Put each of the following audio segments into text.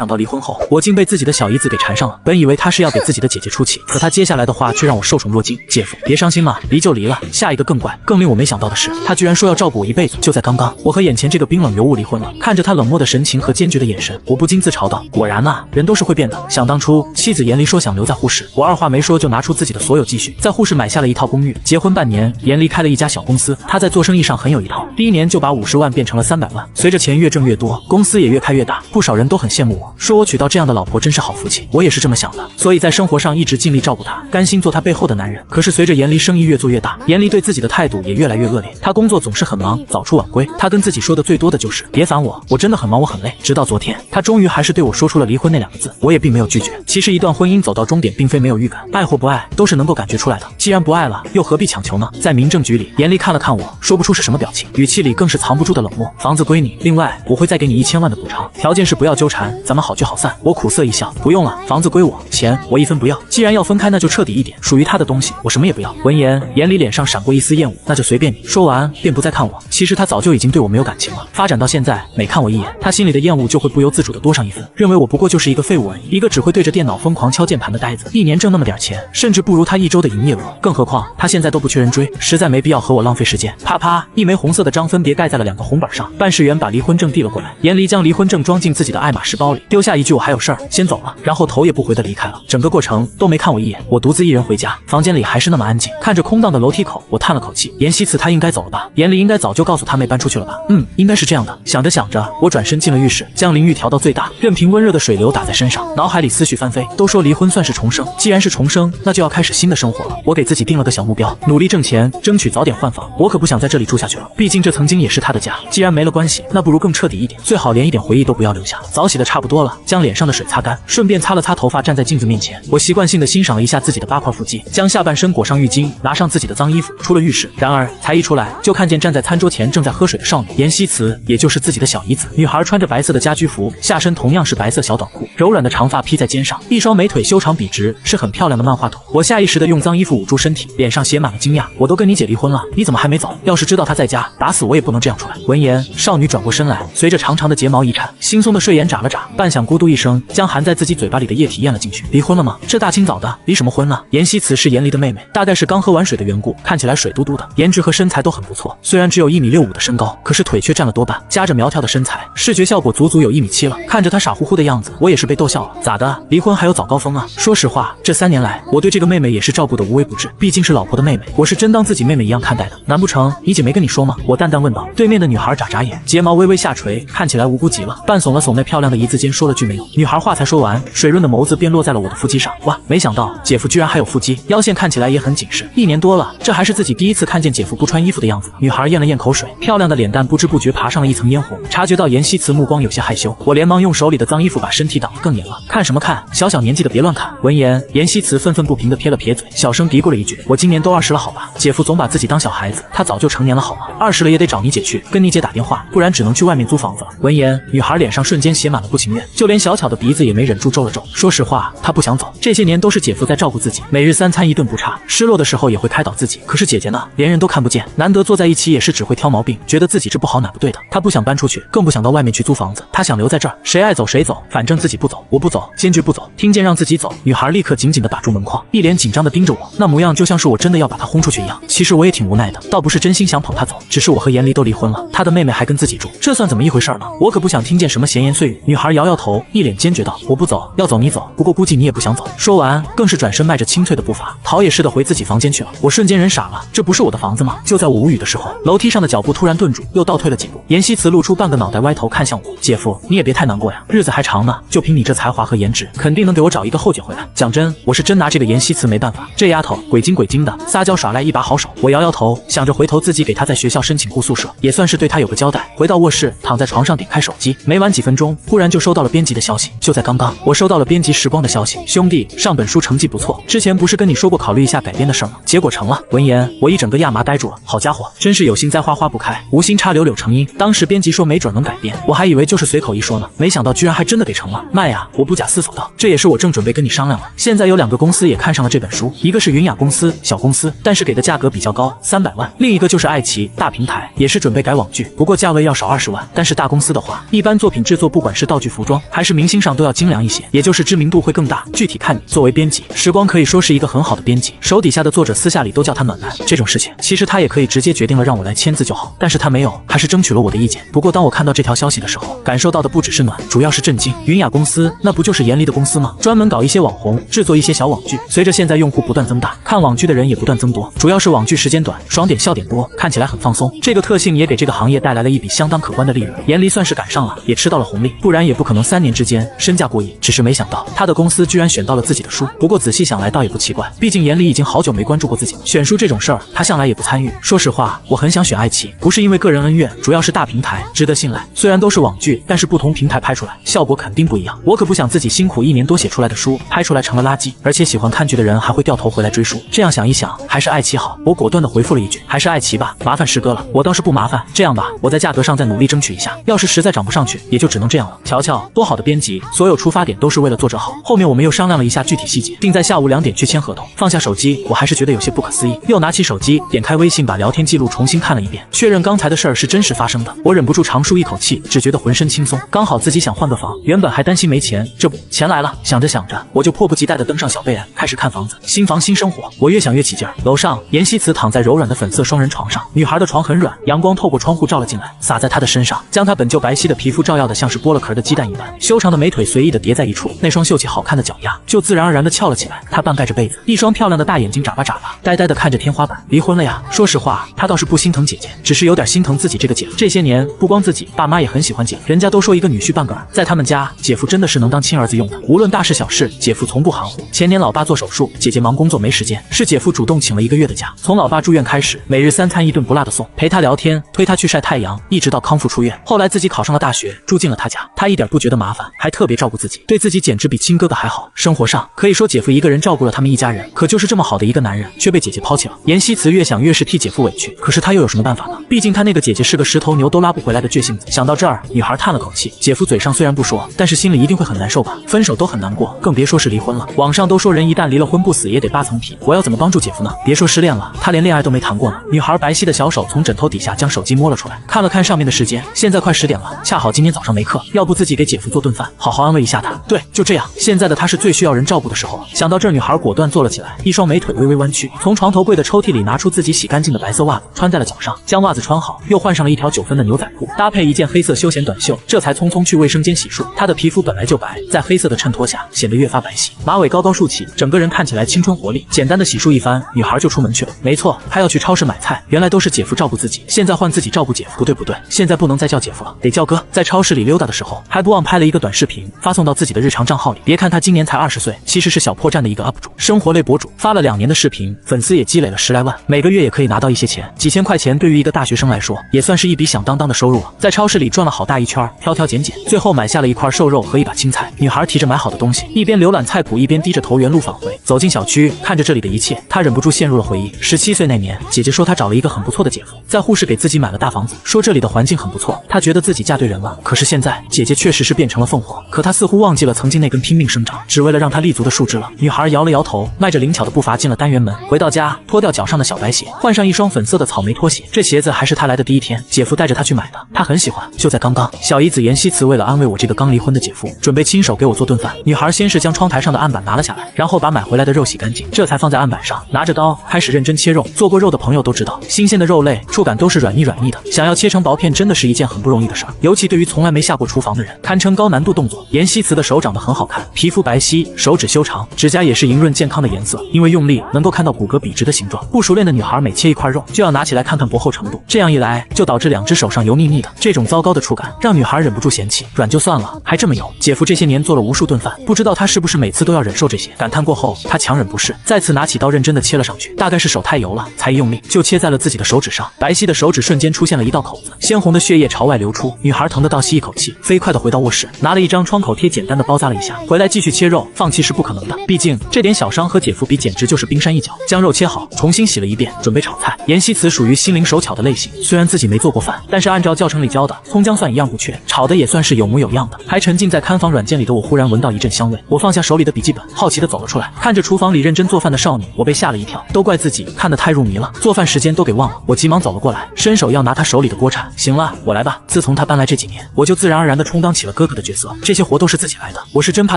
想到离婚后，我竟被自己的小姨子给缠上了。本以为他是要给自己的姐姐出气，可他接下来的话却让我受宠若惊。姐夫，别伤心了，离就离了。下一个更怪，更令我没想到的是，他居然说要照顾我一辈子。就在刚刚，我和眼前这个冰冷尤物离婚了。看着他冷漠的神情和坚决的眼神，我不禁自嘲道：果然啊，人都是会变的。想当初，妻子严离说想留在沪市，我二话没说就拿出自己的所有积蓄，在沪市买下了一套公寓。结婚半年，严离开了一家小公司，他在做生意上很有一套。第1年就把50万变成了300万，随着钱越挣越多，公司也越开越大，不少人都很羡慕我，说我娶到这样的老婆真是好福气。我也是这么想的，所以在生活上一直尽力照顾她，甘心做她背后的男人。可是随着严离生意越做越大，严离对自己的态度也越来越恶劣。他工作总是很忙，早出晚归。他跟自己说的最多的就是别烦我，我真的很忙，我很累。直到昨天，他终于还是对我说出了离婚那2个字，我也并没有拒绝。其实一段婚姻走到终点，并非没有预感，爱或不爱都是能够感觉出来的。既然不爱了，又何必强求呢？在民政局里，严离看了看我，说不出是什么表情，语气里更是藏不住的冷漠。房子归你，另外我会再给你1000万的补偿，条件是不要纠缠，咱们好聚好散。我苦涩一笑，不用了，房子归我，钱我1分不要。既然要分开，那就彻底一点，属于他的东西我什么也不要。闻言，严离脸上闪过一丝厌恶，那就随便你。说完便不再看我。其实他早就已经对我没有感情了，发展到现在，每看我一眼，他心里的厌恶就会不由自主的多上1分，认为我不过就是一个废物而已，一个只会对着电脑疯狂敲键盘的呆子，1年挣那么点钱，甚至不如他1周的营业额。更何况他现在都不缺人追，实在没必要和我浪费时间。啪啪，一枚红色的章分别盖在了2个红本上，办事员把离婚证递了过来。严离将离婚证装进自己的爱马仕包里，丢下一句我还有事儿，先走了，然后头也不回的离开了。整个过程都没看我一眼，我独自一人回家，房间里还是那么安静。看着空荡的楼梯口，我叹了口气，严希慈他应该走了吧，严离应该早就告诉他妹搬出去了吧，应该是这样的。想着想着，我转身进了浴室，将淋浴调到最大，任凭温热的水流打在身上，脑海里思绪翻飞。都说离婚算是重生，既然是重生，那就要开始新的生活了。我给自己定了个小目标，努力挣钱，争取早点换房。我可不想在这里住下去了，毕竟这曾经也是他的家。既然没了关系，那不如更彻底一点，最好连一点回忆都不要留下。澡洗的差不多了，将脸上的水擦干，顺便擦了擦头发，站在镜子面前，我习惯性的欣赏了一下自己的8块腹肌，将下半身裹上浴巾，拿上自己的脏衣服，出了浴室。然而才一出来，就看见站在餐桌前正在喝水的少女严希慈，也就是自己的小姨子。女孩穿着白色的家居服，下身同样是白色小短裤，柔软的长发披在肩上，一双美腿修长笔直，是很漂亮的漫画图。我下意识的用脏衣服捂住身体，脸上写满了惊讶。我都跟你姐离婚了，你怎么还没走？要是知道她在家，打死我也不能这样出来。闻言，少女转过身来，随着长长的睫毛一颤，惺忪的睡眼眨了眨，半晌咕嘟一声，将含在自己嘴巴里的液体咽了进去。离婚了吗？这大清早的，离什么婚呢？严希慈是严离的妹妹，大概是刚喝完水的缘故，看起来水嘟嘟的，颜值和身材都很不错。虽然只有1.65米的身高，可是腿却占了多半，夹着苗条的身材，视觉效果足足有1.7米了。看着她傻乎乎的样子，我也是被逗笑了。咋的？离婚还有早高峰啊？说实话，这3年来，我对这个妹妹也是照顾的无微不至，毕竟是老婆的妹妹，我是真当自己妹妹一样看待的。难不成你姐没跟你说吗？我淡淡问道。对面的女孩眨眨眼，睫毛微微下垂，看起来无辜极了，半耸了耸那漂亮的一字间，说了句没有。女孩话才说完，水润的眸子便落在了我的腹肌上。哇，没想到姐夫居然还有腹肌，腰线看起来也很紧实。1年多了，这还是自己第一次看见姐夫不穿衣服的样子。女孩咽了咽口水，漂亮的脸蛋不知不觉爬上了一层嫣红。察觉到严希慈目光有些害羞，我连忙用手里的脏衣服把身体挡得更严了。看什么看？小小年纪的别乱看。闻言，严希慈愤愤不平地撇了撇嘴，小声嘀咕了一句：我今年都20了好吧？姐夫总把自己当小孩子，他早就成年了好吗？20了也得找你姐去，跟你姐打电话，不然只能去外面租房子了。闻言，女孩脸上瞬间写满了不情愿，就连小巧的鼻子也没忍住皱了皱。说实话，她不想走，这些年都是姐夫在照顾自己，每日3餐一顿不差，失落的时候也会开导自己。可是姐姐呢，连人都看不见，难得坐在一起也是只会挑毛病，觉得自己这不好哪不对的。她不想搬出去，更不想到外面去租房子，她想留在这儿，谁爱走谁走，反正自己不走，我不走，坚决不走。听见让自己走，女孩立刻紧紧地把住门框，一脸紧张地盯着我，那模样就像是我真的要把她轰出去一样。其实我也挺无奈的，倒不是真心想捧她走，只是我和严离都离婚了，她的妹妹还跟自己住，这算怎么一回事呢？我可不想听见什么闲言碎语。女孩摇摇头，一脸坚决道：我不走，要走你走，不过估计你也不想走。说完，更是转身迈着清脆的步伐，逃也似的回自己房间去了。我瞬间人傻了，这不是我的房子吗？就在我无语的时候，楼梯上的脚步突然顿住，又倒退了几步。严希慈露出半个脑袋，歪头看向我：姐夫，你也别太难过呀，日子还长呢，就凭你这才华和颜值，肯定能给我找一个后姐回来。讲真，我是真拿这个严希慈没办法，这丫头鬼精鬼精的，撒娇耍赖一把好手。我摇摇头，想着回头自己给她在学校申请雇宿舍，也算是对她有个交代。回到卧室，躺在床上点开手机，没玩几分钟，忽然就收到了编辑的消息。就在刚刚，我收到了编辑时光的消息：兄弟，上本书成绩不错，之前不是跟你说过考虑一下改编的事吗？结果成了。闻言，我一整个亚麻呆住了。好家伙，真是有心栽花花不开，无心插柳柳成荫。当时编辑说没准能改编，我还以为就是随口一说呢，没想到居然还真的给成了。卖呀！我不假思索道，这也是我正准备跟你商量了。现在有2个公司也看上了这本书，一个是云雅公司，小公司，但是给的价格比较高，300万；另一个就是爱奇艺，大平台，也是准备改网剧，不过价位要少20万。但是大公司的话，一般作品制作不管是道具、服装妆还是明星上都要精良一些，也就是知名度会更大。具体看你。作为编辑，时光可以说是一个很好的编辑，手底下的作者私下里都叫他暖男。这种事情其实他也可以直接决定了让我来签字就好，但是他没有，还是争取了我的意见。不过当我看到这条消息的时候，感受到的不只是暖，主要是震惊。云雅公司那不就是严离的公司吗？专门搞一些网红，制作一些小网剧。随着现在用户不断增大，看网剧的人也不断增多，主要是网剧时间短，爽点笑点多，看起来很放松。这个特性也给这个行业带来了一笔相当可观的利润。严离算是赶上了，也吃到了红利，不然也不可能3年之间身价过亿。只是没想到他的公司居然选到了自己的书。不过仔细想来倒也不奇怪，毕竟严离已经好久没关注过自己，选书这种事儿他向来也不参与。说实话，我很想选爱奇艺，不是因为个人恩怨，主要是大平台值得信赖。虽然都是网剧，但是不同平台拍出来效果肯定不一样。我可不想自己辛苦1年多写出来的书拍出来成了垃圾，而且喜欢看剧的人还会掉头回来追书。这样想一想，还是爱奇艺好。我果断地回复了一句，还是爱奇艺吧，麻烦师哥了。我倒是不麻烦，这样吧，我在价格上再努力争取一下，要是实在涨不上去，也就只能这样了。瞧瞧，多好的编辑，所有出发点都是为了作者好。后面我们又商量了一下具体细节，定在下午2点去签合同。放下手机，我还是觉得有些不可思议，又拿起手机点开微信，把聊天记录重新看了一遍，确认刚才的事儿是真实发生的。我忍不住长舒一口气，只觉得浑身轻松。刚好自己想换个房，原本还担心没钱，这不钱来了。想着想着，我就迫不及待地登上小贝 app， 开始看房子。新房新生活，我越想越起劲儿。楼上，妍希慈躺在柔软的粉色双人床上，女孩的床很软，阳光透过窗户照了进来，洒在她的身上，将她本就白皙的皮肤照耀得像是剥了壳的鸡蛋一般。修长的美腿随意地叠在一处，那双秀气好看的脚丫就自然而然地翘了起来。她半盖着被子，一双漂亮的大眼睛眨巴眨巴，呆呆地看着天花板。离婚了呀？说实话，她倒是不心疼姐姐，只是有点心疼自己这个姐夫。这些年，不光自己，爸妈也很喜欢姐夫。人家都说一个女婿半个儿，在他们家，姐夫真的是能当亲儿子用的。无论大事小事，姐夫从不含糊。前年老爸做手术，姐姐忙工作没时间，是姐夫主动请了1个月的假。从老爸住院开始，每日3餐1顿不落的送，陪他聊天，推他去晒太阳，一直到康复出院。后来自己考上了大学，住进了他家，他一点不觉得麻烦，还特别照顾自己，对自己简直比亲哥哥还好。生活上可以说姐夫一个人照顾了他们一家人，可就是这么好的一个男人，却被姐姐抛弃了。妍希慈越想越是替姐夫委屈，可是他又有什么办法呢？毕竟他那个姐姐是个10头牛都拉不回来的倔性子。想到这儿，女孩叹了口气，姐夫嘴上虽然不说，但是心里一定会很难受吧？分手都很难过，更别说是离婚了。网上都说人一旦离了婚不死也得8层皮，我要怎么帮助姐夫呢？别说失恋了，他连恋爱都没谈过呢。女孩白皙的小手从枕头底下将手机摸了出来，看了看上面的时间，现在快10点了，恰好今天早上没课，要不自己给姐夫做顿饭，好好安慰一下他。对，就这样，现在的他是最需要人照顾的时候了。想到这儿，女孩果断坐了起来，一双美腿微微弯曲，从床头柜的抽屉里拿出自己洗干净的白色袜子，穿在了脚上，将袜子穿好，又换上了一条9分的牛仔裤，搭配一件黑色休闲短袖，这才匆匆去卫生间洗漱。她的皮肤本来就白，在黑色的衬托下显得越发白皙，马尾高高竖起，整个人看起来青春活力。简单的洗漱一番，女孩就出门去了。没错，她要去超市买菜，原来都是姐夫照顾自己，现在换自己照顾姐夫。不对，现在不能再叫姐夫了，得叫哥。在超市里溜达的时候，还不忘拍了一个短视频，发送到自己的日常账号里。别看他今年才20岁，其实是小破站的一个 UP 主，生活类博主，发了2年的视频，粉丝也积累了10来万，每个月也可以拿到一些钱，几千块钱对于一个大学生来说，也算是一笔响当当的收入了。在超市里转了好大一圈，挑挑拣拣，最后买下了一块瘦肉和一把青菜。女孩提着买好的东西，一边浏览菜谱，一边低着头原路返回。走进小区，看着这里的一切，她忍不住陷入了回忆。17岁那年，姐姐说她找了一个很不错的姐夫，在沪市给自己买了大房子，说这里的环境很不错，她觉得自己嫁对人了。可是现在，姐姐确实是变成了凤凰，可她似乎忘记了曾经那根拼命生长，只为了让她立足的树枝了。女孩摇了摇头，迈着灵巧的步伐进了单元门。回到家，脱掉脚上的小白鞋，换上一双粉色的草莓拖鞋。这鞋子还是她来的第一天姐夫带着她去买的，她很喜欢。就在刚刚，小姨子妍希慈为了安慰我这个刚离婚的姐夫，准备亲手给我做顿饭。女孩先是将窗台上的案板拿了下来，然后把买回来的肉洗干净，这才放在案板上，拿着刀开始认真切肉。做过肉的朋友都知道，新鲜的肉类触感都是软腻的，想要切成薄片真的是一件很不容易的事儿，尤其对于从来没下过厨房的人，堪称高难度动作。妍希慈的手长得很好看，皮肤白皙，手指修长，指甲也是莹润健康的颜色，因为用力能够看到骨骼笔直的形状。不熟练的女孩每切一块肉就要拿起来看看薄厚程度，这样一来就导致2只手上油腻腻的，这种糟糕的触感让女孩忍不住嫌弃，软就算了，还这么油。姐夫这些年做了无数顿饭，不知道他是不是每次都要忍受这些。感叹过后，他强忍不适，再次拿起刀认真的切了上去，大概是手太油了，才一用力就切在了自己的手指上，白皙的手指瞬间出现了一道口子，鲜红的血液朝外流出。女孩疼得倒吸一口气，飞快的回到卧室，拿了一张创口贴简单的包扎了一下，回来继续切肉。放弃是不可能的，毕竟这点小伤和姐夫比简直就是冰山一角。将肉切好，重新洗了一遍，准备炒菜。妍希慈属于心灵手巧的类型，虽然自己没做过饭，但是按照教程里教的，葱姜蒜一样不缺，炒的也算是有模有样的。还沉浸在看房软件里的我忽然闻到一阵香味，我放下手里的笔记本，好奇的走了出来，看着厨房里认真做饭的少女，我被吓了一跳，都怪自己看得太入迷了，做饭时间都给忘了。我急忙走了过来，伸手要拿她手里的锅铲。行了，我来吧。自从她搬来这几年，我就自然而然的充当起了了哥哥的角色，这些活都是自己来的，我是真怕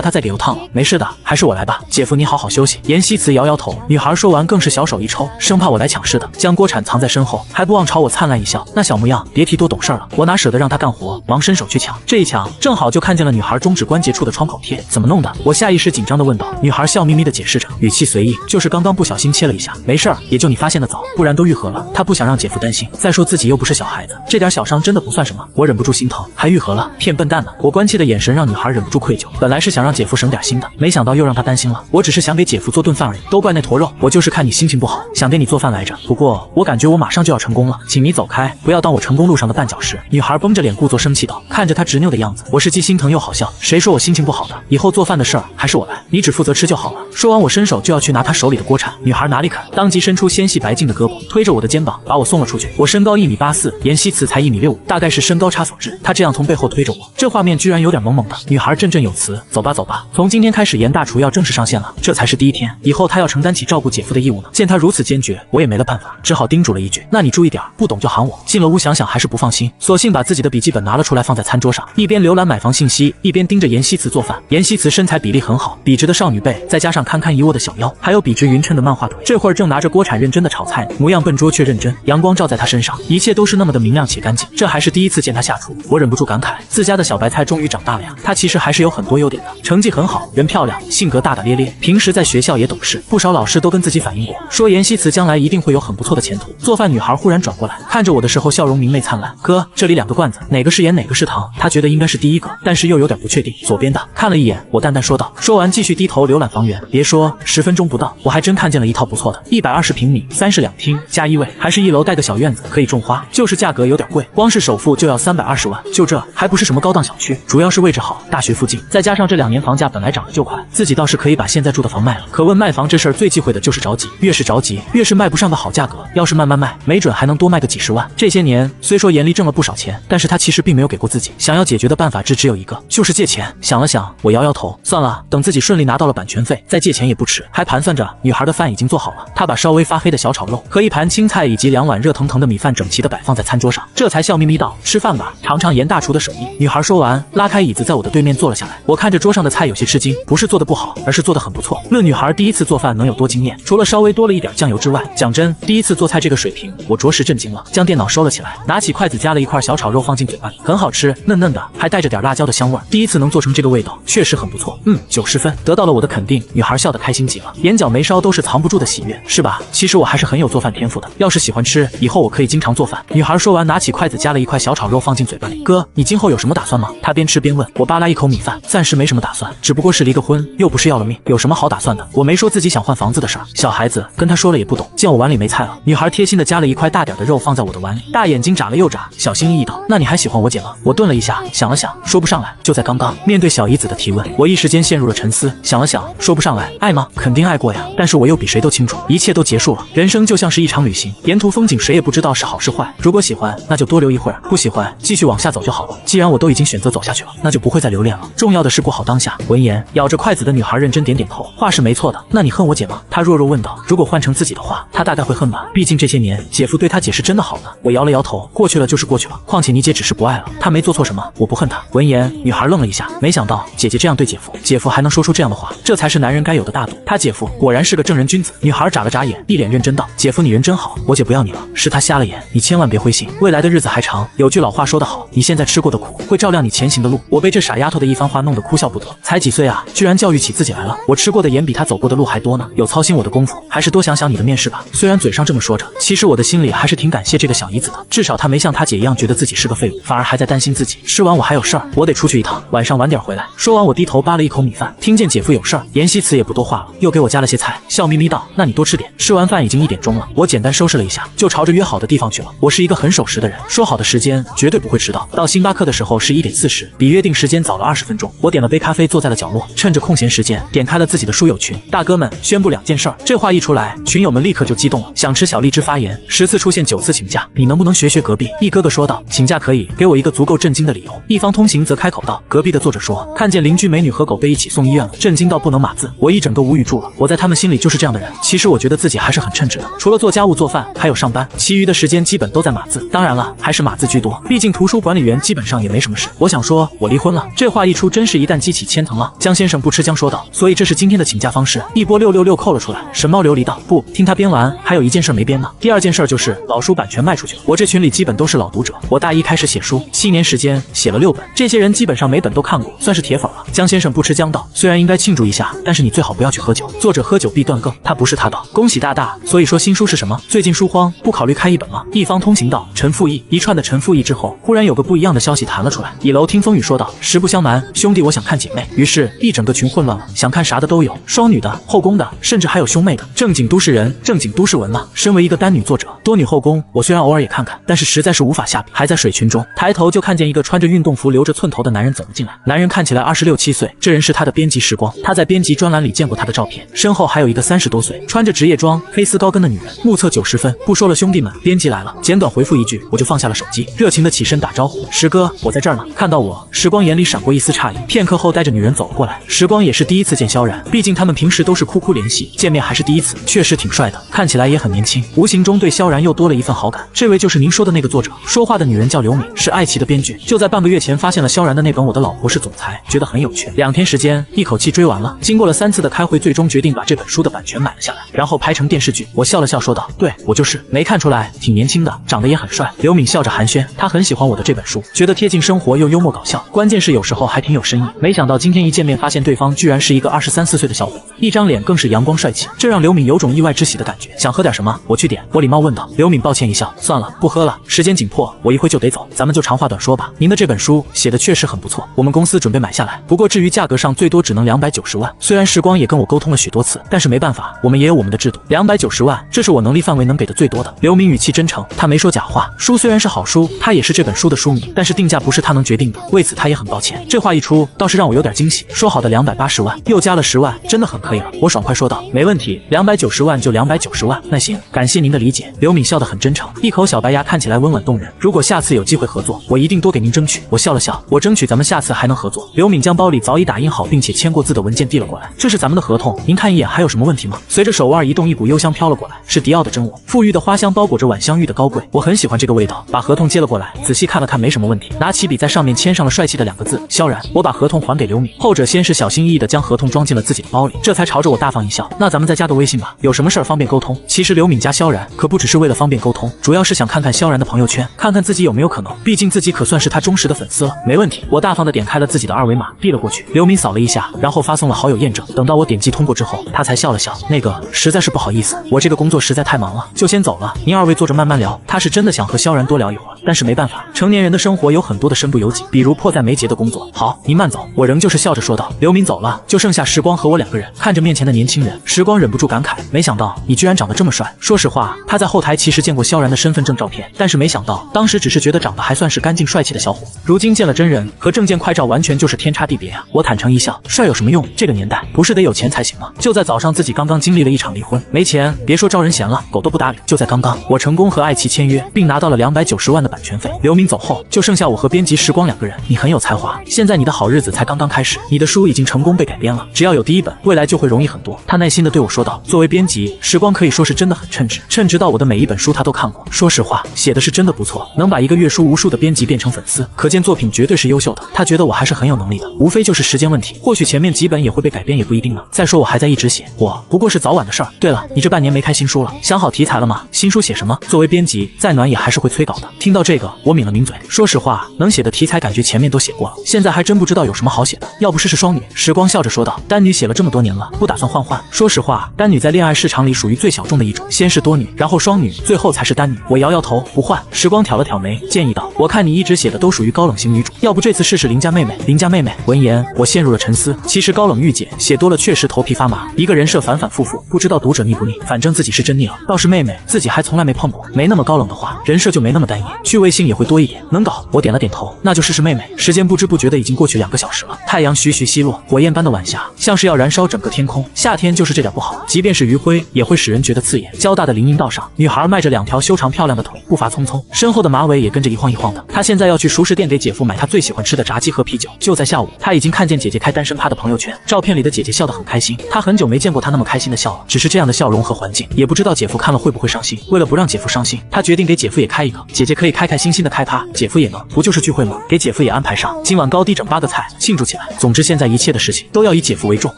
他再给又烫了。没事的，还是我来吧，姐夫你好好休息。颜希慈摇摇头，女孩说完更是小手一抽，生怕我来抢似的，将锅铲藏在身后，还不忘朝我灿烂一笑。那小模样，别提多懂事了。我哪舍得让他干活，忙伸手去抢，这一抢正好就看见了女孩中指关节处的创口贴，怎么弄的？我下意识紧张地问道。女孩笑眯眯地解释着，语气随意，就是刚刚不小心切了一下，没事儿，也就你发现的早，不然都愈合了。她不想让姐夫担心，再说自己又不是小孩子，这点小伤真的不算什么。我忍不住心疼，还愈合了，骗笨蛋呢！我关切的眼神让女孩忍不住愧疚，本来是想让姐夫省点心的，没想到又让他担心了。我只是想给姐夫做顿饭而已，都怪那坨肉，我就是看你心情不好，想给你做饭来着。不过我感觉我马上就要成功了，请你走开，不要当我成功路上的绊脚石。女孩绷着脸故作生气道，看着她执拗的样子，我是既心疼又好笑。谁说我心情不好的？以后做饭的事儿还是我来，你只负责吃就好了。说完，我伸手就要去拿她手里的锅铲，女孩哪里肯，当即伸出纤细白净的胳膊，推着我的肩膀把我送了出去。我身高1.84米，颜希慈才1.65米，大概是身高差所致。她这样从背后推着我，这画面居然有点萌萌的。女孩振振有词，走吧走吧，从今天开始严大厨要正式上线了，这才是第一天，以后她要承担起照顾姐夫的义务呢。见她如此坚决，我也没了办法，只好叮嘱了一句，那你注意点，不懂就喊我。进了屋想想还是不放心，索性把自己的笔记本拿了出来放在餐桌上，一边浏览买房信息，一边盯着颜希慈做饭。颜希慈身材比例很好，笔直的少女背，再加上堪堪一握的小腰，还有笔直匀称的漫画腿，这会儿正拿着锅铲认真的炒菜呢，模样笨拙却认真。阳光照在她身上，一切都是那么的明亮且干净。这还是第一次见她下厨，我忍不住感慨，自家的小白菜终于长大了呀。她其实还是有很多优点的，成绩很好，人漂亮，性格大大咧咧，平时在学校也懂事，不少老师都跟自己反映过，说颜希慈将来一定会有很不错的前途。做饭女孩忽然转过来，看着我的时候笑容明媚灿烂。哥，这里2个罐子，哪个是盐哪个是糖？她觉得应该是第一个，但是又有点不确定。左边的。看了一眼，我淡淡说道。说完继续低头浏览房源，别说10分钟不到，我还真看见了一套不错的，120平米，32厅加1卫，还是1楼带个小院子，可以种花，就是价格有点贵，光是首付就要320万，就这还不是什么高档小区，主要是位置好，大学附近，再加上这2年房价本来涨得就快，自己倒是可以把现在住的房卖了。可问卖房这事儿最忌讳的就是着急，越是着急越是卖不上个好价格，要是慢慢卖，没准还能多卖个几10万。这些年虽说严厉挣了不少钱，但是他其实并没有给过自己，想要解决的办法只有一个，就是借钱。想了想，我摇摇头，算了，等自己顺利拿到了版权费再借钱也不迟。还盘算着女孩的饭已经做好了，她把稍微发黑的小炒肉和一盘青菜以及2碗热腾腾的米饭整齐地摆放在餐桌上，这才笑眯眯道，吃饭吧，尝尝严大厨的手艺。女孩说完，拉开椅子在我的对面坐了下来。我看着桌上的菜有些吃惊，不是做的不好，而是做的很不错。论女孩第一次做饭能有多惊艳，除了稍微多了一点酱油之外，讲真，第一次做菜这个水平我着实震惊了。将电脑收了起来，拿起筷子夹了一块小炒肉放进嘴巴里，很好吃，嫩嫩的，还带着点辣椒的香味，第一次能做成这个味道，确实很不错。90分，得到了我的肯定。女孩笑得开心极了，眼角眉梢都是藏不住的喜悦，是吧？其实我还是很有做饭天赋的，要是喜欢吃，以后我可以经常做饭。女孩说完，拿起筷子夹了一块小炒肉放进嘴巴里。哥，你今后有什么打算吗？她边吃边问。我扒拉一口米饭，暂时没什么打算，只不过是离个婚，又不是要了命，有什么好打算的？我没说自己想换房子的事儿，小孩子跟她说了也不懂。见我碗里没菜了，女孩贴心的夹了一块大点的肉放在我的碗里，大眼睛眨了又眨，小心翼翼道：“那你还喜欢我姐吗？”我顿了一下，想了想，说不上来。就在刚刚，面对小姨子的提问，我一时间陷入了沉思，想了想，说不上来。爱吗？肯定爱过呀，但是我又比谁都清楚，一切都结束了。人生就像是一场旅行，沿途风景谁也不知道是好是坏。如果喜欢，那就多留一会儿；不喜欢，继续往下走就好了。既然我都已经选择走下去了，那就不会再留恋了。重要的是过好当下。闻言，咬着筷子的女孩认真点点头，话是没错的。那你恨我姐吗？她弱弱问道。如果换成自己的话，她大概会恨吧，毕竟这些年姐夫对她姐是真的好呢。我摇了摇头，过去了就是过去了，况且你姐只是不爱了，她没做错什么，我不恨她。闻言，女孩愣了一下，没想到姐姐这样对姐夫，姐夫还能说出这样的话，这才是男人该有的大度。他姐夫果然是个正人君子。女孩眨了眨眼，一脸认真道：“姐夫你人真好，我姐不要你了，是他瞎了眼，你千万别灰心，未来的日子还长。有句老话说得好，你现在吃过的苦，会照亮你前行的路。”我被这傻丫头的一番话弄得哭笑不得，才几岁啊，居然教育起自己来了。我吃过的盐比他走过的路还多呢，有操心我的功夫，还是多想想你的面试吧。虽然嘴上这么说着，其实我的心里还是挺感谢这个小姨子的，至少她没像她姐一样觉得自己是个废物，反而还在担心自己。吃完我还有事儿，我得出去一趟，晚上晚点回来。说完我低头扒了一口米饭，听见姐夫有事儿，颜希慈也不多话了，又给我加了些菜，笑眯眯道：“那你多吃点。”吃完饭已经1点钟了，我简单收拾了一下，就朝着约好的地方去了。我是一个很守时的人，说好的时间绝对不会迟到。到星巴克的时候是1点40，比约定时间早了20分钟。我点了杯咖啡，坐在了角落，趁着空闲时间点开了自己的书友群。大哥们，宣布2件事儿。这话一出来，群友们立刻就激动了。想吃小荔枝发言，10次出现9次请假，你能不能学学隔壁？一哥哥说道。请假可以，给我一个足够震惊的理由。一方通行则开口道。隔壁的作者说，看见邻居美女和狗被一起送医院了，震惊到不能码字。我一整个无语住了。我在他们心里就是这样的人。其实我觉得自己还是很称职的，除了做家务做饭，还有上班，其余的时间基本都在码字。当然了，还是码字居多，毕竟图书管理员基本上也没什么事。我想说我离婚了。这话一出，真是一旦激起千层浪。江先生不吃姜说道，所以这是今天的请假方式。一波666扣了出来。神猫琉璃道，不，听他编完，还有一件事没编呢。第二件事就是老书版权卖出去了。我这群里基本都是老读者，我大一开始写书，7年时间写了6本，这些人基本上每本都看过，算是铁粉了。江先生不吃姜道，虽然应该庆祝一下，但是你最好不要去喝酒，作者喝酒必断更。他不是他道，恭喜大大。所以说新书是什么？最近书荒，不考虑开一本吗？一方通行道，陈复义。一串的陈复义之后，忽然有个不一样的消息弹了出来。倚楼听风雨说道，实不相瞒，兄弟我想看姐妹。于是，一整个群混乱了，想看啥的都有，双女的、后宫的，甚至还有兄妹的。正经都市人，正经都市文嘛。身为一个单女作者，多女后宫，我虽然偶尔也看看，但是实在是无法下笔。还在水群中，抬头就看见一个穿着运动服、留着寸头的男人走了进来。男人看起来26、7岁，这人是他的编辑时光。他在编辑专栏里见过他的照片，身后还有一个30多岁，穿着职业装、黑丝高跟的女人，目测90分。不说了，兄弟们，编辑来了。简短回复一句，我就放下了手机，热情的起身打招呼：“石哥，我在这儿呢。”看到我，时光眼里闪过一丝诧异，片刻后带着女人走了过来。时光也是第一次见萧然，毕竟他们平时都是酷联系，见面还是第一次，确实挺帅的，看起来也很年轻，无形中对萧然又多了一份好感。这位就是您说的那个作者，说话的女人叫刘敏，是爱奇艺的编剧，就在半个月前发现了萧然的那本《我的老婆是总裁》，觉得很有趣，2天时间一口气追完了。经过了3次的开会，最终决定把这本书的版权买了下来，然后拍成电视剧。我笑了笑说道：“对，我就是，没看出来，挺年轻的，长得也很帅。”刘敏笑着寒暄，她很喜欢我的这本书，觉得贴近生活又幽默搞笑，关键是有时候还挺有深意。没想到今天一见面，发现对方居然是一个23、4岁的小伙子，一张脸更是阳光帅气，这让刘敏有种意外之喜的感觉。想喝点什么？我去点。我礼貌问道。刘敏抱歉一笑，算了，不喝了，时间紧迫，我一会就得走，咱们就长话短说吧。您的这本书写的确实很不错，我们公司准备买下来，不过至于价格上，最多只能290万。虽然时光也跟我沟通了许多次，但是没办法，我们也有我们的制度。290万，这是我能力范围能给的最多的。刘敏语气真诚，他没说假话。书虽然是好书，他也是这本书的书迷，但是定价不是他能决定的，为此他也很抱歉。这话一出，倒是让我有点惊喜。说好的280万，又加了10万，真的很可以了。我爽快说道，没问题，290万就290万。那行，感谢您的理解。刘敏笑得很真诚，一口小白牙看起来温婉动人。如果下次有机会合作，我一定多给您争取。我笑了笑，我争取咱们下次还能合作。刘敏将包里早已打印好并且签过字的文件递了过来，这是咱们的合同，您看一眼，还有什么问题吗？随着手腕移动，一股幽香飘了过来，是迪奥的真我，馥郁的花香包裹着晚香玉的高贵，我很喜欢这个味道。把合同接了过来，仔细看了看，没什么问题，拿起笔在上面签上了帅气的2个字：萧然。我把合同还给刘敏，后者先是小心翼翼地将合同装进了自己的包里，这才朝着我大方一笑：“那咱们再加个微信吧，有什么事儿方便沟通。”其实刘敏加萧然可不只是为了方便沟通，主要是想看看萧然的朋友圈，看看自己有没有可能，毕竟自己可算是他忠实的粉丝了。没问题，我大方地点开了自己的2维码，递了过去。刘敏扫了一下，然后发送了好友验证。等到我点击通过之后，他才笑了笑：“那个，实在是不好意思，我这个工作实在太忙了，就先走了。您2位坐着慢慢聊。”他是真的想和萧然多聊一会儿，但是没办法，成年人的生活有很多的身不由己，比如迫在眉睫的工作。好，您慢走。我仍旧是笑着说道。刘敏走了，就剩下时光和我2个人。看着面前的年轻人，时光忍不住感慨：没想到你居然长得这么帅。说实话，他在后台其实见过萧然的身份证照片，但是没想到当时只是觉得长得还算是干净帅气的小伙子，如今见了真人，和证件快照完全就是天差地别啊！我坦诚一笑，帅有什么用？这个年代不是得有钱才行吗？就在早上，自己刚刚经历了一场离婚，没钱别说招人嫌了，狗都不搭理。就在刚刚，我成功和爱奇艺签约，并拿到了290万的版权费。刘敏走后，就剩下我和编辑时光2个人。你很有才华，现在你的好日子才刚刚开始，你的书已经成功被改编了，只要有第1本，未来就会容易很多。他耐心地对我说道。作为编辑，时光可以说是真的很称职，称职到我的每一本书他都看过。说实话，写的是真的不错，能把一个月书无数的编辑变成粉丝，可见作品绝对是优秀的。他觉得我还是很有能力的，无非就是时间问题，或许前面几本也会被改编，也不一定呢。再说我还在一直写，我不过是早晚的事儿。对了，你这半年没开新书了，想好题材了吗？新书写什么？作为编辑，再暖也还是会催稿的。听到这个，我抿了抿嘴。说实话，能写的题材感觉前面都写过了，现在还真不知道有什么好写的。要不试试双女？时光笑着说道。单女写了这么多年了，不打算换换。说实话，单女在恋爱市场里属于最小众的一种，先是多女，然后双女，最后才是单女。我摇摇头，不换。时光挑了挑眉，建议道：我看你一直写的都属于高冷型女主，要不这次试试邻家妹妹。邻家妹妹。闻言，我陷入了沉思。其实高冷御姐写多了确实头皮发麻，一个人设反反复复，不知道读者腻不腻，反正自己是真腻了。倒是妹妹自己还从来没碰过，没那么高冷的话，人设就没那么单一，趣味性也会多一点。能搞。我点了点头，那就试试妹妹。时间不知不觉的已经过去2个小时了，太阳徐徐西落，火焰般的晚霞像是要燃烧整个天空。夏天就是这点不好，即便是余晖也会使人觉得刺眼。交大的林荫道上，女孩迈着2条修长漂亮的腿，步伐匆匆，身后的马尾也跟着一晃一晃的。她现在要去熟食店给姐夫买她最喜欢吃的炸鸡和啤酒。就在下午，她已经看见姐姐开单身趴的朋友圈，照片里的姐姐笑得很开心。她很久没见过她那么开心的笑了，只是这样的笑容和环境，也不知道姐夫看了会不会伤心。为了不让姐夫伤心，她决定给姐夫也开一个。姐姐可以开开心心的开趴，姐夫也能，不就是聚会吗？给姐夫也安排上，今晚高低整8个菜，庆祝起来。总之现在一切的事情都要以姐夫为重，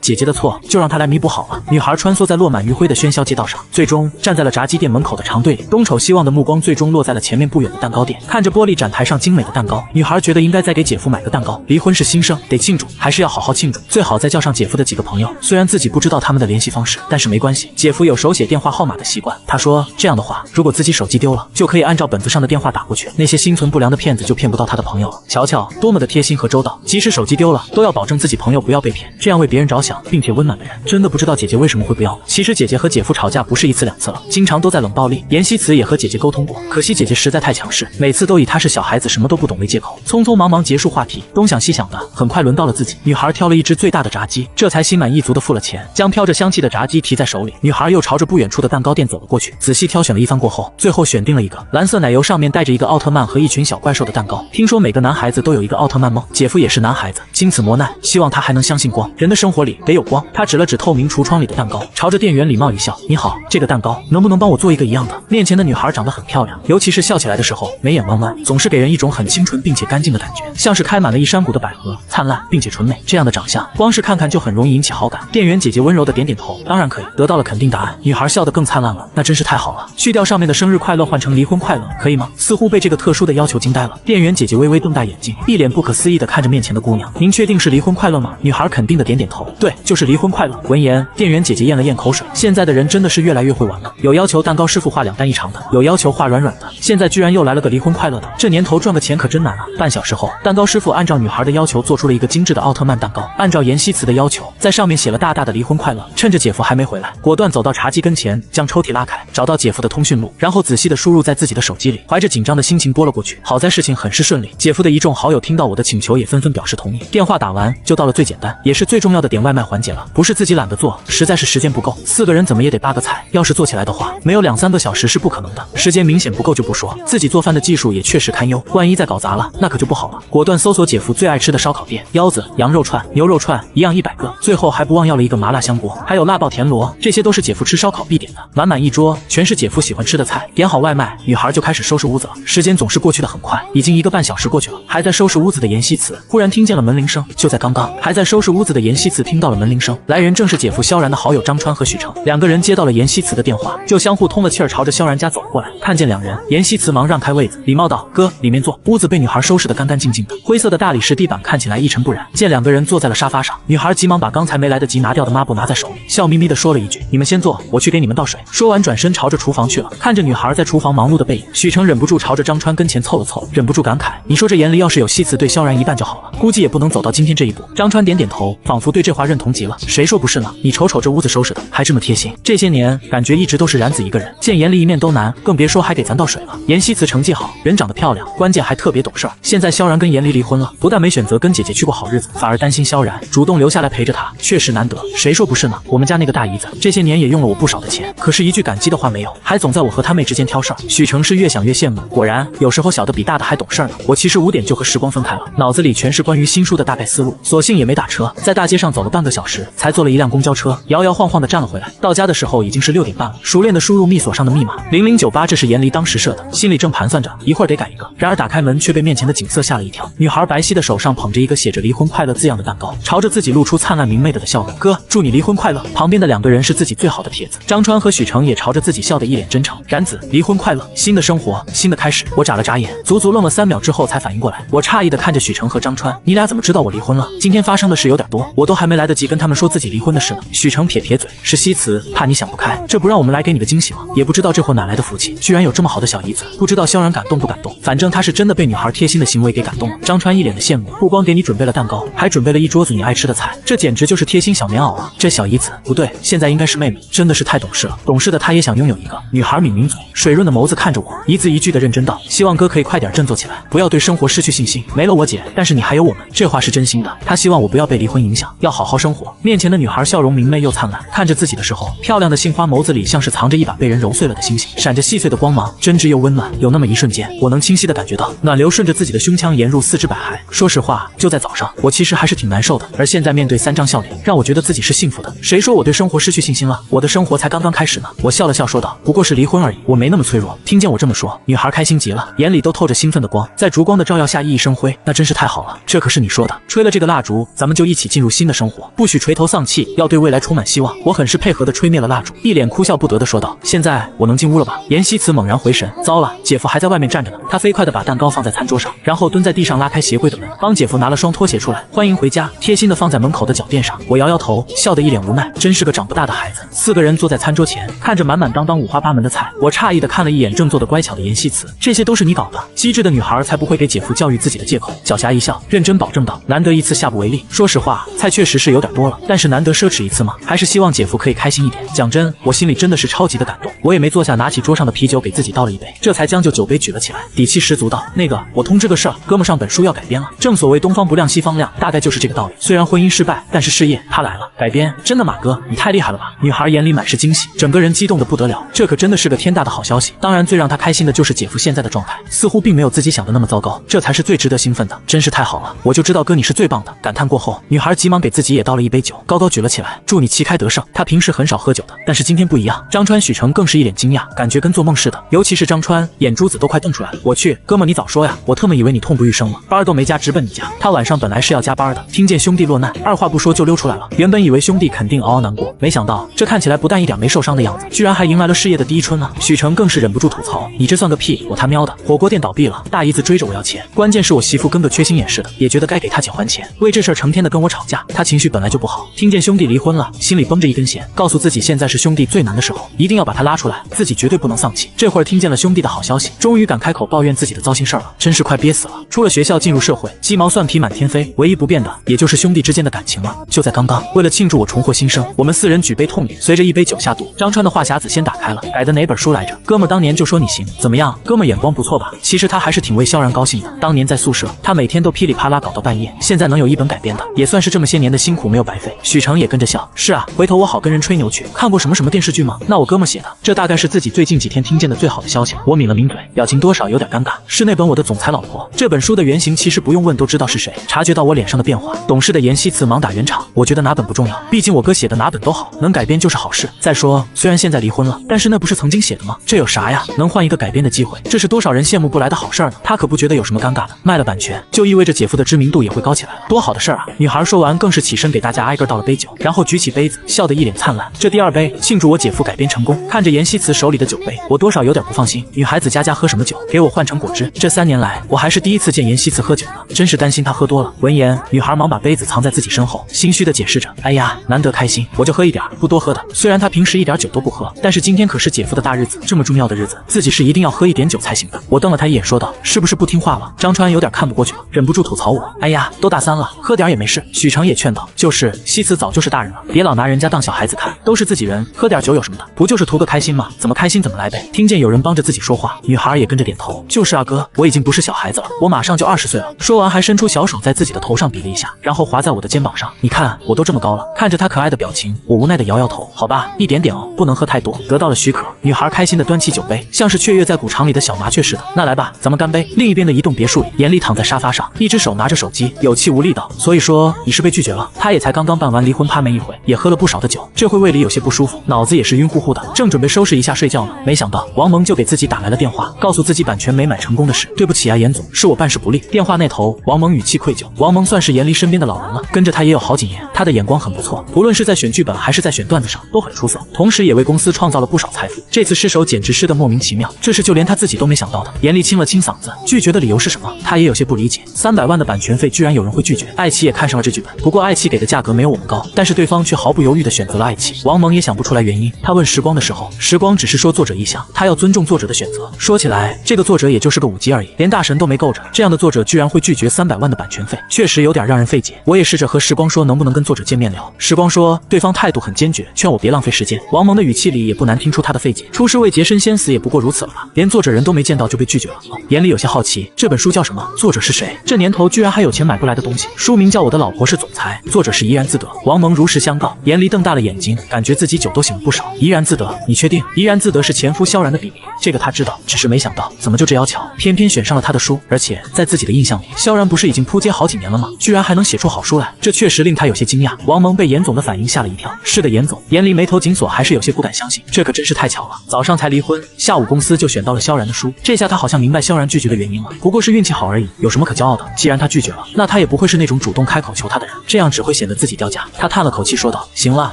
姐姐的错就让他来弥补好了。女孩穿梭在落满余晖的喧嚣街道上，最终站在了炸鸡店门口的长队里。东瞅西望的目光最终落在了前面不远的蛋糕店，看着玻璃展台上精美的蛋糕，女孩觉得应该再给姐夫买个蛋糕。离婚是新生，得庆祝，还是要好好庆祝，最好再叫上姐夫的几个朋友。虽然自己不知道他们的联系方式，但是没关系，姐夫有手写电话号码的习惯。他说这样的话，如果自己手机丢了，就可以按照本子上的电话打过去，那些心存不良的骗子就骗不到他的朋友了。瞧瞧多么的贴心和周到，即使手机丢了，都要保证自己朋友不要被骗，这样为别人着想并且温暖的人，真的不知道姐姐为什么会不要。其实姐姐和姐夫吵架不是1次2次了，经常都在冷暴力。严希慈也和姐姐沟通过，可惜姐姐实在太强势，每次都以她是小孩子什么都不懂为借口，匆匆忙忙结束话题。东想西想的，很快轮到了自己。女孩挑了一只最大的炸鸡，这才心满意足的付了钱，将飘着香气的炸鸡提在手里。女孩又朝着不远处的蛋糕店走了过去，仔细挑选了一番过后，最后选定了一个蓝色奶油上面带着一个奥特曼和一群小怪兽的蛋糕。听说每个男孩子都有一个奥特曼梦，姐夫也是男孩子，经此磨难，希望他还能相信光。人的生活里得有光。他指了指透明橱窗里的蛋糕，朝着店员礼貌一笑：“你好，这个蛋糕能不能帮我做一个一样的？”面前的女孩长得很漂亮，尤其是笑起来的时候，眉眼弯弯，总是给人一种很清纯并且干净的感觉，像是开满了一山谷的百合，灿烂并且纯美。这样的长相，光是看看就很容易引起好感。店员姐姐温柔的点点头，当然可以。得到了肯定答案，女孩笑得更灿烂了，那真是太好了。去掉上面的生日快乐，换成离婚快乐，可以吗？似乎被这个特殊的要求惊呆了。店员姐姐微微瞪大眼睛，一脸不可思议的看着面前的姑娘：“您确定是离婚快乐吗？”女孩肯定的点点头：“对，就是离婚快乐。”闻言，店员姐姐咽了咽口水，现在的人真的是越来越会玩了。有要求蛋糕师傅画2淡1长的，有要求画软软的，现在居然又来了个离婚快乐的。这年头赚个钱可真难啊！半小时后，蛋糕师傅按照女孩的要求做出了一个精致的奥特曼蛋糕，按照严希慈的要求，在上面写了大大的离婚快乐。趁着姐夫还没回来，果断走到茶几跟前，将抽屉拉开，找到姐夫的通讯录，然后仔细的输入在自己的手机里，怀着紧张的心情拨了过去。好在事情很是顺利，姐夫的一众好友听到我的请求也纷纷表示同意。电话打完就到了最简单也是最重要的点外卖环节了，不是自己懒得做，实在是时间不够，4个人怎么也得8个菜，要是做起来的话，没有2-3个小时是不可能的。时间明显不够就不说，自己做饭的技术也确实堪忧，万一再搞砸了，那可就不好了。果断搜索姐夫最爱吃的烧烤店，腰子、羊肉串、牛肉串一样100个，最后还不忘要了一个麻辣香锅，还有辣爆田螺，这些都是姐夫吃烧烤必点的。满满一桌全是姐夫喜欢吃的菜，点好外卖，女孩就开始收拾屋子了。时间总是过去的很快，已经1个半小时过去了。还在收拾屋子的严希慈忽然听见了门铃声，就在刚刚，还在收拾屋子的严希慈听到了门铃声，来人正是姐夫萧然的好友张川和许成。2个人接到了严希慈的电话，就相互通了气儿，朝着萧然家走了过来。看见2人，严希慈忙让开位子，礼貌道：“哥，里面坐。”屋子被女孩收拾得干干净净的，灰色的大理石地板看起来一尘不染。见2个人坐在了沙发上，女孩急忙把刚才没来得及拿掉的抹布拿在手里，笑眯眯地说了一句：“你们先坐，我去给你们倒水。”说完转身朝着厨房去了。看着女孩在厨房忙碌的背影，许成忍不住朝着张川跟前凑了凑，忍不住感慨：“你说这眼里要是有希慈对萧然一半就好了，估计也不能走到今天这一步。”张川点点头，仿佛对这话认同极了。谁说不是呢？你瞅瞅这屋子收拾的，还这么贴心。这些年感觉一直都是然子一个人，见严离一面都难，更别说还给咱倒水了。严希慈成绩好，人长得漂亮，关键还特别懂事儿。现在萧然跟严离离婚了，不但没选择跟姐姐去过好日子，反而担心萧然，主动留下来陪着她，确实难得。谁说不是呢？我们家那个大姨子这些年也用了我不少的钱，可是一句感激的话没有，还总在我和她妹之间挑事儿。许成是越想越羡慕，果然有时候小的比大的还懂事儿呢。我其实5点就和时光分开了，脑子里全是关于新书的大概思路，索性也没打车，在大街上走了半个小时，才坐了一辆公交车，摇摇晃晃的站了回来。到家的时候已经是6点半了，熟练的输入密锁上的密码0098，这是严离当时设的，心里正盘算着一会儿得改一个。然而打开门却被面前的景色吓了一跳，女孩白皙的手上捧着一个写着离婚快乐字样的蛋糕，朝着自己露出灿烂明媚的笑容。哥，祝你离婚快乐。旁边的2个人是自己最好的帖子，张川和许成也朝着自己笑得一脸真诚。然子，离婚快乐，新的生活，新的开始。我眨了眨眼，足足愣了3秒之后才反应过来，我诧异的看着许成和张川，你俩怎么知道我离婚了？今天发生的事有点多，我都还没来得及跟他们说自己离婚的事呢。许成撇撇嘴，是希慈，怕你想不开，这不让我们来给你个惊喜吗？也不知道这货哪来的福气，居然有这么好的小姨子，不知道萧然感动不感动？反正他是真的被女孩贴心的行为给感动了。张川一脸的羡慕，不光给你准备了蛋糕，还准备了一桌子你爱吃的菜，这简直就是贴心小棉袄啊！这小姨子不对，现在应该是妹妹，真的是太懂事了。懂事的她也想拥有一个。女孩抿抿嘴，水润的眸子看着我，一字一句的认真道：“希望哥可以快点振作起来，不要对生活失去信心。没了我姐，但是你还有我们。”这话是真心的，她希望我不要被离婚影响，要好好生活。面前的女孩笑容明媚又灿烂，看着自己的时候，漂亮的杏花眸子里像是藏着一把被人揉碎了的星星，闪着细碎的光芒，真挚又温暖。有那么一瞬间，我能清晰的感觉到暖流顺着自己的胸腔沿入4肢百骸。说实话，就在早上，我其实还是挺难受的，而现在面对3张笑脸，让我觉得自己是幸福的。谁说我对生活失去信心了？我的生活才刚刚开始呢。我笑了笑说道：“不过是离婚而已，我没那么脆弱。”听见我这么说，女孩开心心极了，眼里都透着兴奋的光，在烛光的照耀下熠熠生辉，那真是太好了。这可是你说的，吹了这个蜡烛，咱们就一起进入新的生活，不许垂头丧气，要对未来充满希望。我很是配合的吹灭了蜡烛，一脸哭笑不得的说道：“现在我能进屋了吧？”严希慈猛然回神，糟了，姐夫还在外面站着呢。他飞快的把蛋糕放在餐桌上，然后蹲在地上拉开鞋柜的门，帮姐夫拿了双拖鞋出来，欢迎回家，贴心的放在门口的脚垫上。我摇摇头，笑得一脸无奈，真是个长不大的孩子。4个人坐在餐桌前，看着满满当当五花八门的菜，我诧异的看了一眼正坐的乖巧的严希慈，这些都是你搞的？机智的女孩才不会给姐夫教育自己的借口。狡黠一笑，认真保证道：“难得一次下不为例。说实话，菜确实是有点多了，但是难得奢侈一次嘛，还是希望姐夫可以开心一点。讲真，我心里真的是超级的感动。”我也没坐下，拿起桌上的啤酒给自己倒了一杯，这才将酒杯举了起来，底气十足道：“那个，我通知个事儿，哥们上本书要改编了。正所谓东方不亮西方亮，大概就是这个道理。虽然婚姻失败，但是事业他来了。改编真的马哥，你太厉害了吧！”女孩眼里满是惊喜，整个人激动的不得了，这可真的是个天大的好消息。当然，最让她开心的就是姐夫现在的状态，似乎并没有自己想的那么糟糕，这才是最值得兴奋的。真是太好了，我就知道哥你是最棒的。感叹过后，女孩急忙给自己也倒了一杯酒，高高举了起来，祝你旗开得胜。她平时很少喝酒的，但是今天不一样。张川、许成更是一脸惊讶，感觉跟做梦似的，尤其是张川，眼珠子都快瞪出来了。我去，哥们你早说呀，我特么以为你痛不欲生了，班都没加，直奔你家。他晚上本来是要加班的，听见兄弟落难，二话不说就溜出来了。原本以为兄弟肯定嗷嗷难过，没想到这看起来不但一点没受伤的样子，居然还迎来了事业的第一春啊！许成更是忍不住吐槽：“你这算个屁！我他喵的，火锅店倒闭了，大姨子追着我要钱，关键是我媳妇跟个缺心眼似的，也觉得该给她姐还钱，为这事儿成天的跟我吵架。她情绪本来就不好，听见兄弟离婚了，心里绷着一根弦，告诉自己现在是兄弟最难的时候，一定要把他拉出来，自己绝对不能丧气。这会儿听见了兄弟的好消息，终于敢开口抱怨自己的糟心事儿了，真是快憋死了。出了学校进入社会，鸡毛蒜皮满天飞，唯一不变的也就是兄弟之间的感情了。就在刚刚，为了庆祝我重获新生，我们4人举杯痛饮，随着一杯酒下肚，张川的话匣子先打开了，改的哪本书来着？哥们当年就说你行，怎么样？哥们眼光不错吧？其实他还是挺为萧然高兴的。当年在宿舍，他每天都噼里啪啦搞到半夜，现在能有一本改编的，也算是这么些年的辛苦没有白费。许成也跟着笑，是啊，回头我好跟人吹牛去。看过什么电视剧吗？那我哥们写的，这大概是自己最近几天听见的最好的消息。我抿了抿嘴，表情多少有点尴尬。是那本我的总裁老婆。这本书的原型其实不用问都知道是谁。察觉到我脸上的变化，懂事的严希慈忙打圆场。我觉得哪本不重要，毕竟我哥写的哪本都好，能改编就是好事。再说，虽然现在离婚了，但是那不是曾经写的吗？这有啥呀？能换一个改编的机会，这是多少人羡慕不来的好事儿呢？他可不觉得有什么尴尬的。卖了版权，就意味着姐夫的知名度也会高起来了，多好的事儿啊！女孩说完，更是起身给大家挨个倒了杯酒，然后举起杯子，笑得一脸灿烂。这第2杯，庆祝我姐夫改编成功。看着严希慈手里的酒杯，我多少有点不放心。女孩子家喝什么酒？给我换成果汁。这3年来，我还是第一次见严希慈喝酒呢，真是担心她喝多了。闻言，女孩忙把杯子藏在自己身后，心虚的解释着：“哎呀，难得开心，我就喝一点，不多喝的。虽然她平时一点酒都不喝，但是今天可是姐夫的大日子，这么重要的日子，自己是一定要喝一点酒才行的。”我瞪了她一眼，说道：“是不是不听话了？”张川有点看不过去了，忍不住吐槽我：“哎呀，都大3了，喝点也没事。”许成也劝道：“就是希慈早就是大人了，别老拿人家当小孩子看，都是自己人，喝点酒有什么的？不就是图个开心吗？怎么开心怎么来呗。”听见有人帮着自己说话，女孩也跟着点头：“就是啊哥，我已经不是小孩子了，我马上就20岁了。”说完还伸出小手在自己的头上比了一下，然后划在我的肩膀上：“你看我都这么高了。”看着她可爱的表情，我无奈的摇摇头：“好吧，一点点哦，不能喝太多。”得到了许可，女孩开心的端起酒杯，像是雀跃在谷场里的小麻雀似的：“那来吧，咱们干杯！”另一边的移动别墅里，严厉躺在沙发上，一只手拿着手机，有气无力道：“所以说你是被拒绝了？”他也才刚刚办完离婚趴没一会，也喝了不少的酒，这会胃里有些不舒服，脑子也是晕乎乎的，正准备收拾一下睡觉呢，没想到王蒙就给自己打来了电话，告诉自己版权没买成功的事。对不起啊，严总，是我办事不力。电话那头，王蒙语气愧疚。王蒙算是严离身边的老人了，跟着他也有好几年，他的眼光很不错，无论是在选剧本还是在选段子上都很出色，同时也为公司创造了不少财富。这次失手简直失得莫名其妙，这是就连他自己都没想到的。严厉清了清嗓子，拒绝的理由是什么？他也有些不理解，300万的版权费居然有人会拒绝。爱奇艺也看上了这剧本，不过爱奇艺给的价格没有我们高，但是对方却毫不犹豫地选择了爱奇艺。王蒙也想不出来原因，他问时光的时候，时光只是说作者意向，他要尊重作者的选择。说起来，这个作者也就是个5级而已，连大神都没够着，这样的作者居然会拒绝300万的版权费，确实有点让人费解。我也试着和时光说能不能跟作者见面聊，时光说对方态度很坚决，劝我别浪费时间。王蒙的语气里也不难听出他的费解，出师未捷身先死也不过如此了吧，连作者人都没见到就被拒绝了。眼里有些好奇，这本书叫什么？作者是谁？这年头居然还有钱买不来的东西。书名叫我的老婆是总裁，作者是怡然自得。王蒙如实相告，严离瞪大了眼睛，感觉自己酒都醒了不少。怡然自得，你确定？怡然自得是前夫萧然的笔名，这个他知道，只是没想到怎么就这妖巧，偏偏选上了他的书，而且在自己的印象里，萧然不是已经扑街好几年了吗？居然还能写出好书来，这确实令他有些惊讶。王蒙被严总的反应吓了一跳。是的，严总。严离眉头紧锁，还是有些不敢相信，这可真是太巧了。早上才离婚，下午公司就选到了萧然的书。书。这下他好像明白萧然拒绝的原因了，不过是运气好而已，有什么可骄傲的？既然他拒绝了，那他也不会是那种主动开口求他的人，这样只会显得自己掉价。他叹了口气说道：“行了，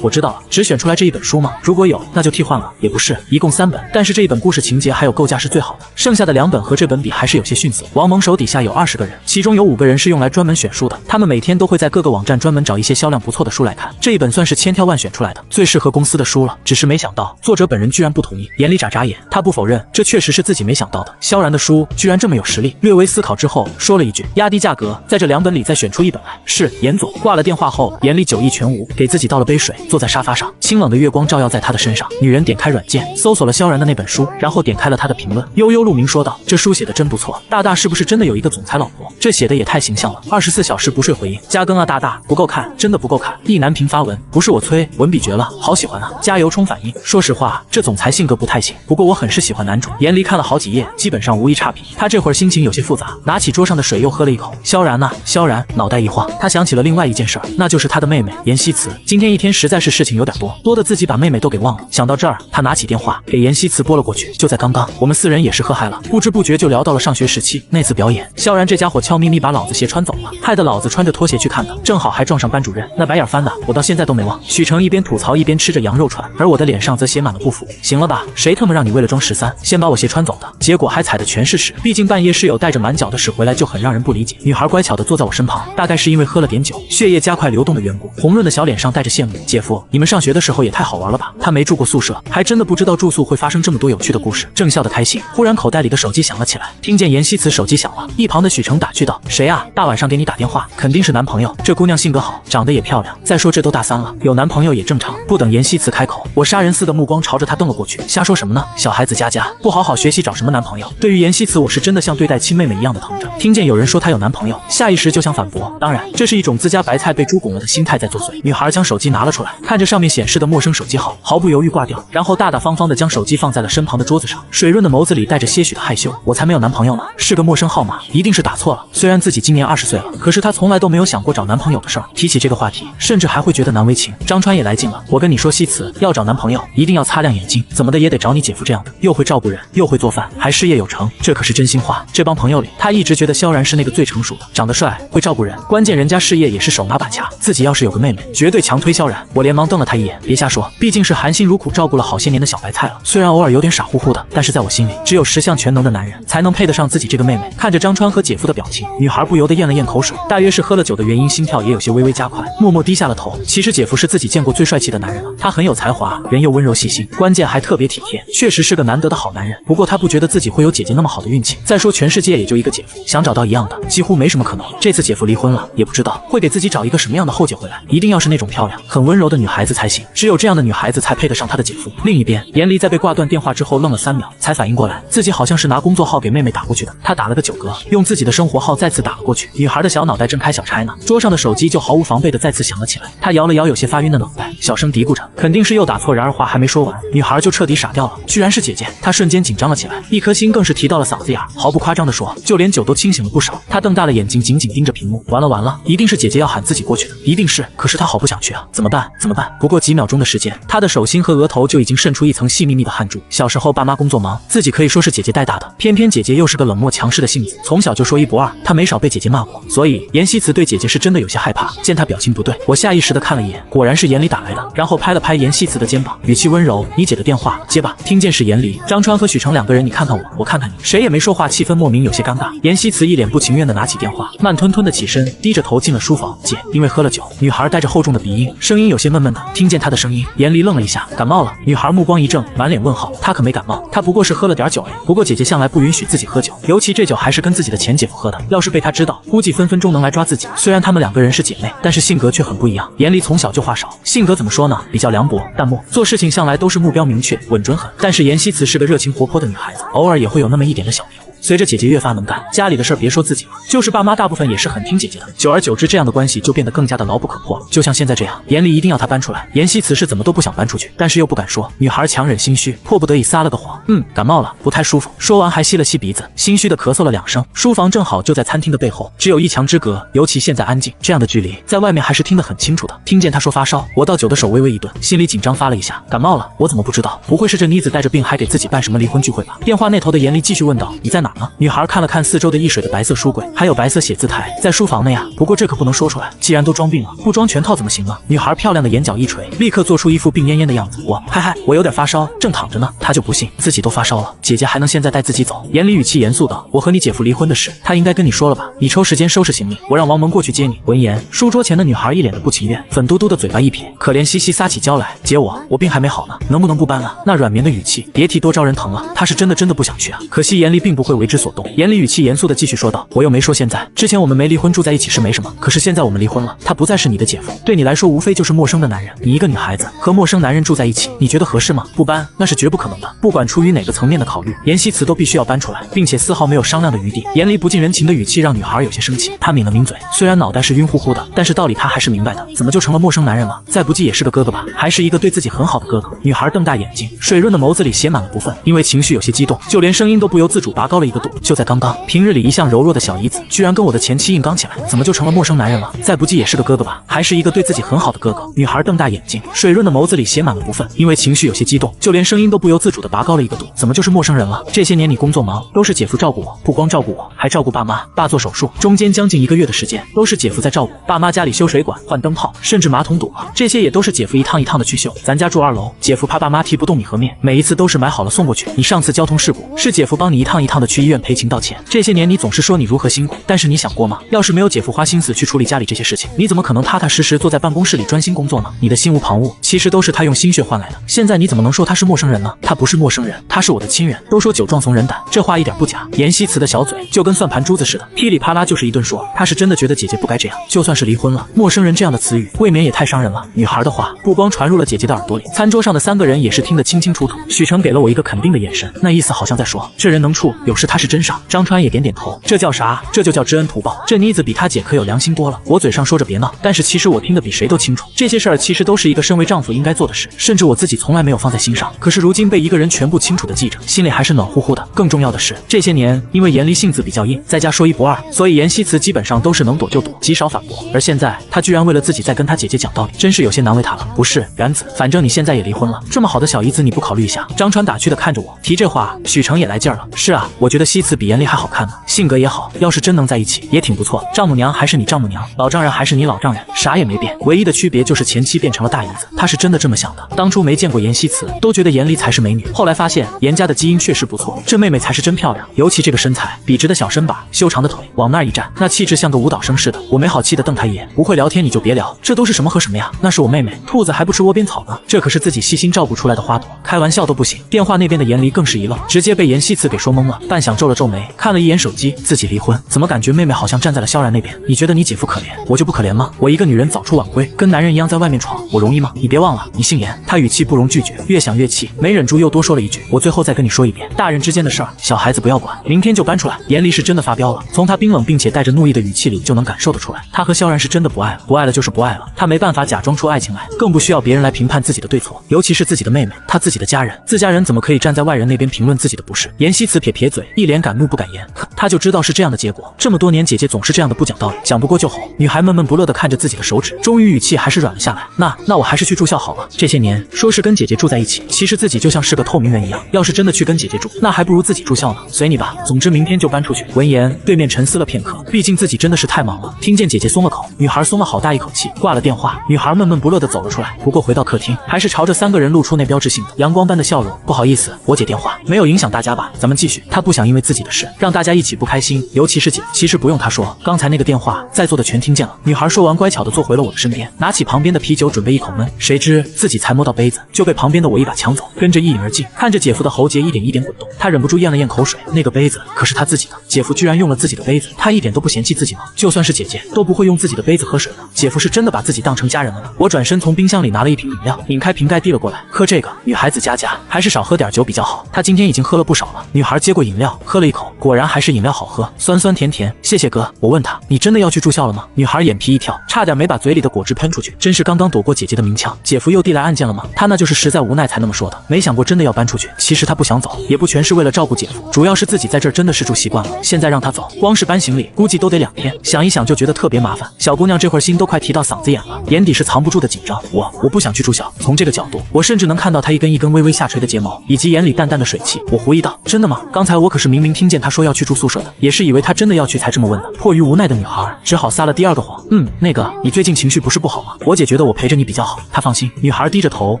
我知道了，只选出来这一本书吗？如果有，那就替换了。也不是，一共3本，但是这一本故事情节还有构架是最好的，剩下的2本和这本比还是有些逊色。”王蒙手底下有20个人，其中有5个人是用来专门选书的，他们每天都会在各个网站专门找一些销量不错的书来看。这一本算是千挑万选出来的，最适合公司的书了。只是没想到作者本人居然不同意。眼里眨眨眼，他不否认，这确实是自己没想到的。萧然的书居然这么有实力。略微思考之后，说了一句：“压低价格，在这2本里再选出1本来。”是严总。挂了电话后，眼里酒意全无，给自己倒了杯水，坐在沙发上，清冷的月光照耀在他的身上。女人点开软件，搜索了萧然的那本书，然后点开了他的评论，悠悠鹿鸣说道：“这书写的真不错，大大是不是真的有一个总裁老婆？这写的也太形象了。24小时不睡回应，加更啊大大，不够看，真的不够看。”意难平发文，不是我催，文笔绝了，好喜欢啊，加油冲反应。说实话，这总裁性格不太行，不过我很是喜欢男主。严离看了好几页，基本上无一差评。他这会儿心情有些复杂，拿起桌上的水又喝了一口。萧然呐，萧然脑袋一晃，他想起了另外一件事儿，那就是他的妹妹严希慈。今天一天实在是事情有点多，多的自己把妹妹都给忘了。想到这儿，他拿起电话给严希慈拨了过去。就在刚刚，我们4人也是喝嗨了，不知不觉就聊到了上学时期那次表演。萧然这家伙悄咪咪把老子鞋穿走了，害得老子穿着拖鞋去看的，正好还撞上班主任，那白眼翻的我到现在都没忘。许成一边吐槽一边吃着羊肉串，而我的脸上则写满了不服。行了吧，谁他妈让你为了装13，先把我鞋穿走的？结果还踩的全是屎。毕竟半夜室友带着满脚的屎回来就很让人不理解。女孩乖巧的坐在我身旁，大概是因为喝了点酒，血液加快流动的缘故，红润的小脸上带着羡慕。姐夫，你们上学的时候也太好玩了吧？他没住过宿舍，还真的不知道住宿会发生这么多有趣的故事。正笑得开心，忽然口袋里的手机响了起来，听见严希慈手机响了，一旁的许成打趣道：“谁啊？大晚上给你打电话，肯定是男朋友。这姑娘性格好，长得也漂亮，再说这都大3了，有男朋友也正常。”不等严希慈开口，我杀人似的目光朝着她瞪了过去。瞎说什么呢？小孩子家家，不好好学习找什么男朋友？对于严希慈，我是真的像对待亲妹妹一样的疼着。听见有人说她有男朋友，下意识就想反驳，当然这是一种自家白菜被猪拱了的心态在作祟。女孩将手机拿了出来，看着上面显示的陌生手机号，毫不犹豫挂掉，然后大大方方的将手机放在了身旁的桌子上，水润的眸子里带着些许的害羞。我才没有男朋友呢，是个陌生号码，一定是打错了。虽然自己今年20岁了，可是她从来都没有想过找男朋友的事儿。提起这个话题，甚至还会觉得难为情。张川也来劲了，我跟你说，希慈要找男朋友，一定要擦亮眼睛，怎么的也得找你姐夫这样的，又会照顾人，又会做饭，还事业有成，这可是真心话。这帮朋友里，他一直觉得萧然是那个最成熟的，长得帅，会照顾人，关键人家事业也是手拿把掐。自己要是有个妹妹，绝对强推萧然。我连忙瞪了他一眼，别瞎说，毕竟是含辛茹苦照顾了好些年的小白菜了。虽然偶尔有点傻乎乎的，但是在我心里，只有10项全能的男人才能配得上自己这个妹妹。看着张川和姐夫的表情，女孩不由得咽了咽口水，大约是喝了酒的原因，心跳也有些微微加快，默默低下了头。其实姐夫是自己见过最帅气的男人了，他很有才华，人又温柔细心，关键还特别体贴，确实是个难得的好男人。不过他不觉得自己会有姐姐那么好的运气。再说全世界也就一个姐夫，想找到一样的几乎没什么可能。这次姐夫离婚了，也不知道会给自己找一个什么样的后姐回来，一定要是那种漂亮很温柔的女孩子才行，只有这样的女孩子才配得上他的姐夫。另一边，严离在被挂断电话之后愣了3秒，才反应过来自己好像是拿工作号给妹妹打过去的。他打了个9格，用自己的生活号再次打了过去。女孩的小脑袋正开小差呢，桌上的手机就毫无防备的再次响了起来。她摇了摇有些发晕的脑袋，小声嘀咕着，肯定是又打错。然而话还没说完，女孩就彻底傻掉了，居然是姐姐。她瞬间紧张了起来，一颗心更是提到了嗓子眼，毫不夸张的说，就连酒都清醒了不少。她瞪大了眼睛，紧紧盯着屏幕，完了完了，一定是姐姐要喊自己过去的，一定是。可是她好不想去啊，怎么办？怎么办？不过几秒钟的时间，她的手心和额头就已经渗出一层细密密的汗珠。小时候爸妈工作忙，自己可以说是姐姐带大的，偏偏姐姐又是个冷漠强势的性子，从小就说一不二，她没少被姐姐骂过，所以严希慈对姐姐是真的有些害怕。见她表情不对，我下意识的看了一眼，果然是严离打来的，然后拍了拍严希慈的肩膀，语气温柔，你姐的电话接吧。听见是严离，张川和许成2个人你看看我，我看看你，谁也没说话，气氛莫名有些尴尬。严希慈一脸不情愿的拿起电话，慢吞吞的起身，低着头进了书房。姐，因为喝了酒，女孩带着厚重的鼻音，声音有些闷闷的。听见她的声音，严离愣了一下，感冒了。女孩目光一正，满脸问号，她可没感冒，她不过是喝了点酒而已。不过姐姐向来不允许自己喝酒，尤其这酒还是跟自己的前姐夫喝的，要是被她知道，估计分分钟能来抓自己。虽然她们2个人是姐妹，但是性格却很不一样。严离从小就话少，性格怎么说呢，比较凉薄淡漠，做事情向来都是目标明确稳准狠。但是严希慈是个热情活泼的女孩子，偶尔也会有那么一点的小迷糊。随着姐姐越发能干，家里的事儿别说自己了，就是爸妈大部分也是很听姐姐的。久而久之，这样的关系就变得更加的牢不可破。就像现在这样，严离一定要她搬出来，妍希此时怎么都不想搬出去，但是又不敢说。女孩强忍心虚，迫不得已撒了个谎，感冒了，不太舒服。说完还吸了吸鼻子，心虚的咳嗽了2声。书房正好就在餐厅的背后，只有1墙之隔，尤其现在安静，这样的距离，在外面还是听得很清楚的。听见她说发烧，我倒酒的手微微一顿，心里紧张发了一下。感冒了，我怎么不知道？不会是这妮子带着病还给自己办什么离婚聚会吧？电话那头的严离继续问道：“你在哪呢？”女孩看了看四周的溢水的白色书柜，还有白色写字台，在书房内啊。不过这可不能说出来，既然都装病了，不装全套怎么行呢？女孩漂亮的眼角一垂，立刻做出一副病恹恹的样子。嗨，我有点发烧，正躺着呢。她就不信自己都发烧了，姐姐还能现在带自己走？严离语气严肃道：“我和你姐夫离婚的事，他应该跟你说了吧？你抽时间收拾行李，我让王蒙过去接你。”闻言，书桌前的女孩一脸的不情愿，粉嘟嘟的嘴巴一撇，可怜兮兮撒起娇来：“姐我病还没好呢，能不能不搬了？”那软绵的语气，别提多招人疼了。她是真的不想去啊。可惜严离并不会为之所动。严离语气严肃的继续说道：“我又没说现在，之前我们没离婚住在一起是没什么，可是现在我们离婚了，他不再是你的姐夫，对你来说无非就是陌生的男人。你一个女孩子和陌生男人住在一起，你觉得合适吗？不搬那是绝不可能的。不管出于哪个层面的考虑，妍希词都必须要搬出来，并且丝毫没有商量的余地。”严离不近人情的语气让女孩有些生气，她抿了抿嘴，虽然脑袋是晕乎乎的，但是道理她还是明白的。怎么就成了陌生男人了？再不济也是个哥哥吧，还是一个对自己很好的哥哥。女孩瞪大眼睛，水润的眸子里写满了不忿，因为情绪有些激动，就连声音都不由自主拔高了1个度。就在刚刚，平日里一向柔弱的小姨子，居然跟我的前妻硬刚起来，怎么就成了陌生男人了？再不济也是个哥哥吧，还是一个对自己很好的哥哥。女孩瞪大眼睛，水润的眸子里写满了不忿，因为情绪有些激动，就连声音都不由自主的拔高了1个度。怎么就是陌生人了？这些年你工作忙，都是姐夫照顾我，不光照顾我，还照顾爸妈。爸做手术，中间将近1个月的时间，都是姐夫在照顾。爸妈家里修水管、换灯泡，甚至马桶堵了，这些也都是姐夫一趟一趟的去修。咱家住2楼，姐夫怕爸妈提不动米和面，每一次都是买好了送过去。你上次交通事故，是姐夫帮你一趟一趟的去医院赔情道歉。这些年你总是说你如何辛苦，但是你想过吗？要是没有姐夫花心思去处理家里这些事情，你怎么可能踏踏实实坐在办公室里专心工作呢？你的心无旁骛，其实都是他用心血换来的。现在你怎么能说他是陌生人呢？他不是陌生人，他是我的亲人。都说酒壮怂人胆，这话一点不假。妍希词的小嘴就跟算盘珠子似的，噼里啪啦就是一顿说。他是真的觉得姐姐不该这样，就算是离婚了，陌生人这样的词语未免也太伤人了。女孩的话不光传入了姐姐的耳朵里，餐桌上的3个人也是听得清清楚楚。许成给了我一个肯定的眼神，那意思好像在说这人能处，有事他是真上。张川也点点头，这叫啥？这就叫知恩图报。这妮子比他姐可有良心多了。我嘴上说着别闹，但是其实我听得比谁都清楚，这些事儿其实都是一个身为丈夫应该做的事，甚至我自己从来没有放在心上。可是如今被一个人全部清楚的记着，心里还是暖乎乎的。更重要的是，这些年因为严离性子比较硬，在家说一不二，所以妍希词基本上都是能躲就躲，极少反驳。而现在他居然为了自己在跟他姐姐讲道理，真是有些难为他了。不是然子，反正你现在也离婚了，这么好的小姨子你不考虑一下？张川打趣的看着我，提这话，许成也来劲儿了。是啊，我觉得希词比严离还好看呢，性格也好，要是真能在一起也挺不错。丈母娘还是你丈母娘，老丈人还是你老丈人，啥也没变，唯一的区别就是前妻变成了大姨子。他是真的这么想的。当初没见过妍希词，都觉得严离才是美女，后来发现严家的基因确实不错，这妹妹才是真漂亮，尤其这个身材，笔直的小身板，修长的腿，往那儿一站，那气质像个舞蹈生似的。我没好气的瞪他一眼，不会聊天你就别聊，这都是什么和什么呀？那是我妹妹，兔子还不吃窝边草呢，这可是自己细心照顾出来的花朵，开玩笑都不行。电话那边的严离更是一愣，直接被妍希词给说懵了，半晌皱了皱眉，看了一眼手机，自己离婚，怎么感觉妹妹好像站在了萧然那边？你觉得你姐夫可怜，我就不可怜吗？我一个女人早出晚归，跟男人一样在外面闯，我容易吗？你别忘了，你姓严。他语气不容拒绝，越想越气，没忍住又多说了一句，我最后再跟你说一遍，大人之间的事儿，小孩子不要管，明天就搬出来。严离是真的发飙了，从他冰冷并且带着怒意的语气里就能感受得出来，他和萧然是真的不爱了，不爱了就是不爱了。他没办法假装出爱情来，更不需要别人来评判自己的对错，尤其是自己的妹妹，他自己的家人，自家人怎么可以站在外人那边评论自己的不是？妍希词撇撇嘴，一脸敢怒不敢言，他就知道是这样的结果。这么多年，姐姐总是这样的不讲道理，讲不过就吼。女孩闷闷不乐地看着自己的手指，终于语气还是软了下来。那我还是去住校好了。这些年说是跟姐姐住在一起，其实自己就像是个透明人一样，要是真的去跟姐姐住，那还不如自己住校呢。随你吧，总之明天就搬出去。闻言，对面沉思了片刻，毕竟自己真的是太忙了。听见姐姐松了口，女孩松了好大一口气，挂了电话。女孩闷闷不乐地走了出来，不过回到客厅，还是朝着3个人露出那标志性的阳光般的笑容。不好意思，我姐电话没有影响大家吧？咱们继续。她不想因为自己的事让大家一起不开心，尤其是姐。其实不用她说，刚才那个电话在座的全听见了。女孩说完，乖巧地坐回了我的身边，拿起旁边的啤酒准备一口闷，谁知自己才摸到杯子，就被旁边的我一把抢走，跟着一饮而尽。看着姐夫的喉结一点一点滚动，他忍不住咽了咽口水。那个杯子可是他自己的，姐夫居然用了自己的杯子，他一点都不嫌弃自己吗？就算是姐姐都不会用自己的杯子喝水的，姐夫是真的把自己当成家人了吗？我转身从冰箱里拿了一瓶饮料，拧开瓶盖递了过来，喝这个，女孩子家家还是少喝点酒比较好。她今天已经喝了不少了。女孩接过饮料，料，喝了一口，果然还是饮料好喝，酸酸甜甜。谢谢哥。我问他，你真的要去住校了吗？女孩眼皮一跳，差点没把嘴里的果汁喷出去。真是刚刚躲过姐姐的明枪，姐夫又递来案件了吗？他那就是实在无奈才那么说的，没想过真的要搬出去。其实他不想走，也不全是为了照顾姐夫，主要是自己在这儿真的是住习惯了，现在让他走，光是搬行李估计都得2天，想一想就觉得特别麻烦。小姑娘这会儿心都快提到嗓子眼了，眼底是藏不住的紧张。我不想去住校。从这个角度，我甚至能看到她一根一根微微下垂的睫毛，以及眼里淡淡的水汽。我狐疑道：真的吗？刚才我可是明明听见她说要去住宿舍的，也是以为她真的要去才这么问的。迫于无奈的女孩只好撒了第2个谎。那个，你最近情绪不是不好吗？我姐觉得我陪着你比较好，她放心。女孩低着头，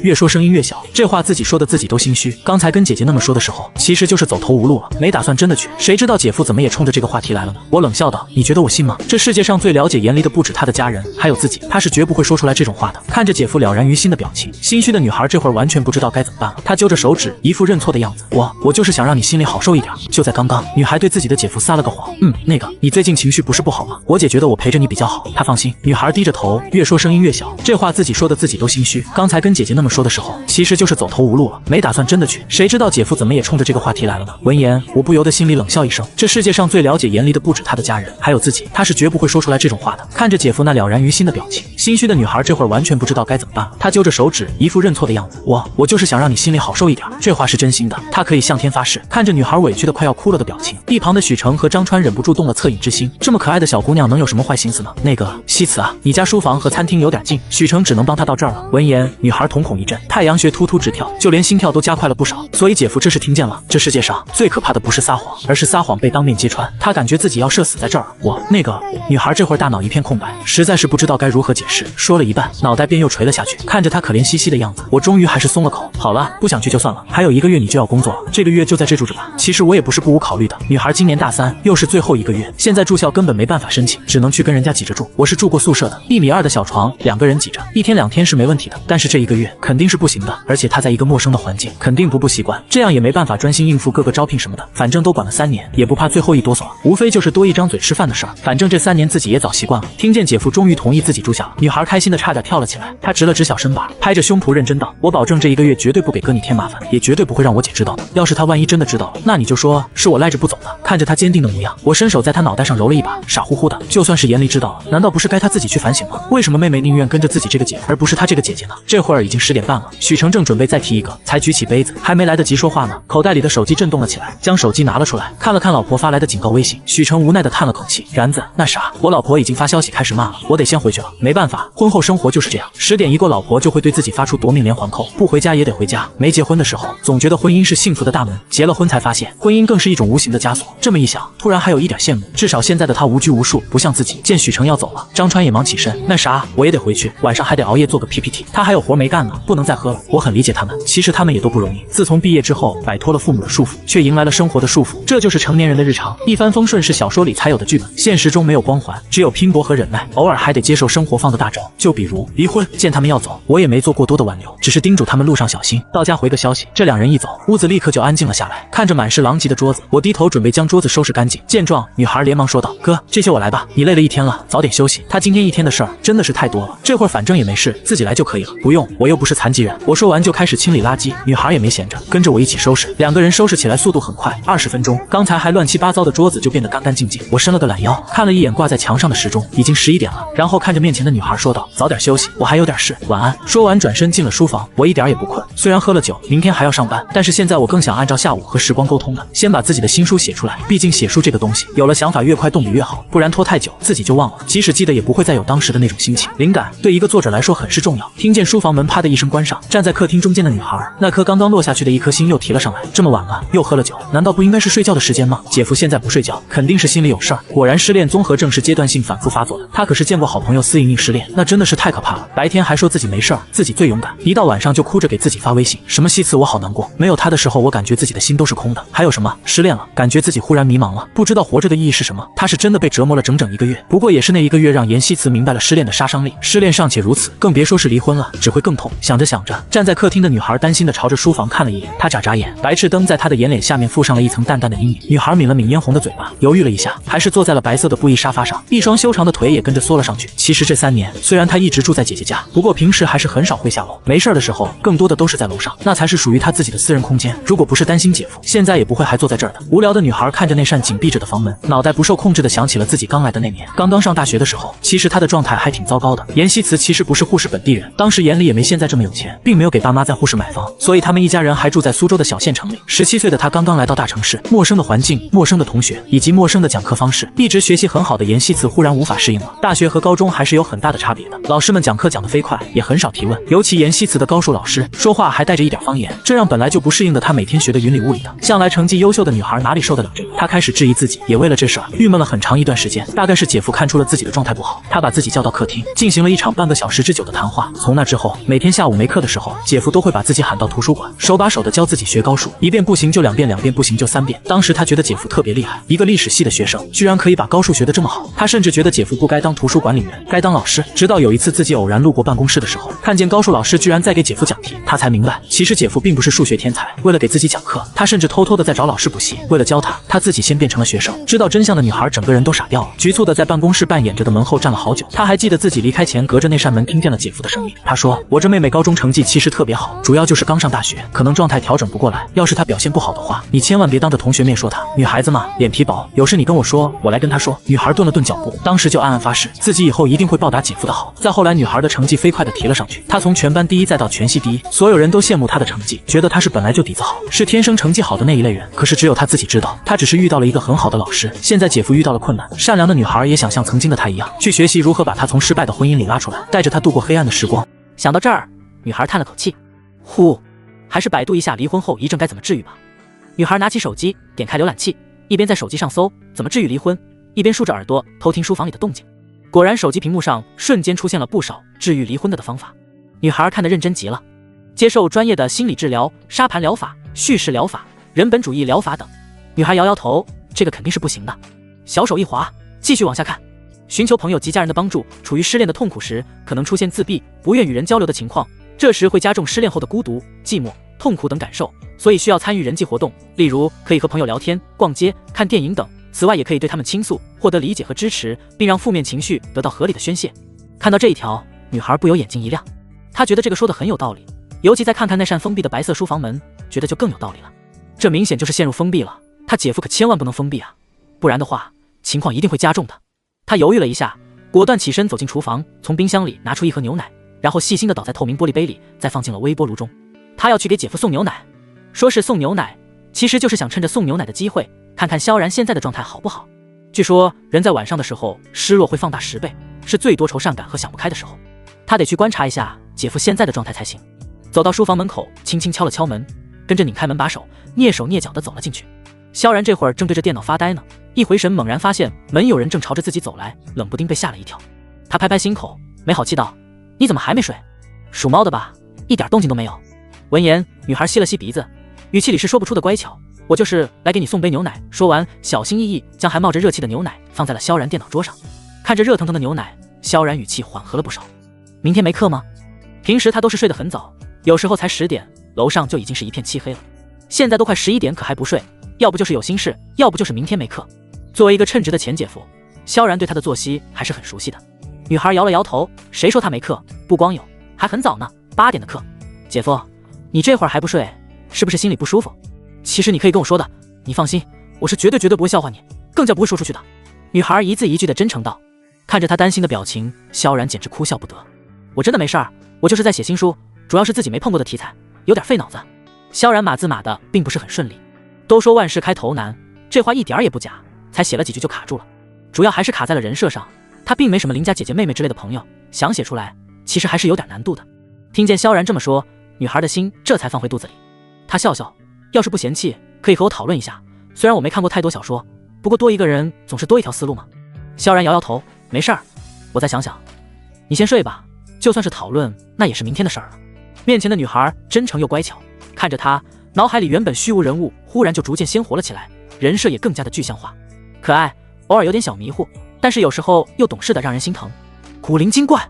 越说声音越小，这话自己说的自己都心虚。刚才跟姐姐那么说的时候，其实就是走投无路了，没打算真的去。谁知道姐夫怎么也冲着这个话题来了呢？我冷笑道：你觉得我信吗？这世界上最了解严离的不止他的家人，还有自己，他是绝不会说出来这种话的。看着姐夫了然于心的表情，心虚的女孩这会儿完全不知道该怎么办了。她揪着手指，一副认错的样子。我就是想让你心里好受一点。就在刚刚，女孩对自己的姐夫撒了个谎。那个，你最近情绪不是不好吗？我姐觉得我陪着你比较好，她放心。女孩低着头，越说声音越小，这话自己说的自己都心虚。刚才跟姐姐那么说的时候，其实就是走投无路了，没打算真的去。谁知道姐夫怎么也冲着这个话题来了呢？闻言，我不由得心里冷笑一声。这世界上最了解严离的不止他的家人，还有自己，他是绝不会说出来这种话的。看着姐夫那了然于心的表情，心虚的女孩这会儿完全不知道该怎么办了。她揪着手指，一副认错的样子。我就是想让你心里好受一点。这话是真心的，她可以向天发誓。看着女孩委屈的快要哭了的表情，一旁的许成和张川忍不住动了恻隐之心。这么可爱的小姑娘能有什么坏心思呢？那个西辞啊，你家书房和餐厅有点近，许成只能帮她到这儿了。闻言，女孩瞳孔一震，太阳穴突突直跳，就连心跳都加快了不少。所以姐夫这是听见了，这世界上最可怕的不是撒谎，而是撒谎被当面揭穿。她感觉自己要社死在这儿了。女孩这会儿大脑一片空白，实在是不知道该如何解释。说了一半，脑袋便又垂了下去。看着她可怜兮兮的样子，我终于还是松了口。好了，不想去就算了，还有1个月你就要工作了，这个月就在这住着吧。其实我也不是不无考虑的，女孩今年大3，又是最后1个月，现在住校根本没办法申请，只能去跟人家挤着住。我是住过宿舍的，1.2米的小床，2个人挤着，1天2天是没问题的，但是这1个月肯定是不行的。而且她在一个陌生的环境，肯定不习惯，这样也没办法专心应付各个招聘什么的。反正都管了3年，也不怕最后一哆嗦，无非就是多一张嘴吃饭的事儿。反正这3年自己也早习惯了。听见姐夫终于同意自己住校了，女孩开心的差点跳了起来。她直了直小身板，拍着胸脯认真道：我保证这1个月绝对不给哥你添麻烦，也绝对不会让我姐知道的。要是她万一真的知道了，那你就说是我赖着不走的。看着她坚定的模样，我伸手在她脑袋上揉了一把，傻乎乎的。就算是严离知道了，难道不是该她自己去反省吗？为什么妹妹宁愿跟着自己这个姐，而不是她这个姐姐呢？这会儿已经10点半了，许成正准备再提一个，才举起杯子，还没来得及说话呢，口袋里的手机震动了起来，将手机拿了出来，看了看老婆发来的警告微信，许成无奈的叹了口气。然子，那啥，我老婆已经发消息开始骂了，我得先回去了。没办法，婚后生活就是这样，10点一过，老婆就会对自己发出夺命连环扣，不回家也得回家。没结婚的时候，总觉得婚姻是幸福的大门，结了婚才发现，婚姻更是一种无形的枷锁。这么一想，突然还有一点羡慕，至少现在的她无拘无束，不像自己。见许成要走了，张川也忙起身，那啥，我也得回去，晚上还得熬夜做个 PPT， 他还有活没干呢，不能再喝了。我很理解他们，其实他们也都不容易。自从毕业之后，摆脱了父母的束缚，却迎来了生活的束缚，这就是成年人的日常。一帆风顺是小说里才有的剧本，现实中没有光环，只有拼搏和忍耐，偶尔还得接受生活放的大招。就比如离婚。见他们要走，我也没做过多的挽留，只是叮嘱他们路上小心，到家回个消息。这2人一走，屋子立刻就安静了下来。看着满是狼藉的桌子，我低头准备将桌子收拾干净。见状，女孩连忙说道：哥，这些我来吧，你累了1天了，早点休息。他今天1天的事儿真的是太多了，这会儿反正也没事，自己来就可以了。不用，我又不是残疾人。我说完就开始清理垃圾，女孩也没闲着，跟着我一起收拾。2个人收拾起来速度很快，20分钟，刚才还乱七八糟的桌子就变得干干净净。我伸了个懒腰，看了一眼挂在墙上的时钟，已经11点了，然后看着面前的女孩说道：早点休息，我还有点事，晚安。说完转身进了书房。我一点也不困，虽然喝了酒，明天还要上班，但是现在我更想按照下午和时光沟通的，先把自己的新书写出来。毕竟写书这个东西，有了想法越快动笔越好，不然拖太久自己就忘了，即使记得也不会再有当时的那种心情。灵感对一个作者来说很是重要。听见书房门啪的一声关上，站在客厅中间的女孩，那颗刚刚落下去的一颗心又提了上来。这么晚了，又喝了酒，难道不应该是睡觉的时间吗？姐夫现在不睡觉，肯定是心里有事儿。果然失恋综合症是阶段性反复发作的，他可是见过好朋友司莹莹失恋，那真的是太可怕了。白天还说自己没事儿，自己最勇敢，一到晚上就哭着给自己发微信，什么西辞我好难过，没有他的时候我感觉自己的心都是空的。还有什么失恋了，感觉自己忽然迷茫了，不知道活着的意义是什么。他是真的被折磨了整整1个月，不过也是那1个月让严西辞明白了失恋的杀伤力。失恋尚且如此，更别说是离婚了，只会更痛。想着想着，站在客厅的女孩担心的朝着书房看了一眼，她眨眨眼，白炽灯在她的眼脸下面附上了一层淡淡的阴影。女孩抿了抿嫣红的嘴巴，犹豫了一下，还是坐在了白色的布艺沙发上，一双修长的腿也跟着缩了上去。其实这3年，虽然她一直住在姐姐家，不过平时还是很少会下楼，没事的时候更多的都是在楼上，那才是属于她自己的私人空间。如果不是担心姐夫，现在也不会还坐在这儿的？无聊的女孩看着那扇紧闭着的房门，脑袋不受控制的想起了自己刚来的那年，刚刚上大学的时候，其实她的状态还挺糟糕的。严希慈其实不是护士本地人，当时眼里也没现在这么有钱，并没有给爸妈在护士买房，所以他们一家人还住在苏州的小县城里。17岁的她刚刚来到大城市，陌生的环境、陌生的同学以及陌生的讲课方式，一直学习很好的严希慈忽然无法适应了。大学和高中还是有很大的差别的，老师们讲课讲得飞快，也很少提问，尤其严希慈的高数老师说话还带着一点方言，这让本来就不适应的她每天学的云里雾里的，向来成绩优秀的女孩哪里受得了这个？她开始质疑自己，也为了这事儿郁闷了很长一段时间。大概是姐夫看出了自己的状态不好，他把自己叫到客厅，进行了一场半个小时之久的谈话。从那之后，每天下午没课的时候，姐夫都会把自己喊到图书馆，手把手的教自己学高数，一遍不行就2遍，2遍不行就3遍。当时他觉得姐夫特别厉害，一个历史系的学生居然可以把高数学得这么好。他甚至觉得姐夫不该当图书管理员，该当老师。直到有一次自己偶然路过办公室的时候，看见高数老师居然在给姐夫讲题，他才明白，其实姐夫并不是数学天才，为了给自己讲课，他甚至偷偷的在找老师补习。为了教他，他自己先变成了学生。知道真相的女孩整个人都傻掉了，局促的在办公室扮演着的门后站了好久。她还记得自己离开前隔着那扇门听见了姐夫的声音，他说：“我这妹妹高中成绩其实特别好，主要就是刚上大学，可能状态调整不过来。要是她表现不好的话，你千万别当着同学面说她。女孩子嘛，脸皮薄，有事你跟我说，我来跟她说。”女孩顿了顿脚步，当时就暗暗发誓，自己以后一定会报答姐夫的好。再后来，女孩的成绩飞快的提了上去，她从全班第一再到全系第一，所有人都羡慕她的成绩，觉得她是本来就底子好，是天生成绩好的那一类人。可是只有她自己知道，她只是遇到了一个很好的老师。现在姐夫遇到了困难，善良的女孩也想像曾经的她一样，去学习如何把她从失败的婚姻里拉出来，带着她度过黑暗的时光。想到这儿，女孩叹了口气，呼，还是百度一下离婚后遗症该怎么治愈吧。女孩拿起手机，点开浏览器，一边在手机上搜怎么治愈离婚，一边竖着耳朵偷听书房里的动静。果然，手机屏幕上瞬间出现了不少治愈离婚的方法。女孩看得认真极了，接受专业的心理治疗、沙盘疗法、叙事疗法、人本主义疗法等。女孩摇摇头，这个肯定是不行的。小手一滑，继续往下看。寻求朋友及家人的帮助，处于失恋的痛苦时，可能出现自闭、不愿与人交流的情况，这时会加重失恋后的孤独、寂寞、痛苦等感受，所以需要参与人际活动，例如可以和朋友聊天、逛街、看电影等。此外，也可以对他们倾诉，获得理解和支持，并让负面情绪得到合理的宣泄。看到这一条，女孩不由眼睛一亮，她觉得这个说的很有道理，尤其再看看那扇封闭的白色书房门，觉得就更有道理了。这明显就是陷入封闭了，她姐夫可千万不能封闭啊，不然的话，情况一定会加重的。她犹豫了一下，果断起身走进厨房，从冰箱里拿出一盒牛奶，然后细心地倒在透明玻璃杯里，再放进了微波炉中。她要去给姐夫送牛奶，说是送牛奶，其实就是想趁着送牛奶的机会，看看萧然现在的状态好不好。据说人在晚上的时候失落会放大10倍，是最多愁善感和想不开的时候。他得去观察一下姐夫现在的状态才行。走到书房门口，轻轻敲了敲门，跟着拧开门把手，蹑手蹑脚地走了进去。萧然这会儿正对着电脑发呆呢，一回神猛然发现门有人正朝着自己走来，冷不丁被吓了一跳。他拍拍心口，没好气道：“你怎么还没睡？属猫的吧，一点动静都没有。”闻言，女孩吸了吸鼻子，语气里是说不出的乖巧：“我就是来给你送杯牛奶。”说完，小心翼翼将还冒着热气的牛奶放在了萧然电脑桌上。看着热腾腾的牛奶，萧然语气缓和了不少。明天没课吗？平时他都是睡得很早，有时候才10点，楼上就已经是一片漆黑了。现在都快11点，可还不睡，要不就是有心事，要不就是明天没课。作为一个称职的前姐夫，萧然对他的作息还是很熟悉的。女孩摇了摇头，谁说他没课？不光有，还很早呢，8点的课。姐夫，你这会儿还不睡，是不是心里不舒服？其实你可以跟我说的，你放心，我是绝对不会笑话你，更加不会说出去的。女孩一字一句的真诚道。看着他担心的表情，萧然简直哭笑不得。我真的没事儿，我就是在写新书，主要是自己没碰过的题材，有点费脑子。萧然码字码的并不是很顺利，都说万事开头难，这话一点也不假，才写了几句就卡住了。主要还是卡在了人设上，他并没什么邻家姐姐妹妹之类的朋友，想写出来其实还是有点难度的。听见萧然这么说，女孩的心这才放回肚子里。她笑笑，要是不嫌弃，可以和我讨论一下，虽然我没看过太多小说，不过多一个人总是多一条思路嘛。萧然摇摇头，没事儿，我再想想。你先睡吧，就算是讨论，那也是明天的事儿了。面前的女孩真诚又乖巧，看着她，脑海里原本虚无人物忽然就逐渐鲜活了起来，人设也更加的具象化，可爱，偶尔有点小迷糊，但是有时候又懂事的让人心疼。古灵精怪，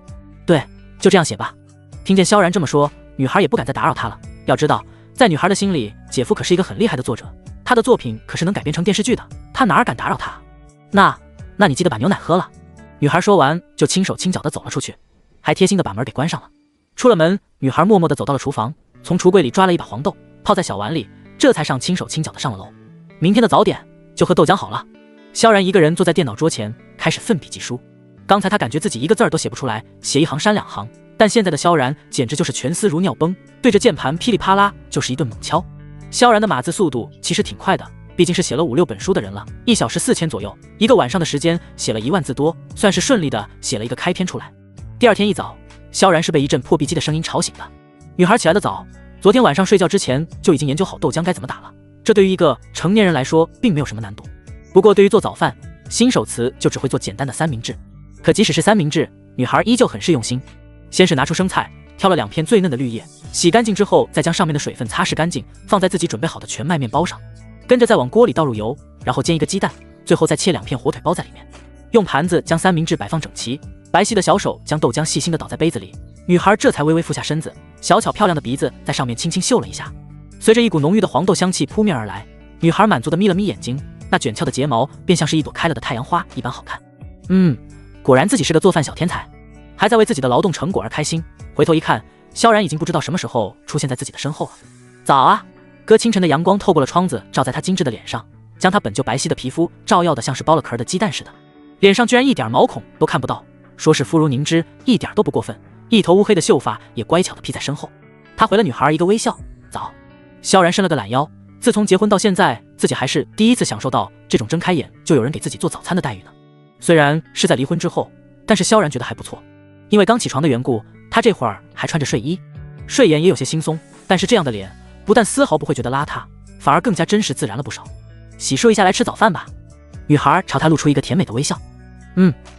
对，就这样写吧。听见萧然这么说，女孩也不敢再打扰他了。要知道，在女孩的心里，姐夫可是一个很厉害的作者，他的作品可是能改编成电视剧的，他哪敢打扰他？那你记得把牛奶喝了。女孩说完就轻手轻脚地走了出去，还贴心地把门给关上了。出了门，女孩默默地走到了厨房，从橱柜里抓了一把黄豆，泡在小碗里，这才轻手轻脚地上了楼。明天的早点就喝豆浆好了。萧然一个人坐在电脑桌前，开始奋笔疾书。刚才他感觉自己一个字儿都写不出来，写一行删两行，但现在的萧然简直就是全丝如尿崩，对着键盘噼里啪啦就是一顿猛敲。萧然的码字速度其实挺快的，毕竟是写了5、6本书的人了，1小时4000左右，1个晚上的时间写了1万字多，算是顺利的写了一个开篇出来。第二天一早，萧然是被一阵破壁机的声音吵醒的。女孩起来的早，昨天晚上睡觉之前就已经研究好豆浆该怎么打了。这对于一个成年人来说并没有什么难度，不过对于做早饭，新手词就只会做简单的三明治。可即使是三明治，女孩依旧很是用心。先是拿出生菜，挑了2片最嫩的绿叶，洗干净之后再将上面的水分擦拭干净，放在自己准备好的全麦面包上，跟着再往锅里倒入油，然后煎一个鸡蛋，最后再切2片火腿包在里面，用盘子将三明治摆放整齐，白皙的小手将豆浆细心地倒在杯子里，女孩这才微微俯下身子，小巧漂亮的鼻子在上面轻轻嗅了一下。随着一股浓郁的黄豆香气扑面而来，女孩满足地眯了眯眼睛，那卷翘的睫毛便像是一朵开了的太阳花一般好看。果然自己是个做饭小天才，还在为自己的劳动成果而开心。回头一看，萧然已经不知道什么时候出现在自己的身后了。早啊，哥！清晨的阳光透过了窗子，照在她精致的脸上，将她本就白皙的皮肤照耀得像是剥了壳的鸡蛋似的，脸上居然一点毛孔都看不到，说是肤如凝脂，一点都不过分。一头乌黑的秀发也乖巧地披在身后。他回了女孩一个微笑，早。萧然伸了个懒腰，自从结婚到现在，自己还是第一次享受到这种睁开眼就有人给自己做早餐的待遇呢。虽然是在离婚之后，但是萧然觉得还不错，因为刚起床的缘故，他这会儿还穿着睡衣，睡颜也有些惺忪，但是这样的脸不但丝毫不会觉得邋遢，反而更加真实自然了不少。洗漱一下来吃早饭吧。女孩朝他露出一个甜美的微笑。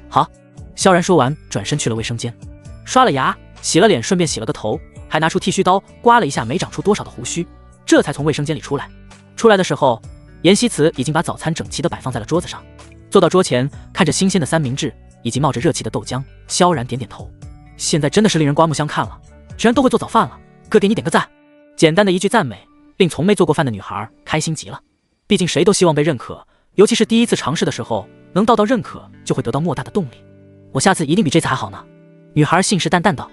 好。萧然说完，转身去了卫生间，刷了牙，洗了脸，顺便洗了个头，还拿出剃须刀刮了一下没长出多少的胡须，这才从卫生间里出来。出来的时候，阎锡慈已经把早餐整齐地摆放在了桌子上。坐到桌前，看着新鲜的三明治以及冒着热气的豆浆，萧然点点头。现在真的是令人刮目相看了，居然都会做早饭了，哥给你点个赞。简单的一句赞美，令从没做过饭的女孩开心极了。毕竟谁都希望被认可，尤其是第一次尝试的时候，能到认可就会得到莫大的动力。我下次一定比这次还好呢。女孩信誓旦旦道。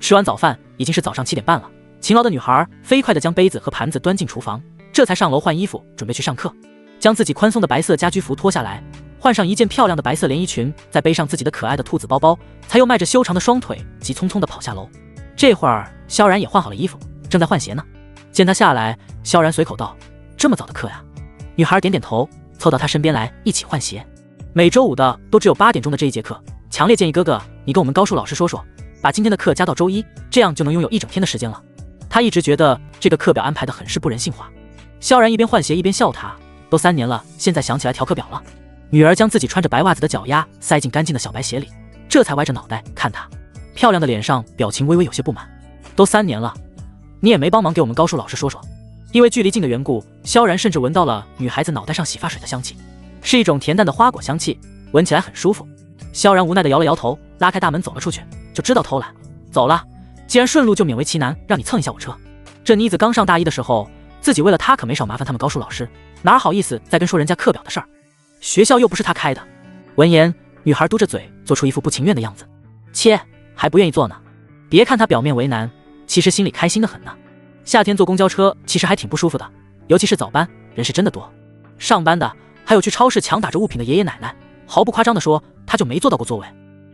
吃完早饭已经是早上7点半了，勤劳的女孩飞快地将杯子和盘子端进厨房，这才上楼换衣服准备去上课。将自己宽松的白色家居服脱下来，换上一件漂亮的白色连衣裙，再背上自己的可爱的兔子包包，才又迈着修长的双腿急匆匆地跑下楼。这会儿萧然也换好了衣服，正在换鞋呢。见他下来，萧然随口道：这么早的课呀？女孩点点头，凑到他身边来一起换鞋。每周5的都只有8点钟的这一节课，强烈建议哥哥你跟我们高数老师说说，把今天的课加到周1，这样就能拥有1整天的时间了。他一直觉得这个课表安排得很是不人性化。萧然一边换鞋一边笑他，都3年了，现在想起来调课表了。女儿将自己穿着白袜子的脚丫塞进干净的小白鞋里，这才歪着脑袋看他，漂亮的脸上表情微微有些不满。都3年了，你也没帮忙给我们高数老师说说。因为距离近的缘故，萧然甚至闻到了女孩子脑袋上洗发水的香气，是一种恬淡的花果香气，闻起来很舒服。萧然无奈地摇了摇头，拉开大门走了出去，就知道偷懒。走了，既然顺路就勉为其难让你蹭一下我车。这妮子刚上大1的时候，自己为了她可没少麻烦他们高数老师，哪好意思再跟说人家课表的事儿。学校又不是他开的。闻言，女孩嘟着嘴，做出一副不情愿的样子。切，还不愿意做呢。别看她表面为难，其实心里开心的很呢。夏天坐公交车其实还挺不舒服的，尤其是早班，人是真的多。上班的，还有去超市强打着物品的爷爷奶奶，毫不夸张地说，他就没坐到过座位。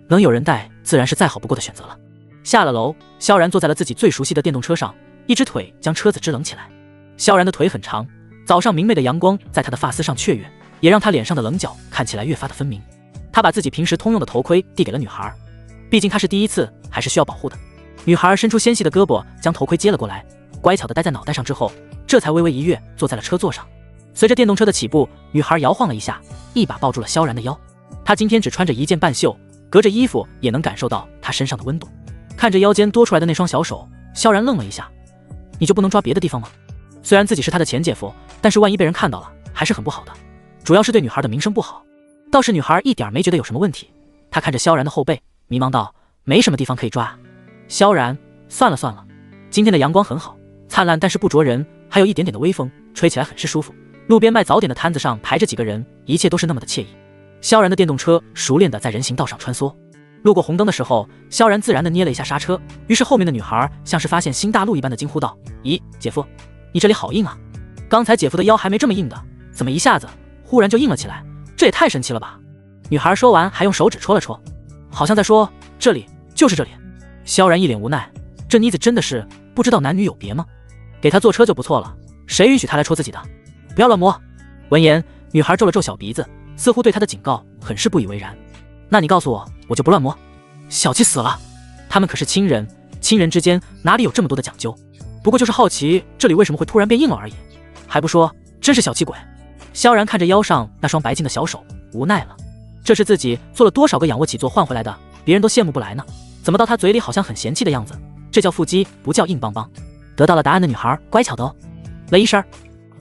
能有人带，自然是再好不过的选择了。下了楼，萧然坐在了自己最熟悉的电动车上，一只腿将车子支棱起来。萧然的腿很长，早上明媚的阳光在他的发丝上雀跃，也让他脸上的棱角看起来越发的分明。他把自己平时通用的头盔递给了女孩，毕竟她是第一次，还是需要保护的。女孩伸出纤细的胳膊将头盔接了过来，乖巧地戴在脑袋上之后，这才微微一跃坐在了车座上。随着电动车的起步，女孩摇晃了一下，一把抱住了萧然的腰。她今天只穿着一件半袖，隔着衣服也能感受到她身上的温度。看着腰间多出来的那双小手，萧然愣了一下。你就不能抓别的地方吗？虽然自己是他的前姐夫，但是万一被人看到了，还是很不好的，主要是对女孩的名声不好。倒是女孩一点没觉得有什么问题，她看着萧然的后背，迷茫道：没什么地方可以抓。萧然，算了算了，今天的阳光很好，灿烂但是不灼人，还有一点点的微风，吹起来很是舒服。路边卖早点的摊子上排着几个人，一切都是那么的惬意。萧然的电动车熟练地在人行道上穿梭，路过红灯的时候，萧然自然地捏了一下刹车，于是后面的女孩像是发现新大陆一般的惊呼道：咦，姐夫，你这里好硬啊，刚才姐夫的腰还没这么硬的，怎么一下子忽然就硬了起来？这也太神奇了吧！女孩说完，还用手指戳了戳，好像在说这里就是这里。萧然一脸无奈，这妮子真的是不知道男女有别吗？给她坐车就不错了，谁允许她来戳自己的？不要乱摸！闻言，女孩皱了皱小鼻子，似乎对他的警告很是不以为然。那你告诉我，我就不乱摸。小气死了！他们可是亲人，亲人之间哪里有这么多的讲究？不过就是好奇这里为什么会突然变硬了而已，还不说，真是小气鬼。萧然看着腰上那双白净的小手，无奈了。这是自己做了多少个仰卧起坐换回来的，别人都羡慕不来呢。怎么到他嘴里好像很嫌弃的样子？这叫腹肌，不叫硬邦邦。得到了答案的女孩乖巧的哦，了一声，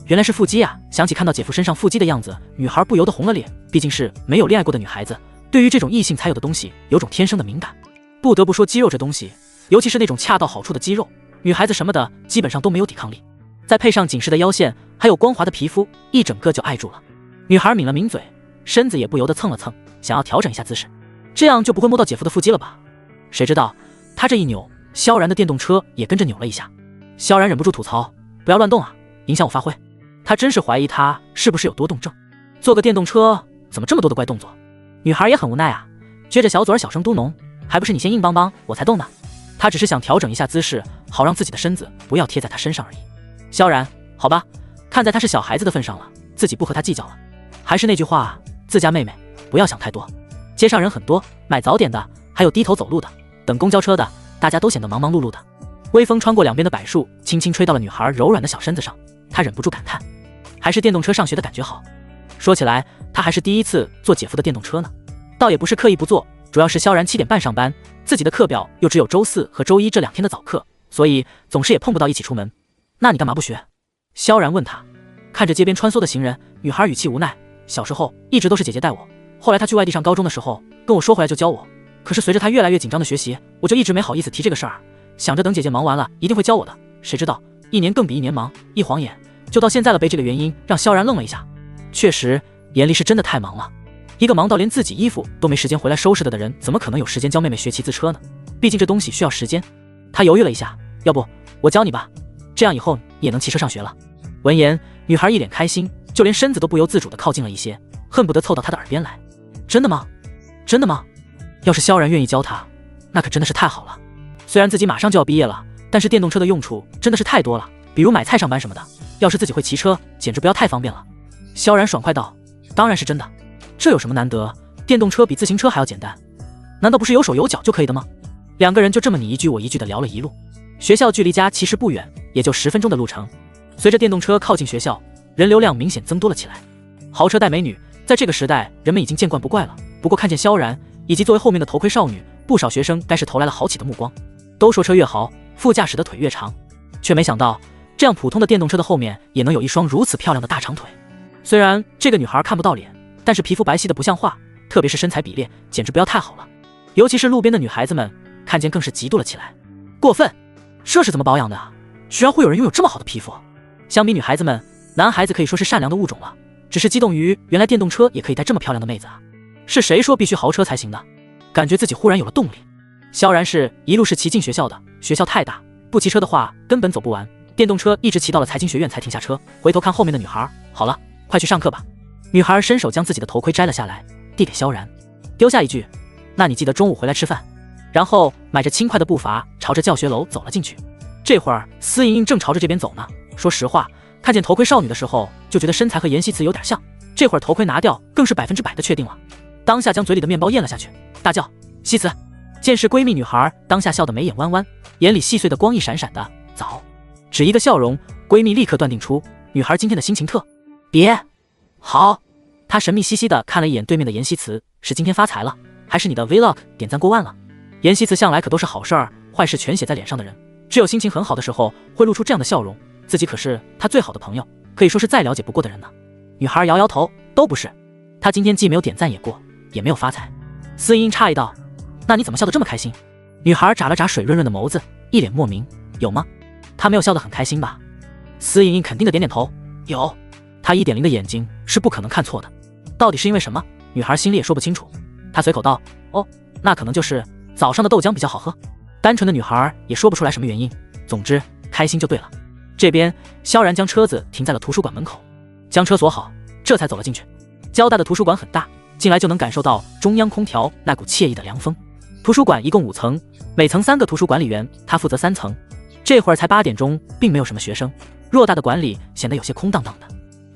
原来是腹肌啊！想起看到姐夫身上腹肌的样子，女孩不由得红了脸。毕竟是没有恋爱过的女孩子，对于这种异性才有的东西，有种天生的敏感。不得不说，肌肉这东西，尤其是那种恰到好处的肌肉，女孩子什么的基本上都没有抵抗力。再配上紧实的腰线，还有光滑的皮肤，一整个就挨住了。女孩抿了抿嘴，身子也不由得蹭了蹭，想要调整一下姿势，这样就不会摸到姐夫的腹肌了吧？谁知道她这一扭，萧然的电动车也跟着扭了一下。萧然忍不住吐槽：不要乱动啊，影响我发挥。他真是怀疑他是不是有多动症，坐个电动车怎么这么多的怪动作？女孩也很无奈啊，撅着小嘴小声嘟哝：还不是你先硬邦邦我才动呢。她只是想调整一下姿势，好让自己的身子不要贴在他身上而已。萧然，好吧，看在他是小孩子的份上了，自己不和他计较了。还是那句话，自家妹妹不要想太多。街上人很多，买早点的，还有低头走路的，等公交车的，大家都显得忙忙碌碌的。微风穿过两边的柏树，轻轻吹到了女孩柔软的小身子上，她忍不住感叹，还是电动车上学的感觉好。说起来，她还是第一次坐姐夫的电动车呢，倒也不是刻意不坐，主要是萧然7点半上班，自己的课表又只有周4和周1这2天的早课，所以总是也碰不到一起出门。那你干嘛不学？萧然问她。看着街边穿梭的行人，女孩语气无奈，小时候一直都是姐姐带我，后来她去外地上高中的时候跟我说回来就教我，可是随着她越来越紧张的学习，我就一直没好意思提这个事儿，想着等姐姐忙完了一定会教我的，谁知道一年更比一年忙，一晃眼就到现在了。被这个原因让萧然愣了一下，确实严厉是真的太忙了，一个忙到连自己衣服都没时间回来收拾的人，怎么可能有时间教妹妹学骑自车呢？毕竟这东西需要时间。她犹豫了一下，要不我教你吧，这样以后你也能骑车上学了。闻言，女孩一脸开心，就连身子都不由自主地靠近了一些，恨不得凑到她的耳边来。真的吗？真的吗？要是萧然愿意教她，那可真的是太好了。虽然自己马上就要毕业了，但是电动车的用处真的是太多了，比如买菜上班什么的，要是自己会骑车，简直不要太方便了。萧然爽快道：当然是真的，这有什么难得？电动车比自行车还要简单，难道不是有手有脚就可以的吗？两个人就这么你一句我一句的聊了一路。学校距离家其实不远，也就10分钟的路程。随着电动车靠近学校，人流量明显增多了起来。豪车带美女，在这个时代人们已经见惯不怪了，不过看见萧然以及作为后面的头盔少女，不少学生该是投来了好奇的目光。都说车越豪，副驾驶的腿越长，却没想到这样普通的电动车的后面也能有一双如此漂亮的大长腿。虽然这个女孩看不到脸，但是皮肤白皙的不像话，特别是身材比例简直不要太好了。尤其是路边的女孩子们看见更是嫉妒了起来。过分，这是怎么保养的啊？居然会有人拥有这么好的皮肤。相比女孩子们，男孩子可以说是善良的物种了，只是激动于原来电动车也可以带这么漂亮的妹子啊！是谁说必须豪车才行的？感觉自己忽然有了动力。萧然是一路是骑进学校的，学校太大，不骑车的话根本走不完。电动车一直骑到了财经学院才停下车，回头看后面的女孩，好了，快去上课吧。女孩伸手将自己的头盔摘了下来，递给萧然，丢下一句：那你记得中午回来吃饭。然后迈着轻快的步伐朝着教学楼走了进去。这会儿司莹莹正朝着这边走呢。说实话，看见头盔少女的时候就觉得身材和妍希慈有点像，这会儿头盔拿掉更是100%的确定了。当下将嘴里的面包咽了下去，大叫：希慈！见是闺蜜女孩，当下笑得眉眼弯弯，眼里细碎的光一闪闪的。早，只一个笑容，闺蜜立刻断定出女孩今天的心情特别好。她神秘兮兮的看了一眼对面的妍希慈，是今天发财了，还是你的 vlog 点赞过万了？妍希慈向来可都是好事儿坏事全写在脸上的人，只有心情很好的时候会露出这样的笑容。自己可是她最好的朋友，可以说是再了解不过的人呢。女孩摇摇头，都不是，她今天既没有点赞也过，也没有发财。司莹莹诧异道：那你怎么笑得这么开心？女孩眨了眨水润润的眸子，一脸莫名，有吗？她没有笑得很开心吧？司莹莹肯定的点点头，有。她1.0的眼睛是不可能看错的。到底是因为什么？女孩心里也说不清楚。她随口道：哦，那可能就是早上的豆浆比较好喝。单纯的女孩也说不出来什么原因，总之开心就对了。这边萧然将车子停在了图书馆门口，将车锁好，这才走了进去。交大的图书馆很大，进来就能感受到中央空调那股惬意的凉风。图书馆一共5层，每层3个图书管理员，他负责3层。这会儿才8点钟，并没有什么学生，偌大的馆里显得有些空荡荡的。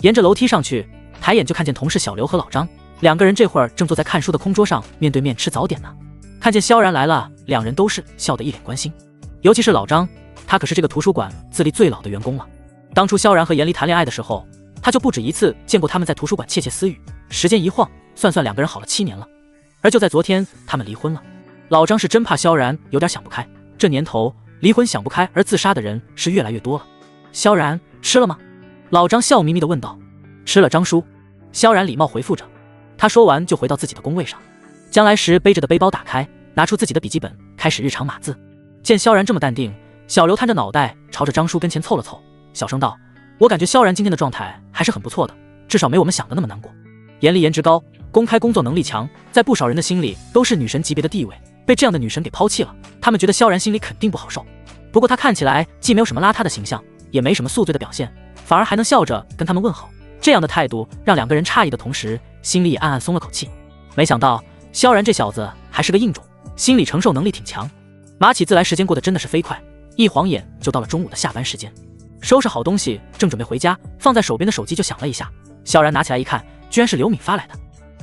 沿着楼梯上去，抬眼就看见同事小刘和老张2个人这会儿正坐在看书的空桌上面对面吃早点呢。看见萧然来了，2人都是笑得一脸关心，尤其是老张，他可是这个图书馆资历最老的员工了。当初萧然和严离谈恋爱的时候，他就不止一次见过他们在图书馆窃窃私语，时间一晃，算算2个人好了7年了。而就在昨天，他们离婚了。老张是真怕萧然有点想不开，这年头离婚想不开而自杀的人是越来越多了。萧然吃了吗？老张笑眯眯地问道。吃了，张叔。萧然礼貌回复着。他说完就回到自己的工位上，将来时背着的背包打开，拿出自己的笔记本，开始日常码字。见萧然这么淡定，小刘探着脑袋朝着张叔跟前凑了凑，小声道：我感觉萧然今天的状态还是很不错的，至少没我们想的那么难过。严离颜值高，公开工作能力强，在不少人的心里都是女神级别的地位，被这样的女神给抛弃了，他们觉得萧然心里肯定不好受。不过他看起来既没有什么邋遢的形象，也没什么宿醉的表现，反而还能笑着跟他们问好，这样的态度让2个人诧异的同时，心里也暗暗松了口气。没想到萧然这小子还是个硬种，心理承受能力挺强。码起字来时间过得真的是飞快，一晃眼就到了中午的下班时间。收拾好东西，正准备回家，放在手边的手机就响了一下。萧然拿起来一看，居然是刘敏发来的。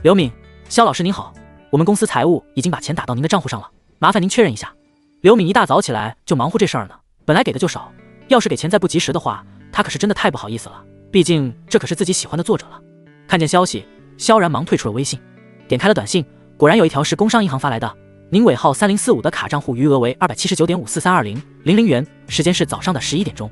刘敏，萧老师您好，我们公司财务已经把钱打到您的账户上了，麻烦您确认一下。刘敏一大早起来就忙活这事儿呢，本来给的就少，要是给钱再不及时的话，他可是真的太不好意思了，毕竟这可是自己喜欢的作者了。看见消息，萧然忙退出了微信，点开了短信，果然有一条是工商银行发来的，您尾号3045的卡账户余额为279.5432000元，时间是早上的11点钟。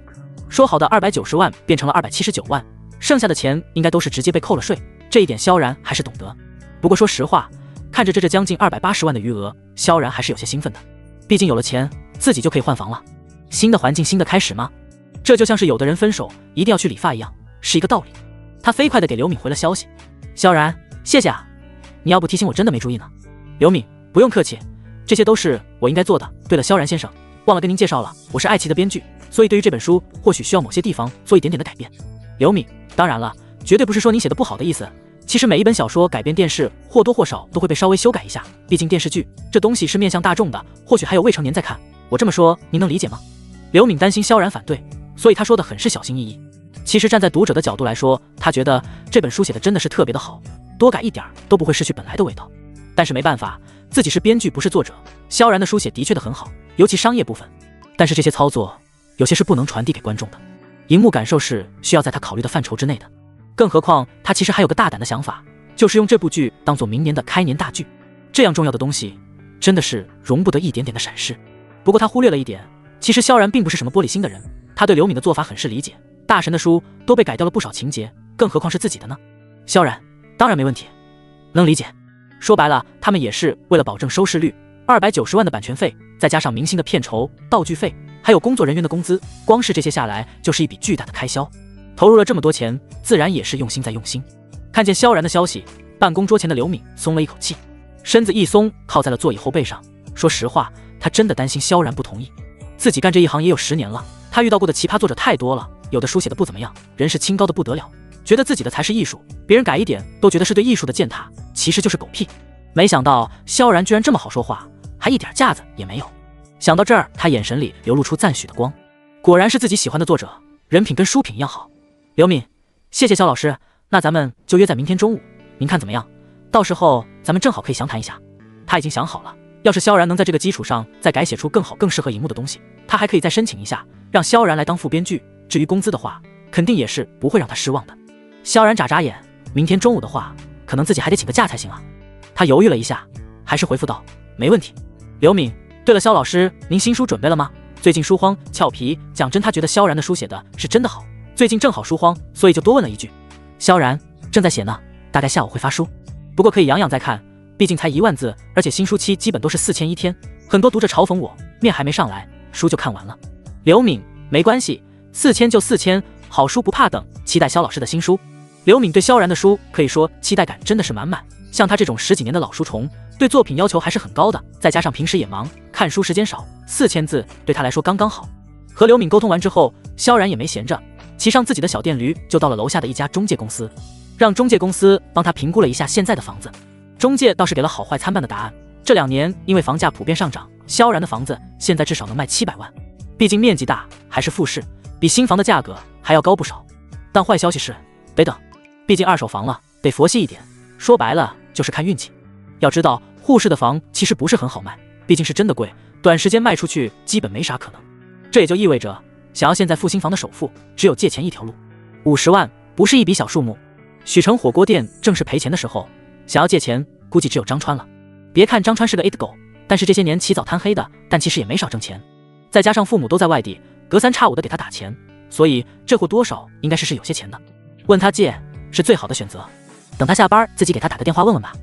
说好的290万变成了279万，剩下的钱应该都是直接被扣了税，这一点萧然还是懂得。不过说实话，看着这将近280万的余额，萧然还是有些兴奋的，毕竟有了钱，自己就可以换房了。新的环境，新的开始吗？这就像是有的人分手一定要去理发一样，是一个道理。他飞快地给刘敏回了消息：萧然，谢谢啊，你要不提醒我真的没注意呢。刘敏，不用客气，这些都是我应该做的。对了，萧然先生，忘了跟您介绍了，我是爱奇艺的编剧，所以对于这本书或许需要某些地方做一点点的改变。刘敏，当然了，绝对不是说您写的不好的意思，其实每一本小说改编电视或多或少都会被稍微修改一下，毕竟电视剧这东西是面向大众的，或许还有未成年在看，我这么说您能理解吗？刘敏担心萧然反对，所以他说的很是小心翼翼。其实站在读者的角度来说，他觉得这本书写的真的是特别的好，多改一点都不会失去本来的味道。但是没办法，自己是编剧不是作者，萧然的书写的确的很好，尤其商业部分，但是这些操作有些是不能传递给观众的，荧幕感受是需要在他考虑的范畴之内的。更何况他其实还有个大胆的想法，就是用这部剧当做明年的开年大剧，这样重要的东西真的是容不得一点点的闪失。不过他忽略了一点，其实萧然并不是什么玻璃心的人，他对刘敏的做法很是理解，大神的书都被改掉了不少情节，更何况是自己的呢？萧然，当然没问题，能理解。说白了，他们也是为了保证收视率，290万的版权费，再加上明星的片酬、道具费，还有工作人员的工资，光是这些下来就是一笔巨大的开销。投入了这么多钱，自然也是用心在用心。看见萧然的消息，办公桌前的刘敏松了一口气，身子一松，靠在了座椅后背上。说实话，他真的担心萧然不同意。自己干这一行也有10年了，他遇到过的奇葩作者太多了，有的书写的不怎么样，人是清高的不得了，觉得自己的才是艺术，别人改一点都觉得是对艺术的践踏，其实就是狗屁。没想到萧然居然这么好说话，还一点架子也没有。想到这儿，他眼神里流露出赞许的光，果然是自己喜欢的作者，人品跟书品一样好。刘敏，谢谢萧老师，那咱们就约在明天中午，您看怎么样？到时候咱们正好可以详谈一下。他已经想好了，要是萧然能在这个基础上再改写出更好更适合荧幕的东西，他还可以再申请一下，让萧然来当副编剧。至于工资的话，肯定也是不会让他失望的。萧然眨眨眼，明天中午的话，可能自己还得请个假才行啊。他犹豫了一下，还是回复道：没问题。刘敏，对了，萧老师，您新书准备了吗？最近书荒，俏皮。讲真，他觉得萧然的书写的是真的好，最近正好书荒，所以就多问了一句。萧然，正在写呢，大概下午会发书，不过可以养养再看，毕竟才1万字，而且新书期基本都是4000一天，很多读者嘲讽我面还没上来，书就看完了。刘敏，没关系，4000就4000，好书不怕等，期待萧老师的新书。刘敏对萧然的书可以说期待感真的是满满，像他这种10几年的老书虫，对作品要求还是很高的，再加上平时也忙，看书时间少，4000字对他来说刚刚好。和刘敏沟通完之后，萧然也没闲着，骑上自己的小电驴就到了楼下的一家中介公司，让中介公司帮他评估了一下现在的房子。中介倒是给了好坏参半的答案。这2年因为房价普遍上涨，萧然的房子现在至少能卖700万，毕竟面积大，还是复式，比新房的价格还要高不少。但坏消息是，得等，毕竟二手房了，得佛系一点。说白了就是看运气。要知道，沪市的房其实不是很好卖，毕竟是真的贵，短时间卖出去基本没啥可能。这也就意味着，想要现在付新房的首付，只有借钱一条路。50万不是一笔小数目。许城火锅店正是赔钱的时候，想要借钱，估计只有张川了。别看张川是个 it 狗，但是这些年起早贪黑的，但其实也没少挣钱。再加上父母都在外地，隔三差五的给他打钱，所以这货多少应该是有些钱的。问他借是最好的选择。等他下班，自己给他打个电话问问吧。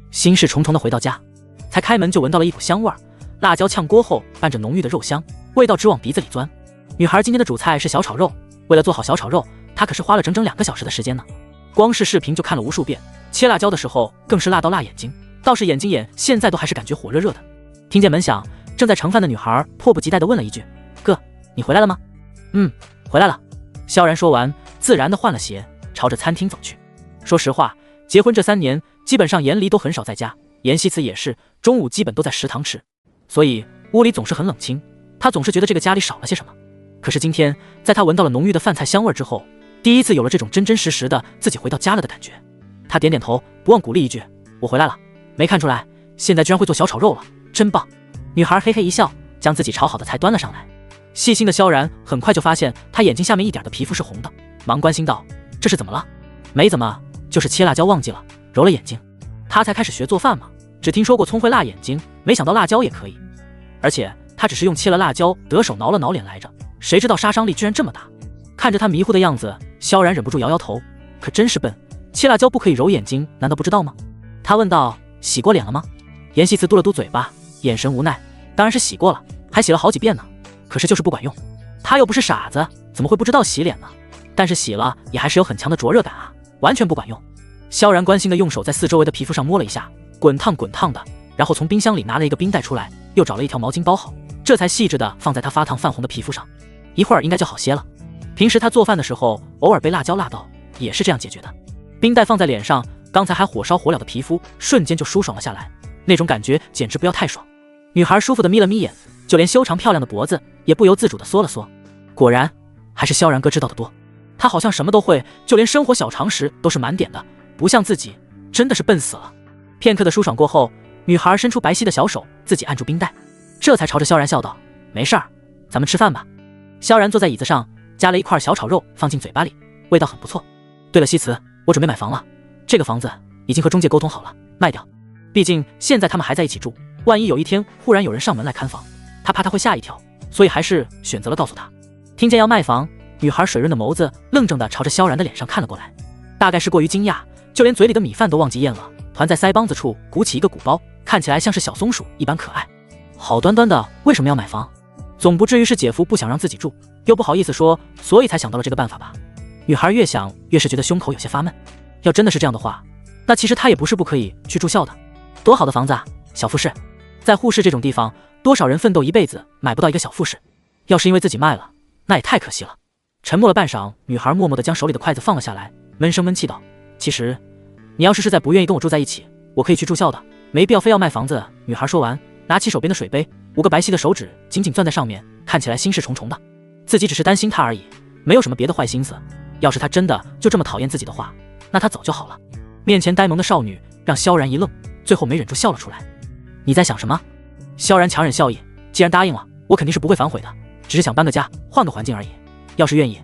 心事重重的回到家，才开门就闻到了一股香味儿，辣椒炝锅后伴着浓郁的肉香，味道直往鼻子里钻。女孩今天的主菜是小炒肉，为了做好小炒肉，她可是花了整整2个小时的时间呢。光是视频就看了无数遍，切辣椒的时候更是辣到辣眼睛，倒是眼睛眼现在都还是感觉火热热的。听见门响，正在盛饭的女孩迫不及待地问了一句：“哥，你回来了吗？”“回来了。”萧然说完，自然地换了鞋，朝着餐厅走去。说实话，结婚这3年，基本上严离都很少在家，严希慈也是，中午基本都在食堂吃，所以屋里总是很冷清。他总是觉得这个家里少了些什么。可是今天，在他闻到了浓郁的饭菜香味之后，第一次有了这种真真实实的自己回到家了的感觉。他点点头，不忘鼓励一句：“我回来了，没看出来，现在居然会做小炒肉了，真棒。”女孩嘿嘿一笑，将自己炒好的菜端了上来。细心的萧然很快就发现他眼睛下面一点的皮肤是红的，忙关心道：“这是怎么了？”“没怎么，就是切辣椒忘记了。”揉了眼睛。他才开始学做饭嘛，只听说过葱会辣眼睛，没想到辣椒也可以。而且他只是用切了辣椒得手挠了挠脸来着，谁知道杀伤力居然这么大。看着他迷糊的样子，萧然忍不住摇摇头，可真是笨，切辣椒不可以揉眼睛，难道不知道吗？他问道：“洗过脸了吗？”严希慈嘟了嘟嘴巴，眼神无奈：“当然是洗过了，还洗了好几遍呢，可是就是不管用。他又不是傻子，怎么会不知道洗脸呢？但是洗了也还是有很强的灼热感啊，完全不管用。”萧然关心的用手在四周围的皮肤上摸了一下，滚烫滚烫的，然后从冰箱里拿了一个冰袋出来，又找了一条毛巾包好，这才细致的放在他发烫泛红的皮肤上。一会儿应该就好些了。平时他做饭的时候，偶尔被辣椒辣到，也是这样解决的。冰袋放在脸上，刚才还火烧火燎的皮肤瞬间就舒爽了下来，那种感觉简直不要太爽。女孩舒服的眯了眯眼，就连修长漂亮的脖子也不由自主的缩了缩。果然还是萧然哥知道的多，他好像什么都会，就连生活小常识都是满点的，不像自己，真的是笨死了。片刻的舒爽过后，女孩伸出白皙的小手，自己按住冰袋，这才朝着萧然笑道：“没事儿，咱们吃饭吧。”萧然坐在椅子上，夹了一块小炒肉放进嘴巴里，味道很不错。对了，希慈，我准备买房了，这个房子已经和中介沟通好了，卖掉。毕竟现在他们还在一起住，万一有一天忽然有人上门来看房，他怕他会吓一跳，所以还是选择了告诉他。听见要卖房，女孩水润的眸子愣怔地朝着萧然的脸上看了过来，大概是过于惊讶，就连嘴里的米饭都忘记咽了，团在腮帮子处鼓起一个鼓包，看起来像是小松鼠一般可爱。好端端的为什么要买房？总不至于是姐夫不想让自己住，又不好意思说，所以才想到了这个办法吧。女孩越想越是觉得胸口有些发闷，要真的是这样的话，那其实她也不是不可以去住校的。多好的房子啊，小复式。在沪市这种地方，多少人奋斗一辈子买不到一个小复式，要是因为自己卖了，那也太可惜了。沉默了半晌，女孩默默地将手里的筷子放了下来，闷声闷气道：“其实你要是实在不愿意跟我住在一起，我可以去住校的，没必要非要卖房子。”女孩说完，拿起手边的水杯，5个白皙的手指紧紧攥在上面，看起来心事重重的。自己只是担心他而已，没有什么别的坏心思。要是他真的就这么讨厌自己的话，那他早就好了。面前呆萌的少女让萧然一愣，最后没忍住笑了出来。你在想什么？萧然强忍笑意，既然答应了，我肯定是不会反悔的，只是想搬个家，换个环境而已。要是愿意，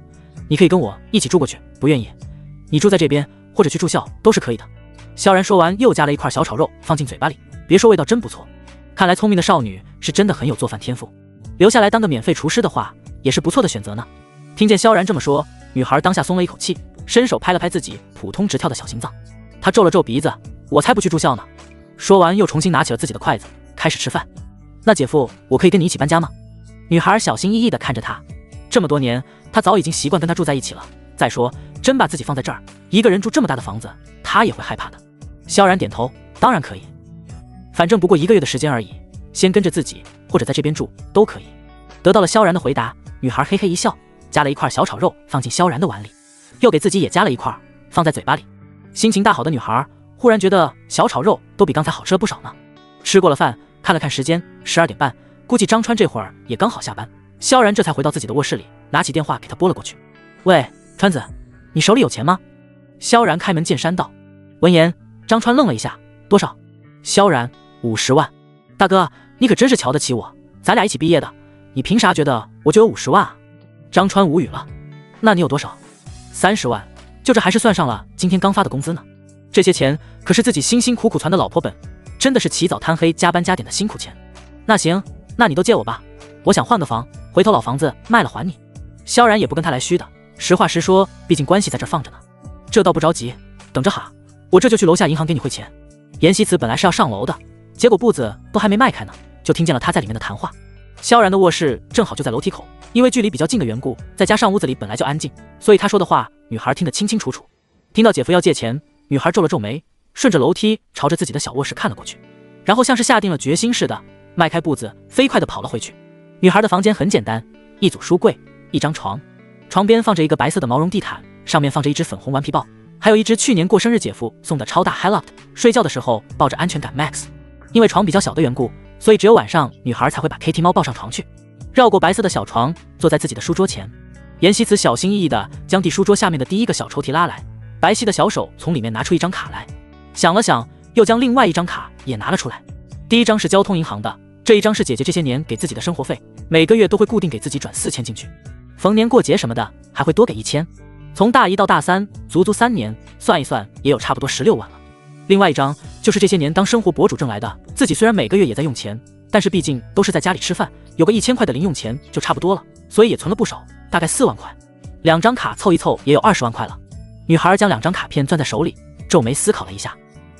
你可以跟我一起住过去；不愿意，你住在这边或者去住校都是可以的。萧然说完，又夹了一块小炒肉放进嘴巴里，别说味道真不错。看来聪明的少女是真的很有做饭天赋，留下来当个免费厨师的话，也是不错的选择呢。听见萧然这么说，女孩当下松了一口气，伸手拍了拍自己普通直跳的小心脏。她皱了皱鼻子，我才不去住校呢。说完又重新拿起了自己的筷子，开始吃饭。那姐夫，我可以跟你一起搬家吗？女孩小心翼翼地看着他，这么多年，她早已经习惯跟他住在一起了。再说，真把自己放在这儿，一个人住这么大的房子，她也会害怕的。萧然点头，当然可以，反正不过1个月的时间而已，先跟着自己或者在这边住都可以。得到了萧然的回答，女孩嘿嘿一笑，夹了一块小炒肉放进萧然的碗里，又给自己也夹了一块放在嘴巴里。心情大好的女孩忽然觉得小炒肉都比刚才好吃了不少呢。吃过了饭，看了看时间，12点半，估计张川这会儿也刚好下班。萧然这才回到自己的卧室里，拿起电话给他拨了过去。喂，川子，你手里有钱吗？萧然开门见山道。闻言，张川愣了一下，多少？萧然50万。大哥，你可真是瞧得起我，咱俩一起毕业的，你凭啥觉得我就有50万啊？张川无语了。那你有多少？30万，就这还是算上了今天刚发的工资呢。这些钱可是自己辛辛苦苦攒的老婆本，真的是起早贪黑加班加点的辛苦钱。那行，那你都借我吧，我想换个房，回头老房子卖了还你。萧然也不跟他来虚的，实话实说，毕竟关系在这放着呢。这倒不着急，等着哈，我这就去楼下银行给你汇钱。严希慈本来是要上楼的，结果步子都还没迈开呢，就听见了他在里面的谈话。萧然的卧室正好就在楼梯口，因为距离比较近的缘故，再加上屋子里本来就安静，所以他说的话女孩听得清清楚楚。听到姐夫要借钱，女孩皱了皱眉，顺着楼梯朝着自己的小卧室看了过去，然后像是下定了决心似的，迈开步子飞快地跑了回去。女孩的房间很简单，一组书柜，一张床，床边放着一个白色的毛绒地毯，上面放着一只粉红顽皮豹，还有一只去年过生日姐夫送的超大 Hi Loft， 睡觉的时候抱着安全感 Max。 因为床比较小的缘故，所以只有晚上女孩才会把 Kitty 猫抱上床去。绕过白色的小床，坐在自己的书桌前，严希慈小心翼翼地将递书桌下面的第一个小抽屉拉来，白皙的小手从里面拿出一张卡来，想了想，又将另外一张卡也拿了出来。第一张是交通银行的，这一张是姐姐这些年给自己的生活费，每个月都会固定给自己转4000进去，逢年过节什么的还会多给1000。从大1到大3，足足3年，算一算也有差不多16万了。另外一张就是这些年当生活博主挣来的，自己虽然每个月也在用钱，但是毕竟都是在家里吃饭，有个1000块的零用钱就差不多了，所以也存了不少，大概4万块。2张卡凑一凑也有20万块了。女孩将2张卡片攥在手里，皱眉思考了一下，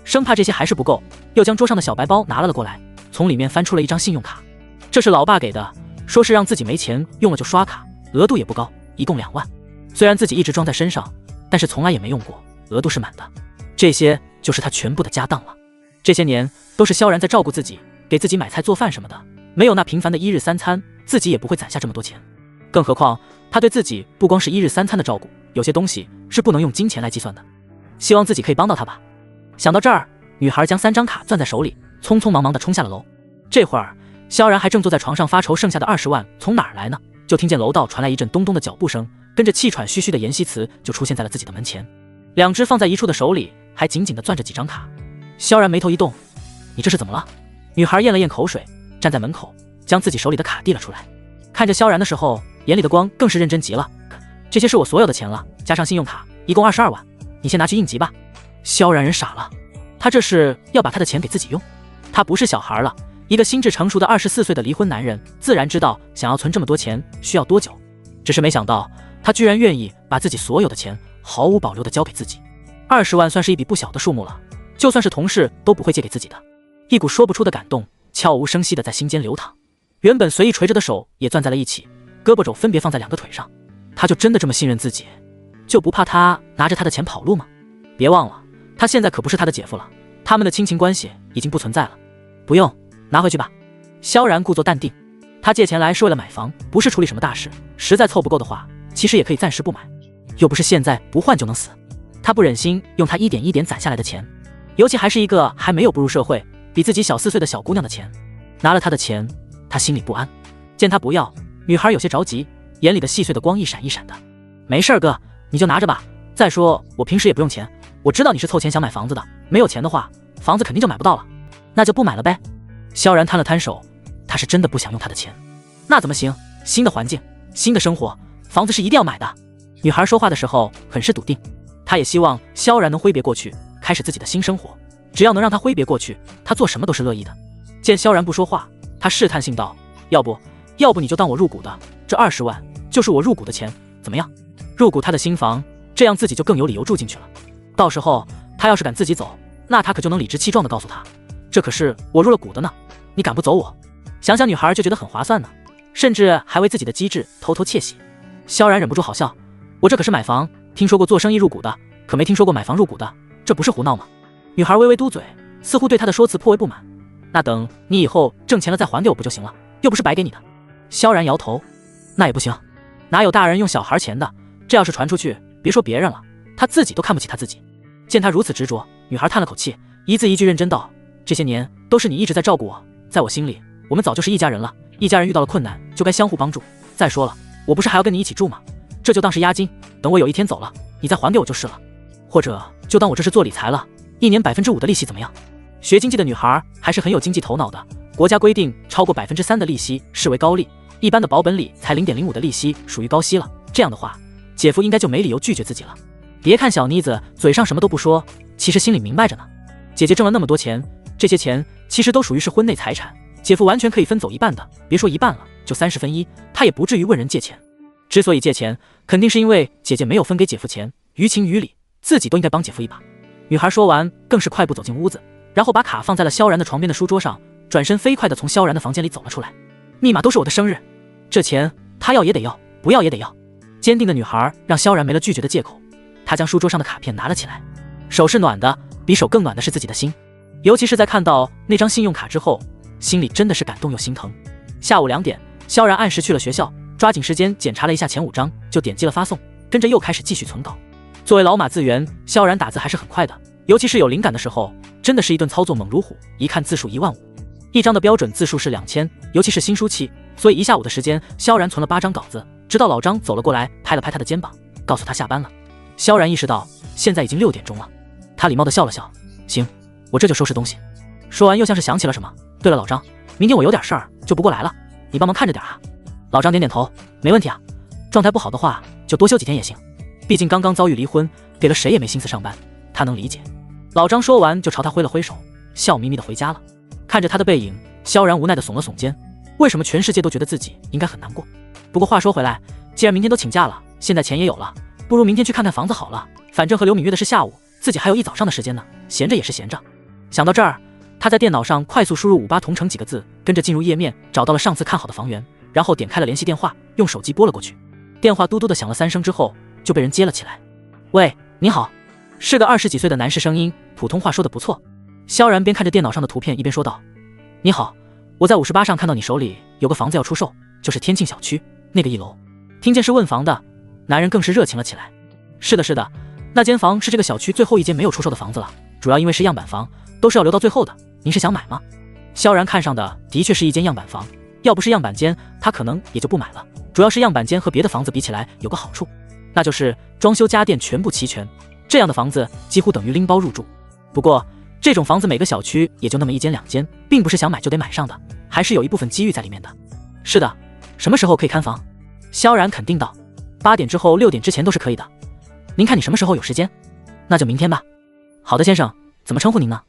生怕这些还是不够，又将桌上的小白包拿了过来，从里面翻出了一张信用卡。这是老爸给的，说是让自己没钱用了就刷卡，额度也不高，一共2万。虽然自己一直装在身上，但是从来也没用过，额度是满的。这些就是他全部的家当了。这些年都是萧然在照顾自己，给自己买菜做饭什么的，没有那频繁的1日3餐，自己也不会攒下这么多钱。更何况他对自己不光是1日3餐的照顾，有些东西是不能用金钱来计算的。希望自己可以帮到他吧。想到这儿，女孩将3张卡攥在手里，匆匆忙忙地冲下了楼。这会儿萧然还正坐在床上发愁剩下的20万从哪儿来呢，就听见楼道传来一阵咚咚的脚步声，跟着气喘吁吁的严希慈就出现在了自己的门前，2只放在一处的手里还紧紧地攥着几张卡。萧然眉头一动，你这是怎么了？女孩咽了咽口水，站在门口将自己手里的卡递了出来。看着萧然的时候，眼里的光更是认真极了。这些是我所有的钱了，加上信用卡一共22万，你先拿去应急吧。萧然人傻了，他这是要把他的钱给自己用？他不是小孩了，一个心智成熟的24岁的离婚男人，自然知道想要存这么多钱需要多久，只是没想到他居然愿意把自己所有的钱毫无保留地交给自己。20万算是一笔不小的数目了，就算是同事都不会借给自己的。一股说不出的感动悄无声息地在心间流淌，原本随意垂着的手也攥在了一起，胳膊肘分别放在2个腿上。他就真的这么信任自己，就不怕他拿着他的钱跑路吗？别忘了，他现在可不是他的姐夫了，他们的亲情关系已经不存在了。不用，拿回去吧。萧然故作淡定，他借钱来是为了买房，不是处理什么大事，实在凑不够的话，其实也可以暂时不买，又不是现在不换就能死。他不忍心用他一点一点攒下来的钱，尤其还是一个还没有步入社会，比自己小4岁的小姑娘的钱。拿了他的钱，他心里不安。见他不要，女孩有些着急，眼里的细碎的光一闪一闪的。没事哥，你就拿着吧。再说我平时也不用钱，我知道你是凑钱想买房子的，没有钱的话，房子肯定就买不到了。那就不买了呗。萧然摊了摊手，他是真的不想用他的钱。那怎么行？新的环境，新的生活，房子是一定要买的。女孩说话的时候很是笃定，她也希望萧然能挥别过去，开始自己的新生活。只要能让他挥别过去，他做什么都是乐意的。见萧然不说话，他试探性道：要不你就当我入股的，这20万就是我入股的钱，怎么样？入股他的新房，这样自己就更有理由住进去了。到时候他要是敢自己走，那他可就能理直气壮地告诉他，这可是我入了股的呢，你赶不走我。想想女孩就觉得很划算呢，甚至还为自己的机智偷偷窃喜。萧然忍不住好笑，我这可是买房，听说过做生意入股的，可没听说过买房入股的，这不是胡闹吗？女孩微微嘟嘴，似乎对他的说辞颇为不满。那等你以后挣钱了再还给我不就行了，又不是白给你的。萧然摇头，那也不行，哪有大人用小孩钱的，这要是传出去，别说别人了，他自己都看不起他自己。见他如此执着，女孩叹了口气，一字一句认真道：“这些年都是你一直在照顾我，在我心里，我们早就是一家人了。一家人遇到了困难，就该相互帮助。再说了，我不是还要跟你一起住吗？这就当是押金，等我有一天走了，你再还给我就是了。或者就当我这是做理财了，1年5%的利息怎么样？”学经济的女孩还是很有经济头脑的。国家规定，超过3%的利息视为高利，一般的保本里才0.05%的利息属于高息了。这样的话，姐夫应该就没理由拒绝自己了。别看小妮子嘴上什么都不说，其实心里明白着呢。姐姐挣了那么多钱，这些钱其实都属于是婚内财产，姐夫完全可以分走一半的，别说一半了，就1/30，他也不至于问人借钱。之所以借钱，肯定是因为姐姐没有分给姐夫钱，于情于理，自己都应该帮姐夫一把。女孩说完，更是快步走进屋子，然后把卡放在了萧然的床边的书桌上，转身飞快地从萧然的房间里走了出来。密码都是我的生日，这钱他要也得要，不要也得要。坚定的女孩让萧然没了拒绝的借口，她将书桌上的卡片拿了起来，手是暖的，比手更暖的是自己的心。尤其是在看到那张信用卡之后，心里真的是感动又心疼。下午2点，萧然按时去了学校，抓紧时间检查了一下前5章，就点击了发送，跟着又开始继续存稿。作为老马字元，萧然打字还是很快的，尤其是有灵感的时候，真的是一顿操作猛如虎，一看字数1万5。一张的标准字数是2000，尤其是新书期，所以1下午的时间，萧然存了8张稿子，直到老张走了过来，拍了拍他的肩膀，告诉他下班了。萧然意识到现在已经6点钟了，他礼貌地笑了笑，行，我这就收拾东西。说完又像是想起了什么，对了老张，明天我有点事儿就不过来了，你帮忙看着点啊。老张点点头，没问题啊，状态不好的话就多休几天也行，毕竟刚刚遭遇离婚，给了谁也没心思上班，他能理解。老张说完就朝他挥了挥手，笑眯眯地回家了。看着他的背影，萧然无奈地耸了耸肩，为什么全世界都觉得自己应该很难过？不过话说回来，既然明天都请假了，现在钱也有了，不如明天去看看房子好了，反正和刘敏约的是下午，自己还有一早上的时间呢，闲着也是闲着。想到这儿，他在电脑上快速输入58同城几个字，跟着进入页面，找到了上次看好的房源，然后点开了联系电话，用手机拨了过去。电话嘟嘟的响了3声之后，就被人接了起来。喂，你好，是个20几岁的男士声音，普通话说的不错。萧然边看着电脑上的图片一边说道：你好，我在58上看到你手里有个房子要出售，就是天庆小区那个1楼。听见是问房的，男人更是热情了起来。是的是的，那间房是这个小区最后一间没有出售的房子了，主要因为是样板房，都是要留到最后的，您是想买吗？萧然看上的的确是一间样板房，要不是样板间，他可能也就不买了。主要是样板间和别的房子比起来有个好处，那就是装修家电全部齐全，这样的房子几乎等于拎包入住。不过这种房子每个小区也就那么1间2间，并不是想买就得买上的，还是有一部分机遇在里面的。是的，什么时候可以看房？萧然肯定道：8点之后6点之前都是可以的，您看你什么时候有时间？那就明天吧。好的先生，怎么称呼您呢？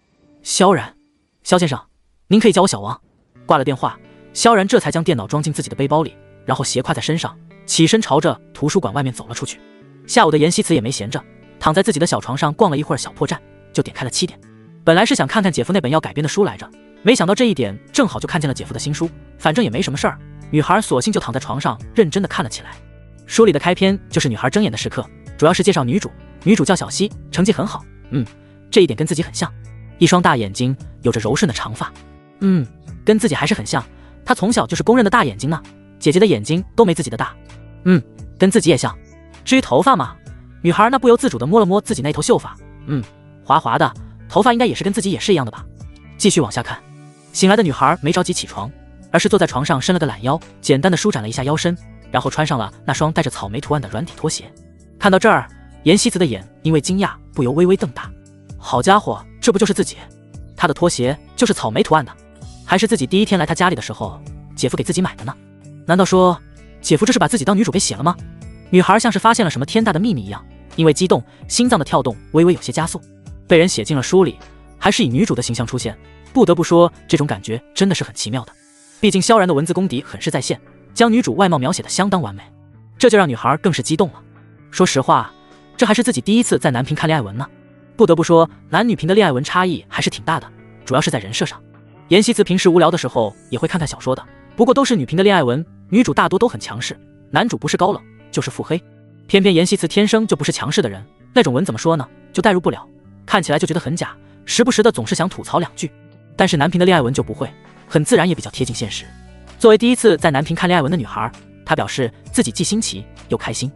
萧然。萧先生，您可以叫我小王。挂了电话，萧然这才将电脑装进自己的背包里，然后斜挎在身上，起身朝着图书馆外面走了出去。下午的阎锡慈也没闲着，躺在自己的小床上逛了一会儿小破站，就点开了7点。本来是想看看姐夫那本要改编的书来着，没想到这一点正好就看见了姐夫的新书，反正也没什么事儿，女孩索性就躺在床上认真的看了起来。书里的开篇就是女孩睁眼的时刻，主要是介绍女主叫小希，成绩很好，这一点跟自己很像，一双大眼睛，有着柔顺的长发，跟自己还是很像，她从小就是公认的大眼睛呢，姐姐的眼睛都没自己的大，跟自己也像。至于头发嘛，女孩那不由自主的摸了摸自己那头秀发，滑滑的，头发应该也是跟自己也是一样的吧。继续往下看，醒来的女孩没着急起床，而是坐在床上伸了个懒腰，简单的舒展了一下腰身，然后穿上了那双带着草莓图案的软底拖鞋。看到这儿，阎锡慈的眼因为惊讶不由微微瞪大。好家伙，这不就是自己？他的拖鞋就是草莓图案的，还是自己第一天来他家里的时候姐夫给自己买的呢？难道说姐夫这是把自己当女主给写了吗？女孩像是发现了什么天大的秘密一样，因为激动，心脏的跳动微微有些加速。被人写进了书里，还是以女主的形象出现，不得不说这种感觉真的是很奇妙的。毕竟萧然的文字功底很是在线，将女主外貌描写得相当完美，这就让女孩更是激动了。说实话，这还是自己第一次在男频看恋爱文呢。不得不说，男女频的恋爱文差异还是挺大的，主要是在人设上。阎锡慈平时无聊的时候也会看看小说的，不过都是女频的恋爱文，女主大多都很强势，男主不是高冷就是腹黑。偏偏阎锡慈天生就不是强势的人，那种文怎么说呢，就代入不了，看起来就觉得很假，时不时的总是想吐槽2句。但是男频的恋爱文就不会，很自然也比较贴近现实。作为第一次在男频看恋爱文的女孩，她表示自己既新奇又开心，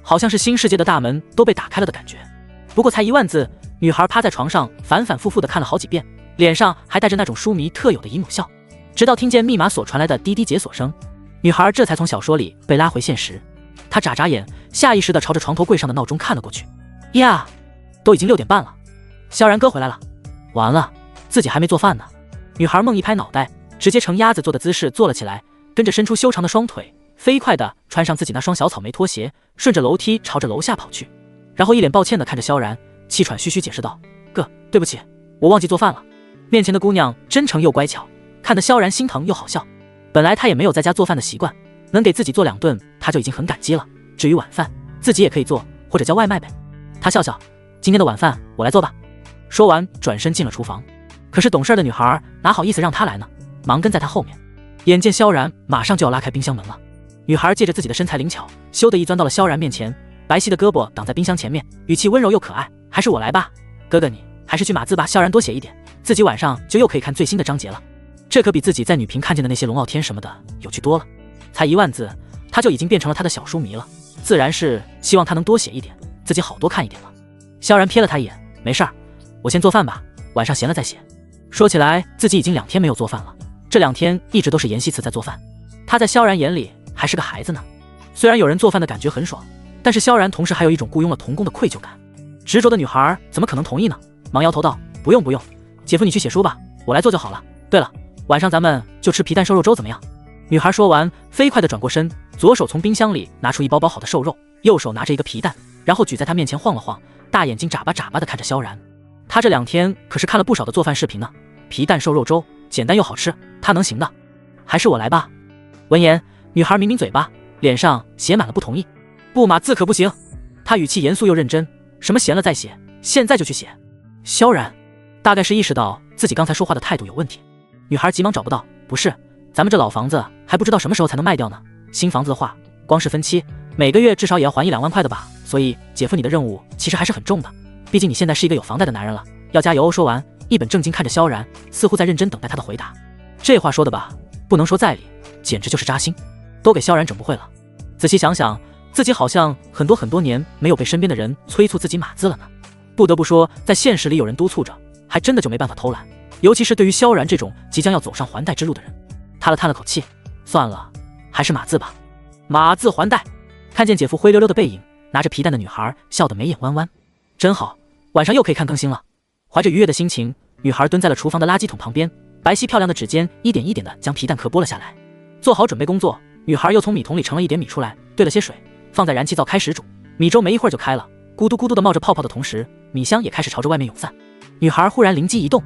好像是新世界的大门都被打开了的感觉。不过才1万字，女孩趴在床上反反复复地看了好几遍，脸上还带着那种书迷特有的姨母笑。直到听见密码锁传来的滴滴解锁声，女孩这才从小说里被拉回现实。她眨眨眼，下意识地朝着床头柜上的闹钟看了过去。呀，都已经6点半了，萧然哥回来了。完了，自己还没做饭呢。女孩猛一拍脑袋，直接呈鸭子坐的姿势坐了起来，跟着伸出修长的双腿，飞快地穿上自己那双小草莓拖鞋，顺着楼梯朝着楼下跑去。然后一脸抱歉地看着萧然，气喘吁吁解释道：哥，对不起，我忘记做饭了。面前的姑娘真诚又乖巧，看得萧然心疼又好笑。本来他也没有在家做饭的习惯，能给自己做2顿他就已经很感激了。至于晚饭，自己也可以做，或者叫外卖呗。他笑笑，今天的晚饭我来做吧。说完转身进了厨房。可是懂事的女孩哪好意思让他来呢，忙跟在他后面。眼见萧然马上就要拉开冰箱门了，女孩借着自己的身材灵巧，咻的一钻到了萧然面前，白皙的胳膊挡在冰箱前面，语气温柔又可爱：还是我来吧，哥哥你还是去码字吧。萧然多写一点，自己晚上就又可以看最新的章节了。这可比自己在女频看见的那些龙傲天什么的有趣多了。才1万字，他就已经变成了他的小书迷了，自然是希望他能多写一点，自己好多看一点了。萧然瞥了他一眼，没事儿，我先做饭吧，晚上闲了再写。说起来自己已经2天没有做饭了，这2天一直都是妍希慈在做饭。他在萧然眼里还是个孩子呢。虽然有人做饭的感觉很爽，但是萧然同时还有一种雇佣了童工的愧疚感。执着的女孩怎么可能同意呢？忙摇头道：不用不用，姐夫你去写书吧，我来做就好了。对了，晚上咱们就吃皮蛋瘦肉粥怎么样？女孩说完飞快地转过身，左手从冰箱里拿出一包包好的瘦肉，右手拿着一个皮蛋，然后举在他面前晃了晃，大眼睛眨巴眨巴地看着萧然。他这2天可是看了不少的做饭视频呢，皮蛋瘦肉粥简单又好吃，他能行的。还是我来吧。闻言，女孩抿抿嘴巴，脸上写满了不同意。不码字可不行。她语气严肃又认真，什么闲了再写，现在就去写。萧然大概是意识到自己刚才说话的态度有问题，女孩急忙找不到，不是，咱们这老房子还不知道什么时候才能卖掉呢，新房子的话光是分期每个月至少也要还1-2万块的吧，所以姐夫你的任务其实还是很重的，毕竟你现在是一个有房贷的男人了，要加油哦。说完一本正经看着萧然，似乎在认真等待他的回答。这话说的吧，不能说在理，简直就是扎心，都给萧然整不会了。仔细想想，自己好像很多年没有被身边的人催促自己码字了呢。不得不说，在现实里有人督促着，还真的就没办法偷懒，尤其是对于萧然这种即将要走上还贷之路的人。他叹了口气，算了，还是码字吧，码字还贷。看见姐夫灰溜溜的背影，拿着皮蛋的女孩笑得眉眼弯弯，真好，晚上又可以看更新了。怀着愉悦的心情，女孩蹲在了厨房的垃圾桶旁边，白皙漂亮的指尖一点一点地将皮蛋壳剥了下来。做好准备工作，女孩又从米桶里盛了一点米出来，兑了些水，放在燃气灶开始煮。米粥没一会儿就开了，咕嘟咕嘟的冒着泡泡的同时，米香也开始朝着外面涌散。女孩忽然灵机一动，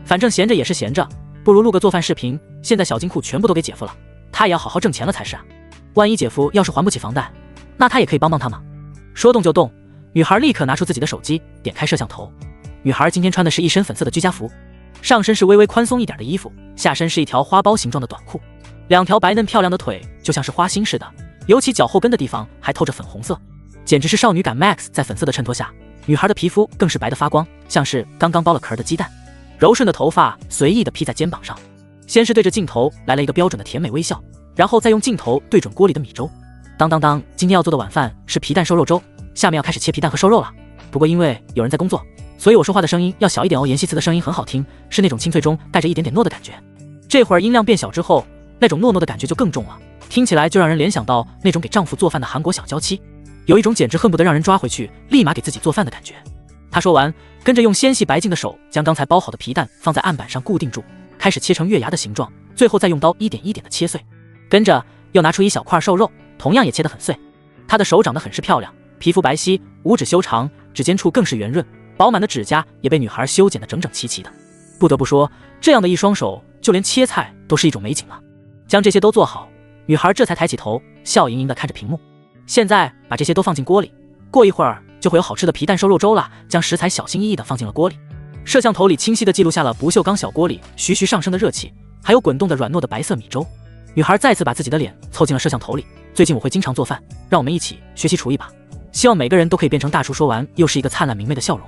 反正闲着也是闲着，不如录个做饭视频，现在小金库全部都给姐夫了，她也要好好挣钱了才是啊。万一姐夫要是还不起房贷，那她也可以帮帮他嘛。说动就动，女孩立刻拿出自己的手机，点开摄像头。女孩今天穿的是一身粉色的居家服，上身是微微宽松一点的衣服，下身是一条花苞形状的短裤，2条白嫩漂亮的腿就像是花心似的，尤其脚后跟的地方还透着粉红色，简直是少女感 max。 在粉色的衬托下，女孩的皮肤更是白得发光，像是刚刚剥了壳的鸡蛋。柔顺的头发随意地披在肩膀上，先是对着镜头来了一个标准的甜美微笑，然后再用镜头对准锅里的米粥。当当当，今天要做的晚饭是皮蛋瘦肉粥，下面要开始切皮蛋和瘦肉了。不过因为有人在工作，所以我说话的声音要小一点哦。妍希慈的声音很好听，是那种清脆中带着一点点糯的感觉。这会儿音量变小之后，那种糯糯的感觉就更重了，听起来就让人联想到那种给丈夫做饭的韩国小娇妻，有一种简直恨不得让人抓回去立马给自己做饭的感觉。她说完，跟着用纤细白净的手将刚才包好的皮蛋放在案板上固定住，开始切成月牙的形状，最后再用刀一点一点的切碎。跟着又拿出一小块瘦肉，同样也切得很碎。她的手长得很是漂亮，皮肤白皙，五指修长，指尖处更是圆润，饱满的指甲也被女孩修剪得整整齐齐的。不得不说，这样的一双手，就连切菜都是一种美景了。将这些都做好，女孩这才抬起头，笑盈盈地看着屏幕。现在把这些都放进锅里，过一会儿就会有好吃的皮蛋瘦肉粥了。将食材小心翼翼地放进了锅里，摄像头里清晰地记录下了不锈钢小锅里徐徐上升的热气，还有滚动的软糯的白色米粥。女孩再次把自己的脸凑进了摄像头里。最近我会经常做饭，让我们一起学习厨艺吧，希望每个人都可以变成大厨。说完，又是一个灿烂明媚的笑容。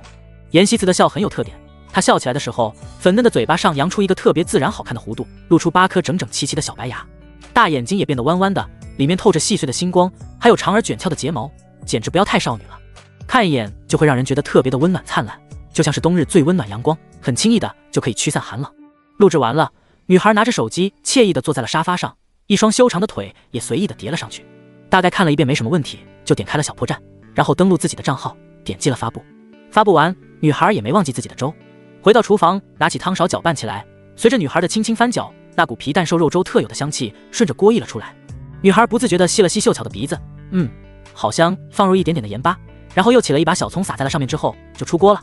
妍希慈的笑很有特点，她笑起来的时候，粉嫩的嘴巴上扬出一个特别自然好看的弧度，露出8颗整整齐齐的小白牙，大眼睛也变得弯弯的，里面透着细碎的星光，还有长而卷翘的睫毛，简直不要太少女了，看一眼就会让人觉得特别的温暖灿烂。就像是冬日最温暖阳光，很轻易的就可以驱散寒冷。录制完了，女孩拿着手机惬意的坐在了沙发上，一双修长的腿也随意的叠了上去。大概看了一遍没什么问题，就点开了小破站，然后登录自己的账号，点击了发布。发布完，女孩也没忘记自己的粥，回到厨房，拿起汤勺搅拌起来。随着女孩的轻轻翻搅，那股皮蛋瘦肉粥特有的香气顺着锅溢了出来。女孩不自觉地吸了吸秀巧的鼻子，好香，放入一点点的盐巴，然后又起了一把小葱撒在了上面之后就出锅了。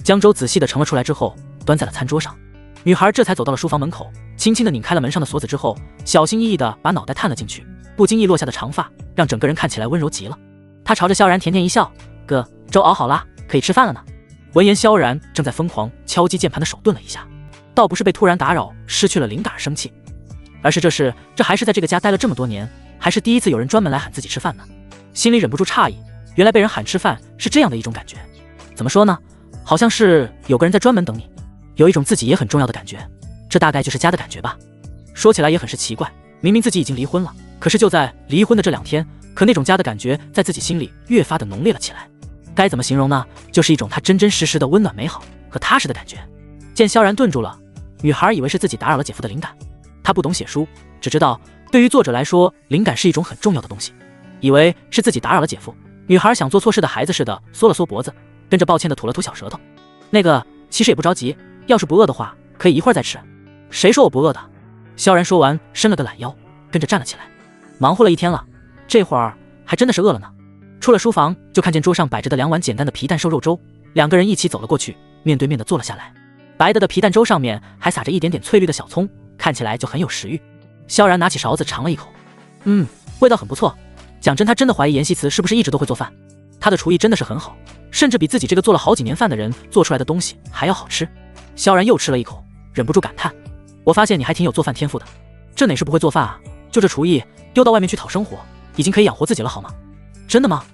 将粥仔细地盛了出来之后，端在了餐桌上。女孩这才走到了书房门口，轻轻地拧开了门上的锁子之后，小心翼翼地把脑袋探了进去。不经意落下的长发让整个人看起来温柔极了。她朝着萧然甜甜一笑：“哥，粥熬好啦，可以吃饭了呢。”闻言，萧然正在疯狂敲击键盘的手顿了一下，倒不是被突然打扰失去了灵感而生气，而是这还是在这个家待了这么多年，还是第一次有人专门来喊自己吃饭呢。心里忍不住诧异，原来被人喊吃饭是这样的一种感觉。怎么说呢？好像是有个人在专门等你，有一种自己也很重要的感觉，这大概就是家的感觉吧。说起来也很是奇怪，明明自己已经离婚了，可是就在离婚的这2天，可那种家的感觉在自己心里越发的浓烈了起来。该怎么形容呢？就是一种他真真实实的温暖美好和踏实的感觉。见萧然顿住了，女孩以为是自己打扰了姐夫的灵感。她不懂写书，只知道对于作者来说，灵感是一种很重要的东西，以为是自己打扰了姐夫。女孩想做错事的孩子似的缩了缩脖子，跟着抱歉的吐了吐小舌头。那个其实也不着急，要是不饿的话可以一会儿再吃。谁说我不饿的？萧然说完伸了个懒腰，跟着站了起来。忙活了一天了，这会儿还真的是饿了呢。出了书房，就看见桌上摆着的2碗简单的皮蛋瘦肉粥，两个人一起走了过去，面对面的坐了下来。白的皮蛋粥上面还撒着一点点翠绿的小葱，看起来就很有食欲。萧然拿起勺子尝了一口，味道很不错。讲真，他真的怀疑阎锡慈是不是一直都会做饭。他的厨艺真的是很好，甚至比自己这个做了好几年饭的人做出来的东西还要好吃。萧然又吃了一口，忍不住感叹：我发现你还挺有做饭天赋的，这哪是不会做饭啊，就这厨艺丢到外面去讨生活，已经可以养活自己了好吗？真的吗？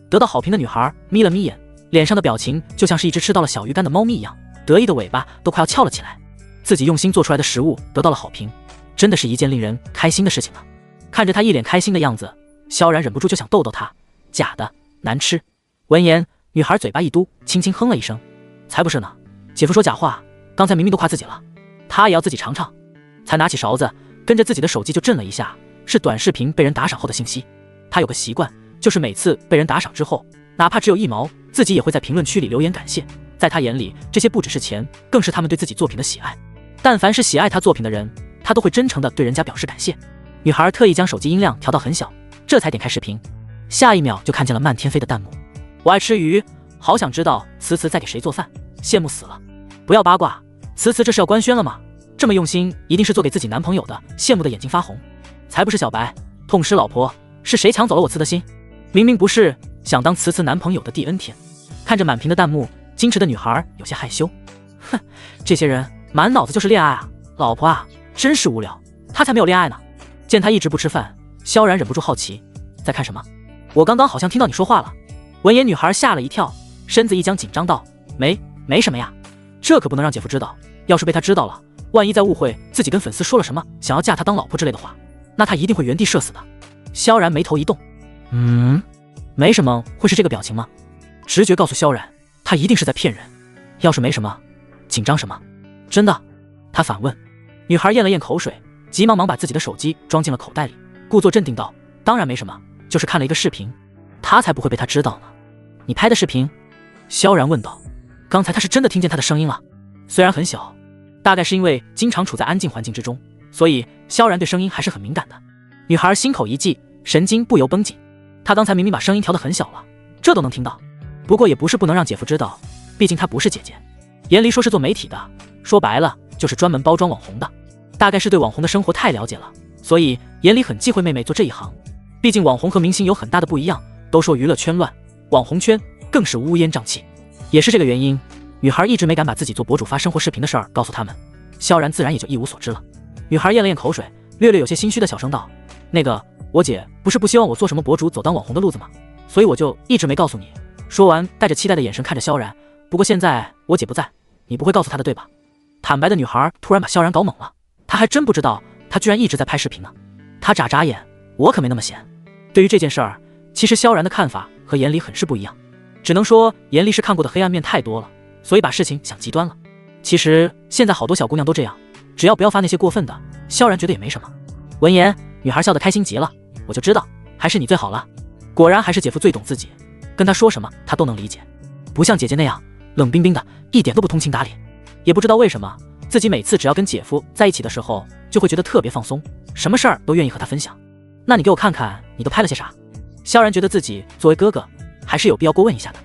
得到好评的女孩眯了眯眼，脸上的表情就像是一只吃到了小鱼干的猫咪一样，得意的尾巴都快要翘了起来。自己用心做出来的食物得到了好评，真的是一件令人开心的事情了。看着她一脸开心的样子，萧然忍不住就想逗逗她，假的，难吃。闻言，女孩嘴巴一嘟，轻轻哼了一声，才不是呢，姐夫说假话，刚才明明都夸自己了，她也要自己尝尝。才拿起勺子，跟着自己的手机就震了一下，是短视频被人打赏后的信息。她有个习惯，就是每次被人打赏之后，哪怕只有1毛，自己也会在评论区里留言感谢。在她眼里，这些不只是钱，更是他们对自己作品的喜爱。但凡是喜爱她作品的人，她都会真诚地对人家表示感谢。女孩特意将手机音量调到很小，这才点开视频。下一秒就看见了漫天飞的弹幕：我爱吃鱼，好想知道慈慈在给谁做饭，羡慕死了。不要八卦，慈慈这是要官宣了吗？这么用心，一定是做给自己男朋友的，羡慕的眼睛发红。才不是小白，痛失老婆，是谁抢走了我慈的心？明明不是，想当慈慈男朋友的第 N 天。看着满屏的弹幕，矜持的女孩有些害羞。哼，这些人满脑子就是恋爱啊，老婆啊，真是无聊，他才没有恋爱呢。见他一直不吃饭，萧然忍不住好奇，在看什么？我刚刚好像听到你说话了。闻言，女孩吓了一跳，身子一僵，紧张道：没什么呀，这可不能让姐夫知道，要是被他知道了，万一再误会自己跟粉丝说了什么想要嫁他当老婆之类的话，那他一定会原地社死的。萧然眉头一动，没什么会是这个表情吗？直觉告诉萧然，他一定是在骗人。要是没什么，紧张什么？真的？他反问。女孩咽了咽口水，急忙把自己的手机装进了口袋里，故作镇定道：当然没什么，就是看了一个视频。他才不会被他知道呢。你拍的视频？萧然问道。刚才他是真的听见他的声音了，虽然很小，大概是因为经常处在安静环境之中，所以萧然对声音还是很敏感的。女孩心口一悸，神经不由绷紧。她刚才明明把声音调得很小了，这都能听到。不过也不是不能让姐夫知道，毕竟她不是姐姐。严离说是做媒体的，说白了就是专门包装网红的，大概是对网红的生活太了解了，所以严离很忌讳妹妹做这一行。毕竟网红和明星有很大的不一样，都说娱乐圈乱，网红圈更是乌烟瘴气。也是这个原因，女孩一直没敢把自己做博主发生活视频的事儿告诉他们，萧然自然也就一无所知了。女孩咽了咽口水，略略有些心虚的小声道：那个，我姐不是不希望我做什么博主走当网红的路子吗？所以我就一直没告诉你。说完，带着期待的眼神看着萧然。不过现在我姐不在，你不会告诉她的对吧？坦白的女孩突然把萧然搞懵了，她还真不知道他居然一直在拍视频呢。她眨眨眼，我可没那么闲。对于这件事儿，其实萧然的看法和严离很是不一样，只能说严离是看过的黑暗面太多了，所以把事情想极端了。其实现在好多小姑娘都这样，只要不要发那些过分的，萧然觉得也没什么。闻言，女孩笑得开心极了，我就知道，还是你最好了。果然还是姐夫最懂自己，跟他说什么他都能理解，不像姐姐那样冷冰冰的，一点都不通情达理。也不知道为什么，自己每次只要跟姐夫在一起的时候，就会觉得特别放松，什么事儿都愿意和他分享。那你给我看看，你都拍了些啥？萧然觉得自己作为哥哥，还是有必要过问一下的。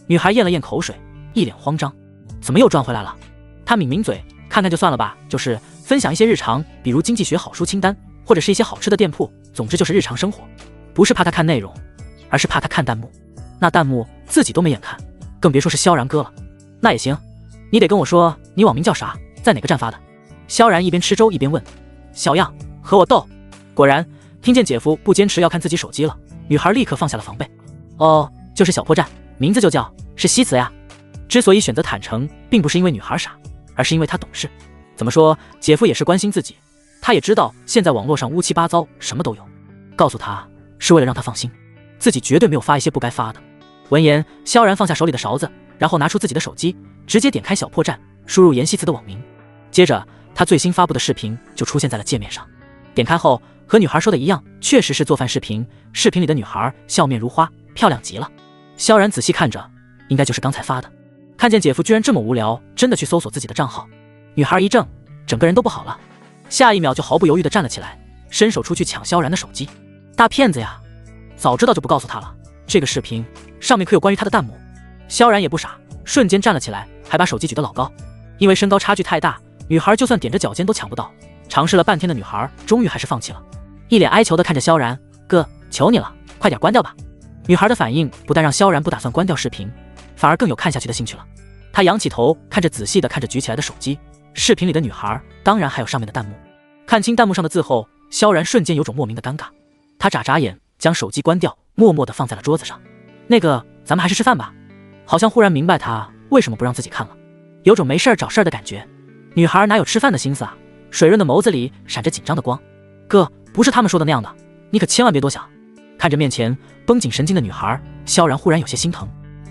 女孩咽了咽口水，一脸慌张，怎么又转回来了？她抿抿嘴，看看就算了吧，就是分享一些日常，比如经济学好书清单，或者是一些好吃的店铺，总之就是日常生活。不是怕他看内容，而是怕他看弹幕。那弹幕自己都没眼看，更别说是萧然哥了。那也行，你得跟我说你网名叫啥，在哪个站发的。萧然一边吃粥一边问。小样，和我斗。果然听见姐夫不坚持要看自己手机了，女孩立刻放下了防备。哦，就是小破站，名字就叫，是西辞呀。之所以选择坦诚，并不是因为女孩傻，而是因为她懂事。怎么说，姐夫也是关心自己，他也知道现在网络上乌七八糟，什么都有。告诉他是为了让他放心，自己绝对没有发一些不该发的。闻言，萧然放下手里的勺子，然后拿出自己的手机，直接点开小破站，输入妍希慈的网名。接着他最新发布的视频就出现在了界面上。点开后，和女孩说的一样，确实是做饭视频。视频里的女孩笑面如花，漂亮极了。萧然仔细看着，应该就是刚才发的。看见姐夫居然这么无聊，真的去搜索自己的账号，女孩一怔，整个人都不好了。下一秒就毫不犹豫地站了起来，伸手出去抢萧然的手机。大骗子呀，早知道就不告诉他了。这个视频上面可有关于他的弹幕。萧然也不傻，瞬间站了起来，还把手机举得老高。因为身高差距太大，女孩就算踮着脚尖都抢不到。尝试了半天的女孩终于还是放弃了，一脸哀求地看着萧然，哥，求你了，快点关掉吧。女孩的反应不但让萧然不打算关掉视频，反而更有看下去的兴趣了。他仰起头，仔细地看着举起来的手机，视频里的女孩，当然还有上面的弹幕。看清弹幕上的字后，萧然瞬间有种莫名的尴尬。他眨眨眼，将手机关掉，默默地放在了桌子上。那个，咱们还是吃饭吧。好像忽然明白他为什么不让自己看了，有种没事儿找事儿的感觉。女孩哪有吃饭的心思啊？水润的眸子里闪着紧张的光。哥，不是他们说的那样的，你可千万别多想。看着面前绷紧神经的女孩，萧然忽然有些心疼。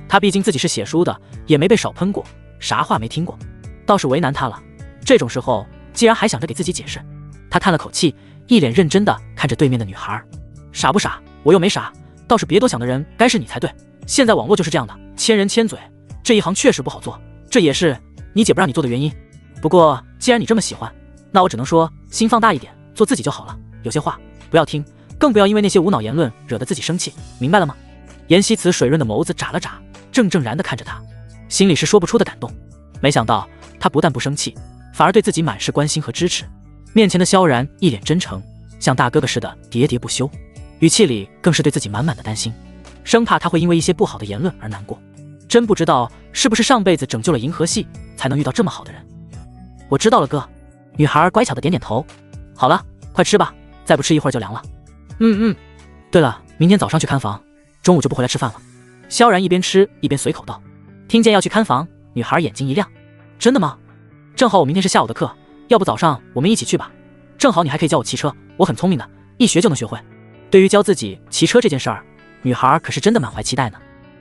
他毕竟自己是写书的，也没被少喷过，啥话没听过，倒是为难他了。这种时候既然还想着给自己解释，他叹了口气，一脸认真地看着对面的女孩。傻不傻？我又没傻，倒是别多想的人该是你才对。现在网络就是这样的，千人千嘴，这一行确实不好做，这也是你姐不让你做的原因。不过既然你这么喜欢，那我只能说心放大一点，做自己就好了。有些话不要听，更不要因为那些无脑言论惹得自己生气，明白了吗？妍希慈水润的眸子眨了眨，怔怔然地看着他，心里是说不出的感动。没想到他不但不生气，反而对自己满是关心和支持。面前的萧然一脸真诚，像大哥哥似的喋喋不休，语气里更是对自己满满的担心，生怕他会因为一些不好的言论而难过。真不知道是不是上辈子拯救了银河系，才能遇到这么好的人。我知道了，哥。女孩乖巧的点点头。好了，快吃吧，再不吃一会儿就凉了。对了，明天早上去看房，中午就不回来吃饭了。萧然一边吃一边随口道。听见要去看房，女孩眼睛一亮。真的吗？正好我明天是下午的课，要不早上我们一起去吧，正好你还可以教我骑车，我很聪明的，一学就能学会。对于教自己骑车这件事儿，女孩可是真的满怀期待呢。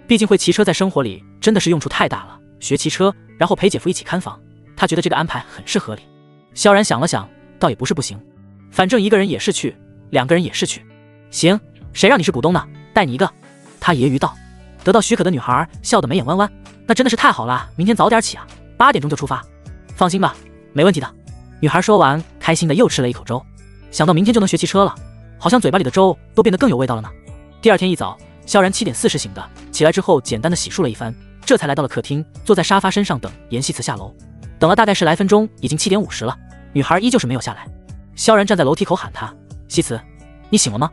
毕竟会骑车在生活里真的是用处太大了，学骑车然后陪姐夫一起看房，她觉得这个安排很是合理。萧然想了想，倒也不是不行，反正一个人也是去，两个人也是去。行，谁让你是股东呢，带你一个。他揶揄道。得到许可的女孩笑得眉眼弯弯，那真的是太好了，明天早点起啊，8点钟就出发。放心吧，没问题的。女孩说完，开心的又吃了一口粥，想到明天就能学骑车了，好像嘴巴里的粥都变得更有味道了呢。第二天一早，萧然7点40醒的，起来之后简单的洗漱了一番，这才来到了客厅，坐在沙发身上等妍希慈下楼。等了大概10来分钟，已经7点50了，女孩依旧是没有下来。萧然站在楼梯口喊她：希慈，你醒了吗？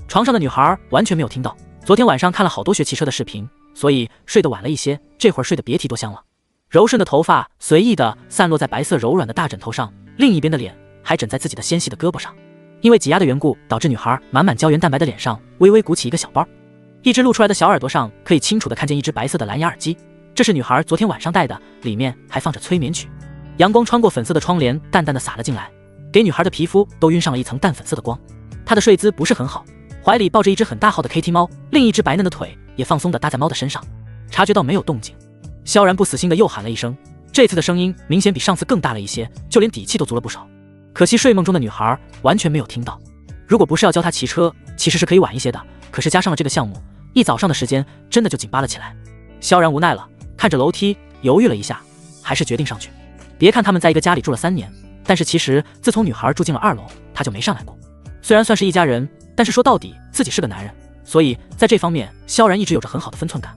床上的女孩完全没有听到，昨天晚上看了好多学骑车的视频，所以睡得晚了一些，这会儿睡得别提多香了。柔顺的头发随意地散落在白色柔软的大枕头上，另一边的脸还枕在自己的纤细的胳膊上。因为挤压的缘故，导致女孩满满胶原蛋白的脸上微微鼓起一个小包，一只露出来的小耳朵上可以清楚地看见一只白色的蓝牙耳机，这是女孩昨天晚上戴的，里面还放着催眠曲。阳光穿过粉色的窗帘，淡淡地洒了进来，给女孩的皮肤都晕上了一层淡粉色的光。她的睡姿不是很好，怀里抱着一只很大号的 KT 猫，另一只白嫩的腿也放松地搭在猫的身上。察觉到没有动静，萧然不死心的又喊了一声，这次的声音明显比上次更大了一些，就连底气都足了不少。可惜睡梦中的女孩完全没有听到。如果不是要教她骑车，其实是可以晚一些的，可是加上了这个项目，一早上的时间真的就紧巴了起来。萧然无奈了，看着楼梯犹豫了一下，还是决定上去。别看他们在一个家里住了3年，但是其实自从女孩住进了2楼，他就没上来过。虽然算是一家人，但是说到底自己是个男人，所以在这方面萧然一直有着很好的分寸感。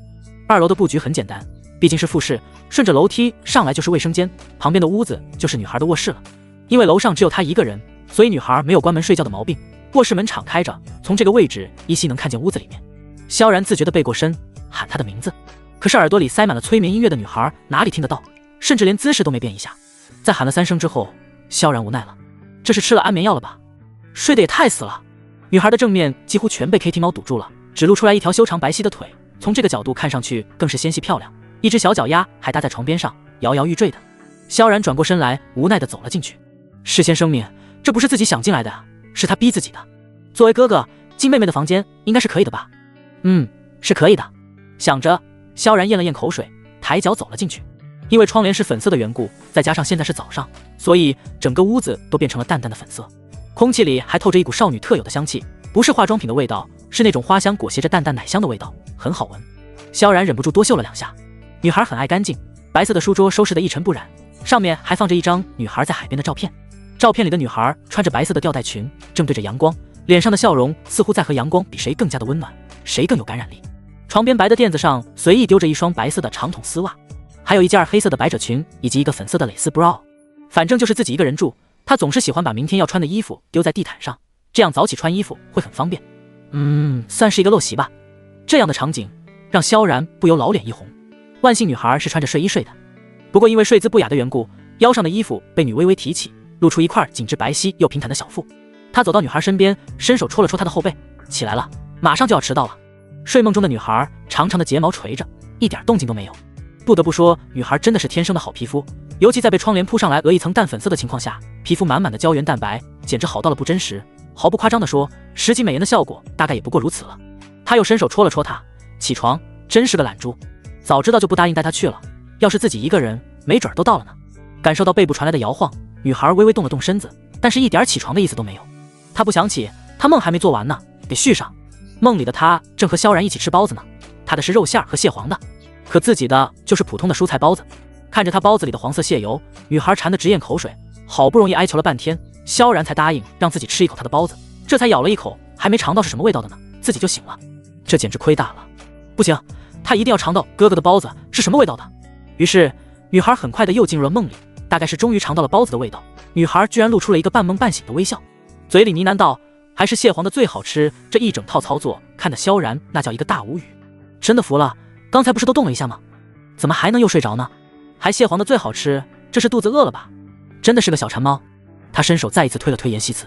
2楼的布局很简单，毕竟是复式，顺着楼梯上来就是卫生间，旁边的屋子就是女孩的卧室了。因为楼上只有她一个人，所以女孩没有关门睡觉的毛病。卧室门敞开着，从这个位置依稀能看见屋子里面。萧然自觉地背过身喊她的名字，可是耳朵里塞满了催眠音乐的女孩哪里听得到，甚至连姿势都没变一下。在喊了3声之后，萧然无奈了，这是吃了安眠药了吧？睡得也太死了。女孩的正面几乎全被 KT 猫堵住了，只露出来一条修长白皙的腿，从这个角度看上去更是纤细漂亮，一只小脚丫还搭在床边上，摇摇欲坠的。萧然转过身来，无奈地走了进去。事先声明，这不是自己想进来的啊，是他逼自己的。作为哥哥，进妹妹的房间应该是可以的吧？是可以的。想着，萧然咽了咽口水，抬脚走了进去。因为窗帘是粉色的缘故，再加上现在是早上，所以整个屋子都变成了淡淡的粉色。空气里还透着一股少女特有的香气，不是化妆品的味道，是那种花香裹挟着淡淡奶香的味道，很好闻。萧然忍不住多嗅了2下。女孩很爱干净，白色的书桌收拾得一尘不染，上面还放着一张女孩在海边的照片。照片里的女孩穿着白色的吊带裙，正对着阳光，脸上的笑容似乎在和阳光比谁更加的温暖，谁更有感染力。床边白的垫子上随意丢着一双白色的长筒丝袜，还有一件黑色的百褶裙，以及一个粉色的蕾丝 bra。 反正就是自己一个人住，她总是喜欢把明天要穿的衣服丢在地毯上，这样早起穿衣服会很方便。算是一个陋习吧。这样的场景让萧然不由老脸一红。万幸女孩是穿着睡衣睡的，不过因为睡姿不雅的缘故，腰上的衣服被女微微提起，露出一块紧致白皙又平坦的小腹。她走到女孩身边，伸手戳了戳她的后背，起来了，马上就要迟到了。睡梦中的女孩长长的睫毛垂着，一点动静都没有。不得不说，女孩真的是天生的好皮肤，尤其在被窗帘铺上来额一层淡粉色的情况下，皮肤满满的胶原蛋白，简直好到了不真实。毫不夸张地说，10级美颜的效果大概也不过如此了。她又伸手戳了戳她，起床，真是个懒猪，早知道就不答应带她去了，要是自己一个人，没准都到了呢。感受到背部传来的摇晃，女孩微微动了动身子，但是一点起床的意思都没有。她不想起，她梦还没做完呢，得续上。梦里的她正和萧然一起吃包子呢，她的是肉馅和蟹黄的，可自己的就是普通的蔬菜包子。看着她包子里的黄色蟹油，女孩馋得直咽口水，好不容易哀求了半天，萧然才答应让自己吃一口她的包子，这才咬了一口，还没尝到是什么味道的呢，自己就醒了。这简直亏大了，不行，她一定要尝到哥哥的包子是什么味道的。于是女孩很快的又进入了梦里，大概是终于尝到了包子的味道，女孩居然露出了一个半梦半醒的微笑，嘴里呢喃道，还是蟹黄的最好吃。这一整套操作看得萧然那叫一个大无语，真的服了，刚才不是都动了一下吗？怎么还能又睡着呢？还蟹黄的最好吃，这是肚子饿了吧？真的是个小馋猫。他伸手再一次推了推妍希慈，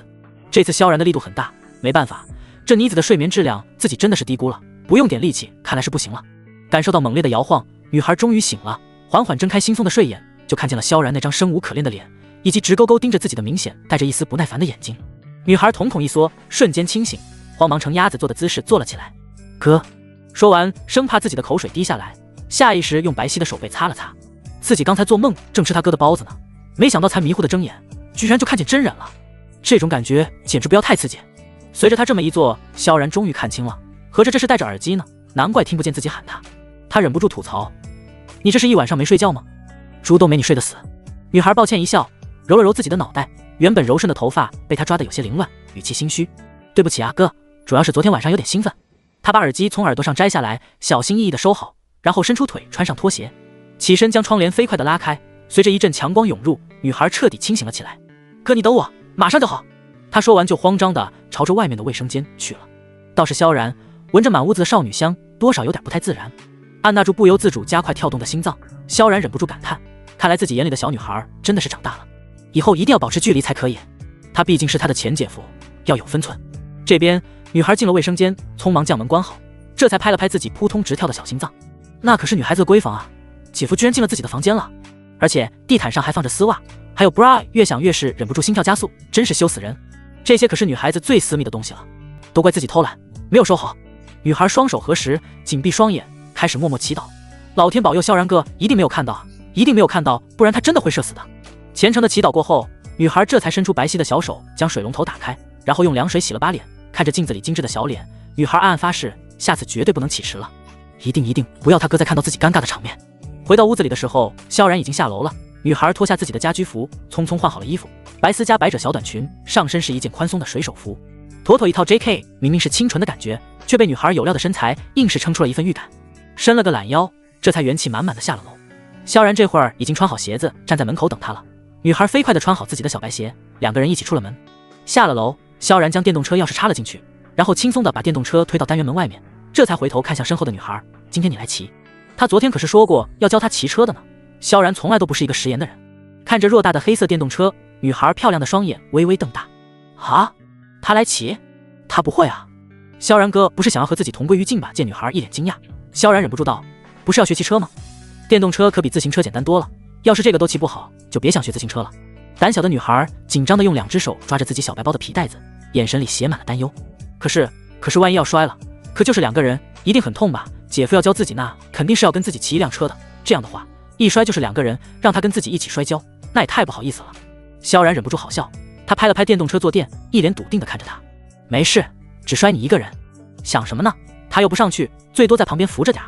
这次萧然的力度很大，没办法，这妮子的睡眠质量自己真的是低估了，不用点力气看来是不行了。感受到猛烈的摇晃，女孩终于醒了，缓缓睁开惺忪的睡眼，就看见了萧然那张生无可恋的脸，以及直勾勾盯着自己的明显带着一丝不耐烦的眼睛。女孩瞳孔一缩，瞬间清醒，慌忙呈鸭子坐的姿势坐了起来。哥，说完生怕自己的口水滴下来，下意识用白皙的手背擦了擦。自己刚才做梦正吃他哥的包子呢，没想到才迷糊的睁眼，居然就看见真人了，这种感觉简直不要太刺激。随着他这么一做，萧然终于看清了，合着这是戴着耳机呢，难怪听不见自己喊他。他忍不住吐槽，你这是一晚上没睡觉吗？猪都没你睡得死。女孩抱歉一笑，揉了揉自己的脑袋，原本柔顺的头发被他抓得有些凌乱，语气心虚，对不起啊哥，主要是昨天晚上有点兴奋。他把耳机从耳朵上摘下来，小心翼翼地收好，然后伸出腿穿上拖鞋，起身将窗帘飞快地拉开，随着一阵强光涌入，女孩彻底清醒了起来。哥你等我，马上就好。他说完就慌张地朝着外面的卫生间去了。倒是萧然闻着满屋子的少女香，多少有点不太自然，按捺住不由自主加快跳动的心脏，萧然忍不住感叹，看来自己眼里的小女孩真的是长大了，以后一定要保持距离才可以，他毕竟是他的前姐夫，要有分寸。这边女孩进了卫生间，匆忙将门关好，这才拍了拍自己扑通直跳的小心脏，那可是女孩子的闺房啊，姐夫居然进了自己的房间了，而且地毯上还放着丝袜，还有 bra， 越想越是忍不住心跳加速，真是羞死人。这些可是女孩子最私密的东西了，都怪自己偷懒没有收好。女孩双手合十，紧闭双眼，开始默默祈祷，老天保佑，萧然哥一定没有看到，一定没有看到，不然他真的会射死的。虔诚的祈祷过后，女孩这才伸出白皙的小手，将水龙头打开，然后用凉水洗了把脸。看着镜子里精致的小脸，女孩暗暗发誓，下次绝对不能起迟了，一定不要他哥再看到自己尴尬的场面。回到屋子里的时候，萧然已经下楼了。女孩脱下自己的家居服，匆匆换好了衣服，白丝加百褶小短裙，上身是一件宽松的水手服，妥妥一套 JK。 明明是清纯的感觉，却被女孩有料的身材硬是撑出了一份预感。伸了个懒腰，这才元气满满的下了楼。萧然这会儿已经穿好鞋子，站在门口等她了。女孩飞快地穿好自己的小白鞋，两个人一起出了门。下了楼，萧然将电动车钥匙插了进去，然后轻松地把电动车推到单元门外面，这才回头看向身后的女孩：“今天你来骑？他昨天可是说过要教她骑车的呢。”萧然从来都不是一个食言的人。看着偌大的黑色电动车，女孩漂亮的双眼微微瞪大。啊，他来骑？他不会啊？萧然哥不是想要和自己同归于尽吧？见女孩一脸惊讶，萧然忍不住道：“不是要学骑车吗？电动车可比自行车简单多了，要是这个都骑不好，就别想学自行车了。”胆小的女孩紧张的用两只手抓着自己小白包的皮带子，眼神里写满了担忧。可是万一要摔了，可就是两个人，一定很痛吧？姐夫要教自己，那肯定是要跟自己骑一辆车的，这样的话一摔就是两个人，让他跟自己一起摔跤，那也太不好意思了。萧然忍不住好笑，他拍了拍电动车坐垫，一脸笃定地看着他：“没事，只摔你一个人，想什么呢？他又不上去，最多在旁边扶着点。”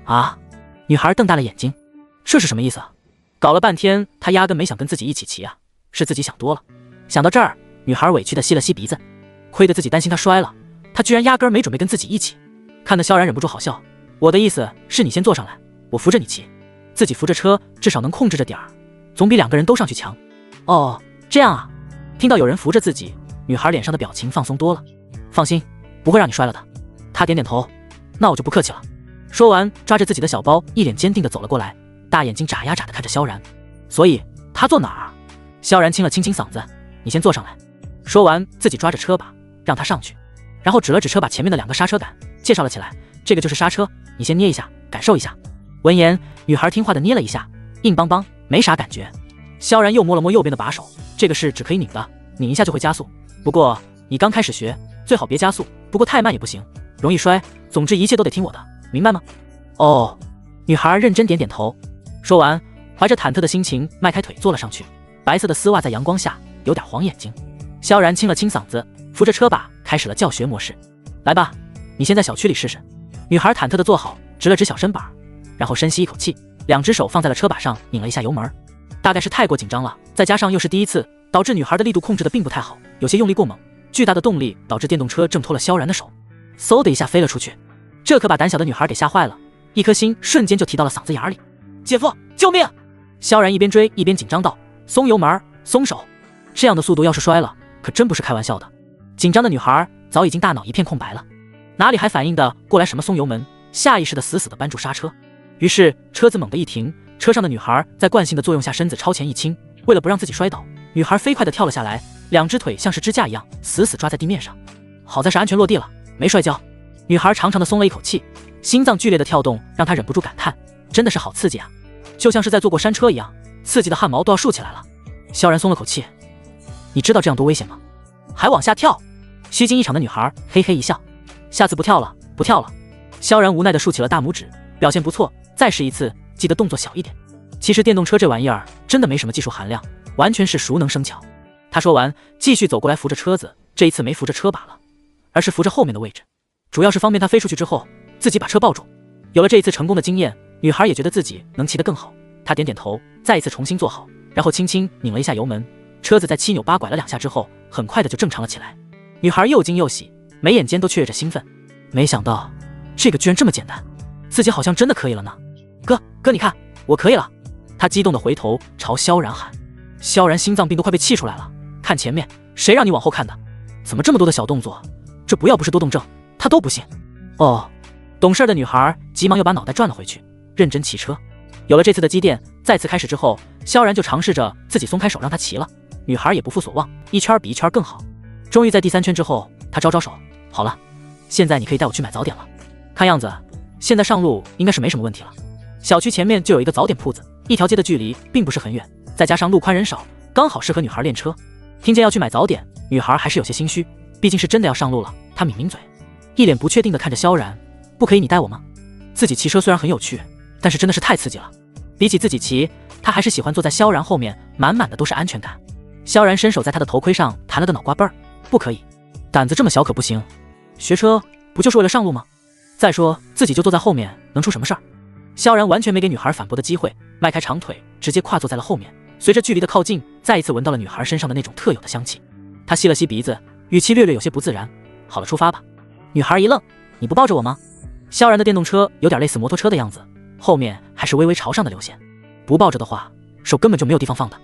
啊！女孩瞪大了眼睛，这是什么意思啊？搞了半天，他压根没想跟自己一起骑啊，是自己想多了。想到这儿，女孩委屈地吸了吸鼻子，亏得自己担心他摔了，他居然压根没准备跟自己一起。看得萧然忍不住好笑：“我的意思是你先坐上来，我扶着你骑。自己扶着车，至少能控制着点儿，总比两个人都上去强。”哦，这样啊。听到有人扶着自己，女孩脸上的表情放松多了。放心，不会让你摔了的。她点点头，那我就不客气了。说完，抓着自己的小包，一脸坚定地走了过来，大眼睛眨呀眨地看着萧然。所以他坐哪儿啊？萧然清了清嗓子：“你先坐上来。”说完，自己抓着车把，让他上去，然后指了指车把前面的两个刹车杆，介绍了起来：“这个就是刹车，你先捏一下，感受一下。”闻言，女孩听话的捏了一下，硬邦邦，没啥感觉。萧然又摸了摸右边的把手，这个是只可以拧的，拧一下就会加速。不过你刚开始学，最好别加速，不过太慢也不行，容易摔。总之一切都得听我的，明白吗？哦。女孩认真点点头。说完，怀着忐忑的心情迈开腿坐了上去，白色的丝袜在阳光下有点晃眼睛。萧然清了清嗓子，扶着车把开始了教学模式。来吧，你先在小区里试试。女孩忐忑地坐好，直了直小身板，然后深吸一口气，两只手放在了车把上，拧了一下油门。大概是太过紧张了，再加上又是第一次，导致女孩的力度控制的并不太好，有些用力过猛。巨大的动力导致电动车挣脱了萧然的手，嗖的一下飞了出去。这可把胆小的女孩给吓坏了，一颗心瞬间就提到了嗓子眼里。姐夫，救命！萧然一边追一边紧张道：“松油门，松手！这样的速度要是摔了，可真不是开玩笑的。”紧张的女孩早已经大脑一片空白了，哪里还反应的过来什么松油门，下意识的死死的扳住刹车。于是车子猛地一停，车上的女孩在惯性的作用下身子超前一倾，为了不让自己摔倒，女孩飞快地跳了下来，两只腿像是支架一样死死抓在地面上。好在是安全落地了，没摔跤。女孩长长的松了一口气，心脏剧烈的跳动让她忍不住感叹：真的是好刺激啊，就像是在坐过山车一样，刺激的汗毛都要竖起来了。萧然松了口气：你知道这样多危险吗？还往下跳？虚惊一场的女孩嘿嘿一笑：下次不跳了，不跳了。萧然无奈地竖起了大拇指，表现不错，再试一次，记得动作小一点。其实电动车这玩意儿真的没什么技术含量，完全是熟能生巧。他说完，继续走过来扶着车子，这一次没扶着车把了，而是扶着后面的位置，主要是方便他飞出去之后自己把车抱住。有了这一次成功的经验，女孩也觉得自己能骑得更好。她点点头，再一次重新坐好，然后轻轻拧了一下油门，车子在七扭八拐了两下之后，很快的就正常了起来。女孩又惊又喜，眉眼间都雀跃着兴奋。没想到这个居然这么简单，自己好像真的可以了呢。哥你看，我可以了。她激动的回头朝萧然喊。萧然心脏病都快被气出来了，看前面，谁让你往后看的？怎么这么多的小动作？这不是多动症，他都不信。哦，懂事的女孩急忙又把脑袋转了回去，认真骑车。有了这次的积淀，再次开始之后，萧然就尝试着自己松开手让她骑了。女孩也不负所望，一圈比一圈更好。终于在第3圈之后，她招招手：好了，现在你可以带我去买早点了。看样子现在上路应该是没什么问题了。小区前面就有一个早点铺子，一条街的距离并不是很远，再加上路宽人少，刚好适合女孩练车。听见要去买早点，女孩还是有些心虚，毕竟是真的要上路了。她抿抿嘴，一脸不确定地看着萧然：不可以你带我吗？自己骑车虽然很有趣，但是真的是太刺激了。比起自己骑，他还是喜欢坐在萧然后面，满满的都是安全感。萧然伸手在他的头盔上弹了个脑瓜背儿，不可以，胆子这么小可不行。学车不就是为了上路吗？再说自己就坐在后面，能出什么事儿？萧然完全没给女孩反驳的机会，迈开长腿，直接跨坐在了后面。随着距离的靠近，再一次闻到了女孩身上的那种特有的香气。他吸了吸鼻子，语气略略有些不自然。好了，出发吧。女孩一愣，你不抱着我吗？萧然的电动车有点类似摩托车的样子，后面还是微微朝上的流线。不抱着的话，手根本就没有地方放的。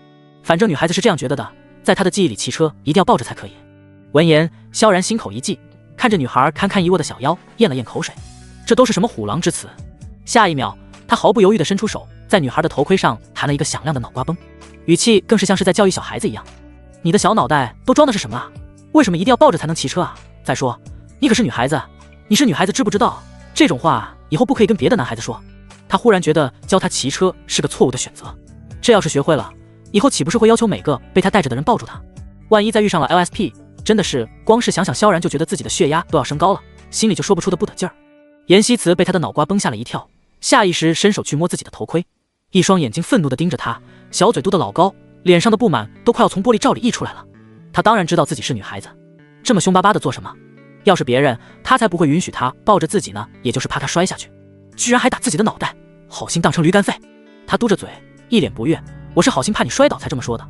反正女孩子是这样觉得的，在她的记忆里骑车一定要抱着才可以。闻言，萧然心口一悸，看着女孩堪堪一握的小腰，咽了咽口水。这都是什么虎狼之词？下一秒，他毫不犹豫地伸出手，在女孩的头盔上弹了一个响亮的脑瓜崩，语气更是像是在教育小孩子一样。你的小脑袋都装的是什么啊？为什么一定要抱着才能骑车啊？再说，你可是女孩子，你是女孩子知不知道？这种话以后不可以跟别的男孩子说。他忽然觉得教他骑车是个错误的选择，这要是学会了，以后岂不是会要求每个被他带着的人抱住他？万一再遇上了 LSP， 真的是光是想想萧然就觉得自己的血压都要升高了，心里就说不出的不得劲儿。严希慈被他的脑瓜崩吓了一跳，下意识伸手去摸自己的头盔，一双眼睛愤怒地盯着他，小嘴嘟得老高，脸上的不满都快要从玻璃罩里溢出来了。他当然知道自己是女孩子，这么凶巴巴的做什么？要是别人，他才不会允许他抱着自己呢，也就是怕他摔下去。居然还打自己的脑袋，好心当成驴肝肺。他嘟着嘴，一脸不悦，我是好心怕你摔倒才这么说的。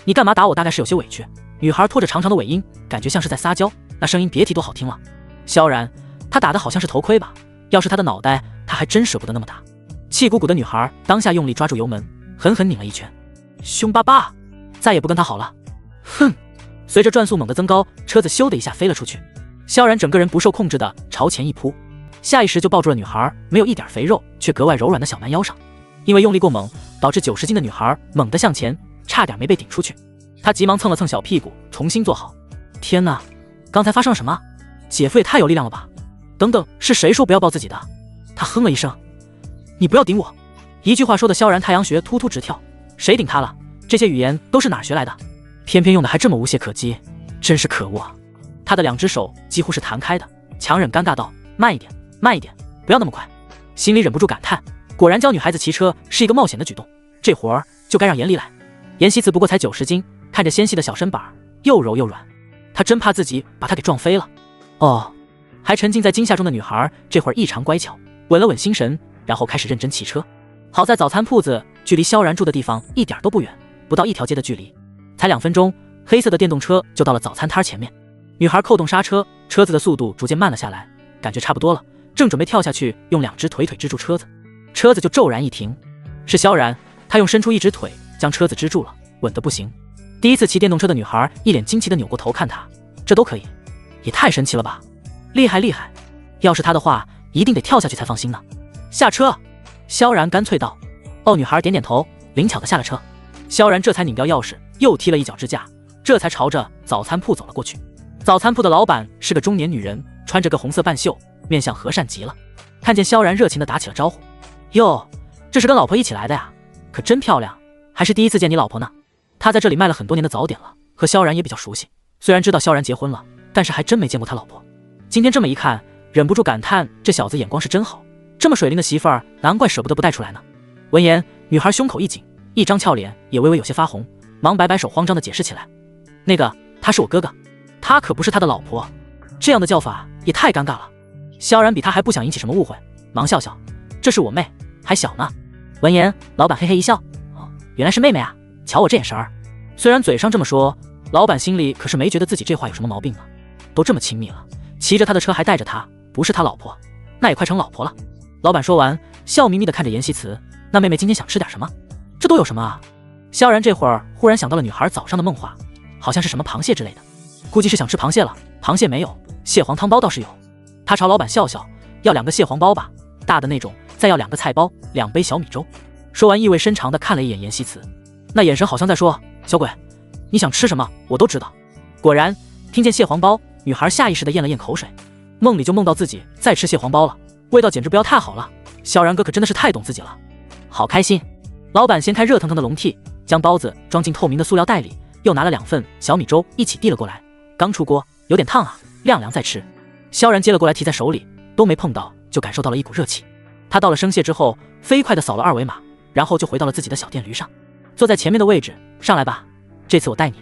你干嘛打我？大概是有些委屈。女孩拖着长长的尾音，感觉像是在撒娇，那声音别提多好听了。萧然，他打的好像是头盔吧？要是他的脑袋，他还真舍不得那么打。气鼓鼓的女孩当下用力抓住油门，狠狠拧了一拳。凶巴巴，再也不跟他好了。哼！随着转速猛地增高，车子咻的一下飞了出去。萧然整个人不受控制的朝前一扑，下意识就抱住了女孩没有一点肥肉却格外柔软的小蛮腰上。因为用力过猛，导致90斤的女孩猛地向前，差点没被顶出去。他急忙蹭了蹭小屁股，重新坐好。天哪，刚才发生了什么？姐夫也太有力量了吧！等等，是谁说不要抱自己的？他哼了一声，你不要顶我。一句话说的萧然太阳穴突突直跳，谁顶他了？这些语言都是哪儿学来的？偏偏用的还这么无懈可击，真是可恶啊！他的2只手几乎是弹开的，强忍尴尬道：慢一点，慢一点，不要那么快。心里忍不住感叹，果然教女孩子骑车是一个冒险的举动，这活儿就该让严离来。严希慈不过才90斤，看着纤细的小身板又柔又软，他真怕自己把她给撞飞了。哦，还沉浸在惊吓中的女孩这会儿异常乖巧，稳了稳心神，然后开始认真骑车。好在早餐铺子距离萧然住的地方一点都不远，不到1条街的距离，才2分钟，黑色的电动车就到了早餐摊前面。女孩扣动刹车，车子的速度逐渐慢了下来，感觉差不多了，正准备跳下去用2只腿支住车子，车子就骤然一停。是萧然，他用伸出1只腿将车子支住了，稳得不行。第一次骑电动车的女孩一脸惊奇的扭过头看他，这都可以，也太神奇了吧，厉害厉害，要是他的话一定得跳下去才放心呢。下车，萧然干脆道。哦，女孩点点头，灵巧的下了车。萧然这才拧掉钥匙，又踢了一脚支架，这才朝着早餐铺走了过去。早餐铺的老板是个中年女人，穿着个红色半袖，面相和善极了。看见萧然热情地打起了招呼，哟，这是跟老婆一起来的呀？可真漂亮，还是第一次见你老婆呢。他在这里卖了很多年的早点了，和萧然也比较熟悉，虽然知道萧然结婚了，但是还真没见过他老婆。今天这么一看，忍不住感叹这小子眼光是真好，这么水灵的媳妇儿，难怪舍不得不带出来呢。闻言，女孩胸口一紧，一张俏脸也微微有些发红，忙摆摆手，慌张地解释起来，那个他是我哥哥，他可不是他的老婆。这样的叫法也太尴尬了。萧然比他还不想引起什么误会，忙笑笑，这是我妹，还小呢。闻言，老板嘿嘿一笑，哦，原来是妹妹啊，瞧我这眼神儿。虽然嘴上这么说，老板心里可是没觉得自己这话有什么毛病呢。都这么亲密了，骑着他的车还带着他，不是他老婆，那也快成老婆了。老板说完，笑眯眯地看着严希慈，那妹妹今天想吃点什么？这都有什么啊？萧然这会儿忽然想到了女孩早上的梦话，好像是什么螃蟹之类的，估计是想吃螃蟹了。螃蟹没有，蟹黄汤包倒是有。他朝老板笑笑，要2个蟹黄包吧，大的那种，再要2个菜包，2杯小米粥。说完意味深长地看了一眼严希慈，那眼神好像在说，小鬼，你想吃什么我都知道。果然，听见蟹黄包，女孩下意识地咽了咽口水，梦里就梦到自己在吃蟹黄包了，味道简直不要太好了。萧然哥可真的是太懂自己了，好开心。老板掀开热腾腾的笼屉，将包子装进透明的塑料袋里，又拿了2份小米粥一起递了过来，刚出锅，有点烫啊，晾凉再吃。萧然接了过来提在手里，都没碰到就感受到了一股热气。他道了声谢之后，飞快地扫了二维码，然后就回到了自己的小电驴上，坐在前面的位置，上来吧，这次我带你。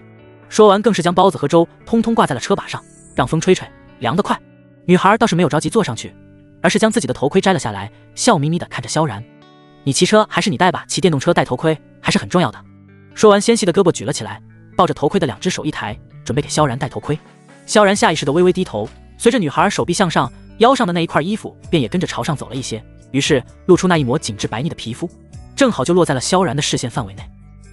说完更是将包子和粥通通挂在了车把上，让风吹吹，凉得快。女孩倒是没有着急坐上去，而是将自己的头盔摘了下来，笑眯眯地看着萧然。你骑车还是你带吧，骑电动车戴头盔还是很重要的。说完，纤细的胳膊举了起来，抱着头盔的两只手一抬，准备给萧然戴头盔。萧然下意识地微微低头，随着女孩手臂向上，腰上的那一块衣服便也跟着朝上走了一些，于是露出那一抹紧致白腻的皮肤，正好就落在了萧然的视线范围内。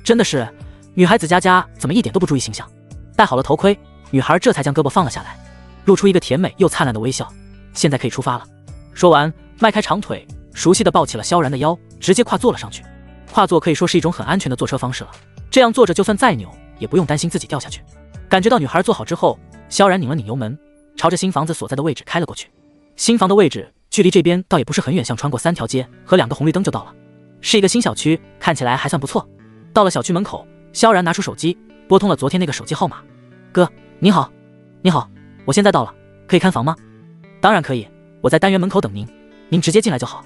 真的是女孩子家家怎么一点都不注意形象。戴好了头盔，女孩这才将胳膊放了下来，露出一个甜美又灿烂的微笑。现在可以出发了。说完，迈开长腿，熟悉地抱起了萧然的腰，直接跨坐了上去。跨坐可以说是一种很安全的坐车方式了，这样坐着就算再扭也不用担心自己掉下去。感觉到女孩坐好之后，萧然拧了拧油门，朝着新房子所在的位置开了过去。新房的位置距离这边倒也不是很远，像穿过3条街和2个红绿灯就到了，是一个新小区，看起来还算不错。到了小区门口，萧然拿出手机拨通了昨天那个手机号码。哥，你好。你好，我现在到了，可以看房吗？当然可以，我在单元门口等您，您直接进来就好。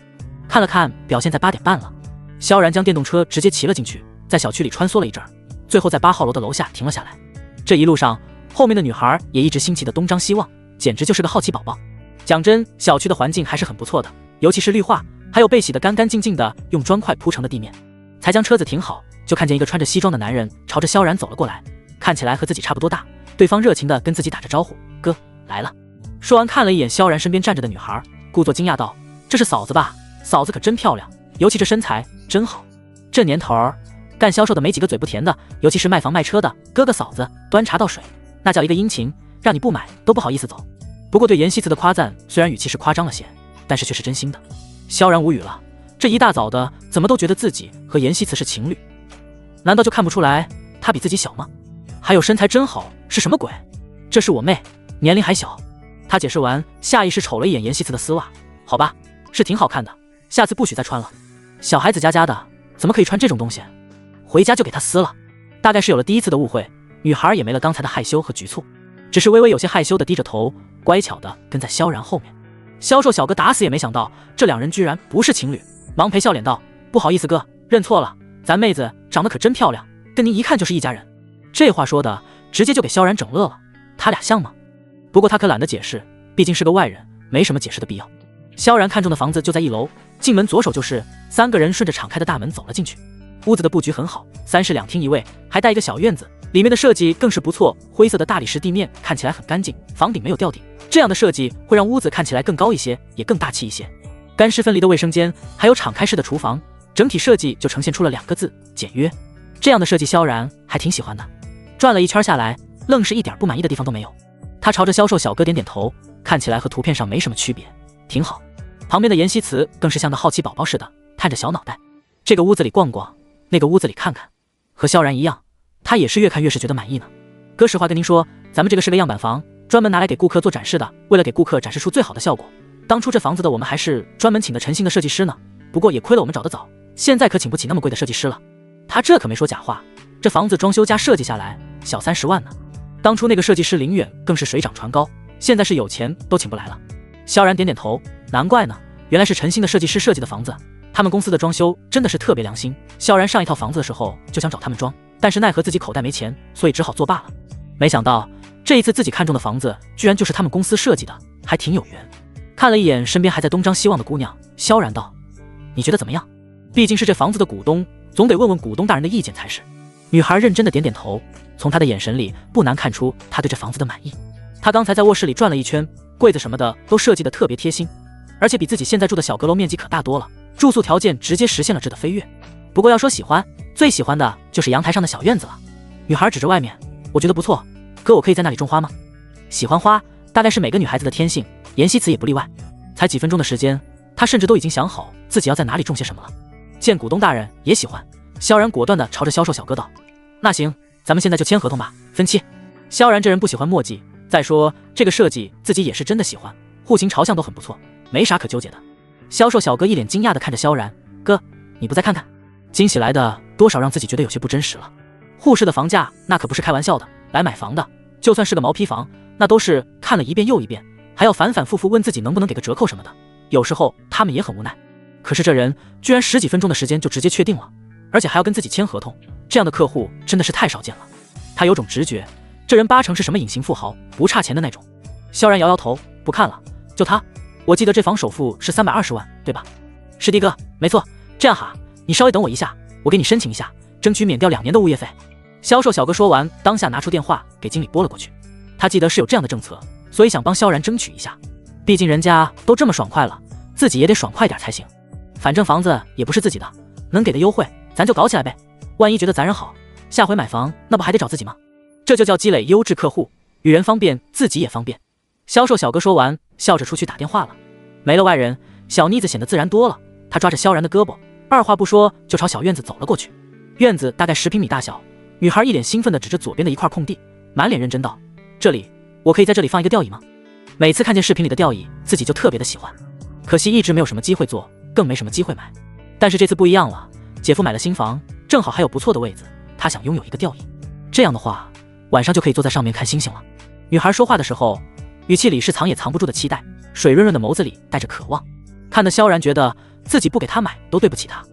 看了看表，现在8点半了。萧然将电动车直接骑了进去，在小区里穿梭了一阵，最后在8号楼的楼下停了下来。这一路上，后面的女孩也一直新奇的东张西望，简直就是个好奇宝宝。讲真，小区的环境还是很不错的，尤其是绿化，还有被洗得干干净净的用砖块铺成的地面。才将车子停好，就看见一个穿着西装的男人朝着萧然走了过来，看起来和自己差不多大，对方热情的跟自己打着招呼：“哥，来了。”说完看了一眼萧然身边站着的女孩，故作惊讶道：“这是嫂子吧？嫂子可真漂亮，尤其这身材真好。这年头儿干销售的没几个嘴不甜的，尤其是卖房卖车的，哥哥嫂子端茶倒水，那叫一个殷勤，让你不买都不好意思走。”不过对妍希慈的夸赞虽然语气是夸张了些，但是却是真心的。萧然无语了，这一大早的怎么都觉得自己和妍希慈是情侣，难道就看不出来她比自己小吗？还有身材真好是什么鬼？这是我妹，年龄还小。他解释完，下意识瞅了一眼妍希慈的丝袜，好吧，是挺好看的，下次不许再穿了。小孩子家家的怎么可以穿这种东西？回家就给他撕了。大概是有了第一次的误会，女孩也没了刚才的害羞和局促，只是微微有些害羞的低着头，乖巧的跟在萧然后面。销售小哥打死也没想到这两人居然不是情侣，忙陪笑脸道：“不好意思哥，认错了，咱妹子长得可真漂亮，跟您一看就是一家人。”这话说的直接就给萧然整乐了，他俩像吗？不过他可懒得解释，毕竟是个外人，没什么解释的必要。萧然看中的房子就在1楼，进门左手就是，3个人顺着敞开的大门走了进去。屋子的布局很好，3室2厅1卫，还带一个小院子，里面的设计更是不错，灰色的大理石地面看起来很干净，房顶没有吊顶，这样的设计会让屋子看起来更高一些，也更大气一些。干湿分离的卫生间，还有敞开式的厨房，整体设计就呈现出了2个字：简约。这样的设计萧然还挺喜欢的。转了一圈下来，愣是一点不满意的地方都没有。他朝着销售小哥点点头，看起来和图片上没什么区别，挺好。旁边的妍希慈更是像个好奇宝宝似的，探着小脑袋，这个屋子里逛逛，那个屋子里看看。和萧然一样，他也是越看越是觉得满意呢。哥，实话跟您说，咱们这个是个样板房，专门拿来给顾客做展示的，为了给顾客展示出最好的效果，当初这房子的我们还是专门请的诚信的设计师呢。不过也亏了我们找得早，现在可请不起那么贵的设计师了。他这可没说假话，这房子装修加设计下来小30万呢。当初那个设计师林远更是水涨船高，现在是有钱都请不来了。萧然点点头，难怪呢，原来是诚信的设计师设计的房子，他们公司的装修真的是特别良心。萧然上一套房子的时候就想找他们装，但是奈何自己口袋没钱，所以只好作罢了。没想到这一次自己看中的房子居然就是他们公司设计的，还挺有缘。看了一眼身边还在东张西望的姑娘，萧然道：“你觉得怎么样？毕竟是这房子的股东，总得问问股东大人的意见才是。”女孩认真的点点头，从她的眼神里不难看出她对这房子的满意。她刚才在卧室里转了一圈，柜子什么的都设计的特别贴心，而且比自己现在住的小阁楼面积可大多了，住宿条件直接实现了质的飞跃。不过要说喜欢，最喜欢的就是阳台上的小院子了。女孩指着外面，我觉得不错，哥，我可以在那里种花吗？喜欢花大概是每个女孩子的天性，妍希慈也不例外。才几分钟的时间，她甚至都已经想好自己要在哪里种些什么了。见股东大人也喜欢，萧然果断地朝着销售小哥道：“那行，咱们现在就签合同吧，分期。”萧然这人不喜欢墨迹，再说这个设计自己也是真的喜欢，户型朝向都很不错，没啥可纠结的。销售小哥一脸惊讶地看着萧然：“哥，你不再看看？”惊喜来的多少让自己觉得有些不真实了。沪市的房价那可不是开玩笑的，来买房的就算是个毛坯房，那都是看了一遍又一遍，还要反反复复问自己能不能给个折扣什么的，有时候他们也很无奈。可是这人居然10几分钟的时间就直接确定了，而且还要跟自己签合同，这样的客户真的是太少见了。他有种直觉，这人8成是什么隐形富豪，不差钱的那种。萧然摇摇头，不看了，就他，我记得这房首付是320万，对吧？是的哥，没错。这样哈，你稍微等我一下，我给你申请一下，争取免掉2年的物业费。销售小哥说完，当下拿出电话给经理拨了过去。他记得是有这样的政策，所以想帮萧然争取一下，毕竟人家都这么爽快了，自己也得爽快点才行。反正房子也不是自己的，能给的优惠咱就搞起来呗，万一觉得咱人好，下回买房那不还得找自己吗？这就叫积累优质客户，与人方便，自己也方便。销售小哥说完，笑着出去打电话了。没了外人，小妮子显得自然多了。他抓着萧然的胳膊，二话不说就朝小院子走了过去。院子大概10平米大小，女孩一脸兴奋地指着左边的一块空地，满脸认真道：这里，我可以在这里放一个吊椅吗？每次看见视频里的吊椅，自己就特别的喜欢，可惜一直没有什么机会坐，更没什么机会买。但是这次不一样了，姐夫买了新房，正好还有不错的位子，他想拥有一个吊椅，这样的话，晚上就可以坐在上面看星星了。女孩说话的时候，语气里是藏也藏不住的期待，水润润的眸子里带着渴望，看得萧然觉得自己不给他买都对不起他。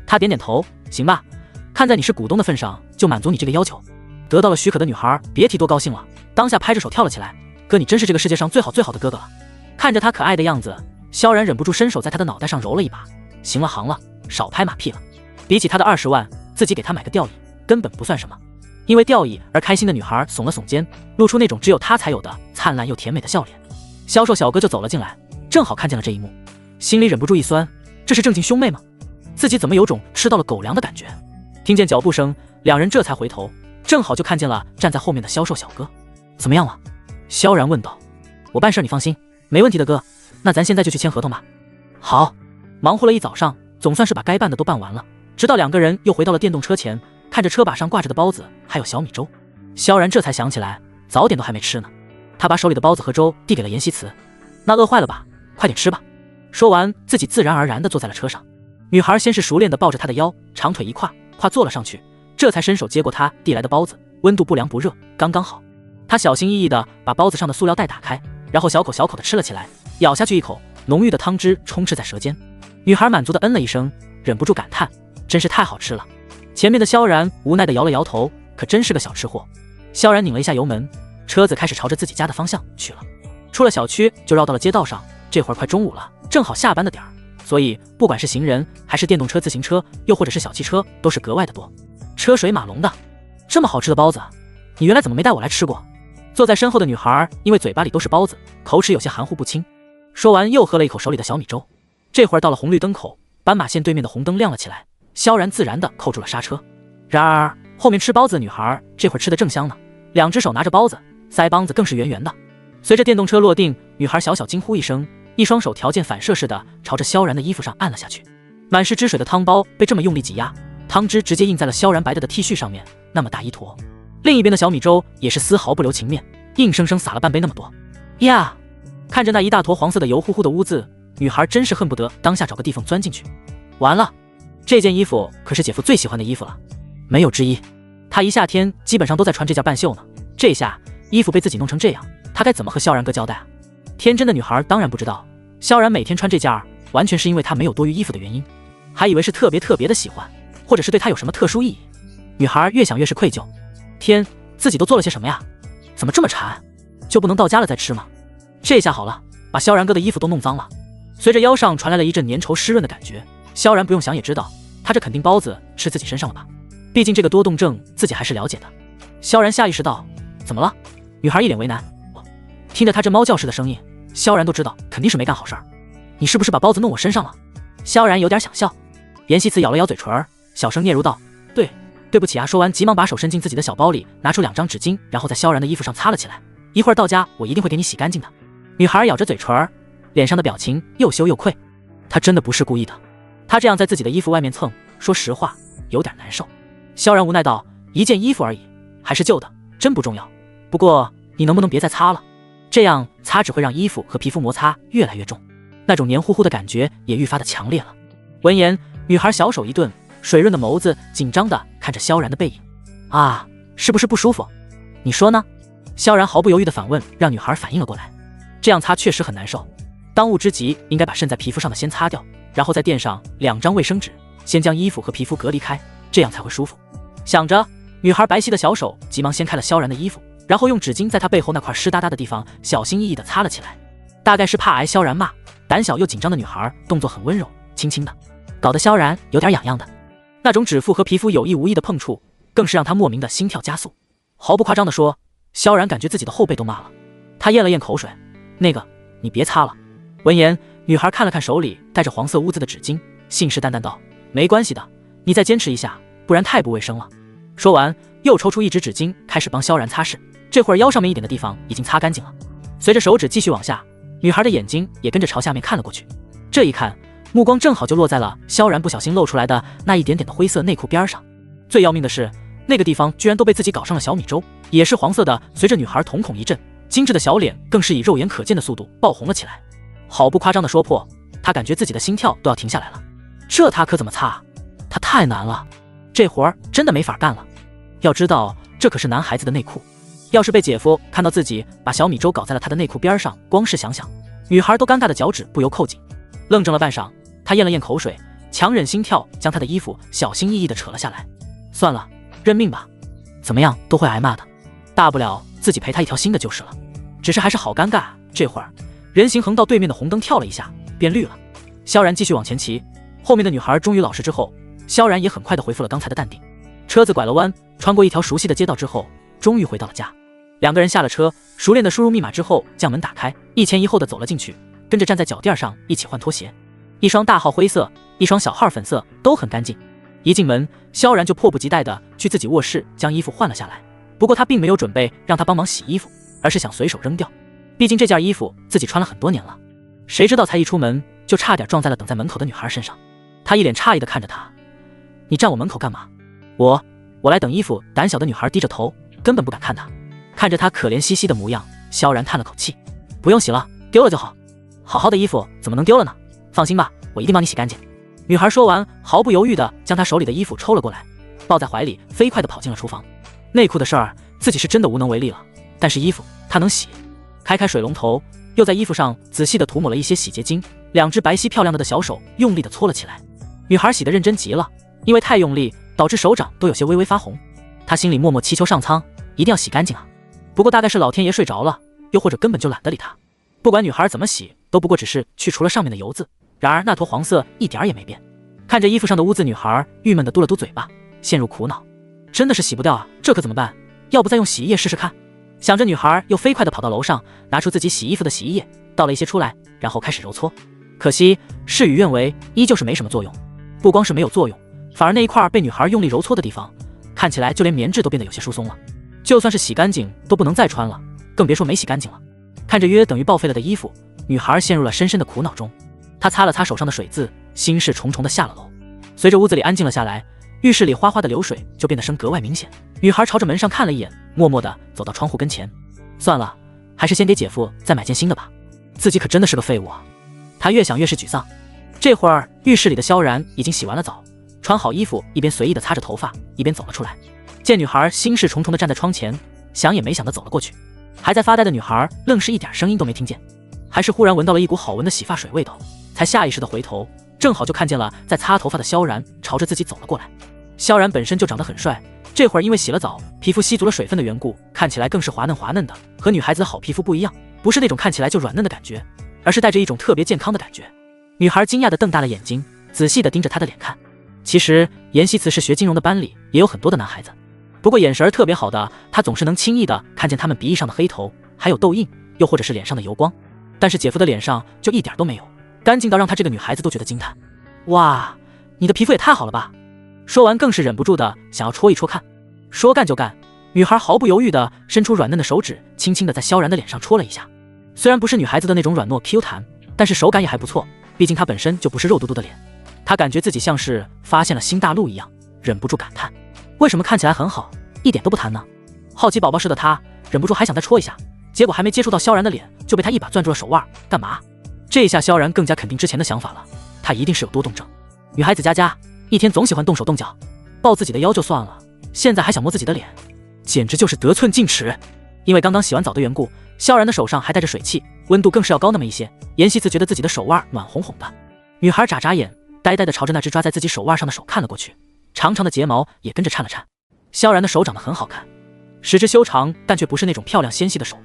他点点头，行吧，看在你是股东的份上，就满足你这个要求。得到了许可的女孩别提多高兴了，当下拍着手跳了起来，哥，你真是这个世界上最好的哥哥了。看着他可爱的样子，萧然忍不住伸手在他的脑袋上揉了一把，行了行了，少拍马屁了，比起他的20万，自己给他买个吊椅根本不算什么。因为吊椅而开心的女孩耸了耸肩，露出那种只有她才有的灿烂又甜美的笑脸。销售小哥就走了进来，正好看见了这一幕，心里忍不住一酸，这是正经兄妹吗？自己怎么有种吃到了狗粮的感觉？听见脚步声，两人这才回头，正好就看见了站在后面的销售小哥。怎么样了？萧然问道。我办事你放心，没问题的哥，那咱现在就去签合同吧。好。忙活了一早上，总算是把该办的都办完了，直到两个人又回到了电动车前，看着车把上挂着的包子还有小米粥，萧然这才想起来早点都还没吃呢。他把手里的包子和粥递给了严希慈，那饿坏了吧，快点吃吧。说完自己自然而然地坐在了车上。女孩先是熟练地抱着他的腰，长腿一跨坐了上去，这才伸手接过他递来的包子，温度不凉不热，刚刚好。他小心翼翼地把包子上的塑料袋打开，然后小口小口地吃了起来，咬下去一口，浓郁的汤汁充斥在舌尖。女孩满足地嗯了一声，忍不住感叹，真是太好吃了。前面的萧然无奈地摇了摇头，可真是个小吃货。萧然拧了一下油门，车子开始朝着自己家的方向去了。出了小区就绕到了街道上，这会儿快中午了，正好下班的点儿，所以不管是行人还是电动车、自行车，又或者是小汽车，都是格外的多，车水马龙的。这么好吃的包子，你原来怎么没带我来吃过？坐在身后的女孩因为嘴巴里都是包子，口齿有些含糊不清，说完又喝了一口手里的小米粥。这会儿到了红绿灯口，斑马线对面的红灯亮了起来，萧然自然地扣住了刹车。然而后面吃包子的女孩这会儿吃得正香呢，两只手拿着包子，腮帮子更是圆圆的。随着电动车落定，女孩小小惊呼一声，一双手条件反射似的朝着萧然的衣服上按了下去。满是汁水的汤包被这么用力挤压，汤汁直接印在了萧然白的 T 恤上面，那么大一坨。另一边的小米粥也是丝毫不留情面，硬生生撒了半杯那么多呀！看着那一大坨黄色的油乎乎的污渍，女孩真是恨不得当下找个地缝钻进去。完了，这件衣服可是姐夫最喜欢的衣服了，没有之一。他一夏天基本上都在穿这件半袖呢，这下衣服被自己弄成这样，他该怎么和萧然哥交代啊？天真的女孩当然不知道，萧然每天穿这件完全是因为他没有多余衣服的原因，还以为是特别的喜欢，或者是对他有什么特殊意义。女孩越想越是愧疚，天，自己都做了些什么呀？怎么这么馋？就不能到家了再吃吗？这下好了，把萧然哥的衣服都弄脏了。随着腰上传来了一阵粘稠湿润的感觉，萧然不用想也知道，他这肯定包子吃自己身上了吧？毕竟这个多动症自己还是了解的。萧然下意识道：怎么了？女孩一脸为难。听着他这猫叫似的声音，萧然都知道肯定是没干好事儿。你是不是把包子弄我身上了？萧然有点想笑。严希慈咬了咬嘴唇，小声嗫嚅道：对不起啊。说完急忙把手伸进自己的小包里，拿出2张纸巾，然后在萧然的衣服上擦了起来。一会儿到家我一定会给你洗干净的。女孩咬着嘴唇，脸上的表情又羞又愧。她真的不是故意的，她这样在自己的衣服外面蹭，说实话有点难受。萧然无奈道：一件衣服而已，还是旧的，真不重要。不过你能不能别再擦了？这样擦只会让衣服和皮肤摩擦越来越重，那种黏糊糊的感觉也愈发的强烈了。闻言，女孩小手一顿，水润的眸子紧张地看着萧然的背影。啊，是不是不舒服？你说呢？萧然毫不犹豫地反问，让女孩反应了过来。这样擦确实很难受，当务之急应该把渗在皮肤上的先擦掉，然后再垫上2张卫生纸，先将衣服和皮肤隔离开，这样才会舒服。想着，女孩白皙的小手急忙掀开了萧然的衣服，然后用纸巾在他背后那块湿哒哒的地方小心翼翼地擦了起来。大概是怕挨萧然骂，胆小又紧张的女孩动作很温柔，轻轻的，搞得萧然有点痒痒的。那种指腹和皮肤有意无意的碰触，更是让他莫名的心跳加速。毫不夸张地说，萧然感觉自己的后背都麻了。他咽了咽口水，那个，你别擦了。闻言，女孩看了看手里带着黄色污渍的纸巾，信誓旦旦道：没关系的，你再坚持一下，不然太不卫生了。说完，又抽出一支纸巾，开始帮萧然擦拭。这会儿腰上面一点的地方已经擦干净了。随着手指继续往下，女孩的眼睛也跟着朝下面看了过去。这一看，目光正好就落在了萧然不小心露出来的那一点点的灰色内裤边上。最要命的是，那个地方居然都被自己搞上了小米粥，也是黄色的。随着女孩瞳孔一震，精致的小脸更是以肉眼可见的速度爆红了起来。毫不夸张的说破，她感觉自己的心跳都要停下来了。这她可怎么擦？她太难了，这活儿真的没法干了。要知道，这可是男孩子的内裤，要是被姐夫看到自己把小米粥搞在了他的内裤边上，光是想想，女孩都尴尬的脚趾不由扣紧。愣怔了半晌，她咽了咽口水，强忍心跳，将她的衣服小心翼翼地扯了下来。算了，认命吧，怎么样都会挨骂的，大不了自己赔他一条新的就是了。只是还是好尴尬。这会儿，人行横道对面的红灯跳了一下，变绿了。萧然继续往前骑，后面的女孩终于老实之后，萧然也很快地恢复了刚才的淡定。车子拐了弯，穿过一条熟悉的街道之后，终于回到了家。两个人下了车，熟练的输入密码之后，将门打开，一前一后的走了进去，跟着站在脚垫上一起换拖鞋。一双大号灰色，一双小号粉色，都很干净。一进门，萧然就迫不及待的去自己卧室将衣服换了下来。不过他并没有准备让他帮忙洗衣服，而是想随手扔掉，毕竟这件衣服自己穿了很多年了。谁知道才一出门就差点撞在了等在门口的女孩身上。他一脸诧异的看着他：你站我门口干嘛？我来等衣服。胆小的女孩低着头，根本不敢看他。看着他可怜兮兮的模样，萧然叹了口气：不用洗了，丢了就好。好好的衣服怎么能丢了呢？放心吧，我一定帮你洗干净。女孩说完，毫不犹豫地将她手里的衣服抽了过来，抱在怀里，飞快地跑进了厨房。内裤的事儿自己是真的无能为力了，但是衣服她能洗。开开水龙头，又在衣服上仔细地涂抹了一些洗洁精，2只白皙漂亮的小手用力地搓了起来。女孩洗得认真极了，因为太用力导致手掌都有些微微发红。她心里默默祈求上苍一定要洗干净啊。不过大概是老天爷睡着了，又或者根本就懒得理她。不管女孩怎么洗，都不过只是去除了上面的油渍。然而那坨黄色一点也没变。看着衣服上的污渍，女孩郁闷地嘟了嘟嘴巴，陷入苦恼。真的是洗不掉啊，这可怎么办？要不再用洗衣液试试看？想着，女孩又飞快地跑到楼上，拿出自己洗衣服的洗衣液，倒了一些出来，然后开始揉搓。可惜事与愿违，依旧是没什么作用。不光是没有作用，反而那一块被女孩用力揉搓的地方，看起来就连棉质都变得有些疏松了。就算是洗干净都不能再穿了，更别说没洗干净了。看着约等于报废了的衣服，女孩陷入了深深的苦恼中。她擦了擦手上的水渍，心事重重地下了楼。随着屋子里安静了下来，浴室里哗哗的流水就变得声格外明显。女孩朝着门上看了一眼，默默地走到窗户跟前。算了，还是先给姐夫再买件新的吧，自己可真的是个废物啊。她越想越是沮丧。这会儿浴室里的萧然已经洗完了澡，穿好衣服，一边随意地擦着头发，一边走了出来。见女孩心事重重地站在窗前，想也没想地走了过去。还在发呆的女孩愣是一点声音都没听见，还是忽然闻到了一股好闻的洗发水味道，才下意识地回头，正好就看见了在擦头发的萧然朝着自己走了过来。萧然本身就长得很帅，这会儿因为洗了澡，皮肤吸足了水分的缘故，看起来更是滑嫩滑嫩的，和女孩子的好皮肤不一样，不是那种看起来就软嫩的感觉，而是带着一种特别健康的感觉。女孩惊讶地瞪大了眼睛，仔细地盯着他的脸看。其实妍希慈是学金融的，班里也有很多的男孩子，不过眼神特别好的他总是能轻易地看见他们鼻翼上的黑头，还有痘印，又或者是脸上的油光。但是姐夫的脸上就一点都没有，干净到让他这个女孩子都觉得惊叹。哇，你的皮肤也太好了吧。说完更是忍不住的想要戳一戳看。说干就干，女孩毫不犹豫地伸出软嫩的手指，轻轻地在萧然的脸上戳了一下。虽然不是女孩子的那种软糯 Q 弹，但是手感也还不错，毕竟她本身就不是肉嘟嘟的脸。她感觉自己像是发现了新大陆一样，忍不住感叹，为什么看起来很好，一点都不弹呢？好奇宝宝似的她忍不住还想再戳一下，结果还没接触到萧然的脸，就被他一把攥住了手腕。干嘛？这一下萧然更加肯定之前的想法了，他一定是有多动症。女孩子家家一天总喜欢动手动脚，抱自己的腰就算了，现在还想摸自己的脸，简直就是得寸进尺。因为刚刚洗完澡的缘故，萧然的手上还带着水汽，温度更是要高那么一些。妍希慈觉得自己的手腕暖红红的，女孩眨眨眼，呆呆地朝着那只抓在自己手腕上的手看了过去，长长的睫毛也跟着颤了颤。萧然的手长得很好看，十指修长，但却不是那种漂亮纤细的手，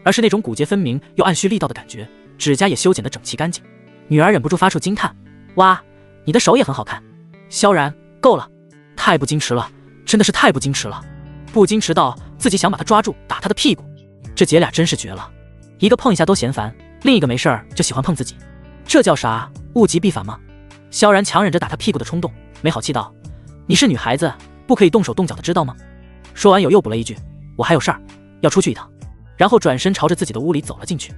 而是那种骨节分明又按需力道的感觉，指甲也修剪得整齐干净。女儿忍不住发出惊叹：哇，你的手也很好看。萧然，够了，太不矜持了，真的是太不矜持了，不矜持到自己想把他抓住打他的屁股。这姐俩真是绝了，一个碰一下都嫌烦，另一个没事儿就喜欢碰自己，这叫啥？物极必反吗？萧然强忍着打他屁股的冲动，没好气道：你是女孩子，不可以动手动脚的，知道吗？说完又补了一句：我还有事儿，要出去一趟。然后转身朝着自己的屋里走了进去，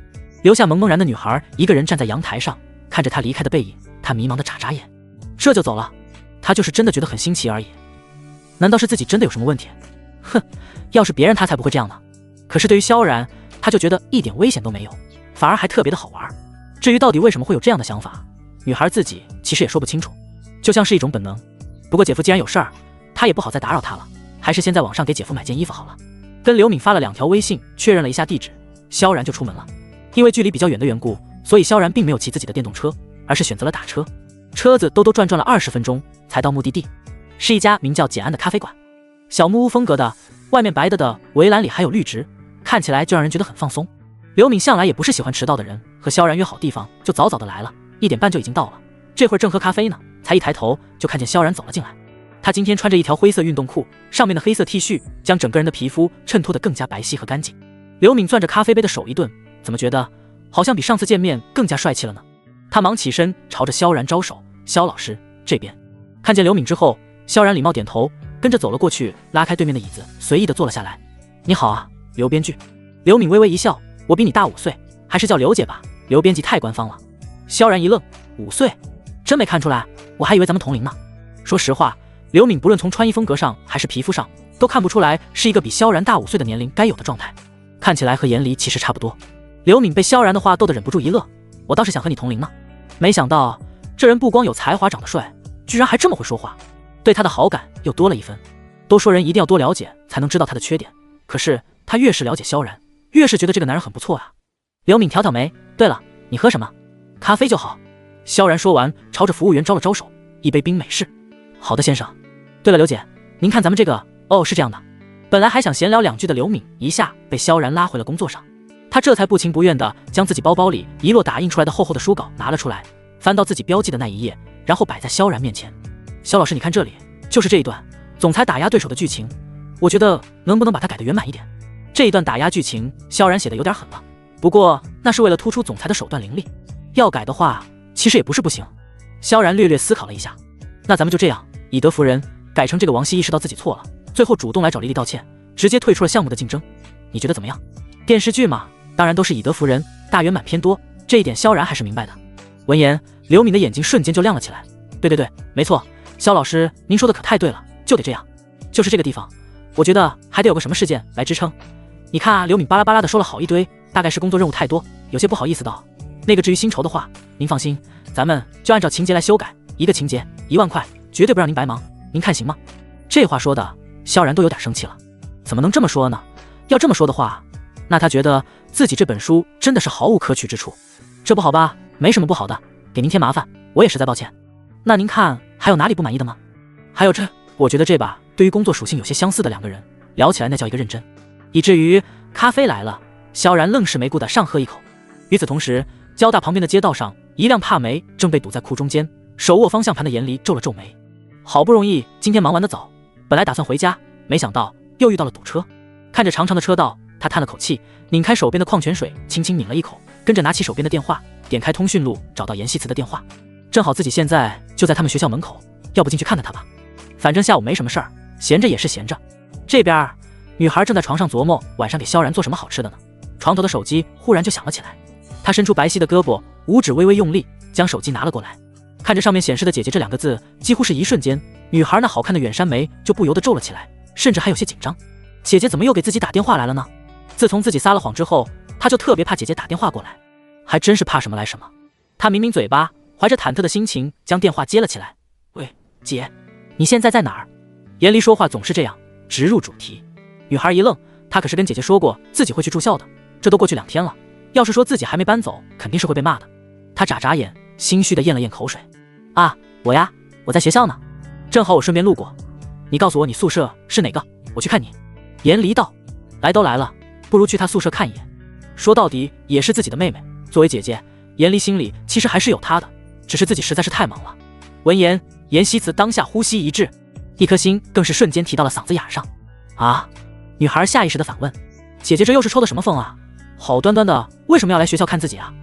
留下蒙蒙然的女孩一个人站在阳台上，看着他离开的背影，他迷茫的眨眨眼。这就走了？他就是真的觉得很新奇而已。难道是自己真的有什么问题？哼，要是别人他才不会这样呢。可是对于萧然，他就觉得一点危险都没有，反而还特别的好玩。至于到底为什么会有这样的想法，女孩自己其实也说不清楚，就像是一种本能。不过姐夫既然有事儿，他也不好再打扰他了，还是先在网上给姐夫买件衣服好了。跟刘敏发了2条微信，确认了一下地址，萧然就出门了。因为距离比较远的缘故，所以萧然并没有骑自己的电动车，而是选择了打车。车子兜兜转转了20分钟才到目的地，是一家名叫简安的咖啡馆，小木屋风格的，外面白的围栏里还有绿植，看起来就让人觉得很放松。刘敏向来也不是喜欢迟到的人，和萧然约好地方就早早的来了，1点半就已经到了。这会儿正喝咖啡呢，才一抬头就看见萧然走了进来。他今天穿着一条灰色运动裤，上面的黑色 T 恤将整个人的皮肤衬托得更加白皙和干净。刘敏攥着咖啡杯的手一顿，怎么觉得好像比上次见面更加帅气了呢？他忙起身朝着萧然招手：萧老师，这边。看见刘敏之后，萧然礼貌点头，跟着走了过去，拉开对面的椅子，随意的坐了下来。你好啊，刘编剧。刘敏微微一笑：我比你大5岁，还是叫刘姐吧，刘编辑太官方了。萧然一愣：5岁？真没看出来，我还以为咱们同龄呢。说实话，刘敏不论从穿衣风格上还是皮肤上，都看不出来是一个比萧然大5岁的年龄该有的状态，看起来和颜离其实差不多。刘敏被萧然的话逗得忍不住一乐：我倒是想和你同龄呢。没想到这人不光有才华长得帅，居然还这么会说话，对他的好感又多了一分。都说人一定要多了解才能知道他的缺点，可是他越是了解萧然，越是觉得这个男人很不错啊。刘敏挑挑眉：对了，你喝什么？咖啡就好。萧然说完，朝着服务员招了招手：一杯冰美式。好的，先生。对了，刘姐，您看咱们这个……哦，是这样的。本来还想闲聊2句的刘敏，一下被萧然拉回了工作上。他这才不情不愿地将自己包包里一摞打印出来的厚厚的书稿拿了出来，翻到自己标记的那一页，然后摆在萧然面前。萧老师，你看这里，就是这一段总裁打压对手的剧情，我觉得能不能把它改得圆满一点？这一段打压剧情，萧然写的有点狠了，不过那是为了突出总裁的手段凌厉，要改的话其实也不是不行。萧然略略思考了一下，那咱们就这样，以德服人，改成这个王熙意识到自己错了，最后主动来找丽丽道歉，直接退出了项目的竞争，你觉得怎么样？电视剧嘛，当然都是以德服人，大圆满偏多，这一点萧然还是明白的。闻言，刘敏的眼睛瞬间就亮了起来。对，没错，萧老师您说的可太对了，就得这样。就是这个地方，我觉得还得有个什么事件来支撑。你看啊，刘敏巴拉巴拉的说了好一堆，大概是工作任务太多，有些不好意思道。那个至于薪酬的话，您放心，咱们就按照情节来修改，一个情节1万块，绝对不让您白忙，您看行吗？这话说的，萧然都有点生气了。怎么能这么说呢？要这么说的话，那他觉得自己这本书真的是毫无可取之处。这不好吧？没什么不好的，给您添麻烦，我也实在抱歉。那您看还有哪里不满意的吗？还有这，我觉得这把对于工作属性有些相似的2个人聊起来那叫一个认真，以至于咖啡来了，萧然愣是没顾得上喝一口。与此同时，交大旁边的街道上，一辆帕梅正被堵在库中间，手握方向盘的严离皱了皱眉。好不容易今天忙完的早，本来打算回家，没想到又遇到了堵车。看着长长的车道，他叹了口气，拧开手边的矿泉水，轻轻抿了一口，跟着拿起手边的电话，点开通讯录，找到严希慈的电话。正好自己现在就在他们学校门口，要不进去看看他吧？反正下午没什么事儿，闲着也是闲着。这边女孩正在床上琢磨晚上给萧然做什么好吃的呢，床头的手机忽然就响了起来。她伸出白皙的胳膊，五指微微用力，将手机拿了过来。看着上面显示的姐姐这2个字，几乎是一瞬间，女孩那好看的远山眉就不由得皱了起来，甚至还有些紧张。姐姐怎么又给自己打电话来了呢？自从自己撒了谎之后，她就特别怕姐姐打电话过来，还真是怕什么来什么。她抿抿嘴巴，怀着忐忑的心情将电话接了起来。喂，姐，你现在在哪儿？严离说话总是这样，直入主题。女孩一愣，她可是跟姐姐说过自己会去住校的，这都过去2天了，要是说自己还没搬走，肯定是会被骂的。她眨眨眼，心虚的咽了咽口水。啊，我呀，我在学校呢，正好我顺便路过。你告诉我你宿舍是哪个，我去看你。严离道，来都来了，不如去他宿舍看一眼。说到底也是自己的妹妹，作为姐姐，严离心里其实还是有她的，只是自己实在是太忙了。闻言，严希慈当下呼吸一滞，一颗心更是瞬间提到了嗓子眼上。啊！女孩下意识的反问：姐姐这又是抽的什么风啊？好端端的为什么要来学校看自己啊？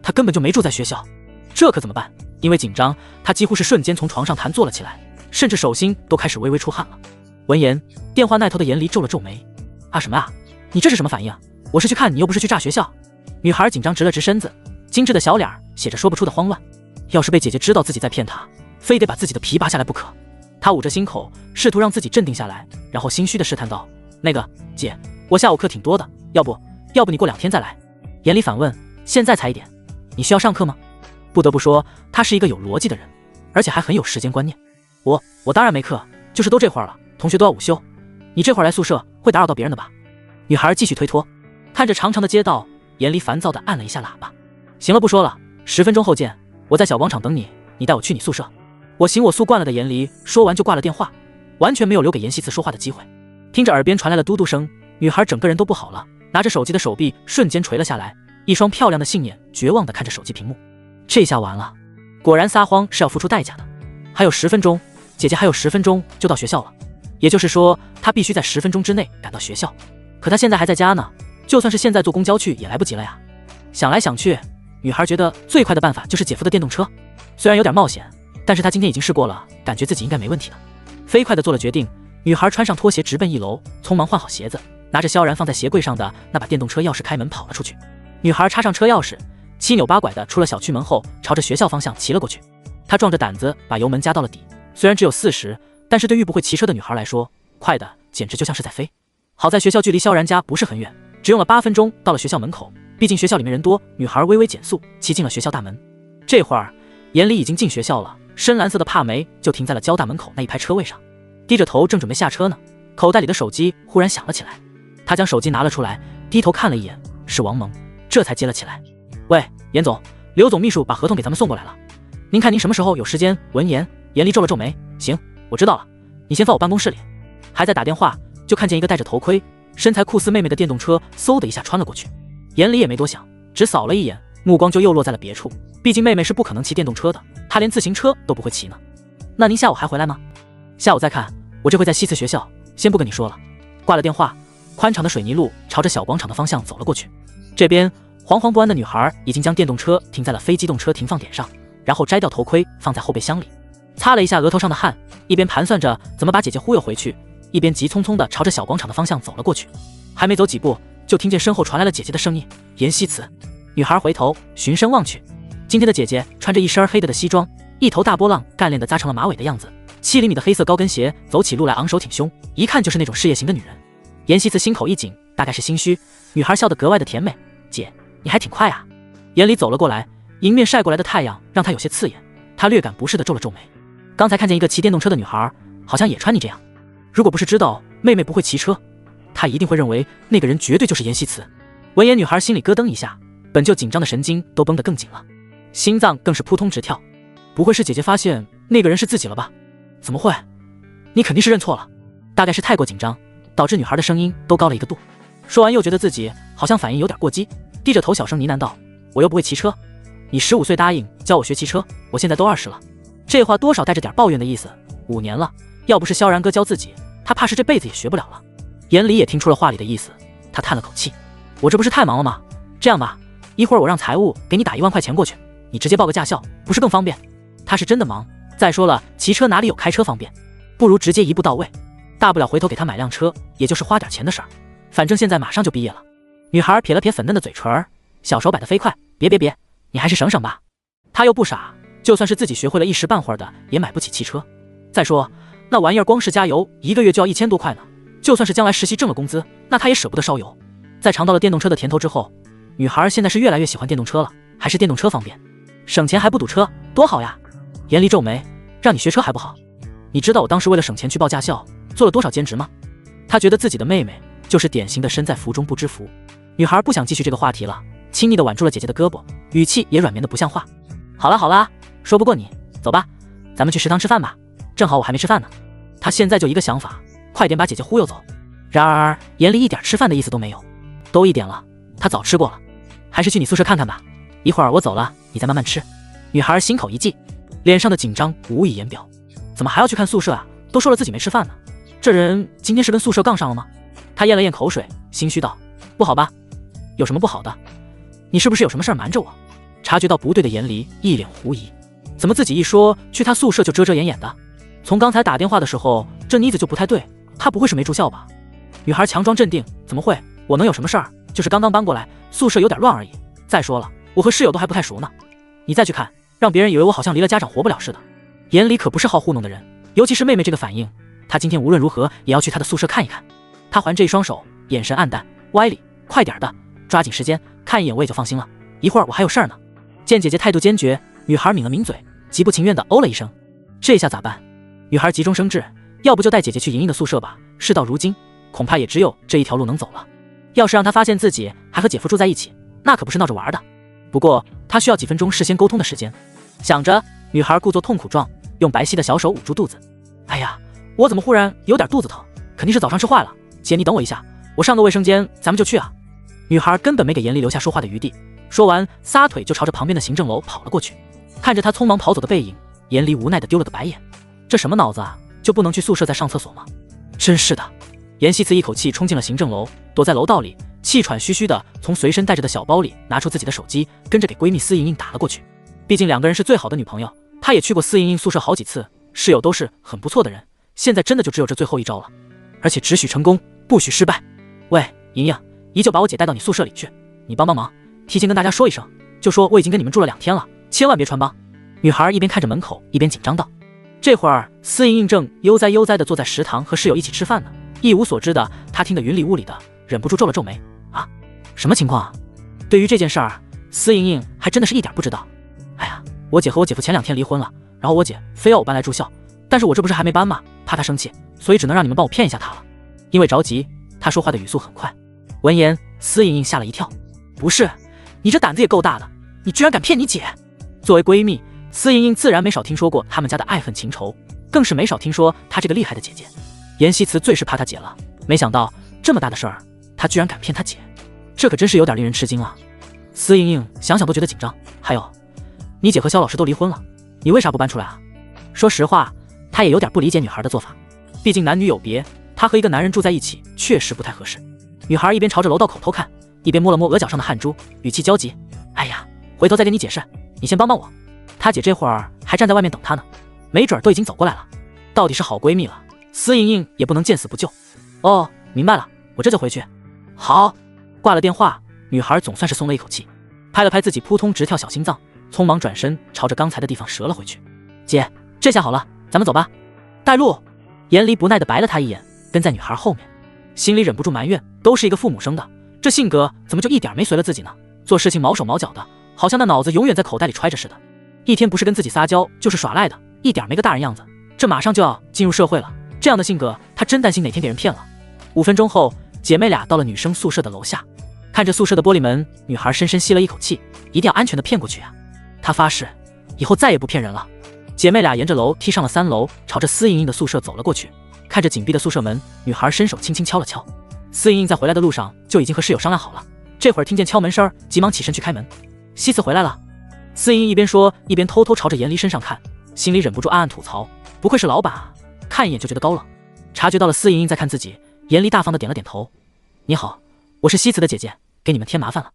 她根本就没住在学校，这可怎么办？因为紧张，她几乎是瞬间从床上弹坐了起来，甚至手心都开始微微出汗了。闻言，电话那头的严离皱了皱眉：啊什么啊？你这是什么反应？我是去看你，又不是去炸学校。女孩紧张直了直身子，精致的小脸写着说不出的慌乱。要是被姐姐知道自己在骗她，非得把自己的皮拔下来不可。她捂着心口，试图让自己镇定下来，然后心虚的试探道：那个姐，我下午课挺多的，要不你过2天再来。严离反问：现在才1点，你需要上课吗？不得不说，他是一个有逻辑的人，而且还很有时间观念。我当然没课，就是都这会儿了，同学都要午休，你这会儿来宿舍会打扰到别人的吧？女孩继续推脱。看着长长的街道，严离烦躁地按了一下喇叭。行了，不说了，10分钟后见，我在小广场等你，你带我去你宿舍。我行我素惯了的严离说完就挂了电话，完全没有留给严希慈说话的机会。听着耳边传来了嘟嘟声，女孩整个人都不好了，拿着手机的手臂瞬间垂了下来，一双漂亮的杏眼绝望地看着手机屏幕。这下完了，果然撒谎是要付出代价的。还有10分钟，姐姐还有10分钟就到学校了，也就是说她必须在10分钟之内赶到学校。可她现在还在家呢，就算是现在坐公交去也来不及了呀。想来想去，女孩觉得最快的办法就是姐夫的电动车，虽然有点冒险，但是她今天已经试过了，感觉自己应该没问题的。飞快地做了决定，女孩穿上拖鞋直奔1楼，匆忙换好鞋子，拿着萧然放在鞋柜上的那把电动车钥匙开门跑了出去。女孩插上车钥匙，七扭八拐地出了小区门后，朝着学校方向骑了过去。她壮着胆子把油门加到了底，虽然只有40，但是对于不会骑车的女孩来说，快的简直就像是在飞。好在学校距离萧然家不是很远，只用了8分钟到了学校门口。毕竟学校里面人多，女孩微微减速，骑进了学校大门。这会儿，严离已经进学校了，深蓝色的帕梅就停在了交大门口那一排车位上，低着头正准备下车呢，口袋里的手机忽然响了起来。他将手机拿了出来，低头看了一眼，是王萌，这才接了起来。喂，严总，刘总秘书把合同给咱们送过来了，您看您什么时候有时间？闻言，严离皱了皱眉，行，我知道了，你先放我办公室里。还在打电话，就看见一个戴着头盔、身材酷似妹妹的电动车嗖的一下穿了过去。严离也没多想，只扫了一眼，目光就又落在了别处。毕竟妹妹是不可能骑电动车的，她连自行车都不会骑呢。那您下午还回来吗？下午再看，我这会在西次学校，先不跟你说了。挂了电话，宽敞的水泥路朝着小广场的方向走了过去。这边惶惶不安的女孩已经将电动车停在了非机动车停放点上，然后摘掉头盔放在后备箱里，擦了一下额头上的汗，一边盘算着怎么把姐姐忽悠回去，一边急匆匆地朝着小广场的方向走了过去。还没走几步，就听见身后传来了姐姐的声音：严希慈。女孩回头循声望去，今天的姐姐穿着一身黑的西装，一头大波浪干练的扎成了马尾的样子，7厘米的黑色高跟鞋，走起路来昂首挺胸，一看就是那种事业型的女人。严希慈心口一紧，大概是心虚，女孩笑得格外的甜美：姐，你还挺快啊。严离走了过来，迎面晒过来的太阳让她有些刺眼，她略感不适的皱了皱眉。刚才看见一个骑电动车的女孩，好像也穿你这样。如果不是知道妹妹不会骑车，她一定会认为那个人绝对就是严希慈。闻言，女孩心里咯噔一下，本就紧张的神经都绷得更紧了，心脏更是扑通直跳。不会是姐姐发现那个人是自己了吧？怎么会？你肯定是认错了。大概是太过紧张，导致女孩的声音都高了1个度。说完又觉得自己好像反应有点过激，低着头小声呢喃道：我又不会骑车，你15岁答应教我学骑车，我现在都20了。这话多少带着点抱怨的意思。5年了，要不是萧然哥教自己，他怕是这辈子也学不了了。严离也听出了话里的意思，他叹了口气：我这不是太忙了吗？这样吧，一会儿我让财务给你打1万块钱过去，你直接报个驾校，不是更方便？他是真的忙，再说了，骑车哪里有开车方便，不如直接一步到位，大不了回头给他买辆车，也就是花点钱的事儿。反正现在马上就毕业了。女孩撇了撇粉嫩的嘴唇，小手摆得飞快：别，你还是省省吧。他又不傻，就算是自己学会了一时半会儿的，也买不起汽车。再说那玩意儿光是加油1个月就要1000多块呢，就算是将来实习挣了工资，那他也舍不得烧油。在尝到了电动车的甜头之后，女孩现在是越来越喜欢电动车了，还是电动车方便，省钱还不堵车，多好呀。严离皱眉：让你学车还不好？你知道我当时为了省钱去报驾校做了多少兼职吗？她觉得自己的妹妹就是典型的身在福中不知福。女孩不想继续这个话题了，亲昵地挽住了姐姐的胳膊，语气也软绵的不像话。好啦好啦，说不过你，走吧，咱们去食堂吃饭吧，正好我还没吃饭呢。他现在就一个想法，快点把姐姐忽悠走。然而严离一点吃饭的意思都没有，都1点了，他早吃过了，还是去你宿舍看看吧，一会儿我走了，你再慢慢吃。女孩心口一悸，脸上的紧张无以言表。怎么还要去看宿舍啊？都说了自己没吃饭呢，这人今天是跟宿舍杠上了吗？他咽了咽口水，心虚道：不好吧？有什么不好的？你是不是有什么事儿瞒着我？察觉到不对的严离一脸狐疑，怎么自己一说去他宿舍就遮遮掩掩的？从刚才打电话的时候，这妮子就不太对，她不会是没住校吧？女孩强装镇定，怎么会？我能有什么事儿？就是刚刚搬过来，宿舍有点乱而已。再说了，我和室友都还不太熟呢。你再去看，让别人以为我好像离了家长活不了似的。严离可不是好糊弄的人，尤其是妹妹这个反应，他今天无论如何也要去她的宿舍看一看。他环着一双手，眼神暗淡，歪理，快点的，抓紧时间，看一眼我也就放心了。一会儿我还有事儿呢。见姐姐态度坚决，女孩抿了抿嘴，极不情愿地哦了一声。这下咋办？女孩急中生智，要不就带姐姐去莹莹的宿舍吧。事到如今，恐怕也只有这一条路能走了。要是让她发现自己还和姐夫住在一起，那可不是闹着玩的。不过她需要几分钟事先沟通的时间。想着，女孩故作痛苦状，用白皙的小手捂住肚子。哎呀，我怎么忽然有点肚子疼？肯定是早上吃坏了。姐，你等我一下，我上个卫生间，咱们就去啊。女孩根本没给严离留下说话的余地，说完撒腿就朝着旁边的行政楼跑了过去。看着她匆忙跑走的背影，严离无奈地丢了个白眼。这什么脑子啊？就不能去宿舍再上厕所吗？真是的。严希慈一口气冲进了行政楼，躲在楼道里，气喘吁吁地从随身带着的小包里拿出自己的手机，跟着给闺蜜司莹莹打了过去。毕竟两个人是最好的女朋友，她也去过司莹莹宿舍好几次，室友都是很不错的人，现在真的就只有这最后一招了，而且只许成功，不许失败。喂，莹莹，姨就把我姐带到你宿舍里去，你帮帮忙，提前跟大家说一声，就说我已经跟你们住了2天了，千万别穿帮。女孩一边看着门口，一边紧张道。这会儿司莹莹正悠哉悠哉地坐在食堂和室友一起吃饭呢，一无所知的她听得云里雾里的，忍不住皱了皱眉。啊，什么情况啊？对于这件事儿，司莹莹还真的是一点不知道。哎呀，我姐和我姐夫前2天离婚了，然后我姐非要我搬来住校，但是我这不是还没搬吗？怕她生气，所以只能让你们帮我骗一下她了。因为着急，她说话的语速很快。闻言，司莹莹吓了一跳。不是，你这胆子也够大的，你居然敢骗你姐！作为闺蜜，司莹莹自然没少听说过他们家的爱恨情仇，更是没少听说她这个厉害的姐姐。严希慈最是怕她姐了，没想到这么大的事儿，她居然敢骗她姐，这可真是有点令人吃惊啊！司莹莹想想都觉得紧张。还有，你姐和肖老师都离婚了，你为啥不搬出来啊？说实话，她也有点不理解女孩的做法，毕竟男女有别，她和一个男人住在一起确实不太合适。女孩一边朝着楼道口偷看，一边摸了摸额角上的汗珠，语气焦急。哎呀，回头再跟你解释，你先帮帮我。她姐这会儿还站在外面等她呢，没准都已经走过来了。到底是好闺蜜了，司莹莹也不能见死不救。哦，明白了，我这就回去。好。挂了电话，女孩总算是松了一口气，拍了拍自己扑通直跳小心脏，匆忙转身朝着刚才的地方折了回去。姐，这下好了，咱们走吧。带路。严离不耐地白了她一眼，跟在女孩后面，心里忍不住埋怨，都是一个父母生的，这性格怎么就一点没随了自己呢？做事情毛手毛脚的，好像那脑子永远在口袋里揣着似的，一天不是跟自己撒娇就是耍赖的，一点没个大人样子。这马上就要进入社会了，这样的性格她真担心哪天给人骗了。5分钟后，姐妹俩到了女生宿舍的楼下，看着宿舍的玻璃门，女孩深深吸了一口气，一定要安全的骗过去啊！她发誓以后再也不骗人了。姐妹俩沿着楼梯上了3楼，朝着司莹莹的宿舍走了过去。看着紧闭的宿舍门，女孩伸手轻轻敲了敲。司莹莹在回来的路上就已经和室友商量好了，这会儿听见敲门声，急忙起身去开门。希慈回来了。司莹莹一边说，一边偷偷朝着严离身上看，心里忍不住暗暗吐槽，不愧是老板啊，看一眼就觉得高冷。察觉到了司莹莹在看自己，严离大方的点了点头。你好，我是希慈的姐姐，给你们添麻烦了。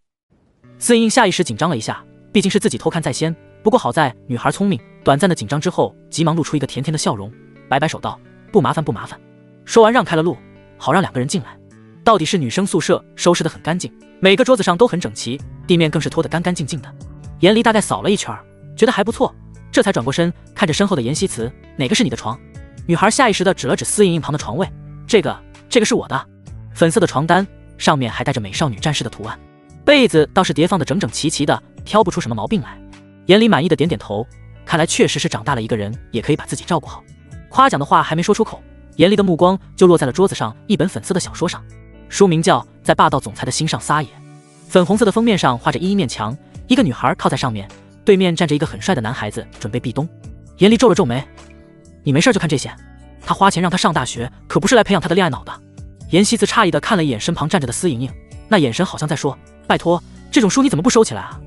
司莹莹下意识紧张了一下，毕竟是自己偷看在先，不过好在女孩聪明，短暂的紧张之后，急忙露出一个甜甜的笑容，摆摆手道：不麻烦不麻烦。说完让开了路，好让2个人进来。到底是女生宿舍，收拾得很干净，每个桌子上都很整齐，地面更是拖得干干净净的。严离大概扫了一圈，觉得还不错，这才转过身看着身后的严希慈，哪个是你的床？女孩下意识地指了指司莹莹旁的床位，这个是我的。粉色的床单上面还带着美少女战士的图案，被子倒是叠放得整整齐齐的，挑不出什么毛病来。严离满意的点点头，看来确实是长大了一个人，也可以把自己照顾好。夸奖的话还没说出口，严离的目光就落在了桌子上一本粉色的小说上，书名叫《在霸道总裁的心上撒野》。粉红色的封面上画着一面墙，一个女孩靠在上面，对面站着一个很帅的男孩子，准备壁咚。严离皱了皱眉：“你没事就看这些？他花钱让他上大学，可不是来培养他的恋爱脑的。”严希子诧异地看了一眼身旁站着的司莹莹，那眼神好像在说：“拜托，这种书你怎么不收起来啊？”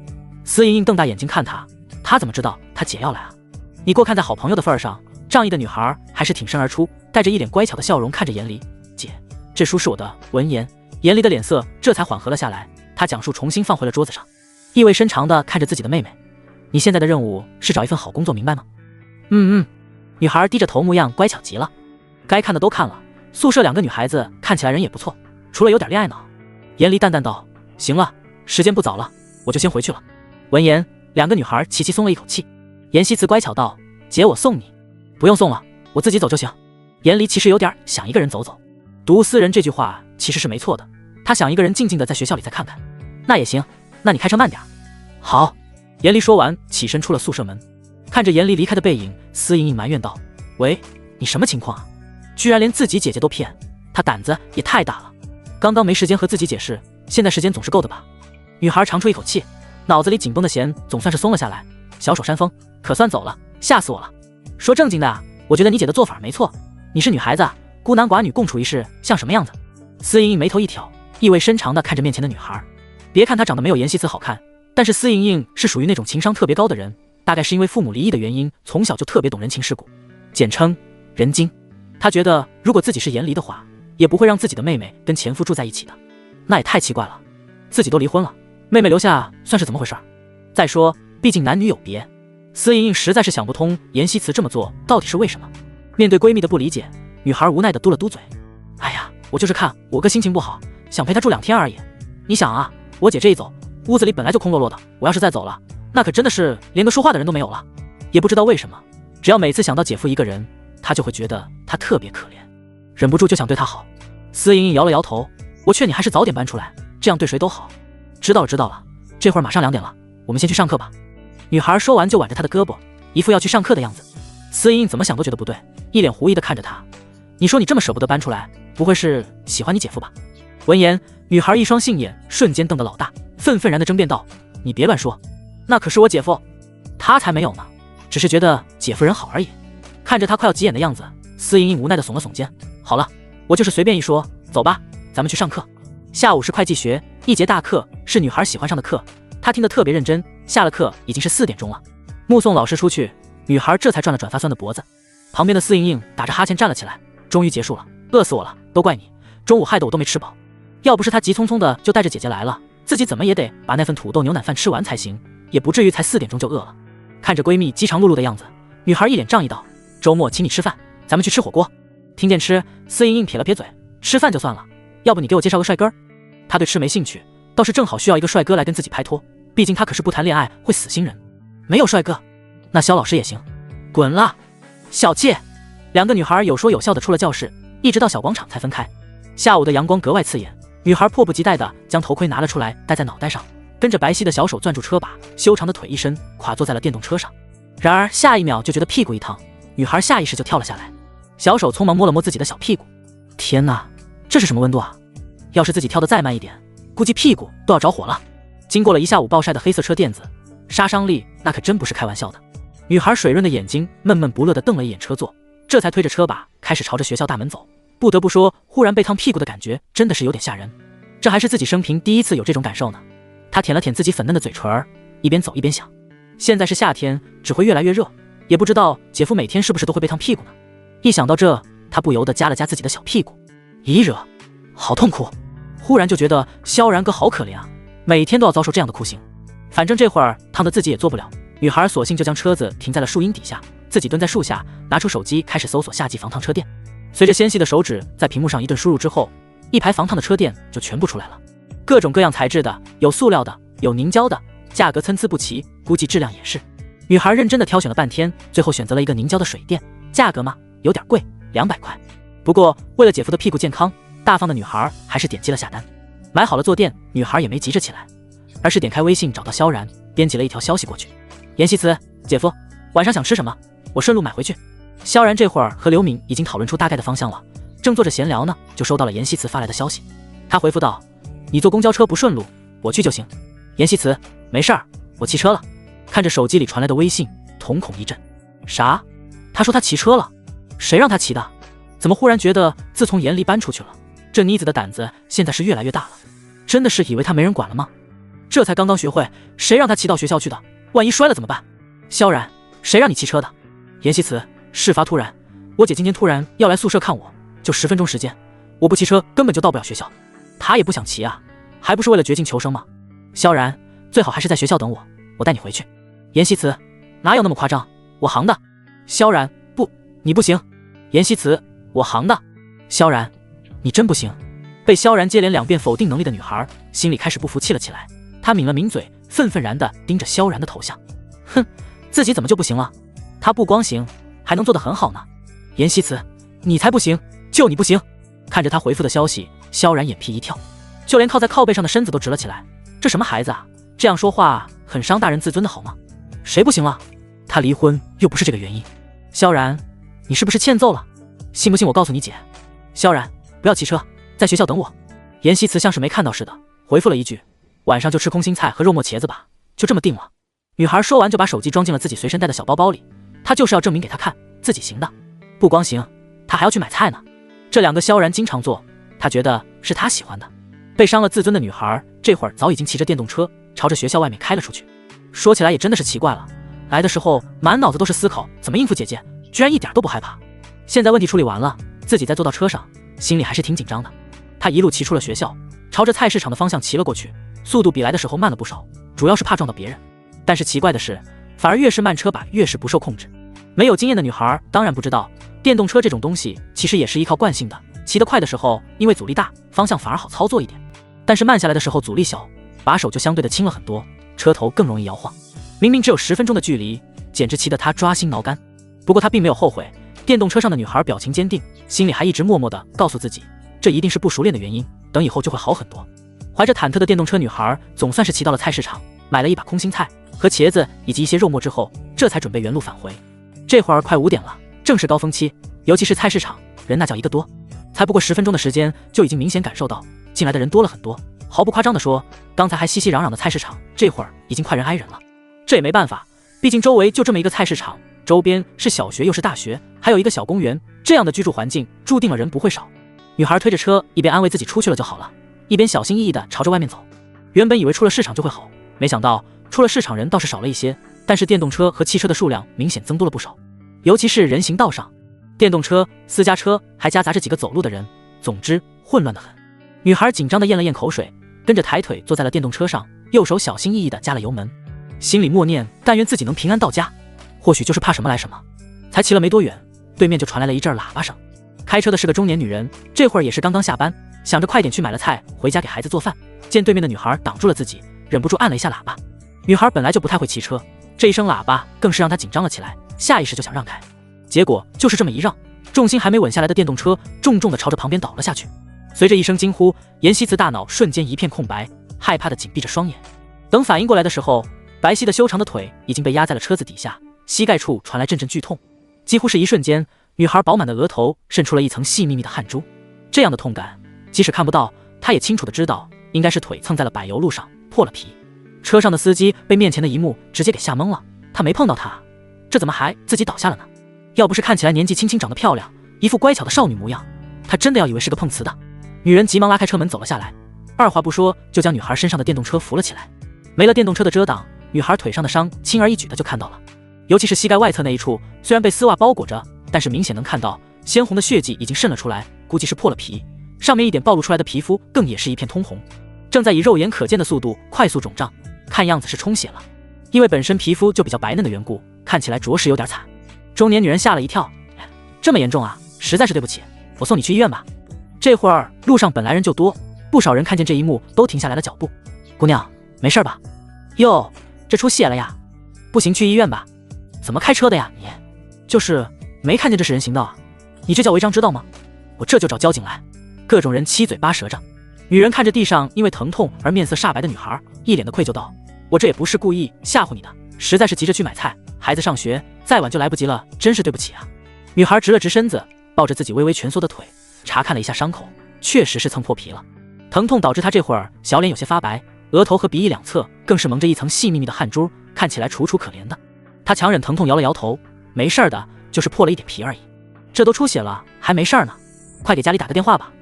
司莹莹瞪大眼睛看他，他怎么知道他姐要来啊？你给我看在好朋友的份上，仗义的女孩还是挺身而出，带着一脸乖巧的笑容看着严离：“姐，这书是我的。”闻言，严离的脸色这才缓和了下来，他讲述重新放回了桌子上，意味深长地看着自己的妹妹：“你现在的任务是找一份好工作，明白吗？”“女孩低着头，模样乖巧极了。该看的都看了，宿舍2个女孩子看起来人也不错，除了有点恋爱脑。严离淡淡道：“行了，时间不早了，我就先回去了。”闻言，2个女孩齐齐松了一口气。严希慈乖巧道：“姐，我送你。”“不用送了，我自己走就行。”严离其实有点想一个人走走。读私人这句话其实是没错的，他想一个人静静的在学校里再看看。那也行，那你开车慢点。好。严离说完，起身出了宿舍门。看着严离离开的背影，司莹莹埋怨道：“喂，你什么情况啊？居然连自己姐姐都骗，他胆子也太大了。刚刚没时间和自己解释，现在时间总是够的吧？”女孩长出一口气，脑子里紧绷的弦总算是松了下来，小手扇风，可算走了，吓死我了。说正经的啊，我觉得你姐的做法没错，你是女孩子，孤男寡女共处一室，像什么样子？司莹莹眉头一挑，意味深长地看着面前的女孩。别看她长得没有严希慈好看，但是司莹莹是属于那种情商特别高的人，大概是因为父母离异的原因，从小就特别懂人情世故，简称人精。她觉得如果自己是严离的话，也不会让自己的妹妹跟前夫住在一起的，那也太奇怪了。自己都离婚了，妹妹留下算是怎么回事？再说毕竟男女有别，司莹莹实在是想不通严希慈这么做到底是为什么。面对闺蜜的不理解，女孩无奈地嘟了嘟嘴：“哎呀，我就是看我哥心情不好，想陪他住2天而已。你想啊，我姐这一走，屋子里本来就空落落的，我要是再走了，那可真的是连个说话的人都没有了。也不知道为什么，只要每次想到姐夫一个人，她就会觉得他特别可怜，忍不住就想对他好。”司莹莹摇了摇头：“我劝你还是早点搬出来，这样对谁都好。”“知道了知道了，这会儿马上2点了，我们先去上课吧。”女孩说完就挽着他的胳膊，一副要去上课的样子。司莹莹怎么想都觉得不对，一脸狐疑地看着他：“你说你这么舍不得搬出来，不会是喜欢你姐夫吧？”闻言，女孩一双杏眼瞬间瞪得老大，愤愤然地争辩道：“你别乱说，那可是我姐夫，他才没有呢，只是觉得姐夫人好而已。”看着他快要急眼的样子，司莹莹无奈地耸了耸肩：“好了，我就是随便一说，走吧，咱们去上课。”下午是会计学，一节大课，是女孩喜欢上的课，她听得特别认真。下了课已经是4点钟了，目送老师出去，女孩这才转了转发酸的脖子。旁边的司莹莹打着哈欠站了起来：“终于结束了，饿死我了，都怪你，中午害得我都没吃饱。要不是她急匆匆的就带着姐姐来了，自己怎么也得把那份土豆牛奶饭吃完才行，也不至于才4点钟就饿了。”看着闺蜜饥肠辘辘的样子，女孩一脸仗义道：“周末请你吃饭，咱们去吃火锅。”听见吃，司莹莹撇了撇嘴：“吃饭就算了，要不你给我介绍个帅哥？”她对吃没兴趣，倒是正好需要一个帅哥来跟自己拍拖，毕竟她可是不谈恋爱会死心人。没有帅哥，那肖老师也行。滚了，小气！2个女孩有说有笑的出了教室，一直到小广场才分开。下午的阳光格外刺眼，女孩迫不及待地将头盔拿了出来戴在脑袋上，跟着白皙的小手攥住车把，修长的腿一伸，垮坐在了电动车上。然而下一秒就觉得屁股一烫，女孩下意识就跳了下来，小手匆忙摸了摸自己的小屁股。天哪，这是什么温度啊？要是自己跳得再慢一点，估计屁股都要着火了。经过了一下午暴晒的黑色车垫子，杀伤力那可真不是开玩笑的。女孩水润的眼睛闷闷不乐地瞪了一眼车座，这才推着车把开始朝着学校大门走。不得不说，忽然被烫屁股的感觉真的是有点吓人，这还是自己生平第一次有这种感受呢。她舔了舔自己粉嫩的嘴唇，一边走一边想，现在是夏天，只会越来越热，也不知道姐夫每天是不是都会被烫屁股呢。一想到这，她不由得夹了夹自己的小屁股，一热，好痛苦。忽然就觉得萧然哥好可怜啊，每天都要遭受这样的酷刑。反正这会儿烫得自己也做不了，女孩索性就将车子停在了树荫底下，自己蹲在树下，拿出手机开始搜索夏季防烫车垫。随着纤细的手指在屏幕上一顿输入之后，一排防烫的车垫就全部出来了，各种各样材质的，有塑料的，有凝胶的，价格参差不齐，估计质量也是。女孩认真的挑选了半天，最后选择了一个凝胶的水垫，价格嘛有点贵，200块。不过为了姐夫的屁股健康，大方的女孩还是点击了下单。买好了坐垫，女孩也没急着起来，而是点开微信找到萧然，编辑了一条消息过去：严希慈，姐夫，晚上想吃什么？我顺路买回去。萧然这会儿和刘敏已经讨论出大概的方向了，正坐着闲聊呢，就收到了严希慈发来的消息。他回复道：你坐公交车不顺路，我去就行。严希慈，没事儿，我骑车了。看着手机里传来的微信，瞳孔一震。啥？他说他骑车了？谁让他骑的？怎么忽然觉得自从严离搬出去了，这妮子的胆子现在是越来越大了？真的是以为他没人管了吗？这才刚刚学会，谁让他骑到学校去的？万一摔了怎么办？萧然，谁让你骑车的？严希慈，事发突然，我姐今天突然要来宿舍看我，就10分钟时间，我不骑车根本就到不了学校。她也不想骑啊，还不是为了绝境求生吗？萧然，最好还是在学校等我，我带你回去。严希慈，哪有那么夸张？我行的。萧然，不，你不行。严希慈，我行的。萧然，你真不行。被萧然接连2遍否定能力的女孩心里开始不服气了起来，她抿了抿嘴，愤愤然地盯着萧然的头像。哼，自己怎么就不行了？她不光行，还能做得很好呢。严希慈，你才不行，就你不行。看着她回复的消息，萧然眼皮一跳，就连靠在靠背上的身子都直了起来。这什么孩子啊，这样说话很伤大人自尊的好吗？谁不行了？他离婚又不是这个原因。萧然，你是不是欠揍了？信不信我告诉你姐？萧然，不要骑车，在学校等我。严希慈像是没看到似的，回复了一句：晚上就吃空心菜和肉末茄子吧，就这么定了。女孩说完就把手机装进了自己随身带的小包包里，她就是要证明给他看自己行的。不光行，她还要去买菜呢。这2个萧然经常做，她觉得是他喜欢的。被伤了自尊的女孩这会儿早已经骑着电动车朝着学校外面开了出去。说起来也真的是奇怪了，来的时候满脑子都是思考怎么应付姐姐，居然一点都不害怕。现在问题处理完了，自己再坐到车上，心里还是挺紧张的。他一路骑出了学校，朝着菜市场的方向骑了过去，速度比来的时候慢了不少，主要是怕撞到别人。但是奇怪的是，反而越是慢车把越是不受控制。没有经验的女孩当然不知道，电动车这种东西其实也是依靠惯性的，骑得快的时候因为阻力大，方向反而好操作一点，但是慢下来的时候阻力小，把手就相对的轻了很多，车头更容易摇晃。明明只有10分钟的距离，简直骑得他抓心挠肝。不过他并没有后悔，电动车上的女孩表情坚定，心里还一直默默地告诉自己，这一定是不熟练的原因，等以后就会好很多。怀着忐忑的电动车女孩总算是骑到了菜市场，买了一把空心菜和茄子以及一些肉末之后，这才准备原路返回。这会儿快5点了，正是高峰期，尤其是菜市场，人那叫一个多。才不过10分钟的时间，就已经明显感受到进来的人多了很多。毫不夸张地说，刚才还熙熙攘攘的菜市场，这会儿已经快人挨人了。这也没办法，毕竟周围就这么一个菜市场，周边是小学又是大学，还有一个小公园，这样的居住环境注定了人不会少。女孩推着车，一边安慰自己出去了就好了，一边小心翼翼地朝着外面走。原本以为出了市场就会好，没想到出了市场人倒是少了一些，但是电动车和汽车的数量明显增多了不少，尤其是人行道上，电动车、私家车还夹杂着几个走路的人，总之混乱得很。女孩紧张地咽了咽口水，跟着抬腿坐在了电动车上，右手小心翼翼地加了油门，心里默念但愿自己能平安到家。或许就是怕什么来什么，才骑了没多远，对面就传来了一阵喇叭声。开车的是个中年女人，这会儿也是刚刚下班，想着快点去买了菜回家给孩子做饭，见对面的女孩挡住了自己，忍不住按了一下喇叭。女孩本来就不太会骑车，这一声喇叭更是让她紧张了起来，下意识就想让开，结果就是这么一让，重心还没稳下来的电动车重重地朝着旁边倒了下去。随着一声惊呼，严希慈大脑瞬间一片空白，害怕地紧闭着双眼。等反应过来的时候，白皙的修长的腿已经被压在了车子底下，膝盖处传来阵阵剧痛，几乎是一瞬间，女孩饱满的额头渗出了一层细密密的汗珠。这样的痛感，即使看不到，她也清楚地知道，应该是腿蹭在了柏油路上破了皮。车上的司机被面前的一幕直接给吓懵了，他没碰到她，这怎么还自己倒下了呢？要不是看起来年纪轻轻长得漂亮，一副乖巧的少女模样，他真的要以为是个碰瓷的。女人急忙拉开车门走了下来，二话不说就将女孩身上的电动车扶了起来。没了电动车的遮挡，女孩腿上的伤轻而易举的就看到了，尤其是膝盖外侧那一处，虽然被丝袜包裹着，但是明显能看到鲜红的血迹已经渗了出来，估计是破了皮，上面一点暴露出来的皮肤更也是一片通红，正在以肉眼可见的速度快速肿胀，看样子是充血了。因为本身皮肤就比较白嫩的缘故，看起来着实有点惨。中年女人吓了一跳，这么严重啊，实在是对不起，我送你去医院吧。这会儿路上本来人就多，不少人看见这一幕都停下来了脚步。姑娘，没事吧？哟，这出血了呀？不行，去医院吧。怎么开车的呀你？就是没看见这是人行道啊，你这叫违章知道吗？我这就找交警来。各种人七嘴八舌着。女人看着地上因为疼痛而面色煞白的女孩，一脸的愧疚道，我这也不是故意吓唬你的，实在是急着去买菜，孩子上学再晚就来不及了，真是对不起啊。女孩直了直身子，抱着自己微微蜷缩的腿，查看了一下伤口，确实是蹭破皮了。疼痛导致她这会儿小脸有些发白，额头和鼻翼两侧更是蒙着一层细密密的汗珠，看起来楚楚可怜的。他强忍疼痛摇了摇头，没事的，就是破了一点皮而已。这都出血了，还没事呢，快给家里打个电话吧。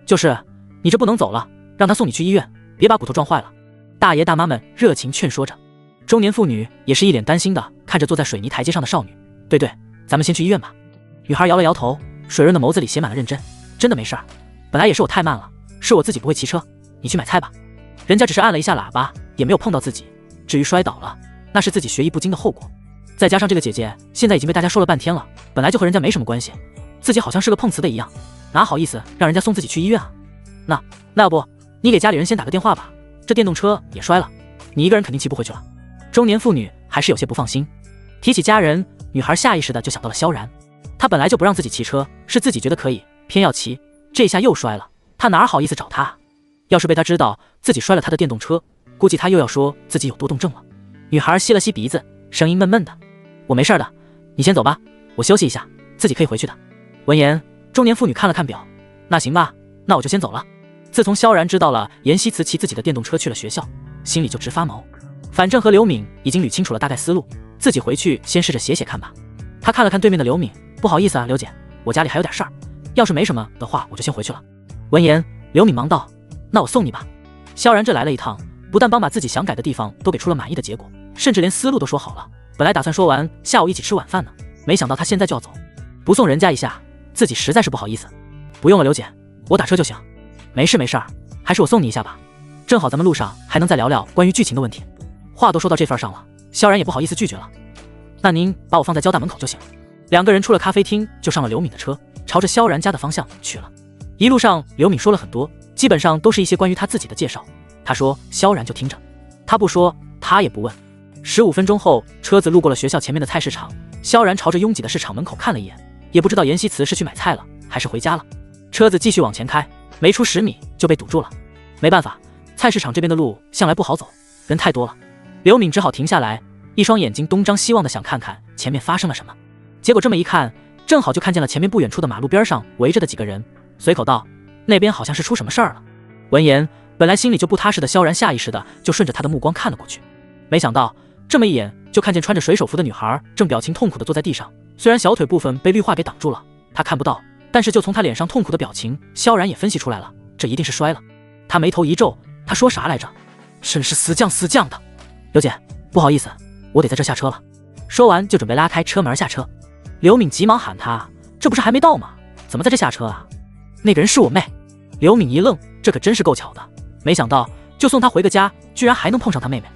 就是，你这不能走了，让他送你去医院，别把骨头撞坏了。大爷大妈们热情劝说着。中年妇女也是一脸担心的看着坐在水泥台阶上的少女。对，咱们先去医院吧。女孩摇了摇头，水润的眸子里写满了认真。真的没事儿，本来也是我太慢了，是我自己不会骑车，你去买菜吧。人家只是按了一下喇叭，也没有碰到自己，至于摔倒了，那是自己学艺不精的后果。再加上这个姐姐现在已经被大家说了半天了，本来就和人家没什么关系，自己好像是个碰瓷的一样，哪好意思让人家送自己去医院啊？那要不你给家里人先打个电话吧，这电动车也摔了，你一个人肯定骑不回去了。中年妇女还是有些不放心。提起家人，女孩下意识的就想到了萧然，她本来就不让自己骑车，是自己觉得可以，偏要骑，这下又摔了，她哪好意思找她？要是被她知道自己摔了她的电动车，估计她又要说自己有多动症了。女孩吸了吸鼻子，声音闷闷的，我没事的，你先走吧，我休息一下，自己可以回去的。闻言，中年妇女看了看表，那行吧，那我就先走了。自从萧然知道了严希慈骑自己的电动车去了学校，心里就直发毛。反正和刘敏已经捋清楚了大概思路，自己回去先试着写写看吧。他看了看对面的刘敏，不好意思啊，刘姐，我家里还有点事儿，要是没什么的话，我就先回去了。闻言，刘敏忙道，那我送你吧。萧然这来了一趟，不但帮把自己想改的地方都给出了满意的结果，甚至连思路都说好了。本来打算说完下午一起吃晚饭呢，没想到他现在就要走，不送人家一下，自己实在是不好意思。不用了，刘姐，我打车就行。没事，还是我送你一下吧，正好咱们路上还能再聊聊关于剧情的问题。话都说到这份上了，萧然也不好意思拒绝了。那您把我放在交大门口就行。两个人出了咖啡厅，就上了刘敏的车，朝着萧然家的方向去了。一路上，刘敏说了很多，基本上都是一些关于他自己的介绍。他说，萧然就听着，他不说，他也不问。15分钟后，车子路过了学校前面的菜市场，萧然朝着拥挤的市场门口看了一眼，也不知道严希慈是去买菜了，还是回家了。车子继续往前开，没出10米就被堵住了。没办法，菜市场这边的路向来不好走，人太多了。刘敏只好停下来，一双眼睛东张西望的想看看前面发生了什么。结果这么一看，正好就看见了前面不远处的马路边上围着的几个人，随口道，那边好像是出什么事儿了。闻言，本来心里就不踏实的萧然下意识的就顺着他的目光看了过去，没想到这么一眼就看见穿着水手服的女孩正表情痛苦的坐在地上，虽然小腿部分被绿化给挡住了，他看不到，但是就从他脸上痛苦的表情，萧然也分析出来了，这一定是摔了。他眉头一皱，他说啥来着？真是死犟的。刘姐，不好意思，我得在这下车了。说完就准备拉开车门下车。刘敏急忙喊他，这不是还没到吗？怎么在这下车啊？那个人是我妹。刘敏一愣，这可真是够巧的，没想到就送他回个家，居然还能碰上他妹妹。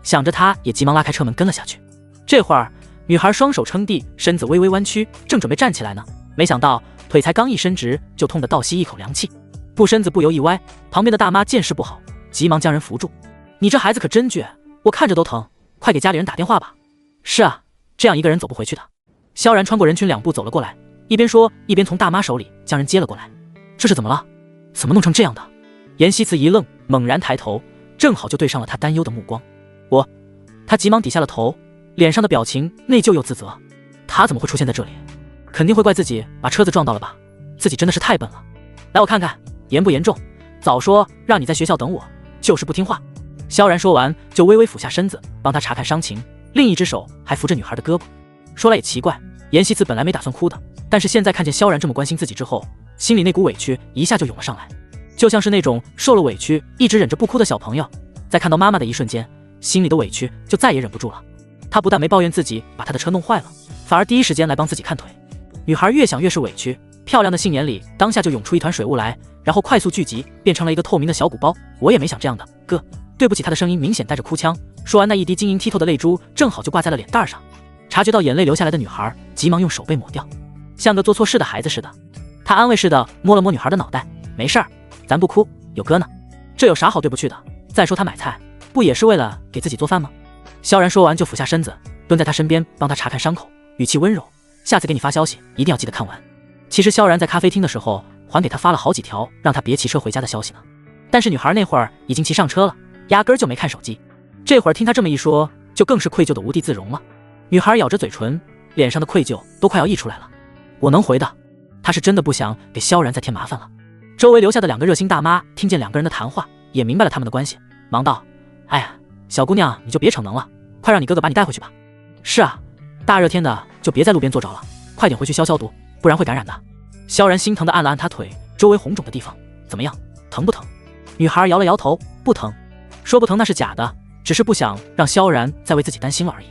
想着他也急忙拉开车门跟了下去。这会儿女孩双手撑地，身子微微弯曲，正准备站起来呢，没想到腿才刚一伸直，就痛得倒吸一口凉气，身子不由一歪。旁边的大妈见势不好，急忙将人扶住。你这孩子可真倔，我看着都疼，快给家里人打电话吧。是啊，这样一个人走不回去的。萧然穿过人群2步走了过来，一边说一边从大妈手里将人接了过来。这是怎么了？怎么弄成这样的？严希慈一愣，猛然抬头，正好就对上了他担忧的目光。他急忙低下了头，脸上的表情内疚又自责。他怎么会出现在这里？肯定会怪自己把车子撞到了吧？自己真的是太笨了。来，我看看严不严重。早说让你在学校等我，就是不听话。萧然说完就微微俯下身子帮他查看伤情，另一只手还扶着女孩的胳膊。说来也奇怪，严希慈本来没打算哭的，但是现在看见萧然这么关心自己之后，心里那股委屈一下就涌了上来，就像是那种受了委屈一直忍着不哭的小朋友，在看到妈妈的一瞬间，心里的委屈就再也忍不住了。他不但没抱怨自己把他的车弄坏了，反而第一时间来帮自己看腿。女孩越想越是委屈，漂亮的杏眼里当下就涌出一团水雾来，然后快速聚集变成了一个透明的小鼓包。我也没想这样的，哥，对不起。他的声音明显带着哭腔，说完那一滴晶莹剔透的泪珠正好就挂在了脸蛋上。察觉到眼泪流下来的女孩急忙用手背抹掉，像个做错事的孩子似的。他安慰似的摸了摸女孩的脑袋，没事儿，咱不哭，有哥呢，这有啥好对不去的？再说他买菜不也是为了给自己做饭吗？萧然说完就俯下身子蹲在他身边帮他查看伤口，语气温柔，下次给你发消息一定要记得看完。其实萧然在咖啡厅的时候还给他发了好几条让他别骑车回家的消息呢，但是女孩那会儿已经骑上车了，压根儿就没看手机。这会儿听他这么一说，就更是愧疚的无地自容了。女孩咬着嘴唇，脸上的愧疚都快要溢出来了。我能回的。她是真的不想给萧然再添麻烦了。周围留下的2个热心大妈听见2个人的谈话，也明白了他们的关系，忙道，哎呀，小姑娘你就别逞能了，快让你哥哥把你带回去吧。是啊，大热天的就别在路边坐着了，快点回去消消毒，不然会感染的。萧然心疼地按了按他腿周围红肿的地方，怎么样，疼不疼？女孩摇了摇头，不疼。说不疼那是假的，只是不想让萧然再为自己担心了而已。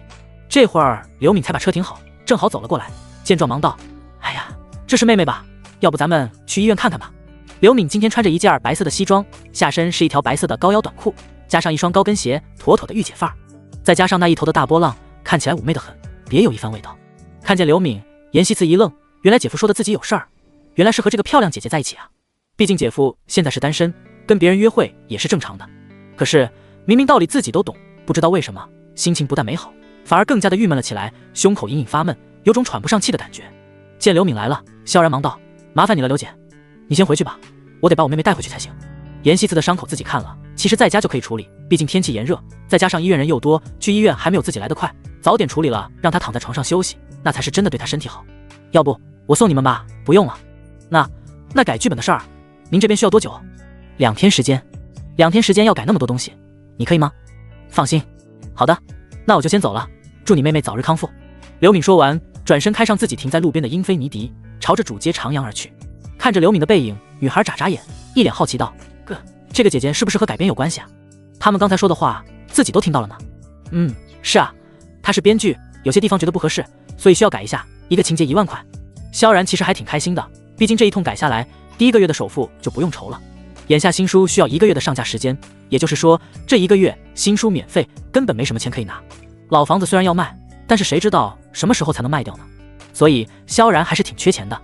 这会儿刘敏才把车停好，正好走了过来，见状忙道：哎呀，这是妹妹吧？要不咱们去医院看看吧。刘敏今天穿着一件白色的西装，下身是一条白色的高腰短裤，加上一双高跟鞋，妥妥的御姐范儿，再加上那一头的大波浪，看起来妩媚的很，别有一番味道。看见刘敏，严希慈一愣，原来姐夫说的自己有事儿，原来是和这个漂亮姐姐在一起啊。毕竟姐夫现在是单身，跟别人约会也是正常的。可是明明道理自己都懂，不知道为什么心情不但没好，反而更加的郁闷了起来，胸口隐隐发闷，有种喘不上气的感觉。见刘敏来了，萧然忙道：麻烦你了，刘姐，你先回去吧，我得把我妹妹带回去才行。严希慈的伤口自己看了，其实在家就可以处理，毕竟天气炎热，再加上医院人又多，去医院还没有自己来得快，早点处理了，让她躺在床上休息，那才是真的对她身体好。要不我送你们吧？不用了。那改剧本的事儿，您这边需要多久？2天时间。2天时间要改那么多东西，你可以吗？放心。好的，那我就先走了，祝你妹妹早日康复。刘敏说完，转身开上自己停在路边的英菲尼迪，朝着主街徜徉而去。看着刘敏的背影，女孩眨眨眼，一脸好奇道：哥，这个姐姐是不是和改编有关系啊？他们刚才说的话自己都听到了呢。是啊，她是编剧，有些地方觉得不合适，所以需要改一下，一个情节1万块。萧然其实还挺开心的，毕竟这一通改下来，第1个月的首付就不用愁了。眼下新书需要1个月的上架时间，也就是说这1个月新书免费，根本没什么钱可以拿。老房子虽然要卖，但是谁知道什么时候才能卖掉呢？所以萧然还是挺缺钱的。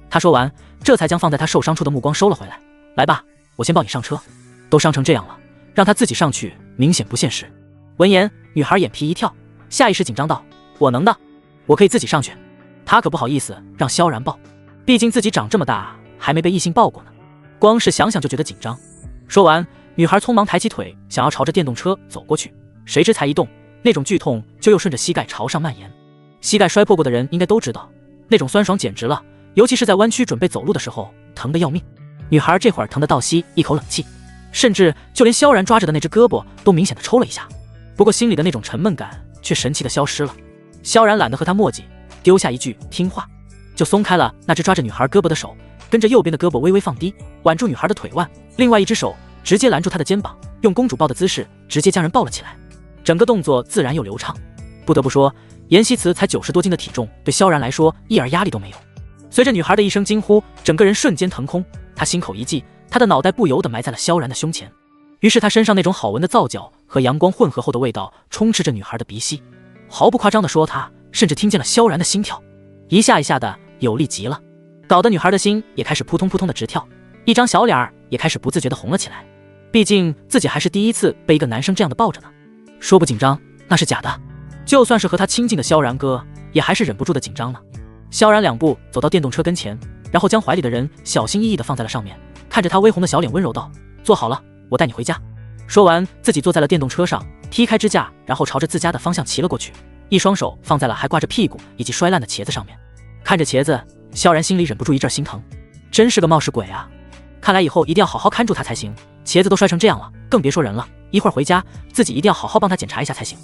他说完，这才将放在他受伤处的目光收了回来。来吧，我先抱你上车。都伤成这样了，让他自己上去明显不现实。闻言，女孩眼皮一跳，下意识紧张道：我能的，我可以自己上去。她可不好意思让萧然抱，毕竟自己长这么大还没被异性抱过呢，光是想想就觉得紧张。说完，女孩匆忙抬起腿，想要朝着电动车走过去，谁知才一动，那种剧痛就又顺着膝盖朝上蔓延。膝盖摔破过的人应该都知道，那种酸爽简直了，尤其是在弯曲准备走路的时候，疼得要命。女孩这会儿疼得倒吸一口冷气，甚至就连萧然抓着的那只胳膊都明显的抽了一下，不过心里的那种沉闷感却神奇的消失了。萧然懒得和他墨迹，丢下一句听话，就松开了那只抓着女孩胳膊的手，跟着右边的胳膊微微放低，挽住女孩的腿腕，另外一只手直接拦住她的肩膀，用公主抱的姿势直接将人抱了起来，整个动作自然又流畅。不得不说，严希慈才90多斤的体重，对萧然来说一点压力都没有。随着女孩的一声惊呼，整个人瞬间腾空，她心口一悸，她的脑袋不由得埋在了萧然的胸前。于是她身上那种好闻的皂角和阳光混合后的味道充斥着女孩的鼻息，毫不夸张地说，她甚至听见了萧然的心跳，一下一下的有力极了，搞得女孩的心也开始扑通扑通的直跳，一张小脸儿也开始不自觉地红了起来。毕竟自己还是第一次被一个男生这样的抱着呢，说不紧张那是假的，就算是和他亲近的萧然哥也还是忍不住的紧张呢。萧然2步走到电动车跟前，然后将怀里的人小心翼翼地放在了上面，看着他微红的小脸温柔道：坐好了，我带你回家。说完自己坐在了电动车上，踢开支架，然后朝着自家的方向骑了过去，一双手放在了还挂着屁股以及摔烂的茄子上面。看着茄子，萧然心里忍不住一阵心疼，真是个冒失鬼啊，看来以后一定要好好看住他才行，茄子都摔成这样了，更别说人了，一会儿回家自己一定要好好帮他检查一下才行。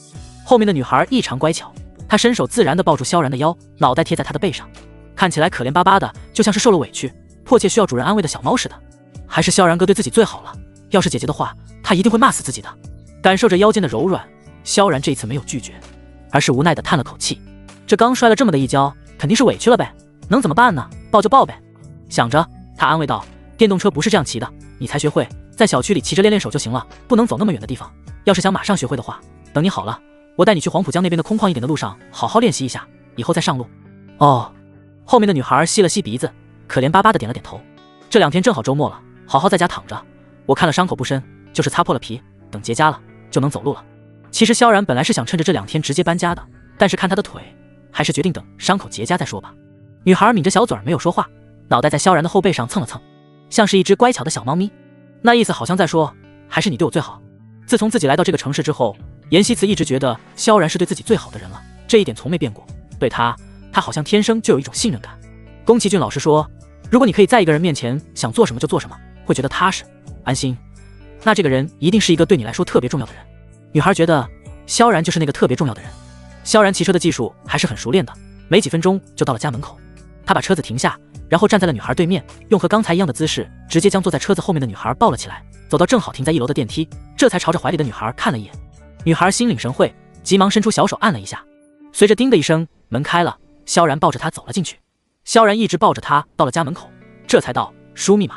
后面的女孩异常乖巧，她伸手自然地抱住萧然的腰，脑袋贴在他的背上，看起来可怜巴巴的，就像是受了委屈迫切需要主人安慰的小猫似的。还是萧然哥对自己最好了，要是姐姐的话他一定会骂死自己的。感受着腰间的柔软，萧然这一次没有拒绝，而是无奈地叹了口气，这刚摔了这么的一跤，肯定是委屈了呗，能怎么办呢？抱就抱呗。想着他安慰道：电动车不是这样骑的，你才学会，在小区里骑着练练手就行了，不能走那么远的地方，要是想马上学会的话，等你好了，我带你去黄浦江那边的空旷一点的路上好好练习一下，以后再上路。哦。后面的女孩吸了吸鼻子，可怜巴巴的点了点头。这2天正好周末了，好好在家躺着，我看了伤口不深，就是擦破了皮，等结痂了就能走路了。其实萧然本来是想趁着这2天直接搬家的，但是看他的腿，还是决定等伤口结痂再说吧。女孩抿着小嘴没有说话，脑袋在萧然的后背上蹭了蹭，像是一只乖巧的小猫咪，那意思好像在说，还是你对我最好。自从自己来到这个城市之后，严希慈一直觉得萧然是对自己最好的人了，这一点从没变过，对他好像天生就有一种信任感。宫崎骏老师说，如果你可以在一个人面前想做什么就做什么，会觉得踏实安心，那这个人一定是一个对你来说特别重要的人。女孩觉得萧然就是那个特别重要的人。萧然骑车的技术还是很熟练的，没几分钟就到了家门口。他把车子停下，然后站在了女孩对面，用和刚才一样的姿势，直接将坐在车子后面的女孩抱了起来，走到正好停在1楼的电梯，这才朝着怀里的女孩看了一眼。女孩心领神会，急忙伸出小手按了一下，随着叮的一声，门开了，萧然抱着她走了进去。萧然一直抱着她到了家门口，这才道输密码。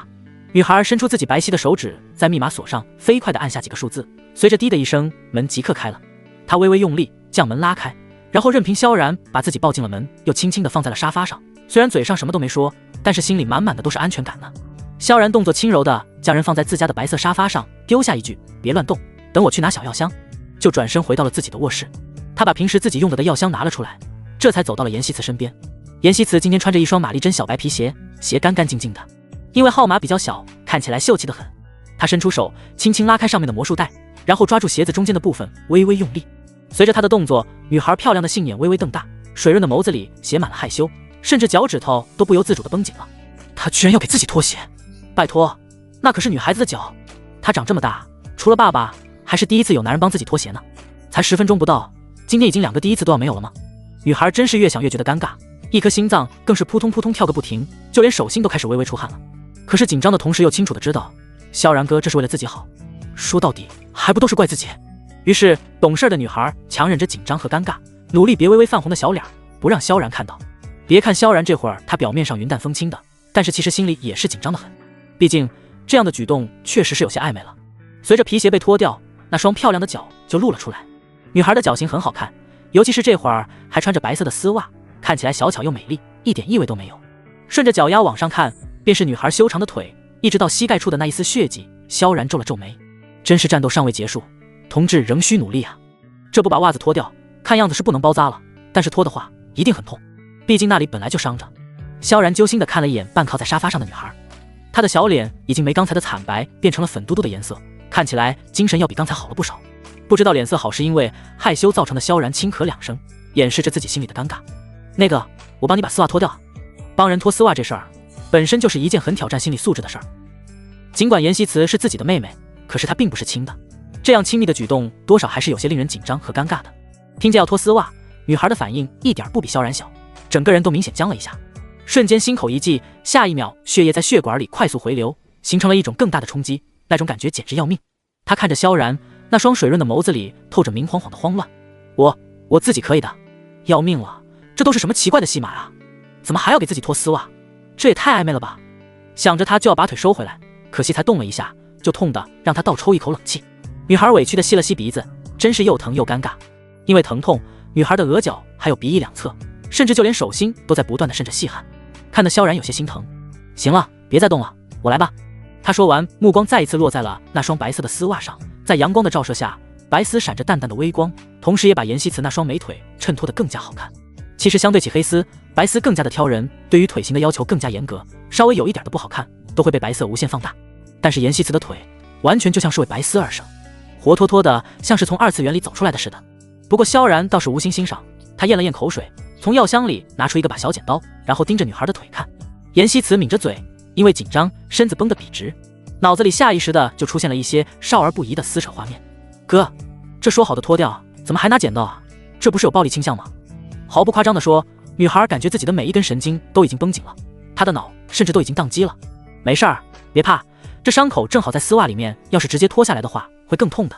女孩伸出自己白皙的手指，在密码锁上飞快地按下几个数字，随着滴的一声，门即刻开了。她微微用力将门拉开，然后任凭萧然把自己抱进了门，又轻轻地放在了沙发上。虽然嘴上什么都没说，但是心里满满的都是安全感呢。萧然动作轻柔地将人放在自家的白色沙发上，丢下一句别乱动，等我去拿小药箱，就转身回到了自己的卧室。他把平时自己用的药箱拿了出来，这才走到了严希慈身边。严希慈今天穿着一双玛丽珍小白皮鞋，鞋干干净净的，因为号码比较小，看起来秀气得很。他伸出手轻轻拉开上面的魔术带，然后抓住鞋子中间的部分微微用力。随着他的动作，女孩漂亮的杏眼微微瞪大，水润的眸子里写满了害羞，甚至脚趾头都不由自主地绷紧了。他居然要给自己脱鞋，拜托，那可是女孩子的脚。他长这么大，除了爸爸还是第一次有男人帮自己脱鞋呢。才10分钟不到，今天已经2个第一次都要没有了吗？女孩真是越想越觉得尴尬，一颗心脏更是扑通扑通跳个不停，就连手心都开始微微出汗了。可是紧张的同时又清楚地知道，萧然哥这是为了自己好，说到底还不都是怪自己。于是懂事的女孩强忍着紧张和尴尬，努力别微微泛红的小脸，不让萧然看到。别看萧然这会儿他表面上云淡风轻的，但是其实心里也是紧张的很，毕竟这样的举动确实是有些暧昧了。随着皮鞋被脱掉，那双漂亮的脚就露了出来。女孩的脚型很好看，尤其是这会儿还穿着白色的丝袜，看起来小巧又美丽，一点异味都没有。顺着脚丫往上看，便是女孩修长的腿，一直到膝盖处的那一丝血迹。萧然皱了皱眉，真是战斗尚未结束，同志仍需努力啊。这不把袜子脱掉，看样子是不能包扎了，但是脱的话一定很痛，毕竟那里本来就伤着。萧然揪心地看了一眼半靠在沙发上的女孩，她的小脸已经没刚才的惨白，变成了粉嘟嘟的颜色，看起来精神要比刚才好了不少。不知道脸色好是因为害羞造成的，萧然轻咳2声，掩饰着自己心里的尴尬。那个，我帮你把丝袜脱掉。帮人脱丝袜这事儿本身就是一件很挑战心理素质的事儿。尽管严希慈是自己的妹妹，可是她并不是亲的，这样亲密的举动多少还是有些令人紧张和尴尬的。听见要脱丝袜，女孩的反应一点不比萧然小，整个人都明显僵了一下，瞬间心口一悸，下一秒血液在血管里快速回流，形成了一种更大的冲击，那种感觉简直要命。她看着萧然，那双水润的眸子里透着明晃晃的慌乱。我自己可以的。要命了，这都是什么奇怪的戏码啊？怎么还要给自己脱丝袜？这也太暧昧了吧。想着他就要把腿收回来，可惜才动了一下，就痛得让他倒抽一口冷气。女孩委屈地吸了吸鼻子，真是又疼又尴尬。因为疼痛，女孩的额角还有鼻翼两侧，甚至就连手心都在不断地渗着细汗，看得萧然有些心疼。行了，别再动了，我来吧。他说完，目光再一次落在了那双白色的丝袜上，在阳光的照射下，白丝闪着淡淡的微光，同时也把严希慈那双美腿衬托得更加好看。其实相对起黑丝，白丝更加的挑人，对于腿型的要求更加严格，稍微有一点的不好看都会被白色无限放大。但是严希慈的腿完全就像是为白丝而生，活脱脱的像是从2次元里走出来的似的。不过萧然倒是无心欣赏，他咽了咽口水，从药箱里拿出一个把小剪刀，然后盯着女孩的腿看。严希慈抿着嘴，因为紧张身子绷得笔直，脑子里下意识的就出现了一些少儿不宜的撕扯画面。哥，这说好的脱掉怎么还拿剪刀啊？这不是有暴力倾向吗？毫不夸张地说，女孩感觉自己的每一根神经都已经绷紧了，她的脑甚至都已经宕机了。没事儿，别怕，这伤口正好在丝袜里面，要是直接脱下来的话会更痛的。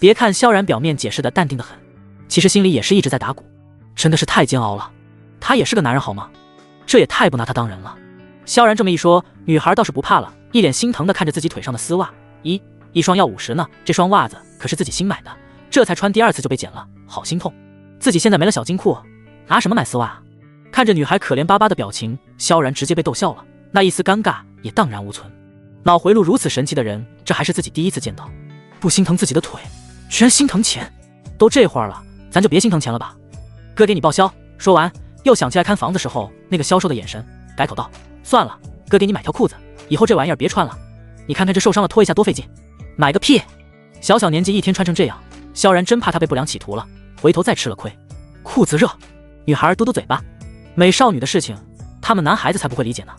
别看萧然表面解释的淡定得很，其实心里也是一直在打鼓，真的是太煎熬了。他也是个男人好吗？这也太不拿他当人了。萧然这么一说，女孩倒是不怕了，一脸心疼地看着自己腿上的丝袜，一双要50呢，这双袜子可是自己新买的，这才穿第2次就被剪了，好心痛。自己现在没了小金库，拿什么买丝袜啊？看着女孩可怜巴巴的表情，萧然直接被逗笑了，那一丝尴尬也荡然无存。脑回路如此神奇的人，这还是自己第一次见到。不心疼自己的腿，居然心疼钱。都这会儿了，咱就别心疼钱了吧。哥给你报销。说完又想起来看房子时候那个销售的眼神，改口道，算了，哥给你买条裤子，以后这玩意儿别穿了，你看看这受伤了脱一下多费劲。买个屁，小小年纪一天穿成这样，萧然真怕他被不良企图了，回头再吃了亏。裤子热，女孩嘟嘟嘴巴，美少女的事情他们男孩子才不会理解呢。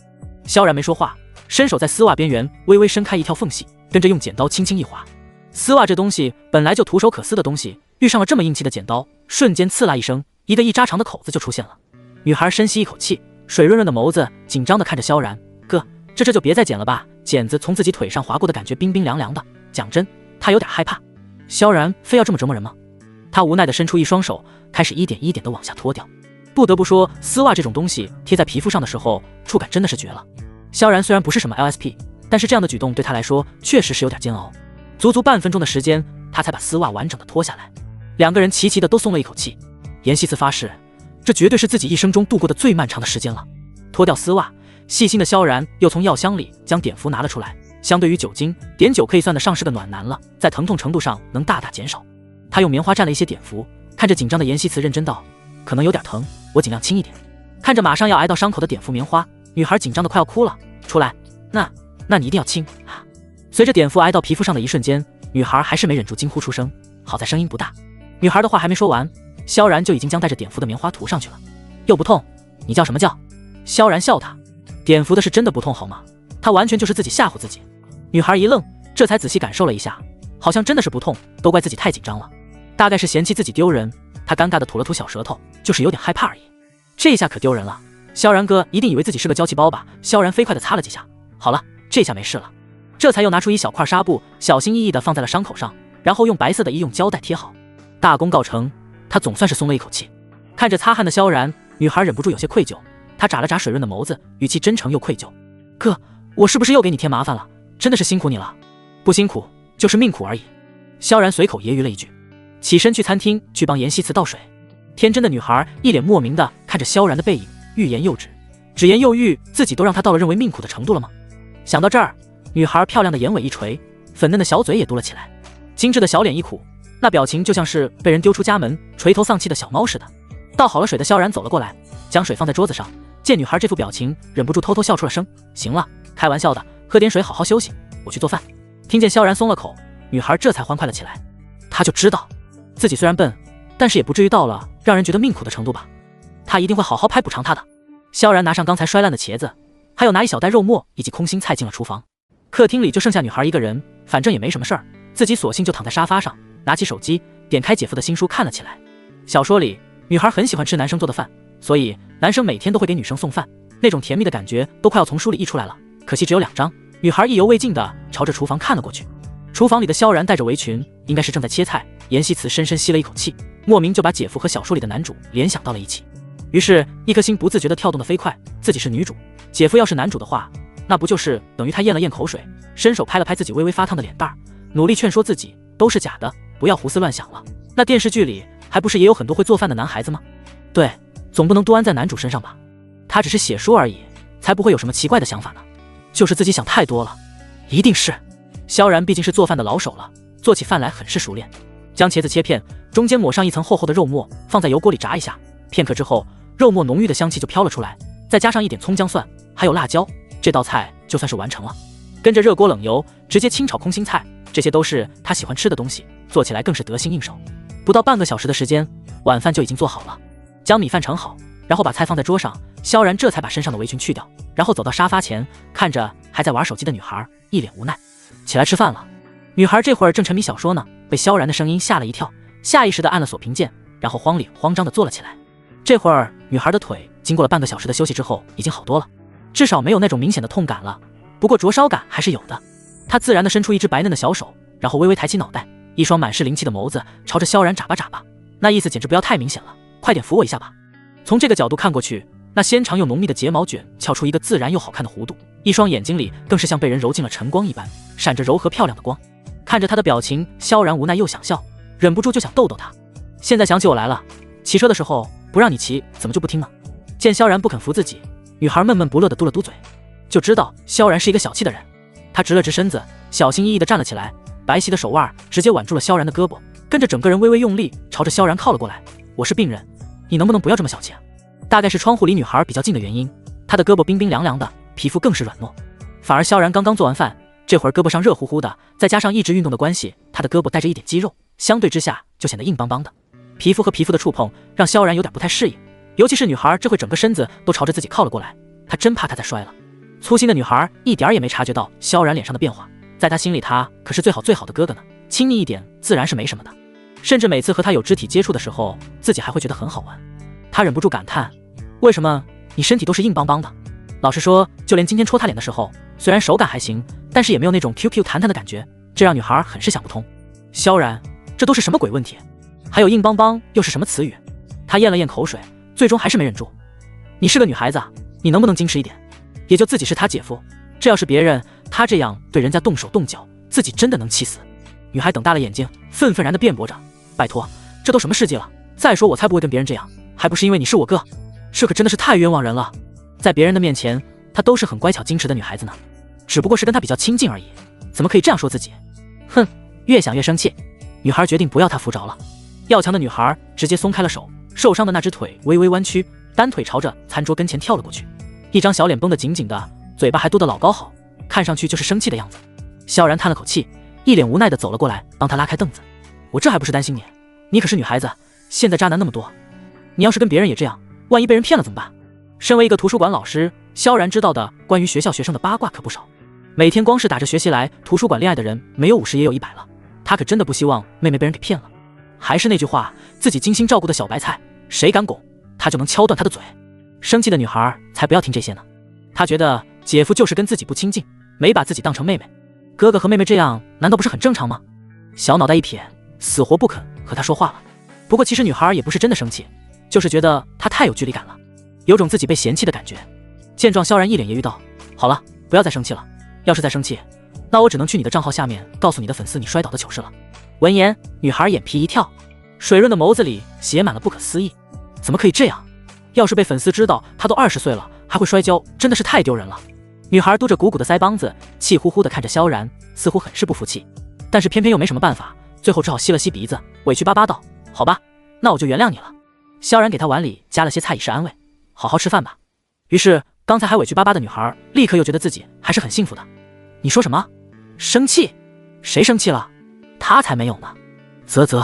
萧然没说话，伸手在丝袜边缘微微伸开一条缝隙，跟着用剪刀轻轻一划。丝袜这东西本来就徒手可撕的东西，遇上了这么硬气的剪刀，瞬间刺啦一声，一个一扎长的口子就出现了。女孩深吸一口气，水润润的眸子紧张地看着萧然，哥，这就别再剪了吧，剪子从自己腿上划过的感觉冰冰凉凉的，讲真，她有点害怕。萧然非要这么折磨人吗？他无奈地伸出一双手，开始一点一点地往下脱掉。不得不说，丝袜这种东西贴在皮肤上的时候，触感真的是绝了。萧然虽然不是什么 LSP， 但是这样的举动对他来说确实是有点煎熬。足足半分钟的时间，他才把丝袜完整的脱下来。两个人齐齐的都松了一口气。严希慈发誓，这绝对是自己一生中度过的最漫长的时间了。脱掉丝袜，细心的萧然又从药箱里将碘伏拿了出来。相对于酒精，碘酒可以算得上是个暖男了，在疼痛程度上能大大减少。他用棉花蘸了一些碘伏，看着紧张的严希慈认真道：“可能有点疼，我尽量轻一点。”看着马上要挨到伤口的碘伏棉花，女孩紧张的快要哭了出来。那你一定要轻啊！随着碘伏挨到皮肤上的一瞬间，女孩还是没忍住惊呼出声，好在声音不大。女孩的话还没说完，萧然就已经将带着碘伏的棉花涂上去了。又不痛，你叫什么叫？萧然笑他，碘伏的是真的不痛好吗？他完全就是自己吓唬自己。女孩一愣，这才仔细感受了一下，好像真的是不痛，都怪自己太紧张了。大概是嫌弃自己丢人，她尴尬的吐了吐小舌头，就是有点害怕而已。这下可丢人了，萧然哥一定以为自己是个娇气包吧？萧然飞快的擦了几下，好了，这下没事了。这才又拿出一小块纱布，小心翼翼的放在了伤口上，然后用白色的医用胶带贴好。大功告成，她总算是松了一口气。看着擦汗的萧然，女孩忍不住有些愧疚，她眨了眨水润的眸子，语气真诚又愧疚：“哥，我是不是又给你添麻烦了？真的是辛苦你了。”“不辛苦，就是命苦而已。”萧然随口揶揄了一句，起身去餐厅去帮严希慈倒水。天真的女孩一脸莫名的看着萧然的背影，欲言又止，只言又喻，自己都让他到了认为命苦的程度了吗？想到这儿，女孩漂亮的眼尾一垂，粉嫩的小嘴也嘟了起来，精致的小脸一苦，那表情就像是被人丢出家门垂头丧气的小猫似的。倒好了水的萧然走了过来，将水放在桌子上，见女孩这副表情，忍不住偷偷笑出了声。行了，开玩笑的，喝点水好好休息，我去做饭。听见萧然松了口，女孩这才欢快了起来。她就知道自己虽然笨，但是也不至于到了让人觉得命苦的程度吧。她一定会好好拍补偿她的。萧然拿上刚才摔烂的茄子，还有拿一小袋肉末以及空心菜进了厨房。客厅里就剩下女孩一个人，反正也没什么事儿，自己索性就躺在沙发上，拿起手机，点开姐夫的新书看了起来。小说里，女孩很喜欢吃男生做的饭，所以男生每天都会给女生送饭，那种甜蜜的感觉都快要从书里溢出来了。可惜只有2张。女孩意犹未尽地朝着厨房看了过去。厨房里的萧然戴着围裙，应该是正在切菜。严希慈深深吸了一口气，莫名就把姐夫和小说里的男主联想到了一起。于是，一颗心不自觉地跳动得飞快。自己是女主，姐夫要是男主的话，那不就是等于他咽了咽口水，伸手拍了拍自己微微发烫的脸蛋，努力劝说自己都是假的，不要胡思乱想了。那电视剧里还不是也有很多会做饭的男孩子吗？对，总不能都安在男主身上吧？他只是写书而已，才不会有什么奇怪的想法呢。就是自己想太多了，一定是。萧然毕竟是做饭的老手了，做起饭来很是熟练。将茄子切片，中间抹上一层厚厚的肉末，放在油锅里炸一下。片刻之后，肉末浓郁的香气就飘了出来，再加上一点葱姜蒜，还有辣椒，这道菜就算是完成了。跟着热锅冷油，直接清炒空心菜，这些都是他喜欢吃的东西，做起来更是得心应手。不到半个小时的时间，晚饭就已经做好了。将米饭盛好，然后把菜放在桌上，萧然这才把身上的围裙去掉，然后走到沙发前，看着还在玩手机的女孩，一脸无奈。起来吃饭了。女孩这会儿正沉迷小说呢，被萧然的声音吓了一跳，下意识地按了锁屏键，然后慌里慌张地坐了起来。这会儿女孩的腿经过了半个小时的休息之后，已经好多了，至少没有那种明显的痛感了，不过灼烧感还是有的。她自然地伸出一只白嫩的小手，然后微微抬起脑袋，一双满是灵气的眸子朝着萧然眨巴眨巴，那意思简直不要太明显了，快点扶我一下吧。从这个角度看过去，那纤长又浓密的睫毛卷翘出一个自然又好看的弧度，一双眼睛里更是像被人揉进了晨光一般，闪着柔和漂亮的光。看着她的表情，萧然无奈又想笑，忍不住就想逗逗她。现在想起我来了，骑车的时候不让你骑，怎么就不听呢？见萧然不肯扶自己，女孩闷闷不乐地嘟了嘟嘴，就知道萧然是一个小气的人。她直了直身子，小心翼翼地站了起来，白皙的手腕直接挽住了萧然的胳膊，跟着整个人微微用力，朝着萧然靠了过来。我是病人，你能不能不要这么小气啊？大概是窗户离女孩比较近的原因，她的胳膊冰冰凉凉的，皮肤更是软糯。反而萧然刚刚做完饭，这会儿胳膊上热乎乎的，再加上一直运动的关系，他的胳膊带着一点肌肉，相对之下就显得硬邦邦的。皮肤和皮肤的触碰让萧然有点不太适应，尤其是女孩这会整个身子都朝着自己靠了过来，他真怕她再摔了。粗心的女孩一点也没察觉到萧然脸上的变化，在她心里他可是最好最好的哥哥呢，亲昵一点自然是没什么的。甚至每次和他有肢体接触的时候，自己还会觉得很好玩。他忍不住感叹，为什么你身体都是硬邦邦的？老实说，就连今天戳他脸的时候，虽然手感还行，但是也没有那种 QQ 弹弹的感觉，这让女孩很是想不通。萧然，这都是什么鬼问题？还有硬邦邦又是什么词语？他咽了咽口水，最终还是没忍住。你是个女孩子啊，你能不能矜持一点？也就自己是他姐夫，这要是别人，他这样对人家动手动脚，自己真的能气死。女孩瞪大了眼睛，愤愤然地辩驳着，拜托，这都什么世纪了？再说我才不会跟别人这样，还不是因为你是我哥？这可真的是太冤枉人了。在别人的面前，她都是很乖巧矜持的女孩子呢，只不过是跟他比较亲近而已，怎么可以这样说自己？哼，越想越生气。女孩决定不要他扶着了。要强的女孩直接松开了手，受伤的那只腿微微弯曲，单腿朝着餐桌跟前跳了过去，一张小脸绷得紧紧的，嘴巴还嘟得老高好，看上去就是生气的样子。萧然叹了口气，一脸无奈地走了过来，帮他拉开凳子。我这还不是担心你，你可是女孩子，现在渣男那么多，你要是跟别人也这样，万一被人骗了怎么办？身为一个图书馆老师，萧然知道的关于学校学生的八卦可不少，每天光是打着学习来图书馆恋爱的人没有50也有100了，他可真的不希望妹妹被人给骗了。还是那句话，自己精心照顾的小白菜，谁敢拱，他就能敲断他的嘴。生气的女孩才不要听这些呢，她觉得姐夫就是跟自己不亲近，没把自己当成妹妹，哥哥和妹妹这样难道不是很正常吗？小脑袋一撇，死活不肯和他说话了。不过其实女孩也不是真的生气，就是觉得他太有距离感了，有种自己被嫌弃的感觉。见状，萧然一脸揶揄道，好了，不要再生气了，要是再生气，那我只能去你的账号下面告诉你的粉丝你摔倒的糗事了。闻言，女孩眼皮一跳，水润的眸子里写满了不可思议，怎么可以这样？要是被粉丝知道她都20岁了还会摔跤，真的是太丢人了。女孩嘟着鼓鼓的腮帮子，气呼呼地看着萧然，似乎很是不服气，但是偏偏又没什么办法，最后只好吸了吸鼻子，委屈巴巴道，好吧，那我就原谅你了。萧然给她碗里加了些菜以示安慰，好好吃饭吧。于是刚才还委屈巴巴的女孩立刻又觉得自己还是很幸福的。你说什么？生气？谁生气了？她才没有呢。啧啧，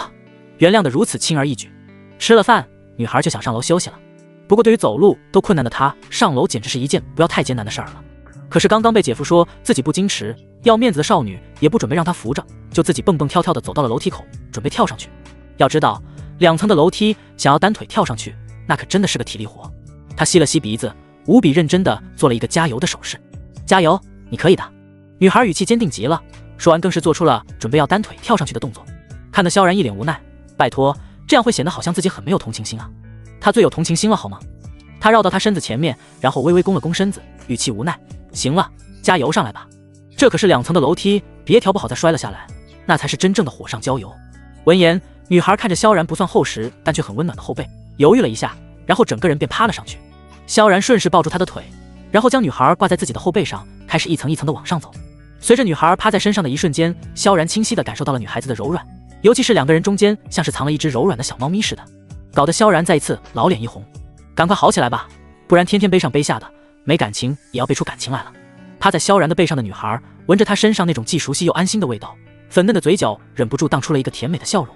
原谅的如此轻而易举。吃了饭，女孩就想上楼休息了。不过对于走路都困难的她，上楼简直是一件不要太艰难的事儿了。可是刚刚被姐夫说自己不矜持，要面子的少女也不准备让她扶着，就自己蹦蹦跳跳的走到了楼梯口，准备跳上去。要知道2层的楼梯想要单腿跳上去，那可真的是个体力活。她吸了吸鼻子，无比认真的做了一个加油的手势。加油，你可以的。女孩语气坚定极了，说完更是做出了准备要单腿跳上去的动作，看得萧然一脸无奈，拜托，这样会显得好像自己很没有同情心啊。他最有同情心了好吗？他绕到他身子前面，然后微微弓了弓身子，语气无奈，行了，加油上来吧，这可是2层的楼梯，别调不好再摔了下来，那才是真正的火上浇油。闻言，女孩看着萧然不算厚实但却很温暖的后背，犹豫了一下，然后整个人便趴了上去。萧然顺势抱住她的腿，然后将女孩挂在自己的后背上，开始一层一层的往上走。随着女孩趴在身上的一瞬间，萧然清晰地感受到了女孩子的柔软，尤其是2个人中间像是藏了一只柔软的小猫咪似的，搞得萧然再一次老脸一红。赶快好起来吧，不然天天背上背下的，没感情也要背出感情来了。趴在萧然的背上的女孩闻着他身上那种既熟悉又安心的味道，粉嫩的嘴角忍不住荡出了一个甜美的笑容。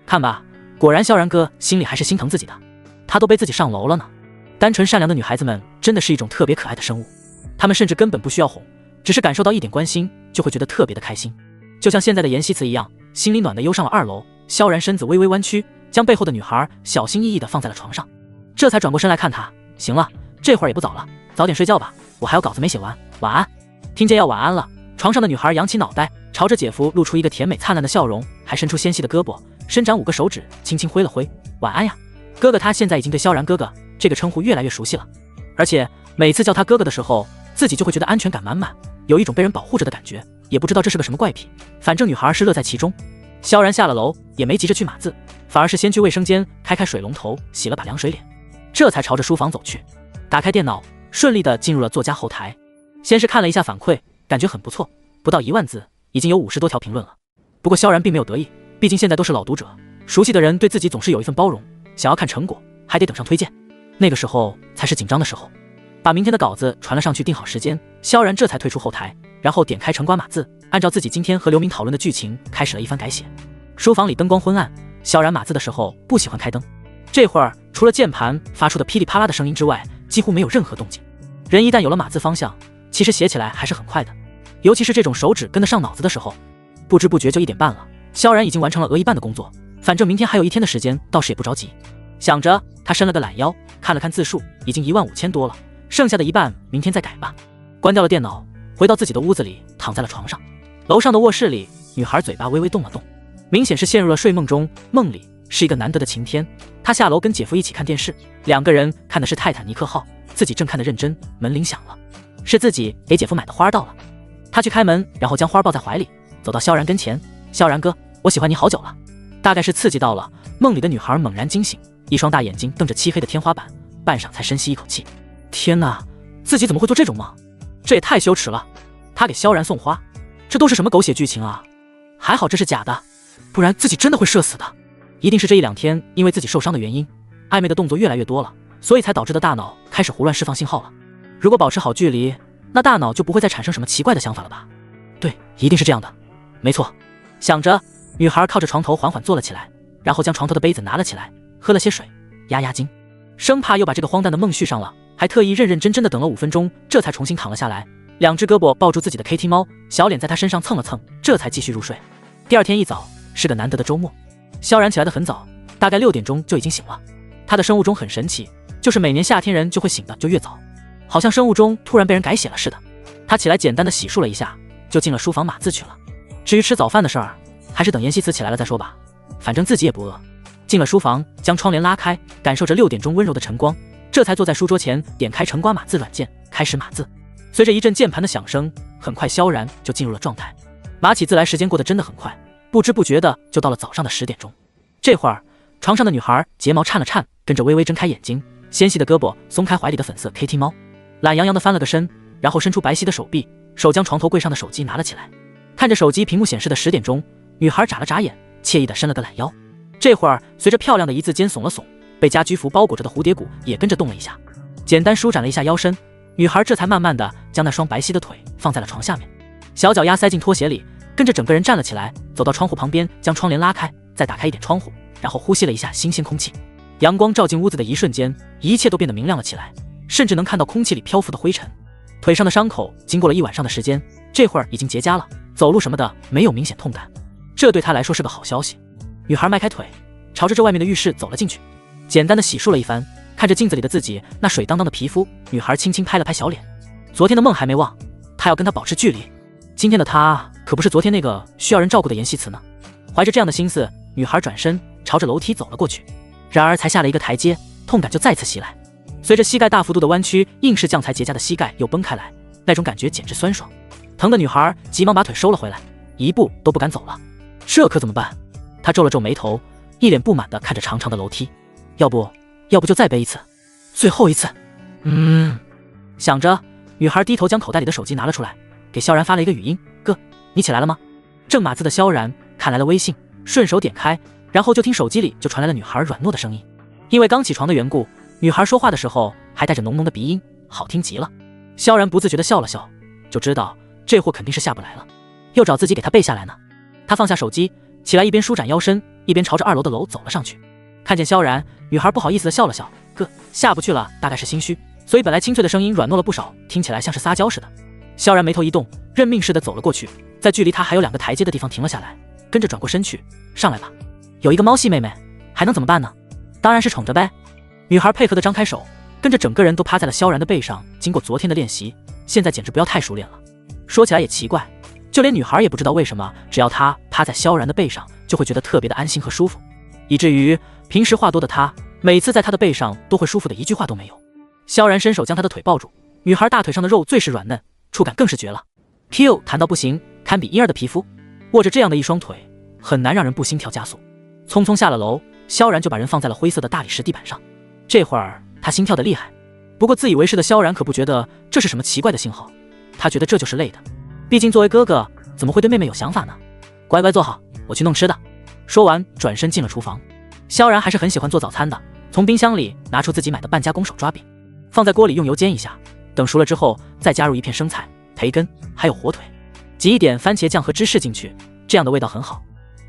看吧，果然萧然哥心里还是心疼自己的，他都背自己上楼了呢。单纯善良的女孩子们真的是一种特别可爱的生物，她们甚至根本不需要哄，只是感受到一点关心就会觉得特别的开心。就像现在的妍希慈一样，心里暖的悠上了2楼。萧然身子微微弯曲，将背后的女孩小心翼翼地放在了床上，这才转过身来看她，行了，这会儿也不早了，早点睡觉吧，我还有稿子没写完，晚安。听见要晚安了，床上的女孩扬起脑袋，朝着姐夫露出一个甜美灿烂的笑容，还伸出纤细的胳膊，伸展5个手指，轻轻挥了挥，晚安呀，哥哥。他现在已经对萧然哥哥这个称呼越来越熟悉了，而且每次叫他哥哥的时候，自己就会觉得安全感满满，有一种被人保护着的感觉，也不知道这是个什么怪癖，反正女孩是乐在其中。萧然下了楼，也没急着去码字，反而是先去卫生间开水龙头洗了把凉水脸，这才朝着书房走去。打开电脑，顺利的进入了作家后台，先是看了一下反馈，感觉很不错，不到1万字，已经有50多条评论了。不过萧然并没有得意，毕竟现在都是老读者，熟悉的人对自己总是有一份包容，想要看成果还得等上推荐，那个时候才是紧张的时候。把明天的稿子传了上去，定好时间，萧然这才退出后台，然后点开城管码字，按照自己今天和刘明讨论的剧情开始了一番改写。书房里灯光昏暗，萧然码字的时候不喜欢开灯，这会儿除了键盘发出的噼里啪啦的声音之外，几乎没有任何动静。人一旦有了码字方向，其实写起来还是很快的，尤其是这种手指跟得上脑子的时候。不知不觉就1点半了，萧然已经完成了额1半的工作，反正明天还有一天的时间，倒是也不着急。想着，他伸了个懒腰，看了看字数，已经15000多了，剩下的一半明天再改吧。关掉了电脑，回到自己的屋子里，躺在了床上。楼上的卧室里，女孩嘴巴微微动了动，明显是陷入了睡梦中。梦里是一个难得的晴天，她下楼跟姐夫一起看电视，2个人看的是泰坦尼克号，自己正看得认真，门铃响了，是自己给姐夫买的花到了。她去开门，然后将花抱在怀里，走到萧然跟前，萧然哥，我喜欢你好久了。大概是刺激到了，梦里的女孩猛然惊醒，一双大眼睛瞪着漆黑的天花板，半晌才深吸一口气。天哪，自己怎么会做这种梦？这也太羞耻了。她给萧然送花，这都是什么狗血剧情啊？还好这是假的，不然自己真的会社死的。一定是这1-2天因为自己受伤的原因，暧昧的动作越来越多了，所以才导致的大脑开始胡乱释放信号了。如果保持好距离，那大脑就不会再产生什么奇怪的想法了吧？对，一定是这样的，没错。想着，女孩靠着床头缓缓坐了起来，然后将床头的杯子拿了起来，喝了些水，压压惊，生怕又把这个荒诞的梦续上了，还特意认认真真的等了5分钟，这才重新躺了下来，2只胳膊抱住自己的 KT 猫，小脸在他身上蹭了蹭，这才继续入睡。第2天一早是个难得的周末，萧然起来的很早，大概6点钟就已经醒了。他的生物钟很神奇，就是每年夏天人就会醒的就越早，好像生物钟突然被人改写了似的。他起来简单的洗漱了一下，就进了书房码字去了。至于吃早饭的事儿，还是等妍希慈起来了再说吧，反正自己也不饿。进了书房，将窗帘拉开，感受着6点钟温柔的晨光，这才坐在书桌前，点开晨光码字软件，开始码字。随着一阵键盘的响声，很快萧然就进入了状态。码起字来时间过得真的很快，不知不觉的就到了早上的10点钟。这会儿，床上的女孩睫毛颤了颤，跟着微微睁开眼睛，纤细的胳膊松开怀里的粉色 KT 猫，懒洋洋的翻了个身，然后伸出白皙的手臂，手将床头柜上的手机拿了起来。看着手机屏幕显示的10点钟，女孩眨了眨眼，惬意的伸了个懒腰。这会儿，随着漂亮的一字肩耸了耸，被家居服包裹着的蝴蝶骨也跟着动了一下，简单舒展了一下腰身，女孩这才慢慢的将那双白皙的腿放在了床下面，小脚丫塞进拖鞋里，跟着整个人站了起来，走到窗户旁边，将窗帘拉开，再打开一点窗户，然后呼吸了一下新鲜空气。阳光照进屋子的一瞬间，一切都变得明亮了起来，甚至能看到空气里漂浮的灰尘。腿上的伤口经过了1晚上的时间，这会儿已经结痂了，走路什么的没有明显痛感，这对她来说是个好消息。女孩迈开腿，朝着这外面的浴室走了进去，简单的洗漱了一番，看着镜子里的自己那水当当的皮肤，女孩轻轻拍了拍小脸。昨天的梦还没忘，她要跟他保持距离。今天的她可不是昨天那个需要人照顾的妍希慈呢。怀着这样的心思，女孩转身朝着楼梯走了过去，然而才下了一个台阶，痛感就再次袭来。随着膝盖大幅度的弯曲，硬是酱才结痂的膝盖又崩开来，那种感觉简直酸爽。疼的女孩急忙把腿收了回来，一步都不敢走了。这可怎么办？她皱了皱眉头，一脸不满地看着长长的楼梯。要不就再背一次，最后一次。想着，女孩低头将口袋里的手机拿了出来，给萧然发了一个语音：哥，你起来了吗？正码字的萧然看来了微信，顺手点开，然后就听手机里就传来了女孩软糯的声音。因为刚起床的缘故，女孩说话的时候还带着浓浓的鼻音，好听极了。萧然不自觉地笑了笑，就知道这货肯定是下不来了，又找自己给他背下来呢。他放下手机，起来一边舒展腰身，一边朝着2楼的楼走了上去。看见萧然，女孩不好意思地笑了笑：哥，下不去了，大概是心虚，所以本来清脆的声音软糯了不少，听起来像是撒娇似的。萧然眉头一动，认命似的走了过去，在距离他还有2个台阶的地方停了下来，跟着转过身去：上来吧，有一个猫系妹妹，还能怎么办呢？当然是宠着呗。女孩配合地张开手，跟着整个人都趴在了萧然的背上。经过昨天的练习，现在简直不要太熟练了。说起来也奇怪，就连女孩也不知道为什么，只要她趴在萧然的背上，就会觉得特别的安心和舒服，以至于平时话多的她，每次在她的背上都会舒服的一句话都没有。萧然伸手将她的腿抱住，女孩大腿上的肉最是软嫩，触感更是绝了。Q 弹到不行，堪比婴儿的皮肤，握着这样的一双腿，很难让人不心跳加速。匆匆下了楼，萧然就把人放在了灰色的大理石地板上。这会儿他心跳得厉害，不过自以为是的萧然可不觉得这是什么奇怪的信号，他觉得这就是累的，毕竟作为哥哥怎么会对妹妹有想法呢？乖乖坐好，我去弄吃的。说完转身进了厨房。萧然还是很喜欢做早餐的，从冰箱里拿出自己买的半加工手抓饼，放在锅里用油煎一下，等熟了之后再加入一片生菜、培根还有火腿，挤一点番茄酱和芝士进去，这样的味道很好，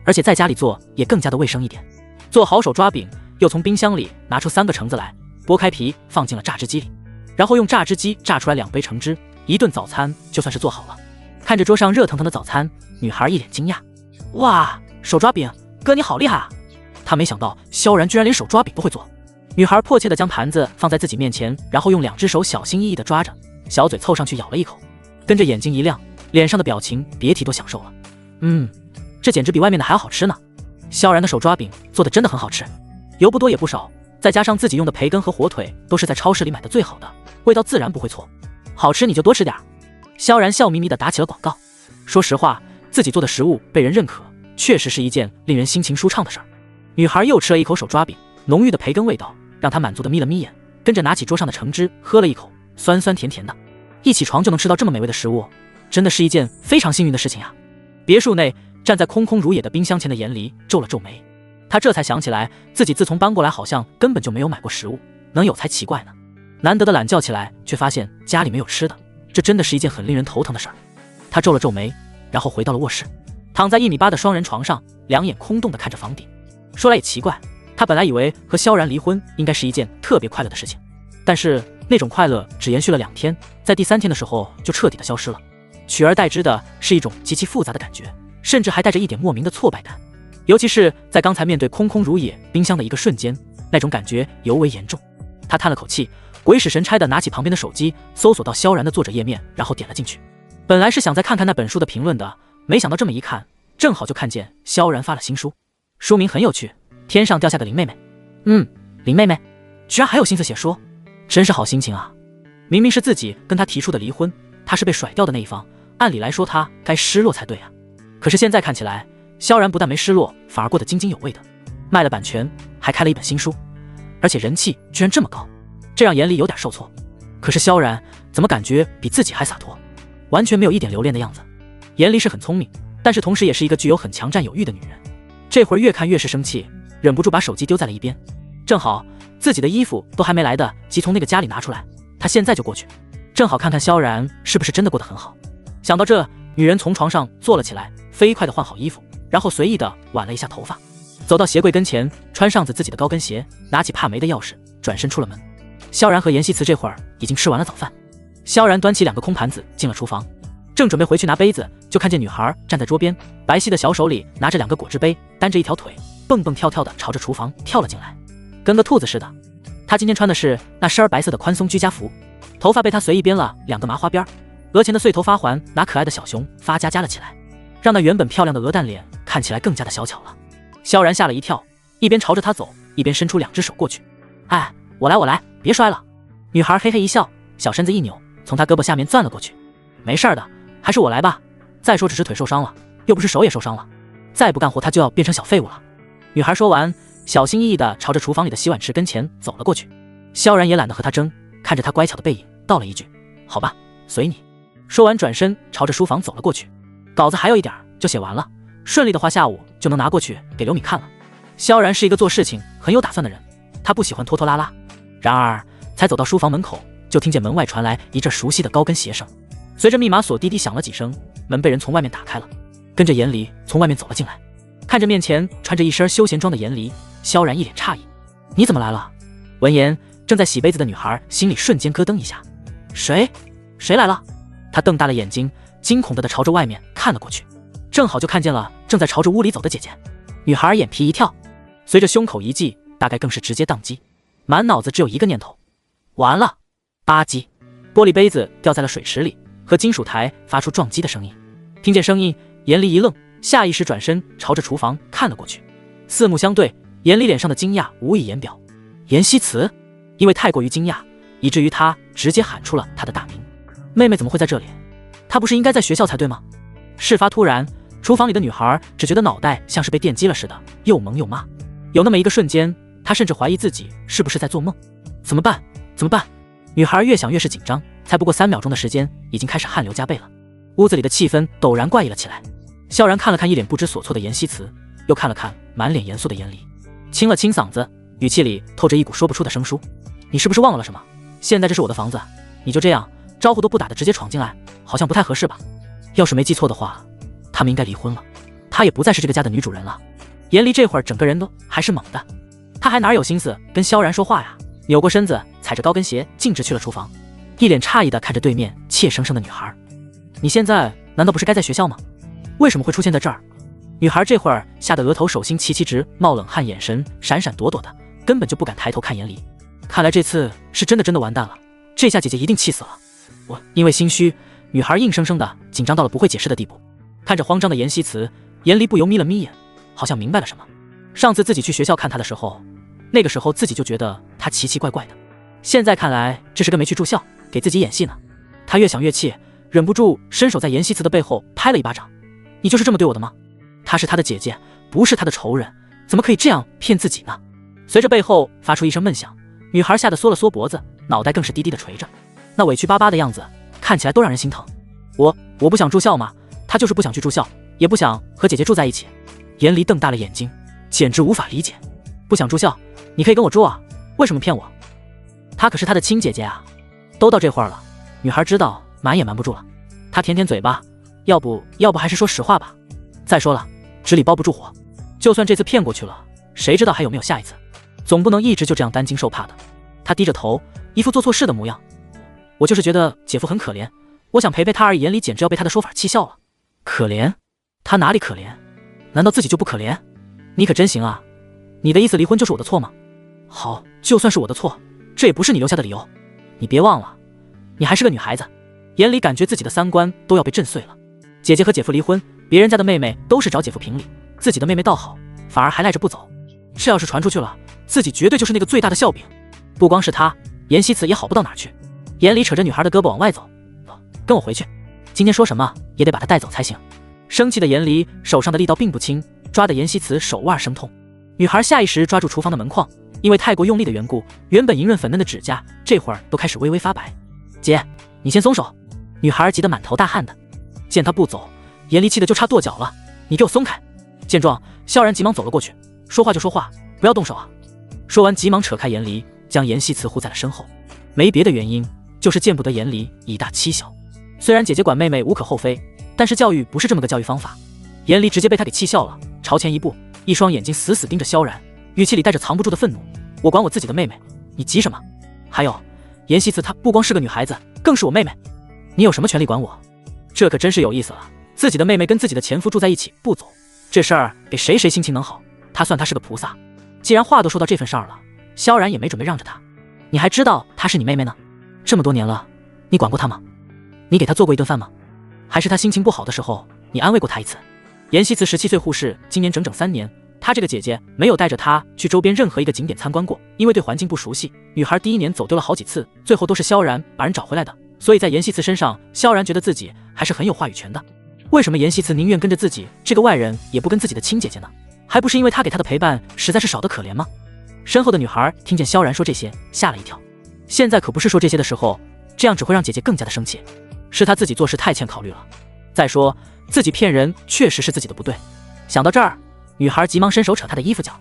而且在家里做也更加的卫生一点。做好手抓饼，又从冰箱里拿出3个橙子来，剥开皮放进了榨汁机里，然后用榨汁机榨出来2杯橙汁，一顿早餐就算是做好了。看着桌上热腾腾的早餐，女孩一脸惊讶：哇，手抓饼，哥你好厉害啊！她没想到萧然居然连手抓饼都会做。女孩迫切地将盘子放在自己面前，然后用2只手小心翼翼地抓着，小嘴凑上去咬了一口，跟着眼睛一亮，脸上的表情别提多享受了。这简直比外面的还要好吃呢。萧然的手抓饼做的真的很好吃，油不多也不少，再加上自己用的培根和火腿都是在超市里买的最好的，味道自然不会错。好吃你就多吃点。萧然笑眯眯地打起了广告。说实话，自己做的食物被人认可，确实是一件令人心情舒畅的事儿。女孩又吃了一口手抓饼，浓郁的培根味道让她满足地眯了眯眼，跟着拿起桌上的橙汁喝了一口，酸酸甜甜的。一起床就能吃到这么美味的食物，真的是一件非常幸运的事情啊。别墅内，站在空空如也的冰箱前的严离皱了皱眉，他这才想起来自己自从搬过来好像根本就没有买过食物，能有才奇怪呢。难得的懒觉起来，却发现家里没有吃的，这真的是一件很令人头疼的事儿。他皱了皱眉，然后回到了卧室，躺在1.8米的双人床上，两眼空洞地看着房顶。说来也奇怪，他本来以为和萧然离婚应该是一件特别快乐的事情，但是那种快乐只延续了2天，在第3天的时候就彻底的消失了，取而代之的是一种极其复杂的感觉，甚至还带着一点莫名的挫败感。尤其是在刚才面对空空如也冰箱的一个瞬间，那种感觉尤为严重。他叹了口气，鬼使神差地拿起旁边的手机，搜索到萧然的作者页面，然后点了进去。本来是想再看看那本书的评论的，没想到这么一看，正好就看见萧然发了新书，书名很有趣，天上掉下个林妹妹。林妹妹居然还有心思写书，真是好心情啊。明明是自己跟他提出的离婚，他是被甩掉的那一方，按理来说他该失落才对啊。可是现在看起来，萧然不但没失落，反而过得津津有味的，卖了版权，还开了一本新书，而且人气居然这么高，这让严离有点受挫。可是萧然怎么感觉比自己还洒脱，完全没有一点留恋的样子。严离是很聪明，但是同时也是一个具有很强占有欲的女人，这会儿越看越是生气，忍不住把手机丢在了一边。正好自己的衣服都还没来得及从那个家里拿出来，她现在就过去，正好看看萧然是不是真的过得很好。想到这，女人从床上坐了起来，飞快地换好衣服，然后随意地挽了一下头发，走到鞋柜跟前，穿上自己的高跟鞋，拿起帕梅的钥匙，转身出了门。萧然和严希慈这会儿已经吃完了早饭，萧然端起2个空盘子进了厨房，正准备回去拿杯子，就看见女孩站在桌边，白皙的小手里拿着2个果汁杯，单着一条腿，蹦蹦跳跳地朝着厨房跳了进来，跟个兔子似的。她今天穿的是那身白色的宽松居家服，头发被她随意编了2个麻花边，额前的碎头发环拿可爱的小熊发夹了起来，让那原本漂亮的鹅蛋脸看起来更加的小巧了。萧然吓了一跳，一边朝着她走，一边伸出2只手过去。哎，我来，别摔了。女孩嘿嘿一笑，小身子一扭，从她胳膊下面钻了过去。没事的，还是我来吧。再说只是腿受伤了，又不是手也受伤了，再不干活她就要变成小废物了。女孩说完，小心翼翼地朝着厨房里的洗碗池跟前走了过去。萧然也懒得和她争，看着她乖巧的背影，道了一句：好吧，随你。说完转身朝着书房走了过去。稿子还有一点就写完了，顺利的话下午就能拿过去给刘敏看了。萧然是一个做事情很有打算的人，他不喜欢拖拖拉拉。然而才走到书房门口，就听见门外传来一阵熟悉的高跟鞋声，随着密码锁滴滴响了几声，门被人从外面打开了，跟着严离从外面走了进来。看着面前穿着一身休闲装的严离，萧然一脸诧异：你怎么来了？闻言，正在洗杯子的女孩心里瞬间咯噔一下，谁来了？她瞪大了眼睛，惊恐地朝着外面看了过去，正好就看见了正在朝着屋里走的姐姐。女孩眼皮一跳，随着胸口一悸，大概更是直接宕机，满脑子只有一个念头：完了！吧唧，玻璃杯子掉在了水池里，和金属台发出撞击的声音。听见声音，严离一愣，下意识转身朝着厨房看了过去。四目相对，严离脸上的惊讶无以言表。严希慈，因为太过于惊讶，以至于他直接喊出了她的大名。妹妹怎么会在这里？她不是应该在学校才对吗？事发突然，厨房里的女孩只觉得脑袋像是被电击了似的，又懵又骂。有那么一个瞬间，她甚至怀疑自己是不是在做梦。怎么办？女孩越想越是紧张，才不过3秒钟的时间，已经开始汗流浃背了。屋子里的气氛陡然怪异了起来。萧然看了看一脸不知所措的严希慈，又看了看满脸严肃的严离，清了清嗓子，语气里透着一股说不出的生疏。你是不是忘了什么？现在这是我的房子，你就这样招呼都不打的直接闯进来，好像不太合适吧？要是没记错的话，他们应该离婚了，她也不再是这个家的女主人了。严离这会儿整个人都还是懵的，他还哪有心思跟萧然说话呀？扭过身子，踩着高跟鞋径直去了厨房，一脸诧异地看着对面怯生生的女孩。你现在难道不是该在学校吗？为什么会出现在这儿？女孩这会儿吓得额头手心齐齐直，冒冷汗，眼神闪闪躲躲的，根本就不敢抬头看严离。看来这次是真的完蛋了，这下姐姐一定气死了。我因为心虚，女孩硬生生的紧张到了不会解释的地步。看着慌张的严希慈，严离不由眯了眯眼，好像明白了什么。上次自己去学校看她的时候，那个时候自己就觉得她奇奇怪怪的，现在看来这是个没去住校，给自己演戏呢。她越想越气，忍不住伸手在严希慈的背后拍了一巴掌。你就是这么对我的吗？她是她的姐姐，不是她的仇人，怎么可以这样骗自己呢？随着背后发出一声闷响，女孩吓得缩了缩脖子，脑袋更是低低的垂着，那委屈巴巴的样子看起来都让人心疼。我不想住校吗？她就是不想去住校，也不想和姐姐住在一起。严离瞪大了眼睛，简直无法理解。不想住校，你可以跟我住啊，为什么骗我？她可是她的亲姐姐啊。都到这会儿了，女孩知道瞒也瞒不住了，她舔舔嘴巴，要不还是说实话吧。再说了，纸里包不住火，就算这次骗过去了，谁知道还有没有下一次？总不能一直就这样担惊受怕的。她低着头，一副做错事的模样。我就是觉得姐夫很可怜，我想陪陪他而已。严离简直要被他的说法气笑了。可怜？他哪里可怜？难道自己就不可怜？你可真行啊！你的意思离婚就是我的错吗？好，就算是我的错，这也不是你留下的理由。你别忘了，你还是个女孩子。严离感觉自己的三观都要被震碎了。姐姐和姐夫离婚，别人家的妹妹都是找姐夫评理，自己的妹妹倒好，反而还赖着不走。这要是传出去了，自己绝对就是那个最大的笑柄。不光是他，严希慈也好不到哪去。严离扯着女孩的胳膊往外走，跟我回去，今天说什么也得把她带走才行。生气的严离手上的力道并不轻，抓得严希慈手腕生痛。女孩下意识抓住厨房的门框，因为太过用力的缘故，原本莹润粉嫩的指甲这会儿都开始微微发白。姐，你先松手！女孩急得满头大汗的。见她不走，严离气得就差跺脚了。你给我松开！见状，萧然急忙走了过去，说话就说话，不要动手啊！说完急忙扯开严离，将严希慈护在了身后。没别的原因，就是见不得严离以大欺小。虽然姐姐管妹妹无可厚非，但是教育不是这么个教育方法。严离直接被她给气笑了，朝前一步，一双眼睛死死盯着萧然，语气里带着藏不住的愤怒。我管我自己的妹妹，你急什么？还有，严希慈她不光是个女孩子，更是我妹妹，你有什么权利管我？这可真是有意思了，自己的妹妹跟自己的前夫住在一起不走，这事儿给谁心情能好？她算她是个菩萨。既然话都说到这份上了，萧然也没准备让着她。你还知道她是你妹妹呢？这么多年了，你管过她吗？你给她做过一顿饭吗？还是她心情不好的时候，你安慰过她一次？严希慈17岁护士，今年整整3年，她这个姐姐没有带着她去周边任何一个景点参观过，因为对环境不熟悉。女孩第1年走丢了好几次，最后都是萧然把人找回来的。所以在严希慈身上，萧然觉得自己还是很有话语权的。为什么严希慈宁愿跟着自己这个外人，也不跟自己的亲姐姐呢？还不是因为她给她的陪伴实在是少得可怜吗？身后的女孩听见萧然说这些，吓了一跳。现在可不是说这些的时候，这样只会让姐姐更加的生气。是她自己做事太欠考虑了。再说自己骗人确实是自己的不对。想到这儿，女孩急忙伸手扯她的衣服角，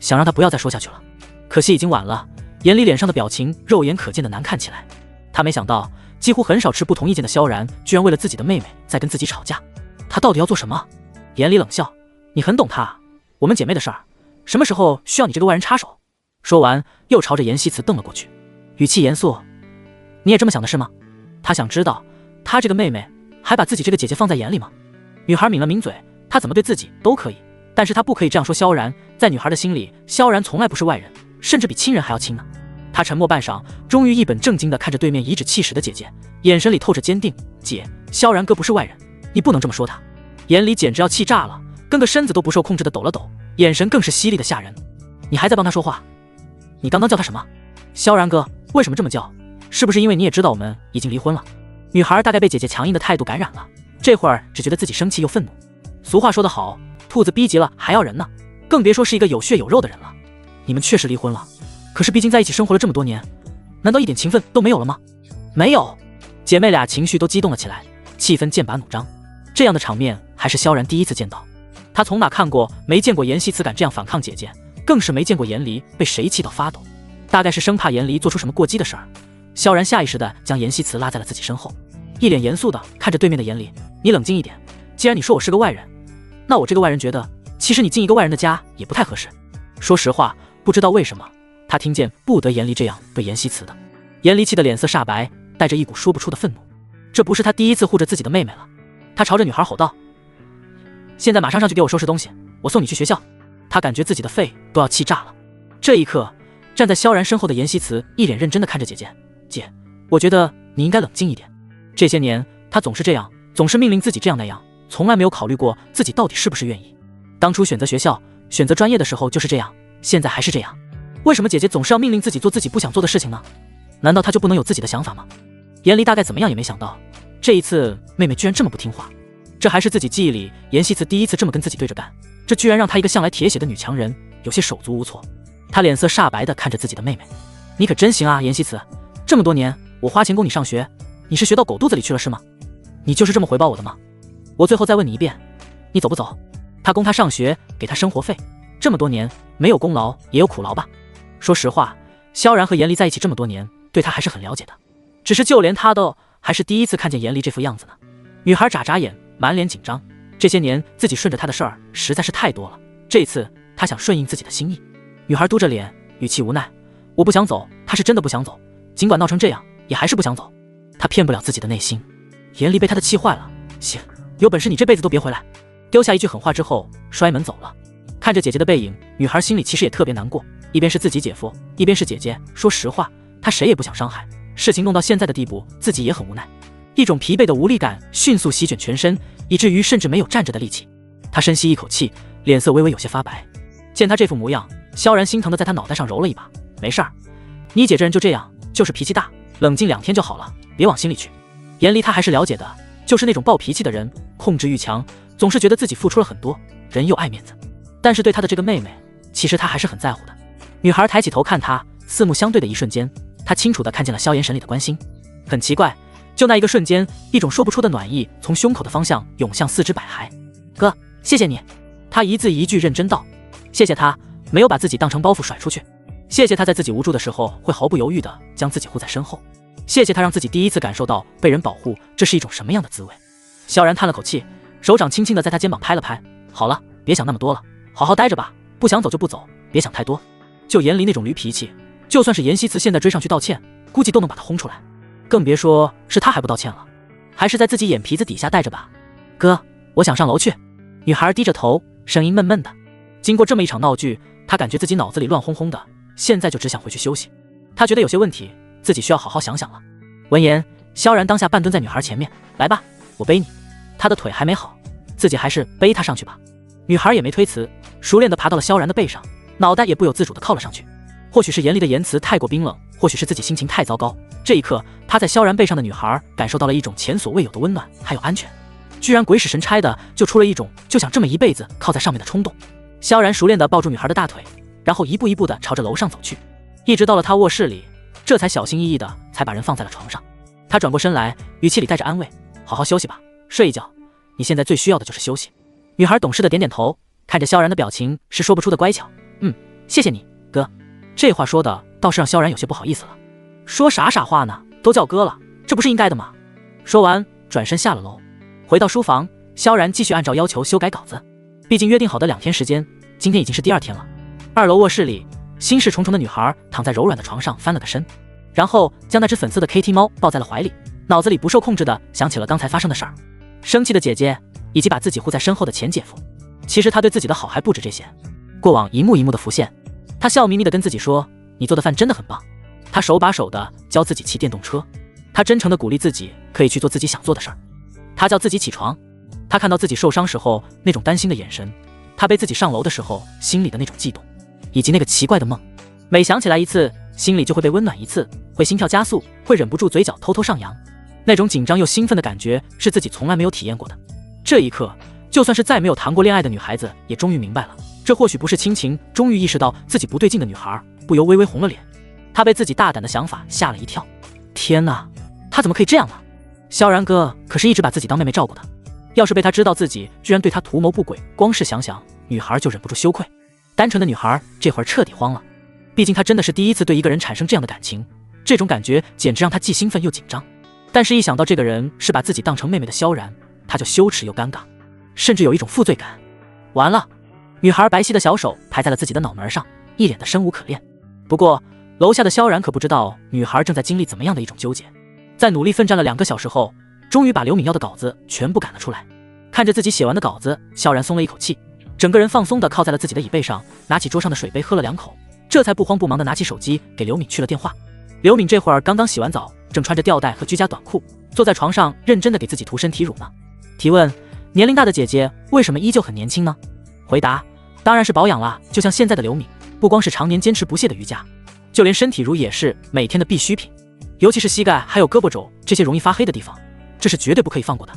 想让她不要再说下去了。可惜已经晚了，严离脸上的表情肉眼可见的难看起来。她没想到几乎很少持不同意见的萧然居然为了自己的妹妹在跟自己吵架。她到底要做什么？严离冷笑，你很懂她啊，我们姐妹的事儿，什么时候需要你这个外人插手？说完又朝着严希慈瞪了过去，语气严肃，你也这么想的是吗？她想知道她这个妹妹还把自己这个姐姐放在眼里吗？女孩抿了抿嘴，她怎么对自己都可以，但是她不可以这样说萧然。在女孩的心里，萧然从来不是外人，甚至比亲人还要亲呢。她沉默半晌，终于一本正经地看着对面颐指气使的姐姐，眼神里透着坚定。姐，萧然哥不是外人，你不能这么说他。眼里简直要气炸了，跟个身子都不受控制的抖了抖，眼神更是犀利的吓人。你还在帮他说话？你刚刚叫他什么？萧然哥，为什么这么叫？是不是因为你也知道我们已经离婚了？女孩大概被姐姐强硬的态度感染了，这会儿只觉得自己生气又愤怒。俗话说得好，兔子逼急了还要人呢，更别说是一个有血有肉的人了。你们确实离婚了，可是毕竟在一起生活了这么多年，难道一点情分都没有了吗？没有。姐妹俩情绪都激动了起来，气氛剑拔弩张。这样的场面还是萧然第一次见到，他从哪看过没见过严希慈敢这样反抗姐姐，更是没见过严离被谁气到发抖。大概是生怕严离做出什么过激的事儿，萧然下意识地将严希慈拉在了自己身后，一脸严肃地看着对面的严离，你冷静一点，既然你说我是个外人，那我这个外人觉得其实你进一个外人的家也不太合适。说实话，不知道为什么他听见不得严离这样对严希慈的，严离气得脸色煞白，带着一股说不出的愤怒。这不是他第一次护着自己的妹妹了。他朝着女孩吼道，现在马上上去给我收拾东西，我送你去学校。他感觉自己的肺都要气炸了。这一刻，站在萧然身后的严希慈一脸认真地看着姐姐，姐，我觉得你应该冷静一点。这些年他总是这样，总是命令自己这样那样，从来没有考虑过自己到底是不是愿意。当初选择学校、选择专业的时候就是这样，现在还是这样。为什么姐姐总是要命令自己做自己不想做的事情呢？难道她就不能有自己的想法吗？严离大概怎么样也没想到，这一次妹妹居然这么不听话。这还是自己记忆里严希慈第一次这么跟自己对着干，这居然让她一个向来铁血的女强人有些手足无措。她脸色煞白地看着自己的妹妹，你可真行啊，严希慈，这么多年我花钱供你上学，你是学到狗肚子里去了是吗？你就是这么回报我的吗？我最后再问你一遍，你走不走？他供他上学，给他生活费，这么多年没有功劳也有苦劳吧？说实话，萧然和严离在一起这么多年，对他还是很了解的，只是就连他都还是第一次看见严离这副样子呢。女孩眨眨眼，满脸紧张，这些年自己顺着他的事儿实在是太多了，这次他想顺应自己的心意。女孩嘟着脸，语气无奈，我不想走，她是真的不想走，尽管闹成这样也还是不想走，她骗不了自己的内心。严离被他的气坏了，行，有本事你这辈子都别回来。丢下一句狠话之后摔门走了。看着姐姐的背影，女孩心里其实也特别难过，一边是自己姐夫，一边是姐姐，说实话她谁也不想伤害，事情弄到现在的地步自己也很无奈，一种疲惫的无力感迅速席卷全身，以至于甚至没有站着的力气。她深吸一口气，脸色微微有些发白。见她这副模样，萧然心疼的在她脑袋上揉了一把，没事儿，你姐这人就这样，就是脾气大，冷静2天就好了，别往心里去。严离她还是了解的，就是那种暴脾气的人，控制欲强，总是觉得自己付出了很多，人又爱面子，但是对她的这个妹妹，其实她还是很在乎的。女孩抬起头看她，四目相对的一瞬间，她清楚地看见了萧炎神里的关心。很奇怪，就那一个瞬间，一种说不出的暖意从胸口的方向涌向四肢百骸。哥，谢谢你。她一字一句认真道，谢谢她没有把自己当成包袱甩出去，谢谢她在自己无助的时候会毫不犹豫地将自己护在身后，谢谢她让自己第一次感受到被人保护，这是一种什么样的滋味。萧然叹了口气，手掌轻轻地在她肩膀拍了拍，好了，别想那么多了，好好待着吧，不想走就不走，别想太多。就严离那种驴脾气，就算是严希慈现在追上去道歉，估计都能把他轰出来，更别说是他还不道歉了，还是在自己眼皮子底下带着吧。哥，我想上楼去。女孩低着头，声音闷闷的。经过这么一场闹剧，她感觉自己脑子里乱哄哄的，现在就只想回去休息。她觉得有些问题自己需要好好想想了。闻言，萧然当下半蹲在女孩前面，来吧，我背你。她的腿还没好，自己还是背她上去吧。女孩也没推辞，熟练地爬到了萧然的背上，脑袋也不由自主地靠了上去。或许是严离的言辞太过冰冷，或许是自己心情太糟糕，这一刻她在萧然背上的女孩感受到了一种前所未有的温暖还有安全，居然鬼使神差的就出了一种就想这么一辈子靠在上面的冲动。萧然熟练地抱住女孩的大腿，然后一步一步地朝着楼上走去，一直到了他卧室里，这才小心翼翼地才把人放在了床上。他转过身来，语气里带着安慰，好好休息吧，睡一觉，你现在最需要的就是休息。女孩懂事的点点头，看着萧然的表情是说不出的乖巧。谢谢你哥。这话说的倒是让萧然有些不好意思了，说啥傻话呢，都叫哥了，这不是应该的吗？说完转身下了楼，回到书房，萧然继续按照要求修改稿子。毕竟约定好的2天时间，今天已经是第2天了。2楼卧室里，心事重重的女孩躺在柔软的床上翻了个身，然后将那只粉色的 KT 猫抱在了怀里，脑子里不受控制的想起了刚才发生的事儿，生气的姐姐以及把自己护在身后的前姐夫。其实他对自己的好还不止这些，过往一幕一幕的浮现。他笑眯眯的跟自己说，你做的饭真的很棒。他手把手的教自己骑电动车，他真诚的鼓励自己可以去做自己想做的事儿。他叫自己起床，他看到自己受伤时候那种担心的眼神，他背自己上楼的时候心里的那种悸动，以及那个奇怪的梦，每想起来一次，心里就会被温暖一次，会心跳加速，会忍不住嘴角偷偷上扬。那种紧张又兴奋的感觉是自己从来没有体验过的。这一刻，就算是再没有谈过恋爱的女孩子也终于明白了，这或许不是亲情。终于意识到自己不对劲的女孩不由微微红了脸，她被自己大胆的想法吓了一跳。天哪，她怎么可以这样呢？萧然哥可是一直把自己当妹妹照顾的，要是被他知道自己居然对他图谋不轨，光是想想女孩就忍不住羞愧。单纯的女孩这会儿彻底慌了，毕竟她真的是第一次对一个人产生这样的感情，这种感觉简直让她既兴奋又紧张。但是一想到这个人是把自己当成妹妹的萧然，她就羞耻又尴尬，甚至有一种负罪感。完了，女孩白皙的小手拍在了自己的脑门上，一脸的生无可恋。不过楼下的萧然可不知道女孩正在经历怎么样的一种纠结。在努力奋战了2个小时后，终于把刘敏要的稿子全部赶了出来。看着自己写完的稿子，萧然松了一口气，整个人放松地靠在了自己的椅背上，拿起桌上的水杯喝了2口，这才不慌不忙地拿起手机给刘敏去了电话。刘敏这会儿刚刚洗完澡，正穿着吊带和居家短裤，坐在床上认真地给自己涂身体乳呢。提问：年龄大的姐姐为什么依旧很年轻呢？回答：当然是保养啦，就像现在的刘敏，不光是常年坚持不懈的瑜伽，就连身体乳也是每天的必需品，尤其是膝盖还有胳膊肘这些容易发黑的地方，这是绝对不可以放过的，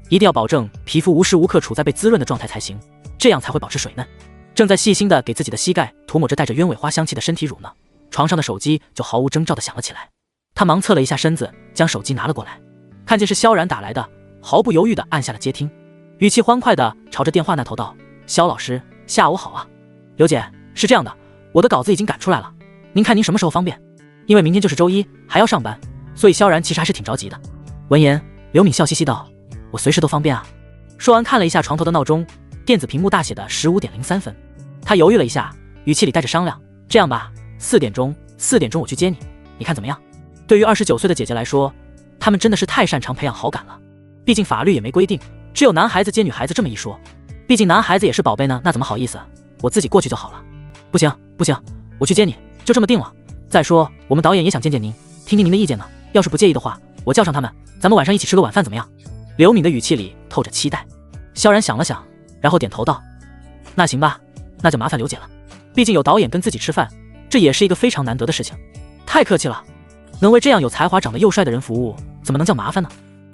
一定要保证皮肤无时无刻处在被滋润的状态才行，这样才会保持水嫩。正在细心地给自己的膝盖涂抹着带着鸢尾花香气的身体乳呢，床上的手机就毫无征兆地响了起来。他忙侧了一下身子，将手机拿了过来，看见是萧然打来的，毫不犹豫地按下了接听，语气欢快地朝着电话那头道：萧老师，下午好啊。刘姐，是这样的，我的稿子已经赶出来了，您看您什么时候方便？因为明天就是周一，还要上班，所以萧然其实还是挺着急的。闻言，刘敏笑嘻嘻道：我随时都方便啊。说完看了一下床头的闹钟，电子屏幕大写的15点03分，他犹豫了一下，语气里带着商量：这样吧，4点钟我去接你，你看怎么样？对于29岁的姐姐来说，她们真的是太擅长培养好感了，毕竟法律也没规定只有男孩子接女孩子这么一说，毕竟男孩子也是宝贝呢，那怎么好意思，我自己过去就好了。不行，我去接你，就这么定了。再说我们导演也想见见您，听听您的意见呢，要是不介意的话，我叫上他们，咱们晚上一起吃个晚饭怎么样？刘敏的语气里透着期待。萧然想了想，然后点头道：那行吧，那就麻烦刘姐了，毕竟有导演跟自己吃饭，这也是一个非常难得的事情。太客气了，能为这样有才华长得又帅的人服务，怎么能叫麻烦呢？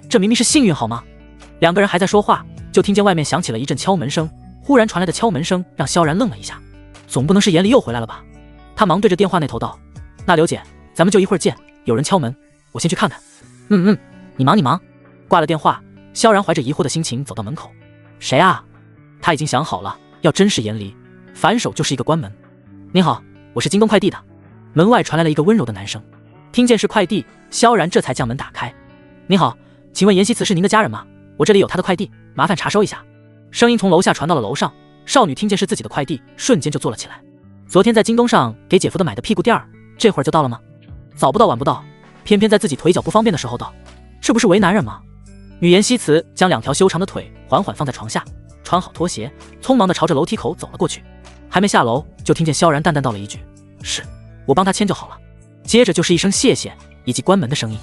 这明明是幸运好吗？两个人还在说话，就听见外面响起了一阵敲门声，忽然传来的敲门声让萧然愣了一下，总不能是眼里又回来了吧？他忙对着电话那头道：那刘姐，咱们就一会儿见，有人敲门，我先去看看。你忙。挂了电话，萧然怀着疑惑的心情走到门口。谁啊？他已经想好了，要真是严离，反手就是一个关门。您好，我是京东快递的。门外传来了一个温柔的男声。听见是快递，萧然这才将门打开。您好，请问妍希慈是您的家人吗？我这里有她的快递，麻烦查收一下。声音从楼下传到了楼上，少女听见是自己的快递，瞬间就坐了起来。昨天在京东上给姐夫的买的屁股垫儿，这会儿就到了吗？早不到晚不到，偏偏在自己腿脚不方便的时候到，这不是为难人吗？女妍希慈将2条修长的腿缓缓放在床下，穿好拖鞋，匆忙地朝着楼梯口走了过去。还没下楼，就听见萧然淡淡道了一句：是，我帮他签就好了。接着就是一声谢谢以及关门的声音。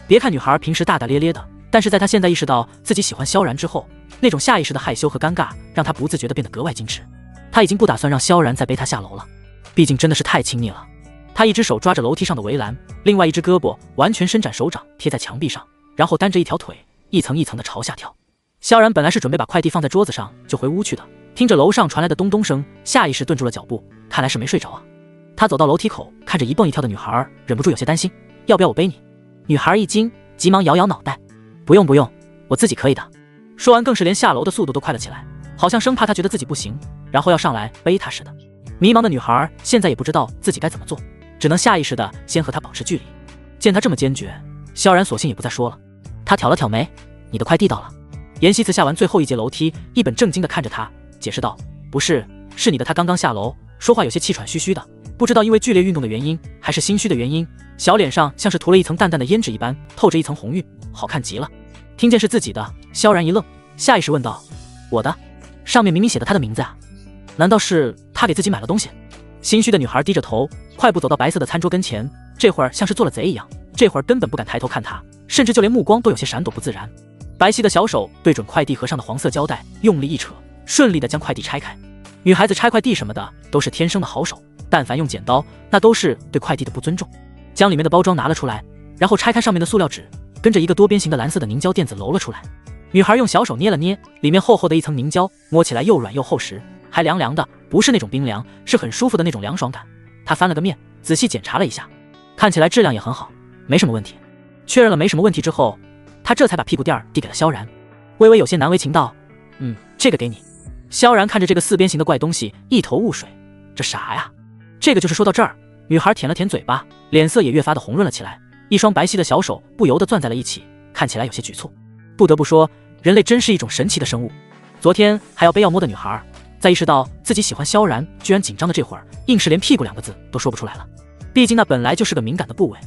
别看女孩平时大大咧咧的，但是在她现在意识到自己喜欢萧然之后，那种下意识的害羞和尴尬让她不自觉地变得格外矜持。她已经不打算让萧然再背她下楼了，毕竟真的是太亲密了。她一只手抓着楼梯上的围栏，另外一只胳膊完全伸展，手掌贴在墙壁上，然后单着一条腿一层一层地朝下跳。萧然本来是准备把快递放在桌子上就回屋去的，听着楼上传来的咚咚声，下意识顿住了脚步，看来是没睡着啊。他走到楼梯口，看着一蹦一跳的女孩，忍不住有些担心：要不要我背你？女孩一惊，急忙摇摇脑袋：不用，我自己可以的。说完更是连下楼的速度都快了起来，好像生怕他觉得自己不行，然后要上来背他似的。迷茫的女孩现在也不知道自己该怎么做，只能下意识的先和他保持距离。见他这么坚决，萧然索性也不再说了。他挑了挑眉：你的快递到了。妍希慈下完最后一节楼梯，一本正经地看着他，解释道：不是，是你的。他刚刚下楼，说话有些气喘吁吁的，不知道因为剧烈运动的原因还是心虚的原因，小脸上像是涂了一层淡淡的胭脂一般，透着一层红晕，好看极了。听见是自己的，萧然一愣，下意识问道：我的？上面明明写的他的名字啊，难道是他给自己买了东西？心虚的女孩低着头，快步走到白色的餐桌跟前，这会儿像是做了贼一样，这会儿根本不敢抬头看他，甚至就连目光都有些闪躲不自然。白皙的小手对准快递盒上的黄色胶带，用力一扯，顺利地将快递拆开。女孩子拆快递什么的都是天生的好手，但凡用剪刀，那都是对快递的不尊重。将里面的包装拿了出来，然后拆开上面的塑料纸，跟着一个多边形的蓝色的凝胶垫子揉了出来。女孩用小手捏了捏，里面厚厚的一层凝胶，摸起来又软又厚实，还凉凉的，不是那种冰凉，是很舒服的那种凉爽感。她翻了个面，仔细检查了一下，看起来质量也很好，没什么问题。确认了没什么问题之后，她这才把屁股垫递给了萧然，微微有些难为情道：这个给你。萧然看着这个4边形的怪东西，一头雾水，这啥呀？这个就是。说到这儿，女孩舔了舔嘴巴，脸色也越发的红润了起来，一双白皙的小手不由得攥在了一起，看起来有些局促。不得不说，人类真是一种神奇的生物。昨天还要背要摸的女孩，在意识到自己喜欢萧然，居然紧张的这会儿，硬是连屁股2个字都说不出来了。毕竟那本来就是个敏感的部位，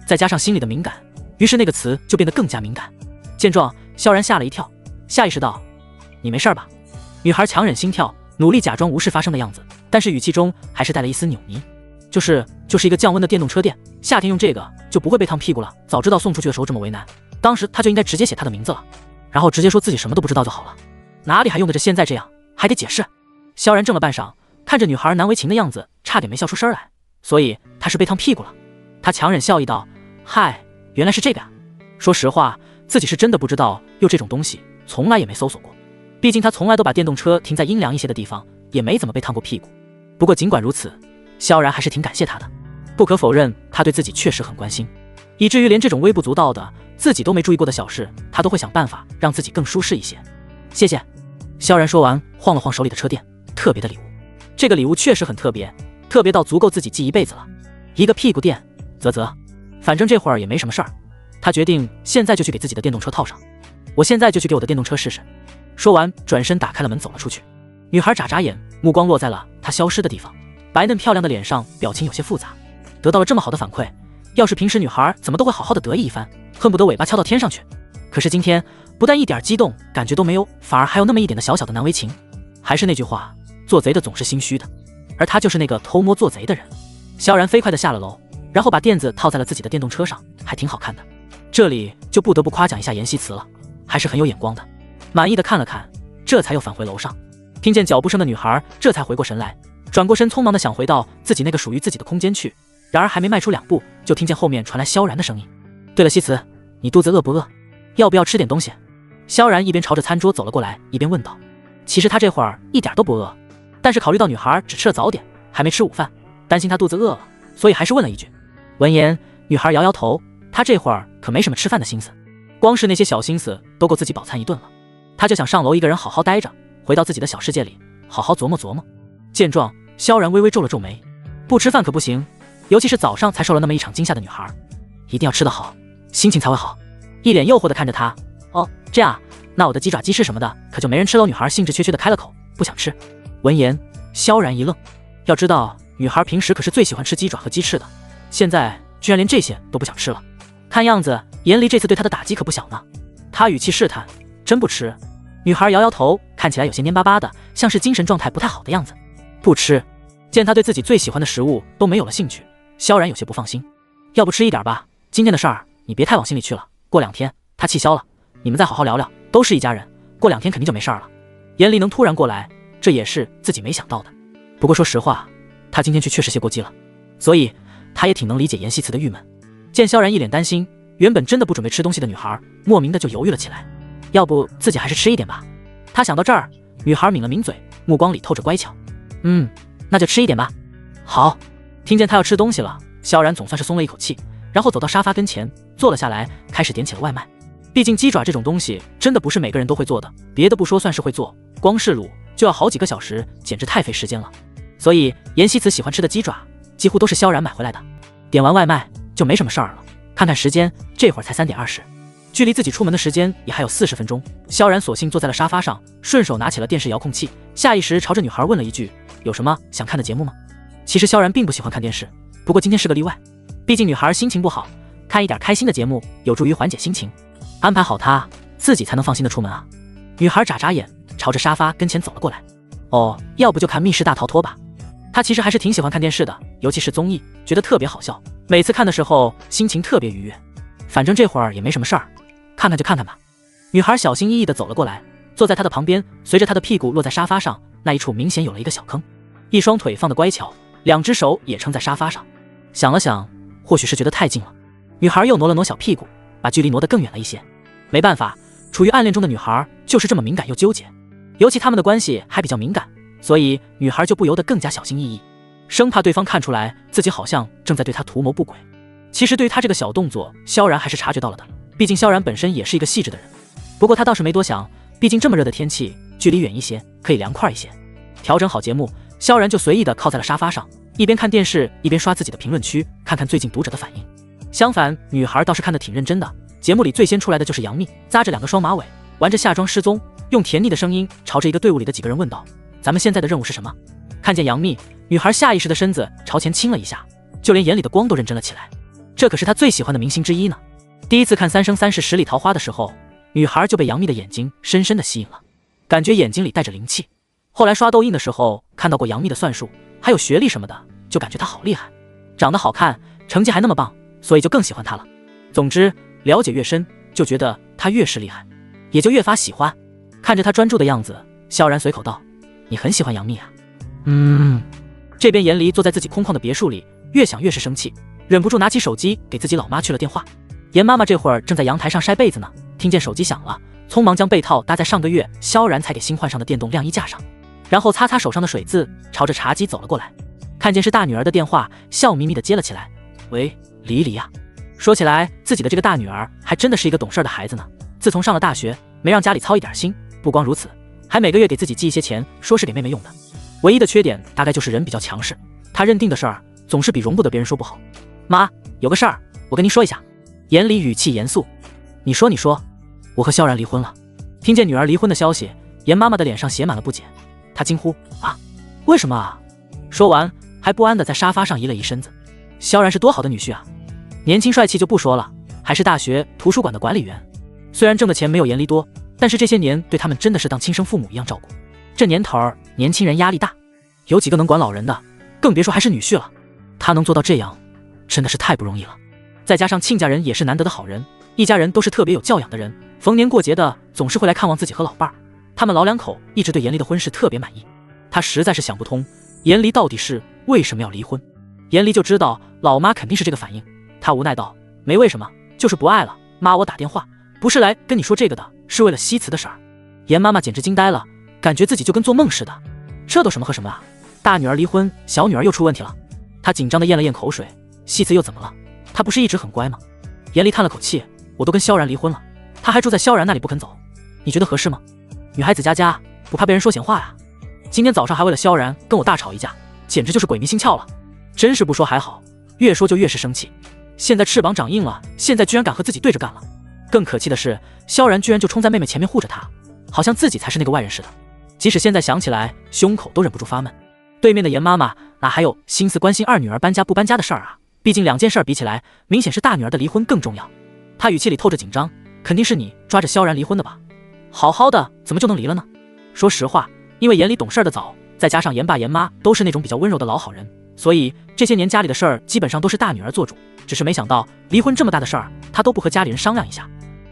再加上心里的敏感，于是那个词就变得更加敏感。见状，萧然吓了一跳，下意识道：你没事吧？”女孩强忍心跳，努力假装无事发生的样子，但是语气中还是带了一丝扭捏。就是一个降温的电动车垫，夏天用这个就不会被烫屁股了。早知道送出去的时候这么为难，当时他就应该直接写他的名字了，然后直接说自己什么都不知道就好了，哪里还用得着现在这样，还得解释。萧然怔了半晌，看着女孩难为情的样子，差点没笑出声来。所以他是被烫屁股了。他强忍笑意道：“嗨，原来是这个啊。说实话，自己是真的不知道有这种东西，从来也没搜索过。毕竟他从来都把电动车停在阴凉一些的地方，也没怎么被烫过屁股。不过尽管如此，萧然还是挺感谢他的。不可否认，他对自己确实很关心，以至于连这种微不足道的自己都没注意过的小事，他都会想办法让自己更舒适一些。谢谢。”萧然说完，晃了晃手里的车垫，特别的礼物。这个礼物确实很特别，特别到足够自己记一辈子了。一个屁股垫，反正这会儿也没什么事儿，他决定现在就去给自己的电动车套上。我现在就去给我的电动车试试。说完，转身打开了门走了出去。女孩眨眨眼，目光落在了他消失的地方，白嫩漂亮的脸上表情有些复杂。得到了这么好的反馈，要是平时女孩怎么都会好好的得意一番，恨不得尾巴翘到天上去。可是今天不但一点激动感觉都没有，反而还有那么一点的小小的难为情。还是那句话，做贼的总是心虚的，而他就是那个偷摸做贼的人。萧然飞快地下了楼，然后把垫子套在了自己的电动车上，还挺好看的。这里就不得不夸奖一下妍希慈了，还是很有眼光的。满意的看了看，这才又返回楼上。听见脚步声的女孩这才回过神来，转过身匆忙的想回到自己那个属于自己的空间去，然而还没迈出2步，就听见后面传来萧然的声音：“对了，希慈，你肚子饿不饿？要不要吃点东西？”萧然一边朝着餐桌走了过来，一边问道。其实他这会儿一点都不饿，但是考虑到女孩只吃了早点，还没吃午饭，担心她肚子饿了，所以还是问了一句。闻言，女孩摇摇头，她这会儿可没什么吃饭的心思，光是那些小心思都够自己饱餐一顿了。她就想上楼一个人好好待着，回到自己的小世界里，好好琢磨琢磨。见状，萧然微微皱了皱眉，不吃饭可不行，尤其是早上才受了那么一场惊吓的女孩，一定要吃得好，心情才会好。一脸诱惑地看着她，哦，这样，那我的鸡爪鸡翅什么的可就没人吃喽。女孩兴致缺缺地开了口，不想吃。闻言，萧然一愣，要知道女孩平时可是最喜欢吃鸡爪和鸡翅的，现在居然连这些都不想吃了，看样子严离这次对她的打击可不小呢。她语气试探，真不吃？女孩摇摇头，看起来有些蔫巴巴的，像是精神状态不太好的样子。不吃。见她对自己最喜欢的食物都没有了兴趣，萧然有些不放心。要不吃一点吧，今天的事儿你别太往心里去了，过2天他气消了，你们再好好聊聊，都是一家人，过2天肯定就没事了。严离能突然过来，这也是自己没想到的。不过说实话，他今天去确实歇过机了，所以他也挺能理解严希慈的郁闷。见萧然一脸担心，原本真的不准备吃东西的女孩莫名的就犹豫了起来。要不自己还是吃一点吧。他想到这儿，女孩抿了抿嘴，目光里透着乖巧。那就吃一点吧。好。听见他要吃东西了，萧然总算是松了一口气，然后走到沙发跟前坐了下来，开始点起了外卖。毕竟鸡爪这种东西真的不是每个人都会做的，别的不说，算是会做，光是卤就要好几个小时，简直太费时间了。所以严希慈喜欢吃的鸡爪几乎都是萧然买回来的。点完外卖就没什么事儿了，看看时间，这会儿才3点20，距离自己出门的时间也还有40分钟。萧然索性坐在了沙发上，顺手拿起了电视遥控器，下意识朝着女孩问了一句：“有什么想看的节目吗？”其实萧然并不喜欢看电视，不过今天是个例外，毕竟女孩心情不好，看一点开心的节目有助于缓解心情，安排好她，自己才能放心的出门啊。女孩眨眨眼，朝着沙发跟前走了过来。哦，要不就看密室大逃脱吧。她其实还是挺喜欢看电视的，尤其是综艺，觉得特别好笑，每次看的时候心情特别愉悦。反正这会儿也没什么事儿，看看就看看吧。女孩小心翼翼地走了过来，坐在他的旁边，随着他的屁股落在沙发上，那一处明显有了一个小坑，一双腿放得乖巧，2只手也撑在沙发上。想了想，或许是觉得太近了，女孩又挪了挪小屁股，把距离挪得更远了一些。没办法，处于暗恋中的女孩就是这么敏感又纠结，尤其他们的关系还比较敏感，所以女孩就不由得更加小心翼翼，生怕对方看出来自己好像正在对她图谋不轨。其实对于她这个小动作，萧然还是察觉到了的，毕竟萧然本身也是一个细致的人。不过他倒是没多想，毕竟这么热的天气，距离远一些可以凉快一些。调整好节目，萧然就随意地靠在了沙发上，一边看电视一边刷自己的评论区，看看最近读者的反应。相反，女孩倒是看得挺认真的。节目里最先出来的就是杨幂，扎着2个双马尾，玩着下装失踪，用甜腻的声音朝着一个队伍里的几个人问道：“咱们现在的任务是什么？”看见杨幂，女孩下意识的身子朝前倾了一下，就连眼里的光都认真了起来。这可是她最喜欢的明星之一呢。第一次看《三生三世十里桃花》的时候，女孩就被杨幂的眼睛深深的吸引了。感觉眼睛里带着灵气。后来刷抖音的时候看到过杨幂的算术，还有学历什么的，就感觉她好厉害，长得好看，成绩还那么棒，所以就更喜欢她了。总之，了解越深，就觉得她越是厉害，也就越发喜欢。看着她专注的样子，萧然随口道：“你很喜欢杨幂啊？”这边严离坐在自己空旷的别墅里，越想越是生气，忍不住拿起手机给自己老妈去了电话。严妈妈这会儿正在阳台上晒被子呢，听见手机响了，匆忙将被套搭在上个月萧然才给新换上的电动晾衣架上，然后擦擦手上的水渍，朝着茶几走了过来。看见是大女儿的电话，笑眯眯地接了起来：“喂，离离呀。”说起来，自己的这个大女儿还真的是一个懂事的孩子呢。自从上了大学，没让家里操一点心，不光如此，还每个月给自己寄一些钱，说是给妹妹用的。唯一的缺点大概就是人比较强势，她认定的事儿总是比容不得别人说不好。妈，有个事儿，我跟您说一下。严离语气严肃：“你说，我和萧然离婚了。”听见女儿离婚的消息，严妈妈的脸上写满了不解，她惊呼：“啊，为什么啊？”说完，还不安地在沙发上移了移身子。萧然是多好的女婿啊，年轻帅气就不说了，还是大学图书馆的管理员。虽然挣的钱没有严离多，但是这些年对他们真的是当亲生父母一样照顾。这年头儿，年轻人压力大，有几个能管老人的，更别说还是女婿了。他能做到这样，真的是太不容易了。再加上亲家人也是难得的好人，一家人都是特别有教养的人，逢年过节的总是会来看望自己和老伴儿。他们老两口一直对严离的婚事特别满意，他实在是想不通，严离到底是为什么要离婚。严离就知道老妈肯定是这个反应，他无奈道：“没为什么，就是不爱了。妈，我打电话不是来跟你说这个的，是为了西辞的事儿。”严妈妈简直惊呆了，感觉自己就跟做梦似的，这都什么和什么啊？大女儿离婚，小女儿又出问题了。她紧张地咽了咽口水，西辞又怎么了？她不是一直很乖吗？严离叹了口气：“我都跟萧然离婚了，她还住在萧然那里不肯走，你觉得合适吗？女孩子家不怕被人说闲话呀。今天早上还为了萧然跟我大吵一架，简直就是鬼迷心窍了。真是不说还好，越说就越是生气。现在翅膀长硬了，现在居然敢和自己对着干了。更可气的是，萧然居然就冲在妹妹前面护着她，好像自己才是那个外人似的。即使现在想起来，胸口都忍不住发闷。对面的严妈妈哪还有心思关心二女儿搬家不搬家的事儿啊？毕竟两件事比起来，明显是大女儿的离婚更重要。她语气里透着紧张：“肯定是你抓着萧然离婚的吧？好好的怎么就能离了呢？”说实话，因为严离懂事的早，再加上严爸严妈都是那种比较温柔的老好人，所以这些年家里的事儿基本上都是大女儿做主。只是没想到离婚这么大的事儿，她都不和家里人商量一下。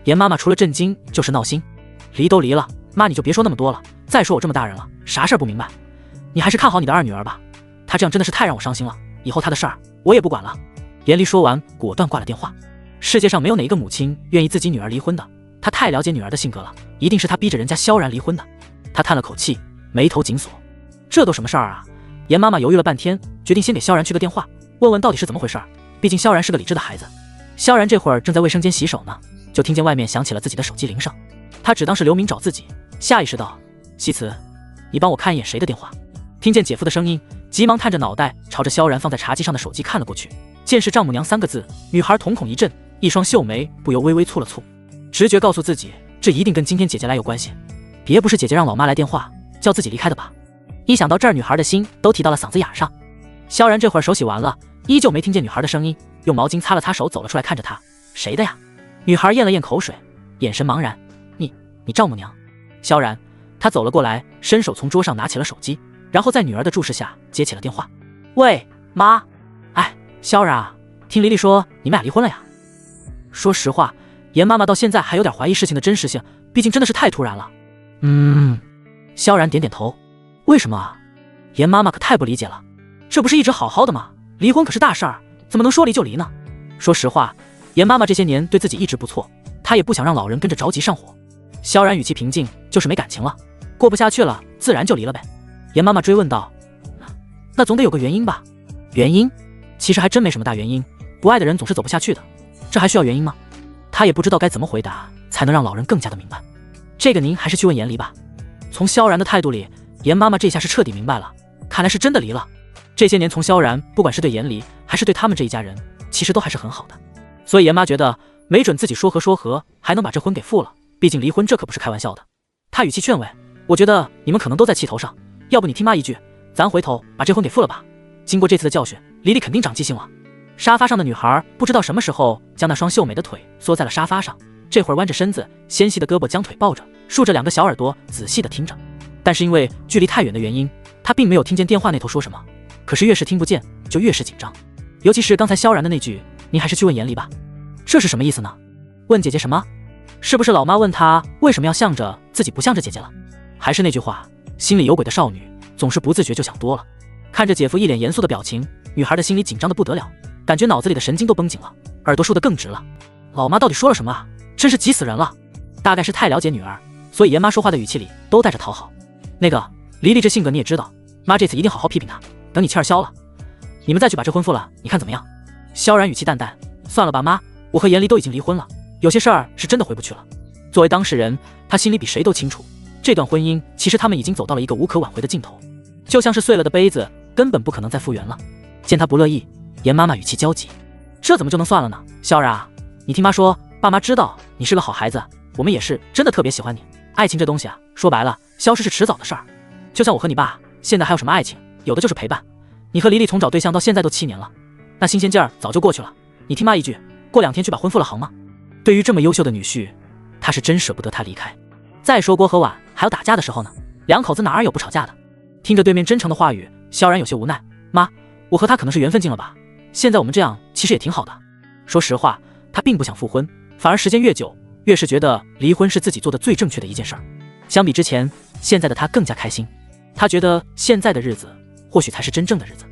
严妈妈除了震惊就是闹心：“离都离了，妈你就别说那么多了。再说我这么大人了，啥事儿不明白？你还是看好你的二女儿吧，她这样真的是太让我伤心了。以后她的事儿我也不管了。”严离说完，果断挂了电话。世界上没有哪一个母亲愿意自己女儿离婚的，她太了解女儿的性格了，一定是她逼着人家萧然离婚的。她叹了口气，眉头紧锁：“这都什么事儿啊？”严妈妈犹豫了半天，决定先给萧然去个电话，问问到底是怎么回事儿。毕竟萧然是个理智的孩子。萧然这会儿正在卫生间洗手呢，就听见外面响起了自己的手机铃声。他只当是刘明找自己，下意识道：“西辞，你帮我看一眼谁的电话。”听见姐夫的声音，急忙探着脑袋朝着萧然放在茶几上的手机看了过去。见是丈母娘3个字，女孩瞳孔一震，一双秀眉不由微微蹙了蹙。直觉告诉自己，这一定跟今天姐姐来有关系，别不是姐姐让老妈来电话叫自己离开的吧？一想到这儿，女孩的心都提到了嗓子眼上。萧然这会儿手洗完了，依旧没听见女孩的声音，用毛巾擦了擦手，走了出来看着她：“谁的呀？”女孩咽了咽口水，眼神茫然：“你丈母娘。”萧然，他走了过来，伸手从桌上拿起了手机，然后在女儿的注视下接起了电话：“喂，妈。哎，萧然啊，听黎黎说你们俩离婚了呀？”说实话，严妈妈到现在还有点怀疑事情的真实性，毕竟真的是太突然了。萧然点点头。为什么啊？严妈妈可太不理解了，这不是一直好好的吗？离婚可是大事儿，怎么能说离就离呢？说实话，严妈妈这些年对自己一直不错，她也不想让老人跟着着急上火。萧然语气平静，就是没感情了，过不下去了，自然就离了呗。严妈妈追问道：“那总得有个原因吧？”原因？其实还真没什么大原因，不爱的人总是走不下去的，这还需要原因吗？她也不知道该怎么回答才能让老人更加的明白。这个您还是去问严离吧。从萧然的态度里，严妈妈这下是彻底明白了，看来是真的离了。这些年从萧然不管是对严离还是对他们这一家人，其实都还是很好的，所以严妈觉得没准自己说和还能把这婚给复了，毕竟离婚这可不是开玩笑的。她语气劝慰：“我觉得你们可能都在气头上，要不你听妈一句，咱回头把这婚给复了吧。经过这次的教训，黎黎肯定长记性了。”沙发上的女孩不知道什么时候将那双秀美的腿缩在了沙发上，这会儿弯着身子，纤细的胳膊将腿抱着，竖着2个小耳朵仔细地听着。但是因为距离太远的原因，他并没有听见电话那头说什么。可是越是听不见，就越是紧张。尤其是刚才萧然的那句“您还是去问严离吧”，这是什么意思呢？问姐姐什么？是不是老妈问她为什么要向着自己不向着姐姐了？还是那句话，心里有鬼的少女总是不自觉就想多了。看着姐夫一脸严肃的表情，女孩的心里紧张的不得了，感觉脑子里的神经都绷紧了，耳朵竖得更直了。老妈到底说了什么啊？真是急死人了。大概是太了解女儿，所以严妈说话的语气里都带着讨好。那个黎黎这性格你也知道，妈这次一定好好批评她，等你气儿消了，你们再去把这婚复了，你看怎么样？萧然语气淡淡，算了吧妈，我和严离都已经离婚了，有些事儿是真的回不去了。作为当事人，他心里比谁都清楚，这段婚姻其实他们已经走到了一个无可挽回的尽头，就像是碎了的杯子，根本不可能再复原了。见他不乐意，严妈妈语气焦急，这怎么就能算了呢？萧然啊，你听妈说，爸妈知道你是个好孩子，我们也是真的特别喜欢你。爱情这东西啊，说白了，消失是迟早的事儿。就像我和你爸，现在还有什么爱情？有的就是陪伴。你和黎黎从找对象到现在都7年了，那新鲜劲儿早就过去了。你听妈一句，过2天去把婚复了好吗？对于这么优秀的女婿，他是真舍不得他离开。再说锅和碗还有打架的时候呢，两口子哪儿有不吵架的？听着对面真诚的话语，萧然有些无奈。妈，我和他可能是缘分尽了吧？现在我们这样其实也挺好的。说实话，他并不想复婚，反而时间越久，越是觉得离婚是自己做的最正确的一件事儿。相比之前，现在的他更加开心。他觉得现在的日子或许才是真正的日子。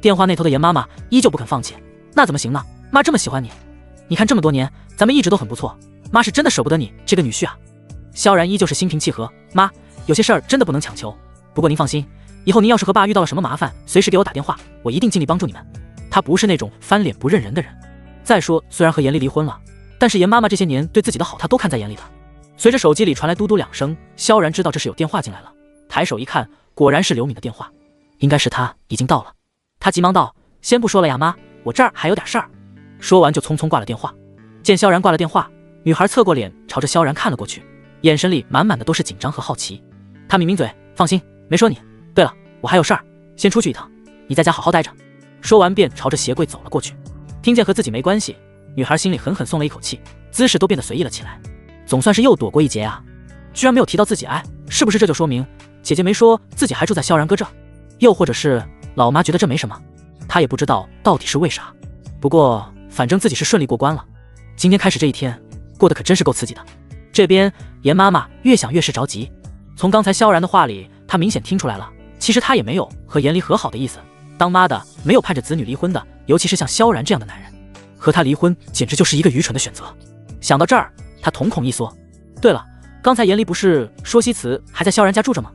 电话那头的严妈妈依旧不肯放弃。那怎么行呢？妈这么喜欢你，你看这么多年咱们一直都很不错，妈是真的舍不得你这个女婿啊。萧然依旧是心平气和，妈，有些事儿真的不能强求，不过您放心，以后您要是和爸遇到了什么麻烦，随时给我打电话，我一定尽力帮助你们。他不是那种翻脸不认人的人。再说虽然和严离离婚了，但是严妈妈这些年对自己的好他都看在眼里的。随着手机里传来嘟嘟2声，萧然知道这是有电话进来了，抬手一看，果然是刘敏的电话，应该是他已经到了。他急忙道，先不说了呀妈，我这儿还有点事儿。说完就匆匆挂了电话。见萧然挂了电话，女孩侧过脸朝着萧然看了过去，眼神里满满的都是紧张和好奇。他抿抿嘴，放心，没说你。对了，我还有事儿，先出去一趟，你在家好好待着。说完便朝着鞋柜走了过去。听见和自己没关系，女孩心里狠狠松了一口气，姿势都变得随意了起来，总算是又躲过一劫啊。居然没有提到自己爱，是不是这就说明姐姐没说自己还住在萧然哥这？又或者是老妈觉得这没什么？她也不知道到底是为啥。不过反正自己是顺利过关了，今天开始这一天过得可真是够刺激的。这边严妈妈越想越是着急，从刚才萧然的话里，她明显听出来了，其实她也没有和严离和好的意思。当妈的没有盼着子女离婚的，尤其是像萧然这样的男人，和他离婚简直就是一个愚蠢的选择。想到这儿，她瞳孔一缩。对了，刚才严离不是说西辞还在萧然家住着吗？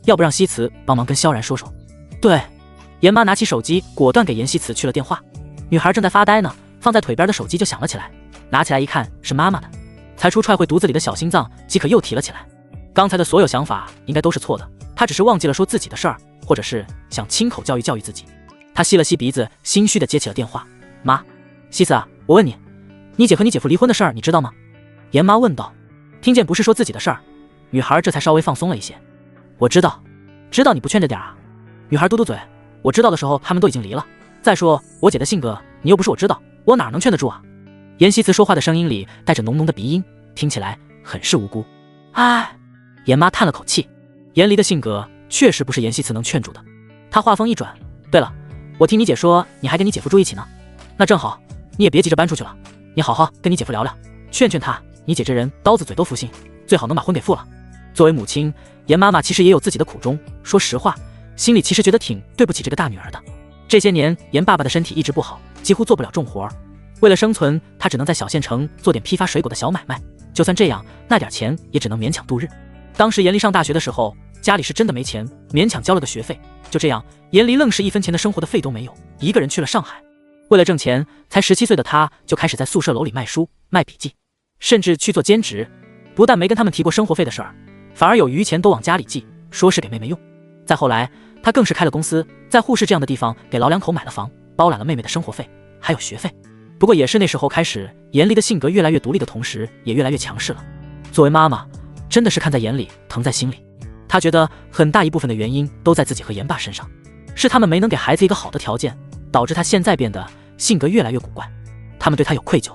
要不让西辞帮忙跟萧然说说？对，严妈拿起手机，果断给严西辞去了电话。女孩正在发呆呢，放在腿边的手机就响了起来，拿起来一看是妈妈的，才初踹回肚子里的小心脏即可又提了起来。刚才的所有想法应该都是错的，她只是忘记了说自己的事儿，或者是想亲口教育教育自己。她吸了吸鼻子，心虚的接起了电话。妈，西辞啊，我问你，你姐和你姐夫离婚的事儿你知道吗？严妈问道。听见不是说自己的事儿，女孩这才稍微放松了一些。我知道，知道你不劝着点啊。女孩嘟嘟嘴，我知道的时候他们都已经离了，再说我姐的性格你又不是我知道，我哪能劝得住啊？严西辞说话的声音里带着浓浓的鼻音，听起来很是无辜。唉，严妈叹了口气，严离的性格确实不是严西辞能劝住的。她话锋一转，对了，我听你姐说你还跟你姐夫住一起呢，那正好，你也别急着搬出去了，你好好跟你姐夫聊聊，劝劝他，你姐这人刀子嘴都服心，最好能把婚给复了。作为母亲，严妈妈其实也有自己的苦衷，说实话，心里其实觉得挺对不起这个大女儿的。这些年严爸爸的身体一直不好，几乎做不了重活，为了生存，他只能在小县城做点批发水果的小买卖，就算这样，那点钱也只能勉强度日。当时严离上大学的时候，家里是真的没钱，勉强交了个学费，就这样，严离愣是1分钱的生活的费都没有，一个人去了上海。为了挣钱，才17岁的他就开始在宿舍楼里卖书、卖笔记，甚至去做兼职，不但没跟他们提过生活费的事儿，反而有余钱都往家里寄，说是给妹妹用。再后来，他更是开了公司，在沪市这样的地方给老两口买了房，包揽了妹妹的生活费，还有学费。不过也是那时候开始，严离的性格越来越独立的同时，也越来越强势了。作为妈妈，真的是看在眼里，疼在心里。她觉得很大一部分的原因都在自己和严爸身上，是他们没能给孩子一个好的条件，导致他现在变得性格越来越古怪。他们对他有愧疚，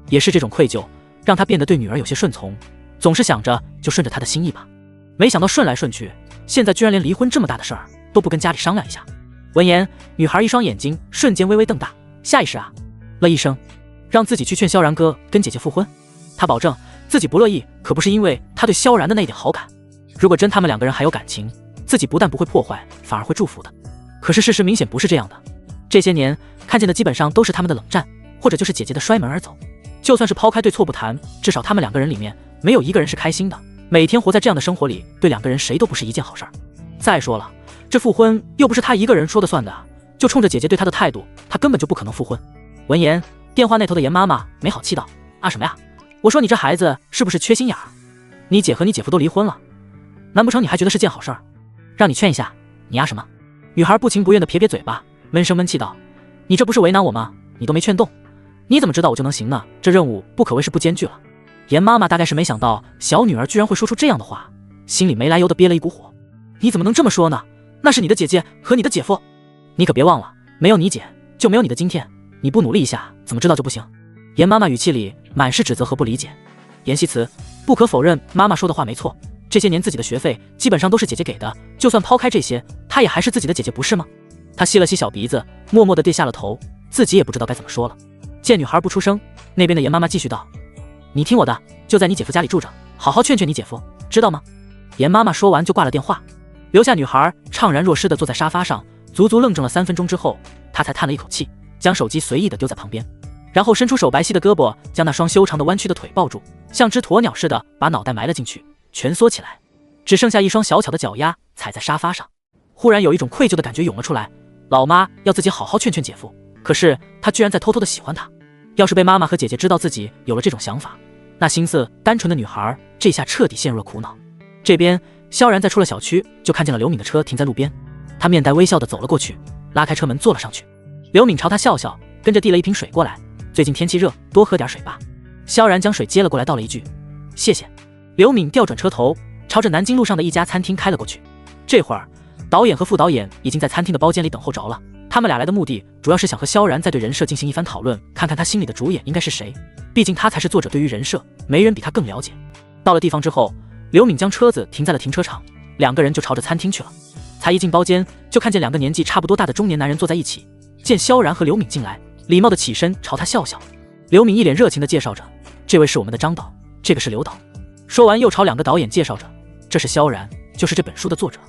也是这种愧疚，让他变得对女儿有些顺从，总是想着就顺着他的心意吧。没想到顺来顺去，现在居然连离婚这么大的事儿都不跟家里商量一下。闻言，女孩一双眼睛瞬间微微瞪大，下意识了一声，让自己去劝萧然哥跟姐姐复婚。他保证自己不乐意，可不是因为他对萧然的那一点好感。如果真他们两个人还有感情，自己不但不会破坏，反而会祝福的。可是事实明显不是这样的，这些年看见的基本上都是他们的冷战，或者就是姐姐的摔门而走。就算是抛开对错不谈，至少他们两个人里面没有一个人是开心的。每天活在这样的生活里，对两个人谁都不是一件好事儿。再说了，这复婚又不是他一个人说的算的，就冲着姐姐对他的态度，他根本就不可能复婚。闻言，电话那头的严妈妈没好气道：什么呀？我说你这孩子是不是缺心眼儿？你姐和你姐夫都离婚了，难不成你还觉得是件好事儿？让你劝一下，你什么？女孩不情不愿的撇撇嘴巴，闷声闷气道：你这不是为难我吗？你都没劝动，你怎么知道我就能行呢？这任务不可谓是不艰巨了。严妈妈大概是没想到小女儿居然会说出这样的话，心里没来由的憋了一股火。你怎么能这么说呢？那是你的姐姐和你的姐夫，你可别忘了，没有你姐就没有你的今天，你不努力一下怎么知道就不行？严妈妈语气里满是指责和不理解。严希慈不可否认，妈妈说的话没错，这些年自己的学费基本上都是姐姐给的，就算抛开这些，她也还是自己的姐姐不是吗？她吸了吸小鼻子，默默地低下了头，自己也不知道该怎么说了。见女孩不出声，那边的严妈妈继续道：你听我的，就在你姐夫家里住着，好好劝劝你姐夫，知道吗？严妈妈说完就挂了电话，留下女孩怅然若失地坐在沙发上，足足愣怔了3分钟之后，她才叹了一口气，将手机随意地丢在旁边，然后伸出手白皙的胳膊，将那双修长的弯曲的腿抱住，像只鸵鸟似的把脑袋埋了进去，蜷缩起来，只剩下一双小巧的脚丫踩在沙发上。忽然有一种愧疚的感觉涌了出来，老妈要自己好好劝劝姐夫，可是她居然在偷偷的喜欢他。要是被妈妈和姐姐知道自己有了这种想法，那心思单纯的女孩这下彻底陷入了苦恼。这边萧然在出了小区，就看见了刘敏的车停在路边，他面带微笑的走了过去，拉开车门坐了上去。刘敏朝他笑笑，跟着递了一瓶水过来，最近天气热，多喝点水吧。萧然将水接了过来，道了一句谢谢。刘敏调转车头，朝着南京路上的一家餐厅开了过去。这会儿导演和副导演已经在餐厅的包间里等候着了，他们俩来的目的主要是想和萧然再对人设进行一番讨论，看看他心里的主演应该是谁，毕竟他才是作者，对于人设没人比他更了解。到了地方之后，刘敏将车子停在了停车场，两个人就朝着餐厅去了。才一进包间，就看见两个年纪差不多大的中年男人坐在一起，见萧然和刘敏进来，礼貌的起身朝他笑笑。刘敏一脸热情的介绍着，这位是我们的张导，这个是刘导。说完又朝两个导演介绍着，这是萧然，就是这本书的作者。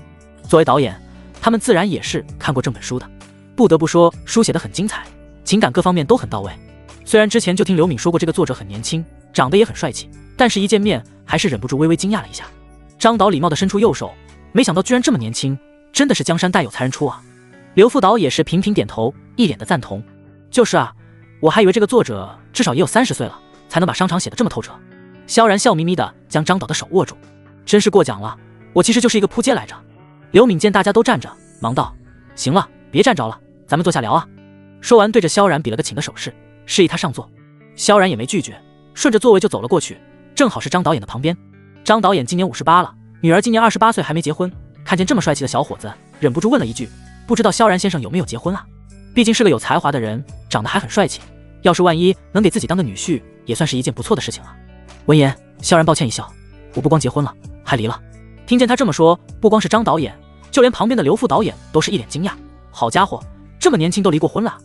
作为导演，他们自然也是看过这本书的，不得不说书写得很精彩，情感各方面都很到位。虽然之前就听刘敏说过这个作者很年轻，长得也很帅气，但是一见面还是忍不住微微惊讶了一下。张导礼貌地伸出右手，没想到居然这么年轻，真的是江山代有才人出啊。刘副导也是频频点头，一脸的赞同。就是啊，我还以为这个作者至少也有30岁了，才能把商场写得这么透彻。萧然笑眯眯地将张导的手握住，真是过奖了，我其实就是一个扑街来着。刘敏见大家都站着，忙道：行了，别站着了，咱们坐下聊啊。说完对着萧然比了个请的手势，示意他上座。萧然也没拒绝，顺着座位就走了过去，正好是张导演的旁边。张导演今年58了，女儿今年28岁还没结婚，看见这么帅气的小伙子，忍不住问了一句，不知道萧然先生有没有结婚啊？毕竟是个有才华的人，长得还很帅气，要是万一能给自己当个女婿，也算是一件不错的事情啊。闻言，萧然抱歉一笑，我不光结婚了，还离了。听见他这么说，不光是张导演，就连旁边的刘副导演都是一脸惊讶。好家伙，这么年轻都离过婚了，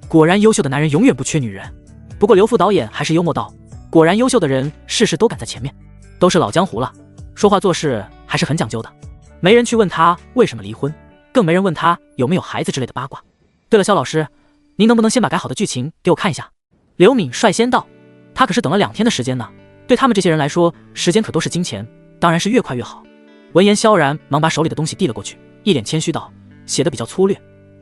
果然优秀的男人永远不缺女人。不过刘副导演还是幽默道，果然优秀的人事事都赶在前面，都是老江湖了，说话做事还是很讲究的。没人去问他为什么离婚，更没人问他有没有孩子之类的八卦。对了，肖老师，您能不能先把改好的剧情给我看一下？刘敏率先道，他可是等了2天的时间呢，对他们这些人来说，时间可都是金钱，当然是越快越好。闻言，萧然忙把手里的东西递了过去，一脸谦虚道，写的比较粗略，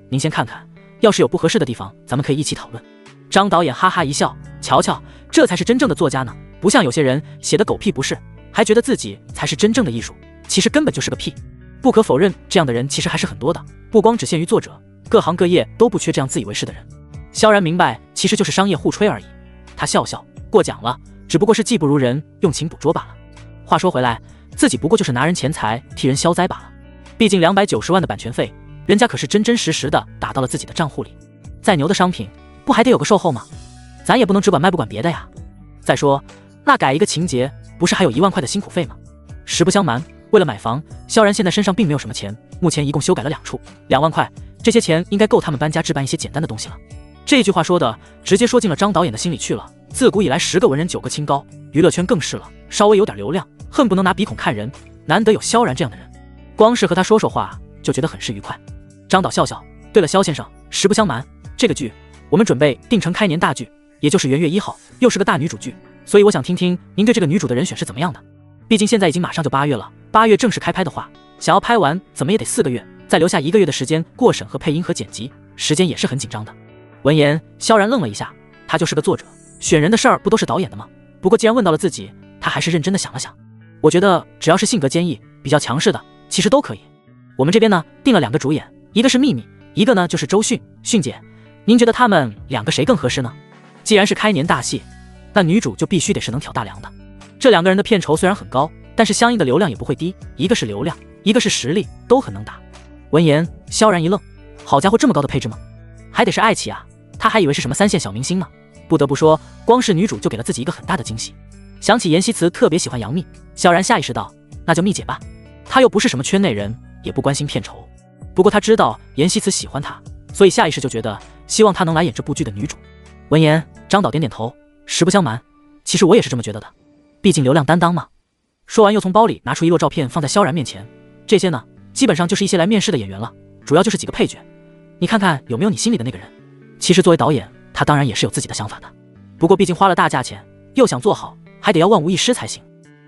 您先看看，要是有不合适的地方，咱们可以一起讨论。张导演哈哈一笑，瞧瞧，这才是真正的作家呢，不像有些人写的狗屁不是，还觉得自己才是真正的艺术，其实根本就是个屁。不可否认，这样的人其实还是很多的，不光只限于作者，各行各业都不缺这样自以为是的人。萧然明白，其实就是商业互吹而已。他笑笑，过奖了，只不过是技不如人，用情捕捉罢了。话说回来，自己不过就是拿人钱财替人消灾罢了。毕竟290万的版权费，人家可是真真实实的打到了自己的账户里。再牛的商品，不还得有个售后吗？咱也不能只管卖不管别的呀。再说，那改一个情节，不是还有1万块的辛苦费吗？实不相瞒，为了买房，萧然现在身上并没有什么钱，目前一共修改了2处，2万块，这些钱应该够他们搬家置办一些简单的东西了。这句话说的直接说进了张导演的心里去了。自古以来10个文人9个清高，娱乐圈更是了，稍微有点流量，恨不能拿鼻孔看人，难得有萧然这样的人，光是和他说说话就觉得很是愉快。张导笑笑，对了，萧先生，实不相瞒，这个剧我们准备定成开年大剧，也就是元月1号，又是个大女主剧，所以我想听听您对这个女主的人选是怎么样的。毕竟现在已经马上就8月了，8月正式开拍的话，想要拍完怎么也得4个月，再留下1个月的时间过审和配音和剪辑，时间也是很紧张的。闻言，萧然愣了一下，他就是个作者，选人的事儿不都是导演的吗？不过既然问到了自己，他还是认真的想了想。我觉得只要是性格坚毅、比较强势的，其实都可以。我们这边呢定了2个主演，一个是秘密，一个呢就是周迅姐，您觉得他们2个谁更合适呢？既然是开年大戏，那女主就必须得是能挑大梁的。这2个人的片酬虽然很高，但是相应的流量也不会低，一个是流量，一个是实力，都很能打。闻言，萧然一愣，好家伙，这么高的配置吗？还得是爱奇啊，他还以为是什么3线小明星呢。不得不说，光是女主就给了自己一个很大的惊喜。想起阎锡慈特别喜欢杨幂，萧然下意识道，那就幂姐吧。他又不是什么圈内人，也不关心片酬，不过他知道阎锡慈喜欢他，所以下意识就觉得希望他能来演这部剧的女主。闻言，张导点点头，实不相瞒，其实我也是这么觉得的，毕竟流量担当嘛。说完又从包里拿出一摞照片放在萧然面前，这些呢基本上就是一些来面试的演员了，主要就是几个配角，你看看有没有你心里的那个人。其实作为导演，他当然也是有自己的想法的，不过毕竟花了大价钱，又想做好，还得要万无一失才行。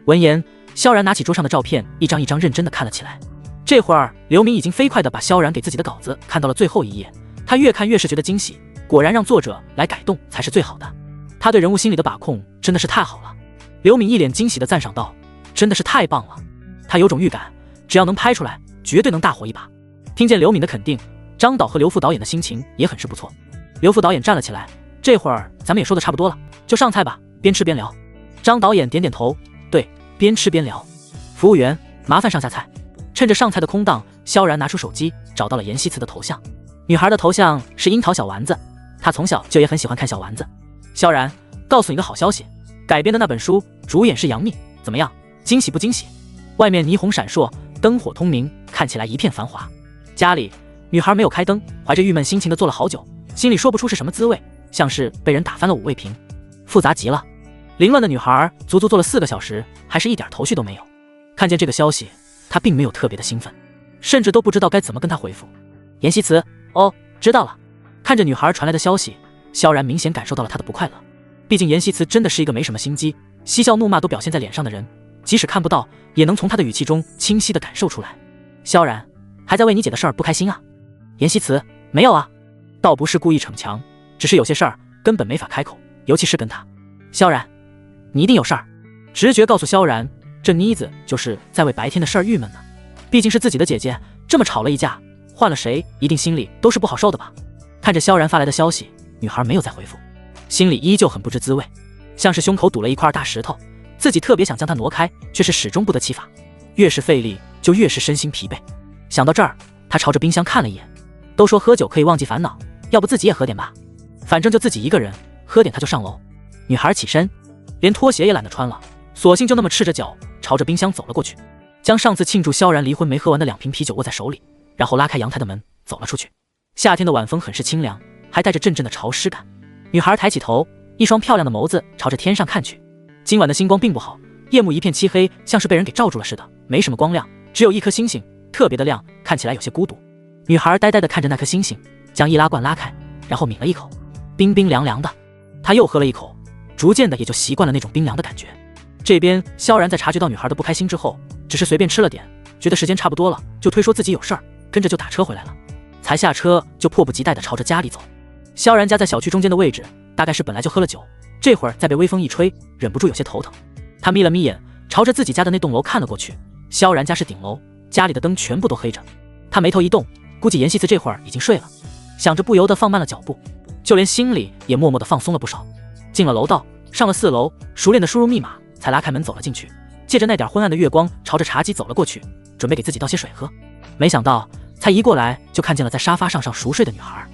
闻言，萧然拿起桌上的照片一张一张认真的看了起来。这会儿刘明已经飞快地把萧然给自己的稿子看到了最后一页，他越看越是觉得惊喜，果然让作者来改动才是最好的，他对人物心理的把控真的是太好了。刘敏一脸惊喜地赞赏道，真的是太棒了，他有种预感，只要能拍出来绝对能大火一把。听见刘敏的肯定，张导和刘副导演的心情也很是不错。刘副导演站了起来，这会儿咱们也说的差不多了，就上菜吧，边吃边聊。张导演点点头，对，边吃边聊。服务员，麻烦上下菜。趁着上菜的空档，萧然拿出手机找到了阎锡慈的头像，女孩的头像是樱桃小丸子，她从小就也很喜欢看小丸子。萧然，告诉你个好消息，改编的那本书主演是杨幂，怎么样，惊喜不惊喜？外面霓虹闪烁，灯火通明，看起来一片繁华。家里，女孩没有开灯，怀着郁闷心情的坐了好久，心里说不出是什么滋味，像是被人打翻了5味瓶，复杂极了。凌乱的女孩足足坐了4个小时，还是一点头绪都没有。看见这个消息，她并没有特别的兴奋，甚至都不知道该怎么跟她回复。阎锡慈，哦，知道了。看着女孩传来的消息，萧然明显感受到了她的不快乐。毕竟阎锡慈真的是一个没什么心机，嬉笑怒骂都表现在脸上的人，即使看不到，也能从她的语气中清晰地感受出来。萧然，还在为你姐的事儿不开心啊？阎锡慈，没有啊，倒不是故意逞强，只是有些事儿根本没法开口，尤其是跟她。萧然，你一定有事儿。直觉告诉萧然，这妮子就是在为白天的事儿郁闷呢。毕竟是自己的姐姐，这么吵了一架，换了谁一定心里都是不好受的吧。看着萧然发来的消息，女孩没有再回复，心里依旧很不知滋味，像是胸口堵了一块大石头，自己特别想将它挪开，却是始终不得其法，越是费力就越是身心疲惫。想到这儿，她朝着冰箱看了一眼，都说喝酒可以忘记烦恼，要不自己也喝点吧，反正就自己一个人，喝点她就上楼。女孩起身，连拖鞋也懒得穿了，索性就那么赤着脚朝着冰箱走了过去，将上次庆祝萧然离婚没喝完的2瓶啤酒握在手里，然后拉开阳台的门走了出去。夏天的晚风很是清凉，还带着阵阵的潮湿感。女孩抬起头，一双漂亮的眸子朝着天上看去。今晚的星光并不好，夜幕一片漆黑，像是被人给罩住了似的，没什么光亮，只有一颗星星，特别的亮，看起来有些孤独。女孩呆呆地看着那颗星星，将易拉罐拉开，然后抿了一口，冰冰凉凉的。她又喝了一口，逐渐的也就习惯了那种冰凉的感觉。这边萧然在察觉到女孩的不开心之后，只是随便吃了点，觉得时间差不多了，就推说自己有事儿，跟着就打车回来了。才下车就迫不及待地朝着家里走。萧然家在小区中间的位置，大概是本来就喝了酒，这会儿再被微风一吹，忍不住有些头疼。他眯了眯眼，朝着自己家的那栋楼看了过去。萧然家是顶楼，家里的灯全部都黑着。他眉头一动，估计阎锡慈这会儿已经睡了，想着不由得放慢了脚步，就连心里也默默地放松了不少。进了楼道，上了4楼，熟练地输入密码，才拉开门走了进去，借着那点昏暗的月光，朝着茶几走了过去，准备给自己倒些水喝。没想到才移过来，就看见了在沙发上熟睡的女孩。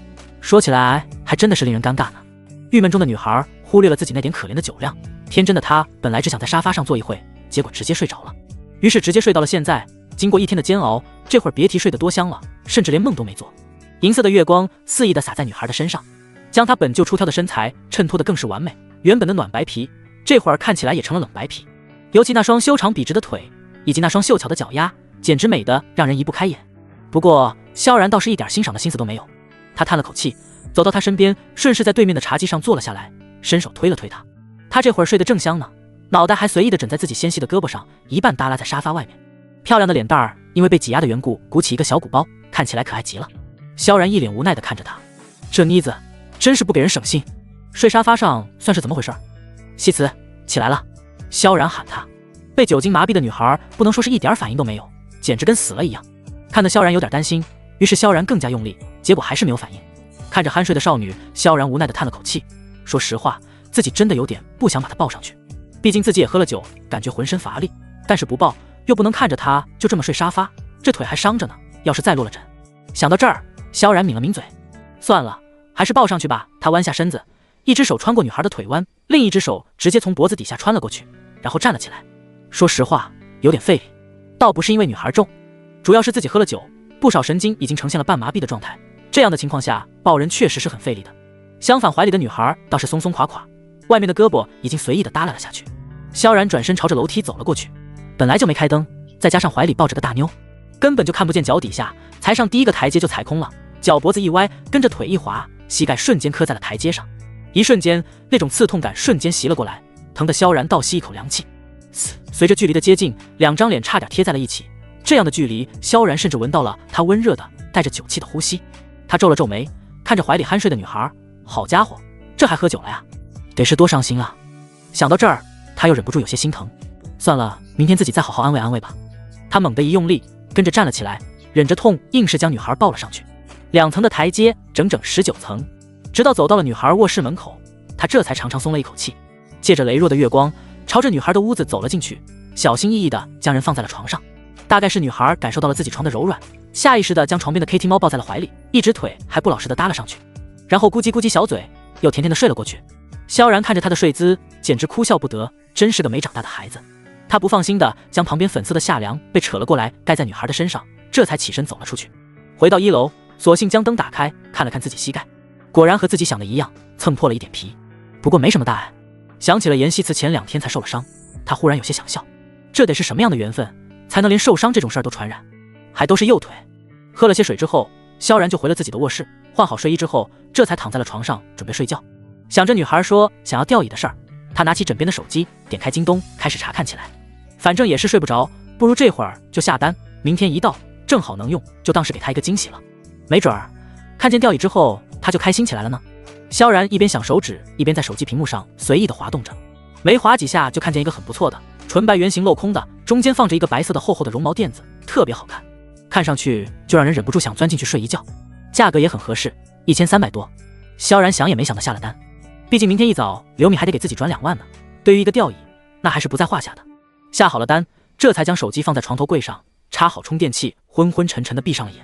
说起来还真的是令人尴尬呢。郁闷中的女孩忽略了自己那点可怜的酒量，天真的他本来只想在沙发上坐一会，结果直接睡着了，于是直接睡到了现在。经过一天的煎熬，这会儿别提睡得多香了，甚至连梦都没做。银色的月光肆意地洒在女孩的身上，将她本就出挑的身材衬托得更是完美。原本的暖白皮，这会儿看起来也成了冷白皮，尤其那双修长笔直的腿，以及那双秀巧的脚丫，简直美得让人移不开眼。不过萧然倒是一点欣赏的心思都没有，他叹了口气，走到她身边，顺势在对面的茶几上坐了下来，伸手推了推她。她这会儿睡得正香呢，脑袋还随意地枕在自己纤细的胳膊上，一半耷拉在沙发外面。漂亮的脸蛋儿因为被挤压的缘故鼓起一个小鼓包，看起来可爱极了。萧然一脸无奈地看着她，这妮子真是不给人省心，睡沙发上算是怎么回事？西辞，起来了！萧然喊她。被酒精麻痹的女孩不能说是一点反应都没有，简直跟死了一样，看得萧然有点担心，于是萧然更加用力，结果还是没有反应。看着酣睡的少女，萧然无奈地叹了口气，说实话，自己真的有点不想把她抱上去，毕竟自己也喝了酒，感觉浑身乏力，但是不抱又不能看着她就这么睡沙发，这腿还伤着呢，要是再落了枕。想到这儿，萧然抿了抿嘴，算了，还是抱上去吧。他弯下身子，一只手穿过女孩的腿弯，另一只手直接从脖子底下穿了过去，然后站了起来。说实话，有点费力，倒不是因为女孩重，主要是自己喝了酒，不少神经已经呈现了半麻痹的状态，这样的情况下抱人确实是很费力的。相反，怀里的女孩倒是松松垮垮，外面的胳膊已经随意的耷拉了下去。萧然转身朝着楼梯走了过去，本来就没开灯，再加上怀里抱着个大妞，根本就看不见脚底下，才上第一个台阶就踩空了，脚脖子一歪，跟着腿一滑，膝盖瞬间磕在了台阶上。一瞬间，那种刺痛感瞬间袭了过来，疼得萧然倒吸一口凉气。随着距离的接近，两张脸差点贴在了一起，这样的距离，萧然甚至闻到了他温热的带着酒气的呼吸。他皱了皱眉，看着怀里酣睡的女孩，好家伙，这还喝酒了呀，得是多伤心啊。想到这儿，他又忍不住有些心疼，算了，明天自己再好好安慰安慰吧。他猛地一用力，跟着站了起来，忍着痛硬是将女孩抱了上去。2层的台阶，整整19层，直到走到了女孩卧室门口，他这才长长松了一口气，借着羸弱的月光，朝着女孩的屋子走了进去，小心翼翼地将人放在了床上。大概是女孩感受到了自己床的柔软，下意识地将床边的 KT 猫抱在了怀里，一只腿还不老实地耷了上去，然后咕叽咕叽小嘴，又甜甜地睡了过去。萧然看着她的睡姿，简直哭笑不得，真是个没长大的孩子。他不放心地将旁边粉色的夏凉被扯了过来，盖在女孩的身上，这才起身走了出去。回到1楼，索性将灯打开，看了看自己膝盖，果然和自己想的一样，蹭破了一点皮，不过没什么大碍。想起了阎锡慈前2天才受了伤，他忽然有些想笑，这得是什么样的缘分，才能连受伤这种事儿都传染，还都是右腿。喝了些水之后，萧然就回了自己的卧室，换好睡衣之后，这才躺在了床上准备睡觉。想着女孩说想要吊椅的事儿，他拿起枕边的手机，点开京东开始查看起来。反正也是睡不着，不如这会儿就下单，明天一到正好能用，就当是给他一个惊喜了。没准儿看见吊椅之后他就开心起来了呢。萧然一边想手指，一边在手机屏幕上随意的滑动着，没滑几下就看见一个很不错的纯白圆形镂空的，中间放着一个白色的厚厚的绒毛垫子，特别好看，看上去就让人忍不住想钻进去睡一觉，价格也很合适，1300多。萧然想也没想的下了单，毕竟明天一早刘敏还得给自己转2万呢，对于一个吊椅那还是不在话下的。下好了单，这才将手机放在床头柜上，插好充电器，昏昏沉沉的闭上了眼。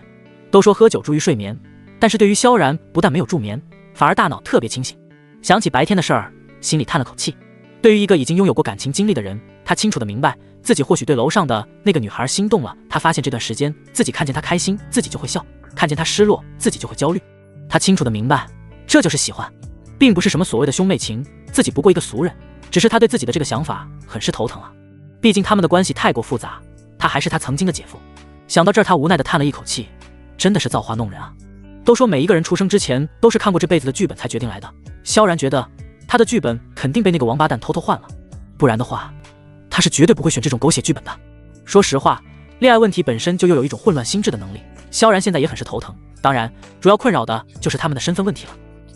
都说喝酒助于睡眠，但是对于萧然不但没有助眠，反而大脑特别清醒。想起白天的事儿，心里叹了口气。对于一个已经拥有过感情经历的人，他清楚的明白自己或许对楼上的那个女孩心动了。他发现这段时间自己看见她开心，自己就会笑，看见她失落，自己就会焦虑。他清楚的明白，这就是喜欢，并不是什么所谓的兄妹情，自己不过一个俗人，只是他对自己的这个想法很是头疼啊。毕竟他们的关系太过复杂，他还是他曾经的姐夫。想到这儿，他无奈的叹了一口气，真的是造化弄人啊。都说每一个人出生之前都是看过这辈子的剧本才决定来的，萧然觉得他的剧本肯定被那个王八蛋偷偷换了，不然的话他是绝对不会选这种狗血剧本的。说实话，恋爱问题本身就又有一种混乱心智的能力，萧然现在也很是头疼，当然主要困扰的就是他们的身份问题了。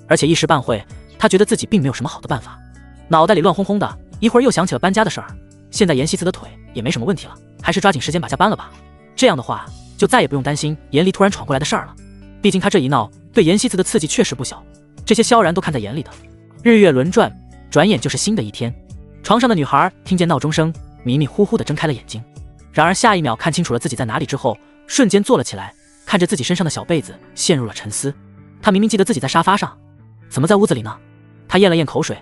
而且一时半会他觉得自己并没有什么好的办法，脑袋里乱哄哄的，一会儿又想起了搬家的事儿。现在阎锡慈的腿也没什么问题了，还是抓紧时间把家搬了吧，这样的话就再也不用担心阎离突然闯过来的事儿了。毕竟他这一闹对阎锡慈的刺激确实不小，这些萧然都看在眼里的。日月轮转，转眼就是新的一天。床上的女孩听见闹钟声，迷迷糊糊地睁开了眼睛，然而下一秒看清楚了自己在哪里之后，瞬间坐了起来，看着自己身上的小被子陷入了沉思。她明明记得自己在沙发上，怎么在屋子里呢？她咽了咽口水，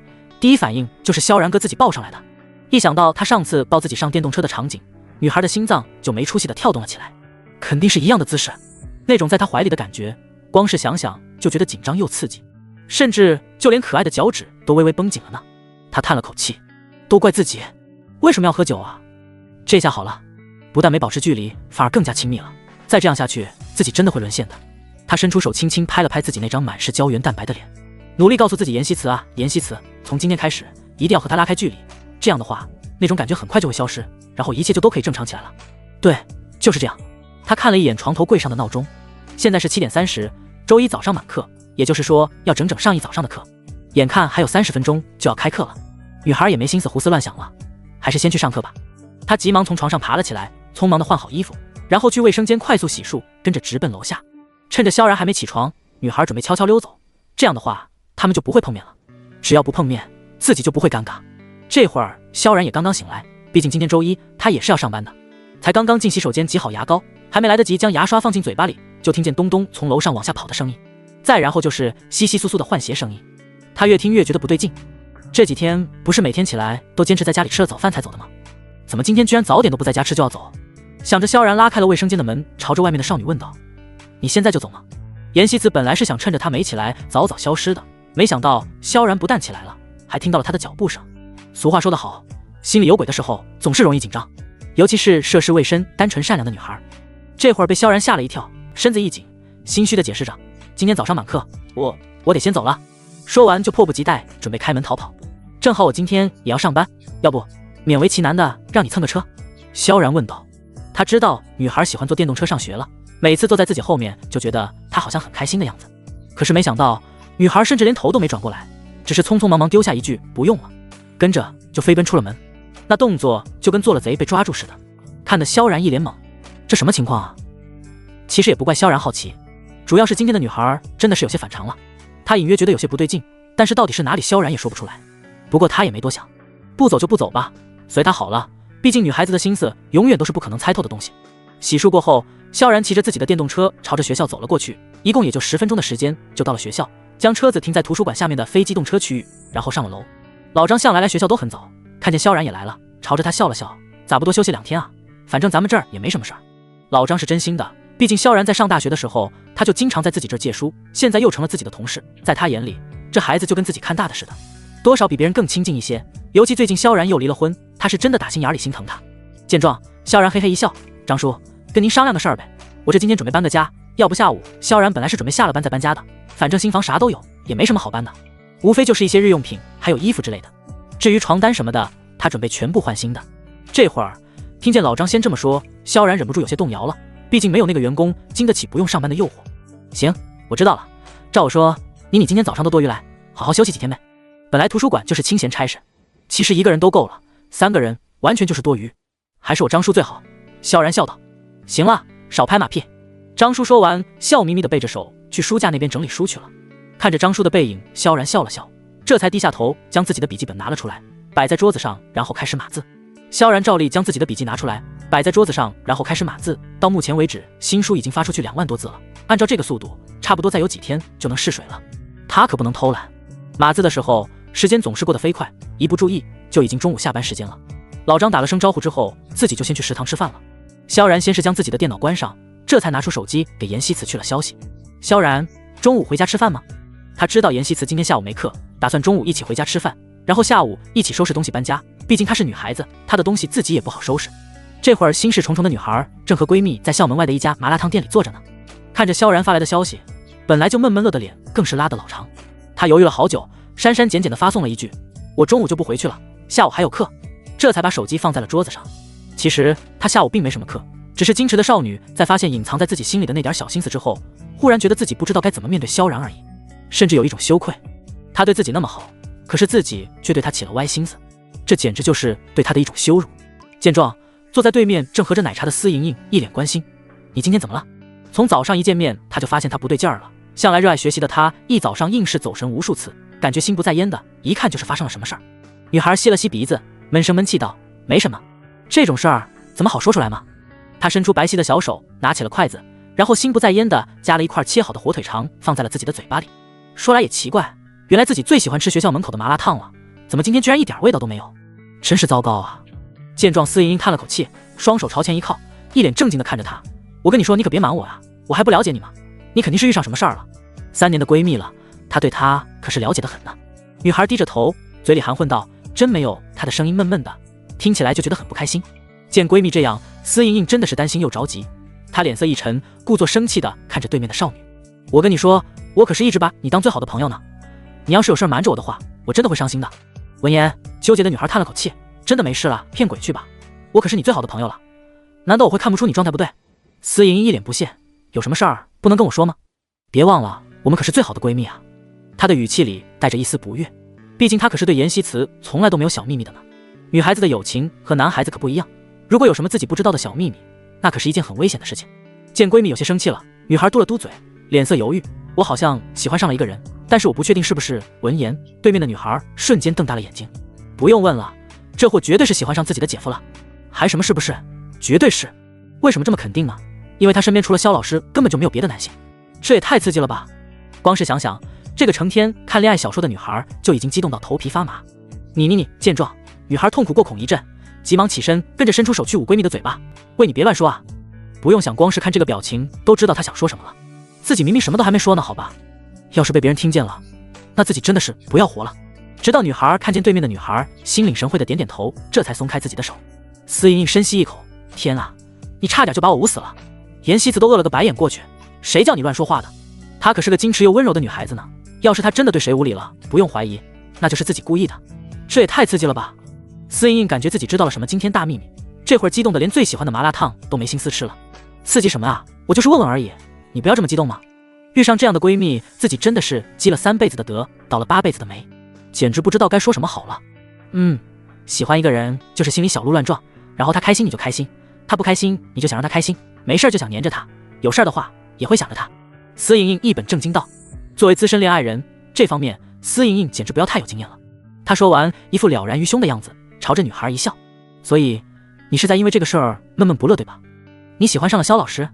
第一反应就是萧然哥自己抱上来的。一想到他上次抱自己上电动车的场景，女孩的心脏就没出息的跳动了起来。肯定是一样的姿势，那种在他怀里的感觉，光是想想就觉得紧张又刺激，甚至就连可爱的脚趾都微微绷紧了呢。他叹了口气，都怪自己，为什么要喝酒啊？这下好了，不但没保持距离，反而更加亲密了。再这样下去，自己真的会沦陷的。他伸出手轻轻拍了拍自己那张满是胶原蛋白的脸，努力告诉自己，妍希慈啊，妍希慈，从今天开始一定要和他拉开距离，这样的话那种感觉很快就会消失，然后一切就都可以正常起来了。对，就是这样。他看了一眼床头柜上的闹钟，现在是7点30，周一早上满课，也就是说要整整上一早上的课，眼看还有30分钟就要开课了。女孩也没心思胡思乱想了，还是先去上课吧。她急忙从床上爬了起来，匆忙的换好衣服，然后去卫生间快速洗漱，跟着直奔楼下。趁着萧然还没起床，女孩准备悄悄溜走，这样的话他们就不会碰面了。只要不碰面，自己就不会尴尬。这会儿萧然也刚刚醒来，毕竟今天周一他也是要上班的，才刚刚进洗手间挤好牙膏，还没来得及将牙刷放进嘴巴里，就听见咚咚从楼上往下跑的声音，再然后就是窸窸窣窣的换鞋声音。他越听越觉得不对劲，这几天不是每天起来都坚持在家里吃了早饭才走的吗？怎么今天居然早点都不在家吃就要走？想着，萧然拉开了卫生间的门，朝着外面的少女问道：“你现在就走吗？”妍希慈本来是想趁着他没起来早早消失的，没想到萧然不但起来了，还听到了他的脚步声。俗话说得好，心里有鬼的时候总是容易紧张，尤其是涉世未深、单纯善良的女孩。这会儿被萧然吓了一跳，身子一紧，心虚的解释着：“今天早上满课，我得先走了。”说完就迫不及待准备开门逃跑。正好我今天也要上班，要不勉为其难的让你蹭个车？萧然问道。他知道女孩喜欢坐电动车上学了，每次坐在自己后面就觉得她好像很开心的样子。可是没想到女孩甚至连头都没转过来，只是匆匆忙忙丢下一句不用了，跟着就飞奔出了门。那动作就跟做了贼被抓住似的，看得萧然一脸懵，这什么情况啊？其实也不怪萧然好奇，主要是今天的女孩真的是有些反常了。他隐约觉得有些不对劲，但是到底是哪里萧然也说不出来。不过他也没多想，不走就不走吧，随他好了，毕竟女孩子的心思永远都是不可能猜透的东西。洗漱过后，萧然骑着自己的电动车朝着学校走了过去，一共也就10分钟的时间就到了学校，将车子停在图书馆下面的非机动车区域，然后上了楼。老张向来学校都很早，看见萧然也来了，朝着他笑了笑：“咋不多休息2天啊？反正咱们这儿也没什么事儿。”老张是真心的，毕竟萧然在上大学的时候他就经常在自己这儿借书，现在又成了自己的同事，在他眼里这孩子就跟自己看大的似的，多少比别人更亲近一些。尤其最近萧然又离了婚，他是真的打心眼里心疼他。见状，萧然嘿嘿一笑：“张叔，跟您商量个事儿呗，我这今天准备搬个家，要不下午。”萧然本来是准备下了班再搬家的，反正新房啥都有，也没什么好搬的，无非就是一些日用品还有衣服之类的，至于床单什么的他准备全部换新的。这会儿听见老张先这么说，萧然忍不住有些动摇了，毕竟没有那个员工经得起不用上班的诱惑。行，我知道了，照我说你今天早上都多余来，好好休息几天呗。本来图书馆就是清闲差事，其实1个人都够了，3个人完全就是多余，还是我张叔最好。萧然笑道。行了，少拍马屁。张叔说完，笑眯眯的背着手去书架那边整理书去了。看着张叔的背影，萧然笑了笑，这才低下头将自己的笔记本拿了出来，摆在桌子上，然后开始码字。萧然照例将自己的笔记拿出来，摆在桌子上，然后开始码字。到目前为止，新书已经发出去2万多字了，按照这个速度，差不多再有几天就能试水了。他可不能偷懒，码字的时候时间总是过得飞快，一不注意就已经中午下班时间了。老张打了声招呼之后，自己就先去食堂吃饭了。萧然先是将自己的电脑关上，这才拿出手机给妍希慈去了消息。萧然，中午回家吃饭吗？他知道妍希慈今天下午没课，打算中午一起回家吃饭，然后下午一起收拾东西搬家，毕竟她是女孩子，她的东西自己也不好收拾。这会儿心事重重的女孩正和闺蜜在校门外的一家麻辣烫店里坐着呢，看着萧然发来的消息，本来就闷闷乐的脸更是拉得老长。她犹豫了好久，删删减减的发送了一句：“我中午就不回去了，下午还有课。”这才把手机放在了桌子上。其实她下午并没什么课，只是矜持的少女在发现隐藏在自己心里的那点小心思之后，忽然觉得自己不知道该怎么面对萧然而已，甚至有一种羞愧。她对自己那么好，可是自己却对她起了歪心思，这简直就是对她的一种羞辱。见状，坐在对面正喝着奶茶的司莹莹一脸关心：“你今天怎么了？”从早上一见面，她就发现她不对劲儿了。向来热爱学习的她，一早上硬是走神无数次，感觉心不在焉的，一看就是发生了什么事儿。女孩吸了吸鼻子，闷声闷气道：“没什么，这种事儿怎么好说出来吗？”她伸出白皙的小手，拿起了筷子，然后心不在焉的夹了一块切好的火腿肠放在了自己的嘴巴里。说来也奇怪，原来自己最喜欢吃学校门口的麻辣烫了，怎么今天居然一点味道都没有？真是糟糕啊！见状，司莹莹叹了口气，双手朝前一靠，一脸正经地看着他。我跟你说，你可别瞒我啊，我还不了解你吗？你肯定是遇上什么事儿了。3年的闺蜜了，她对她可是了解得很呢。女孩低着头，嘴里含混道：“真没有。”她的声音闷闷的，听起来就觉得很不开心。见闺蜜这样，司莹莹真的是担心又着急，她脸色一沉，故作生气地看着对面的少女。我跟你说，我可是一直把你当最好的朋友呢，你要是有事瞒着我的话，我真的会伤心的。闻言，纠结的女孩叹了口气，真的没事了，骗鬼去吧，我可是你最好的朋友了，难道我会看不出你状态不对？司莹莹一脸不屑，有什么事儿不能跟我说吗？别忘了，我们可是最好的闺蜜啊。她的语气里带着一丝不悦，毕竟她可是对妍希慈从来都没有小秘密的呢。女孩子的友情和男孩子可不一样，如果有什么自己不知道的小秘密，那可是一件很危险的事情。见闺蜜有些生气了，女孩嘟了嘟嘴，脸色犹豫。我好像喜欢上了一个人，但是我不确定是不是。闻言，对面的女孩瞬间瞪大了眼睛。不用问了，这货绝对是喜欢上自己的姐夫了，还什么是不是？绝对是。为什么这么肯定呢？因为他身边除了肖老师根本就没有别的男性。这也太刺激了吧，光是想想，这个成天看恋爱小说的女孩就已经激动到头皮发麻。你见状，女孩痛苦过恐一阵，急忙起身跟着伸出手去捂闺蜜的嘴巴。喂，你别乱说啊。不用想，光是看这个表情都知道她想说什么了。自己明明什么都还没说呢，好吧，要是被别人听见了，那自己真的是不要活了。直到女孩看见对面的女孩心领神会的点点头，这才松开自己的手。司莹莹深吸一口，天啊，你差点就把我捂死了。妍希子都饿了个白眼过去，谁叫你乱说话的？她可是个矜持又温柔的女孩子呢，要是她真的对谁无礼了，不用怀疑，那就是自己故意的。这也太刺激了吧。司莹莹感觉自己知道了什么惊天大秘密，这会儿激动的连最喜欢的麻辣烫都没心思吃了。刺激什么啊，我就是问问而已，你不要这么激动嘛。遇上这样的闺蜜，自己真的是积了3辈子的德，倒了8辈子的霉，简直不知道该说什么好了。喜欢一个人就是心里小鹿乱撞，然后他开心你就开心，他不开心你就想让他开心，没事就想黏着他，有事的话也会想着他。司莹莹一本正经道。作为资深恋爱人，这方面司莹莹简直不要太有经验了。她说完，一副了然于胸的样子，朝着女孩一笑。所以你是在因为这个事儿闷闷不乐对吧？你喜欢上了肖老师？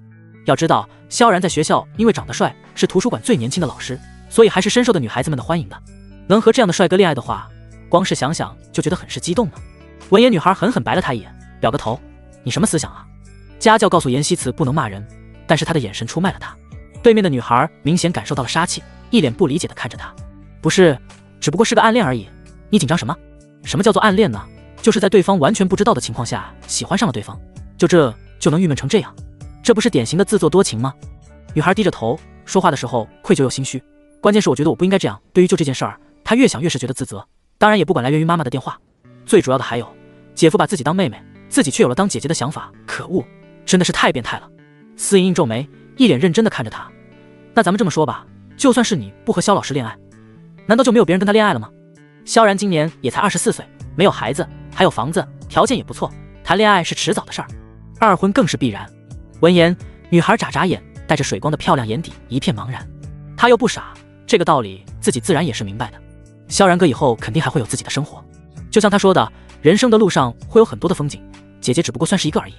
要知道，萧然在学校因为长得帅，是图书馆最年轻的老师，所以还是深受的女孩子们的欢迎的。能和这样的帅哥恋爱的话，光是想想就觉得很是激动呢。闻言，女孩狠狠白了他一眼，表个头，你什么思想啊？家教告诉妍希慈不能骂人，但是她的眼神出卖了他。对面的女孩明显感受到了杀气，一脸不理解地看着他。不是，只不过是个暗恋而已，你紧张什么？什么叫做暗恋呢？就是在对方完全不知道的情况下喜欢上了对方，就能郁闷成这样，这不是典型的自作多情吗？女孩低着头，说话的时候愧疚又心虚。关键是我觉得我不应该这样。对于就这件事儿，她越想越是觉得自责，当然也不管来源于妈妈的电话，最主要的还有姐夫把自己当妹妹，自己却有了当姐姐的想法，可恶，真的是太变态了。司莹莹皱眉，一脸认真地看着他。那咱们这么说吧，就算是你不和肖老师恋爱，难道就没有别人跟他恋爱了吗？萧然今年也才24岁，没有孩子，还有房子，条件也不错，谈恋爱是迟早的事儿，2婚更是必然。闻言，女孩眨眨眼，带着水光的漂亮眼底一片茫然。她又不傻，这个道理自己自然也是明白的。萧然哥以后肯定还会有自己的生活，就像他说的，人生的路上会有很多的风景，姐姐只不过算是一个而已。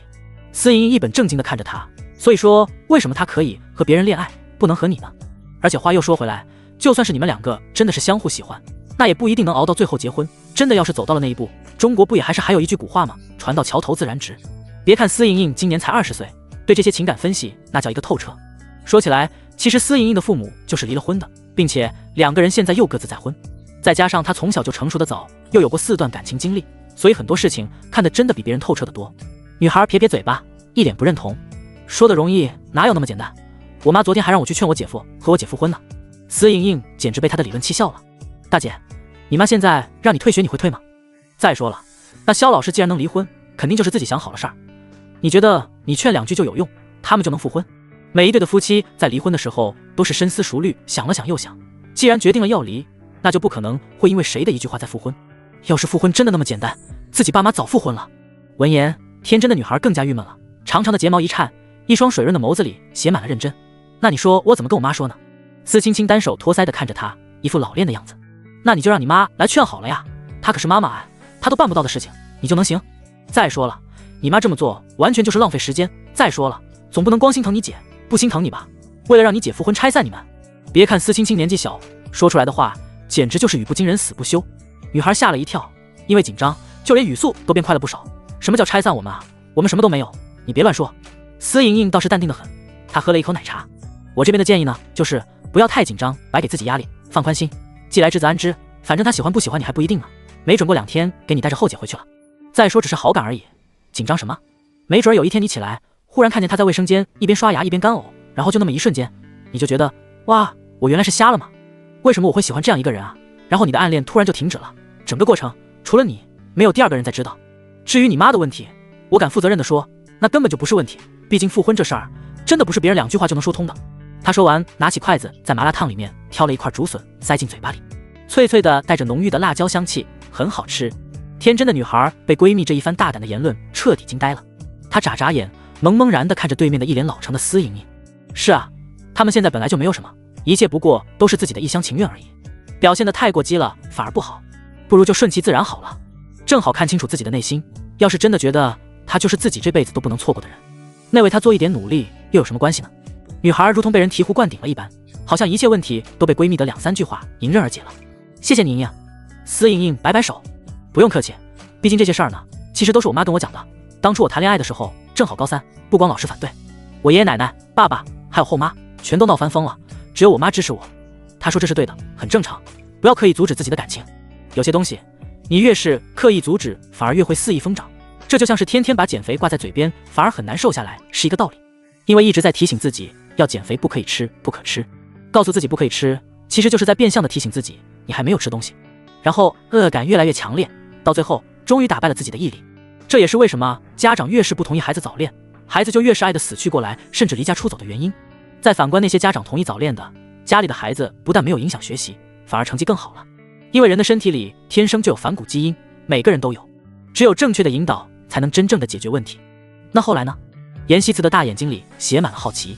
司莹莹一本正经地看着他，所以说为什么他可以和别人恋爱，不能和你呢？而且话又说回来，就算是你们2个真的是相互喜欢，那也不一定能熬到最后结婚。真的要是走到了那一步，中国不也还有一句古话吗？船到桥头自然直。别看司莹莹今年才20岁，对这些情感分析那叫一个透彻。说起来，其实司莹莹的父母就是离了婚的，并且2个人现在又各自再婚，再加上她从小就成熟的早，又有过4段感情经历，所以很多事情看得真的比别人透彻得多。女孩撇撇嘴巴，一脸不认同，说的容易，哪有那么简单？我妈昨天还让我去劝我姐夫和我姐复婚呢。司莹莹简直被她的理论气笑了。大姐，你妈现在让你退学，你会退吗？再说了，那肖老师既然能离婚，肯定就是自己想好了事儿。你觉得你劝2句就有用，他们就能复婚？每一对的夫妻在离婚的时候都是深思熟虑，想了想又想，既然决定了要离，那就不可能会因为谁的一句话再复婚。要是复婚真的那么简单，自己爸妈早复婚了。闻言，天真的女孩更加郁闷了，长长的睫毛一颤，一双水润的眸子里写满了认真。那你说我怎么跟我妈说呢？司青青单手托腮地看着她，一副老练的样子。那你就让你妈来劝好了呀，她可是妈妈啊，她都办不到的事情，你就能行？再说了，你妈这么做完全就是浪费时间。再说了，总不能光心疼你姐，不心疼你吧？为了让你姐复婚拆散你们。别看司青青年纪小，说出来的话简直就是语不惊人死不休。女孩吓了一跳，因为紧张，就连语速都变快了不少。什么叫拆散我们啊？我们什么都没有，你别乱说。司莹莹倒是淡定得很，她喝了一口奶茶。我这边的建议呢，就是不要太紧张，白给自己压力，放宽心，既来之则安之，反正他喜欢不喜欢你还不一定呢，没准过2天给你带着后姐回去了。再说只是好感而已，紧张什么？没准有一天你起来，忽然看见他在卫生间一边刷牙一边干呕，然后就那么一瞬间，你就觉得哇，我原来是瞎了吗？为什么我会喜欢这样一个人啊？然后你的暗恋突然就停止了，整个过程除了你，没有第二个人在知道。至于你妈的问题，我敢负责任的说，那根本就不是问题，毕竟复婚这事儿真的不是别人2句话就能说通的。他说完，拿起筷子在麻辣烫里面挑了一块竹笋塞进嘴巴里，脆脆的带着浓郁的辣椒香气，很好吃。天真的女孩被闺蜜这一番大胆的言论彻底惊呆了，她眨眨眼，懵懵然的看着对面的一脸老成的司莹莹。是啊，他们现在本来就没有什么，一切不过都是自己的一厢情愿而已，表现得太过激了反而不好，不如就顺其自然好了。正好看清楚自己的内心，要是真的觉得他就是自己这辈子都不能错过的人，那为他做一点努力又有什么关系呢？女孩如同被人醍醐灌顶了一般，好像一切问题都被闺蜜的2、3句话迎刃而解了。谢谢你莹莹。司莹莹摆摆手，不用客气，毕竟这些事儿呢，其实都是我妈跟我讲的。当初我谈恋爱的时候正好高3，不光老师反对，我爷爷奶奶、爸爸还有后妈全都闹翻疯了，只有我妈支持我。她说这是对的，很正常，不要刻意阻止自己的感情，有些东西你越是刻意阻止，反而越会肆意疯长。这就像是天天把减肥挂在嘴边，反而很难瘦下来，是一个道理。因为一直在提醒自己要减肥，不可以吃，不可吃，告诉自己不可以吃，其实就是在变相的提醒自己你还没有吃东西，然后恶感越来越强烈，到最后终于打败了自己的毅力。这也是为什么家长越是不同意孩子早恋，孩子就越是爱得死去活来，甚至离家出走的原因。再反观那些家长同意早恋的，家里的孩子不但没有影响学习，反而成绩更好了。因为人的身体里天生就有反骨基因，每个人都有，只有正确的引导才能真正的解决问题。那后来呢？严希慈的大眼睛里写满了好奇。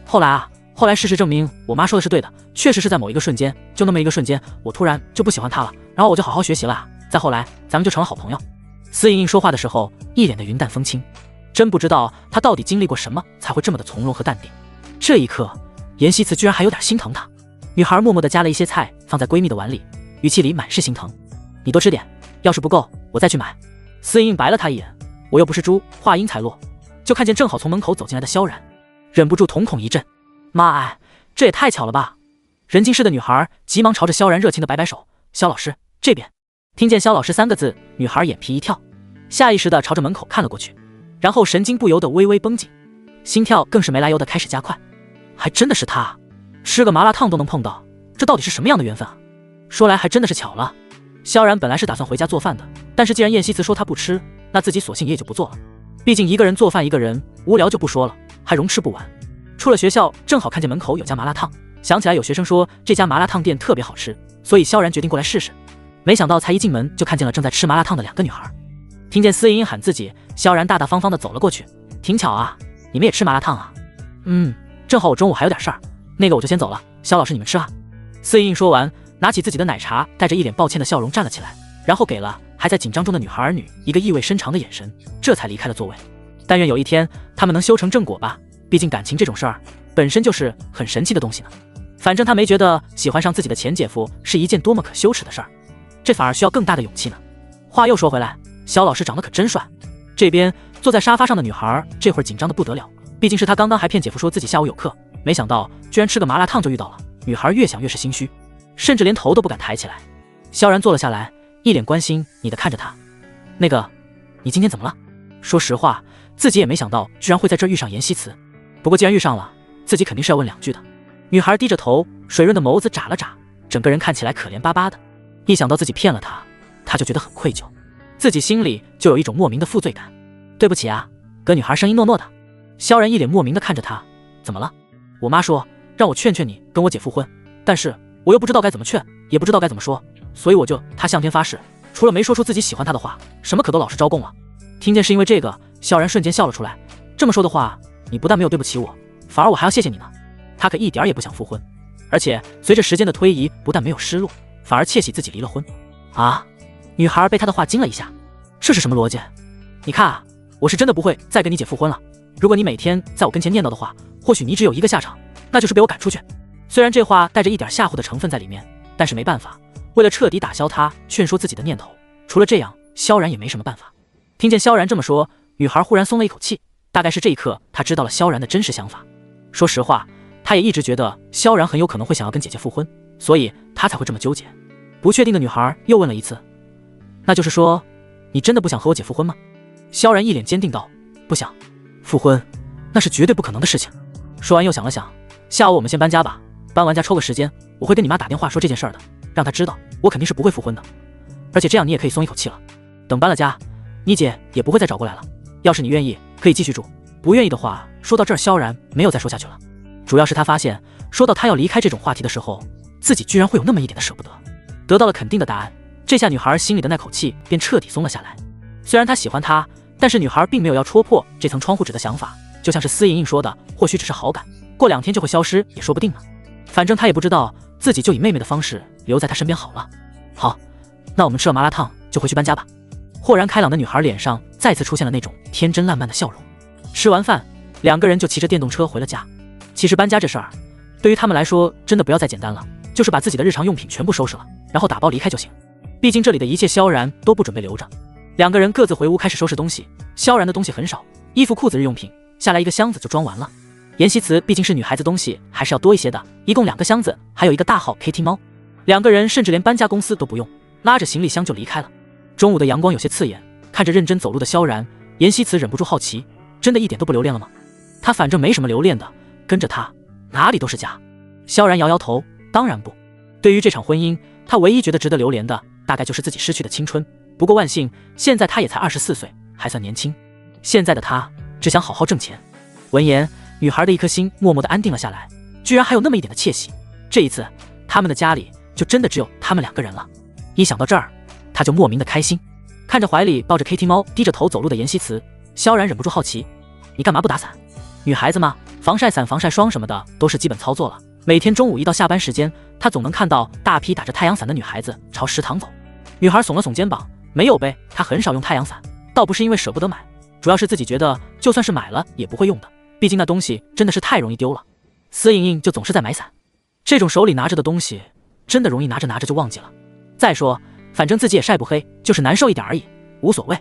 后来事实证明我妈说的是对的，确实是在某一个瞬间，就那么一个瞬间，我突然就不喜欢她了，然后我就好好学习了，再后来咱们就成了好朋友。司莹莹说话的时候一脸的云淡风轻，真不知道她到底经历过什么才会这么的从容和淡定。这一刻严希慈居然还有点心疼她。女孩默默地夹了一些菜放在闺蜜的碗里，语气里满是心疼。你多吃点，要是不够我再去买。司莹莹白了她一眼，我又不是猪。话音才落，就看见正好从门口走进来的萧然，忍不住瞳孔一震。妈哎，这也太巧了吧！人尽世的女孩急忙朝着萧然热情的摆摆手，萧老师这边。听见萧老师3个字，女孩眼皮一跳，下意识地朝着门口看了过去，然后神经不由得微微绷紧，心跳更是没来由地开始加快。还真的是他，吃个麻辣烫都能碰到，这到底是什么样的缘分啊？说来还真的是巧了。萧然本来是打算回家做饭的，但是既然燕西慈说他不吃，那自己索性也就不做了。毕竟一个人做饭一个人无聊就不说了，还容吃不完。出了学校正好看见门口有家麻辣烫，想起来有学生说这家麻辣烫店特别好吃，所以萧然决定过来试试。没想到才一进门就看见了正在吃麻辣烫的2个女孩。听见司莹莹喊自己，萧然大大方方的走了过去。挺巧啊，你们也吃麻辣烫啊？正好我中午还有点事儿，那个我就先走了，萧老师你们吃啊。司莹莹说完，拿起自己的奶茶，带着一脸抱歉的笑容站了起来，然后给了还在紧张中的女孩儿女一个意味深长的眼神，这才离开了座位。但愿有一天他们能修成正果吧，毕竟感情这种事儿本身就是很神奇的东西呢。反正他没觉得喜欢上自己的前姐夫是一件多么可羞耻的事儿，这反而需要更大的勇气呢。话又说回来，萧老师长得可真帅。这边坐在沙发上的女孩这会儿紧张的不得了，毕竟是她刚刚还骗姐夫说自己下午有课，没想到居然吃个麻辣烫就遇到了。女孩越想越是心虚，甚至连头都不敢抬起来。萧然坐了下来，一脸关心你的看着他。那个，你今天怎么了？说实话，自己也没想到居然会在这儿遇上严希慈，不过既然遇上了，自己肯定是要问2句的。女孩低着头，水润的眸子眨了眨，整个人看起来可怜巴巴的。一想到自己骗了她，她就觉得很愧疚，自己心里就有一种莫名的负罪感。对不起啊，跟女孩声音糯糯的。萧然一脸莫名的看着她，怎么了？我妈说让我劝劝你跟我姐复婚，但是我又不知道该怎么劝，也不知道该怎么说，所以我就她向天发誓，除了没说出自己喜欢她的话，什么可都老实招供了。听见是因为这个，萧然瞬间笑了出来。这么说的话，你不但没有对不起我，反而我还要谢谢你呢。他可一点也不想复婚，而且随着时间的推移，不但没有失落，反而窃喜自己离了婚。啊！女孩被他的话惊了一下，这是什么逻辑？你看啊，我是真的不会再跟你姐复婚了。如果你每天在我跟前念叨的话，或许你只有一个下场，那就是被我赶出去。虽然这话带着一点吓唬的成分在里面，但是没办法，为了彻底打消他劝说自己的念头，除了这样，萧然也没什么办法。听见萧然这么说，女孩忽然松了一口气，大概是这一刻她知道了萧然的真实想法。说实话，她也一直觉得萧然很有可能会想要跟姐姐复婚，所以她才会这么纠结。不确定的女孩又问了一次：“那就是说，你真的不想和我姐复婚吗？”萧然一脸坚定道：“不想，复婚那是绝对不可能的事情。”说完又想了想，下午我们先搬家吧，搬完家抽个时间，我会跟你妈打电话说这件事儿的，让她知道我肯定是不会复婚的，而且这样你也可以松一口气了。等搬了家，你姐也不会再找过来了。要是你愿意，可以继续住；不愿意的话，说到这儿，萧然没有再说下去了。主要是他发现，说到他要离开这种话题的时候，自己居然会有那么一点的舍不得。得到了肯定的答案，这下女孩心里的那口气便彻底松了下来。虽然他喜欢她，但是女孩并没有要戳破这层窗户纸的想法，就像是司莹莹说的，或许只是好感，过2天就会消失也说不定呢。反正她也不知道自己就以妹妹的方式留在她身边好了。好，那我们吃了麻辣烫就回去搬家吧。豁然开朗的女孩脸上再次出现了那种天真烂漫的笑容。吃完饭，2个人就骑着电动车回了家。其实搬家这事儿对于他们来说真的不要再简单了，就是把自己的日常用品全部收拾了，然后打包离开就行。毕竟这里的一切萧然都不准备留着。2个人各自回屋开始收拾东西。萧然的东西很少，衣服裤子日用品下来1个箱子就装完了。妍希慈毕竟是女孩子，东西还是要多一些的，一共2个箱子，还有一个大号 KT 猫。2个人甚至连搬家公司都不用，拉着行李箱就离开了。中午的阳光有些刺眼，看着认真走路的萧然，妍希慈忍不住好奇，真的一点都不留恋了吗？他反正没什么留恋的，跟着他哪里都是家。萧然摇摇头，当然不。对于这场婚姻，他唯一觉得值得留恋的大概就是自己失去的青春。不过万幸，现在他也才24岁，还算年轻。现在的他只想好好挣钱。闻言，女孩的一颗心默默地安定了下来，居然还有那么一点的窃喜。这一次他们的家里就真的只有他们2个人了。一想到这儿，他就莫名的开心。看着怀里抱着 KT 猫低着头走路的妍希慈，萧然忍不住好奇：你干嘛不打伞？女孩子嘛，防晒伞防晒霜什么的都是基本操作了。每天中午一到下班时间，他总能看到大批打着太阳伞的女孩子朝食堂走。女孩耸了耸肩膀，没有呗，她很少用太阳伞，倒不是因为舍不得买，主要是自己觉得就算是买了也不会用的，毕竟那东西真的是太容易丢了。司莹莹就总是在买伞，这种手里拿着的东西真的容易拿着拿着就忘记了。再说反正自己也晒不黑，就是难受一点而已，无所谓。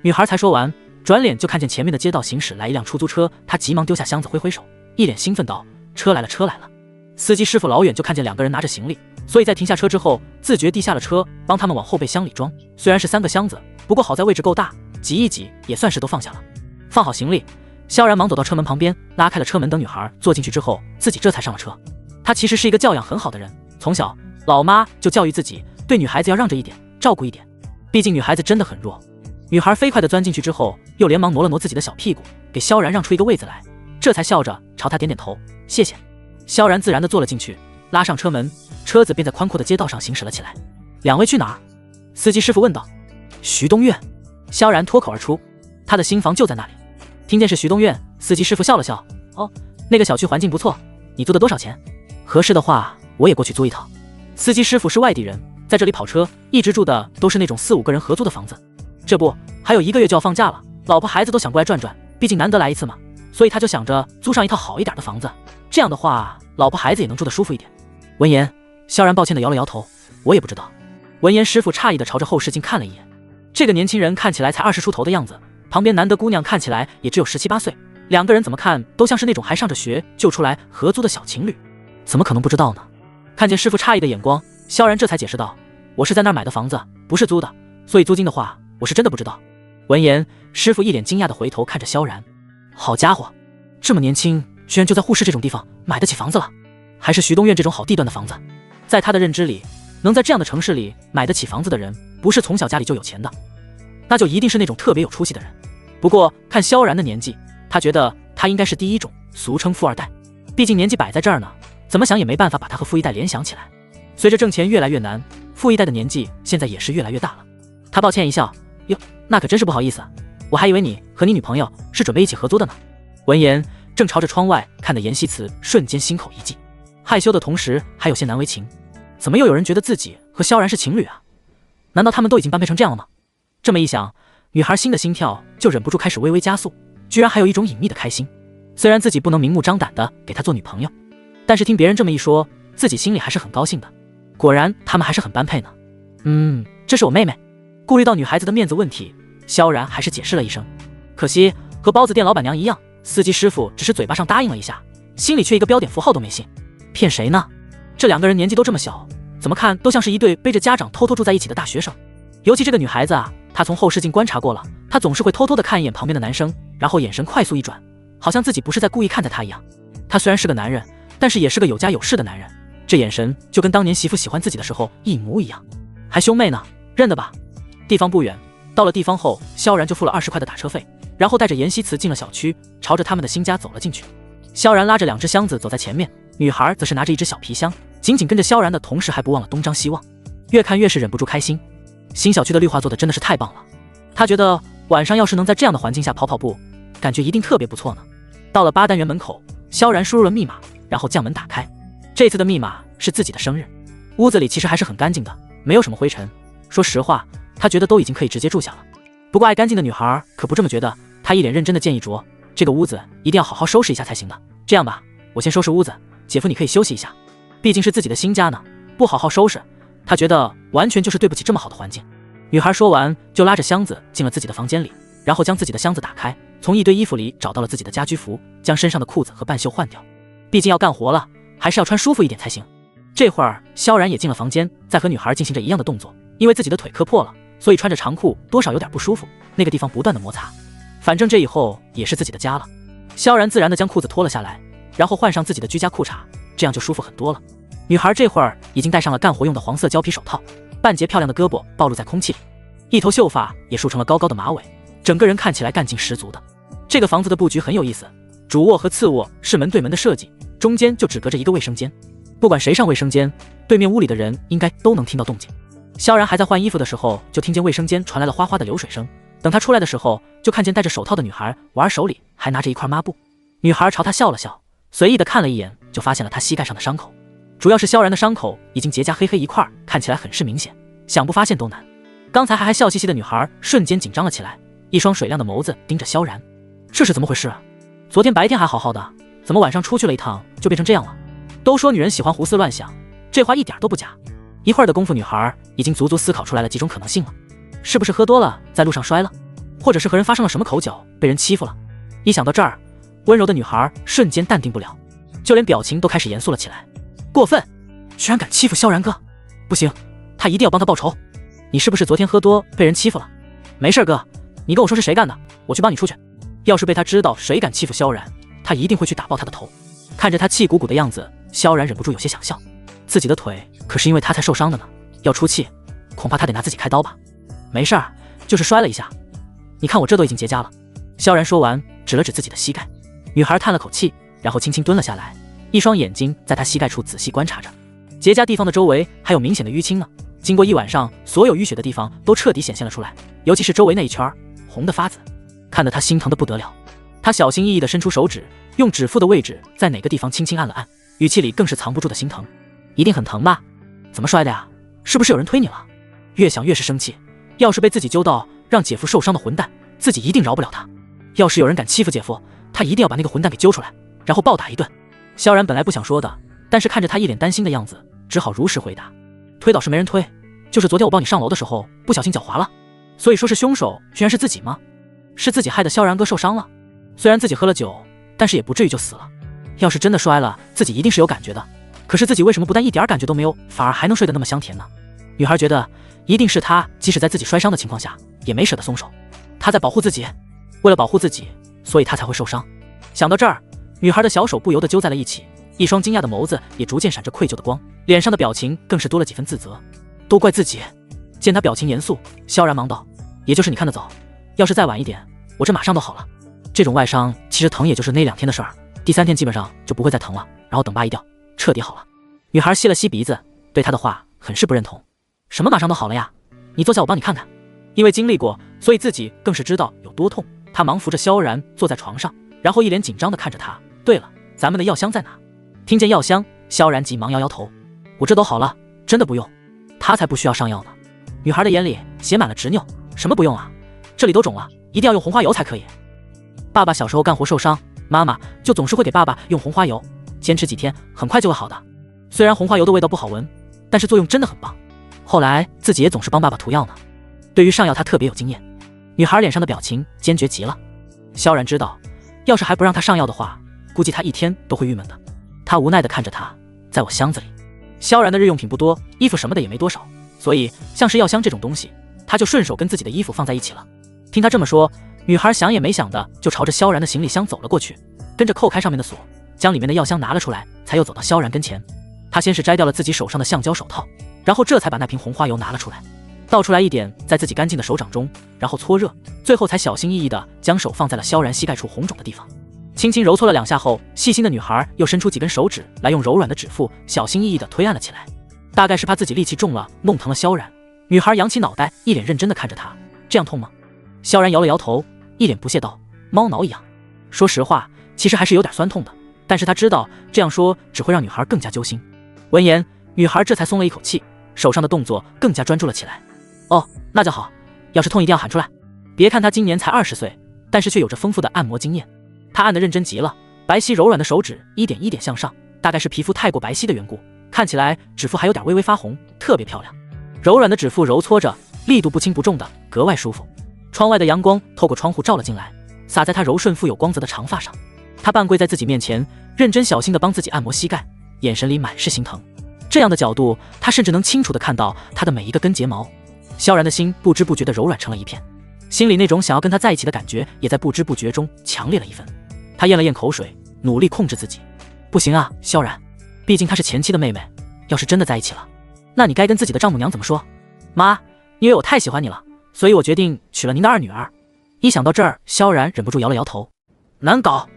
女孩才说完，转脸就看见前面的街道行驶来一辆出租车，她急忙丢下箱子挥挥手，一脸兴奋道：车来了，车来了。司机师傅老远就看见2个人拿着行李，所以在停下车之后自觉地下了车，帮他们往后备箱里装。虽然是3个箱子，不过好在位置够大，挤一挤也算是都放下了。放好行李，萧然忙走到车门旁边，拉开了车门，等女孩坐进去之后，自己这才上了车。他其实是一个教养很好的人，从小老妈就教育自己，对女孩子要让着一点，照顾一点，毕竟女孩子真的很弱。女孩飞快地钻进去之后，又连忙挪了挪自己的小屁股，给萧然让出一个位子来，这才笑着朝他点点头，谢谢。萧然自然地坐了进去，拉上车门，车子便在宽阔的街道上行驶了起来。2位去哪儿？司机师傅问道。徐东苑。萧然脱口而出，他的新房就在那里。听见是徐东苑，司机师傅笑了笑，哦，那个小区环境不错，你租的多少钱？合适的话我也过去租一套。司机师傅是外地人，在这里跑车，一直住的都是那种4、5个人合租的房子。这不还有1个月就要放假了，老婆孩子都想过来转转，毕竟难得来一次嘛，所以他就想着租上一套好一点的房子，这样的话老婆孩子也能住得舒服一点。闻言，萧然抱歉地摇了摇头，我也不知道。闻言，师傅诧异地朝着后视镜看了一眼，这个年轻人看起来才20出头的样子，旁边难得姑娘看起来也只有17、18岁，2个人怎么看都像是那种还上着学就出来合租的小情侣，怎么可能不知道呢？看见师傅诧异的眼光，萧然这才解释道，我是在那儿买的房子，不是租的，所以租金的话我是真的不知道。闻言，师傅一脸惊讶地回头看着萧然，好家伙，这么年轻居然就在沪市这种地方买得起房子了，还是徐东苑这种好地段的房子。在他的认知里，能在这样的城市里买得起房子的人，不是从小家里就有钱的，那就一定是那种特别有出息的人。不过看萧然的年纪，他觉得他应该是第一种，俗称富二代，毕竟年纪摆在这儿呢，怎么想也没办法把他和富一代联想起来。随着挣钱越来越难，富一代的年纪现在也是越来越大了。他抱歉一笑，哟，那可真是不好意思，我还以为你和你女朋友是准备一起合租的呢。闻言，正朝着窗外看的妍希慈瞬间心口一悸，害羞的同时还有些难为情，怎么又有人觉得自己和萧然是情侣啊？难道他们都已经般配成这样了吗？这么一想，女孩心的心跳就忍不住开始微微加速，居然还有一种隐秘的开心。虽然自己不能明目张胆的给她做女朋友，但是听别人这么一说，自己心里还是很高兴的。果然他们还是很般配呢。这是我妹妹。顾虑到女孩子的面子问题，萧然还是解释了一声。可惜和包子店老板娘一样，司机师傅只是嘴巴上答应了一下，心里却一个标点符号都没信。骗谁呢？这两个人年纪都这么小，怎么看都像是一对背着家长偷偷住在一起的大学生。尤其这个女孩子啊，她从后视镜观察过了，她总是会偷偷的看一眼旁边的男生，然后眼神快速一转，好像自己不是在故意看着他一样。他虽然是个男人，但是也是个有家有室的男人，这眼神就跟当年媳妇喜欢自己的时候一模一样。还兄妹呢，认得吧？地方不远，到了地方后，萧然就付了20块的打车费，然后带着妍希慈进了小区，朝着他们的新家走了进去。萧然拉着2只箱子走在前面，女孩则是拿着1只小皮箱，紧紧跟着萧然的同时还不忘了东张西望，越看越是忍不住开心。新小区的绿化做的真的是太棒了，他觉得晚上要是能在这样的环境下跑跑步，感觉一定特别不错呢。到了8单元门口，萧然输入了密码，然后将门打开。这次的密码是自己的生日。屋子里其实还是很干净的，没有什么灰尘。说实话，他觉得都已经可以直接住下了。不过爱干净的女孩可不这么觉得，她一脸认真的建议卓，这个屋子一定要好好收拾一下才行的。这样吧，我先收拾屋子，姐夫你可以休息一下，毕竟是自己的新家呢，不好好收拾，他觉得完全就是对不起这么好的环境。女孩说完就拉着箱子进了自己的房间里，然后将自己的箱子打开，从一堆衣服里找到了自己的家居服，将身上的裤子和半袖换掉。毕竟要干活了，还是要穿舒服一点才行。这会儿萧然也进了房间，在和女孩进行着一样的动作，因为自己的腿磕破了，所以穿着长裤多少有点不舒服，那个地方不断的摩擦。反正这以后也是自己的家了。萧然自然的将裤子脱了下来，然后换上自己的居家裤衩，这样就舒服很多了。女孩这会儿已经戴上了干活用的黄色胶皮手套，半截漂亮的胳膊暴露在空气里，一头秀发也梳成了高高的马尾，整个人看起来干劲十足的。这个房子的布局很有意思，主卧和次卧是门对门的设计，中间就只隔着一个卫生间，不管谁上卫生间，对面屋里的人应该都能听到动静。萧然还在换衣服的时候，就听见卫生间传来了哗哗的流水声。等他出来的时候，就看见戴着手套的女孩玩手里还拿着一块抹布。女孩朝他笑了笑，随意的看了一眼，就发现了他膝盖上的伤口，主要是萧然的伤口已经结痂黑黑一块，看起来很是明显，想不发现都难。刚才还笑嘻嘻的女孩瞬间紧张了起来，一双水亮的眸子盯着萧然，这是怎么回事啊？昨天白天还好好的，怎么晚上出去了一趟就变成这样了？都说女人喜欢胡思乱想，这话一点都不假。一会儿的功夫，女孩已经足足思考出来了几种可能性了。是不是喝多了在路上摔了，或者是和人发生了什么口角被人欺负了？一想到这儿，温柔的女孩瞬间淡定不了，就连表情都开始严肃了起来。过分，居然敢欺负萧然哥，不行，他一定要帮他报仇。你是不是昨天喝多被人欺负了？没事哥，你跟我说是谁干的，我去帮你出去。要是被他知道谁敢欺负萧然，他一定会去打爆他的头。看着他气鼓鼓的样子，萧然忍不住有些想笑，自己的腿可是因为他才受伤的呢，要出气恐怕他得拿自己开刀吧。没事儿，就是摔了一下，你看我这都已经结痂了。萧然说完指了指自己的膝盖。女孩叹了口气，然后轻轻蹲了下来，一双眼睛在他膝盖处仔细观察着，结痂地方的周围还有明显的淤青呢。经过一晚上，所有淤血的地方都彻底显现了出来，尤其是周围那一圈红的发紫，看得他心疼的不得了。他小心翼翼地伸出手指，用指腹的位置在哪个地方轻轻按了按，语气里更是藏不住的心疼。一定很疼吧？怎么摔的呀？是不是有人推你了？越想越是生气，要是被自己揪到让姐夫受伤的混蛋，自己一定饶不了他。要是有人敢欺负姐夫，他一定要把那个混蛋给揪出来，然后暴打一顿。萧然本来不想说的，但是看着他一脸担心的样子，只好如实回答。推倒是没人推，就是昨天我抱你上楼的时候不小心脚滑了，所以说是凶手居然是自己吗？是自己害得萧然哥受伤了。虽然自己喝了酒，但是也不至于就死了。要是真的摔了，自己一定是有感觉的，可是自己为什么不但一点感觉都没有，反而还能睡得那么香甜呢？女孩觉得一定是他即使在自己摔伤的情况下也没舍得松手，他在保护自己，为了保护自己，所以他才会受伤。想到这儿，女孩的小手不由得揪在了一起，一双惊讶的眸子也逐渐闪着愧疚的光，脸上的表情更是多了几分自责。都怪自己。见他表情严肃，萧然忙道：也就是你看得早，要是再晚一点，我这马上都好了。这种外伤其实疼也就是那2天的事儿，第3天基本上就不会再疼了，然后等疤一掉，彻底好了。女孩吸了吸鼻子，对他的话很是不认同。什么马上都好了呀？你坐下我帮你看看。因为经历过，所以自己更是知道有多痛。他忙扶着萧然坐在床上，然后一脸紧张地看着他。对了，咱们的药箱在哪？听见药箱，萧然急忙摇摇头，我这都好了，真的不用。他才不需要上药呢。女孩的眼里写满了执拗，什么不用啊？这里都肿了，一定要用红花油才可以。爸爸小时候干活受伤，妈妈就总是会给爸爸用红花油，坚持几天很快就会好的。虽然红花油的味道不好闻，但是作用真的很棒。后来自己也总是帮爸爸涂药呢。对于上药，他特别有经验。女孩脸上的表情坚决极了。萧然知道，要是还不让他上药的话，估计他一天都会郁闷的。他无奈地看着他，在我箱子里。萧然的日用品不多，衣服什么的也没多少，所以像是药箱这种东西，他就顺手跟自己的衣服放在一起了。听他这么说，女孩想也没想的就朝着萧然的行李箱走了过去，跟着扣开上面的锁，将里面的药箱拿了出来，才又走到萧然跟前。他先是摘掉了自己手上的橡胶手套，然后这才把那瓶红花油拿了出来，倒出来一点在自己干净的手掌中，然后搓热，最后才小心翼翼地将手放在了萧然膝盖处红肿的地方，轻轻揉搓了2下后，细心的女孩又伸出几根手指来，用柔软的指腹小心翼翼地推按了起来。大概是怕自己力气重了，弄疼了萧然，女孩扬起脑袋，一脸认真地看着他。这样痛吗？萧然摇了摇头，一脸不屑道：猫挠一样。说实话，其实还是有点酸痛的，但是他知道这样说只会让女孩更加揪心。闻言，女孩这才松了一口气，手上的动作更加专注了起来。哦，那就好，要是痛一定要喊出来。别看她今年才20岁，但是却有着丰富的按摩经验。她按得认真极了，白皙柔软的手指一点一点向上，大概是皮肤太过白皙的缘故，看起来指腹还有点微微发红，特别漂亮。柔软的指腹揉搓着，力度不轻不重的，格外舒服。窗外的阳光透过窗户照了进来，洒在她柔顺富有光泽的长发上。她半跪在自己面前，认真小心地帮自己按摩膝盖，眼神里满是心疼。这样的角度，她甚至能清楚地看到她的每一个根睫毛。萧然的心不知不觉地柔软成了一片，心里那种想要跟他在一起的感觉也在不知不觉中强烈了一分。他咽了咽口水，努力控制自己。不行啊，萧然，毕竟她是前妻的妹妹，要是真的在一起了，那你该跟自己的丈母娘怎么说？妈，因为我太喜欢你了，所以我决定娶了您的二女儿。一想到这儿，萧然忍不住摇了摇头。难搞。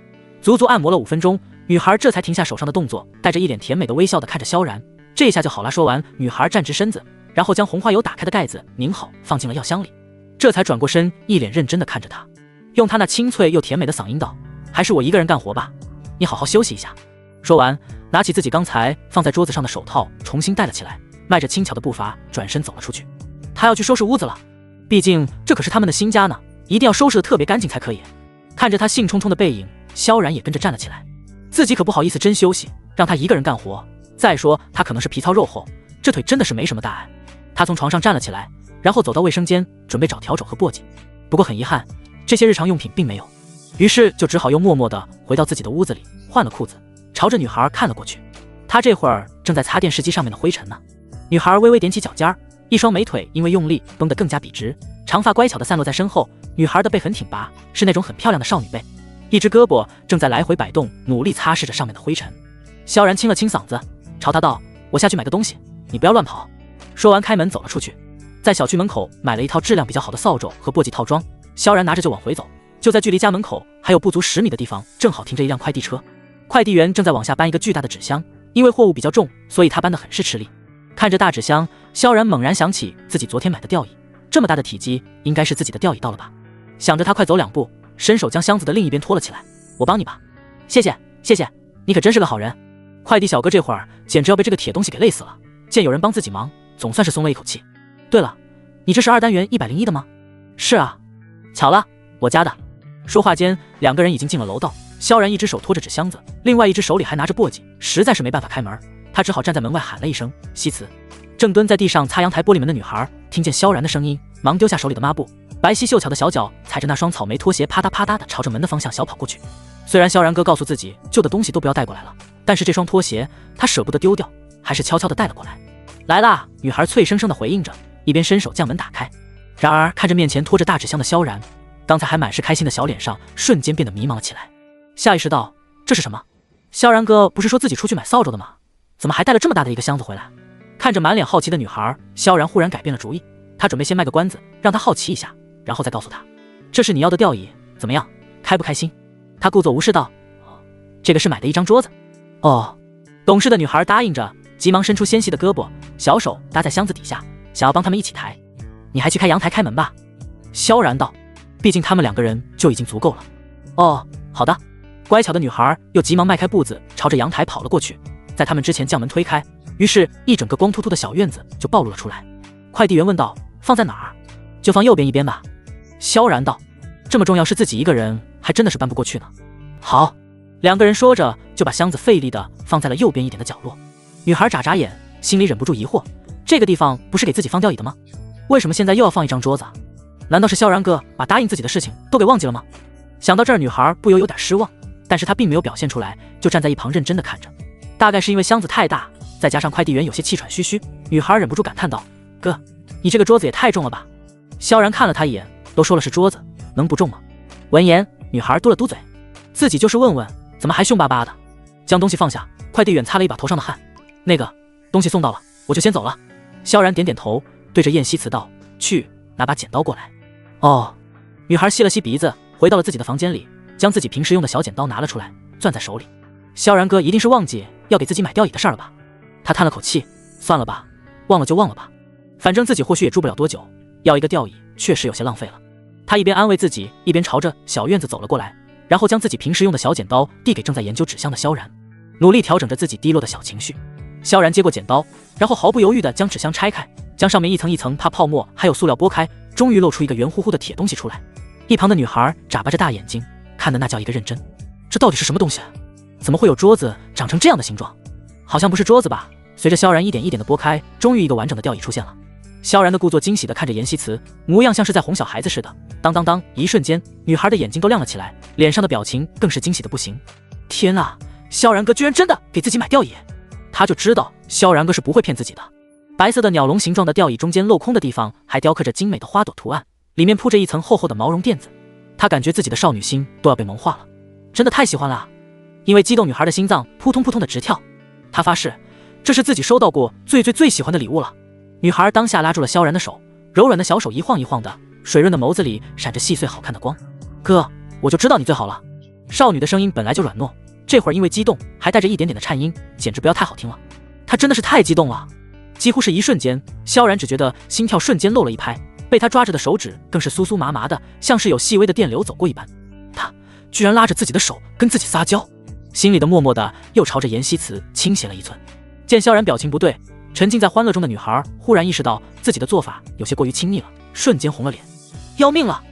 足足按摩了5分钟，女孩这才停下手上的动作，带着一脸甜美的微笑地看着萧然。这下就好啦。说完，女孩站直身子，然后将红花油打开的盖子拧好，放进了药箱里，这才转过身，一脸认真地看着他，用他那清脆又甜美的嗓音道：还是我一个人干活吧，你好好休息一下。说完，拿起自己刚才放在桌子上的手套，重新戴了起来，迈着轻巧的步伐转身走了出去。他要去收拾屋子了，毕竟这可是他们的新家呢，一定要收拾得特别干净才可以。看着他兴冲冲的背影，萧然也跟着站了起来，自己可不好意思真休息，让他一个人干活。再说他可能是皮糙肉厚，这腿真的是没什么大碍。他从床上站了起来，然后走到卫生间，准备找笤帚和簸箕。不过很遗憾，这些日常用品并没有，于是就只好又默默地回到自己的屋子里，换了裤子，朝着女孩看了过去。他这会儿正在擦电视机上面的灰尘呢。女孩微微踮起脚尖，一双美腿因为用力绷得更加笔直，长发乖巧地散落在身后。女孩的背很挺拔，是那种很漂亮的少女背，一只胳膊正在来回摆动，努力擦拭着上面的灰尘。萧然清了清嗓子，朝她道：我下去买个东西，你不要乱跑。说完开门走了出去，在小区门口买了一套质量比较好的扫帚和簸箕套装。萧然拿着就往回走，就在距离家门口还有不足10米的地方，正好停着一辆快递车。快递员正在往下搬一个巨大的纸箱，因为货物比较重，所以他搬得很是吃力。看着大纸箱，萧然猛然想起自己昨天买的吊椅，这么大的体积，应该是自己的吊椅到了吧。想着他快走2步，伸手将箱子的另一边拖了起来。我帮你吧。谢谢谢谢，你可真是个好人。快递小哥这会儿简直要被这个铁东西给累死了，见有人帮自己忙，总算是松了一口气。对了，你这是2单元101的吗？是啊，巧了，我家的。说话间，2个人已经进了楼道。萧然一只手拖着纸箱子，另外一只手里还拿着簸箕，实在是没办法开门，他只好站在门外喊了一声西辞。正蹲在地上擦阳台玻璃门的女孩听见萧然的声音，忙丢下手里的抹布，白皙秀巧的小脚踩着那双草莓拖鞋，啪嗒啪嗒的朝着门的方向小跑过去。虽然萧然哥告诉自己旧的东西都不要带过来了，但是这双拖鞋他舍不得丢掉，还是悄悄地带了过来。来啦！女孩脆生生地回应着，一边伸手将门打开。然而看着面前拖着大纸箱的萧然，刚才还满是开心的小脸上瞬间变得迷茫了起来，下意识道：这是什么？萧然哥不是说自己出去买扫帚的吗？怎么还带了这么大的一个箱子回来？看着满脸好奇的女孩，萧然忽然改变了主意，他准备先卖个关子，让她好奇一下，然后再告诉她，这是你要的吊椅，怎么样，开不开心？他故作无视道：这个是买的一张桌子。哦，懂事的女孩答应着，急忙伸出纤细的胳膊，小手搭在箱子底下，想要帮他们一起抬。你还去开阳台开门吧。萧然道，毕竟他们2个人就已经足够了。哦，好的。乖巧的女孩又急忙迈开步子，朝着阳台跑了过去，在他们之前将门推开，于是一整个光秃秃的小院子就暴露了出来。快递员问道：放在哪儿？就放右边一边吧。萧然道：这么重要，是自己一个人还真的是搬不过去呢。好，2个人说着就把箱子费力地放在了右边一点的角落。女孩眨眨眼，心里忍不住疑惑，这个地方不是给自己放吊椅的吗？为什么现在又要放一张桌子啊？难道是萧然哥把答应自己的事情都给忘记了吗？想到这儿，女孩不由有点失望，但是她并没有表现出来，就站在一旁认真的看着。大概是因为箱子太大，再加上快递员有些气喘吁吁，女孩忍不住感叹道：“哥，你这个桌子也太重了吧？”萧然看了她一眼，都说了是桌子，能不重吗？闻言，女孩嘟了嘟嘴，自己就是问问，怎么还凶巴巴的？将东西放下，快递员擦了一把头上的汗，那个东西送到了，我就先走了。萧然点点头，对着燕西辞道：“去拿把剪刀过来。”哦，女孩吸了吸鼻子，回到了自己的房间里，将自己平时用的小剪刀拿了出来，攥在手里。萧然哥一定是忘记要给自己买吊椅的事了吧？他叹了口气，算了吧，忘了就忘了吧，反正自己或许也住不了多久，要一个吊椅确实有些浪费了。他一边安慰自己，一边朝着小院子走了过来，然后将自己平时用的小剪刀递给正在研究纸箱的萧然，努力调整着自己低落的小情绪。萧然接过剪刀，然后毫不犹豫地将纸箱拆开，将上面一层一层怕泡沫还有塑料剥开，终于露出一个圆乎乎的铁东西出来。一旁的女孩眨巴着大眼睛，看的那叫一个认真。这到底是什么东西？怎么会有桌子长成这样的形状？好像不是桌子吧？随着萧然一点一点的剥开，终于一个完整的吊椅出现了。萧然的故作惊喜地看着严希慈，模样像是在哄小孩子似的。当当当，一瞬间，女孩的眼睛都亮了起来，脸上的表情更是惊喜的不行。天啊，萧然哥居然真的给自己买吊椅！他就知道萧然哥是不会骗自己的。白色的鸟笼形状的吊椅中间镂空的地方还雕刻着精美的花朵图案，里面铺着一层厚厚的毛绒垫子。他感觉自己的少女心都要被萌化了，真的太喜欢了啊！因为激动，女孩的心脏扑通扑通的直跳。她发誓，这是自己收到过最喜欢的礼物了。女孩当下拉住了萧然的手，柔软的小手一晃一晃的，水润的眸子里闪着细碎好看的光。哥，我就知道你最好了。少女的声音本来就软糯，这会儿因为激动还带着一点点的颤音，简直不要太好听了。她真的是太激动了，几乎是一瞬间，萧然只觉得心跳瞬间漏了一拍，被他抓着的手指更是酥酥麻麻的，像是有细微的电流走过一般。他居然拉着自己的手跟自己撒娇，心里的默默的又朝着严希慈倾斜了一寸。见萧然表情不对，沉浸在欢乐中的女孩忽然意识到自己的做法有些过于亲密了，瞬间红了脸。要命了，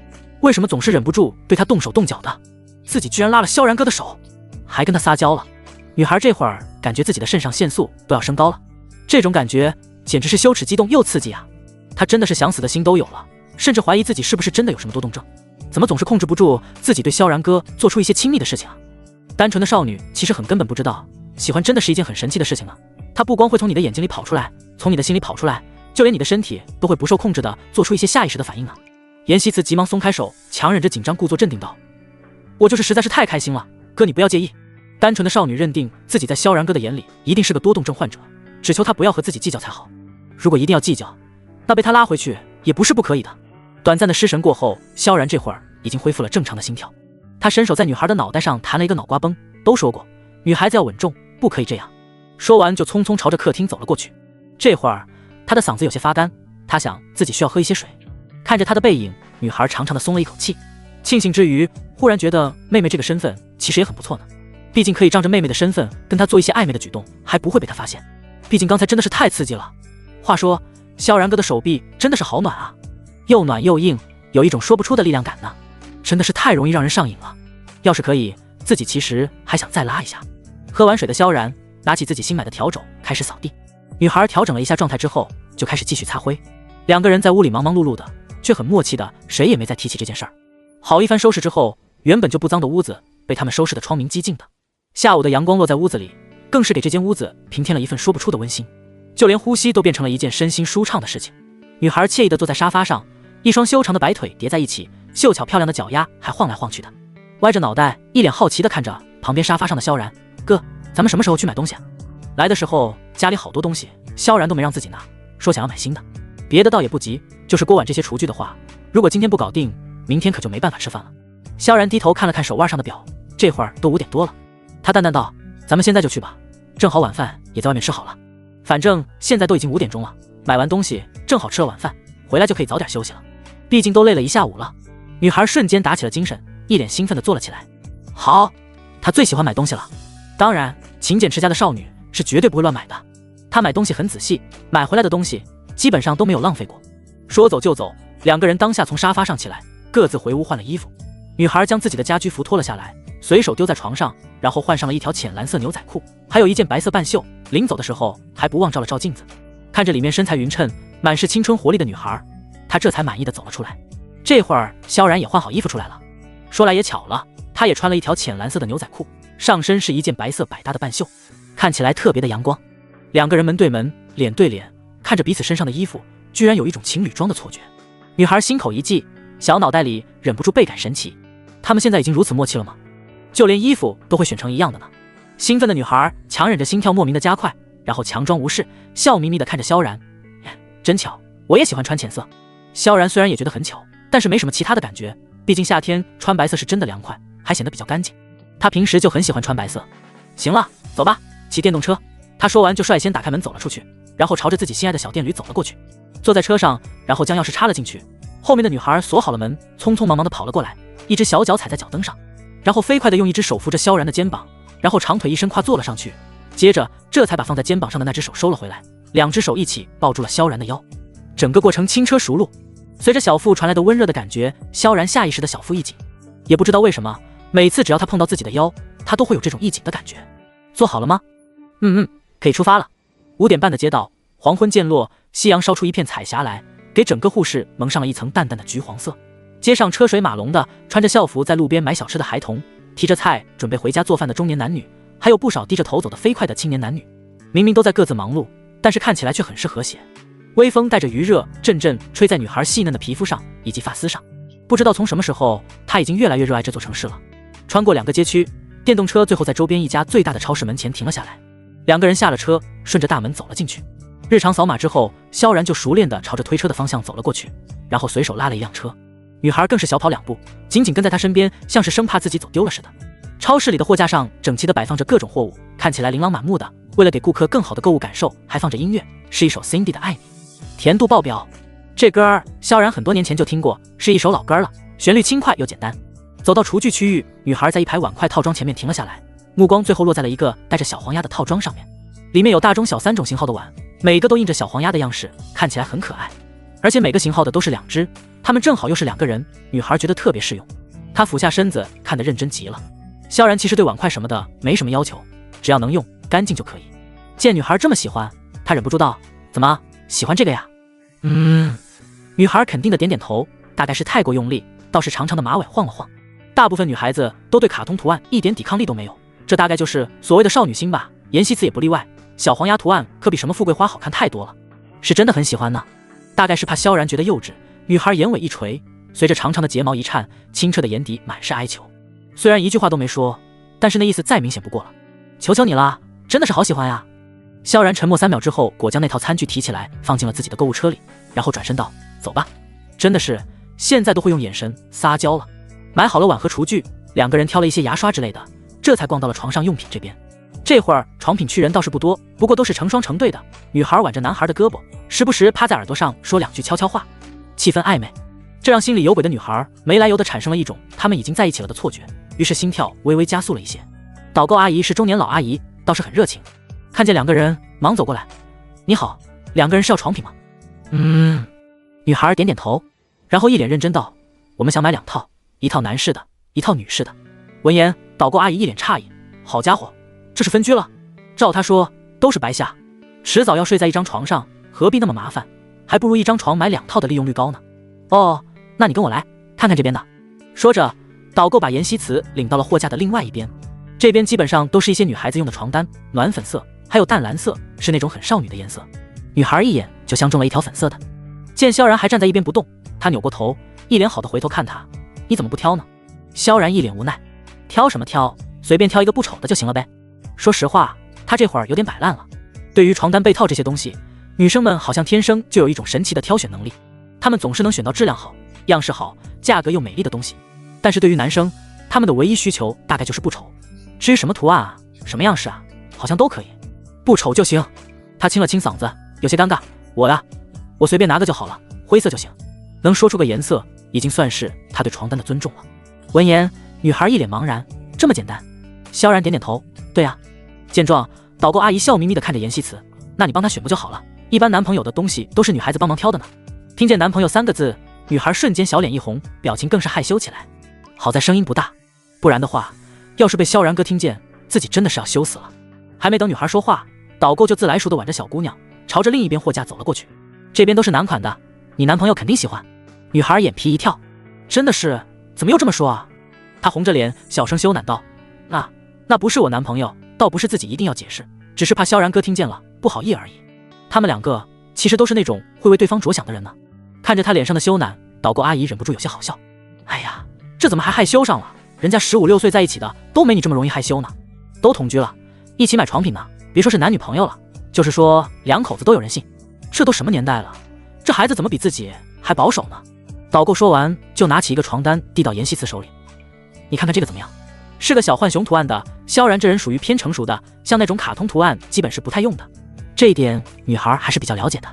为什么总是忍不住对他动手动脚的？自己居然拉了萧然哥的手，还跟他撒娇了。女孩这会儿感觉自己的肾上腺素都要升高了，这种感觉简直是羞耻、激动又刺激啊！她真的是想死的心都有了，甚至怀疑自己是不是真的有什么多动症，怎么总是控制不住自己对萧然哥做出一些亲密的事情啊？单纯的少女其实根本不知道，喜欢真的是一件很神奇的事情啊！它不光会从你的眼睛里跑出来，从你的心里跑出来，就连你的身体都会不受控制的做出一些下意识的反应啊！严希慈急忙松开手，强忍着紧张，故作镇定道：“我就是实在是太开心了，哥你不要介意。”单纯的少女认定自己在萧然哥的眼里一定是个多动症患者，只求他不要和自己计较才好。如果一定要计较，那被他拉回去也不是不可以的。短暂的失神过后，萧然这会儿已经恢复了正常的心跳。他伸手在女孩的脑袋上弹了一个脑瓜崩，都说过女孩子要稳重，不可以这样。说完就匆匆朝着客厅走了过去。这会儿他的嗓子有些发干，他想自己需要喝一些水。看着他的背影，女孩长长的松了一口气，庆幸之余，忽然觉得妹妹这个身份其实也很不错呢。毕竟可以仗着妹妹的身份跟他做一些暧昧的举动，还不会被他发现。毕竟刚才真的是太刺激了。话说，萧然哥的手臂真的是好暖啊，又暖又硬，有一种说不出的力量感呢，真的是太容易让人上瘾了。要是可以，自己其实还想再拉一下。喝完水的萧然拿起自己新买的笤帚，开始扫地。女孩调整了一下状态之后，就开始继续擦灰。两个人在屋里忙忙碌碌的，却很默契的，谁也没再提起这件事儿。好一番收拾之后，原本就不脏的屋子被他们收拾得窗明几净的。下午的阳光落在屋子里，更是给这间屋子平添了一份说不出的温馨，就连呼吸都变成了一件身心舒畅的事情。女孩惬意地坐在沙发上，一双修长的白腿叠在一起，秀巧漂亮的脚丫还晃来晃去的，歪着脑袋，一脸好奇地看着旁边沙发上的萧然。哥，咱们什么时候去买东西啊？来的时候家里好多东西，萧然都没让自己拿，说想要买新的。别的倒也不急，就是锅碗这些厨具的话，如果今天不搞定，明天可就没办法吃饭了。萧然低头看了看手腕上的表，这会儿都5点多了。他淡淡道：“咱们现在就去吧，正好晚饭也在外面吃好了。反正现在都已经5点钟了，买完东西正好吃了晚饭，回来就可以早点休息了。毕竟都累了一下午了。”女孩瞬间打起了精神，一脸兴奋地坐了起来。好，她最喜欢买东西了。当然，勤俭持家的少女是绝对不会乱买的。她买东西很仔细，买回来的东西基本上都没有浪费过。说走就走，两个人当下从沙发上起来，各自回屋换了衣服。女孩将自己的家居服脱了下来，随手丢在床上，然后换上了一条浅蓝色牛仔裤，还有一件白色半袖。临走的时候还不忘照了照镜子。看着里面身材匀称、满是青春活力的女孩，她这才满意的走了出来。这会儿萧然也换好衣服出来了，说来也巧了，她也穿了一条浅蓝色的牛仔裤，上身是一件白色百搭的半袖，看起来特别的阳光。两个人门对门，脸对脸，看着彼此身上的衣服，居然有一种情侣装的错觉。女孩心口一悸，小脑袋里忍不住倍感神奇，他们现在已经如此默契了吗？就连衣服都会选成一样的呢。兴奋的女孩强忍着心跳莫名的加快，然后强装无视，笑眯眯地看着萧然，真巧，我也喜欢穿浅色。萧然虽然也觉得很巧，但是没什么其他的感觉，毕竟夏天穿白色是真的凉快，还显得比较干净。他平时就很喜欢穿白色。行了，走吧，骑电动车。他说完就率先打开门走了出去，然后朝着自己心爱的小电驴走了过去。坐在车上，然后将钥匙插了进去。后面的女孩锁好了门，匆匆忙忙地跑了过来，一只小脚踩在脚蹬上，然后飞快地用一只手扶着萧然的肩膀，然后长腿一伸跨坐了上去，接着这才把放在肩膀上的那只手收了回来，两只手一起抱住了萧然的腰。整个过程轻车熟路，随着小腹传来的温热的感觉，萧然下意识的小腹一紧，也不知道为什么，每次只要他碰到自己的腰，他都会有这种一紧的感觉。做好了吗？可以出发了。5点半的街道，黄昏渐落，夕阳烧出一片彩霞来，给整个护士蒙上了一层淡淡的橘黄色。街上车水马龙的，穿着校服在路边买小吃的孩童，提着菜准备回家做饭的中年男女，还有不少低着头走得飞快的青年男女。明明都在各自忙碌，但是看起来却很是和谐。微风带着余热阵阵吹在女孩细嫩的皮肤上以及发丝上，不知道从什么时候，她已经越来越热爱这座城市了。穿过2个街区，电动车最后在周边一家最大的超市门前停了下来。2个人下了车，顺着大门走了进去。日常扫码之后，萧然就熟练地朝着推车的方向走了过去，然后随手拉了一辆车。女孩更是小跑2步，紧紧跟在他身边，像是生怕自己走丢了似的。超市里的货架上整齐地摆放着各种货物，看起来琳琅满目的。为了给顾客更好的购物感受，还放着音乐，是一首 Cindy 的《爱你》，甜度爆表。这歌儿萧然很多年前就听过，是一首老歌了，旋律轻快又简单。走到厨具区域，女孩在一排碗筷套装前面停了下来，目光最后落在了一个带着小黄鸭的套装上面，里面有大中小3种型号的碗，每个都印着小黄鸭的样式，看起来很可爱，而且每个型号的都是2只，它们正好又是2个人，女孩觉得特别适用。她俯下身子看得认真极了。萧然其实对碗筷什么的没什么要求，只要能用干净就可以。见女孩这么喜欢，他忍不住道：怎么喜欢这个呀？女孩肯定的点点头，大概是太过用力，倒是长长的马尾晃了晃。大部分女孩子都对卡通图案一点抵抗力都没有，这大概就是所谓的少女心吧，妍希慈也不例外。小黄鸭图案可比什么富贵花好看太多了，是真的很喜欢呢。大概是怕萧然觉得幼稚，女孩眼尾一垂，随着长长的睫毛一颤，清澈的眼底满是哀求。虽然一句话都没说，但是那意思再明显不过了。求求你了，真的是好喜欢呀。萧然沉默3秒之后，果将那套餐具提起来，放进了自己的购物车里，然后转身道：走吧。真的是现在都会用眼神撒娇了。买好了碗和厨具，2个人挑了一些牙刷之类的，这才逛到了床上用品这边。这会儿床品区人倒是不多，不过都是成双成对的，女孩挽着男孩的胳膊，时不时趴在耳朵上说2句悄悄话，气氛暧昧。这让心里有鬼的女孩没来由的产生了一种他们已经在一起了的错觉，于是心跳微微加速了一些。导购阿姨是中年老阿姨，倒是很热情，看见2个人忙走过来：你好，2个人是要床品吗？女孩点点头，然后一脸认真道：我们想买2套，一套男士的，一套女士的。闻言，导购阿姨一脸诧异：好家伙，这是分居了？照她说都是白瞎，迟早要睡在一张床上，何必那么麻烦？还不如一张床买2套的利用率高呢。哦，那你跟我来看看这边的。说着，导购把妍希慈领到了货架的另外一边，这边基本上都是一些女孩子用的床单，暖粉色还有淡蓝色，是那种很少女的颜色。女孩一眼就相中了一条粉色的。见萧然还站在一边不动，她扭过头，一脸好的回头看他：你怎么不挑呢？萧然一脸无奈：挑什么挑，随便挑一个不丑的就行了呗。说实话，他这会儿有点摆烂了。对于床单被套这些东西，女生们好像天生就有一种神奇的挑选能力，她们总是能选到质量好、样式好、价格又美丽的东西。但是对于男生，他们的唯一需求大概就是不丑。至于什么图案啊、什么样式啊，好像都可以，不丑就行。他清了清嗓子，有些尴尬：我随便拿个就好了，灰色就行。能说出个颜色，已经算是他对床单的尊重了。闻言，女孩一脸茫然：这么简单？萧然点点头：对啊。见状，导购阿姨笑眯眯地看着妍希慈：那你帮她选不就好了？一般男朋友的东西都是女孩子帮忙挑的呢。听见男朋友3个字，女孩瞬间小脸一红，表情更是害羞起来。好在声音不大，不然的话，要是被萧然哥听见，自己真的是要羞死了。还没等女孩说话，导购就自来熟地挽着小姑娘，朝着另一边货架走了过去。这边都是男款的，你男朋友肯定喜欢。女孩眼皮一跳，真的是？怎么又这么说啊？她红着脸小声羞赧道：那不是我男朋友，倒不是自己一定要解释，只是怕萧然哥听见了不好意而已。他们两个其实都是那种会为对方着想的人呢。看着他脸上的羞赧，导购阿姨忍不住有些好笑。哎呀，这怎么还害羞上了？人家15、16岁在一起的都没你这么容易害羞呢。都同居了，一起买床品呢，别说是男女朋友了，就是说两口子都有人信。这都什么年代了，这孩子怎么比自己还保守呢？导购说完就拿起一个床单递到严希慈手里，你看看这个怎么样？是个小浣熊图案的，萧然这人属于偏成熟的，像那种卡通图案基本是不太用的，这一点女孩还是比较了解的。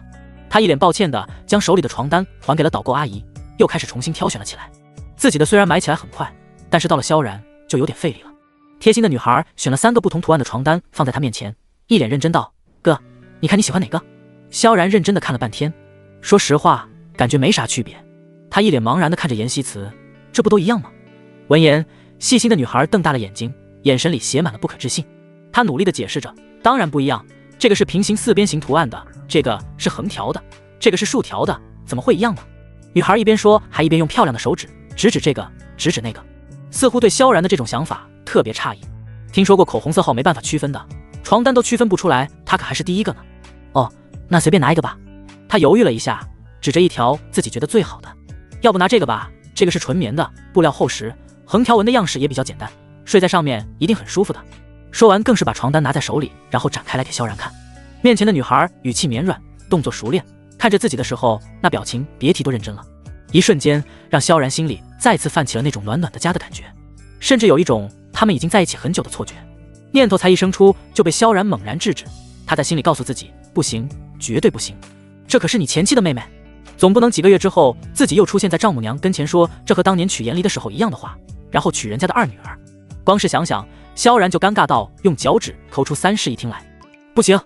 她一脸抱歉的将手里的床单还给了导购阿姨，又开始重新挑选了起来。自己的虽然买起来很快，但是到了萧然就有点费力了。贴心的女孩选了3个不同图案的床单放在她面前，一脸认真道：哥，你看你喜欢哪个？萧然认真的看了半天，说实话感觉没啥区别。他一脸茫然的看着严希慈，这不都一样吗？闻言，细心的女孩瞪大了眼睛，眼神里写满了不可置信。她努力的解释着，当然不一样，这个是平行4边形图案的，这个是横条的，这个是竖条的，怎么会一样呢？女孩一边说还一边用漂亮的手指指指这个指指那个，似乎对萧然的这种想法特别诧异。听说过口红色号没办法区分的，床单都区分不出来，她可还是第一个呢。哦，那随便拿一个吧。她犹豫了一下，指着一条自己觉得最好的，要不拿这个吧，这个是纯棉的，布料厚实，横条纹的样式也比较简单，睡在上面一定很舒服的。说完更是把床单拿在手里，然后展开来给萧然看。面前的女孩语气绵软，动作熟练，看着自己的时候那表情别提多认真了。一瞬间让萧然心里再次泛起了那种暖暖的家的感觉，甚至有一种他们已经在一起很久的错觉。念头才一生出就被萧然猛然制止，他在心里告诉自己，不行，绝对不行，这可是你前妻的妹妹，总不能几个月之后自己又出现在丈母娘跟前说这和当年娶严离的时候一样的话，然后娶人家的二女儿。光是想想，萧然就尴尬到用脚趾抠出3室一厅来。不行，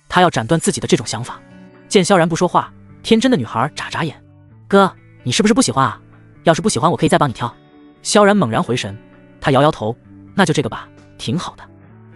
他要斩断自己的这种想法。见萧然不说话，天真的女孩眨眨眼，哥，你是不是不喜欢啊？要是不喜欢我可以再帮你挑。萧然猛然回神，他摇摇头，那就这个吧，挺好的。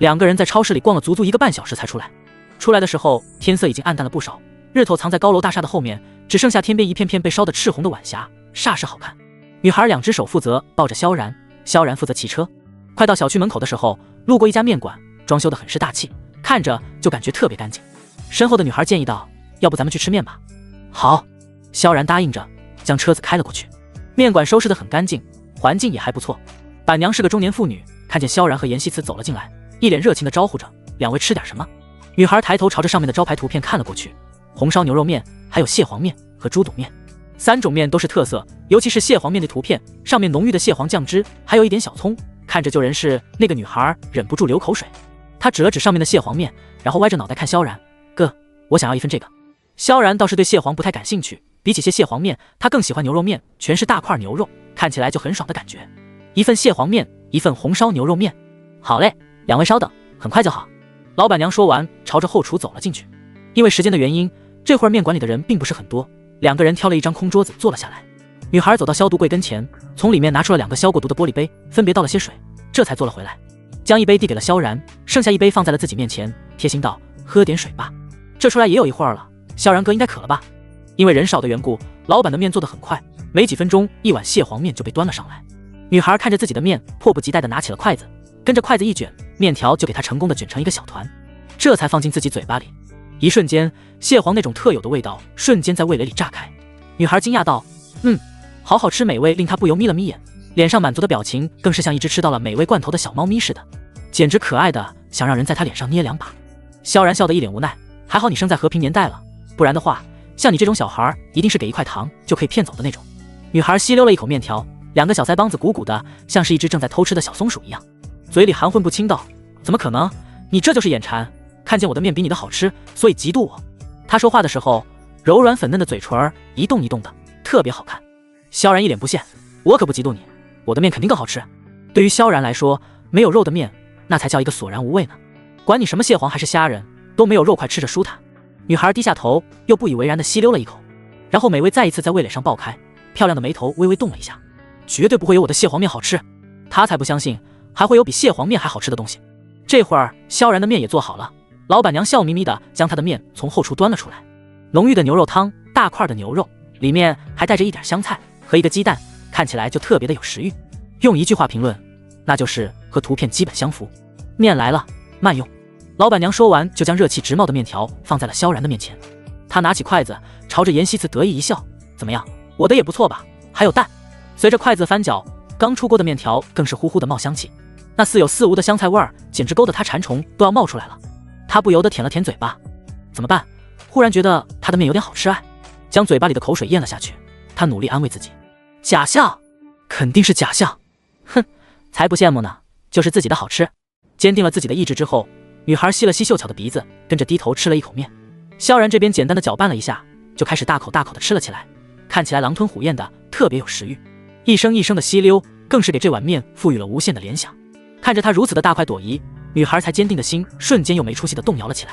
2个人在超市里逛了足足1个半小时才出来。出来的时候天色已经暗淡了不少，日头藏在高楼大厦的后面，只剩下天边一片片被烧得赤红的晚霞，煞是好看。女孩2只手负责抱着萧然，萧然负责骑车。快到小区门口的时候，路过一家面馆，装修得很是大气，看着就感觉特别干净。身后的女孩建议道，要不咱们去吃面吧？好，萧然答应着，将车子开了过去。面馆收拾得很干净，环境也还不错。板娘是个中年妇女，看见萧然和严希慈走了进来，一脸热情地招呼着2位吃点什么。女孩抬头朝着上面的招牌图片看了过去，红烧牛肉面，还有蟹黄面和猪肚面，3种面都是特色，尤其是蟹黄面的图片，上面浓郁的蟹黄酱汁，还有一点小葱，看着就人是那个女孩忍不住流口水。她指了指上面的蟹黄面，然后歪着脑袋看萧然，哥，我想要一份这个。萧然倒是对蟹黄不太感兴趣，比起些蟹黄面，他更喜欢牛肉面，全是大块牛肉，看起来就很爽的感觉。一份蟹黄面，一份红烧牛肉面。好嘞，2位稍等，很快就好。老板娘说完，朝着后厨走了进去。因为时间的原因，这会儿面馆里的人并不是很多，2个人挑了一张空桌子坐了下来。女孩走到消毒柜跟前，从里面拿出了2个消过毒的玻璃杯，分别倒了些水，这才坐了回来，将一杯递给了萧然，剩下一杯放在了自己面前，贴心道，喝点水吧，这出来也有一会儿了，萧然哥应该渴了吧？因为人少的缘故，老板的面做得很快，没几分钟1碗蟹黄面就被端了上来。女孩看着自己的面，迫不及待地拿起了筷子，跟着筷子一卷，面条就给她成功地卷成一个小团，这才放进自己嘴巴里。一瞬间，蟹黄那种特有的味道瞬间在味蕾里炸开。女孩惊讶道，好好吃美味，令她不由眯了眯眼，脸上满足的表情更是像一只吃到了美味罐头的小猫咪似的，简直可爱的想让人在她脸上捏2把。萧然笑得一脸无奈，还好你生在和平年代了，不然的话，像你这种小孩一定是给1块糖就可以骗走的那种。女孩吸溜了一口面条，2个小腮帮子鼓鼓的，像是一只正在偷吃的小松鼠一样，嘴里含混不清道，怎么可能？你这就是眼馋，看见我的面比你的好吃，所以嫉妒我。她说话的时候，柔软粉嫩的嘴唇一动一动的，特别好看。萧然一脸不屑，我可不嫉妒你，我的面肯定更好吃。对于萧然来说，没有肉的面那才叫一个索然无味呢，管你什么蟹黄还是虾仁，都没有肉块吃着舒坦。女孩低下头，又不以为然地吸溜了一口，然后美味再一次在味蕾上爆开，漂亮的眉头微微动了一下，绝对不会有我的蟹黄面好吃，她才不相信还会有比蟹黄面还好吃的东西。这会儿萧然的面也做好了，老板娘笑眯眯地将她的面从后厨端了出来，浓郁的牛肉汤，大块的牛肉，里面还带着一点香菜和一个鸡蛋，看起来就特别的有食欲。用一句话评论，那就是和图片基本相符。面来了，慢用。老板娘说完，就将热气直冒的面条放在了萧然的面前。他拿起筷子，朝着阎希慈得意一笑：“怎么样，我的也不错吧？还有蛋。”随着筷子翻搅，刚出锅的面条更是呼呼的冒香气，那似有似无的香菜味儿，简直勾得他馋虫都要冒出来了。他不由得舔了舔嘴巴，怎么办？忽然觉得他的面有点好吃哎，将嘴巴里的口水咽了下去。他努力安慰自己：“假象，肯定是假象。哼，才不羡慕呢，就是自己的好吃。”坚定了自己的意志之后，女孩吸了吸秀巧的鼻子，跟着低头吃了一口面。萧然这边简单的搅拌了一下，就开始大口大口的吃了起来，看起来狼吞虎咽的，特别有食欲。一声一声的吸溜，更是给这碗面赋予了无限的联想。看着他如此的大快朵颐，女孩才坚定的心瞬间又没出息的动摇了起来。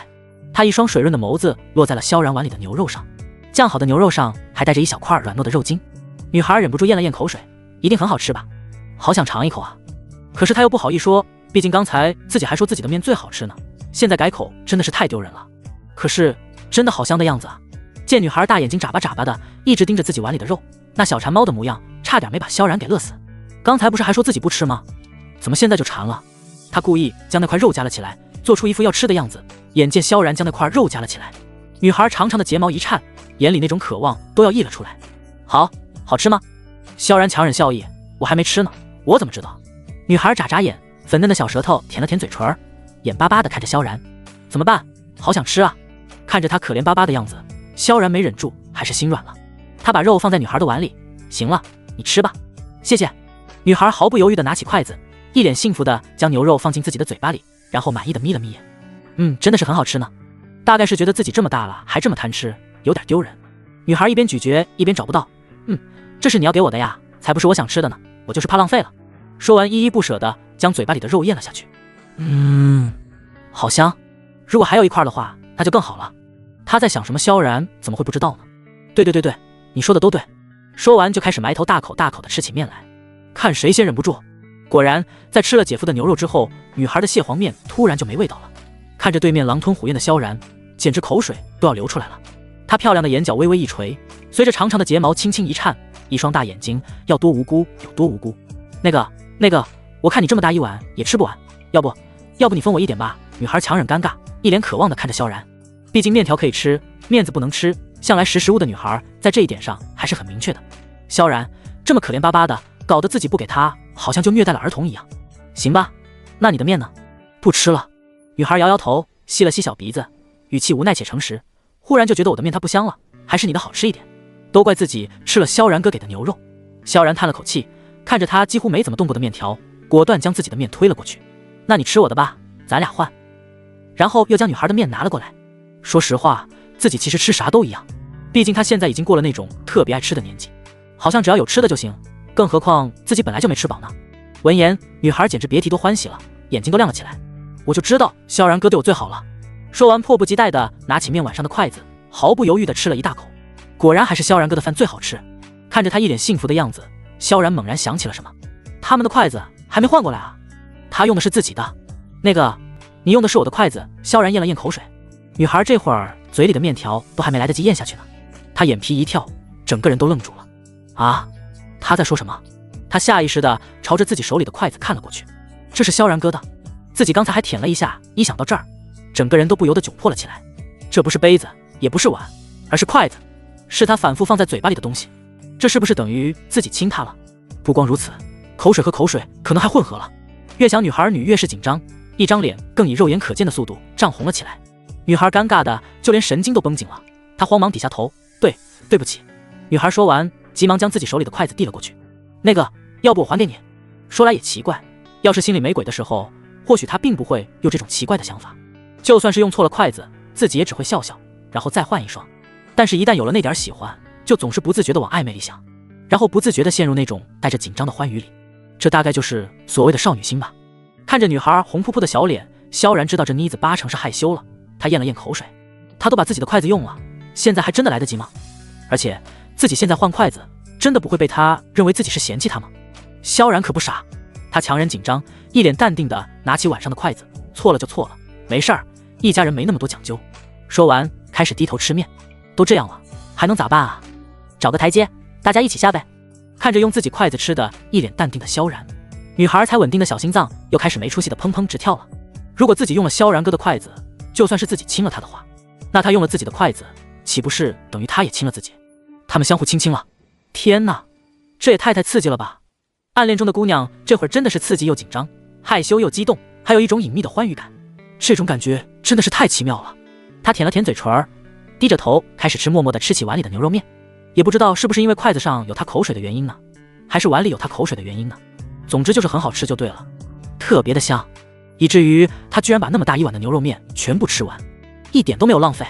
她一双水润的眸子落在了萧然碗里的牛肉上，酱好的牛肉上还带着一小块软糯的肉筋。女孩忍不住咽了咽口水，一定很好吃吧？好想尝一口啊！可是她又不好意说，毕竟刚才自己还说自己的面最好吃呢，现在改口真的是太丢人了。可是真的好香的样子啊！见女孩大眼睛眨巴眨巴的，一直盯着自己碗里的肉，那小馋猫的模样，差点没把萧然给乐死。刚才不是还说自己不吃吗？怎么现在就馋了？他故意将那块肉夹了起来，做出一副要吃的样子。眼见萧然将那块肉夹了起来，女孩长长的睫毛一颤，眼里那种渴望都要溢了出来。好吃吗？萧然强忍笑意，我还没吃呢，我怎么知道？女孩眨眨眼，粉嫩的小舌头舔了舔嘴唇，眼巴巴的看着萧然。怎么办？好想吃啊！看着她可怜巴巴的样子，萧然没忍住，还是心软了。他把肉放在女孩的碗里，行了，你吃吧，谢谢。女孩毫不犹豫的拿起筷子，一脸幸福的将牛肉放进自己的嘴巴里，然后满意的眯了眯眼。真的是很好吃呢。大概是觉得自己这么大了还这么贪吃，有点丢人。女孩一边咀嚼一边找不到，这是你要给我的呀，才不是我想吃的呢，我就是怕浪费了。说完依依不舍的将嘴巴里的肉咽了下去。好香，如果还有一块的话那就更好了。他在想什么，萧然怎么会不知道呢？对，你说的都对。说完就开始埋头大口大口的吃起面来，看谁先忍不住。果然在吃了姐夫的牛肉之后，女孩的蟹黄面突然就没味道了。看着对面狼吞虎咽的萧然，简直口水都要流出来了。她漂亮的眼角微微一垂，随着长长的睫毛轻轻一颤，一双大眼睛要多无辜有多无辜。那个，我看你这么大一碗也吃不完，要不你分我一点吧。女孩强忍尴尬，一脸渴望地看着萧然。毕竟面条可以吃，面子不能吃，向来识时务的女孩在这一点上还是很明确的。萧然这么可怜巴巴的，搞得自己不给她，好像就虐待了儿童一样。行吧，那你的面呢？不吃了。女孩摇摇头，吸了吸小鼻子，语气无奈且诚实。忽然就觉得我的面它不香了，还是你的好吃一点。都怪自己吃了萧然哥给的牛肉。萧然叹了口气，看着他几乎没怎么动过的面条，果断将自己的面推了过去。那你吃我的吧，咱俩换。然后又将女孩的面拿了过来。说实话，自己其实吃啥都一样，毕竟他现在已经过了那种特别爱吃的年纪，好像只要有吃的就行，更何况自己本来就没吃饱呢。闻言，女孩简直别提多欢喜了，眼睛都亮了起来。我就知道萧然哥对我最好了。说完迫不及待地拿起面碗上的筷子，毫不犹豫地吃了一大口。果然还是萧然哥的饭最好吃。看着他一脸幸福的样子，萧然猛然想起了什么，他们的筷子还没换过来啊。他用的是自己的。那个，你用的是我的筷子。萧然咽了咽口水。女孩这会儿嘴里的面条都还没来得及咽下去呢，她眼皮一跳，整个人都愣住了。啊，他在说什么？她下意识地朝着自己手里的筷子看了过去，这是萧然哥的。自己刚才还舔了一下，一想到这儿，整个人都不由得窘迫了起来。这不是杯子，也不是碗，而是筷子，是他反复放在嘴巴里的东西。这是不是等于自己亲他了？不光如此，口水和口水可能还混合了。越想女孩女越是紧张，一张脸更以肉眼可见的速度涨红了起来。女孩尴尬的就连神经都绷紧了，她慌忙低下头，对不起。女孩说完，急忙将自己手里的筷子递了过去。那个，要不我还给你。说来也奇怪，要是心里没鬼的时候，或许她并不会有这种奇怪的想法。就算是用错了筷子，自己也只会笑笑，然后再换一双。但是一旦有了那点喜欢，就总是不自觉地往暧昧里想，然后不自觉地陷入那种带着紧张的欢愉里。这大概就是所谓的少女心吧。看着女孩红扑扑的小脸，萧然知道这妮子八成是害羞了。他咽了咽口水，他都把自己的筷子用了，现在还真的来得及吗？而且自己现在换筷子，真的不会被他认为自己是嫌弃他吗？萧然可不傻，他强忍紧张，一脸淡定地拿起碗上的筷子，错了就错了，没事儿，一家人没那么多讲究。说完，开始低头吃面。都这样了，还能咋办啊？找个台阶，大家一起下呗。看着用自己筷子吃的一脸淡定的萧然，女孩才稳定的小心脏又开始没出息的砰砰直跳了。如果自己用了萧然哥的筷子，就算是自己亲了他的话，那他用了自己的筷子，岂不是等于他也亲了自己？他们相互亲了。天哪，这也太刺激了吧！暗恋中的姑娘这会儿真的是刺激又紧张，害羞又激动，还有一种隐秘的欢愉感。这种感觉真的是太奇妙了。她舔了舔嘴唇，低着头开始吃，默默地吃起碗里的牛肉面。也不知道是不是因为筷子上有她口水的原因呢，还是碗里有她口水的原因呢。总之就是很好吃就对了，特别的香，以至于她居然把那么大一碗的牛肉面全部吃完，一点都没有浪费。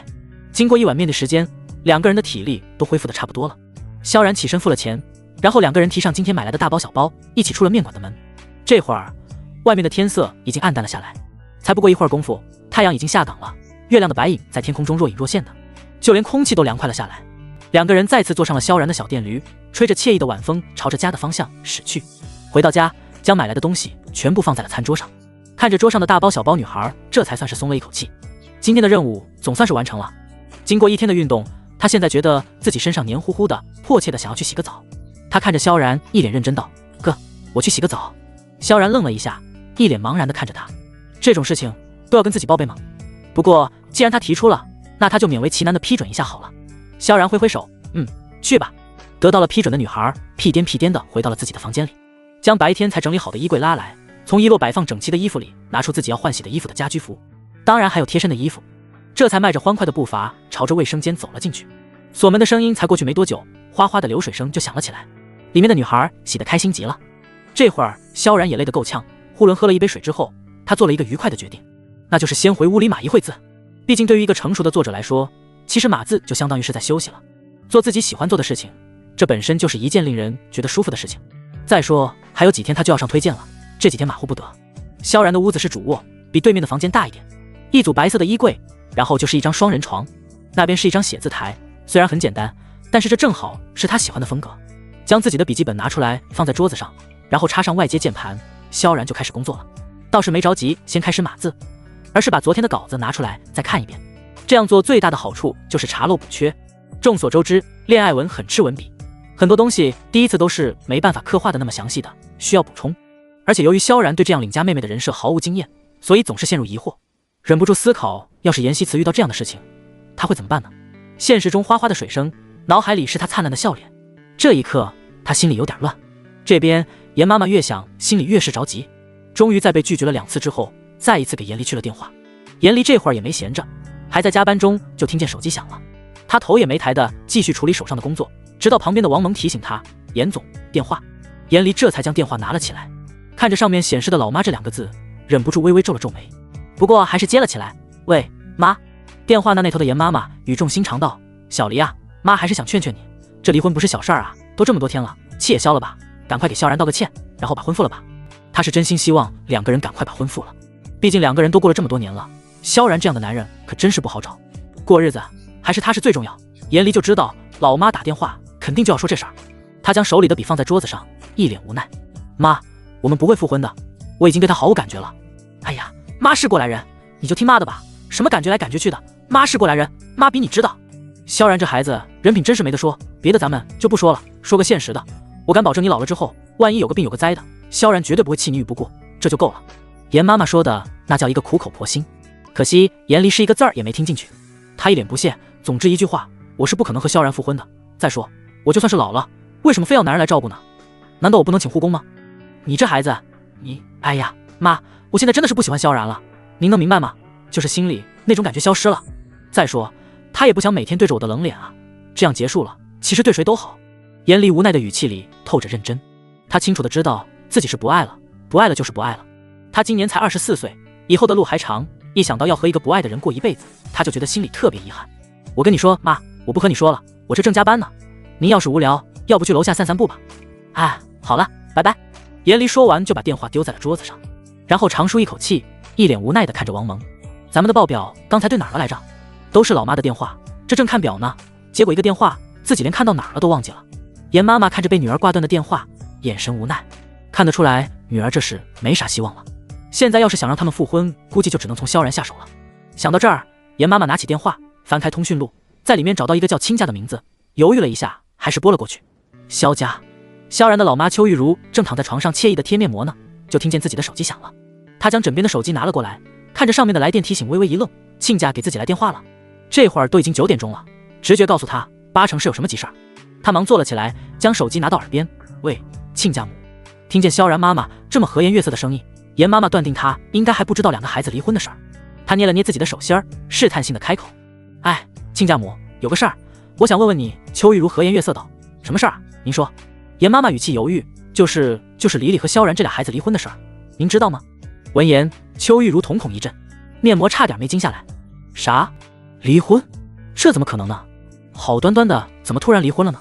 经过一碗面的时间，两个人的体力都恢复得差不多了。萧然起身付了钱，然后两个人提上今天买来的大包小包，一起出了面馆的门。这会儿外面的天色已经暗淡了下来，才不过一会儿功夫，太阳已经下岗了，月亮的白影在天空中若隐若现的，就连空气都凉快了下来。两个人再次坐上了萧然的小电驴，吹着惬意的晚风，朝着家的方向驶去。回到家，将买来的东西全部放在了餐桌上，看着桌上的大包小包，女孩这才算是松了一口气。今天的任务总算是完成了。经过一天的运动，她现在觉得自己身上黏糊糊的，迫切的想要去洗个澡。她看着萧然，一脸认真道：“哥，我去洗个澡。”萧然愣了一下，一脸茫然的看着他，这种事情都要跟自己报备吗？不过既然他提出了，那他就勉为其难的批准一下好了。萧然挥挥手，去吧。得到了批准的女孩屁颠屁颠的回到了自己的房间里，将白天才整理好的衣柜拉来，从一摞摆放整齐的衣服里拿出自己要换洗的衣服的家居服，当然还有贴身的衣服，这才迈着欢快的步伐朝着卫生间走了进去。锁门的声音才过去没多久，哗哗的流水声就响了起来，里面的女孩洗得开心极了。这会儿萧然也累得够呛，囫囵喝了一杯水之后，他做了一个愉快的决定，那就是先回屋里码一会字。毕竟对于一个成熟的作者来说，其实码字就相当于是在休息了，做自己喜欢做的事情，这本身就是一件令人觉得舒服的事情。再说还有几天他就要上推荐了，这几天马虎不得。萧然的屋子是主卧，比对面的房间大一点，一组白色的衣柜，然后就是一张双人床，那边是一张写字台，虽然很简单，但是这正好是他喜欢的风格。将自己的笔记本拿出来放在桌子上，然后插上外接键盘，萧然就开始工作了。倒是没着急先开始码字，而是把昨天的稿子拿出来再看一遍。这样做最大的好处就是查漏补缺。众所周知，恋爱文很吃文笔，很多东西第一次都是没办法刻画的那么详细的，需要补充。而且由于萧然对这样邻家妹妹的人设毫无经验，所以总是陷入疑惑，忍不住思考，要是妍希慈遇到这样的事情，她会怎么办呢？现实中哗哗的水声，脑海里是她灿烂的笑脸。这一刻她心里有点乱。这边严妈妈越想心里越是着急，终于在被拒绝了2次之后，再一次给严离去了电话。严离这会儿也没闲着，还在加班中，就听见手机响了。他头也没抬的继续处理手上的工作，直到旁边的王萌提醒他：“严总，电话。”严离这才将电话拿了起来，看着上面显示的老妈这2个字，忍不住微微皱了皱眉，不过还是接了起来。“喂，妈。”电话那头的严妈妈语重心长道：“小离啊，妈还是想劝劝你，这离婚不是小事儿啊，都这么多天了，气也消了吧，赶快给萧然道个歉，然后把婚复了吧。”她是真心希望2个人赶快把婚复了，毕竟2个人都过了这么多年了，萧然这样的男人可真是不好找，过日子还是他是最重要。严离就知道老妈打电话肯定就要说这事儿，他将手里的笔放在桌子上，一脸无奈：“妈，我们不会复婚的，我已经对他毫无感觉了。”“哎呀，妈是过来人，你就听妈的吧，什么感觉来感觉去的，妈是过来人，妈比你知道。”萧然这孩子人品真是没得说，别的咱们就不说了，说个现实的，我敢保证你老了之后，万一有个病有个灾的，萧然绝对不会弃你于不顾，这就够了。严妈妈说的那叫一个苦口婆心，可惜严离是一个字儿也没听进去，他一脸不屑。总之一句话，我是不可能和萧然复婚的。再说我就算是老了，为什么非要男人来照顾呢？难道我不能请护工吗？你这孩子，你……哎呀，妈，我现在真的是不喜欢萧然了，您能明白吗？就是心里那种感觉消失了。再说他也不想每天对着我的冷脸啊，这样结束了，其实对谁都好。严离无奈的语气里透着认真，他清楚的知道自己是不爱了，不爱了就是不爱了。他今年才24岁，以后的路还长，一想到要和一个不爱的人过一辈子，他就觉得心里特别遗憾。我跟你说，妈，我不和你说了，我这正加班呢，您要是无聊，要不去楼下散散步吧。哎，好了，拜拜。严离说完就把电话丢在了桌子上，然后长舒一口气，一脸无奈的看着王萌：“咱们的报表刚才对哪儿了来着？都是老妈的电话，这正看表呢，结果一个电话，自己连看到哪儿了都忘记了。”严妈妈看着被女儿挂断的电话，眼神无奈，看得出来女儿这是没啥希望了。现在要是想让他们复婚，估计就只能从萧然下手了。想到这儿，严妈妈拿起电话，翻开通讯录，在里面找到一个叫亲家的名字，犹豫了一下，还是拨了过去。萧家，萧然的老妈邱玉茹正躺在床上惬意的贴面膜呢，就听见自己的手机响了。她将枕边的手机拿了过来，看着上面的来电提醒，微微一愣，亲家给自己来电话了。这会儿都已经9点钟了，直觉告诉她8成是有什么急事儿。她忙坐了起来，将手机拿到耳边，喂，亲家母。听见萧然妈妈这么和颜悦色的声音，严妈妈断定她应该还不知道2个孩子离婚的事儿。她捏了捏自己的手心儿，试探性的开口：哎，亲家母，有个事儿，我想问问你。邱玉茹和颜悦色道：什么事儿？您说。严妈妈语气犹豫，就是李李和萧然这俩孩子离婚的事儿，您知道吗？闻言，邱玉茹瞳孔一震，面膜差点没惊下来。啥？离婚？这怎么可能呢？好端端的怎么突然离婚了呢？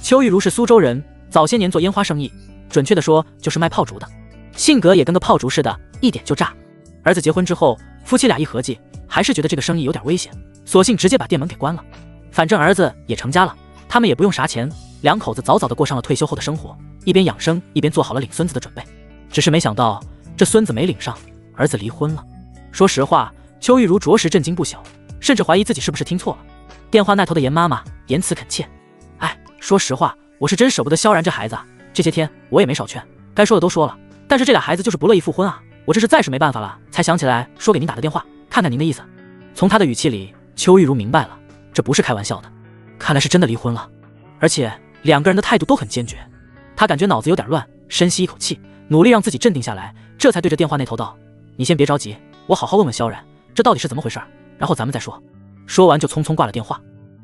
邱玉茹是苏州人，早些年做烟花生意，准确的说就是卖炮竹的，性格也跟个炮竹似的，一点就炸。儿子结婚之后，夫妻俩一合计，还是觉得这个生意有点危险，索性直接把店门给关了。反正儿子也成家了，他们也不用啥钱，2口子早早的过上了退休后的生活，一边养生一边做好了领孙子的准备。只是没想到这孙子没领上，儿子离婚了。说实话，邱玉茹着实震惊不小，甚至怀疑自己是不是听错了。电话那头的严妈妈言辞恳切：哎，说实话，我是真舍不得萧然这孩子啊，这些天我也没少劝，该说的都说了，但是这俩孩子就是不乐意复婚啊，我这是再是没办法了，才想起来说给您打的电话，看看您的意思。从他的语气里，邱玉茹明白了，这不是开玩笑的，看来是真的离婚了，而且2个人的态度都很坚决。他感觉脑子有点乱，深吸一口气，努力让自己镇定下来，这才对着电话那头道：你先别着急，我好好问问萧然，这到底是怎么回事，然后咱们再说。说完就匆匆挂了电话。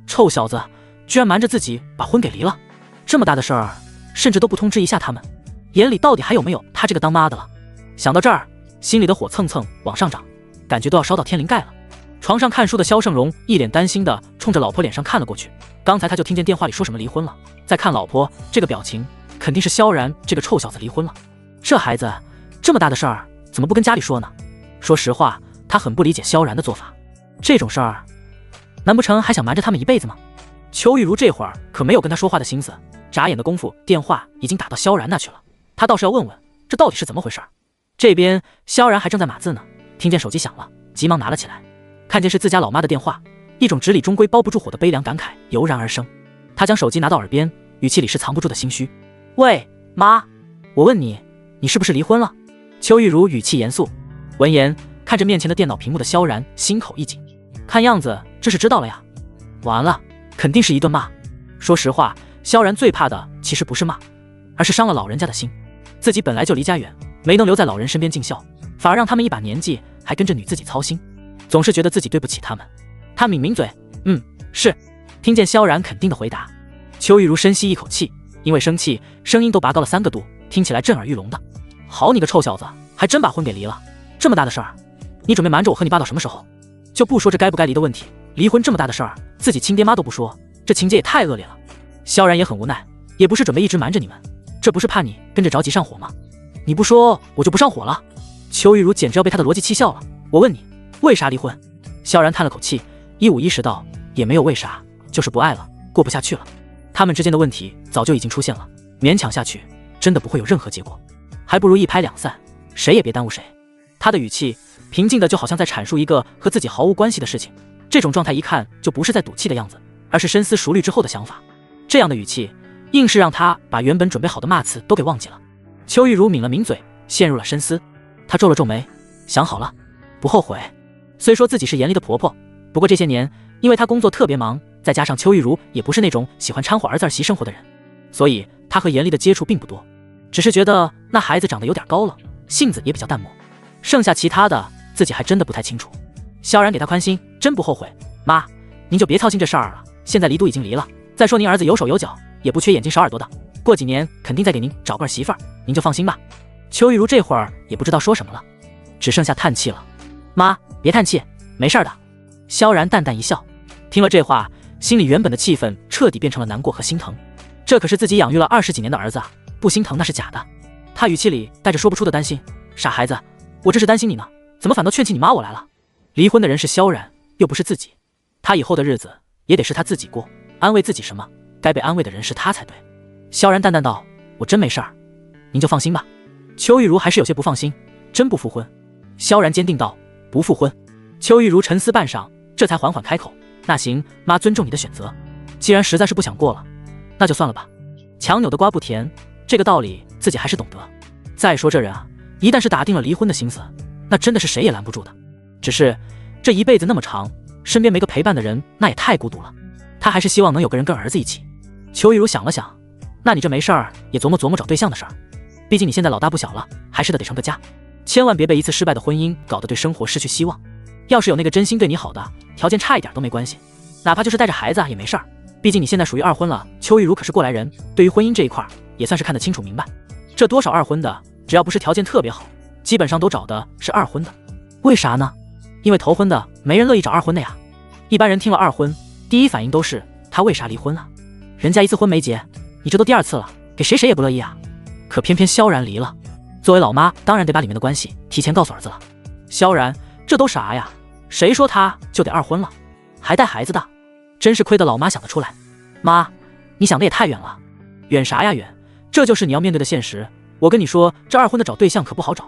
臭小子，居然瞒着自己把婚给离了，这么大的事儿，甚至都不通知一下他们，眼里到底还有没有他这个当妈的了？想到这儿，心里的火蹭蹭往上涨，感觉都要烧到天灵盖了。床上看书的萧胜荣一脸担心的冲着老婆脸上看了过去，刚才他就听见电话里说什么离婚了，再看老婆这个表情，肯定是萧然这个臭小子离婚了。这孩子这么大的事儿，怎么不跟家里说呢？说实话，他很不理解萧然的做法，这种事儿难不成还想瞒着他们一辈子吗？邱玉茹这会儿可没有跟他说话的心思，眨眼的功夫，电话已经打到萧然那去了。他倒是要问问这到底是怎么回事。这边萧然还正在码字呢，听见手机响了，急忙拿了起来，看见是自家老妈的电话，一种纸里终归包不住火的悲凉感慨油然而生。他将手机拿到耳边，语气里是藏不住的心虚：喂，妈，我问你，你是不是离婚了？邱玉茹语气严肃。闻言，看着面前的电脑屏幕的萧然心口一紧，看样子这是知道了呀。完了，肯定是一顿骂。说实话，萧然最怕的其实不是骂，而是伤了老人家的心。自己本来就离家远，没能留在老人身边尽孝，反而让他们一把年纪还跟着女自己操心，总是觉得自己对不起他们。他抿抿嘴，是。听见萧然肯定的回答，邱玉茹深吸一口气，因为生气，声音都拔高了3个度，听起来震耳欲聋的。好你个臭小子，还真把婚给离了，这么大的事儿，你准备瞒着我和你爸到什么时候？就不说这该不该离的问题，离婚这么大的事儿，自己亲爹妈都不说，这情节也太恶劣了。萧然也很无奈，也不是准备一直瞒着你们，这不是怕你跟着着急上火吗？你不说我就不上火了。邱玉茹简直要被他的逻辑气笑了。我问你，为啥离婚？萧然叹了口气，一五一十道，也没有为啥，就是不爱了，过不下去了。他们之间的问题早就已经出现了，勉强下去真的不会有任何结果，还不如一拍两散，谁也别耽误谁。他的语气平静的就好像在阐述一个和自己毫无关系的事情，这种状态一看就不是在赌气的样子，而是深思熟虑之后的想法。这样的语气硬是让他把原本准备好的骂词都给忘记了。邱玉茹抿了抿嘴，陷入了深思。她皱了皱眉，想好了，不后悔。虽说自己是严厉的婆婆，不过这些年因为她工作特别忙，再加上邱玉茹也不是那种喜欢掺和儿子儿媳生活的人，所以她和严厉的接触并不多，只是觉得那孩子长得有点高了，性子也比较淡漠，剩下其他的自己还真的不太清楚。萧然给她宽心，真不后悔。妈，您就别操心这事儿了，现在离都已经离了，再说您儿子有手有脚，也不缺眼睛少耳朵的，过几年肯定再给您找个儿媳妇儿，您就放心吧。邱玉茹这会儿也不知道说什么了，只剩下叹气了。妈，别叹气，没事的。萧然淡淡一笑，听了这话，心里原本的气氛彻底变成了难过和心疼。这可是自己养育了20几年的儿子啊，不心疼那是假的。他语气里带着说不出的担心。傻孩子，我这是担心你呢，怎么反倒劝起你妈我来了？离婚的人是萧然，又不是自己，他以后的日子也得是他自己过，安慰自己什么？该被安慰的人是他才对。萧然淡淡道，我真没事儿，您就放心吧。邱玉茹还是有些不放心，真不复婚？萧然坚定道，不复婚。邱玉茹沉思半晌，这才缓缓开口：“那行，妈尊重你的选择。既然实在是不想过了，那就算了吧。强扭的瓜不甜，这个道理自己还是懂得。再说这人啊，一旦是打定了离婚的心思，那真的是谁也拦不住的。只是这一辈子那么长，身边没个陪伴的人，那也太孤独了。他还是希望能有个人跟儿子一起。”邱玉茹想了想：“那你这没事儿也琢磨琢磨找对象的事儿。毕竟你现在老大不小了，还是得成个家。千万别被一次失败的婚姻搞得对生活失去希望。要是有那个真心对你好的，条件差一点都没关系，哪怕就是带着孩子也没事儿。毕竟你现在属于二婚了。”邱玉茹可是过来人，对于婚姻这一块也算是看得清楚明白。这多少二婚的，只要不是条件特别好，基本上都找的是二婚的。为啥呢？因为头婚的没人乐意找二婚的呀。一般人听了二婚，第一反应都是他为啥离婚啊？人家一次婚没结，你这都第二次了，给谁也不乐意啊。可偏偏萧然离了，作为老妈当然得把里面的关系提前告诉儿子了。萧然这都啥呀？谁说他就得二婚了？还带孩子的？真是亏得老妈想得出来。妈，你想的也太远了。远啥呀远？这就是你要面对的现实。我跟你说，这二婚的找对象可不好找，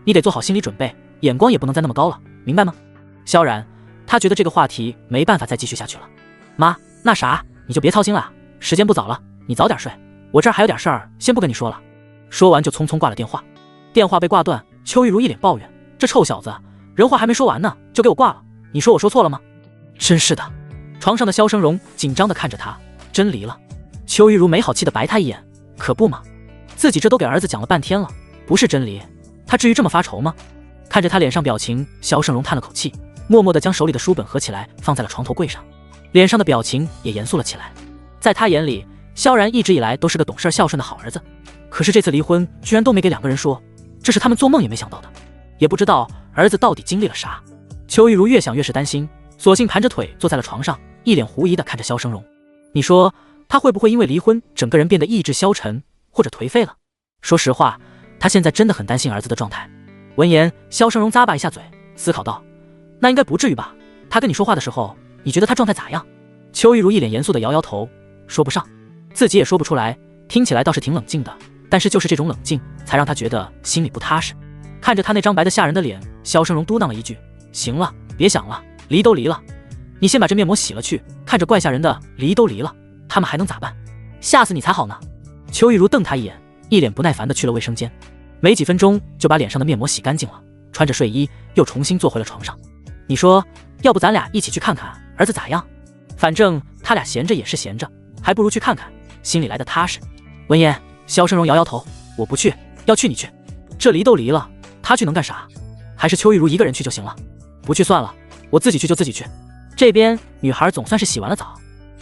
你得做好心理准备，眼光也不能再那么高了，明白吗？萧然他觉得这个话题没办法再继续下去了。妈，那啥，你就别操心了，时间不早了，你早点睡，我这儿还有点事儿，先不跟你说了。说完就匆匆挂了电话。电话被挂断，邱玉茹一脸抱怨：“这臭小子，人话还没说完呢，就给我挂了。你说我说错了吗？”真是的。床上的萧生荣紧张地看着他，真离了。邱玉茹没好气地白他一眼，可不嘛，自己这都给儿子讲了半天了，不是真离，他至于这么发愁吗？看着他脸上表情，萧生荣叹了口气，默默地将手里的书本合起来放在了床头柜上，脸上的表情也严肃了起来。在他眼里，萧然一直以来都是个懂事孝顺的好儿子，可是这次离婚居然都没给两个人说，这是他们做梦也没想到的。也不知道儿子到底经历了啥。邱玉茹越想越是担心，索性盘着腿坐在了床上，一脸狐疑地看着萧生荣。你说他会不会因为离婚整个人变得意志消沉或者颓废了？说实话，他现在真的很担心儿子的状态。闻言，萧生荣咂巴一下嘴，思考道：“那应该不至于吧？他跟你说话的时候，你觉得他状态咋样？”邱玉茹一脸严肃地摇摇头，说不上，自己也说不出来，听起来倒是挺冷静的，但是就是这种冷静才让他觉得心里不踏实。看着他那张白的吓人的脸，萧生荣嘟囔了一句：“行了，别想了，离都离了，你先把这面膜洗了去。看着怪吓人的，离都离了，他们还能咋办？吓死你才好呢！”邱玉茹瞪他一眼，一脸不耐烦地去了卫生间，没几分钟就把脸上的面膜洗干净了，穿着睡衣又重新坐回了床上。你说，要不咱俩一起去看看儿子咋样？反正他俩闲着也是闲着，还不如去看看，心里来的踏实。闻言，萧生荣摇摇头：“我不去，要去你去。这离都离了，他去能干啥？还是邱玉茹一个人去就行了。不去算了，我自己去就自己去。”这边女孩总算是洗完了澡，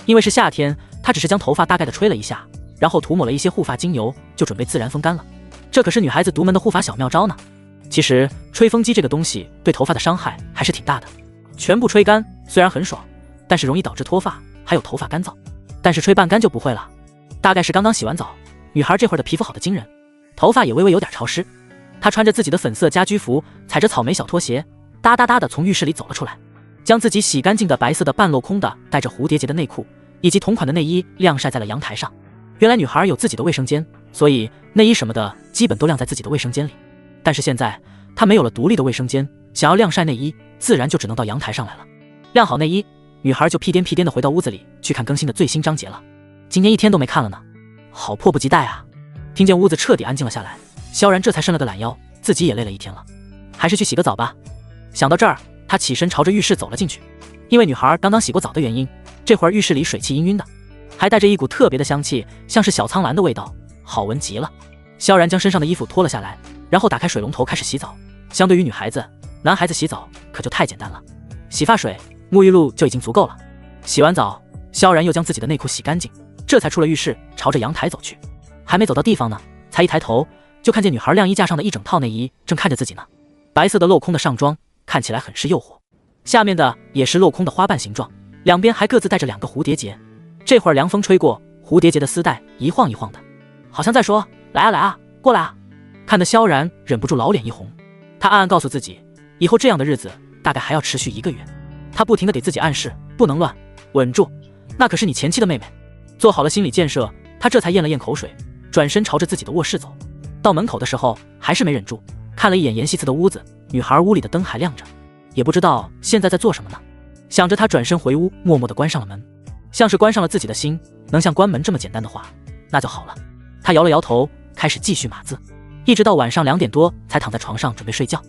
因为是夏天，她只是将头发大概的吹了一下，然后涂抹了一些护发精油，就准备自然风干了。这可是女孩子独门的护发小妙招呢。其实吹风机这个东西对头发的伤害还是挺大的，全部吹干虽然很爽，但是容易导致脱发，还有头发干燥。但是吹半干就不会了。大概是刚刚洗完澡，女孩这会儿的皮肤好的惊人，头发也微微有点潮湿。她穿着自己的粉色家居服，踩着草莓小拖鞋，哒哒哒的从浴室里走了出来，将自己洗干净的白色的半镂空的带着蝴蝶结的内裤以及同款的内衣晾晒在了阳台上。原来女孩有自己的卫生间，所以内衣什么的基本都晾在自己的卫生间里。但是现在她没有了独立的卫生间，想要晾晒内衣，自然就只能到阳台上来了。晾好内衣，女孩就屁颠屁颠的回到屋子里去看更新的最新章节了。今天一天都没看了呢，好迫不及待啊！听见屋子彻底安静了下来，萧然这才伸了个懒腰，自己也累了一天了，还是去洗个澡吧。想到这儿，他起身朝着浴室走了进去。因为女孩刚刚洗过澡的原因，这会儿浴室里水气氤氲的，还带着一股特别的香气，像是小苍兰的味道，好闻极了。萧然将身上的衣服脱了下来，然后打开水龙头开始洗澡。相对于女孩子，男孩子洗澡可就太简单了，洗发水、沐浴露就已经足够了。洗完澡，萧然又将自己的内裤洗干净，这才出了浴室，朝着阳台走去。还没走到地方呢，才一抬头就看见女孩晾衣架上的一整套内衣正看着自己呢。白色的镂空的上装看起来很是诱惑，下面的也是镂空的花瓣形状，两边还各自带着2个蝴蝶结。这会儿凉风吹过，蝴蝶结的丝带一晃一晃的，好像在说来啊来啊，过来啊。看得萧然忍不住老脸一红，他暗暗告诉自己，以后这样的日子大概还要持续1个月。他不停地给自己暗示，不能乱，稳住，那可是你前妻的妹妹。做好了心理建设，他这才咽了咽口水，转身朝着自己的卧室走。到门口的时候还是没忍住，看了一眼妍希子的屋子，女孩屋里的灯还亮着，也不知道现在在做什么呢。想着他转身回屋，默默地关上了门，像是关上了自己的心。能像关门这么简单的话，那就好了。他摇了摇头，开始继续码字，一直到晚上2点多才躺在床上准备睡觉。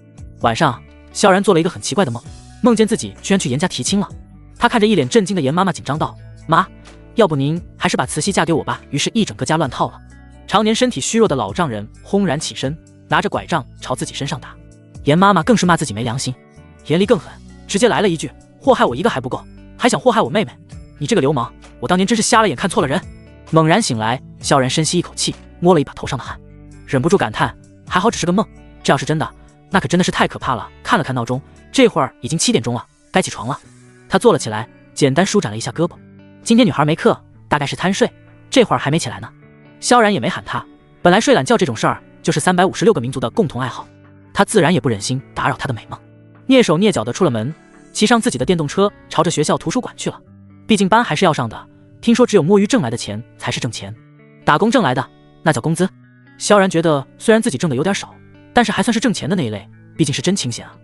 晚上，萧然做了一个很奇怪的梦，梦见自己居然去严家提亲了。他看着一脸震惊的严妈妈，紧张道：“妈，要不您还是把慈禧嫁给我吧。”于是，一整个家乱套了。常年身体虚弱的老丈人轰然起身，拿着拐杖朝自己身上打。严妈妈更是骂自己没良心，严厉更狠，直接来了一句：“祸害我一个还不够，还想祸害我妹妹？你这个流氓！我当年真是瞎了眼，看错了人。”猛然醒来，萧然深吸一口气，摸了一把头上的汗，忍不住感叹：还好只是个梦，这要是真的，那可真的是太可怕了。看了看闹钟，这会儿已经7点钟了，该起床了。他坐了起来，简单舒展了一下胳膊。今天女孩没课，大概是贪睡，这会儿还没起来呢。萧然也没喊他，本来睡懒觉这种事儿就是356个民族的共同爱好，他自然也不忍心打扰她的美梦，蹑手蹑脚地出了门，骑上自己的电动车，朝着学校图书馆去了。毕竟班还是要上的，听说只有摸鱼挣来的钱才是挣钱，打工挣来的那叫工资。萧然觉得虽然自己挣的有点少，但是还算是挣钱的那一类，毕竟是真清闲啊。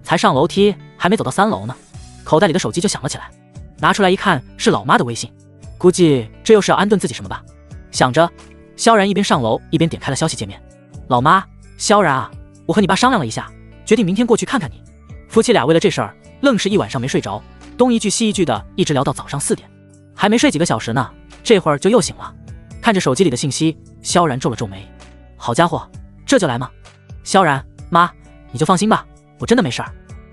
才上楼梯，还没走到3楼呢，口袋里的手机就响了起来，拿出来一看是老妈的微信，估计这又是要安顿自己什么吧。想着，萧然一边上楼一边点开了消息界面。老妈，萧然啊，我和你爸商量了一下，决定明天过去看看你。夫妻俩为了这事儿，愣是一晚上没睡着，东一句西一句的，一直聊到早上4点，还没睡几个小时呢，这会儿就又醒了。看着手机里的信息，萧然皱了皱眉。好家伙，这就来吗？萧然，妈，你就放心吧，我真的没事儿。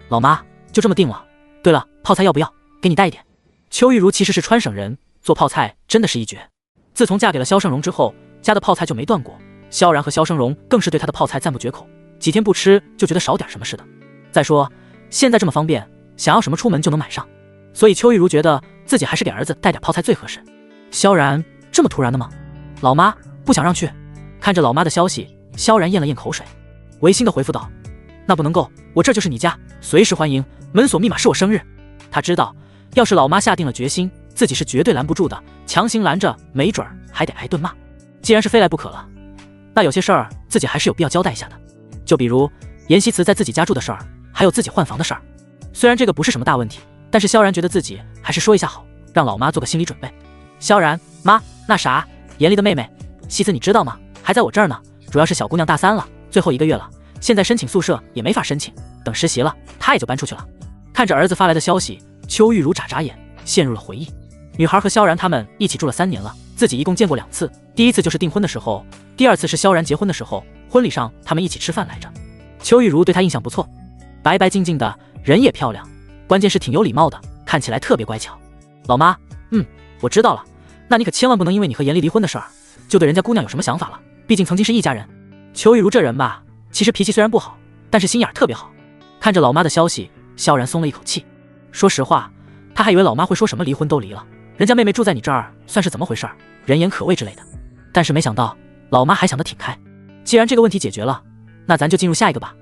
老妈，就这么定了。对了，泡菜要不要？给你带一点。邱玉茹其实是川省人，做泡菜真的是一绝。自从嫁给了萧胜荣之后，家的泡菜就没断过。萧然和萧生荣更是对他的泡菜赞不绝口，几天不吃就觉得少点什么似的。再说现在这么方便，想要什么出门就能买上，所以邱玉茹觉得自己还是给儿子带点泡菜最合适。萧然，这么突然的吗？老妈，不想让去。看着老妈的消息，萧然咽了咽口水，违心的回复道：那不能够，我这就是你家，随时欢迎，门锁密码是我生日。他知道要是老妈下定了决心，自己是绝对拦不住的，强行拦着没准儿还得挨顿骂。既然是非来不可了，那有些事儿自己还是有必要交代一下的，就比如严希慈在自己家住的事儿，还有自己换房的事儿。虽然这个不是什么大问题，但是萧然觉得自己还是说一下好，让老妈做个心理准备。萧然，妈，那啥，严厉的妹妹希慈你知道吗？还在我这儿呢，主要是小姑娘大3了，最后1个月了，现在申请宿舍也没法申请，等实习了她也就搬出去了。看着儿子发来的消息，邱玉茹眨眨眼，陷入了回忆。女孩和萧然他们一起住了3年了，自己一共见过2次，第一次就是订婚的时候，第二次是萧然结婚的时候，婚礼上他们一起吃饭来着。邱玉茹对她印象不错，白白净净的，人也漂亮，关键是挺有礼貌的，看起来特别乖巧。老妈，我知道了，那你可千万不能因为你和严厉离婚的事儿，就对人家姑娘有什么想法了，毕竟曾经是一家人。邱玉茹这人吧，其实脾气虽然不好，但是心眼特别好。看着老妈的消息，萧然松了一口气。说实话，他还以为老妈会说什么离婚都离了，人家妹妹住在你这儿算是怎么回事，人言可畏之类的，但是没想到老妈还想得挺开。既然这个问题解决了，那咱就进入下一个吧。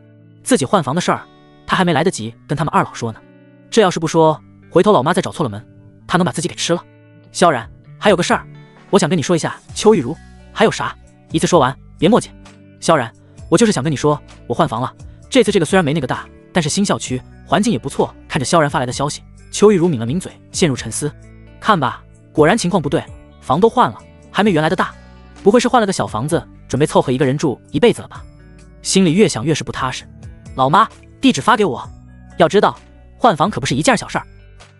自己换房的事儿，他还没来得及跟他们二老说呢，这要是不说，回头老妈再找错了门，他能把自己给吃了。萧然，还有个事儿，我想跟你说一下。邱玉茹，还有啥？一次说完，别磨叽。萧然，我就是想跟你说，我换房了，这次这个虽然没那个大，但是新校区，环境也不错。看着萧然发来的消息，邱玉茹抿了抿嘴，陷入沉思。看吧，果然情况不对，房都换了，还没原来的大，不会是换了个小房子，准备凑合一个人住一辈子了吧？心里越想越是不踏实。老妈，地址发给我。要知道，换房可不是一件小事儿。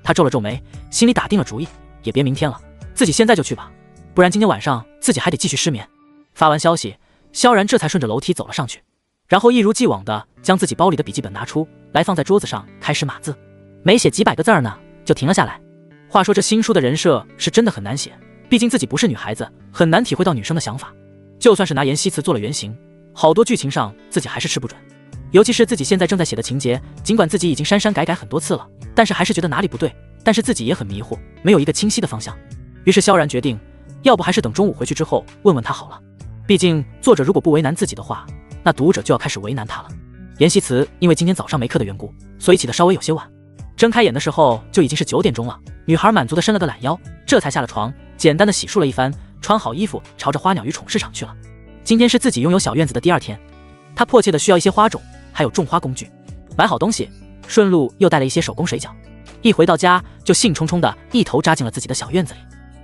他皱了皱眉，心里打定了主意，也别明天了，自己现在就去吧，不然今天晚上自己还得继续失眠。发完消息，萧然这才顺着楼梯走了上去，然后一如既往的将自己包里的笔记本拿出来，放在桌子上，开始码字。没写几百个字呢，就停了下来。话说这新书的人设是真的很难写，毕竟自己不是女孩子，很难体会到女生的想法。就算是拿严希慈做了原型，好多剧情上自己还是吃不准。尤其是自己现在正在写的情节，尽管自己已经删改很多次了，但是还是觉得哪里不对，但是自己也很迷糊，没有一个清晰的方向。于是萧然决定，要不还是等中午回去之后问问他好了。毕竟作者如果不为难自己的话，那读者就要开始为难他了。严希慈因为今天早上没课的缘故，所以起得稍微有些晚。睁开眼的时候就已经是9点钟了。女孩满足的伸了个懒腰，这才下了床，简单的洗漱了一番，穿好衣服，朝着花鸟鱼虫市场去了。今天是自己拥有小院子的第2天，她迫切的需要一些花种，还有种花工具。买好东西，顺路又带了一些手工水饺。一回到家就兴冲冲的一头扎进了自己的小院子里。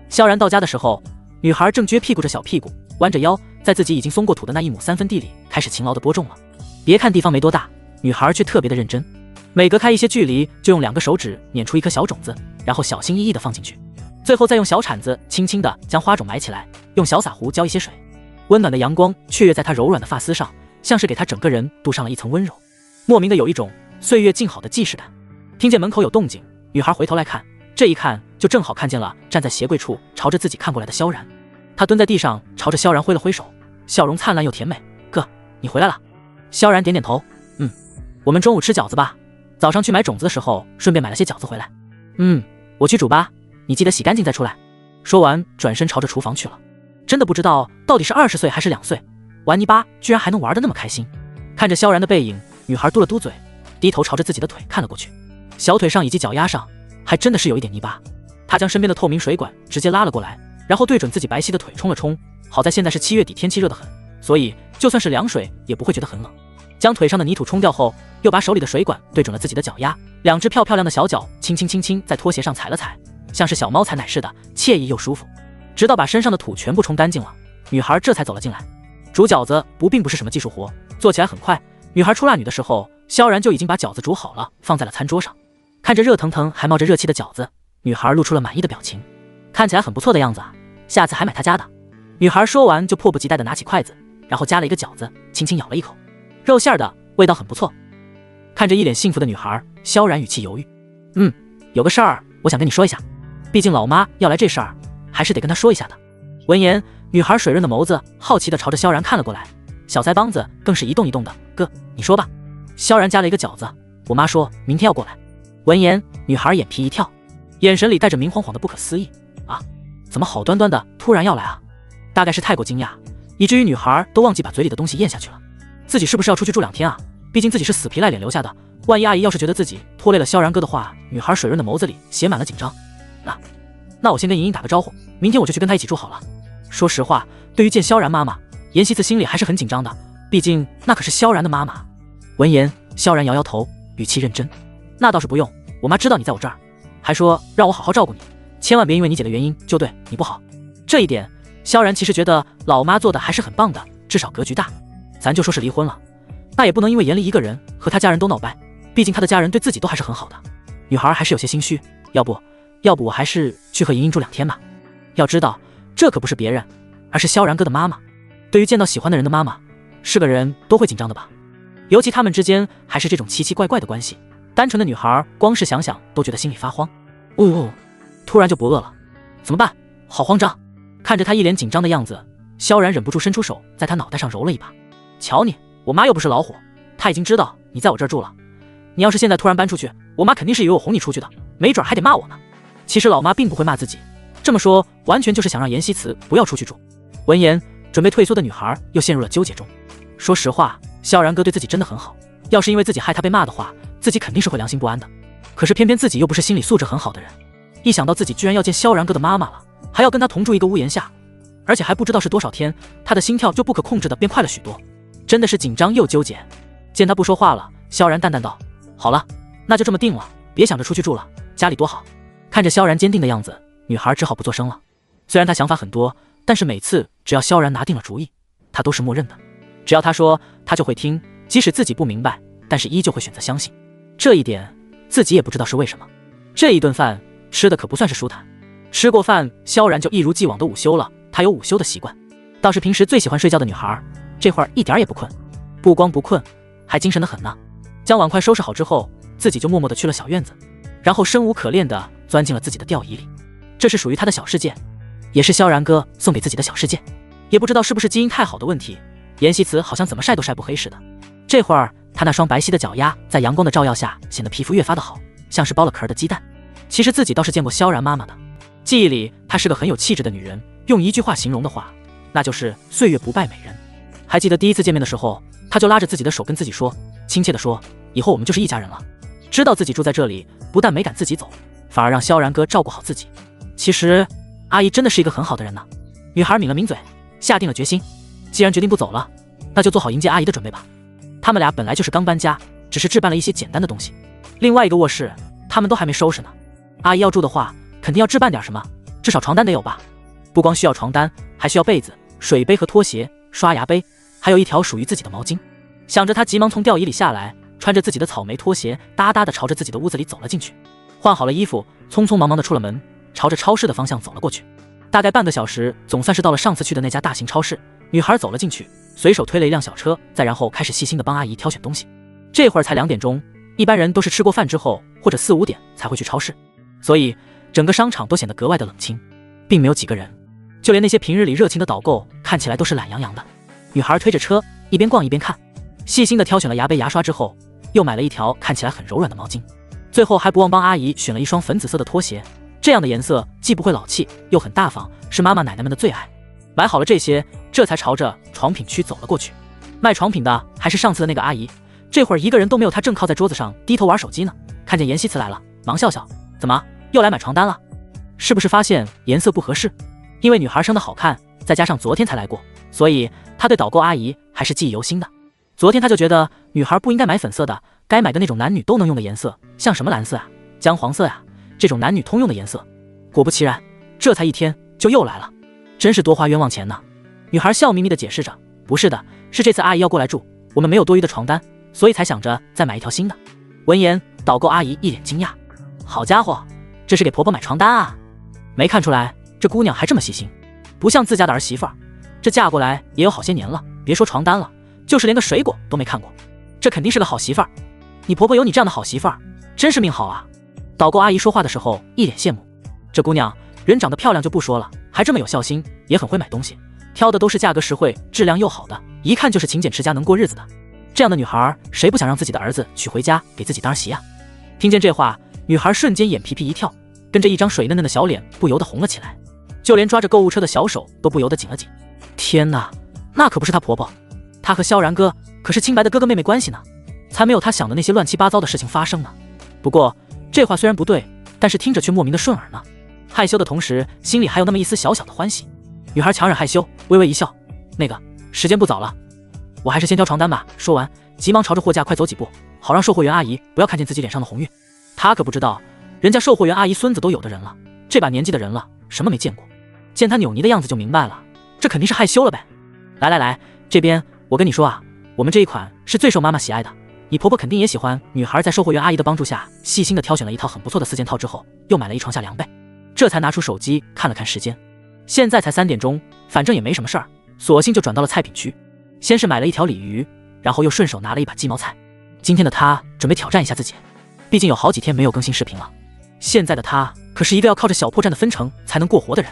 萧然到家的时候，女孩正撅屁股着小屁股，弯着腰，在自己已经松过土的那1亩3分地里开始勤劳的播种了。别看地方没多大，女孩却特别的认真，每隔开一些距离就用2个手指捻出一颗小种子，然后小心翼翼的放进去，最后再用小铲子轻轻的将花种埋起来，用小洒壶浇一些水。温暖的阳光雀跃在她柔软的发丝上，像是给她整个人镀上了一层温柔，莫名的有一种岁月静好的既视感。听见门口有动静，女孩回头来看，这一看就正好看见了站在鞋柜处朝着自己看过来的萧然。她蹲在地上朝着萧然挥了挥手，笑容灿烂又甜美。哥，你回来了。萧然点点头，我们中午吃饺子吧，早上去买种子的时候顺便买了些饺子回来。我去煮吧，你记得洗干净再出来。说完转身朝着厨房去了。真的不知道到底是20岁还是2岁，玩泥巴居然还能玩得那么开心。看着萧然的背影，女孩嘟了嘟嘴，低头朝着自己的腿看了过去，小腿上以及脚丫上还真的是有一点泥巴。她将身边的透明水管直接拉了过来，然后对准自己白皙的腿冲了冲。好在现在是7月底，天气热得很，所以就算是凉水也不会觉得很冷。将腿上的泥土冲掉后，又把手里的水管对准了自己的脚丫，2只漂亮的小脚轻轻在拖鞋上踩了踩，像是小猫踩奶似的，惬意又舒服。直到把身上的土全部冲干净了，女孩这才走了进来。煮饺子并不是什么技术活，做起来很快。女孩出腊女的时候，萧然就已经把饺子煮好了，放在了餐桌上。看着热腾腾还冒着热气的饺子，女孩露出了满意的表情，看起来很不错的样子啊，下次还买她家的。女孩说完就迫不及待地拿起筷子，然后夹了一个饺子，轻轻咬了一口，肉馅的，味道很不错。看着一脸幸福的女孩，萧然语气犹豫，有个事儿我想跟你说一下，毕竟老妈要来这事儿，还是得跟她说一下的。闻言，女孩水润的眸子好奇地朝着萧然看了过来，小腮帮子更是一动一动的。哥，你说吧。萧然夹了一个饺子，我妈说明天要过来。闻言，女孩眼皮一跳，眼神里带着明晃晃的不可思议。啊，怎么好端端的突然要来啊？大概是太过惊讶，以至于女孩都忘记把嘴里的东西咽下去了。自己是不是要出去住2天啊？毕竟自己是死皮赖脸留下的，万一阿姨要是觉得自己拖累了萧然哥的话，女孩水润的眸子里写满了紧张。那我先跟莹莹打个招呼，明天我就去跟她一起住好了。说实话，对于见萧然妈妈，妍希子心里还是很紧张的，毕竟那可是萧然的妈妈。闻言，萧然摇摇头，语气认真。那倒是不用，我妈知道你在我这儿，还说让我好好照顾你，千万别因为你姐的原因就对你不好。这一点，萧然其实觉得老妈做的还是很棒的，至少格局大。咱就说是离婚了，那也不能因为严厉一个人和他家人都闹掰，毕竟他的家人对自己都还是很好的。女孩还是有些心虚，要不我还是去和莹莹住2天吧。要知道，这可不是别人，而是萧然哥的妈妈。对于见到喜欢的人的妈妈，是个人都会紧张的吧？尤其他们之间还是这种奇奇怪怪的关系，单纯的女孩光是想想都觉得心里发慌。突然就不饿了，怎么办？好慌张。看着她一脸紧张的样子，萧然忍不住伸出手在她脑袋上揉了一把。瞧你，我妈又不是老虎，她已经知道你在我这儿住了。你要是现在突然搬出去，我妈肯定是以为我哄你出去的，没准还得骂我呢。其实老妈并不会骂自己，这么说完全就是想让妍希慈不要出去住。闻言，准备退缩的女孩又陷入了纠结中。说实话，萧然哥对自己真的很好，要是因为自己害他被骂的话，自己肯定是会良心不安的。可是偏偏自己又不是心理素质很好的人，一想到自己居然要见萧然哥的妈妈了，还要跟他同住一个屋檐下，而且还不知道是多少天，他的心跳就不可控制的变快了许多，真的是紧张又纠结。见他不说话了，萧然淡淡道：好了，那就这么定了，别想着出去住了，家里多好。看着萧然坚定的样子，女孩只好不作声了。虽然她想法很多，但是每次只要萧然拿定了主意，她都是默认的。只要他说，她就会听，即使自己不明白，但是依旧会选择相信。这一点自己也不知道是为什么。这一顿饭吃的可不算是舒坦。吃过饭，萧然就一如既往的午休了。她有午休的习惯，倒是平时最喜欢睡觉的女孩，这会儿一点也不困，不光不困，还精神得很呢。将碗筷收拾好之后，自己就默默地去了小院子，然后生无可恋地钻进了自己的吊椅里。这是属于他的小世界，也是萧然哥送给自己的小世界。也不知道是不是基因太好的问题，妍希慈好像怎么晒都晒不黑似的。这会儿她那双白皙的脚丫在阳光的照耀下显得皮肤越发的好，像是剥了壳的鸡蛋。其实自己倒是见过萧然妈妈的，记忆里她是个很有气质的女人，用一句话形容的话，那就是岁月不败美人。还记得第一次见面的时候，她就拉着自己的手跟自己说，亲切地说，以后我们就是一家人了。知道自己住在这里，不但没敢自己走，反而让萧然哥照顾好自己。其实阿姨真的是一个很好的人呢。女孩抿了抿嘴，下定了决心，既然决定不走了，那就做好迎接阿姨的准备吧。他们俩本来就是刚搬家，只是置办了一些简单的东西，另外一个卧室他们都还没收拾呢。阿姨要住的话，肯定要置办点什么，至少床单得有吧？不光需要床单，还需要被子、水杯和拖鞋、刷牙杯，还有一条属于自己的毛巾。想着他急忙从吊椅里下来，穿着自己的草莓拖鞋，哒哒地朝着自己的屋子里走了进去。换好了衣服，匆匆忙忙地出了门，朝着超市的方向走了过去。大概半个小时，总算是到了上次去的那家大型超市。女孩走了进去，随手推了一辆小车，再然后开始细心地帮阿姨挑选东西。这会儿才2点钟，一般人都是吃过饭之后或者4、5点才会去超市，所以整个商场都显得格外的冷清，并没有几个人，就连那些平日里热情的导购看起来都是懒洋洋的。女孩推着车一边逛一边看，细心地挑选了牙杯牙刷之后，又买了一条看起来很柔软的毛巾，最后还不忘帮阿姨选了一双粉紫色的拖鞋，这样的颜色既不会老气又很大方，是妈妈奶奶们的最爱。买好了这些，这才朝着床品区走了过去。卖床品的还是上次的那个阿姨，这会儿一个人都没有，她正靠在桌子上低头玩手机呢。看见妍希慈来了，忙笑笑，怎么又来买床单了？是不是发现颜色不合适？因为女孩生得好看，再加上昨天才来过，所以她对导购阿姨还是记忆犹新的。昨天她就觉得女孩不应该买粉色的，该买的那种男女都能用的颜色，像什么蓝色啊、姜黄色啊，这种男女通用的颜色。果不其然，这才1天就又来了，真是多花冤枉钱呢。女孩笑眯眯地解释着，不是的，是这次阿姨要过来住，我们没有多余的床单，所以才想着再买一条新的。闻言，导购阿姨一脸惊讶，好家伙，这是给婆婆买床单啊？没看出来这姑娘还这么细心，不像自家的儿媳妇儿，这嫁过来也有好些年了，别说床单了，就是连个水果都没看过，这肯定是个好媳妇儿。你婆婆有你这样的好媳妇儿，真是命好啊。导购阿姨说话的时候一脸羡慕，这姑娘人长得漂亮就不说了，还这么有孝心，也很会买东西，挑的都是价格实惠、质量又好的，一看就是勤俭持家能过日子的。这样的女孩，谁不想让自己的儿子娶回家给自己当儿媳啊？听见这话，女孩瞬间眼皮皮一跳，跟着一张水嫩嫩的小脸不由得红了起来，就连抓着购物车的小手都不由得紧了紧。天哪，那可不是她婆婆，她和萧然哥可是清白的哥哥妹妹关系呢，才没有她想的那些乱七八糟的事情发生呢。不过这话虽然不对，但是听着却莫名的顺耳呢。害羞的同时，心里还有那么一丝小小的欢喜。女孩强忍害羞，微微一笑，那个时间不早了，我还是先挑床单吧。说完，急忙朝着货架快走几步，好让售货员阿姨不要看见自己脸上的红晕。她可不知道，人家售货员阿姨孙子都有的人了，这把年纪的人了，什么没见过？见她扭捏的样子就明白了，这肯定是害羞了呗。来，这边我跟你说啊，我们这一款是最受妈妈喜爱的，你婆婆肯定也喜欢。女孩在售货员阿姨的帮助下，细心的挑选了一套很不错的4件套之后，又买了一床下凉被，这才拿出手机看了看时间，现在才3点钟，反正也没什么事儿，索性就转到了菜品区。先是买了一条鲤鱼，然后又顺手拿了一把鸡毛菜。今天的她准备挑战一下自己，毕竟有好几天没有更新视频了。现在的她可是一个要靠着小破站的分成才能过活的人。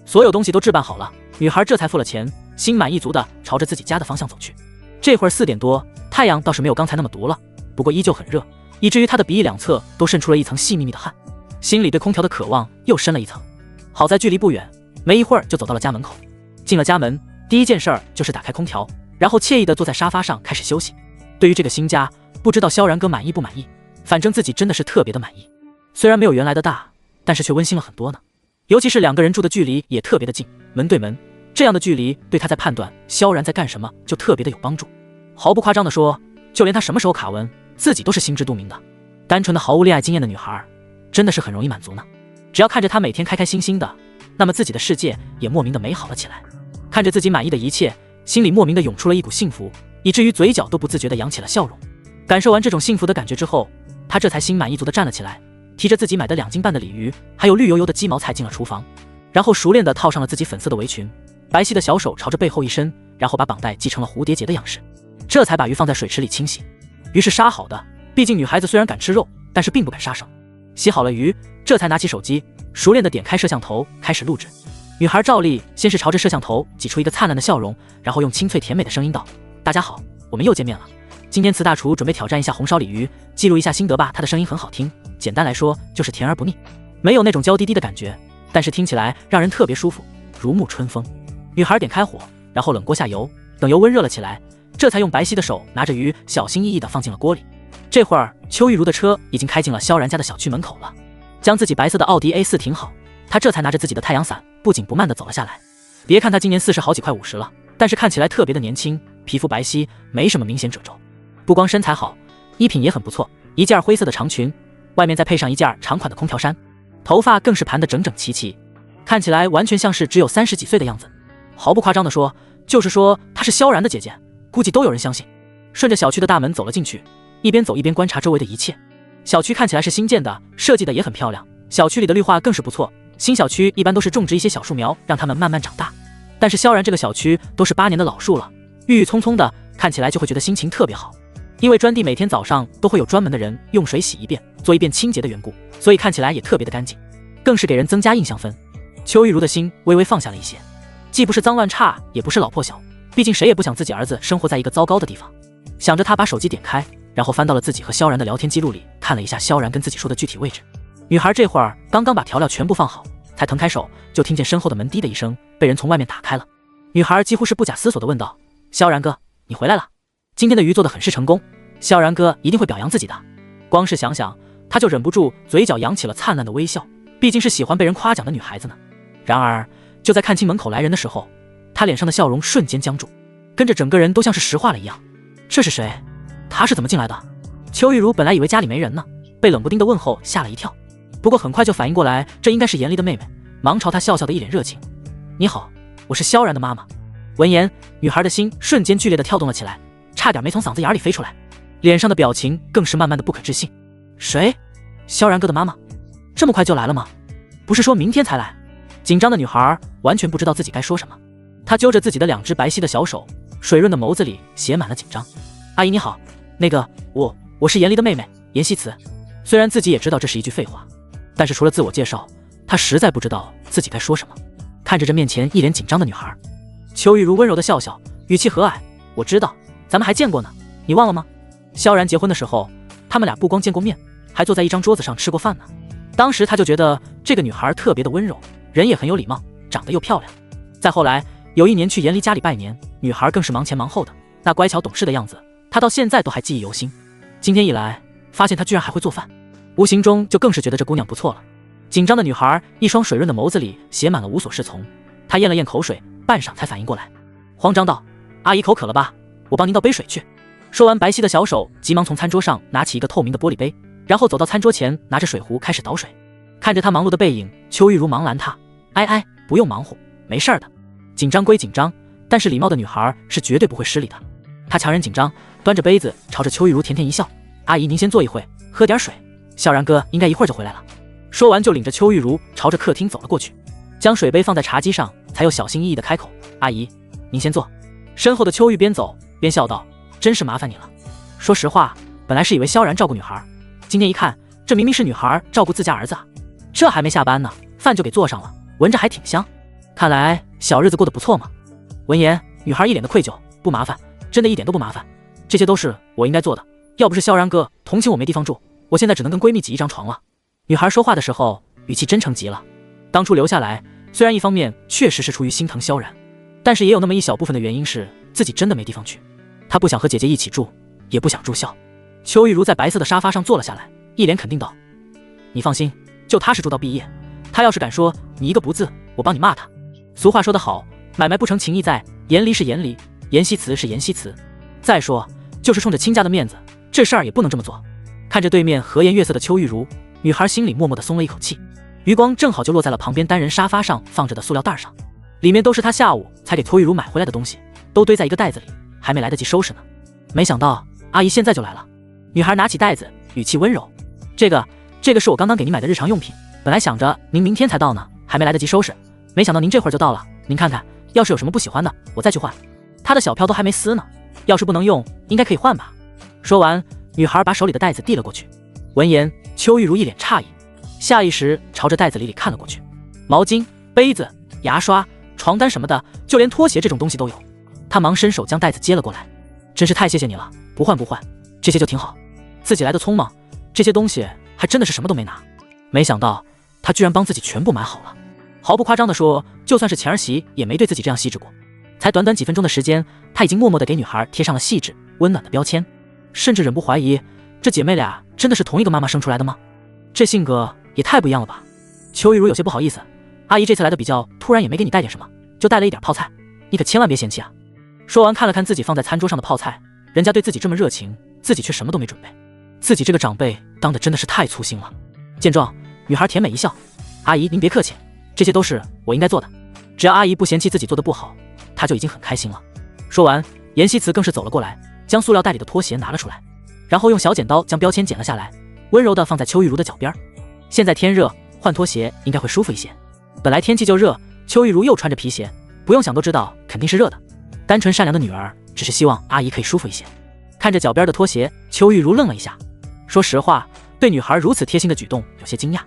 所有东西都置办好了，女孩这才付了钱，心满意足的朝着自己家的方向走去。这会儿4点多，太阳倒是没有刚才那么毒了，不过依旧很热，以至于她的鼻翼两侧都渗出了一层细密密的汗，心里对空调的渴望又深了一层。好在距离不远，没一会儿就走到了家门口。进了家门，第一件事儿就是打开空调，然后惬意地坐在沙发上开始休息。对于这个新家，不知道萧然哥满意不满意，反正自己真的是特别的满意。虽然没有原来的大，但是却温馨了很多呢。尤其是2个人住的距离也特别的近，门对门，这样的距离对他在判断萧然在干什么就特别的有帮助。毫不夸张地说，就连他什么时候卡温，自己都是心知肚明的。单纯的毫无恋爱经验的女孩，真的是很容易满足呢。只要看着她每天开开心心的，那么自己的世界也莫名的美好了起来。看着自己满意的一切，心里莫名的涌出了一股幸福，以至于嘴角都不自觉的扬起了笑容。感受完这种幸福的感觉之后，她这才心满意足的站了起来，提着自己买的2斤半的鲤鱼，还有绿油油的鸡毛菜进了厨房，然后熟练的套上了自己粉色的围裙，白皙的小手朝着背后一伸，然后把绑带系成了蝴蝶结的样式，这才把鱼放在水池里清洗。鱼是杀好的，毕竟女孩子虽然敢吃肉，但是并不敢杀生。洗好了鱼，这才拿起手机，熟练的点开摄像头，开始录制。女孩照例先是朝着摄像头挤出一个灿烂的笑容，然后用清脆甜美的声音道：大家好，我们又见面了。今天慈大厨准备挑战一下红烧鲤鱼，记录一下心得吧。她的声音很好听，简单来说就是甜而不腻，没有那种娇滴滴的感觉，但是听起来让人特别舒服，如沐春风。女孩点开火，然后冷锅下油，等油温热了起来，这才用白皙的手拿着鱼小心翼翼地放进了锅里。这会儿邱玉茹的车已经开进了萧然家的小区门口了，将自己白色的奥迪 A4 停好，她这才拿着自己的太阳伞不紧不慢地走了下来。别看她今年40好几快50了，但是看起来特别的年轻，皮肤白皙，没什么明显褶皱。不光身材好，衣品也很不错，一件灰色的长裙，外面再配上一件长款的空条衫，头发更是盘得整整齐齐，看起来完全像是只有30几岁的样子。毫不夸张地说，就是说她是萧然的姐姐，估计都有人相信。顺着小区的大门走了进去，一边走一边观察周围的一切。小区看起来是新建的，设计的也很漂亮，小区里的绿化更是不错。新小区一般都是种植一些小树苗，让它们慢慢长大。但是萧然这个小区都是8年的老树了，郁郁葱葱的，看起来就会觉得心情特别好。因为砖地每天早上都会有专门的人用水洗一遍，做一遍清洁的缘故，所以看起来也特别的干净，更是给人增加印象分。邱玉茹的心微微放下了一些，既不是脏乱差，也不是老破小，毕竟谁也不想自己儿子生活在一个糟糕的地方。想着他把手机点开，然后翻到了自己和萧然的聊天记录里，看了一下萧然跟自己说的具体位置。女孩这会儿刚刚把调料全部放好，才腾开手，就听见身后的门滴的一声，被人从外面打开了。女孩几乎是不假思索地问道：萧然哥，你回来了？今天的鱼做得很是成功，萧然哥一定会表扬自己的。光是想想，他就忍不住嘴角扬起了灿烂的微笑，毕竟是喜欢被人夸奖的女孩子呢。然而就在看清门口来人的时候，他脸上的笑容瞬间僵住，跟着整个人都像是石化了一样。这是谁？他是怎么进来的？邱玉茹本来以为家里没人呢，被冷不丁的问候吓了一跳，不过很快就反应过来这应该是严离的妹妹，忙朝她笑笑的一脸热情。你好，我是萧然的妈妈。闻言，女孩的心瞬间剧烈的跳动了起来，差点没从嗓子眼里飞出来，脸上的表情更是慢慢的不可置信。谁？萧然哥的妈妈？这么快就来了吗？不是说明天才来？紧张的女孩完全不知道自己该说什么，她揪着自己的2只白皙的小手，水润的眸子里写满了紧张。阿姨你好，那个我是严离的妹妹严希慈。虽然自己也知道这是一句废话，但是除了自我介绍，她实在不知道自己该说什么。看着这面前一脸紧张的女孩，邱玉茹温柔的笑笑，语气和蔼，我知道，咱们还见过呢，你忘了吗？萧然结婚的时候，他们俩不光见过面，还坐在一张桌子上吃过饭呢。当时他就觉得这个女孩特别的温柔，人也很有礼貌，长得又漂亮。再后来有一年去严离家里拜年，女孩更是忙前忙后的，那乖巧懂事的样子，他到现在都还记忆犹新。今天一来，发现她居然还会做饭，无形中就更是觉得这姑娘不错了。紧张的女孩一双水润的眸子里写满了无所适从，她咽了咽口水，半晌才反应过来，慌张道：阿姨口渴了吧？我帮您倒杯水去。说完，白皙的小手急忙从餐桌上拿起一个透明的玻璃杯，然后走到餐桌前，拿着水壶开始倒水。看着她忙碌的背影，邱玉茹忙拦她：哎，不用忙活，没事儿的。紧张归紧张，但是礼貌的女孩是绝对不会失礼的。她强忍紧张，端着杯子朝着邱玉茹甜甜一笑：阿姨您先坐一会，喝点水，萧然哥应该一会儿就回来了。说完就领着邱玉茹朝着客厅走了过去，将水杯放在茶几上，才又小心翼翼地开口：阿姨您先坐。身后的邱玉边走边笑道：真是麻烦你了。说实话，本来是以为萧然照顾女孩，今天一看，这明明是女孩照顾自家儿子啊。这还没下班呢，饭就给做上了，闻着还挺香，看来小日子过得不错嘛。闻言，女孩一脸的愧疚：不麻烦，真的一点都不麻烦，这些都是我应该做的，要不是萧然哥同情我没地方住，我现在只能跟闺蜜挤一张床了。女孩说话的时候语气真诚极了，当初留下来虽然一方面确实是出于心疼萧然，但是也有那么一小部分的原因是自己真的没地方去，她不想和姐姐一起住，也不想住校。邱玉茹在白色的沙发上坐了下来，一脸肯定道：你放心，就踏实住到毕业，他要是敢说你一个不字，我帮你骂他。俗话说得好，买卖不成情义在，严离是严离，严希慈是严希慈。再说就是冲着亲家的面子，这事儿也不能这么做。看着对面和颜悦色的邱玉茹，女孩心里默默地松了一口气，余光正好就落在了旁边单人沙发上放着的塑料袋上，里面都是她下午才给邱玉茹买回来的东西，都堆在一个袋子里，还没来得及收拾呢。没想到阿姨现在就来了。女孩拿起袋子，语气温柔：这个是我刚刚给您买的日常用品，本来想着您明天才到呢，还没来得及收拾，没想到您这会儿就到了，您看看，要是有什么不喜欢的，我再去换。她的小票都还没撕呢，要是不能用，应该可以换吧。说完，女孩把手里的袋子递了过去。闻言，邱玉茹一脸诧异，下意识朝着袋子里看了过去，毛巾、杯子、牙刷、床单什么的，就连拖鞋这种东西都有。她忙伸手将袋子接了过来，真是太谢谢你了，不换，这些就挺好。自己来的匆忙，这些东西还真的是什么都没拿。没想到她居然帮自己全部买好了，毫不夸张地说，就算是前儿媳也没对自己这样细致过。才短短几分钟的时间，她已经默默地给女孩贴上了细致温暖的标签，甚至忍不怀疑这姐妹俩真的是同一个妈妈生出来的吗？这性格也太不一样了吧。邱玉茹有些不好意思：阿姨这次来的比较突然，也没给你带点什么，就带了一点泡菜，你可千万别嫌弃啊。说完看了看自己放在餐桌上的泡菜，人家对自己这么热情，自己却什么都没准备。自己这个长辈当的真的是太粗心了。见状，女孩甜美一笑：“阿姨您别客气，这些都是我应该做的。只要阿姨不嫌弃自己做的不好，她就已经很开心了。”说完，颜希慈更是走了过来，将塑料袋里的拖鞋拿了出来，然后用小剪刀将标签剪了下来，温柔地放在邱玉茹的脚边。现在天热，换拖鞋应该会舒服一些。本来天气就热，邱玉茹又穿着皮鞋，不用想都知道肯定是热的。单纯善良的女儿只是希望阿姨可以舒服一些。看着脚边的拖鞋，邱玉茹愣了一下。说实话，对女孩如此贴心的举动有些惊讶，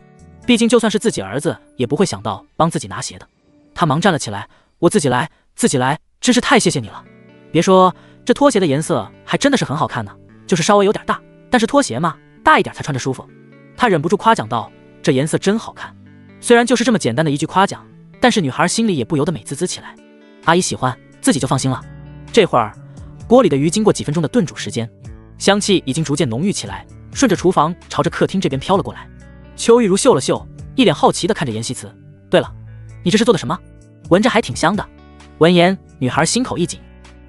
毕竟就算是自己儿子也不会想到帮自己拿鞋的。她忙站了起来：“我自己来，自己来，真是太谢谢你了。别说这拖鞋的颜色还真的是很好看呢，就是稍微有点大，但是拖鞋嘛，大一点才穿着舒服。”她忍不住夸奖道：“这颜色真好看。”虽然就是这么简单的一句夸奖，但是女孩心里也不由得美滋滋起来。阿姨喜欢，自己就放心了。这会儿，锅里的鱼经过几分钟的炖煮时间，香气已经逐渐浓郁起来，顺着厨房朝着客厅这边飘了过来。邱玉茹嗅了嗅，一脸好奇地看着颜希慈：“对了，你这是做的什么？闻着还挺香的。”闻言，女孩心口一紧，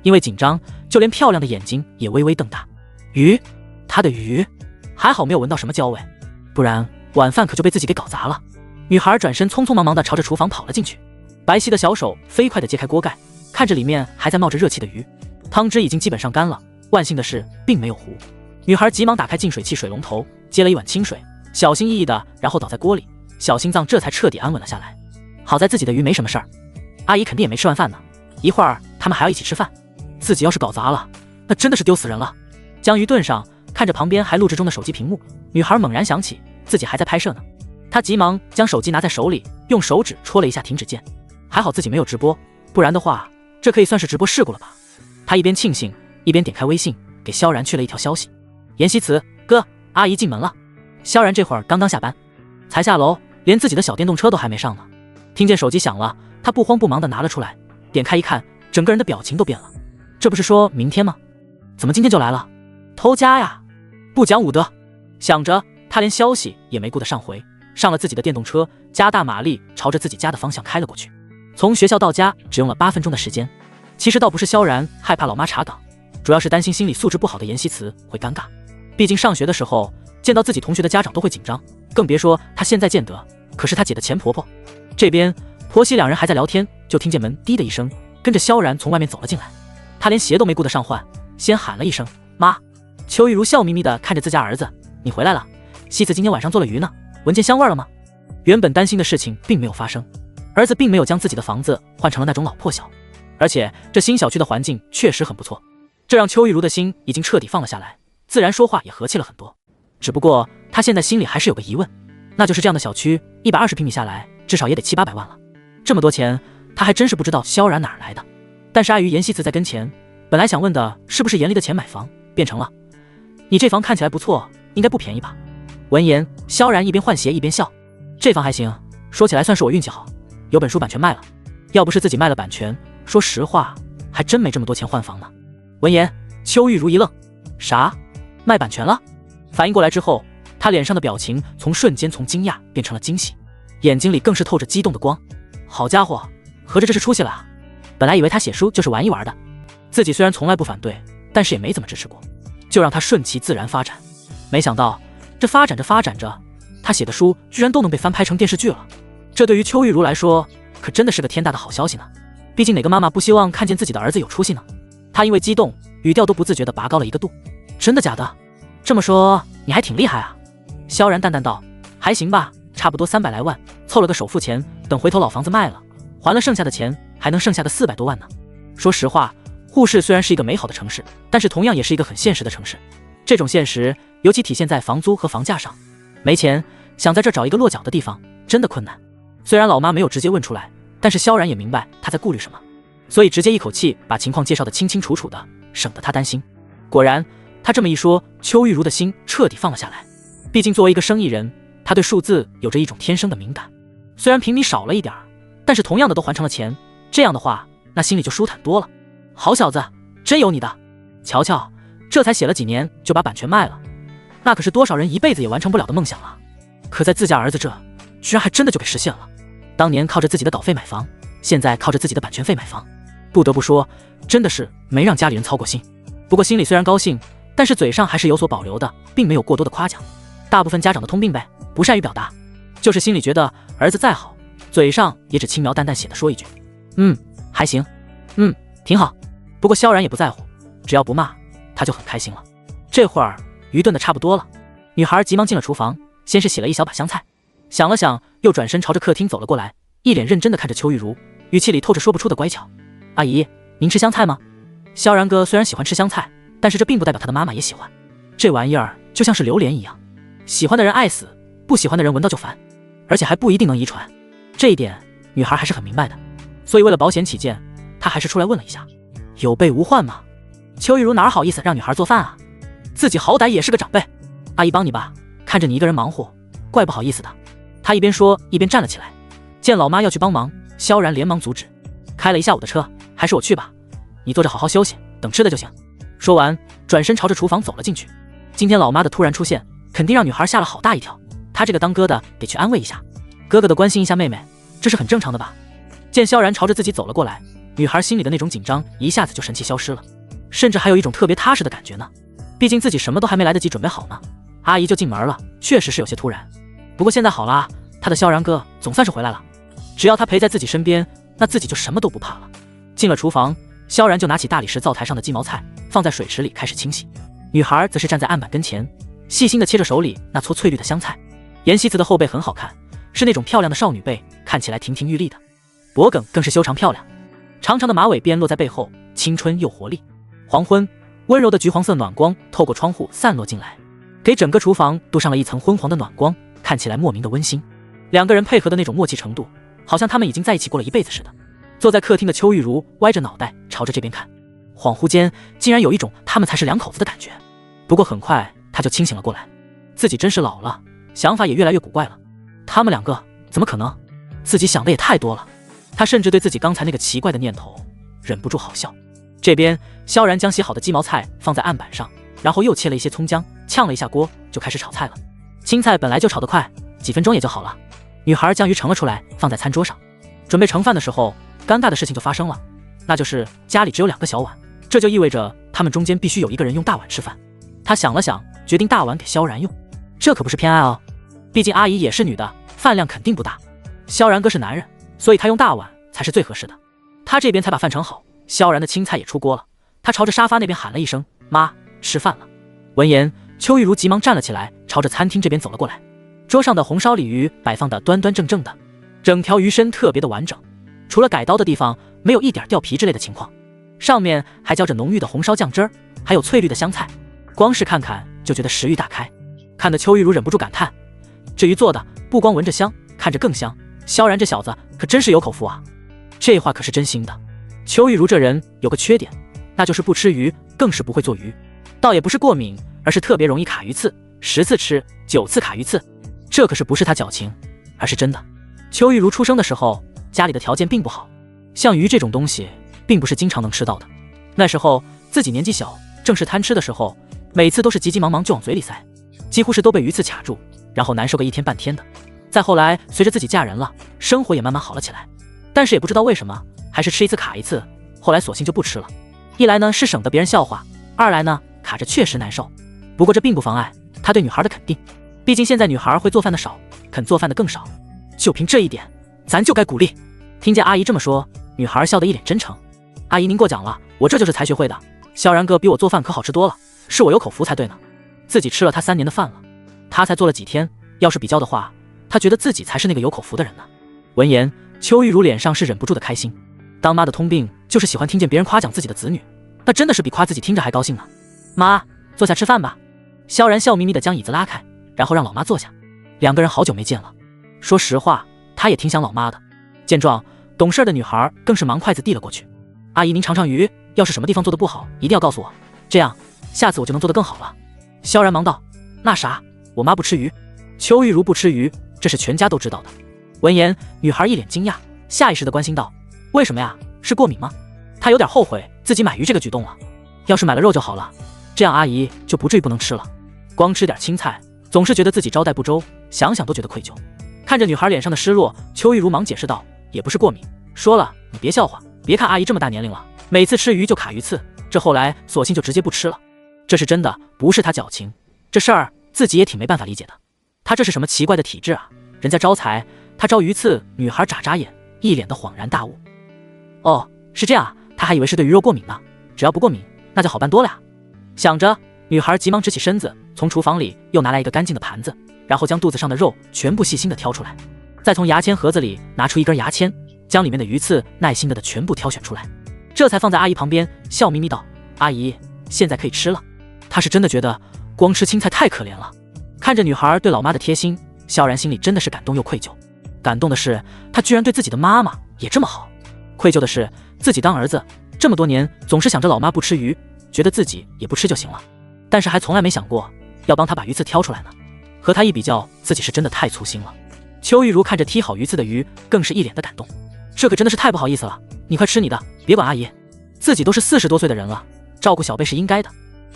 因为紧张，就连漂亮的眼睛也微微瞪大。鱼，她的鱼，还好没有闻到什么焦味，不然晚饭可就被自己给搞砸了。女孩转身匆匆忙忙地朝着厨房跑了进去，白皙的小手飞快地揭开锅盖，看着里面还在冒着热气的鱼，汤汁已经基本上干了，万幸的是并没有糊。女孩急忙打开净水器水龙头，接了一碗清水，小心翼翼的然后倒在锅里，小心脏这才彻底安稳了下来。好在自己的鱼没什么事儿，阿姨肯定也没吃完饭呢，一会儿他们还要一起吃饭，自己要是搞砸了，那真的是丢死人了。将鱼炖上，看着旁边还录制中的手机屏幕，女孩猛然想起自己还在拍摄呢。她急忙将手机拿在手里，用手指戳了一下停止键，还好自己没有直播，不然的话这可以算是直播事故了吧。她一边庆幸，一边点开微信给萧然去了一条消息：“颜希慈哥，阿姨进门了。”萧然这会儿刚刚下班，才下楼，连自己的小电动车都还没上呢。听见手机响了，他不慌不忙地拿了出来，点开一看，整个人的表情都变了。这不是说明天吗？怎么今天就来了？偷家呀！不讲武德！想着，他连消息也没顾得上回，上了自己的电动车，加大马力朝着自己家的方向开了过去。从学校到家只用了8分钟的时间。其实倒不是萧然害怕老妈查岗，主要是担心心理素质不好的颜希慈会尴尬。毕竟上学的时候见到自己同学的家长都会紧张，更别说他现在见得可是他姐的前婆婆。这边婆媳两人还在聊天，就听见门滴的一声，跟着萧然从外面走了进来。他连鞋都没顾得上换，先喊了一声妈。邱玉茹笑眯眯地看着自家儿子：“你回来了，希慈今天晚上做了鱼呢，闻见香味了吗？”原本担心的事情并没有发生，儿子并没有将自己的房子换成了那种老破小，而且这新小区的环境确实很不错，这让邱玉茹的心已经彻底放了下来，自然说话也和气了很多。只不过他现在心里还是有个疑问，那就是这样的小区120平米下来至少也得700-800万了，这么多钱他还真是不知道萧然哪儿来的。但是碍于颜希慈在跟前，本来想问的是不是严厉的钱买房，变成了你这房看起来不错，应该不便宜吧。闻言，萧然一边换鞋一边笑：“这房还行，说起来算是我运气好，有本书版权卖了，要不是自己卖了版权，说实话还真没这么多钱换房呢。”闻言，邱玉茹一愣：“啥？卖版权了？”反应过来之后，他脸上的表情瞬间从惊讶变成了惊喜，眼睛里更是透着激动的光。好家伙，合着这是出息了啊！本来以为他写书就是玩一玩的，自己虽然从来不反对，但是也没怎么支持过，就让他顺其自然发展。没想到这发展着发展着，他写的书居然都能被翻拍成电视剧了。这对于邱玉茹来说可真的是个天大的好消息呢，毕竟哪个妈妈不希望看见自己的儿子有出息呢？他因为激动，语调都不自觉地拔高了1个度。真的假的？这么说你还挺厉害啊。萧然淡淡道：“还行吧，差不多300来万，凑了个首付钱，等回头老房子卖了，还了剩下的钱，还能剩下个400多万呢。”说实话，沪市虽然是一个美好的城市，但是同样也是一个很现实的城市。这种现实尤其体现在房租和房价上，没钱想在这找一个落脚的地方真的困难。虽然老妈没有直接问出来，但是萧然也明白她在顾虑什么，所以直接一口气把情况介绍得清清楚楚的，省得她担心。果然他这么一说，邱玉茹的心彻底放了下来。毕竟作为一个生意人，他对数字有着一种天生的敏感。虽然平米少了一点，但是同样的都还成了钱，这样的话那心里就舒坦多了。好小子，真有你的！瞧瞧，这才写了几年就把版权卖了，那可是多少人一辈子也完成不了的梦想啊！可在自家儿子这，居然还真的就给实现了。当年靠着自己的稿费买房，现在靠着自己的版权费买房，不得不说真的是没让家里人操过心。不过心里虽然高兴，但是嘴上还是有所保留的，并没有过多的夸奖。大部分家长的通病呗，不善于表达，就是心里觉得儿子再好，嘴上也只轻描淡淡写的说一句还行，挺好。不过萧然也不在乎，只要不骂他就很开心了。这会儿鱼炖的差不多了，女孩急忙进了厨房，先是洗了一小把香菜，想了想又转身朝着客厅走了过来，一脸认真的看着邱玉茹，语气里透着说不出的乖巧。阿姨，您吃香菜吗？萧然哥虽然喜欢吃香菜，但是这并不代表他的妈妈也喜欢。这玩意儿就像是榴莲一样，喜欢的人爱死，不喜欢的人闻到就烦，而且还不一定能遗传。这一点女孩还是很明白的，所以为了保险起见，她还是出来问了一下，有备无患吗？邱玉茹哪好意思让女孩做饭啊，自己好歹也是个长辈。阿姨帮你吧，看着你一个人忙活，怪不好意思的。她一边说一边站了起来，见老妈要去帮忙，萧然连忙阻止，开了一下午的车，还是我去吧，你坐着好好休息，等吃的就行。说完转身朝着厨房走了进去。今天老妈的突然出现肯定让女孩吓了好大一跳，她这个当哥的得去安慰一下，哥哥的关心一下妹妹，这是很正常的吧。见萧然朝着自己走了过来，女孩心里的那种紧张一下子就神奇消失了，甚至还有一种特别踏实的感觉呢。毕竟自己什么都还没来得及准备好呢，阿姨就进门了，确实是有些突然。不过现在好了，她的萧然哥总算是回来了，只要他陪在自己身边，那自己就什么都不怕了。进了厨房，萧然就拿起大理石灶台上的鸡毛菜放在水池里开始清洗，女孩则是站在案板跟前，细心地切着手里那撮翠绿的香菜。妍希子的后背很好看，是那种漂亮的少女背，看起来亭亭玉立的，脖梗更是修长漂亮，长长的马尾辫落在背后，青春又活力。黄昏，温柔的橘黄色暖光透过窗户散落进来，给整个厨房镀上了一层昏黄的暖光，看起来莫名的温馨。两个人配合的那种默契程度，好像他们已经在一起过了一辈子似的。坐在客厅的邱玉茹歪着脑袋朝着这边看，恍惚间竟然有一种他们才是两口子的感觉。不过很快他就清醒了过来，自己真是老了，想法也越来越古怪了。他们两个怎么可能？自己想的也太多了。他甚至对自己刚才那个奇怪的念头忍不住好笑。这边萧然将洗好的鸡毛菜放在案板上，然后又切了一些葱姜，炝了一下锅，就开始炒菜了。青菜本来就炒得快，几分钟也就好了。女孩将鱼盛了出来，放在餐桌上，准备盛饭的时候，尴尬的事情就发生了，那就是家里只有2个小碗，这就意味着他们中间必须有一个人用大碗吃饭。她想了想，决定大碗给萧然用，这可不是偏爱哦，毕竟阿姨也是女的，饭量肯定不大。萧然哥是男人，所以他用大碗才是最合适的。他这边才把饭盛好，萧然的青菜也出锅了，他朝着沙发那边喊了一声：“妈，吃饭了。”闻言，邱玉茹急忙站了起来，朝着餐厅这边走了过来。桌上的红烧鲤鱼摆放的端端正正的，整条鱼身特别的完整，除了改刀的地方没有一点掉皮之类的情况，上面还浇着浓郁的红烧酱汁儿，还有翠绿的香菜，光是看看就觉得食欲大开，看得邱玉茹忍不住感叹：这鱼做的不光闻着香，看着更香，萧然这小子可真是有口福啊。这话可是真心的。邱玉茹这人有个缺点，那就是不吃鱼，更是不会做鱼，倒也不是过敏，而是特别容易卡鱼刺，10次吃9次卡鱼刺，这可是不是他矫情，而是真的。邱玉茹出生的时候，家里的条件并不好，像鱼这种东西并不是经常能吃到的。那时候自己年纪小，正是贪吃的时候，每次都是急急忙忙就往嘴里塞，几乎是都被鱼刺卡住，然后难受个1天半天的。再后来随着自己嫁人了，生活也慢慢好了起来，但是也不知道为什么，还是吃一次卡一次，后来索性就不吃了。一来呢是省得别人笑话，二来呢卡着确实难受。不过这并不妨碍他对女孩的肯定，毕竟现在女孩会做饭的少，肯做饭的更少，就凭这一点咱就该鼓励。听见阿姨这么说，女孩笑得一脸真诚：阿姨您过奖了，我这就是才学会的，萧然哥比我做饭可好吃多了，是我有口福才对呢。自己吃了他3年的饭了，他才做了几天，要是比较的话，他觉得自己才是那个有口福的人呢。闻言，邱玉茹脸上是忍不住的开心，当妈的通病就是喜欢听见别人夸奖自己的子女，那真的是比夸自己听着还高兴呢。妈，坐下吃饭吧。萧然笑眯眯的将椅子拉开，然后让老妈坐下。2个人好久没见了，说实话他也挺想老妈的。见状，懂事的女孩更是忙筷子递了过去：阿姨您尝尝鱼，要是什么地方做的不好一定要告诉我，这样下次我就能做得更好了。萧然忙道：那啥，我妈不吃鱼。邱玉茹不吃鱼，这是全家都知道的。闻言，女孩一脸惊讶，下意识地关心道：为什么呀？是过敏吗？她有点后悔自己买鱼这个举动了，要是买了肉就好了，这样阿姨就不至于不能吃了。光吃点青菜，总是觉得自己招待不周，想想都觉得愧疚。看着女孩脸上的失落，邱玉茹忙解释道：也不是过敏，说了你别笑话，别看阿姨这么大年龄了，每次吃鱼就卡鱼刺，这后来索性就直接不吃了。这是真的，不是他矫情。这事儿自己也挺没办法理解的。他这是什么奇怪的体质啊？人家招财，他招鱼刺。女孩眨眨眼，一脸的恍然大悟。哦，是这样啊，他还以为是对鱼肉过敏呢。只要不过敏，那就好办多了呀。想着，女孩急忙直起身子，从厨房里又拿来一个干净的盘子，然后将肚子上的肉全部细心的挑出来，再从牙签盒子里拿出一根牙签，将里面的鱼刺耐心的全部挑选出来，这才放在阿姨旁边，笑眯眯道：“阿姨，现在可以吃了。”她是真的觉得光吃青菜太可怜了。看着女孩对老妈的贴心，萧然心里真的是感动又愧疚。感动的是，她居然对自己的妈妈也这么好；愧疚的是，自己当儿子这么多年，总是想着老妈不吃鱼，觉得自己也不吃就行了，但是还从来没想过要帮她把鱼刺挑出来呢。和她一比较，自己是真的太粗心了。邱玉茹看着剔好鱼刺的鱼，更是一脸的感动。这可真的是太不好意思了，你快吃你的，别管阿姨。自己都是40多岁的人了，照顾小辈是应该的。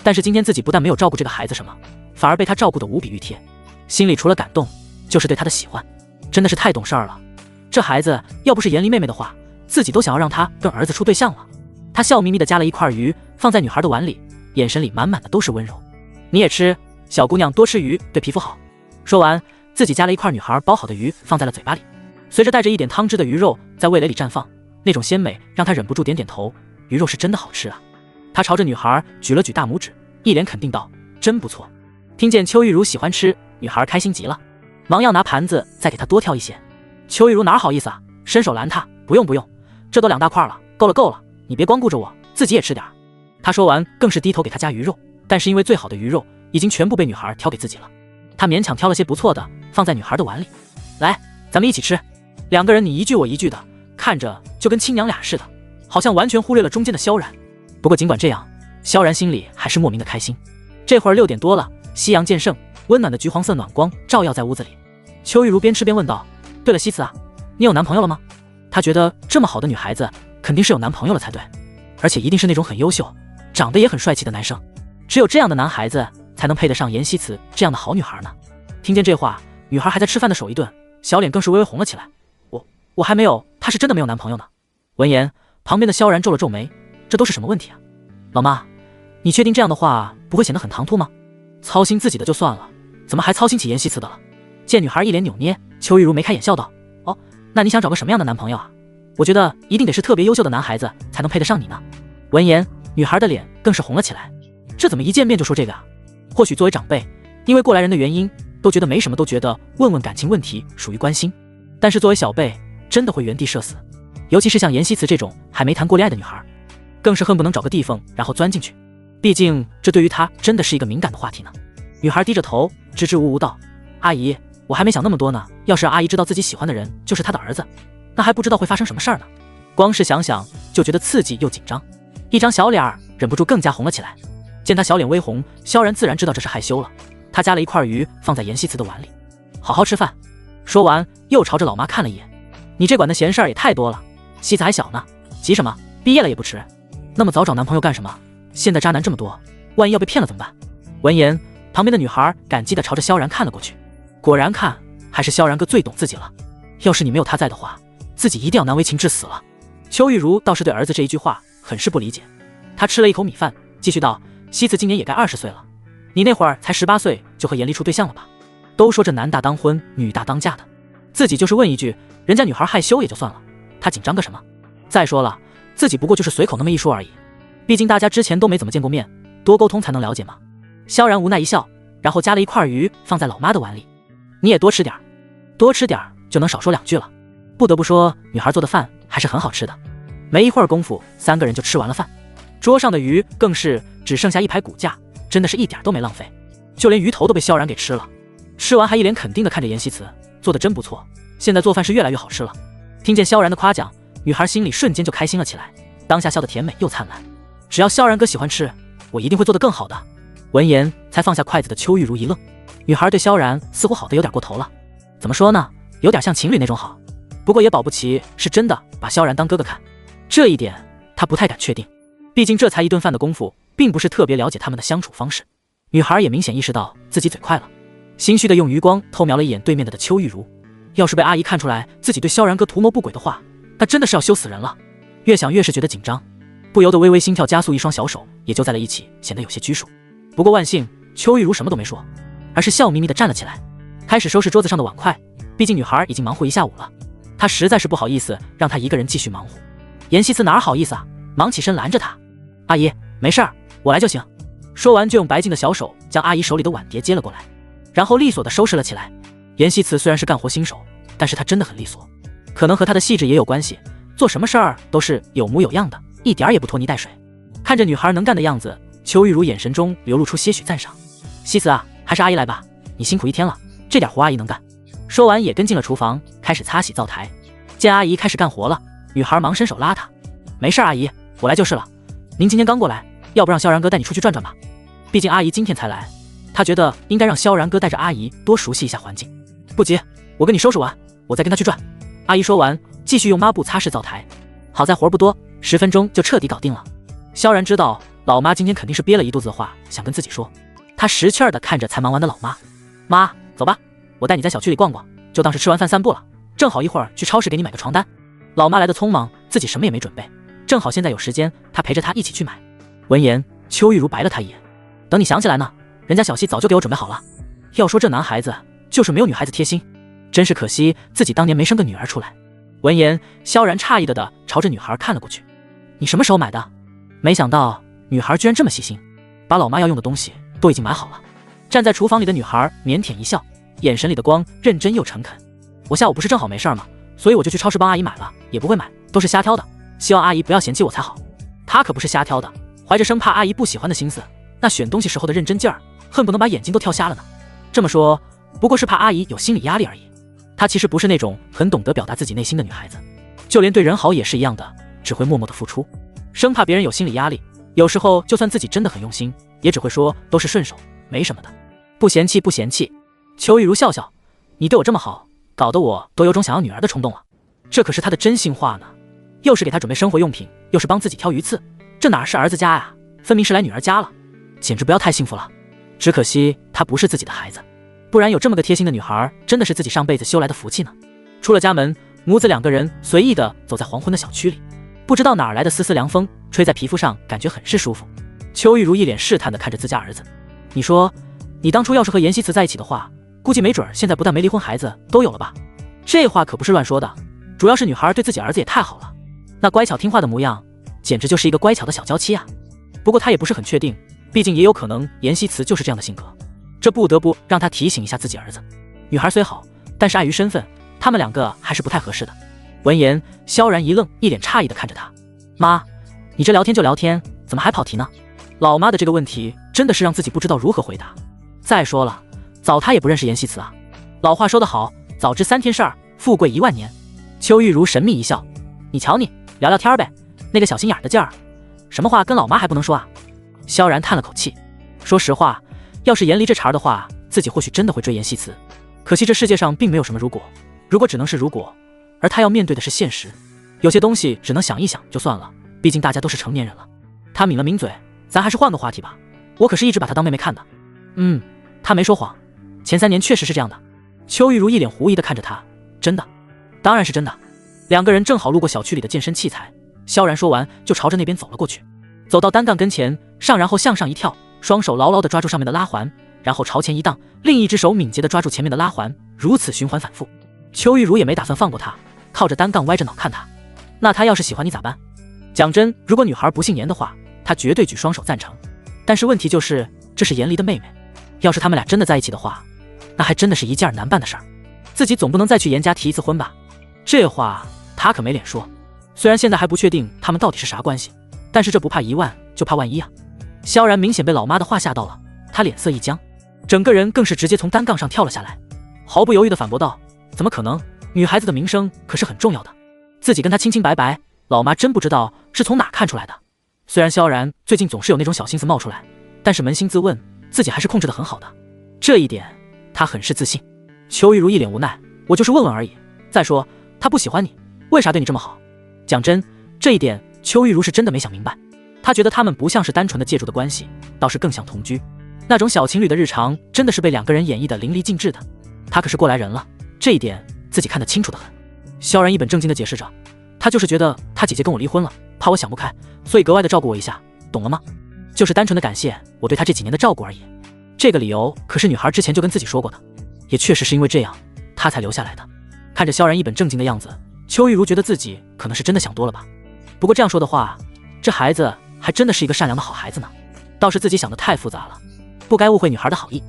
但是今天自己不但没有照顾这个孩子什么，反而被他照顾得无比熨帖，心里除了感动，就是对他的喜欢，真的是太懂事儿了。这孩子要不是严离妹妹的话，自己都想要让他跟儿子处对象了。他笑眯眯地夹了一块鱼，放在女孩的碗里，眼神里满满的都是温柔。你也吃，小姑娘多吃鱼对皮肤好。说完，自己夹了一块女孩包好的鱼放在了嘴巴里，随着带着一点汤汁的鱼肉在味蕾里绽放，那种鲜美让他忍不住点点头。鱼肉是真的好吃啊。他朝着女孩举了举大拇指，一脸肯定道：“真不错。”听见邱玉茹喜欢吃，女孩开心极了，忙要拿盘子再给她多挑一些。邱玉茹哪好意思啊，伸手拦她：“不用不用，这都2大块了，够了够了，你别光顾着我，自己也吃点。”他说完更是低头给她夹鱼肉，但是因为最好的鱼肉已经全部被女孩挑给自己了，他勉强挑了些不错的放在女孩的碗里。来，咱们一起吃。2个人你一句我一句的，看着就跟亲娘俩似的，好像完全忽略了中间的萧然。不过尽管这样，萧然心里还是莫名的开心。这会儿6点多了，夕阳渐盛，温暖的橘黄色暖光照耀在屋子里。邱玉茹边吃边问道：“对了，西辞啊，你有男朋友了吗？”她觉得这么好的女孩子肯定是有男朋友了才对，而且一定是那种很优秀、长得也很帅气的男生。只有这样的男孩子才能配得上严西辞这样的好女孩呢。听见这话，女孩还在吃饭的手一顿，小脸更是微微红了起来。我还没有，她是真的没有男朋友呢。闻言，旁边的萧然皱了皱眉，这都是什么问题啊？老妈，你确定这样的话不会显得很唐突吗？操心自己的就算了，怎么还操心起严西辞的了？见女孩一脸扭捏，邱玉茹眉开眼笑道：“哦，那你想找个什么样的男朋友啊？我觉得一定得是特别优秀的男孩子才能配得上你呢。”闻言，女孩的脸更是红了起来。这怎么一见面就说这个啊？或许作为长辈，因为过来人的原因，都觉得没什么，都觉得问问感情问题属于关心。但是作为小辈，真的会原地社死。尤其是像严西辞这种还没谈过恋爱的女孩，更是恨不能找个地缝然后钻进去。毕竟这对于她真的是一个敏感的话题呢。女孩低着头支支吾吾道：“阿姨，我还没想那么多呢。要是阿姨知道自己喜欢的人就是她的儿子，那还不知道会发生什么事儿呢。”光是想想就觉得刺激又紧张，一张小脸儿忍不住更加红了起来。见她小脸微红，萧然自然知道这是害羞了。他夹了一块鱼放在严西辞的碗里：“好好吃饭。”说完又朝着老妈看了一眼：“你这管的闲事儿也太多了，西辞还小呢，急什么？毕业了也不迟。那么早找男朋友干什么？现在渣男这么多，万一要被骗了怎么办？”闻言，旁边的女孩感激地朝着萧然看了过去。果然看，还是萧然哥最懂自己了。要是你没有他在的话，自己一定要难为情至死了。邱玉茹倒是对儿子这一句话很是不理解。她吃了一口米饭，继续道：“西辞今年也该20岁了，你那会儿才18岁就和严离处对象了吧？都说这男大当婚，女大当嫁的，自己就是问一句，人家女孩害羞也就算了，她紧张个什么？再说了，自己不过就是随口那么一说而已，毕竟大家之前都没怎么见过面，多沟通才能了解嘛。”萧然无奈一笑，然后夹了一块鱼放在老妈的碗里：“你也多吃点，多吃点就能少说2句了。”不得不说，女孩做的饭还是很好吃的。没一会儿功夫，3个人就吃完了饭，桌上的鱼更是只剩下1排骨架，真的是一点都没浪费，就连鱼头都被萧然给吃了。吃完还一脸肯定地看着严西辞，做的真不错，现在做饭是越来越好吃了。听见萧然的夸奖，女孩心里瞬间就开心了起来，当下笑得甜美又灿烂。只要萧然哥喜欢吃，我一定会做得更好的。闻言，才放下筷子的邱玉茹一愣，女孩对萧然似乎好的有点过头了。怎么说呢，有点像情侣那种好，不过也保不齐是真的把萧然当哥哥看，这一点她不太敢确定。毕竟这才一顿饭的功夫，并不是特别了解他们的相处方式。女孩也明显意识到自己嘴快了，心虚的用余光偷瞄了一眼对面的邱玉茹。要是被阿姨看出来自己对萧然哥图谋不轨的话，那真的是要羞死人了。越想越是觉得紧张，不由得微微心跳加速，一双小手也就在了一起，显得有些拘束。不过万幸，邱玉茹什么都没说，而是笑眯眯地站了起来，开始收拾桌子上的碗筷。毕竟女孩已经忙活一下午了，她实在是不好意思让她一个人继续忙活。严希慈哪好意思啊，忙起身拦着她：“阿姨，没事儿，我来就行。”说完就用白净的小手将阿姨手里的碗碟接了过来，然后利索地收拾了起来。严希慈虽然是干活新手，但是她真的很利索，可能和她的细致也有关系，做什么事儿都是有模有样的，一点也不拖泥带水。看着女孩能干的样子，邱玉茹眼神中流露出些许赞赏：“希慈啊，还是阿姨来吧，你辛苦一天了，这点活阿姨能干。”说完也跟进了厨房，开始擦洗灶台。见阿姨开始干活了，女孩忙伸手拉她：“没事，阿姨，我来就是了。您今天刚过来，要不让萧然哥带你出去转转吧？毕竟阿姨今天才来，她觉得应该让萧然哥带着阿姨多熟悉一下环境。”“不急，我跟你收拾完，我再跟他去转。”阿姨说完，继续用抹布擦拭灶台。好在活不多，10分钟就彻底搞定了。萧然知道老妈今天肯定是憋了一肚子的话想跟自己说，他识趣儿地看着才忙完的老妈：“妈，走吧，我带你在小区里逛逛，就当是吃完饭散步了。正好一会儿去超市给你买个床单。”老妈来的匆忙，自己什么也没准备，正好现在有时间，她陪着她一起去买。闻言，邱玉茹白了她一眼：“等你想起来呢，人家小希早就给我准备好了。要说这男孩子就是没有女孩子贴心，真是可惜自己当年没生个女儿出来。”闻言，萧然诧异的朝着女孩看了过去：“你什么时候买的？”没想到女孩居然这么细心，把老妈要用的东西都已经买好了。站在厨房里的女孩腼腆一笑，眼神里的光认真又诚恳：“我下午不是正好没事吗？所以我就去超市帮阿姨买了，也不会买，都是瞎挑的，希望阿姨不要嫌弃我才好。”她可不是瞎挑的，怀着生怕阿姨不喜欢的心思，那选东西时候的认真劲儿，恨不能把眼睛都挑瞎了呢。这么说，不过是怕阿姨有心理压力而已。她其实不是那种很懂得表达自己内心的女孩子，就连对人好也是一样的，只会默默的付出，生怕别人有心理压力。有时候就算自己真的很用心，也只会说都是顺手，没什么的，不嫌弃不嫌弃。邱玉茹笑笑：“你对我这么好，搞得我都有种想要女儿的冲动了。”这可是她的真心话呢，又是给她准备生活用品，又是帮自己挑鱼刺，这哪是儿子家呀，分明是来女儿家了，简直不要太幸福了。只可惜她不是自己的孩子，不然有这么个贴心的女孩，真的是自己上辈子修来的福气呢。出了家门，母子两个人随意的走在黄昏的小区里，不知道哪儿来的丝丝凉风，吹在皮肤上，感觉很是舒服。邱玉茹一脸试探的看着自家儿子：“你说，你当初要是和严希慈在一起的话，估计没准现在不但没离婚，孩子都有了吧？”这话可不是乱说的，主要是女孩对自己儿子也太好了，那乖巧听话的模样，简直就是一个乖巧的小娇妻啊。不过她也不是很确定，毕竟也有可能严希慈就是这样的性格，这不得不让她提醒一下自己儿子。女孩虽好，但是碍于身份，他们两个还是不太合适的。闻言，萧然一愣，一脸诧异的看着他：“妈，你这聊天就聊天，怎么还跑题呢？”老妈的这个问题真的是让自己不知道如何回答。再说了，早她也不认识严希慈啊。老话说得好，早知3天事儿，富贵1万年。邱玉茹神秘一笑：“你瞧你，聊聊天呗，那个小心眼的劲儿，什么话跟老妈还不能说啊？”萧然叹了口气，说实话，要是严离这茬的话，自己或许真的会追严希慈。可惜这世界上并没有什么如果，如果只能是如果，而他要面对的是现实。有些东西只能想一想就算了，毕竟大家都是成年人了。他抿了抿嘴：“咱还是换个话题吧，我可是一直把她当妹妹看的。”他没说谎，前3年确实是这样的。邱玉茹一脸狐疑地看着他：“真的？”“当然是真的。”两个人正好路过小区里的健身器材，萧然说完就朝着那边走了过去。走到单杠跟前，然后向上一跳，双手牢牢地抓住上面的拉环，然后朝前一荡，另一只手敏捷地抓住前面的拉环，如此循环反复。邱玉茹也没打算放过他，靠着单杠歪着脑看他：“那他要是喜欢你咋办？”讲真，如果女孩不姓严的话，他绝对举双手赞成。但是问题就是，这是严离的妹妹，要是他们俩真的在一起的话，那还真的是一件难办的事儿。自己总不能再去严家提一次婚吧？这话他可没脸说。虽然现在还不确定他们到底是啥关系，但是这不怕1万，就怕万一啊。萧然明显被老妈的话吓到了，他脸色一僵，整个人更是直接从单杠上跳了下来，毫不犹豫地反驳道：“怎么可能？女孩子的名声可是很重要的，自己跟她清清白白，老妈真不知道是从哪看出来的。”虽然萧然最近总是有那种小心思冒出来，但是扪心自问，自己还是控制得很好的，这一点他很是自信。邱玉茹一脸无奈：“我就是问问而已，再说他不喜欢你，为啥对你这么好？”讲真，这一点邱玉茹是真的没想明白。她觉得他们不像是单纯的借助的关系，倒是更像同居，那种小情侣的日常真的是被两个人演绎的淋漓尽致的。他可是过来人了，这一点自己看得清楚得很。萧然一本正经地解释着：“他就是觉得他姐姐跟我离婚了，怕我想不开，所以格外的照顾我一下，懂了吗？”就是单纯的感谢我对她这几年的照顾而已。这个理由可是女孩之前就跟自己说过的，也确实是因为这样，她才留下来的。看着萧然一本正经的样子，邱玉茹觉得自己可能是真的想多了吧。不过这样说的话，这孩子还真的是一个善良的好孩子呢。倒是自己想的太复杂了，不该误会女孩的好意。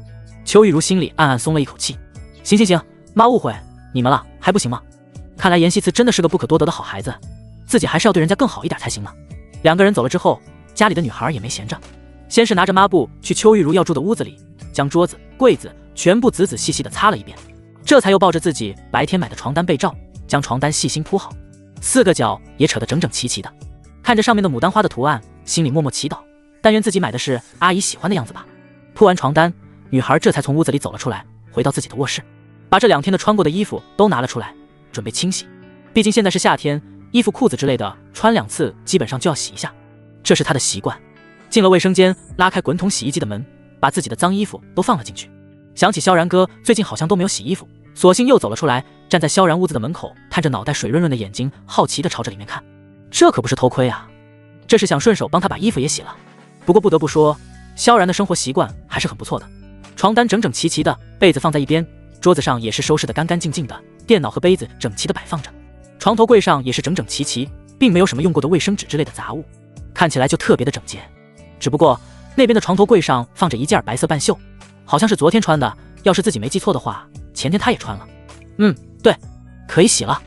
邱玉茹心里暗暗松了一口气。行，妈误会你们了，还不行吗？看来严希慈真的是个不可多得的好孩子，自己还是要对人家更好一点才行呢。两个人走了之后，家里的女孩也没闲着，先是拿着抹布去邱玉茹要住的屋子里，将桌子、柜子全部仔仔细细地擦了一遍，这才又抱着自己白天买的床单被罩，将床单细心铺好，4个角也扯得整整齐齐的。看着上面的牡丹花的图案，心里默默祈祷，但愿自己买的是阿姨喜欢的样子吧。铺完床单，女孩这才从屋子里走了出来，回到自己的卧室，把这2天的穿过的衣服都拿了出来，准备清洗。毕竟现在是夏天，衣服裤子之类的穿2次基本上就要洗一下，这是她的习惯。进了卫生间，拉开滚筒洗衣机的门，把自己的脏衣服都放了进去。想起萧然哥最近好像都没有洗衣服，索性又走了出来，站在萧然屋子的门口，探着脑袋水润润的眼睛，好奇地朝着里面看。这可不是偷窥啊，这是想顺手帮他把衣服也洗了。不过不得不说，萧然的生活习惯还是很不错的。床单整整齐齐的，被子放在一边，桌子上也是收拾得干干净净的，电脑和杯子整齐地摆放着，床头柜上也是整整齐齐，并没有什么用过的卫生纸之类的杂物，看起来就特别的整洁。只不过那边的床头柜上放着一件白色半袖，好像是昨天穿的，要是自己没记错的话，前天他也穿了。对，可以洗了。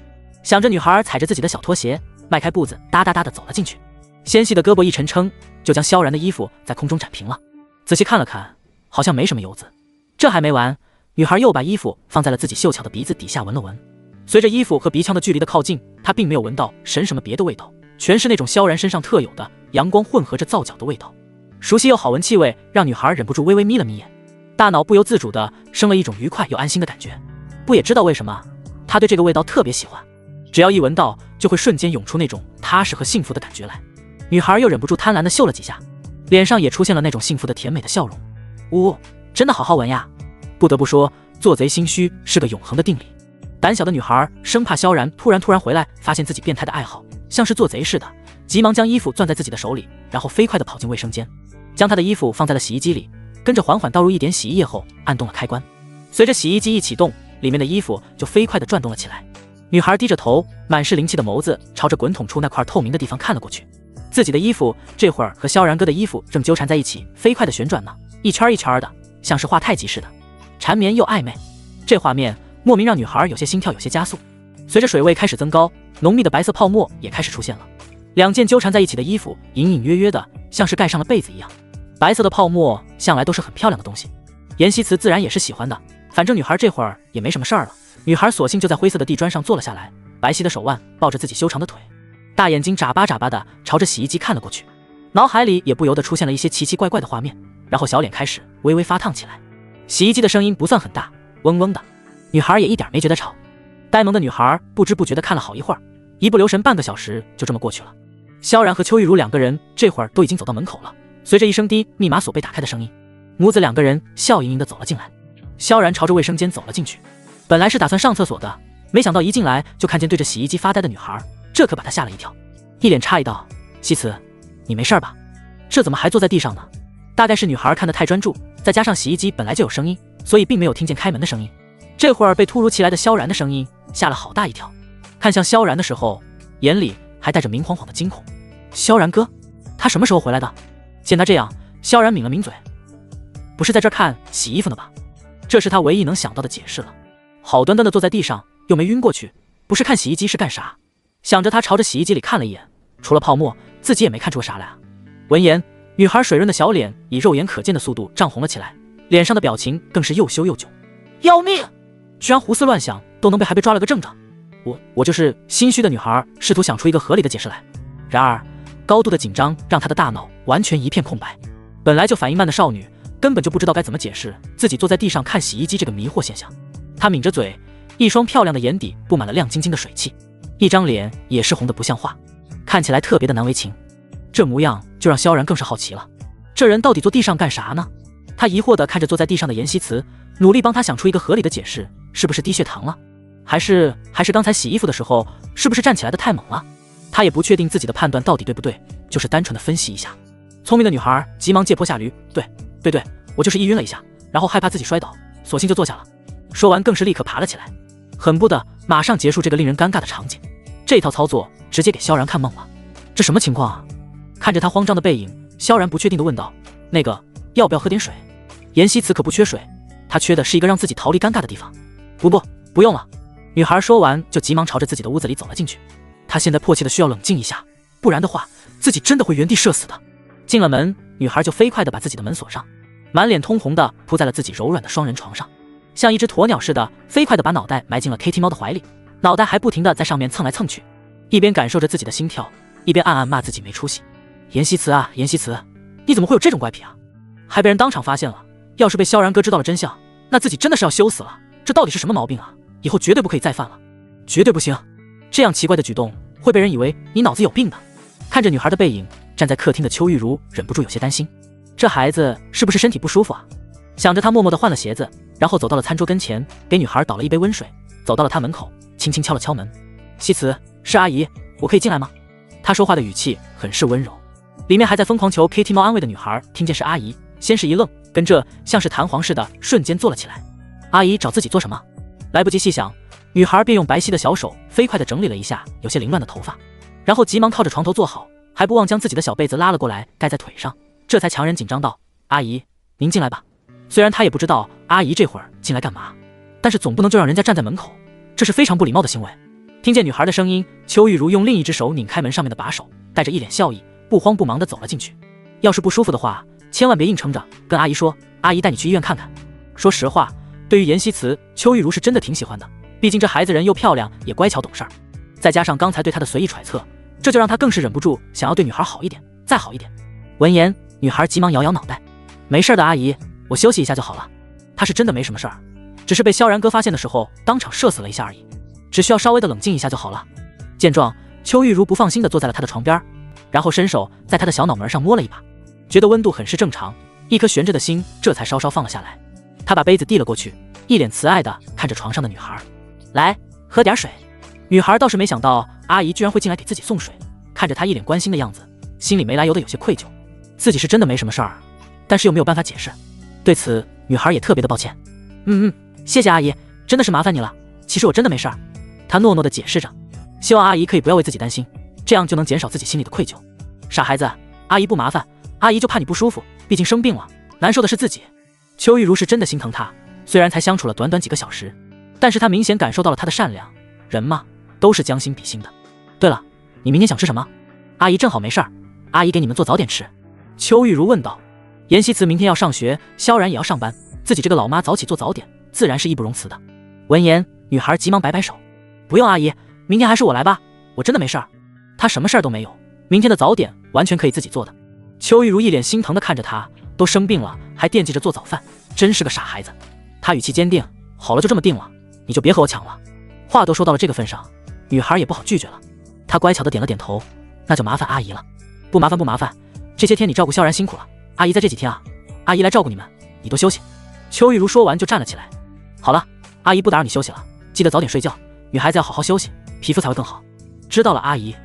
想着，女孩踩着自己的小拖鞋，迈开步子，哒哒哒地走了进去。纤细的胳膊一沉撑，就将萧然的衣服在空中展平了。仔细看了看，好像没什么油渍。这还没完，女孩又把衣服放在了自己秀巧的鼻子底下闻了闻。随着衣服和鼻腔的距离的靠近，她并没有闻到什么别的味道，全是那种萧然身上特有的阳光混合着皂角的味道。熟悉又好闻气味让女孩忍不住微微眯了眯眼，大脑不由自主地生了一种愉快又安心的感觉。不也知道为什么，她对这个味道特别喜欢，只要一闻到就会瞬间涌出那种踏实和幸福的感觉来。女孩又忍不住贪婪地嗅了几下，脸上也出现了那种幸福的甜美的笑容。真的好好闻呀。不得不说，做贼心虚是个永恒的定理。胆小的女孩生怕萧然突然回来发现自己变态的爱好，像是做贼似的，急忙将衣服攥在自己的手里，然后飞快地跑进卫生间，将她的衣服放在了洗衣机里，跟着缓缓倒入一点洗衣液后按动了开关。随着洗衣机一启动，里面的衣服就飞快地转动了起来。女孩低着头，满是灵气的眸子朝着滚筒处那块透明的地方看了过去。自己的衣服这会儿和萧然哥的衣服正纠缠在一起，飞快地旋转呢，一圈一圈的，像是画太极似的，缠绵又暧昧。这画面莫名让女孩有些心跳有些加速。随着水位开始增高，浓密的白色泡沫也开始出现了。2件纠缠在一起的衣服隐隐约约的，像是盖上了被子一样。白色的泡沫向来都是很漂亮的东西，严希慈自然也是喜欢的。反正女孩这会儿也没什么事儿了，女孩索性就在灰色的地砖上坐了下来，白皙的手腕抱着自己修长的腿，大眼睛眨巴眨巴的朝着洗衣机看了过去，脑海里也不由得出现了一些奇奇怪怪的画面，然后小脸开始微微发烫起来。洗衣机的声音不算很大，嗡嗡的，女孩也一点没觉得吵。呆萌的女孩不知不觉地看了好一会儿，一不留神半个小时就这么过去了。萧然和邱玉茹2个人这会儿都已经走到门口了，随着一声滴密码锁被打开的声音，母子2个人笑盈盈地走了进来。萧然朝着卫生间走了进去，本来是打算上厕所的，没想到一进来就看见对着洗衣机发呆的女孩，这可把他吓了一跳，一脸诧异道：希慈，你没事吧？这怎么还坐在地上呢？大概是女孩看得太专注，再加上洗衣机本来就有声音，所以并没有听见开门的声音。这会儿被突如其来的萧然的声音吓了好大一跳，看向萧然的时候，眼里还带着明晃晃的惊恐。萧然哥，他什么时候回来的？见他这样，萧然抿了抿嘴，不是在这儿看洗衣服呢吧？这是他唯一能想到的解释了。好端端的坐在地上，又没晕过去，不是看洗衣机是干啥？想着他朝着洗衣机里看了一眼，除了泡沫，自己也没看出啥来啊。闻言，女孩水润的小脸以肉眼可见的速度涨红了起来，脸上的表情更是又羞又窘。要命！居然胡思乱想都能被，还被抓了个正着。我就是心虚的女孩，试图想出一个合理的解释来，然而高度的紧张让她的大脑完全一片空白。本来就反应慢的少女根本就不知道该怎么解释自己坐在地上看洗衣机这个迷惑现象。她抿着嘴，一双漂亮的眼底布满了亮晶晶的水汽，一张脸也是红得不像话，看起来特别的难为情。这模样就让萧然更是好奇了，这人到底坐地上干啥呢？他疑惑地看着坐在地上的严希慈，努力帮他想出一个合理的解释，是不是低血糖了？还是刚才洗衣服的时候是不是站起来的太猛了？他也不确定自己的判断到底对不对，就是单纯的分析一下。聪明的女孩急忙借坡下驴，对，我就是一晕了一下，然后害怕自己摔倒，索性就坐下了。说完更是立刻爬了起来，很不的马上结束这个令人尴尬的场景。这套操作直接给萧然看懵了，这什么情况啊？看着他慌张的背影，萧然不确定地问道：“那个，要不要喝点水？”妍希此可不缺水，她缺的是一个让自己逃离尴尬的地方。不用了。女孩说完就急忙朝着自己的屋子里走了进去。她现在迫切的需要冷静一下，不然的话自己真的会原地社死的。进了门，女孩就飞快地把自己的门锁上，满脸通红地扑在了自己柔软的双人床上，像一只鸵鸟似的飞快地把脑袋埋进了 Kitty 猫的怀里，脑袋还不停地在上面蹭来蹭去，一边感受着自己的心跳，一边暗暗骂自己没出息。妍希慈啊，妍希慈，你怎么会有这种怪癖啊？还被人当场发现了，要是被萧然哥知道了真相，那自己真的是要羞死了。这到底是什么毛病啊？以后绝对不可以再犯了，绝对不行！这样奇怪的举动会被人以为你脑子有病的。看着女孩的背影，站在客厅的邱玉茹忍不住有些担心，这孩子是不是身体不舒服啊？想着，她默默地换了鞋子，然后走到了餐桌跟前，给女孩倒了一杯温水，走到了她门口，轻轻敲了敲门。希慈，是阿姨，我可以进来吗？她说话的语气很是温柔。里面还在疯狂求 Kitty 猫安慰的女孩听见是阿姨，先是一愣，跟着像是弹簧似的瞬间坐了起来。阿姨找自己做什么？来不及细想，女孩便用白皙的小手飞快地整理了一下有些凌乱的头发，然后急忙靠着床头坐好，还不忘将自己的小被子拉了过来盖在腿上，这才强忍紧张道：“阿姨，您进来吧。”虽然他也不知道阿姨这会儿进来干嘛，但是总不能就让人家站在门口，这是非常不礼貌的行为。听见女孩的声音，邱玉茹用另一只手拧开门上面的把手，带着一脸笑意，不慌不忙地走了进去。要是不舒服的话，千万别硬撑着，跟阿姨说，阿姨带你去医院看看。说实话，对于妍希慈，邱玉茹是真的挺喜欢的，毕竟这孩子人又漂亮也乖巧懂事儿，再加上刚才对她的随意揣测，这就让她更是忍不住想要对女孩好一点，再好一点。闻言，女孩急忙摇摇脑袋，没事的阿姨，我休息一下就好了。她是真的没什么事儿，只是被萧然哥发现的时候当场射死了一下而已，只需要稍微的冷静一下就好了。见状，邱玉茹不放心地坐在了她的床边，然后伸手在她的小脑门上摸了一把，觉得温度很是正常，一颗悬着的心这才稍稍放了下来。她把杯子递了过去，一脸慈爱地看着床上的女孩，来，喝点水。女孩倒是没想到阿姨居然会进来给自己送水，看着她一脸关心的样子，心里没来由的有些愧疚，自己是真的没什么事儿，但是又没有办法解释，对此女孩也特别的抱歉。谢谢阿姨，真的是麻烦你了，其实我真的没事儿。她诺诺地解释着，希望阿姨可以不要为自己担心，这样就能减少自己心里的愧疚。傻孩子，阿姨不麻烦，阿姨就怕你不舒服，毕竟生病了，难受的是自己。邱玉茹是真的心疼她，虽然才相处了短短几个小时，但是她明显感受到了她的善良，人嘛，都是将心比心的。对了，你明天想吃什么？阿姨正好没事儿，阿姨给你们做早点吃。邱玉茹问道。妍希慈明天要上学，萧然也要上班，自己这个老妈早起做早点，自然是义不容辞的。闻言，女孩急忙摆摆手，不用阿姨，明天还是我来吧，我真的没事儿。她什么事儿都没有，明天的早点完全可以自己做的。邱玉茹一脸心疼地看着她，都生病了还惦记着做早饭，真是个傻孩子。她语气坚定，好了，就这么定了，你就别和我抢了。话都说到了这个份上，女孩也不好拒绝了，她乖巧地点了点头，那就麻烦阿姨了。不麻烦，这些天你照顾萧然辛苦了，阿姨在这几天啊，阿姨来照顾你们，你多休息。邱玉茹说完就站了起来，好了，阿姨不打扰你休息了，记得早点睡觉，女孩子要好好休息，皮肤才会更好。知道了，阿姨。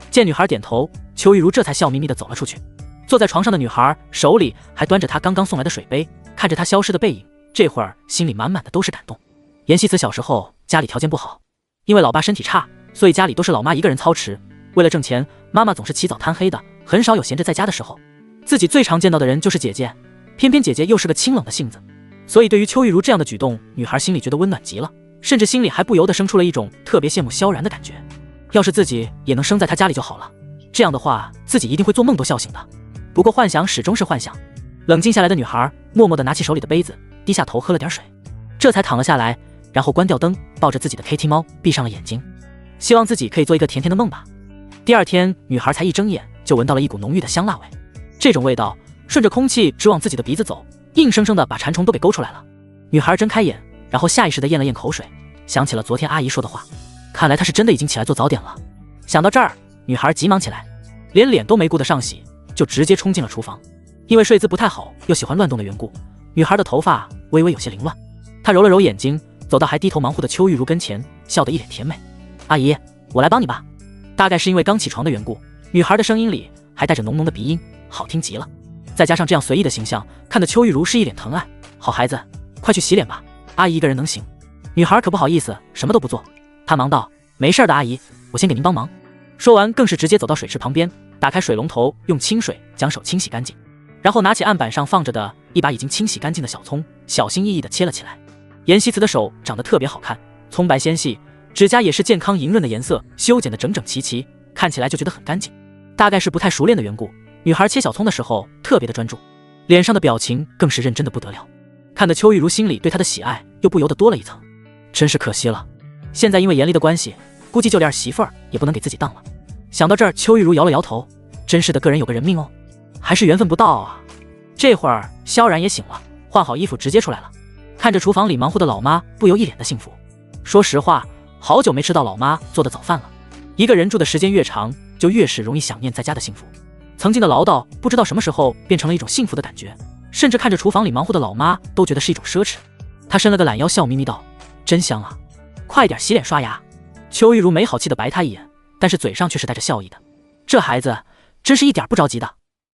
见女孩点头，邱玉茹这才笑眯眯地走了出去。坐在床上的女孩手里还端着她刚刚送来的水杯，看着她消失的背影，这会儿心里满满的都是感动。妍希慈小时候家里条件不好，因为老爸身体差，所以家里都是老妈一个人操持。为了挣钱，妈妈总是起早贪黑的，很少有闲着在家的时候。自己最常见到的人就是姐姐，偏偏姐姐又是个清冷的性子，所以对于邱玉茹这样的举动，女孩心里觉得温暖极了，甚至心里还不由得生出了一种特别羡慕萧然的感觉。要是自己也能生在她家里就好了，这样的话自己一定会做梦都笑醒的。不过幻想始终是幻想。冷静下来的女孩默默地拿起手里的杯子，低下头喝了点水，这才躺了下来，然后关掉灯，抱着自己的 Kitty 猫闭上了眼睛，希望自己可以做一个甜甜的梦吧。第二天，女孩才一睁眼就闻到了一股浓郁的香辣味，这种味道顺着空气直往自己的鼻子走，硬生生的把馋虫都给勾出来了。女孩睁开眼，然后下意识地咽了咽口水，想起了昨天阿姨说的话，看来她是真的已经起来做早点了。想到这儿，女孩急忙起来，连脸都没顾得上洗，就直接冲进了厨房。因为睡姿不太好又喜欢乱动的缘故，女孩的头发微微有些凌乱。她揉了揉眼睛，走到还低头忙活的邱玉茹跟前，笑得一脸甜美。阿姨，我来帮你吧。大概是因为刚起床的缘故，女孩的声音里还带着浓浓的鼻音，好听极了。再加上这样随意的形象，看得邱玉茹是一脸疼爱。好孩子，快去洗脸吧，阿姨一个人能行？女孩可不好意思，什么都不做。她忙道：“没事的，阿姨，我先给您帮忙。”说完，更是直接走到水池旁边，打开水龙头，用清水将手清洗干净，然后拿起案板上放着的一把已经清洗干净的小葱，小心翼翼地切了起来。妍希慈的手长得特别好看，葱白纤细，指甲也是健康莹润的颜色，修剪得整整齐齐，看起来就觉得很干净。大概是不太熟练的缘故，女孩切小葱的时候特别的专注，脸上的表情更是认真的不得了，看得邱玉茹心里对她的喜爱又不由得多了一层。真是可惜了，现在因为严厉的关系，估计就连儿媳妇儿也不能给自己当了。想到这儿，邱玉茹摇了摇头，真是的，个人有个人命哦，还是缘分不到啊。这会儿萧然也醒了，换好衣服直接出来了，看着厨房里忙活的老妈，不由一脸的幸福。说实话，好久没吃到老妈做的早饭了。一个人住的时间越长，就越是容易想念在家的幸福。曾经的唠叨，不知道什么时候变成了一种幸福的感觉，甚至看着厨房里忙活的老妈，都觉得是一种奢侈。她伸了个懒腰，笑眯眯道：“真香啊，快点洗脸刷牙。”邱玉茹没好气的白他一眼，但是嘴上却是带着笑意的。这孩子真是一点不着急的。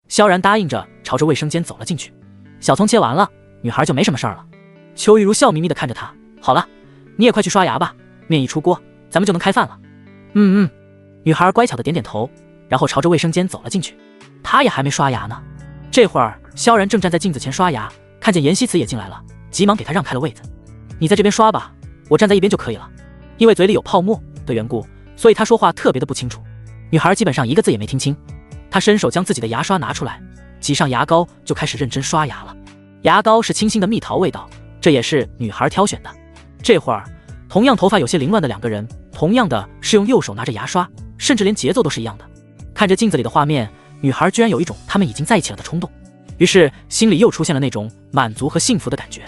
萧然答应着，朝着卫生间走了进去。小葱切完了，女孩就没什么事儿了。邱玉茹笑眯眯的看着他：“好了，你也快去刷牙吧，面一出锅，咱们就能开饭了。”女孩乖巧的点点头，然后朝着卫生间走了进去。她也还没刷牙呢。这会儿，萧然正站在镜子前刷牙，看见妍希慈也进来了，急忙给她让开了位子：“你在这边刷吧，我站在一边就可以了。”因为嘴里有泡沫的缘故，所以她说话特别的不清楚。女孩基本上一个字也没听清。她伸手将自己的牙刷拿出来，挤上牙膏，就开始认真刷牙了。牙膏是清新的蜜桃味道，这也是女孩挑选的。这会儿，同样头发有些凌乱的两个人，同样的是用右手拿着牙刷，甚至连节奏都是一样的。看着镜子里的画面，女孩居然有一种他们已经在一起了的冲动，于是心里又出现了那种满足和幸福的感觉。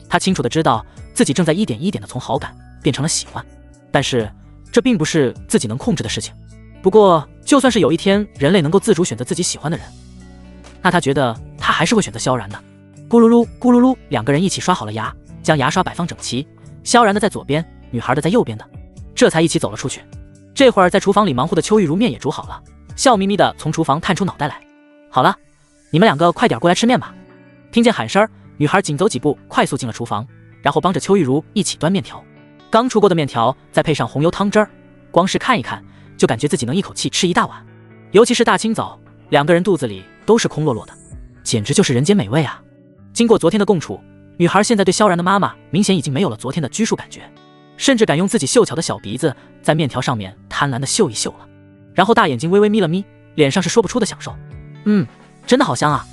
她清楚的知道自己正在一点一点的从好感变成了喜欢，但是这并不是自己能控制的事情。不过就算是有一天人类能够自主选择自己喜欢的人，那她觉得她还是会选择萧然的。咕噜噜咕噜噜，两个人一起刷好了牙，将牙刷摆放整齐，萧然的在左边，女孩的在右边的，这才一起走了出去。这会儿在厨房里忙活的邱玉茹面也煮好了，笑眯眯的从厨房探出脑袋来：“好了，你们两个快点过来吃面吧。”听见喊声，女孩紧走几步快速进了厨房，然后帮着邱玉茹一起端面条。刚出锅的面条再配上红油汤汁儿，光是看一看就感觉自己能一口气吃一大碗。尤其是大清早，两个人肚子里都是空落落的，简直就是人间美味啊。经过昨天的共处，女孩现在对萧然的妈妈明显已经没有了昨天的拘束感觉，甚至敢用自己秀巧的小鼻子在面条上面贪婪的嗅一嗅了，然后大眼睛微微眯了眯，脸上是说不出的享受。真的好香啊。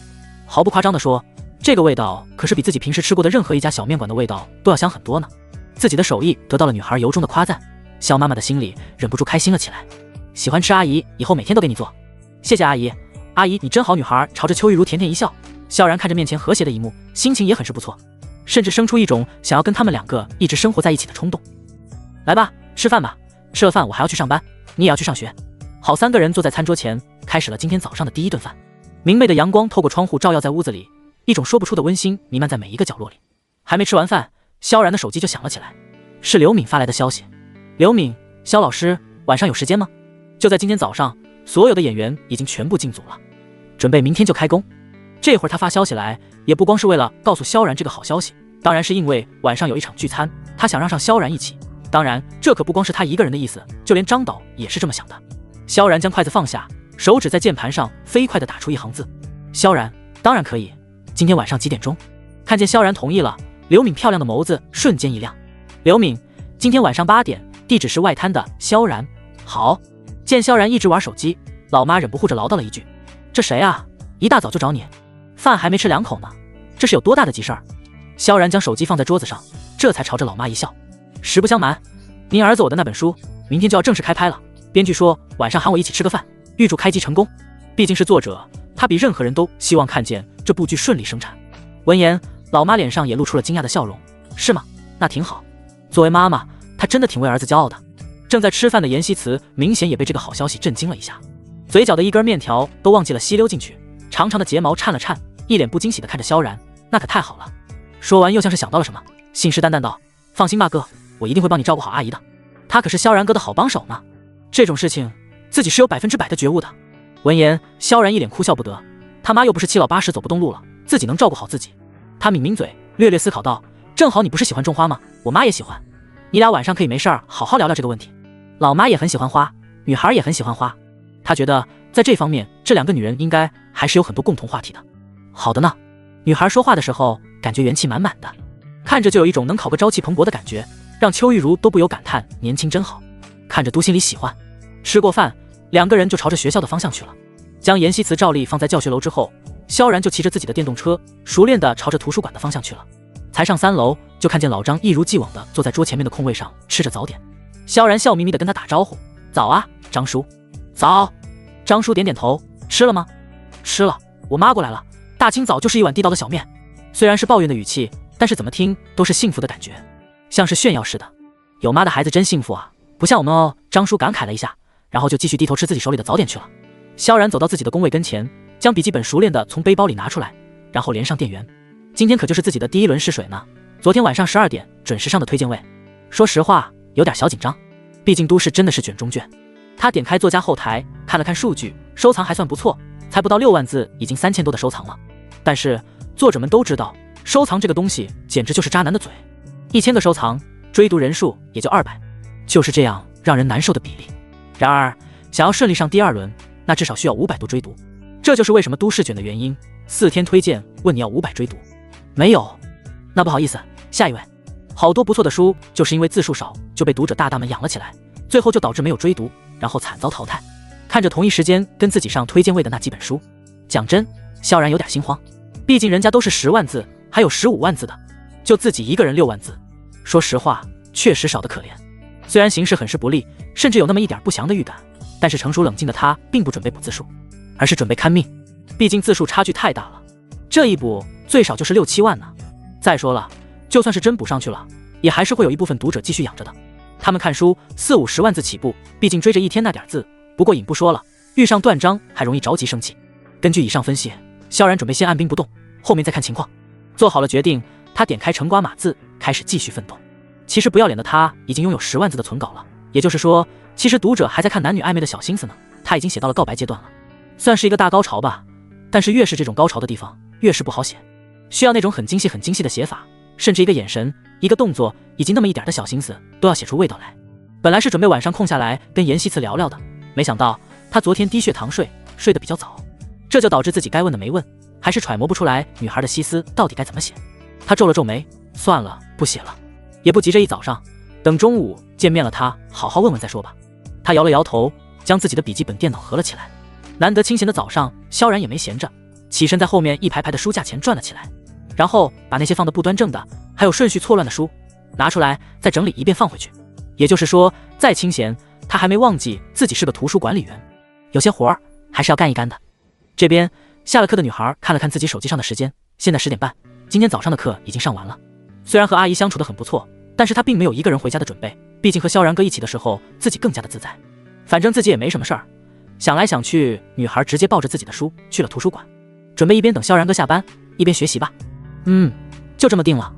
毫不夸张的说，这个味道可是比自己平时吃过的任何一家小面馆的味道都要香很多呢。自己的手艺得到了女孩由衷的夸赞，萧妈妈的心里忍不住开心了起来。喜欢吃阿姨，以后每天都给你做。谢谢阿姨，阿姨你真好。女孩朝着邱玉茹甜甜一笑。萧然看着面前和谐的一幕，心情也很是不错，甚至生出一种想要跟他们两个一直生活在一起的冲动。来吧，吃饭吧，吃了饭我还要去上班，你也要去上学。好，三个人坐在餐桌前，开始了今天早上的第一顿饭。明媚的阳光透过窗户照耀在屋子里，一种说不出的温馨弥漫在每一个角落里。还没吃完饭，萧然的手机就响了起来，是刘敏发来的消息。刘敏，萧老师，晚上有时间吗？就在今天早上，所有的演员已经全部进组了，准备明天就开工。这会儿他发消息来，也不光是为了告诉萧然这个好消息，当然是因为晚上有一场聚餐，他想让上萧然一起。当然，这可不光是他一个人的意思，就连张导也是这么想的。萧然将筷子放下，手指在键盘上飞快地打出一行字：萧然，当然可以。今天晚上几点钟？看见萧然同意了，刘敏漂亮的眸子瞬间一亮。刘敏，今天晚上8点，地址是外滩的。萧然，好。见萧然一直玩手机，老妈忍不住唠叨了一句：这谁啊？一大早就找你，饭还没吃2口呢，这是有多大的急事儿？萧然将手机放在桌子上，这才朝着老妈一笑：实不相瞒，您儿子我的那本书明天就要正式开拍了，编剧说晚上喊我一起吃个饭，预祝开机成功。毕竟是作者，他比任何人都希望看见这部剧顺利生产。闻言，老妈脸上也露出了惊讶的笑容：是吗？那挺好。作为妈妈，她真的挺为儿子骄傲的。正在吃饭的妍希慈明显也被这个好消息震惊了一下，嘴角的一根面条都忘记了吸溜进去，长长的睫毛颤了颤，一脸不惊喜地看着萧然：那可太好了。说完又像是想到了什么，信誓旦旦道：放心吧哥，我一定会帮你照顾好阿姨的，她可是萧然哥的好帮手呢，这种事情自己是有100%的觉悟的。闻言，萧然一脸哭笑不得，他妈又不是七老八十走不动路了，自己能照顾好自己。他抿抿嘴，略略思考道：正好你不是喜欢种花吗？我妈也喜欢，你俩晚上可以没事儿好好聊聊这个问题。老妈也很喜欢花，女孩也很喜欢花，她觉得在这方面这两个女人应该还是有很多共同话题的。好的呢。女孩说话的时候感觉元气满满的，看着就有一种能考个朝气蓬勃的感觉，让邱玉茹都不由感叹年轻真好，看着都心里喜欢。吃过饭，两个人就朝着学校的方向去了。将阎锡慈照例放在教学楼之后，萧然就骑着自己的电动车，熟练地朝着图书馆的方向去了。才上3楼，就看见老张一如既往地坐在桌前面的空位上吃着早点。萧然笑眯眯地跟他打招呼：早啊，张叔。早。张叔点点头：吃了吗？吃了，我妈过来了，大清早就是一碗地道的小面。虽然是抱怨的语气，但是怎么听都是幸福的感觉，像是炫耀似的。有妈的孩子真幸福啊，不像我们哦。张叔感慨了一下，然后就继续低头吃自己手里的早点去了。萧然走到自己的工位跟前，将笔记本熟练地从背包里拿出来，然后连上电源。今天可就是自己的第1轮试水呢，昨天晚上12点准时上的推荐位。说实话有点小紧张，毕竟都市真的是卷中卷。他点开作家后台看了看数据，收藏还算不错，才不到6万字已经3000多的收藏了。但是作者们都知道，收藏这个东西简直就是渣男的嘴，1000个收藏，追读人数也就200，就是这样让人难受的比例。然而想要顺利上第2轮，那至少需要500多追读，这就是为什么都市卷的原因。4天推荐问你要500追读，没有，那不好意思，下一位。好多不错的书就是因为字数少就被读者大大们养了起来，最后就导致没有追读，然后惨遭淘汰。看着同一时间跟自己上推荐位的那几本书，讲真，萧然有点心慌，毕竟人家都是10万字，还有15万字的，就自己一个人6万字，说实话确实少得可怜。虽然形势很是不利，甚至有那么一点不祥的预感，但是成熟冷静的他并不准备补字数，而是准备看命，毕竟字数差距太大了，这一补最少就是6、7万呢。再说了，就算是真补上去了，也还是会有一部分读者继续养着的。他们看书4、50万字起步，毕竟追着一天那点字。不过瘾不说了，遇上断章还容易着急生气。根据以上分析，萧然准备先按兵不动，后面再看情况。做好了决定，他点开城瓜码字，开始继续奋斗。其实不要脸的他已经拥有10万字的存稿了，也就是说，其实读者还在看男女暧昧的小心思呢，他已经写到了告白阶段了，算是一个大高潮吧。但是越是这种高潮的地方，越是不好写，需要那种很精细的写法，甚至一个眼神、一个动作，以及那么一点的小心思，都要写出味道来。本来是准备晚上空下来跟阎锡慈聊聊的，没想到他昨天低血糖睡得比较早，这就导致自己该问的没问，还是揣摩不出来女孩的心思到底该怎么写。他皱了皱眉，算了，不写了，也不急着一早上，等中午见面了他好好问问再说吧。他摇了摇头，将自己的笔记本电脑合了起来。难得清闲的早上，萧然也没闲着，起身在后面一排排的书架前转了起来，然后把那些放得不端正的还有顺序错乱的书拿出来再整理一遍放回去。也就是说，再清闲他还没忘记自己是个图书管理员，有些活儿还是要干一干的。这边下了课的女孩看了看自己手机上的时间，现在10点半，今天早上的课已经上完了。虽然和阿姨相处得很不错，但是她并没有一个人回家的准备，毕竟和萧然哥一起的时候自己更加的自在。反正自己也没什么事儿，想来想去，女孩直接抱着自己的书去了图书馆，准备一边等萧然哥下班一边学习吧。就这么定了。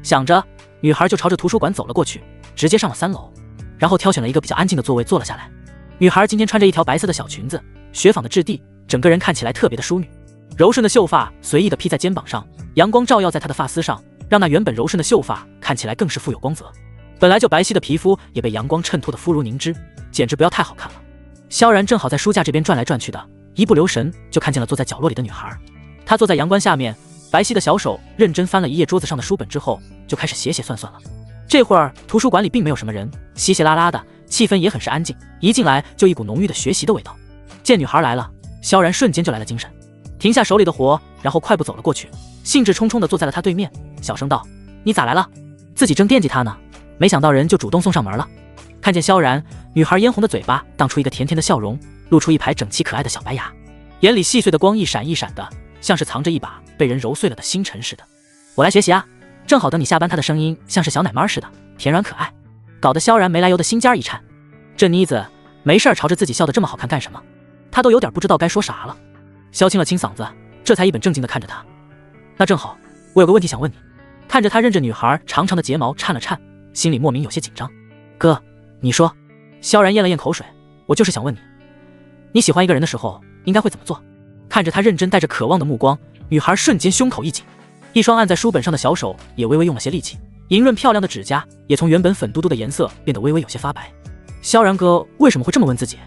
想着，女孩就朝着图书馆走了过去，直接上了3楼，然后挑选了一个比较安静的座位坐了下来。女孩今天穿着一条白色的小裙子，雪纺的质地，整个人看起来特别的淑女。柔顺的秀发随意地披在肩膀上，阳光照耀在她的发丝上，让那原本柔顺的秀发看起来更是富有光泽。本来就白皙的皮肤也被阳光衬托得肤如凝脂，简直不要太好看了。萧然正好在书架这边转来转去的，一不留神就看见了坐在角落里的女孩。她坐在阳光下面，白皙的小手认真翻了一页桌子上的书本之后，就开始写写算算了。这会儿图书馆里并没有什么人，稀稀拉拉的，气氛也很是安静，一进来就一股浓郁的学习的味道。见女孩来了，萧然瞬间就来了精神，停下手里的活，然后快步走了过去，兴致冲冲地坐在了她对面，小声道：你咋来了？自己正惦记她呢，没想到人就主动送上门了。看见萧然，女孩嫣红的嘴巴荡出一个甜甜的笑容，露出一排整齐可爱的小白牙，眼里细碎的光一闪一闪的，像是藏着一把被人揉碎了的星辰似的。我来学习啊，正好等你下班。她的声音像是小奶妈似的，甜软可爱，搞得萧然没来由的心尖一颤。这妮子没事朝着自己笑得这么好看干什么？他都有点不知道该说啥了。萧清了清嗓子，这才一本正经地看着他。那正好，我有个问题想问你。看着他认着女孩长长的睫毛颤了颤，心里莫名有些紧张。哥，你说。萧然咽了咽口水，我就是想问你，你喜欢一个人的时候应该会怎么做？看着他认真带着渴望的目光，女孩瞬间胸口一紧，一双按在书本上的小手也微微用了些力气，莹润漂亮的指甲也从原本粉嘟嘟的颜色变得微微有些发白。萧然哥为什么会这么问自己？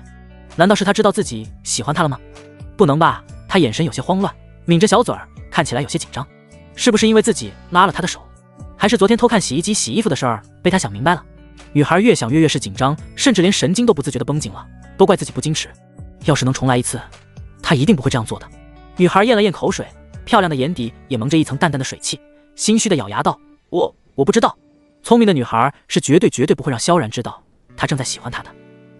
难道是他知道自己喜欢他了吗？不能吧，他眼神有些慌乱，抿着小嘴儿，看起来有些紧张。是不是因为自己拉了他的手？还是昨天偷看洗衣机洗衣服的事儿被他想明白了？女孩越想越是紧张，甚至连神经都不自觉地绷紧了，都怪自己不矜持。要是能重来一次，她一定不会这样做的。女孩咽了咽口水，漂亮的眼底也蒙着一层淡淡的水汽，心虚地咬牙道：我不知道。聪明的女孩是绝对不会让萧然知道她正在喜欢他的。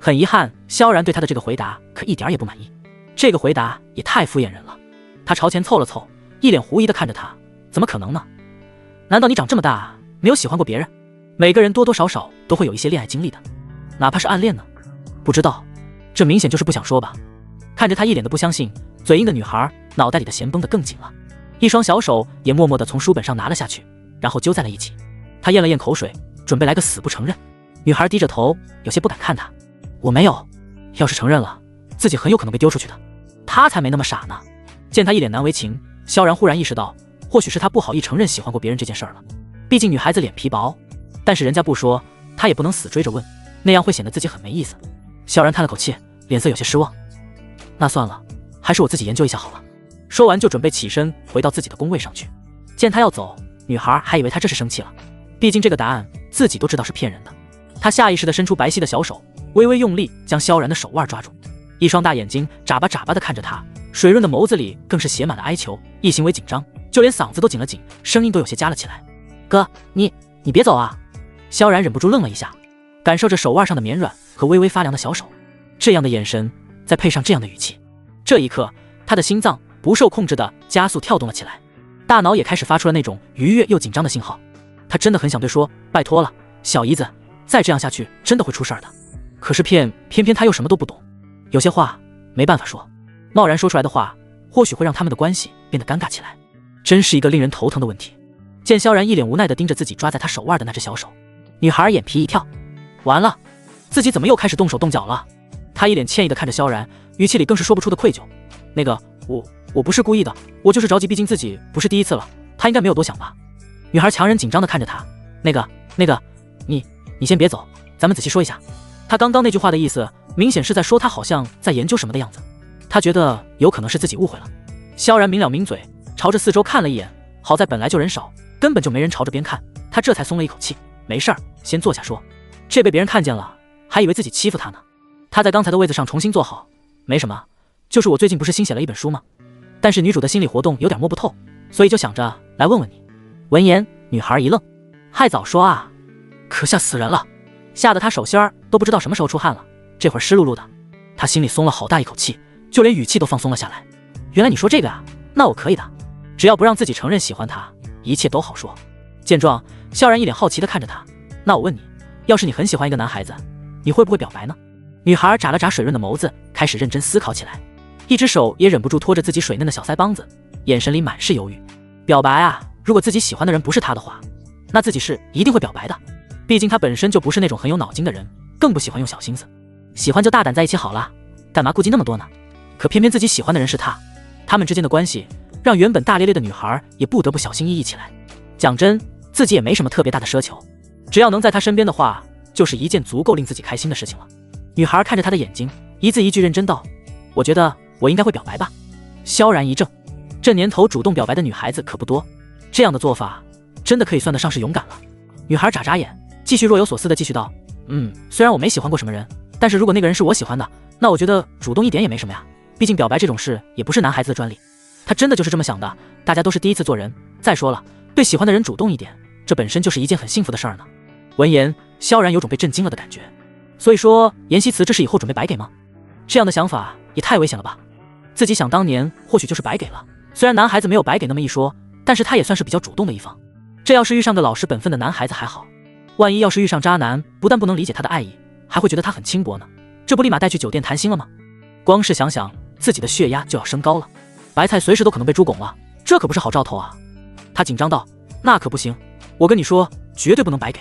很遗憾，萧然对她的这个回答可一点也不满意。这个回答也太敷衍人了。他朝前凑了凑，一脸狐疑地看着她：怎么可能呢？难道你长这么大没有喜欢过别人？每个人多多少少都会有一些恋爱经历的，哪怕是暗恋呢？不知道，这明显就是不想说吧。看着他一脸的不相信，嘴硬的女孩脑袋里的弦绷得更紧了，一双小手也默默地从书本上拿了下去，然后揪在了一起。他咽了咽口水，准备来个死不承认。女孩低着头，有些不敢看他：我没有，要是承认了，自己很有可能被丢出去的。他才没那么傻呢。见他一脸难为情，萧然忽然意识到，或许是他不好意承认喜欢过别人这件事儿了。毕竟女孩子脸皮薄，但是人家不说，他也不能死追着问，那样会显得自己很没意思。萧然叹了口气，脸色有些失望。那算了，还是我自己研究一下好了。说完就准备起身回到自己的工位上去。见他要走，女孩还以为他这是生气了，毕竟这个答案自己都知道是骗人的。她下意识地伸出白皙的小手，微微用力将萧然的手腕抓住，一双大眼睛眨巴眨巴地看着他，水润的眸子里更是写满了哀求，一行为紧张，就连嗓子都紧了紧，声音都有些夹了起来。哥，你别走啊！萧然忍不住愣了一下，感受着手腕上的绵软和微微发凉的小手，这样的眼神，再配上这样的语气，这一刻，他的心脏不受控制的加速跳动了起来，大脑也开始发出了那种愉悦又紧张的信号。他真的很想对说，拜托了，小姨子，再这样下去真的会出事儿的。可是偏偏他又什么都不懂，有些话没办法说，贸然说出来的话，或许会让他们的关系变得尴尬起来，真是一个令人头疼的问题。见萧然一脸无奈地盯着自己抓在他手腕的那只小手，女孩眼皮一跳，完了，自己怎么又开始动手动脚了？她一脸歉意地看着萧然，语气里更是说不出的愧疚。那个，我不是故意的，我就是着急，毕竟自己不是第一次了，他应该没有多想吧？女孩强忍紧张地看着他，那个，你先别走，咱们仔细说一下。他刚刚那句话的意思，明显是在说他好像在研究什么的样子。他觉得有可能是自己误会了。萧然抿了抿嘴，朝着四周看了一眼，好在本来就人少，根本就没人朝这边看，他这才松了一口气。没事儿，先坐下说。这被别人看见了，还以为自己欺负他呢。他在刚才的位子上重新坐好，没什么，就是我最近不是新写了一本书吗？但是女主的心理活动有点摸不透，所以就想着来问问你。闻言，女孩一愣，还早说啊，可吓死人了，吓得她手心儿都不知道什么时候出汗了，这会儿湿漉漉的。她心里松了好大一口气，就连语气都放松了下来。原来你说这个啊，那我可以的，只要不让自己承认喜欢他，一切都好说。见状，萧然一脸好奇地看着他，那我问你，要是你很喜欢一个男孩子，你会不会表白呢？女孩眨了眨水润的眸子，开始认真思考起来，一只手也忍不住拖着自己水嫩的小腮帮子，眼神里满是犹豫。表白啊，如果自己喜欢的人不是他的话，那自己是一定会表白的，毕竟他本身就不是那种很有脑筋的人，更不喜欢用小心思。喜欢就大胆在一起好了，干嘛顾忌那么多呢？可偏偏自己喜欢的人是他，他们之间的关系让原本大咧咧的女孩也不得不小心翼翼起来。讲真，自己也没什么特别大的奢求，只要能在他身边的话，就是一件足够令自己开心的事情了。女孩看着他的眼睛，一字一句认真道，我觉得我应该会表白吧。萧然一怔，这年头主动表白的女孩子可不多，这样的做法真的可以算得上是勇敢了。女孩眨眨眼，继续若有所思地继续道，虽然我没喜欢过什么人，但是如果那个人是我喜欢的，那我觉得主动一点也没什么呀，毕竟表白这种事也不是男孩子的专利。她真的就是这么想的，大家都是第一次做人，再说了，对喜欢的人主动一点，这本身就是一件很幸福的事儿呢。闻言，萧然有种被震惊了的感觉。所以说，妍希慈这是以后准备白给吗？这样的想法也太危险了吧！自己想当年或许就是白给了，虽然男孩子没有白给那么一说，但是他也算是比较主动的一方。这要是遇上个老实本分的男孩子还好，万一要是遇上渣男，不但不能理解他的爱意，还会觉得他很轻薄呢，这不立马带去酒店谈心了吗？光是想想，自己的血压就要升高了，白菜随时都可能被猪拱了，这可不是好兆头啊！他紧张道：“那可不行，我跟你说，绝对不能白给。”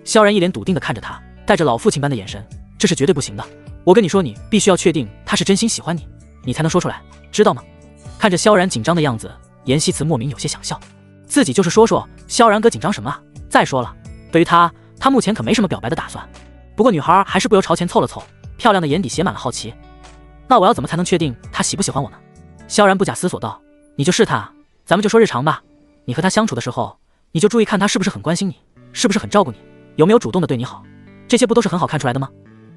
萧然一脸笃定地看着他，带着老父亲般的眼神，这是绝对不行的。我跟你说，你必须要确定他是真心喜欢你，你才能说出来，知道吗？看着萧然紧张的样子，颜希慈莫名有些想笑。自己就是说说，萧然哥紧张什么啊？再说了，对于他目前可没什么表白的打算。不过女孩还是不由朝前凑了凑，漂亮的眼底写满了好奇。那我要怎么才能确定他喜不喜欢我呢？萧然不假思索道：你就试探啊，咱们就说日常吧。你和他相处的时候，你就注意看他是不是很关心你，是不是很照顾你，有没有主动的对你好，这些不都是很好看出来的吗？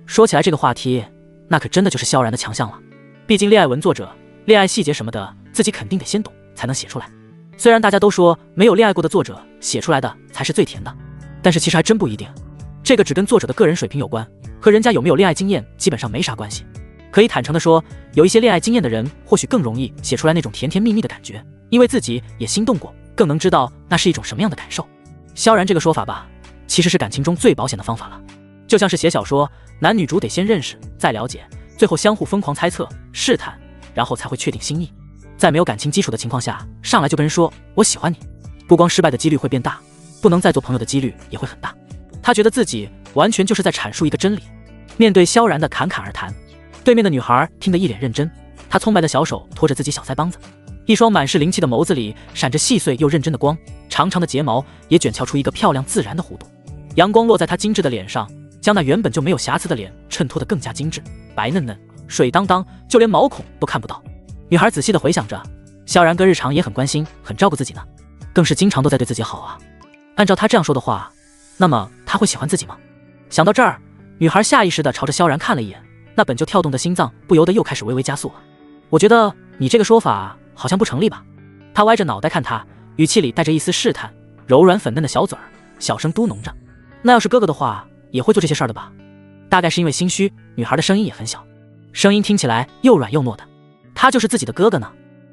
说起来这个话题，那可真的就是萧然的强项了。毕竟恋爱文作者，恋爱细节什么的，自己肯定得先懂才能写出来。虽然大家都说没有恋爱过的作者写出来的才是最甜的，但是其实还真不一定。这个只跟作者的个人水平有关，和人家有没有恋爱经验基本上没啥关系。可以坦诚的说，有一些恋爱经验的人或许更容易写出来那种甜甜蜜蜜的感觉，因为自己也心动过，更能知道那是一种什么样的感受。萧然这个说法吧，其实是感情中最保险的方法了。就像是写小说，男女主得先认识，再了解，最后相互疯狂猜测、试探，然后才会确定心意。在没有感情基础的情况下，上来就跟人说我喜欢你，不光失败的几率会变大，不能再做朋友的几率也会很大。他觉得自己完全就是在阐述一个真理。面对萧然的侃侃而谈，对面的女孩听得一脸认真，她葱白的小手托着自己小腮帮子，一双满是灵气的眸子里闪着细碎又认真的光，长长的睫毛也卷翘出一个漂亮自然的弧度。阳光落在她精致的脸上，将那原本就没有瑕疵的脸衬托得更加精致，白嫩嫩水当当，就连毛孔都看不到。女孩仔细地回想着，萧然哥日常也很关心很照顾自己呢，更是经常都在对自己好啊。按照他这样说的话，那么他会喜欢自己吗？想到这儿，女孩下意识地朝着萧然看了一眼，那本就跳动的心脏不由得又开始微微加速了。我觉得你这个说法好像不成立吧？她歪着脑袋看他，语气里带着一丝试探，柔软粉嫩的小嘴儿小声嘟哝着。那要是哥哥的话，也会做这些事儿的吧？大概是因为心虚，女孩的声音也很小，声音听起来又软又糯的。他就是自己的哥哥呢。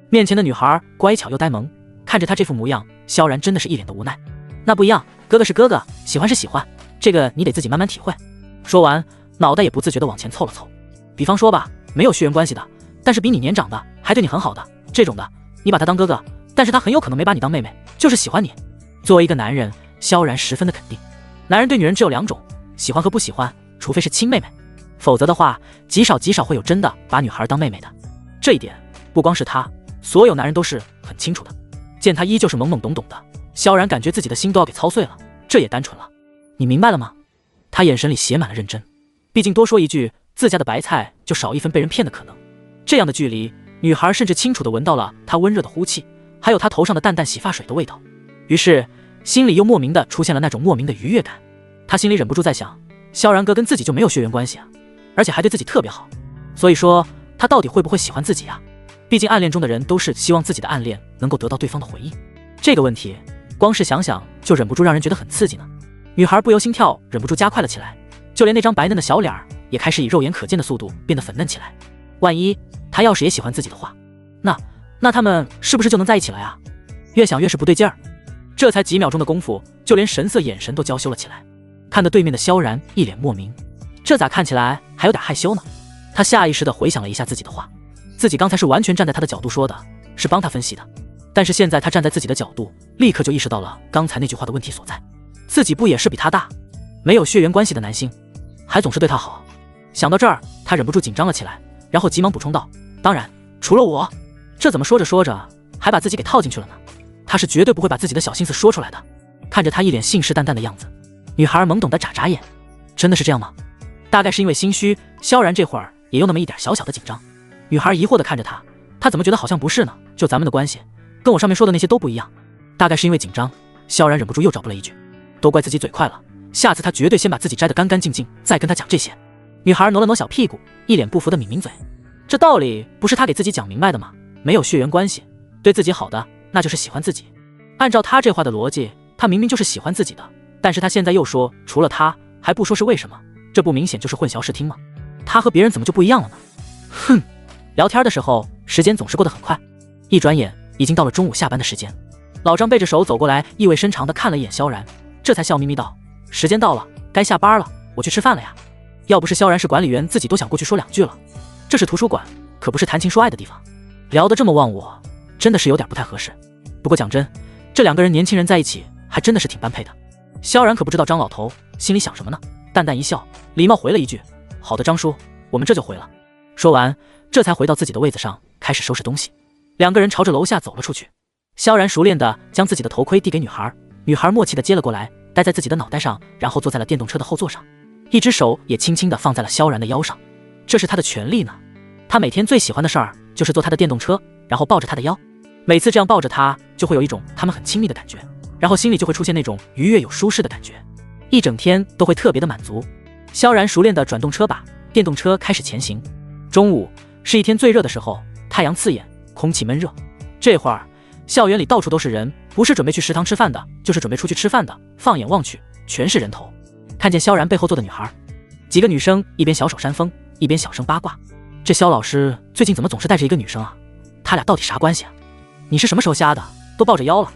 面前的女孩乖巧又呆萌，看着他这副模样，萧然真的是一脸的无奈。那不一样，哥哥是哥哥，喜欢是喜欢，这个你得自己慢慢体会。说完，脑袋也不自觉地往前凑了凑。比方说吧，没有血缘关系的，但是比你年长的，还对你很好的，这种的，你把他当哥哥，但是他很有可能没把你当妹妹，就是喜欢你。作为一个男人，萧然十分的肯定，男人对女人只有两种，喜欢和不喜欢，除非是亲妹妹，否则的话，极少会有真的把女孩当妹妹的。这一点不光是他，所有男人都是很清楚的。见他依旧是懵懵懂懂的，萧然感觉自己的心都要给操碎了，这也单纯了。你明白了吗？他眼神里写满了认真，毕竟多说一句，自家的白菜就少一分被人骗的可能。这样的距离，女孩甚至清楚地闻到了他温热的呼气，还有他头上的淡淡洗发水的味道。于是心里又莫名的出现了那种莫名的愉悦感。他心里忍不住在想，萧然哥跟自己就没有血缘关系啊，而且还对自己特别好，所以说他到底会不会喜欢自己啊？毕竟暗恋中的人都是希望自己的暗恋能够得到对方的回应，这个问题光是想想就忍不住让人觉得很刺激呢。女孩不由心跳忍不住加快了起来，就连那张白嫩的小脸也开始以肉眼可见的速度变得粉嫩起来。万一他要是也喜欢自己的话，那他们是不是就能在一起了呀？越想越是不对劲儿。这才几秒钟的功夫，就连神色眼神都娇羞了起来，看得对面的萧然一脸莫名，这咋看起来还有点害羞呢？他下意识地回想了一下自己的话，自己刚才是完全站在他的角度说的，是帮他分析的，但是现在他站在自己的角度，立刻就意识到了刚才那句话的问题所在。自己不也是比他大，没有血缘关系的男性，还总是对他好。想到这儿，他忍不住紧张了起来，然后急忙补充道，当然除了我。这怎么说着说着还把自己给套进去了呢？他是绝对不会把自己的小心思说出来的。看着他一脸信誓旦旦的样子，女孩懵懂的眨眨眼，真的是这样吗？大概是因为心虚，萧然这会儿也有那么一点小小的紧张。女孩疑惑的看着他，他怎么觉得好像不是呢？就咱们的关系跟我上面说的那些都不一样。大概是因为紧张，萧然忍不住又找补了一句，都怪自己嘴快了，下次他绝对先把自己摘得干干净净，再跟他讲这些。女孩挪了挪小屁股，一脸不服的抿抿嘴，这道理不是他给自己讲明白的吗？没有血缘关系，对自己好的那就是喜欢自己。按照他这话的逻辑，他明明就是喜欢自己的，但是他现在又说除了他还不说是为什么，这不明显就是混淆视听吗？他和别人怎么就不一样了呢？哼，聊天的时候时间总是过得很快，一转眼已经到了中午下班的时间。老张背着手走过来，意味深长地看了一眼萧然，这才笑眯眯道，时间到了，该下班了，我去吃饭了呀。要不是萧然是管理员，自己都想过去说两句了。这是图书馆，可不是谈情说爱的地方，聊得这么忘我，真的是有点不太合适。不过讲真，这两个人年轻人在一起还真的是挺般配的。萧然可不知道张老头心里想什么呢，淡淡一笑，礼貌回了一句，好的张叔，我们这就回了。说完，这才回到自己的位子上，开始收拾东西。两个人朝着楼下走了出去。萧然熟练地将自己的头盔递给女孩，女孩默契地接了过来，戴在自己的脑袋上，然后坐在了电动车的后座上，一只手也轻轻地放在了萧然的腰上。这是他的权利呢。他每天最喜欢的事儿就是坐他的电动车，然后抱着他的腰。每次这样抱着他，就会有一种他们很亲密的感觉，然后心里就会出现那种愉悦有舒适的感觉，一整天都会特别的满足。萧然熟练地转动车把，电动车开始前行。中午是一天最热的时候，太阳刺眼，空气闷热。这会儿校园里到处都是人，不是准备去食堂吃饭的，就是准备出去吃饭的，放眼望去全是人头。看见萧然背后坐的女孩，几个女生一边小手扇风，一边小声八卦，这萧老师最近怎么总是带着一个女生啊？他俩到底啥关系啊？你是什么时候瞎的？都抱着腰了，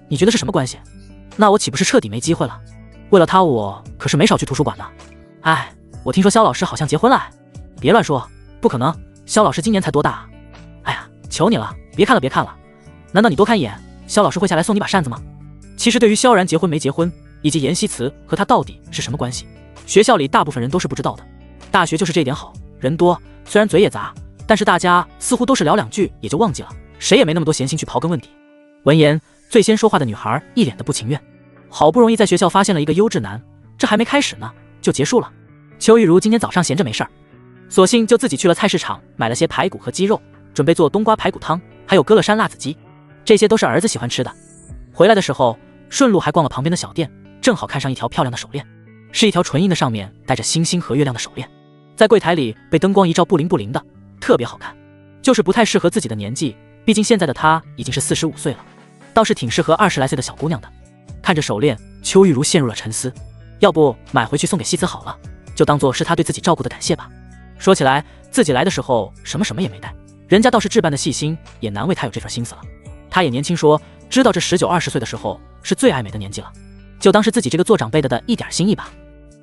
你觉得是什么关系？那我岂不是彻底没机会了？为了他我可是没少去图书馆呢。哎，我听说萧老师好像结婚了。别乱说，不可能，萧老师今年才多大啊？哎呀，求你了，别看了别看了，难道你多看一眼，萧老师会下来送你把扇子吗？其实对于萧然结婚没结婚，以及严希慈和他到底是什么关系，学校里大部分人都是不知道的。大学就是这一点好，人多，虽然嘴也杂，但是大家似乎都是聊两句也就忘记了，谁也没那么多闲心去刨根问底。闻言，最先说话的女孩一脸的不情愿，好不容易在学校发现了一个优质男，这还没开始呢就结束了。邱玉茹今天早上闲着没事儿，索性就自己去了菜市场买了些排骨和鸡肉，准备做冬瓜排骨汤，还有歌乐山辣子鸡，这些都是儿子喜欢吃的。回来的时候顺路还逛了旁边的小店，正好看上一条漂亮的手链，是一条纯银的上面带着星星和月亮的手链，在柜台里被灯光一照，布灵布灵的，特别好看，就是不太适合自己的年纪，毕竟现在的她已经是45岁了，倒是挺适合20来岁的小姑娘的。看着手链，邱玉茹陷入了沉思，要不买回去送给希慈好了，就当做是她对自己照顾的感谢吧。说起来自己来的时候什么也没带，人家倒是置办的细心，也难为她有这份心思了。她也年轻说，知道这19、20岁的时候是最爱美的年纪了，就当是自己这个做长辈的一点心意吧。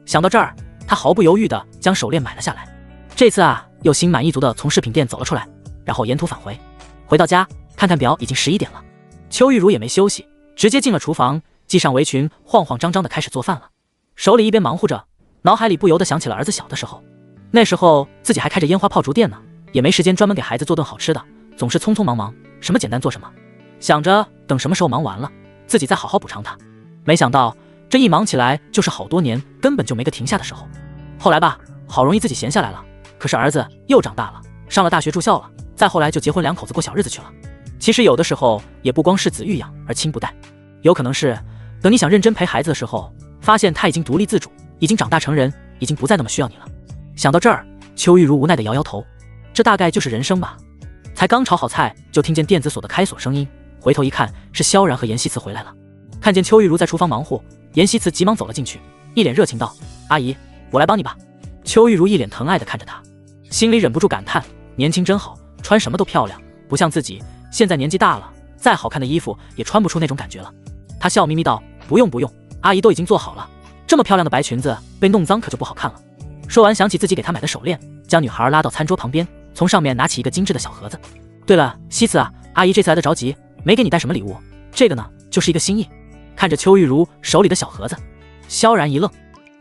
想到这儿，她毫不犹豫地将手链买了下来。这次啊，又心满意足地从饰品店走了出来，然后沿途返回。回到家看看表，已经11点了。邱玉茹也没休息，直接进了厨房，系上围裙，慌慌张张地开始做饭了。手里一边忙活着，脑海里不由得想起了儿子小的时候，那时候自己还开着烟花炮竹店呢，也没时间专门给孩子做顿好吃的，总是匆匆忙忙，什么简单做什么，想着等什么时候忙完了，自己再好好补偿他。没想到这一忙起来就是好多年，根本就没个停下的时候。后来吧，好容易自己闲下来了，可是儿子又长大了，上了大学住校了，再后来就结婚，两口子过小日子去了。其实有的时候也不光是子欲养而亲不待，有可能是等你想认真陪孩子的时候，发现他已经独立自主，已经长大成人，已经不再那么需要你了。想到这儿，邱玉茹无奈地摇摇头，这大概就是人生吧。才刚炒好菜，就听见电子锁的开锁声音，回头一看，是萧然和严希慈回来了。看见邱玉茹在厨房忙活，严希慈急忙走了进去，一脸热情道：“阿姨，我来帮你吧。”邱玉茹一脸疼爱地看着他，心里忍不住感叹：年轻真好，穿什么都漂亮，不像自己现在年纪大了，再好看的衣服也穿不出那种感觉了。她笑眯眯道：“不用不用，阿姨都已经做好了，这么漂亮的白裙子被弄脏可就不好看了。”说完想起自己给她买的手链，将女孩拉到餐桌旁边，从上面拿起一个精致的小盒子。对了，希慈啊，阿姨这次来的着急，没给你带什么礼物，这个呢就是一个心意。看着邱玉茹手里的小盒子，萧然一愣，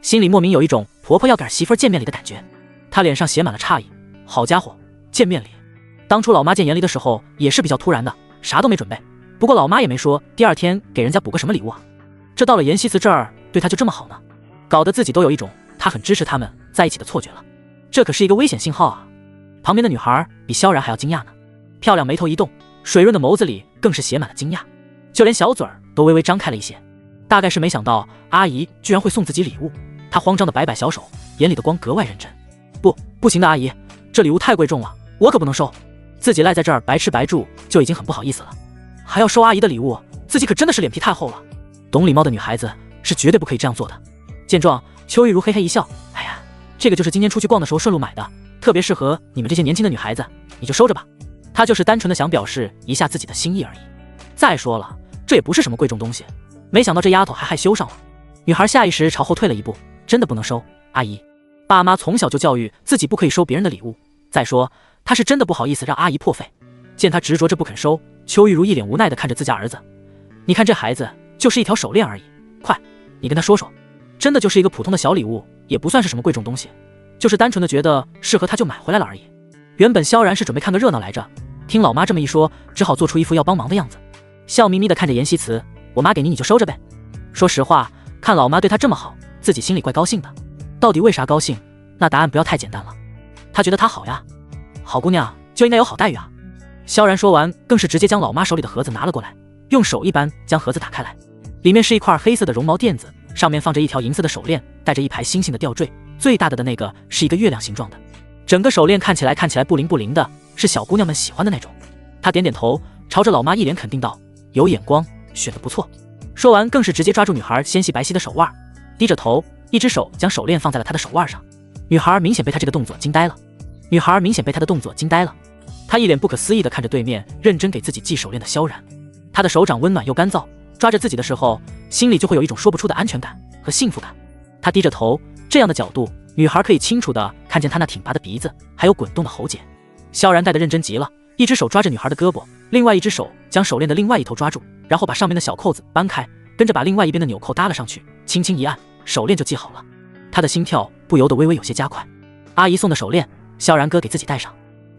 心里莫名有一种婆婆要给媳妇见面礼的感觉。她脸上写满了诧异，好家伙，见面礼！当初老妈见严离的时候也是比较突然的，啥都没准备，不过老妈也没说第二天给人家补个什么礼物啊。这到了严希慈这儿，对她就这么好呢，搞得自己都有一种她很支持他们在一起的错觉了。这可是一个危险信号啊！旁边的女孩比萧然还要惊讶呢，漂亮眉头一动，水润的眸子里更是写满了惊讶，就连小嘴儿都微微张开了一些。大概是没想到阿姨居然会送自己礼物，她慌张的摆摆小手，眼里的光格外认真。不行的，阿姨，这礼物太贵重了，我可不能收。自己赖在这儿白吃白住就已经很不好意思了，还要收阿姨的礼物，自己可真的是脸皮太厚了。懂礼貌的女孩子是绝对不可以这样做的。见状，邱玉茹嘿嘿一笑，哎呀，这个就是今天出去逛的时候顺路买的，特别适合你们这些年轻的女孩子，你就收着吧。她就是单纯的想表示一下自己的心意而已。再说了，这也不是什么贵重东西，没想到这丫头还害羞上了。女孩下意识朝后退了一步，真的不能收，阿姨，爸妈从小就教育自己不可以收别人的礼物，再说她是真的不好意思让阿姨破费。见她执着着不肯收，邱玉茹一脸无奈地看着自家儿子，你看这孩子就是一条手链而已，快，你跟他说说，真的就是一个普通的小礼物，也不算是什么贵重东西，就是单纯的觉得适合他就买回来了而已。原本萧然是准备看个热闹来着，听老妈这么一说，只好做出一副要帮忙的样子，笑眯眯地看着严希慈：“我妈给你，你就收着呗。”说实话，看老妈对她这么好，自己心里怪高兴的。到底为啥高兴？那答案不要太简单了。她觉得她好呀，好姑娘就应该有好待遇啊。萧然说完，更是直接将老妈手里的盒子拿了过来，用手一扳将盒子打开来，里面是一块黑色的绒毛垫子，上面放着一条银色的手链，带着一排星星的吊坠，最大的那个是一个月亮形状的。整个手链看起来不灵不灵的，是小姑娘们喜欢的那种。她点点头，朝着老妈一脸肯定道：“有眼光，选得不错。”说完，更是直接抓住女孩纤细白皙的手腕，低着头，一只手将手链放在了她的手腕上。女孩明显被她这个动作惊呆了。她一脸不可思议地看着对面认真给自己系手链的萧然，她的手掌温暖又干燥，抓着自己的时候，心里就会有一种说不出的安全感和幸福感。她低着头，这样的角度，女孩可以清楚地看见她那挺拔的鼻子，还有滚动的喉结。萧然戴得认真极了，一只手抓着女孩的胳膊，另外一只手将手链的另外一头抓住，然后把上面的小扣子扳开，跟着把另外一边的纽扣搭了上去，轻轻一按，手链就系好了。她的心跳不由得微微有些加快。阿姨送的手链，萧然哥给自己戴上。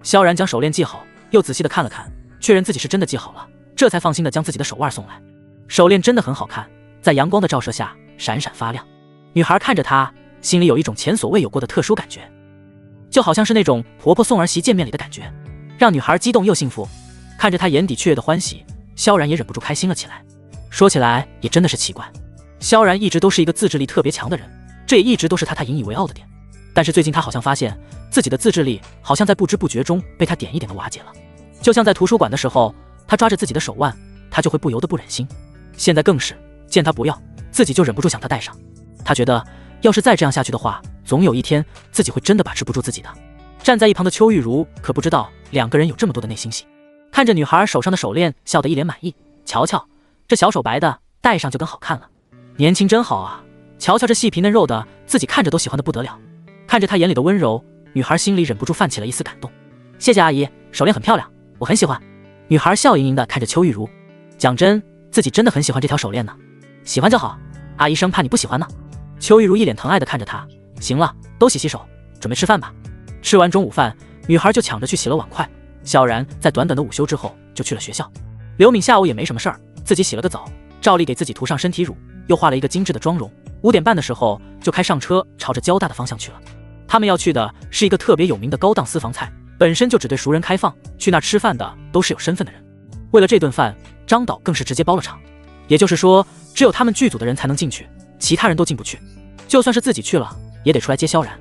萧然将手链系好，又仔细地看了看，确认自己是真的系好了，这才放心地将自己的手腕送来。手链真的很好看，在阳光的照射下闪闪发亮。女孩看着她，心里有一种前所未有过的特殊感觉，就好像是那种婆婆送儿媳见面礼的感觉，让女孩激动又幸福。看着她眼底雀跃的欢喜，萧然也忍不住开心了起来。说起来也真的是奇怪，萧然一直都是一个自制力特别强的人，这也一直都是他引以为傲的点。但是最近他好像发现自己的自制力好像在不知不觉中被他点一点的瓦解了。就像在图书馆的时候，他抓着自己的手腕，他就会不由得不忍心。现在更是见他不要，自己就忍不住想他戴上。他觉得要是再这样下去的话，总有一天自己会真的把持不住自己的。站在一旁的邱玉茹可不知道两个人有这么多的内心戏，看着女孩手上的手链，笑得一脸满意。瞧瞧这小手白的，戴上就更好看了，年轻真好啊。瞧瞧这细皮嫩肉的，自己看着都喜欢的不得了。看着他眼里的温柔，女孩心里忍不住泛起了一丝感动。谢谢阿姨，手链很漂亮，我很喜欢。女孩笑盈盈地看着邱玉茹，讲真，自己真的很喜欢这条手链呢。喜欢就好，阿姨生怕你不喜欢呢。邱玉茹一脸疼爱地看着她。行了，都洗洗手，准备吃饭吧。吃完中午饭，女孩就抢着去洗了碗筷。萧然在短短的午休之后就去了学校。刘敏下午也没什么事儿，自己洗了个澡，照例给自己涂上身体乳，又化了一个精致的妆容。5点半的时候就开上车，朝着交大的方向去了。他们要去的是一个特别有名的高档私房菜，本身就只对熟人开放，去那儿吃饭的都是有身份的人。为了这顿饭，张导更是直接包了场，也就是说，只有他们剧组的人才能进去，其他人都进不去。就算是自己去了，也得出来接萧然。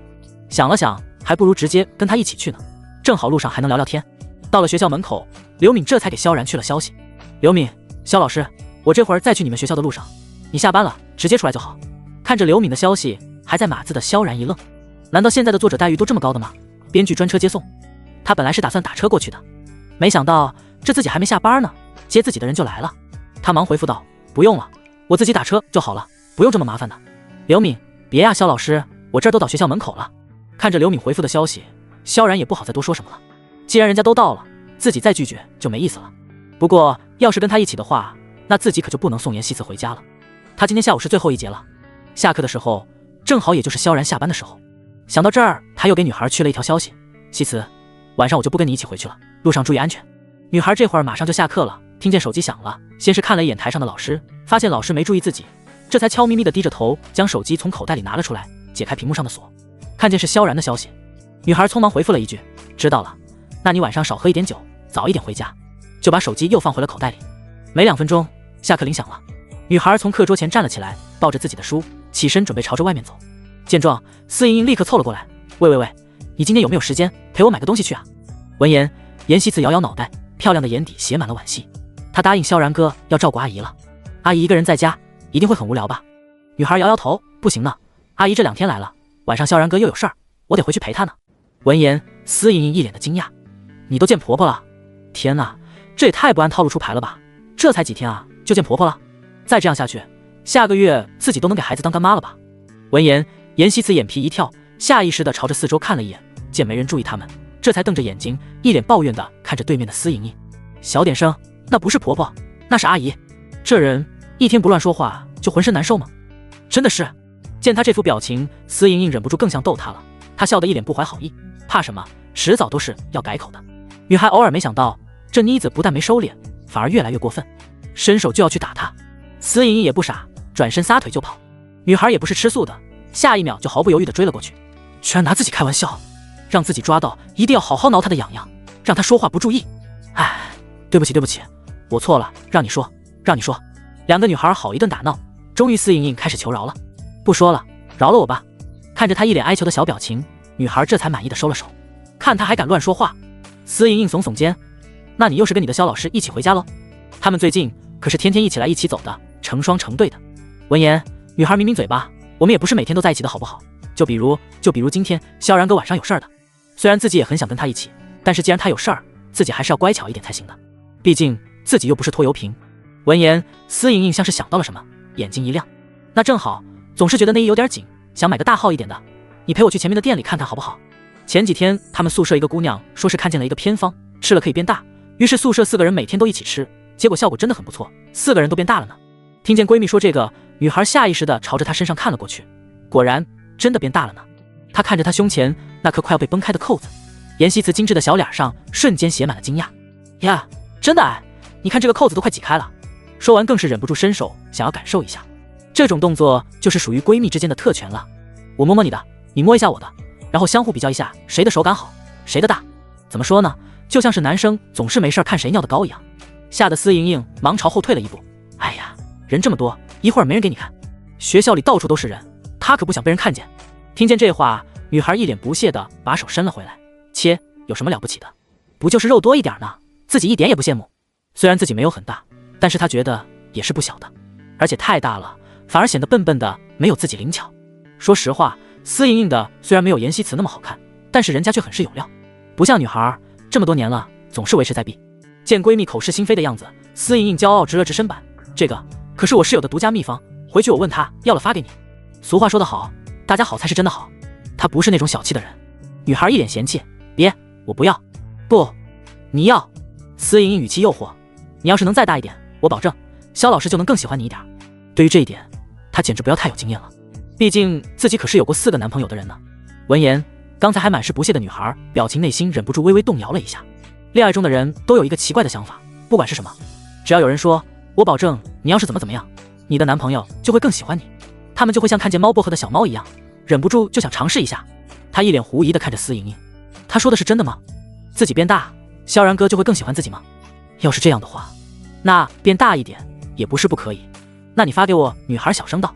想了想，还不如直接跟他一起去呢，正好路上还能聊聊天。到了学校门口，刘敏这才给萧然去了消息。刘敏，萧老师，我这会儿再去你们学校的路上，你下班了直接出来就好。看着刘敏的消息，还在码字的萧然一愣，难道现在的作者待遇都这么高的吗？编剧专车接送，他本来是打算打车过去的，没想到这自己还没下班呢，接自己的人就来了。他忙回复道：不用了，我自己打车就好了，不用这么麻烦的。刘敏，别呀，萧老师，我这儿都到学校门口了。看着刘敏回复的消息，萧然也不好再多说什么了，既然人家都到了，自己再拒绝就没意思了。不过要是跟他一起的话，那自己可就不能送严希慈回家了。他今天下午是最后一节了，下课的时候正好也就是萧然下班的时候。想到这儿，他又给女孩去了一条消息：希慈，晚上我就不跟你一起回去了，路上注意安全。女孩这会儿马上就下课了，听见手机响了，先是看了一眼台上的老师，发现老师没注意自己，这才悄咪咪地低着头将手机从口袋里拿了出来，解开屏幕上的锁。看见是萧然的消息，女孩匆忙回复了一句：知道了，那你晚上少喝一点酒，早一点回家。就把手机又放回了口袋里。没2分钟，下课铃响了，女孩从课桌前站了起来，抱着自己的书，起身准备朝着外面走。见状，司莹莹立刻凑了过来：喂，你今天有没有时间陪我买个东西去啊？闻言，严希慈摇摇脑袋，漂亮的眼底写满了惋惜。她答应萧然哥要照顾阿姨了，阿姨一个人在家一定会很无聊吧？女孩摇摇头：不行呢，阿姨这2天来了，晚上萧然哥又有事儿，我得回去陪她呢。闻言，司莹莹一脸的惊讶：你都见婆婆了？天哪，这也太不按套路出牌了吧，这才几天啊就见婆婆了？再这样下去，下个月自己都能给孩子当干妈了吧？闻言，严希慈眼皮一跳，下意识地朝着四周看了一眼，见没人注意他们，这才瞪着眼睛，一脸抱怨地看着对面的司莹莹：小点声，那不是婆婆，那是阿姨。这人一天不乱说话就浑身难受吗？真的是。见他这副表情，司莹莹忍不住更像逗他了，她笑得一脸不怀好意，怕什么，迟早都是要改口的。女孩偶尔没想到这妮子不但没收敛，反而越来越过分，伸手就要去打她。司莹莹也不傻，转身撒腿就跑。女孩也不是吃素的，下一秒就毫不犹豫地追了过去，居然拿自己开玩笑，让自己抓到一定要好好挠她的痒痒，让她说话不注意。哎，对不起对不起，我错了，让你说。两个女孩好一顿打闹，终于司莹莹开始求饶了，不说了，饶了我吧。看着她一脸哀求的小表情，女孩这才满意的收了手。看她还敢乱说话，司莹莹耸耸肩，那你又是跟你的肖老师一起回家喽？他们最近可是天天一起来一起走的，成双成对的。闻言，女孩抿抿嘴巴，我们也不是每天都在一起的好不好？就比如今天萧然哥晚上有事儿的，虽然自己也很想跟他一起，但是既然他有事儿，自己还是要乖巧一点才行的，毕竟自己又不是拖油瓶。闻言，司莹莹像是想到了什么，眼睛一亮，那正好，总是觉得内衣有点紧，想买个大号一点的，你陪我去前面的店里看看好不好？前几天他们宿舍一个姑娘说是看见了一个偏方，吃了可以变大，于是宿舍4个人每天都一起吃，结果效果真的很不错，4个人都变大了呢。听见闺蜜说这个，女孩下意识地朝着她身上看了过去，果然真的变大了呢。她看着她胸前那颗快要被崩开的扣子，妍希慈精致的小脸上瞬间写满了惊讶。呀，真的哎，你看这个扣子都快挤开了。说完更是忍不住伸手想要感受一下，这种动作就是属于闺蜜之间的特权了。我摸摸你的，你摸一下我的，然后相互比较一下谁的手感好，谁的大。怎么说呢，就像是男生总是没事看谁尿的高一样。吓得司莹莹忙朝后退了一步。哎呀，人这么多，一会儿没人给你看。学校里到处都是人，她可不想被人看见。听见这话，女孩一脸不屑地把手伸了回来，切，有什么了不起的？不就是肉多一点呢？自己一点也不羡慕。虽然自己没有很大，但是她觉得也是不小的，而且太大了，反而显得笨笨的，没有自己灵巧。说实话，司莹莹的虽然没有妍希慈那么好看，但是人家却很是有料，不像女孩这么多年了总是为持在避。见闺蜜口是心非的样子，司莹莹骄傲直了直身板，这个可是我室友的独家秘方，回去我问她要了发给你。俗话说得好，大家好才是真的好，她不是那种小气的人。女孩一脸嫌弃，别，我不要。不，你要。司莹莹语气诱惑，你要是能再大一点，我保证肖老师就能更喜欢你一点。对于这一点，她简直不要太有经验了，毕竟自己可是有过4个男朋友的人呢。闻言，刚才还满是不屑的女孩表情内心忍不住微微动摇了一下。恋爱中的人都有一个奇怪的想法，不管是什么，只要有人说我保证你要是怎么样，你的男朋友就会更喜欢你，他们就会像看见猫薄荷的小猫一样，忍不住就想尝试一下。她一脸狐疑地看着司莹莹，她说的是真的吗？自己变大，萧然哥就会更喜欢自己吗？要是这样的话，那变大一点也不是不可以。那你发给我。女孩小声道。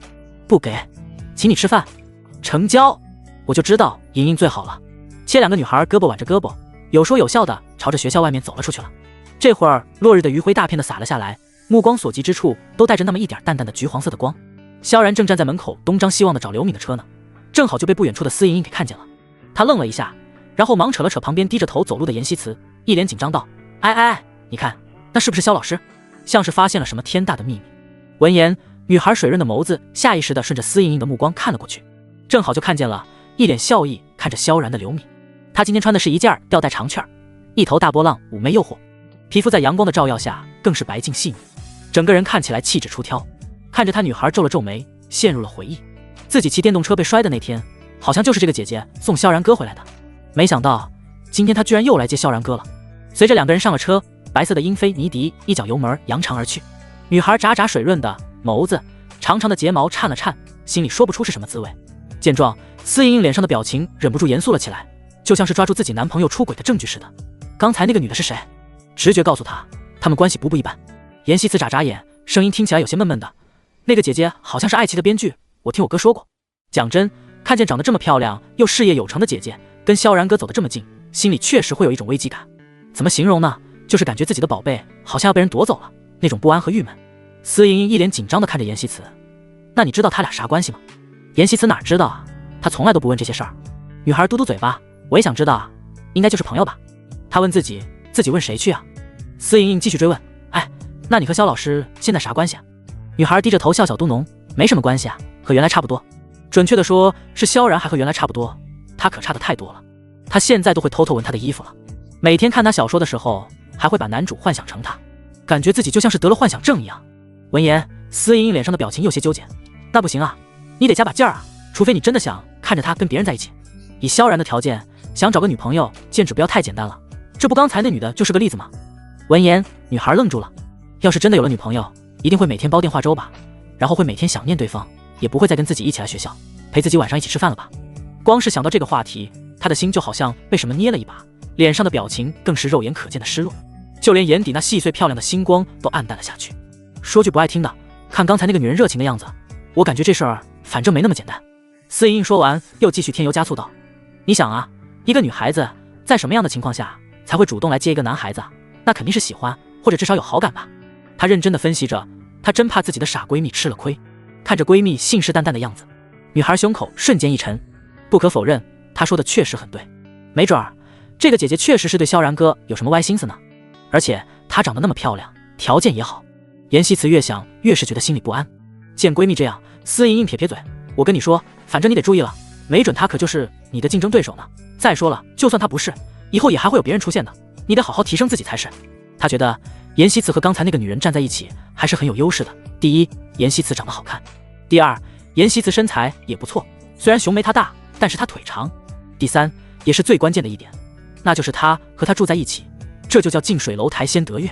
不给，请你吃饭。成交。我就知道莹莹最好了。切，两个女孩胳膊挽着胳膊，有说有笑的朝着学校外面走了出去了。这会儿落日的余晖大片的洒了下来，目光所及之处都带着那么一点淡淡的橘黄色的光。萧然正站在门口东张西望的找刘敏的车呢，正好就被不远处的司莹莹给看见了。他愣了一下，然后忙扯了扯旁边低着头走路的妍希慈，一脸紧张道：哎，你看那是不是萧老师？像是发现了什么天大的秘密。闻言，女孩水润的眸子下意识地顺着司莹莹的目光看了过去，正好就看见了一脸笑意看着萧然的刘敏。她今天穿的是一件吊带长裙，一头大波浪妩媚诱惑，皮肤在阳光的照耀下更是白净细腻，整个人看起来气质出挑。看着她，女孩皱了皱眉，陷入了回忆。自己骑电动车被摔的那天，好像就是这个姐姐送萧然哥回来的，没想到今天她居然又来接萧然哥了。随着两个人上了车，白色的英菲尼迪一脚油门扬长而去。女孩眨眨水润的眸子，长长的睫毛颤了颤，心里说不出是什么滋味。见状，司莹莹脸上的表情忍不住严肃了起来，就像是抓住自己男朋友出轨的证据似的。刚才那个女的是谁？直觉告诉她，他们关系不一般。妍希慈眨眨眼，声音听起来有些闷闷的，那个姐姐好像是爱奇的编剧，我听我哥说过。讲真，看见长得这么漂亮又事业有成的姐姐跟萧然哥走得这么近，心里确实会有一种危机感。怎么形容呢？就是感觉自己的宝贝好像要被人夺走了，那种不安和郁闷。司莹莹一脸紧张地看着妍希慈，那你知道他俩啥关系吗？妍希慈哪知道啊，她从来都不问这些事儿。女孩嘟嘟嘴巴，我也想知道啊，应该就是朋友吧。她问自己问谁去啊？司莹莹继续追问，哎，那你和萧老师现在啥关系啊？女孩低着头笑笑嘟哝，没什么关系啊，和原来差不多。准确的说是萧然还和原来差不多，他可差的太多了。他现在都会偷偷闻他的衣服了，每天看他小说的时候还会把男主幻想成他，感觉自己就像是得了幻想症一样。闻言，司莹莹脸上的表情有些纠结，那不行啊，你得加把劲儿啊，除非你真的想看着他跟别人在一起。以萧然的条件想找个女朋友，简直不要太简单了，这不刚才那女的就是个例子吗？闻言，女孩愣住了。要是真的有了女朋友，一定会每天煲电话粥吧，然后会每天想念对方，也不会再跟自己一起来学校，陪自己晚上一起吃饭了吧。光是想到这个话题，她的心就好像被什么捏了一把，脸上的表情更是肉眼可见的失落，就连眼底那细碎漂亮的星光都暗淡了下去。说句不爱听的，看刚才那个女人热情的样子，我感觉这事儿反正没那么简单。司莹莹说完，又继续添油加醋道：你想啊，一个女孩子在什么样的情况下才会主动来接一个男孩子啊？那肯定是喜欢，或者至少有好感吧。她认真的分析着，她真怕自己的傻闺蜜吃了亏。看着闺蜜信誓旦旦的样子，女孩胸口瞬间一沉。不可否认，她说的确实很对，没准儿这个姐姐确实是对萧然哥有什么歪心思呢。而且她长得那么漂亮，条件也好。严希慈越想越是觉得心里不安。见闺蜜这样，司莹莹撇撇嘴：我跟你说，反正你得注意了，没准她可就是你的竞争对手呢。再说了，就算她不是，以后也还会有别人出现的，你得好好提升自己才是。她觉得严希慈和刚才那个女人站在一起还是很有优势的。第一，严希慈长得好看；第二，严希慈身材也不错，虽然熊没她大，但是她腿长；第三，也是最关键的一点，那就是她和他住在一起，这就叫近水楼台先得月。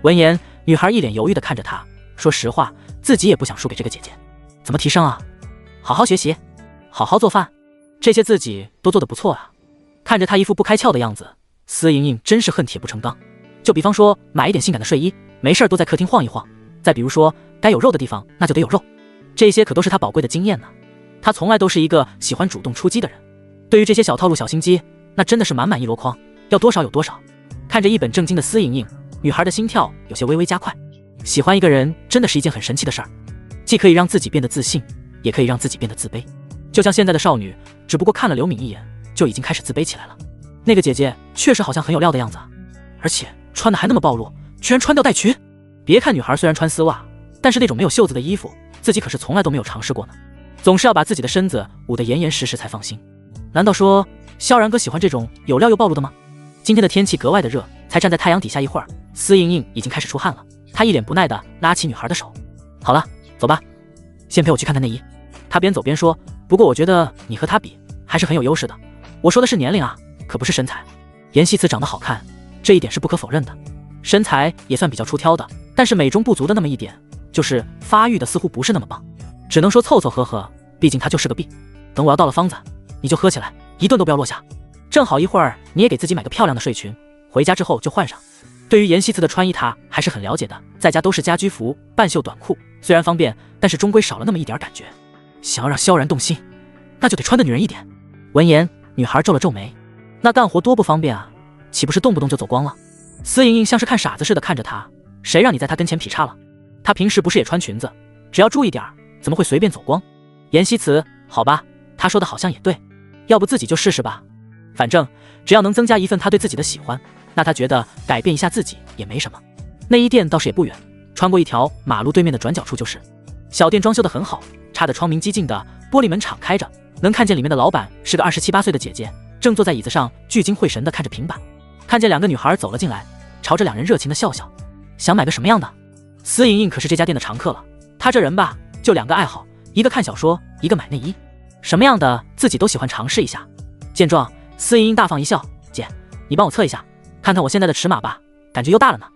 闻言，女孩一脸犹豫地看着他，说实话，自己也不想输给这个姐姐。怎么提升啊？好好学习，好好做饭，这些自己都做得不错啊。看着她一副不开窍的样子，司莹莹真是恨铁不成钢。就比方说买一点性感的睡衣，没事都在客厅晃一晃；再比如说该有肉的地方那就得有肉，这些可都是她宝贵的经验呢。她从来都是一个喜欢主动出击的人，对于这些小套路小心机，那真的是满满一箩筐，要多少有多少。看着一本正经的司莹莹，女孩的心跳有些微微加快。喜欢一个人真的是一件很神奇的事儿，既可以让自己变得自信，也可以让自己变得自卑。就像现在的少女，只不过看了刘敏一眼，就已经开始自卑起来了。那个姐姐确实好像很有料的样子，而且穿的还那么暴露，居然穿吊带裙。别看女孩虽然穿丝袜，但是那种没有袖子的衣服，自己可是从来都没有尝试过呢。总是要把自己的身子捂得严严实实才放心。难道说萧然哥喜欢这种有料又暴露的吗？今天的天气格外的热，才站在太阳底下一会儿，司莹莹已经开始出汗了。她一脸不耐地拉起女孩的手：好了，走吧，先陪我去看看内衣。她边走边说：不过我觉得你和她比还是很有优势的，我说的是年龄啊，可不是身材。严希慈长得好看，这一点是不可否认的，身材也算比较出挑的，但是美中不足的那么一点，就是发育的似乎不是那么棒，只能说凑凑合合，毕竟她就是个 B。 等我要到了方子，你就喝起来，一顿都不要落下。正好一会儿你也给自己买个漂亮的睡裙，回家之后就换上。对于严希慈的穿衣，她还是很了解的，在家都是家居服、半袖短裤，虽然方便，但是终归少了那么一点感觉。想要让萧然动心，那就得穿的女人一点。闻言，女孩皱了皱眉：那干活多不方便啊，岂不是动不动就走光了？司莹莹像是看傻子似的看着她，谁让你在她跟前劈叉了？她平时不是也穿裙子，只要注意点，怎么会随便走光？严希慈，好吧，她说的好像也对，要不自己就试试吧，反正只要能增加一份她对自己的喜欢，那她觉得改变一下自己也没什么。内衣店倒是也不远，穿过一条马路对面的转角处就是。小店装修得很好，插的窗明几净的，玻璃门敞开着，能看见里面的老板是个27、8岁的姐姐，正坐在椅子上聚精会神地看着平板。看见两个女孩走了进来，朝着两人热情地笑笑。想买个什么样的？司莹莹可是这家店的常客了，她这人吧，就两个爱好，一个看小说，一个买内衣，什么样的自己都喜欢尝试一下。见状，司莹莹大放一笑：姐，你帮我测一下，看看我现在的尺码吧，感觉又大了呢。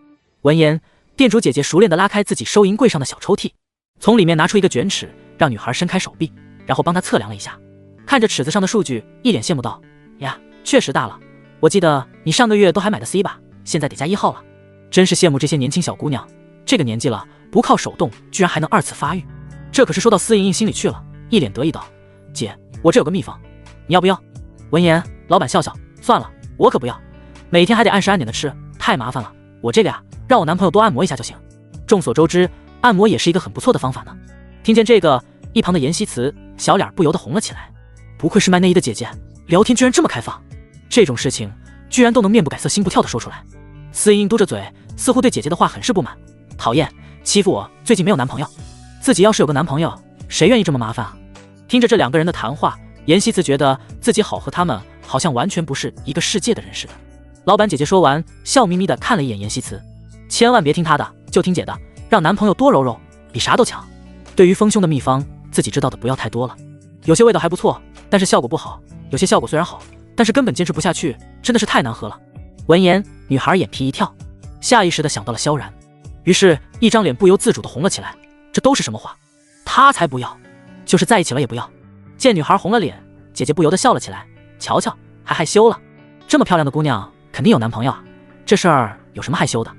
闻言，店主姐姐熟练地拉开自己收银柜上的小抽屉，从里面拿出一个卷尺，让女孩伸开手臂，然后帮她测量了一下。看着尺子上的数据，一脸羡慕道：呀，确实大了，我记得你上个月都还买的 C 吧，现在得加1号了。真是羡慕这些年轻小姑娘，这个年纪了，不靠手动居然还能2次发育，这可是说到司莹莹心里去了，一脸得意道：姐，我这有个秘方，你要不要？闻言，老板笑笑：算了，我可不要，每天还得按时按点的吃，太麻烦了，我这个呀，让我男朋友多按摩一下就行。众所周知，按摩也是一个很不错的方法呢。听见这个，一旁的严希慈小脸不由得红了起来，不愧是卖内衣的姐姐，聊天居然这么开放，这种事情居然都能面不改色心不跳的说出来。司莹莹嘟着嘴，似乎对姐姐的话很是不满，讨厌，欺负我最近没有男朋友，自己要是有个男朋友，谁愿意这么麻烦啊？听着这两个人的谈话，严希慈觉得自己好和他们好像完全不是一个世界的人似的。老板姐姐说完，笑眯眯的看了一眼严希慈：千万别听她的，就听姐的，让男朋友多揉揉，比啥都强。对于丰胸的秘方，自己知道的不要太多了，有些味道还不错，但是效果不好，有些效果虽然好，但是根本坚持不下去，真的是太难喝了。闻言，女孩眼皮一跳，下意识地想到了萧然，于是，一张脸不由自主地红了起来。这都是什么话？他才不要，就是在一起了也不要。见女孩红了脸，姐姐不由得笑了起来。瞧瞧，还害羞了。这么漂亮的姑娘，肯定有男朋友啊。这事儿有什么害羞的？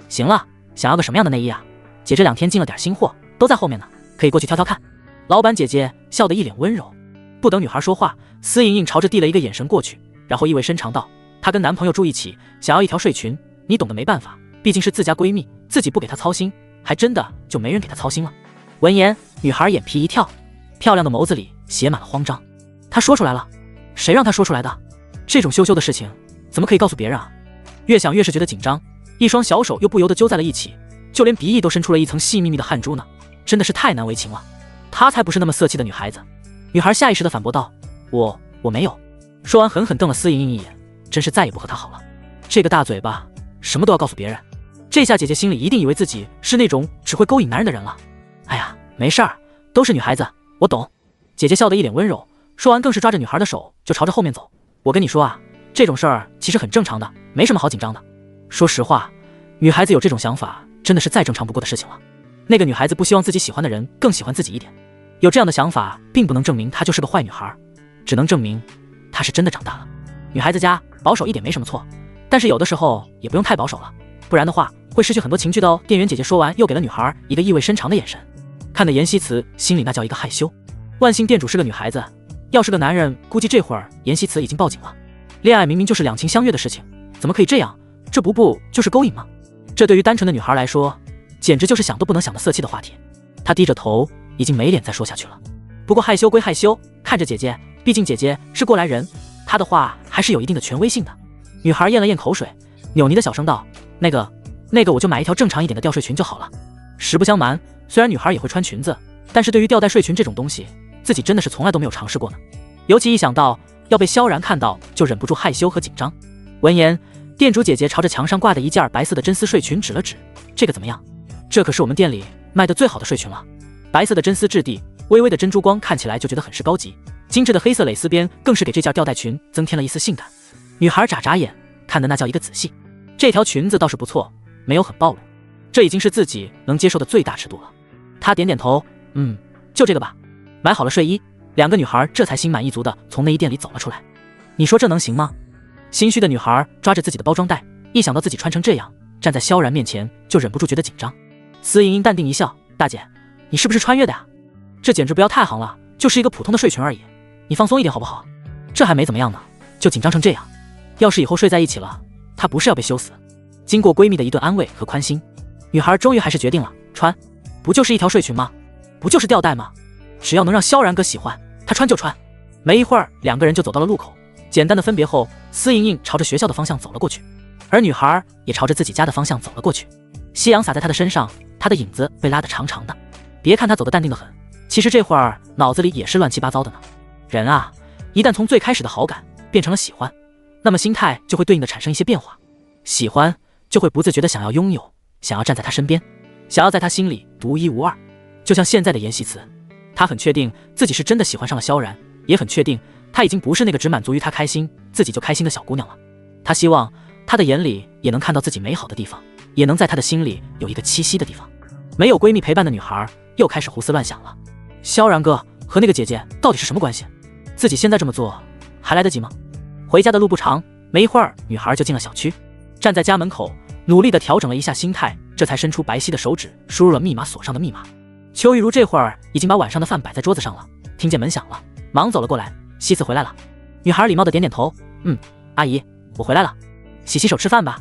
行了，想要个什么样的内衣啊？姐这2天进了点新货，都在后面呢，可以过去挑挑看。老板姐姐笑得一脸温柔。不等女孩说话，司莹莹朝着递了一个眼神过去，然后意味深长道：她跟男朋友住一起，想要一条睡裙，你懂得没办法，毕竟是自家闺蜜，自己不给她操心，还真的就没人给她操心了。闻言，女孩眼皮一跳，漂亮的眸子里写满了慌张。她说出来了？谁让她说出来的？这种羞羞的事情怎么可以告诉别人啊？越想越是觉得紧张，一双小手又不由得揪在了一起，就连鼻翼都伸出了一层细密密的汗珠呢，真的是太难为情了。她才不是那么色气的女孩子。女孩下意识地反驳道：我没有。说完狠狠瞪了司莹莹一眼，真是再也不和她好了。这个大嘴巴什么都要告诉别人，这下姐姐心里一定以为自己是那种只会勾引男人的人了。哎呀，没事儿，都是女孩子，我懂。姐姐笑得一脸温柔，说完更是抓着女孩的手就朝着后面走。我跟你说啊，这种事儿其实很正常的，没什么好紧张的。说实话，女孩子有这种想法真的是再正常不过的事情了。那个女孩子不希望自己喜欢的人更喜欢自己一点，有这样的想法并不能证明她就是个坏女孩，只能证明她是真的长大了。女孩子家保守一点没什么错，但是有的时候也不用太保守了，不然的话会失去很多情趣的哦。店员姐姐说完，又给了女孩一个意味深长的眼神，看得严希慈心里那叫一个害羞。万幸店主是个女孩子，要是个男人，估计这会儿严希慈已经报警了。恋爱明明就是两情相悦的事情，怎么可以这样？这不就是勾引吗？这对于单纯的女孩来说，简直就是想都不能想的色气的话题。她低着头，已经没脸再说下去了。不过害羞归害羞，看着姐姐，毕竟姐姐是过来人，她的话还是有一定的权威性的。女孩咽了咽口水，扭捏的小声道：那个我就买一条正常一点的吊睡裙就好了。实不相瞒，虽然女孩也会穿裙子，但是对于吊带睡裙这种东西，自己真的是从来都没有尝试过呢。尤其一想到要被萧然看到，就忍不住害羞和紧张。闻言，店主姐姐朝着墙上挂的一件白色的真丝睡裙指了指：这个怎么样？这可是我们店里卖的最好的睡裙了。白色的真丝质地，微微的珍珠光，看起来就觉得很是高级。精致的黑色蕾丝边更是给这件吊带裙增添了一丝性感。女孩眨眨眼，看的那叫一个仔细。这条裙子倒是不错，没有很暴露，这已经是自己能接受的最大尺度了。她点点头，就这个吧。买好了睡衣，两个女孩这才心满意足的从内衣店里走了出来。你说这能行吗？心虚的女孩抓着自己的包装袋，一想到自己穿成这样站在萧然面前，就忍不住觉得紧张。司莹莹淡定一笑：大姐，你是不是穿越的呀？这简直不要太行了，就是一个普通的睡裙而已，你放松一点好不好？这还没怎么样呢，就紧张成这样。要是以后睡在一起了，她不是要被羞死？经过闺蜜的一顿安慰和宽心，女孩终于还是决定了，穿。不就是一条睡裙吗？不就是吊带吗？只要能让萧然哥喜欢，她穿就穿。没一会儿，两个人就走到了路口。简单的分别后，司莹莹朝着学校的方向走了过去，而女孩也朝着自己家的方向走了过去。夕阳洒在她的身上，她的影子被拉得长长的。别看她走得淡定得很，其实这会儿脑子里也是乱七八糟的呢。人啊，一旦从最开始的好感变成了喜欢，那么心态就会对应的产生一些变化。喜欢就会不自觉的想要拥有，想要站在他身边，想要在他心里独一无二。就像现在的严希慈，他很确定自己是真的喜欢上了萧然，也很确定他已经不是那个只满足于他开心自己就开心的小姑娘了。他希望他的眼里也能看到自己美好的地方，也能在他的心里有一个栖息的地方。没有闺蜜陪伴的女孩又开始胡思乱想了。萧然哥和那个姐姐到底是什么关系？自己现在这么做还来得及吗？回家的路不长，没一会儿女孩就进了小区，站在家门口努力地调整了一下心态，这才伸出白皙的手指输入了密码锁上的密码。邱玉茹这会儿已经把晚上的饭摆在桌子上了，听见门响了，忙走了过来：希慈回来了。女孩礼貌地点点头：阿姨，我回来了，洗洗手吃饭吧。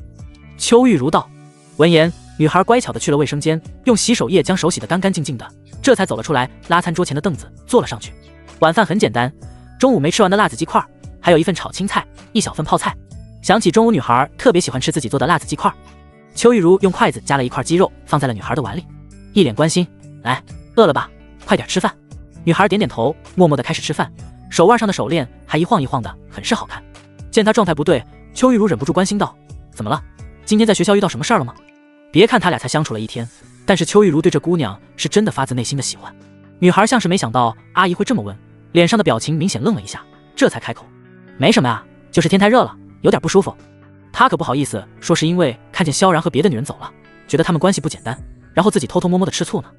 邱玉茹道。闻言，女孩乖巧地去了卫生间，用洗手液将手洗得干干净净的，这才走了出来，拉餐桌前的凳子坐了上去。晚饭很简单，中午没吃完的辣子鸡块，还有一份炒青菜，一小份泡菜。想起中午女孩特别喜欢吃自己做的辣子鸡块，邱玉茹用筷子夹了一块鸡肉放在了女孩的碗里，一脸关心：来，饿了吧，快点吃饭。女孩点点头，默默地开始吃饭，手腕上的手链还一晃一晃的，很是好看。见她状态不对，邱玉茹忍不住关心道：怎么了？今天在学校遇到什么事儿了吗？别看他俩才相处了一天，但是邱玉茹对这姑娘是真的发自内心的喜欢。女孩像是没想到阿姨会这么问，脸上的表情明显愣了一下，这才开口：没什么啊，就是天太热了，有点不舒服。他可不好意思说是因为看见萧然和别的女人走了，觉得他们关系不简单，然后自己偷偷摸摸的吃醋呢。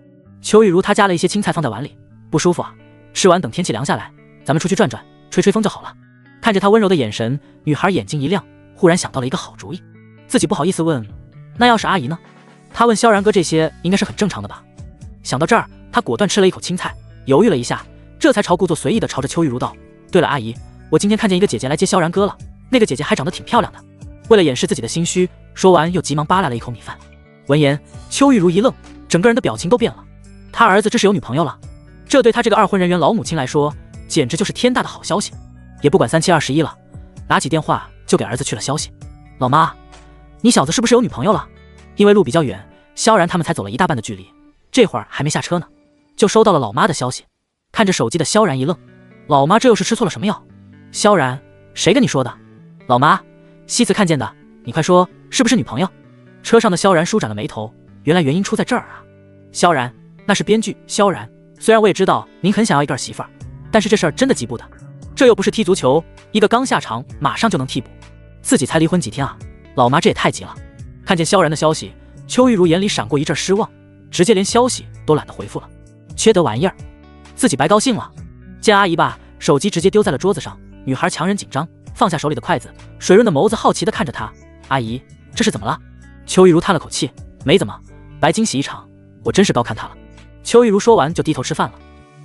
邱玉茹她加了一些青菜放在碗里，不舒服啊，吃完等天气凉下来，咱们出去转转，吹吹风就好了。看着她温柔的眼神，女孩眼睛一亮，忽然想到了一个好主意。自己不好意思问，那要是阿姨呢？她问萧然哥这些应该是很正常的吧。想到这儿，她果断吃了一口青菜，犹豫了一下，这才朝故作随意的朝着邱玉茹道，对了阿姨，我今天看见一个姐姐来接萧然哥了，那个姐姐还长得挺漂亮的。为了掩饰自己的心虚，说完又急忙扒拉了一口米饭。闻言，邱玉茹一愣，整个人的表情都变了。他儿子这是有女朋友了，这对他这个二婚人员老母亲来说简直就是天大的好消息，也不管3七21了，拿起电话就给儿子去了消息。老妈，你小子是不是有女朋友了？因为路比较远，萧然他们才走了一大半的距离，这会儿还没下车呢，就收到了老妈的消息。看着手机的萧然一愣，老妈这又是吃错了什么药？萧然，谁跟你说的？老妈，西子看见的，你快说是不是女朋友？车上的萧然舒展了眉头，原来原因出在这儿啊。萧然，那是编剧萧然，虽然我也知道您很想要一个儿媳妇儿，但是这事儿真的急不得，这又不是踢足球，一个刚下场马上就能替补，自己才离婚几天啊，老妈这也太急了。看见萧然的消息，邱玉茹眼里闪过一阵失望，直接连消息都懒得回复了，缺德玩意儿，自己白高兴了。见阿姨吧，手机直接丢在了桌子上，女孩强忍紧张，放下手里的筷子，水润的眸子好奇地看着她，阿姨，这是怎么了？邱玉茹叹了口气，没怎么，白惊喜一场，我真是高看她了。邱玉茹说完就低头吃饭了，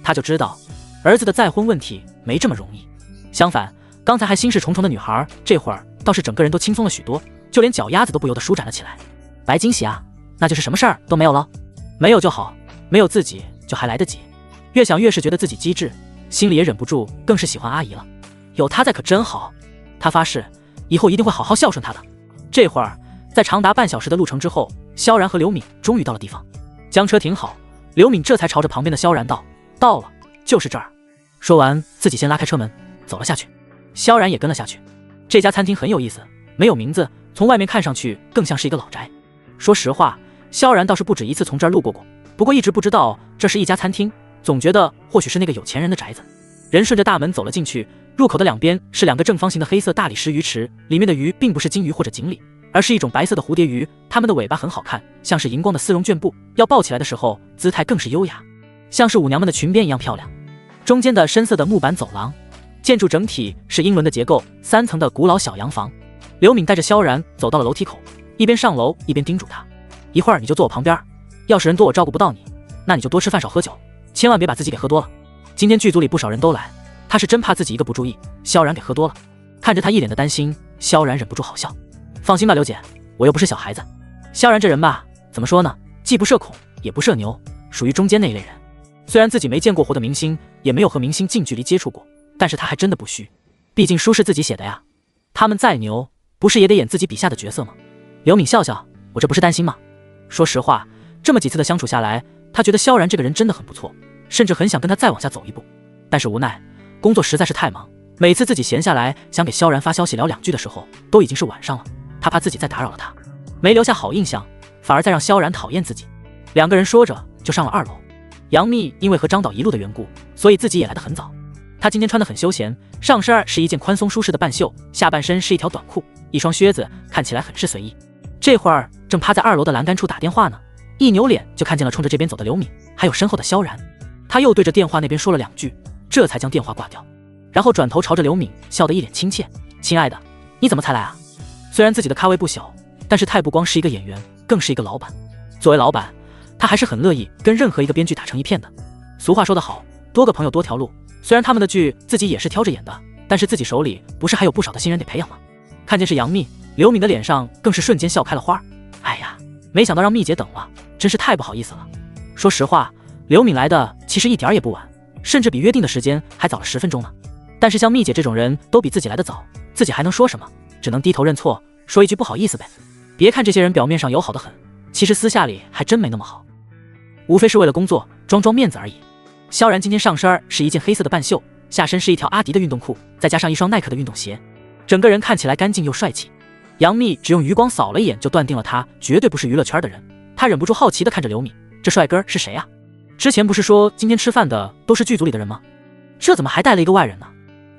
她就知道儿子的再婚问题没这么容易，相反，刚才还心事重重的女孩，这会儿倒是整个人都轻松了许多，就连脚丫子都不由得舒展了起来。白惊喜啊，那就是什么事儿都没有了？没有就好，没有自己就还来得及。越想越是觉得自己机智，心里也忍不住更是喜欢阿姨了。有她在可真好，她发誓以后一定会好好孝顺她的。这会儿在长达半小时的路程之后，萧然和刘敏终于到了地方，将车停好，刘敏这才朝着旁边的萧然道，到了，就是这儿。说完自己先拉开车门走了下去，萧然也跟了下去。这家餐厅很有意思，没有名字，从外面看上去更像是一个老宅。说实话，萧然倒是不止一次从这儿路过，不过一直不知道这是一家餐厅，总觉得或许是那个有钱人的宅子。人顺着大门走了进去，入口的两边是两个正方形的黑色大理石鱼池，里面的鱼并不是金鱼或者锦鲤，而是一种白色的蝴蝶鱼，它们的尾巴很好看，像是荧光的丝绒绢布，要抱起来的时候姿态更是优雅，像是舞娘们的裙边一样漂亮。中间的深色的木板走廊，建筑整体是英伦的结构，3层的古老小洋房。刘敏带着萧然走到了楼梯口，一边上楼一边叮嘱他，一会儿你就坐我旁边，要是人多我照顾不到你，那你就多吃饭少喝酒，千万别把自己给喝多了。今天剧组里不少人都来，他是真怕自己一个不注意，萧然给喝多了。看着他一脸的担心，萧然忍不住好笑。放心吧刘姐，我又不是小孩子。萧然这人吧，怎么说呢，既不社恐也不社牛，属于中间那一类人。虽然自己没见过活的明星，也没有和明星近距离接触过，但是他还真的不虚，毕竟书是自己写的呀，他们再牛不是也得演自己笔下的角色吗？刘敏笑笑，我这不是担心吗？说实话，这么几次的相处下来，他觉得萧然这个人真的很不错，甚至很想跟他再往下走一步，但是无奈工作实在是太忙，每次自己闲下来想给萧然发消息聊2句的时候，都已经是晚上了，他怕自己再打扰了他，没留下好印象，反而再让萧然讨厌自己。两个人说着就上了2楼。杨幂因为和张导一路的缘故，所以自己也来得很早。她今天穿得很休闲，上身是一件宽松舒适的半袖，下半身是一条短裤，一双靴子，看起来很是随意。这会儿正趴在2楼的栏杆处打电话呢，一扭脸就看见了冲着这边走的刘敏，还有身后的萧然。他又对着电话那边说了2句，这才将电话挂掉，然后转头朝着刘敏笑得一脸亲切，亲爱的，你怎么才来啊？虽然自己的咖位不小，但是他也不光是一个演员，更是一个老板。作为老板，他还是很乐意跟任何一个编剧打成一片的。俗话说得好，多个朋友多条路，虽然他们的剧自己也是挑着演的，但是自己手里不是还有不少的新人得培养吗？看见是杨幂，刘敏的脸上更是瞬间笑开了花。哎呀，没想到让幂姐等了，真是太不好意思了。说实话，刘敏来的其实一点也不晚，甚至比约定的时间还早了10分钟呢。但是像幂姐这种人都比自己来得早，自己还能说什么？只能低头认错，说一句不好意思呗。别看这些人表面上友好得很，其实私下里还真没那么好，无非是为了工作装装面子而已。萧然今天上身是一件黑色的半袖，下身是一条阿迪的运动裤，再加上一双耐克的运动鞋，整个人看起来干净又帅气。杨幂只用余光扫了一眼就断定了他绝对不是娱乐圈的人，她忍不住好奇地看着刘敏，这帅哥是谁啊？之前不是说今天吃饭的都是剧组里的人吗？这怎么还带了一个外人呢？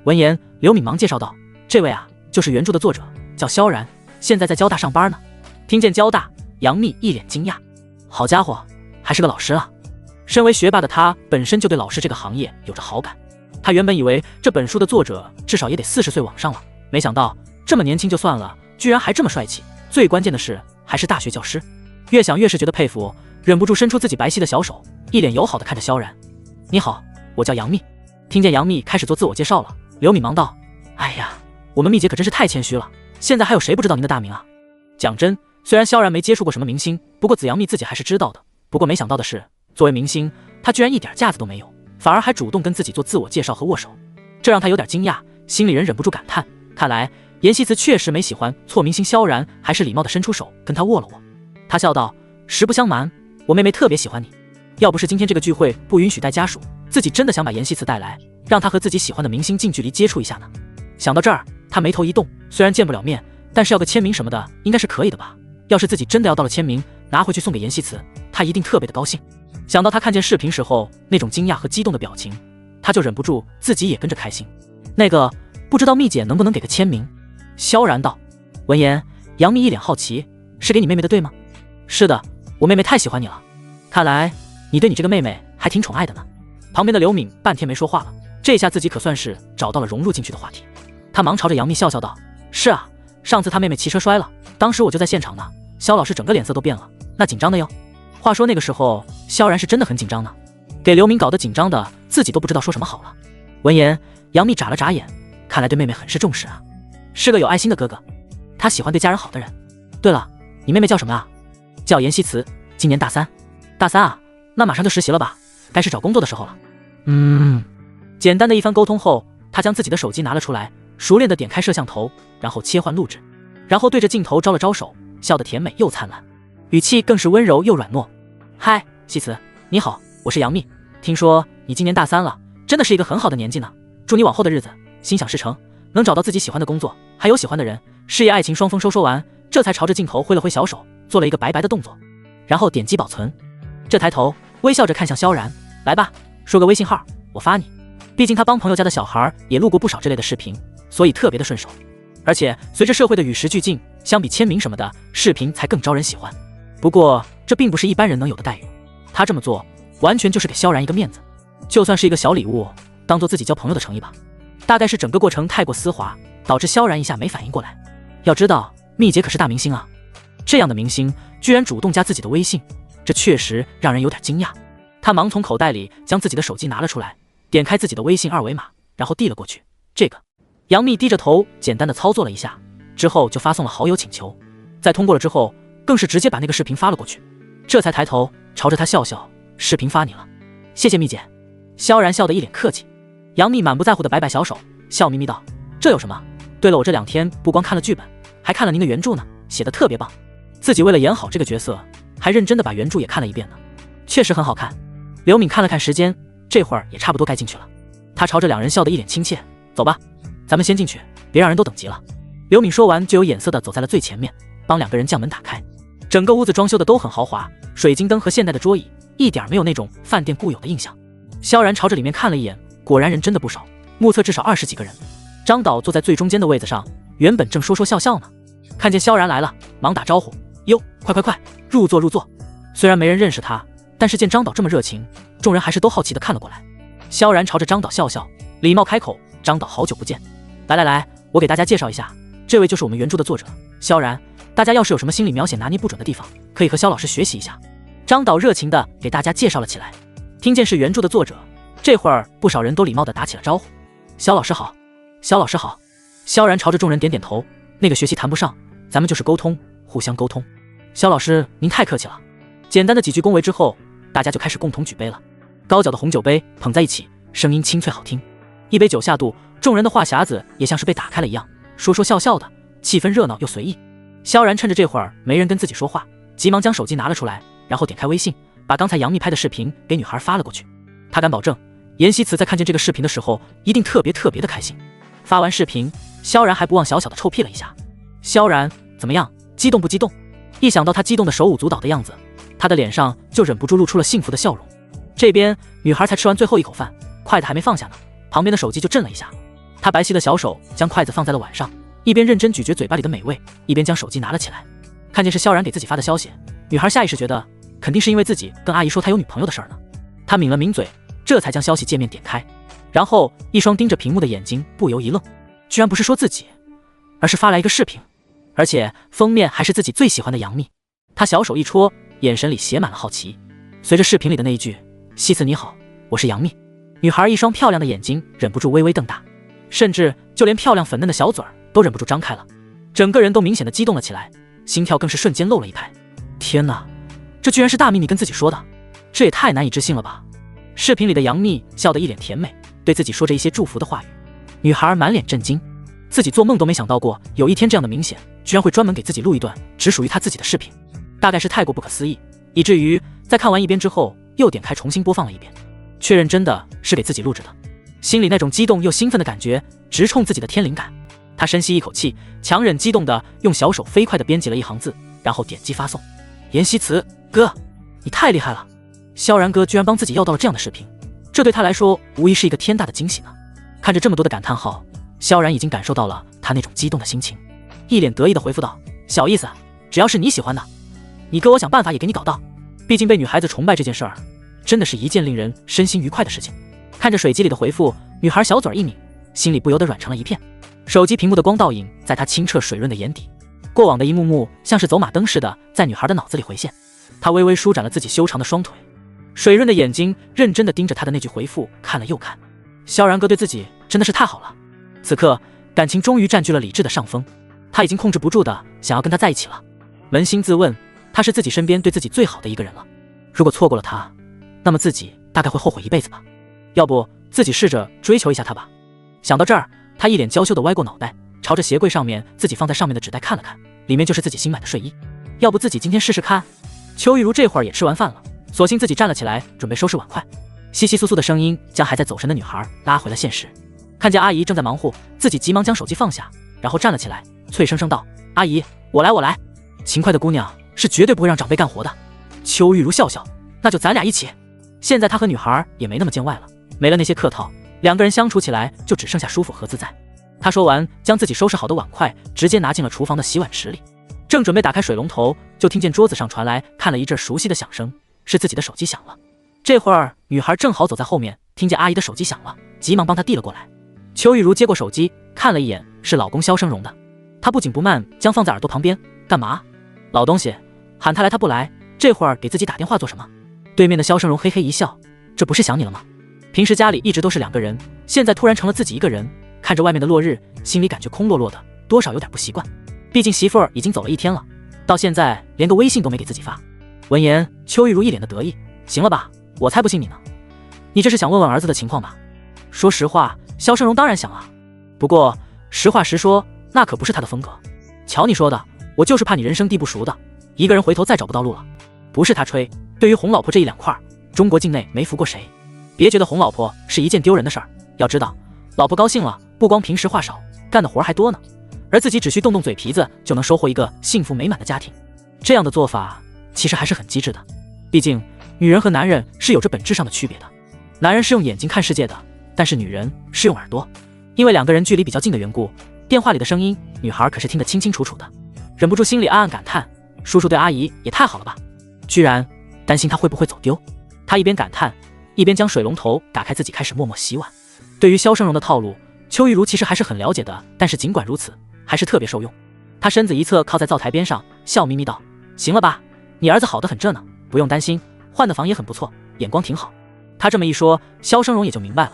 闻言，刘敏忙介绍道，这位啊就是原著的作者，叫萧然，现在在交大上班呢。听见交大，杨幂一脸惊讶，好家伙，还是个老师啊！身为学霸的她本身就对老师这个行业有着好感，她原本以为这本书的作者至少也得40岁往上了，没想到这么年轻就算了，居然还这么帅气，最关键的是还是大学教师。越想越是觉得佩服，忍不住伸出自己白皙的小手，一脸友好的看着萧然。你好，我叫杨幂。听见杨幂开始做自我介绍了，刘敏忙道：哎呀，我们幂姐可真是太谦虚了，现在还有谁不知道您的大名啊？讲真，虽然萧然没接触过什么明星，不过紫杨幂自己还是知道的。不过没想到的是，作为明星，她居然一点架子都没有，反而还主动跟自己做自我介绍和握手，这让她有点惊讶，心里人忍不住感叹，看来妍希慈确实没喜欢错明星萧然，还是礼貌的伸出手跟她握了握。她笑道：实不相瞒，我妹妹特别喜欢你，要不是今天这个聚会不允许带家属，自己真的想把妍希慈带来，让她和自己喜欢的明星近距离接触一下呢。想到这儿，她眉头一动，虽然见不了面，但是要个签名什么的应该是可以的吧。要是自己真的要到了签名，拿回去送给妍希慈，她一定特别的高兴。想到她看见视频时候那种惊讶和激动的表情，她就忍不住自己也跟着开心。那个，不知道幂姐能不能给个签名？萧然道。闻言，杨幂一脸好奇，是给你妹妹的对吗？是的，我妹妹太喜欢你了，看来你对你这个妹妹还挺宠爱的呢。旁边的刘敏半天没说话了，这下自己可算是找到了融入进去的话题。她忙朝着杨幂笑笑道：是啊，上次她妹妹骑车摔了，当时我就在现场呢，萧老师整个脸色都变了，那紧张的哟。话说那个时候萧然是真的很紧张呢，给刘敏搞得紧张的自己都不知道说什么好了。闻言，杨幂眨了眨眼，看来对妹妹很是重视啊，是个有爱心的哥哥，他喜欢对家人好的人。对了，你妹妹叫什么啊？叫妍希慈，今年大3。大3啊，那马上就实习了吧，该是找工作的时候了。简单的一番沟通后，他将自己的手机拿了出来，熟练的点开摄像头，然后切换录制，然后对着镜头招了招手，笑得甜美又灿烂，语气更是温柔又软糯。嗨，希慈，你好，我是杨幂，听说你今年大3了，真的是一个很好的年纪呢，祝你往后的日子心想事成，能找到自己喜欢的工作，还有喜欢的人，事业爱情双丰收。说完，这才朝着镜头挥了挥小手，做了一个白白的动作，然后点击保存。这抬头微笑着看向萧然，来吧，说个微信号，我发你。毕竟他帮朋友家的小孩也录过不少这类的视频，所以特别的顺手。而且随着社会的与时俱进，相比签名什么的，视频才更招人喜欢。不过这并不是一般人能有的待遇，他这么做完全就是给萧然一个面子，就算是一个小礼物，当做自己交朋友的诚意吧。大概是整个过程太过丝滑，导致萧然一下没反应过来。要知道幂姐可是大明星啊，这样的明星居然主动加自己的微信，这确实让人有点惊讶。他忙从口袋里将自己的手机拿了出来，点开自己的微信二维码，然后递了过去。这个杨幂低着头简单的操作了一下，之后就发送了好友请求，在通过了之后更是直接把那个视频发了过去，这才抬头朝着他笑笑，视频发你了，谢谢幂姐。萧然笑得一脸客气，杨幂满不在乎的摆摆小手，笑眯眯道：这有什么？对了，我这2天不光看了剧本，还看了您的原著呢，写得特别棒，自己为了演好这个角色，还认真的把原著也看了一遍呢，确实很好看。刘敏看了看时间，这会儿也差不多该进去了，她朝着2人笑得一脸亲切，走吧，咱们先进去，别让人都等急了。刘敏说完就有眼色的走在了最前面，帮2个人将门打开。整个屋子装修的都很豪华，水晶灯和现代的桌椅，一点没有那种饭店固有的印象。萧然朝着里面看了一眼，果然人真的不少，目测至少20几个人。张导坐在最中间的位子上，原本正说说笑笑呢，看见萧然来了，忙打招呼：哟，快，入座入座。虽然没人认识他，但是见张导这么热情，众人还是都好奇的看了过来。萧然朝着张导笑笑，礼貌开口：张导好久不见。来，我给大家介绍一下，这位就是我们原著的作者萧然，大家要是有什么心理描写拿捏不准的地方，可以和萧老师学习一下。张导热情的给大家介绍了起来。听见是原著的作者，这会儿不少人都礼貌的打起了招呼：萧老师好，萧老师好。萧然朝着众人点点头，那个学习谈不上，咱们就是沟通，互相沟通。萧老师您太客气了。简单的几句恭维之后，大家就开始共同举杯了。高脚的红酒杯捧在一起，声音清脆好听。一杯酒下肚，众人的话匣子也像是被打开了一样，说说笑笑的，气氛热闹又随意。萧然趁着这会儿没人跟自己说话，急忙将手机拿了出来，然后点开微信，把刚才杨幂拍的视频给女孩发了过去。他敢保证，妍希慈在看见这个视频的时候，一定特别的开心。发完视频，萧然还不忘小小的臭屁了一下。萧然怎么样，激动不激动？一想到他激动的手舞足蹈的样子，他的脸上就忍不住露出了幸福的笑容。这边女孩才吃完最后一口饭，筷子还没放下呢，旁边的手机就震了一下。她白皙的小手将筷子放在了碗上，一边认真咀嚼嘴巴里的美味，一边将手机拿了起来。看见是萧然给自己发的消息，女孩下意识觉得肯定是因为自己跟阿姨说她有女朋友的事儿呢。她抿了抿嘴，这才将消息界面点开，然后一双盯着屏幕的眼睛不由一愣，居然不是说自己，而是发来一个视频，而且封面还是自己最喜欢的杨幂。她小手一戳，眼神里写满了好奇。随着视频里的那一句“西子你好，我是杨幂”，女孩一双漂亮的眼睛忍不住微微瞪大，甚至就连漂亮粉嫩的小嘴儿都忍不住张开了，整个人都明显的激动了起来，心跳更是瞬间漏了一拍。天哪，这居然是大幂幂跟自己说的，这也太难以置信了吧。视频里的杨幂笑得一脸甜美，对自己说着一些祝福的话语。女孩满脸震惊，自己做梦都没想到过有一天这样的明显居然会专门给自己录一段只属于她自己的视频，大概是太过不可思议，以至于在看完一遍之后又点开重新播放了一遍，确认真的是给自己录着的。心里那种激动又兴奋的感觉直冲自己的天灵感。她深吸一口气，强忍激动的用小手飞快的编辑了一行字，然后点击发送。言希慈哥，你太厉害了，萧然哥居然帮自己要到了这样的视频，这对他来说无疑是一个天大的惊喜呢。看着这么多的感叹号，萧然已经感受到了他那种激动的心情，一脸得意的回复道：小意思，只要是你喜欢的，你哥我想办法也给你搞到。毕竟被女孩子崇拜这件事儿，真的是一件令人身心愉快的事情。看着水机里的回复，女孩小嘴一抿，心里不由得软成了一片。手机屏幕的光倒影在她清澈水润的眼底，过往的一幕幕像是走马灯似的在女孩的脑子里回现。她微微舒展了自己修长的双腿，水润的眼睛认真地盯着她的那句回复看了又看。萧然哥对自己真的是太好了。此刻感情终于占据了理智的上风，他已经控制不住的想要跟她在一起了。扪心自问，他是自己身边对自己最好的一个人了，如果错过了他，那么自己大概会后悔一辈子吧。要不自己试着追求一下他吧。想到这儿，他一脸娇羞的歪过脑袋，朝着鞋柜上面自己放在上面的纸袋看了看，里面就是自己新买的睡衣。要不自己今天试试看。邱玉茹这会儿也吃完饭了，索性自己站了起来准备收拾碗筷。窸窸窣窣的声音将还在走神的女孩拉回了现实。看见阿姨正在忙活，自己急忙将手机放下，然后站了起来，脆声声道：阿姨，我来。勤快的姑娘是绝对不会让长辈干活的。邱玉茹笑笑，那就咱俩一起。现在她和女孩也没那么见外了，没了那些客套，两个人相处起来就只剩下舒服和自在。她说完，将自己收拾好的碗筷直接拿进了厨房的洗碗池里，正准备打开水龙头，就听见桌子上传来看了一阵熟悉的响声，是自己的手机响了。这会儿女孩正好走在后面，听见阿姨的手机响了，急忙帮她递了过来。邱玉茹接过手机看了一眼，是老公萧生荣的。她不紧不慢将放在耳朵旁边，干嘛？老东西，喊他来他不来，这会儿给自己打电话做什么？对面的萧生荣嘿嘿一笑，这不是想你了吗？平时家里一直都是两个人，现在突然成了自己一个人，看着外面的落日，心里感觉空落落的，多少有点不习惯。毕竟媳妇儿已经走了一天了，到现在连个微信都没给自己发。闻言，邱玉茹一脸的得意，行了吧，我才不信你呢，你这是想问问儿子的情况吧？说实话，萧生荣当然想啊，不过实话实说，那可不是他的风格。瞧你说的，我就是怕你人生地不熟的，一个人回头再找不到路了。不是他吹，对于哄老婆这一两块，中国境内没服过谁。别觉得哄老婆是一件丢人的事儿，要知道，老婆高兴了，不光平时话少，干的活还多呢，而自己只需动动嘴皮子就能收获一个幸福美满的家庭。这样的做法其实还是很机智的，毕竟女人和男人是有着本质上的区别的。男人是用眼睛看世界的，但是女人是用耳朵。因为两个人距离比较近的缘故，电话里的声音女孩可是听得清清楚楚的，忍不住心里暗暗感叹，叔叔对阿姨也太好了吧，居然担心她会不会走丢。她一边感叹，一边将水龙头打开，自己开始默默洗碗。对于萧生荣的套路，邱玉茹其实还是很了解的，但是尽管如此，还是特别受用。她身子一侧靠在灶台边上，笑眯眯道：行了吧，你儿子好得很这呢，不用担心，换的房也很不错，眼光挺好。她这么一说，萧生荣也就明白了，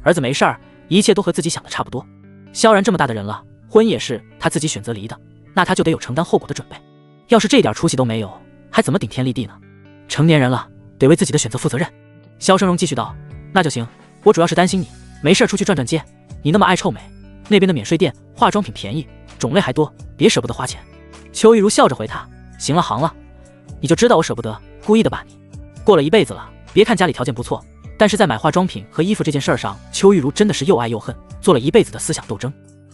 儿子没事儿，一切都和自己想的差不多。萧然这么大的人了，婚也是他自己选择离的，那他就得有承担后果的准备。要是这点出息都没有，还怎么顶天立地呢？成年人了，得为自己的选择负责任。萧生荣继续道：那就行，我主要是担心你，没事出去转转街，你那么爱臭美，那边的免税店化妆品便宜，种类还多，别舍不得花钱。邱玉茹笑着回他：行了行了，你就知道我舍不得，故意的吧你。过了一辈子了，别看家里条件不错，但是在买化妆品和衣服这件事上，邱玉茹真的是又爱又恨，做了一辈子的思想斗争。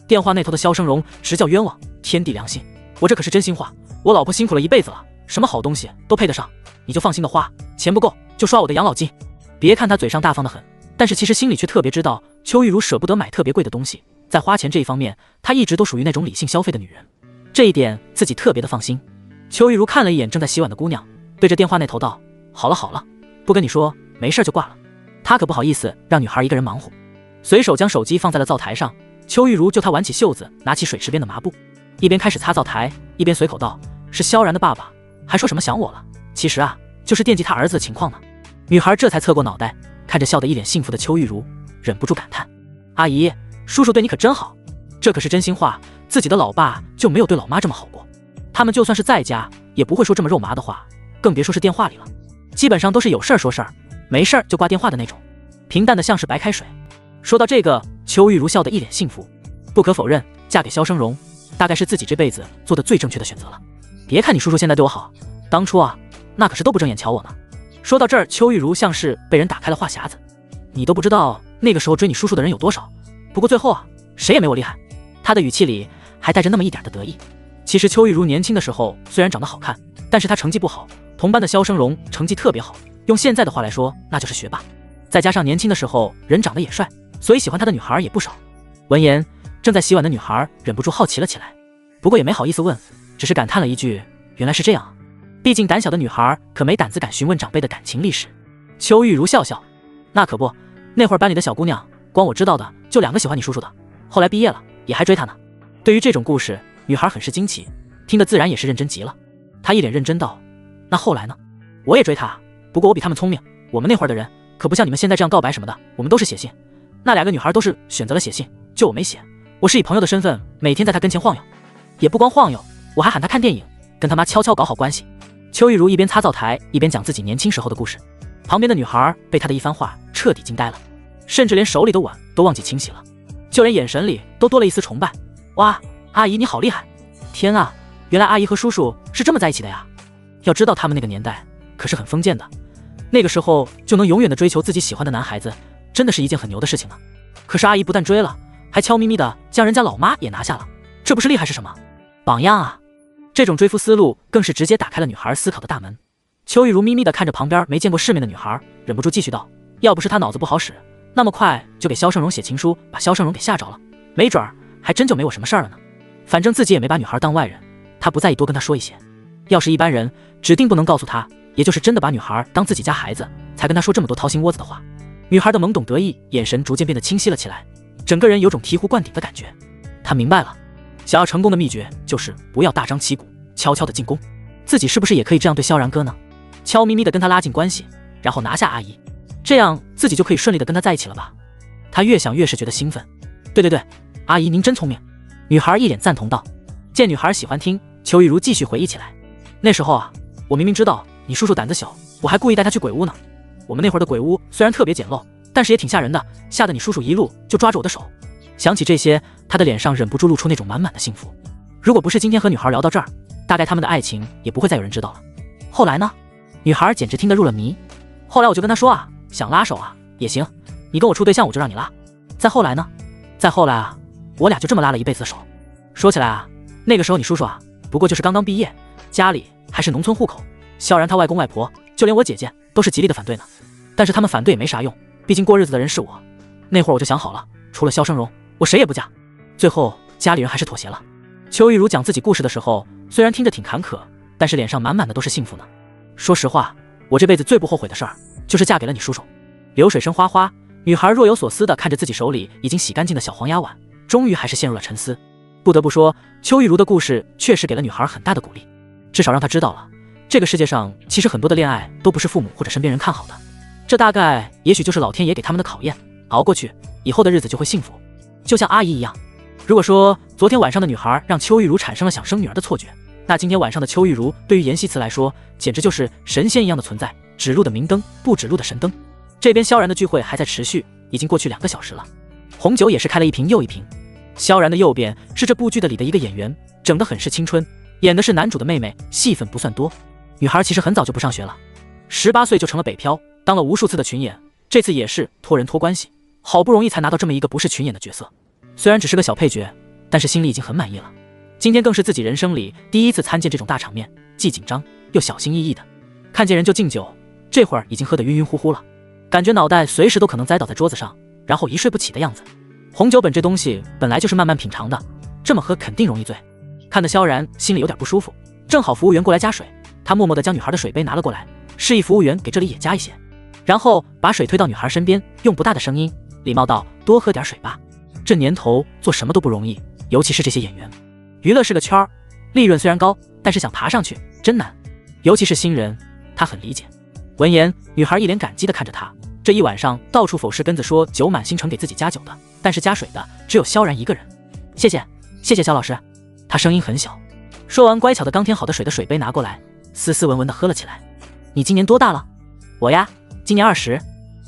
电话那头的萧生荣直叫冤枉，天地良心，我这可是真心话，我老婆辛苦了一辈子了，什么好东西都配得上，你就放心的花，钱不够就刷我的养老金。别看他嘴上大方的很，但是其实心里却特别知道，邱玉茹舍不得买特别贵的东西，在花钱这一方面，她一直都属于那种理性消费的女人，这一点自己特别的放心。邱玉茹看了一眼正在洗碗的姑娘，对着电话那头道：“好了好了，不跟你说，没事就挂了。”她可不好意思让女孩一个人忙活，随手将手机放在了灶台上。邱玉茹就她挽起袖子，拿起水池边的抹布，一边开始擦灶台，一边随口道：“是萧然的爸爸，还说什么想我了，其实啊，就是惦记他儿子的情况呢。”女孩这才侧过脑袋，看着笑得一脸幸福的邱玉茹，忍不住感叹：“阿姨，叔叔对你可真好。”这可是真心话，自己的老爸就没有对老妈这么好过。他们就算是在家，也不会说这么肉麻的话，更别说是电话里了。基本上都是有事儿说事儿，没事儿就挂电话的那种，平淡的像是白开水。说到这个，邱玉茹笑得一脸幸福。不可否认，嫁给萧生荣，大概是自己这辈子做的最正确的选择了。别看你叔叔现在对我好，当初啊，那可是都不正眼瞧我呢。说到这儿，邱玉茹像是被人打开了话匣子。你都不知道那个时候追你叔叔的人有多少，不过最后啊，谁也没我厉害。他的语气里还带着那么一点的得意。其实邱玉茹年轻的时候虽然长得好看，但是她成绩不好，同班的萧生荣成绩特别好，用现在的话来说，那就是学霸。再加上年轻的时候人长得也帅，所以喜欢他的女孩也不少。闻言，正在洗碗的女孩忍不住好奇了起来，不过也没好意思问，只是感叹了一句：“原来是这样。”毕竟胆小的女孩可没胆子敢询问长辈的感情历史。邱玉茹笑笑：“那可不，那会儿班里的小姑娘，光我知道的就2个喜欢你叔叔的，后来毕业了也还追他呢。”对于这种故事，女孩很是惊奇，听得自然也是认真极了。她一脸认真道：“那后来呢？我也追他，不过我比他们聪明。我们那会儿的人可不像你们现在这样告白什么的，我们都是写信。那2个女孩都是选择了写信，就我没写。我是以朋友的身份，每天在她跟前晃悠，也不光晃悠，我还喊她看电影，跟他妈悄悄搞好关系。”邱玉茹一边擦灶台，一边讲自己年轻时候的故事。旁边的女孩被她的一番话彻底惊呆了，甚至连手里的碗都忘记清洗了，就连眼神里都多了一丝崇拜。哇，阿姨你好厉害！天啊，原来阿姨和叔叔是这么在一起的呀！要知道他们那个年代可是很封建的，那个时候就能永远的追求自己喜欢的男孩子，真的是一件很牛的事情呢。可是阿姨不但追了，还悄咪咪的将人家老妈也拿下了，这不是厉害是什么？榜样啊！这种追夫思路更是直接打开了女孩思考的大门。邱玉茹咪咪的看着旁边没见过世面的女孩，忍不住继续道：“要不是她脑子不好使，那么快就给萧胜荣写情书，把萧胜荣给吓着了，没准儿还真就没我什么事儿了呢。反正自己也没把女孩当外人，她不在意多跟她说一些。要是一般人，指定不能告诉她，也就是真的把女孩当自己家孩子，才跟她说这么多掏心窝子的话。”女孩的懵懂得意眼神逐渐变得清晰了起来，整个人有种醍醐灌顶的感觉。她明白了，想要成功的秘诀就是不要大张旗鼓，悄悄的进攻。自己是不是也可以这样对萧然哥呢？悄咪咪的跟他拉近关系，然后拿下阿姨，这样自己就可以顺利的跟他在一起了吧？他越想越是觉得兴奋。对，阿姨您真聪明。女孩一脸赞同道。见女孩喜欢听，邱玉茹继续回忆起来。那时候啊，我明明知道你叔叔胆子小，我还故意带他去鬼屋呢。我们那会儿的鬼屋虽然特别简陋，但是也挺吓人的，吓得你叔叔一路就抓着我的手。想起这些，他的脸上忍不住露出那种满满的幸福。如果不是今天和女孩聊到这儿，大概他们的爱情也不会再有人知道了。后来呢？女孩简直听得入了迷。后来我就跟她说啊，想拉手啊也行，你跟我处对象我就让你拉。再后来呢？再后来啊，我俩就这么拉了一辈子的手。说起来啊，那个时候你叔叔啊，不过就是刚刚毕业，家里还是农村户口。萧然他外公外婆，就连我姐姐都是极力的反对呢。但是他们反对也没啥用，毕竟过日子的人是我。那会儿我就想好了，除了萧生荣，我谁也不嫁。最后家里人还是妥协了。邱玉茹讲自己故事的时候，虽然听着挺坎坷，但是脸上满满的都是幸福呢。说实话，我这辈子最不后悔的事儿，就是嫁给了你叔叔。流水声哗哗，女孩若有所思地看着自己手里已经洗干净的小黄鸭碗，终于还是陷入了沉思。不得不说，邱玉茹的故事确实给了女孩很大的鼓励，至少让她知道了，这个世界上其实很多的恋爱都不是父母或者身边人看好的，这大概也许就是老天爷给他们的考验，熬过去，以后的日子就会幸福。就像阿姨一样，如果说昨天晚上的女孩让邱玉茹产生了想生女儿的错觉，那今天晚上的邱玉茹对于阎锡慈来说，简直就是神仙一样的存在，指路的明灯，不指路的神灯。这边萧然的聚会还在持续，已经过去2个小时了，红酒也是开了一瓶又一瓶。萧然的右边是这部剧的里的一个演员，整得很是青春，演的是男主的妹妹，戏份不算多。女孩其实很早就不上学了，18岁就成了北漂，当了无数次的群演，这次也是托人托关系，好不容易才拿到这么一个不是群演的角色。虽然只是个小配角，但是心里已经很满意了。今天更是自己人生里第一次参见这种大场面，既紧张又小心翼翼的。看见人就敬酒，这会儿已经喝得晕晕乎乎了，感觉脑袋随时都可能栽倒在桌子上，然后一睡不起的样子。红酒本这东西本来就是慢慢品尝的，这么喝肯定容易醉。看得萧然心里有点不舒服，正好服务员过来加水，他默默地将女孩的水杯拿了过来，示意服务员给这里也加一些，然后把水推到女孩身边，用不大的声音礼貌道：“多喝点水吧。”这年头做什么都不容易，尤其是这些演员。娱乐是个圈儿，利润虽然高，但是想爬上去真难，尤其是新人，他很理解。闻言，女孩一脸感激地看着他。这一晚上到处否视跟子说酒满心诚给自己加酒的，但是加水的只有萧然一个人。谢谢，谢谢萧老师。他声音很小。说完，乖巧的刚添好的水的水杯拿过来，斯斯文文地喝了起来。你今年多大了？我呀，今年20。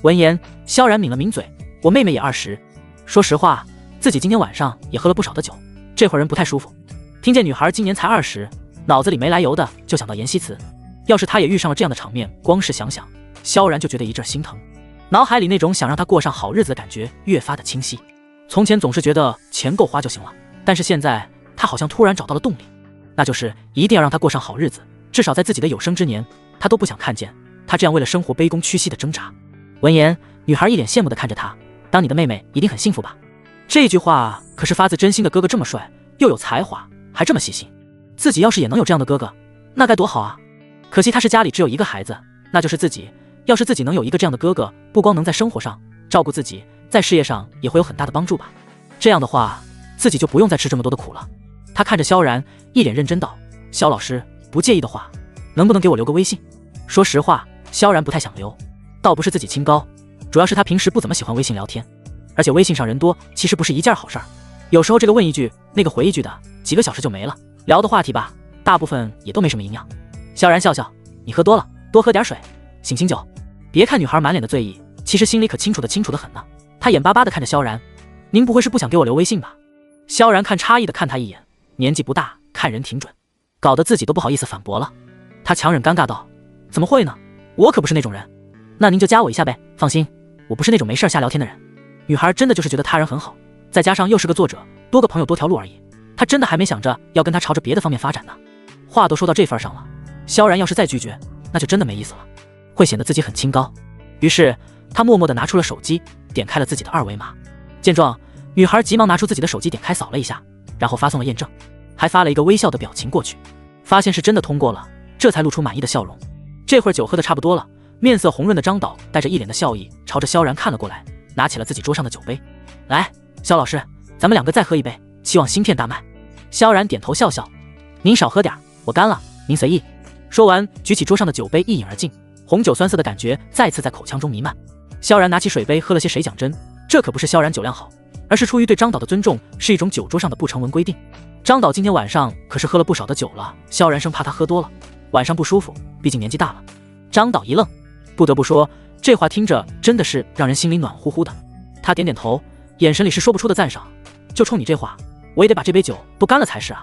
闻言，萧然抿了抿嘴，我妹妹也20。说实话，自己今天晚上也喝了不少的酒，这会儿人不太舒服。听见女孩今年才20，脑子里没来由的就想到妍希慈。要是她也遇上了这样的场面，光是想想，萧然就觉得一阵心疼。脑海里那种想让她过上好日子的感觉越发的清晰。从前总是觉得钱够花就行了，但是现在他好像突然找到了动力，那就是一定要让她过上好日子，至少在自己的有生之年，他都不想看见她这样为了生活卑躬屈膝的挣扎。闻言，女孩一脸羡慕地看着他，当你的妹妹一定很幸福吧？这句话可是发自真心的。哥哥这么帅，又有才华，还这么细心，自己要是也能有这样的哥哥，那该多好啊！可惜他是家里只有一个孩子，那就是自己。要是自己能有一个这样的哥哥，不光能在生活上照顾自己，在事业上也会有很大的帮助吧。这样的话，自己就不用再吃这么多的苦了。他看着萧然，一脸认真道：“萧老师，不介意的话，能不能给我留个微信？”说实话，萧然不太想留，倒不是自己清高，主要是他平时不怎么喜欢微信聊天，而且微信上人多，其实不是一件好事儿。有时候这个问一句，那个回一句的，几个小时就没了。聊的话题吧，大部分也都没什么营养。萧然笑笑：“你喝多了，多喝点水，醒醒酒。”别看女孩满脸的醉意，其实心里可清楚的很呢。她眼巴巴地看着萧然：“您不会是不想给我留微信吧？”萧然看诧异地看他一眼，年纪不大，看人挺准，搞得自己都不好意思反驳了。他强忍尴尬道：“怎么会呢？我可不是那种人。那您就加我一下呗，放心，我不是那种没事瞎聊天的人。”女孩真的就是觉得他人很好，再加上又是个作者，多个朋友多条路而已，她真的还没想着要跟他朝着别的方面发展呢。话都说到这份上了，萧然要是再拒绝，那就真的没意思了，会显得自己很清高。于是他默默地拿出了手机，点开了自己的2维码。见状，女孩急忙拿出自己的手机点开扫了一下，然后发送了验证，还发了一个微笑的表情过去。发现是真的通过了，这才露出满意的笑容。这会儿酒喝得差不多了，面色红润的张导带着一脸的笑意朝着萧然看了过来，拿起了自己桌上的酒杯。来，萧老师，咱们2个再喝一杯，希望新片大卖。萧然点头笑笑：“您少喝点，我干了，您随意。”说完，举起桌上的酒杯一饮而尽，红酒酸涩的感觉再次在口腔中弥漫。萧然拿起水杯喝了些水，讲真，这可不是萧然酒量好，而是出于对张导的尊重，是一种酒桌上的不成文规定。张导今天晚上可是喝了不少的酒了，萧然生怕他喝多了，晚上不舒服，毕竟年纪大了。张导一愣，不得不说，这话听着真的是让人心里暖乎乎的。他点点头，眼神里是说不出的赞赏。就冲你这话，我也得把这杯酒都干了才是啊。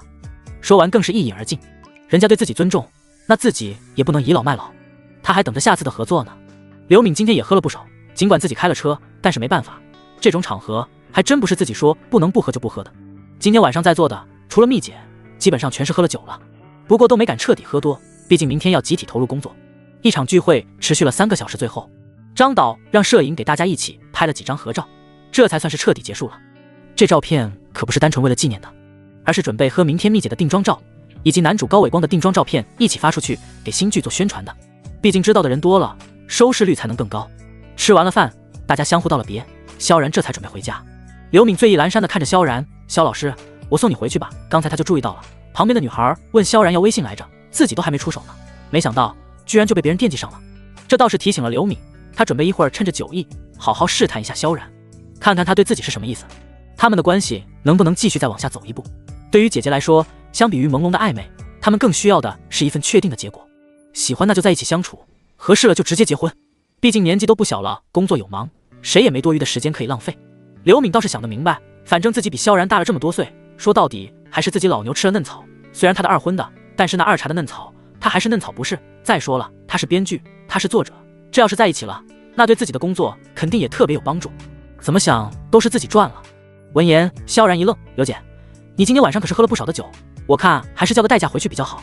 说完更是一饮而尽。人家对自己尊重，那自己也不能倚老卖老，他还等着下次的合作呢。刘敏今天也喝了不少，尽管自己开了车，但是没办法，这种场合还真不是自己说不能不喝就不喝的。今天晚上在座的除了蜜姐，基本上全是喝了酒了，不过都没敢彻底喝多，毕竟明天要集体投入工作。一场聚会持续了3个小时，最后张导让摄影给大家一起拍了几张合照，这才算是彻底结束了。这照片可不是单纯为了纪念的，而是准备和明天蜜姐的定妆照以及男主高伟光的定妆照片一起发出去给新剧做宣传的。毕竟知道的人多了，收视率才能更高。吃完了饭，大家相互道了别，萧然这才准备回家。刘敏醉意阑珊地看着萧然：“萧老师，我送你回去吧。”刚才他就注意到了旁边的女孩问萧然要微信来着，自己都还没出手呢，没想到居然就被别人惦记上了。这倒是提醒了刘敏，他准备一会儿趁着酒意好好试探一下萧然，看看他对自己是什么意思，他们的关系能不能继续再往下走一步。对于姐姐来说，相比于朦胧的暧昧，他们更需要的是一份确定的结果。喜欢那就在一起相处，合适了就直接结婚。毕竟年纪都不小了，工作有忙，谁也没多余的时间可以浪费。刘敏倒是想得明白，反正自己比萧然大了这么多岁，说到底还是自己老牛吃了嫩草。虽然他的二婚的，但是那二茬的嫩草他还是嫩草不是。再说了，他是编剧，他是作者，这要是在一起了，那对自己的工作肯定也特别有帮助。怎么想都是自己赚了。闻言，萧然一愣：“刘姐，你今天晚上可是喝了不少的酒，我看还是叫个代驾回去比较好。”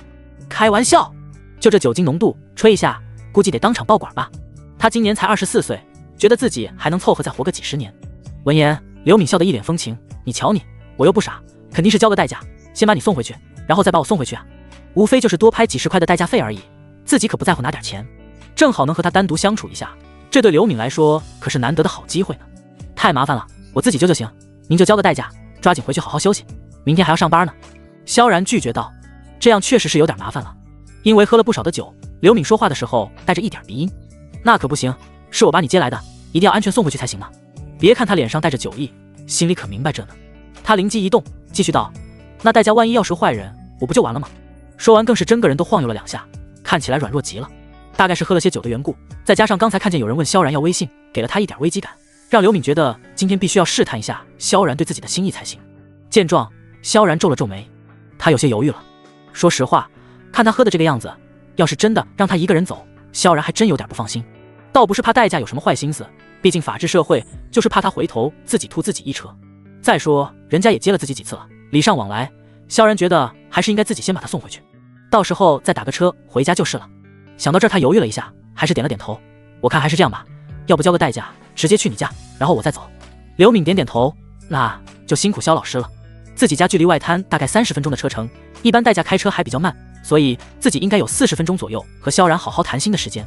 开玩笑，就这酒精浓度，吹一下估计得当场爆管吧。他今年才24岁，觉得自己还能凑合再活个几十年。闻言，刘敏笑得一脸风情，你瞧你，我又不傻，肯定是交个代价，先把你送回去，然后再把我送回去啊，无非就是多拍几十块的代驾费而已，自己可不在乎拿点钱，正好能和他单独相处一下，这对刘敏来说可是难得的好机会呢。太麻烦了，我自己就行，您就交个代驾，抓紧回去好好休息，明天还要上班呢。萧然拒绝道，这样确实是有点麻烦了，因为喝了不少的酒，刘敏说话的时候带着一点鼻音。那可不行，是我把你接来的，一定要安全送回去才行呢。别看他脸上带着酒意，心里可明白着呢。他灵机一动，继续道，那代驾万一要是坏人，我不就完了吗？说完更是整个人都晃悠了2下，看起来软弱极了，大概是喝了些酒的缘故，再加上刚才看见有人问萧然要微信，给了他一点危机感，让刘敏觉得今天必须要试探一下萧然对自己的心意才行。见状，萧然皱了皱眉，他有些犹豫了。说实话，看他喝的这个样子，要是真的让他一个人走，萧然还真有点不放心。倒不是怕代驾有什么坏心思，毕竟法治社会，就是怕他回头自己吐自己一车。再说人家也接了自己几次了，礼尚往来，萧然觉得还是应该自己先把他送回去，到时候再打个车回家就是了。想到这儿，他犹豫了一下，还是点了点头，我看还是这样吧，要不交个代驾直接去你家，然后我再走。刘敏点点头，那就辛苦萧老师了。自己家距离外滩大概30分钟的车程，一般代驾开车还比较慢，所以自己应该有40分钟左右和萧然好好谈心的时间，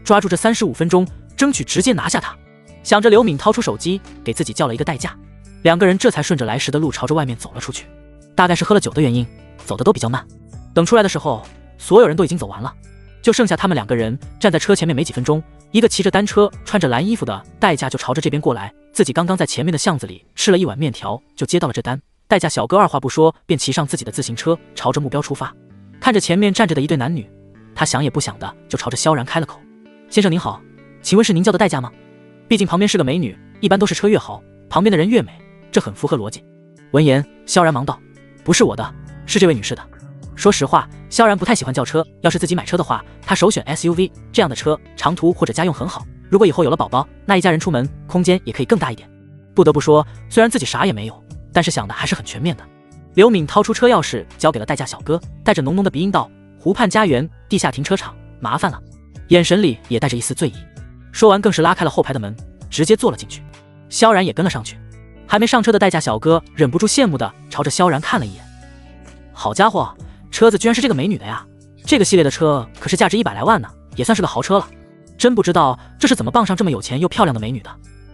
抓住这35分钟，争取直接拿下他。想着，刘敏掏出手机给自己叫了一个代驾，两个人这才顺着来时的路朝着外面走了出去。大概是喝了酒的原因，走的都比较慢，等出来的时候，所有人都已经走完了，就剩下他们2个人站在车前面没几分钟。一个骑着单车穿着蓝衣服的代驾就朝着这边过来，自己刚刚在前面的巷子里吃了一碗面条，就接到了这单。代驾小哥二话不说便骑上自己的自行车，朝着目标出发。看着前面站着的一对男女，他想也不想的就朝着萧然开了口，先生您好，请问是您叫的代驾吗？毕竟旁边是个美女，一般都是车越好，旁边的人越美，这很符合逻辑。闻言，萧然忙道，不是我的，是这位女士的。说实话，萧然不太喜欢轿车，要是自己买车的话，他首选 SUV 这样的车，长途或者家用很好，如果以后有了宝宝，那一家人出门空间也可以更大一点。不得不说，虽然自己啥也没有，但是想的还是很全面的。刘敏掏出车钥匙交给了代驾小哥，带着浓浓的鼻音道，湖畔家园地下停车场，麻烦了，眼神里也带着一丝醉意。说完更是拉开了后排的门，直接坐了进去。萧然也跟了上去。还没上车的代驾小哥忍不住羡慕的朝着萧然看了一眼，好家伙，车子居然是这个美女的呀，这个系列的车可是价值100来万呢，也算是个豪车了。真不知道这是怎么傍上这么有钱又漂亮的美女的。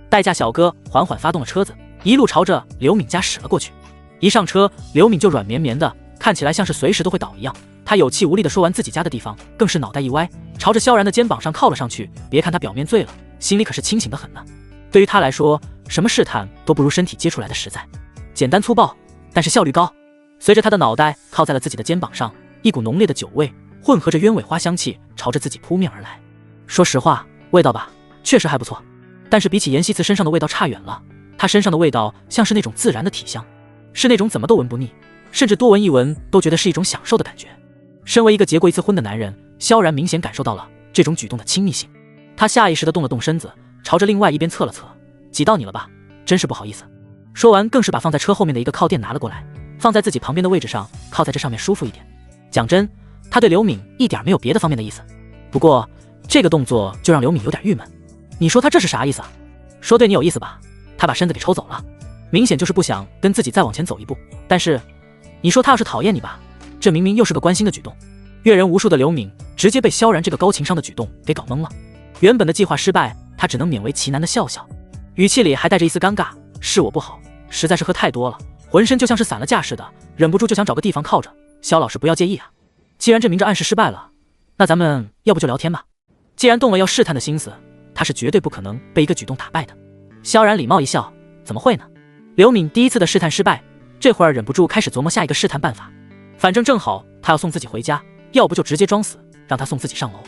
代驾小哥缓缓发动了车子，一路朝着刘敏家驶了过去。一上车，刘敏就软绵绵的，看起来像是随时都会倒一样。他有气无力的说完自己家的地方，更是脑袋一歪，朝着萧然的肩膀上靠了上去。别看他表面醉了，心里可是清醒的很呢。对于他来说，什么试探都不如身体接触来的实在，简单粗暴，但是效率高。随着他的脑袋靠在了自己的肩膀上，一股浓烈的酒味混合着鸢尾花香气朝着自己扑面而来。说实话，味道吧，确实还不错，但是比起妍希慈身上的味道差远了。他身上的味道像是那种自然的体香，是那种怎么都闻不腻，甚至多闻一闻都觉得是一种享受的感觉。身为一个结过1次婚的男人，萧然明显感受到了这种举动的亲密性。他下意识地动了动身子，朝着另外一边侧了侧，挤到你了吧，真是不好意思。说完更是把放在车后面的一个靠垫拿了过来，放在自己旁边的位置上，靠在这上面舒服一点。讲真，他对刘敏一点没有别的方面的意思，不过这个动作就让刘敏有点郁闷。你说他这是啥意思啊？说对你有意思吧，他把身子给抽走了，明显就是不想跟自己再往前走一步。但是你说他要是讨厌你吧，这明明又是个关心的举动。阅人无数的刘敏直接被萧然这个高情商的举动给搞懵了。原本的计划失败，他只能勉为其难的笑笑，语气里还带着一丝尴尬。是我不好，实在是喝太多了，浑身就像是散了架似的，忍不住就想找个地方靠着。萧老师不要介意啊，既然这明着暗示失败了，那咱们要不就聊天吧。既然动了要试探的心思，他是绝对不可能被一个举动打败的。萧然礼貌一笑，怎么会呢？刘敏第一次的试探失败，这会儿忍不住开始琢磨下一个试探办法。反正正好他要送自己回家，要不就直接装死，让他送自己上楼。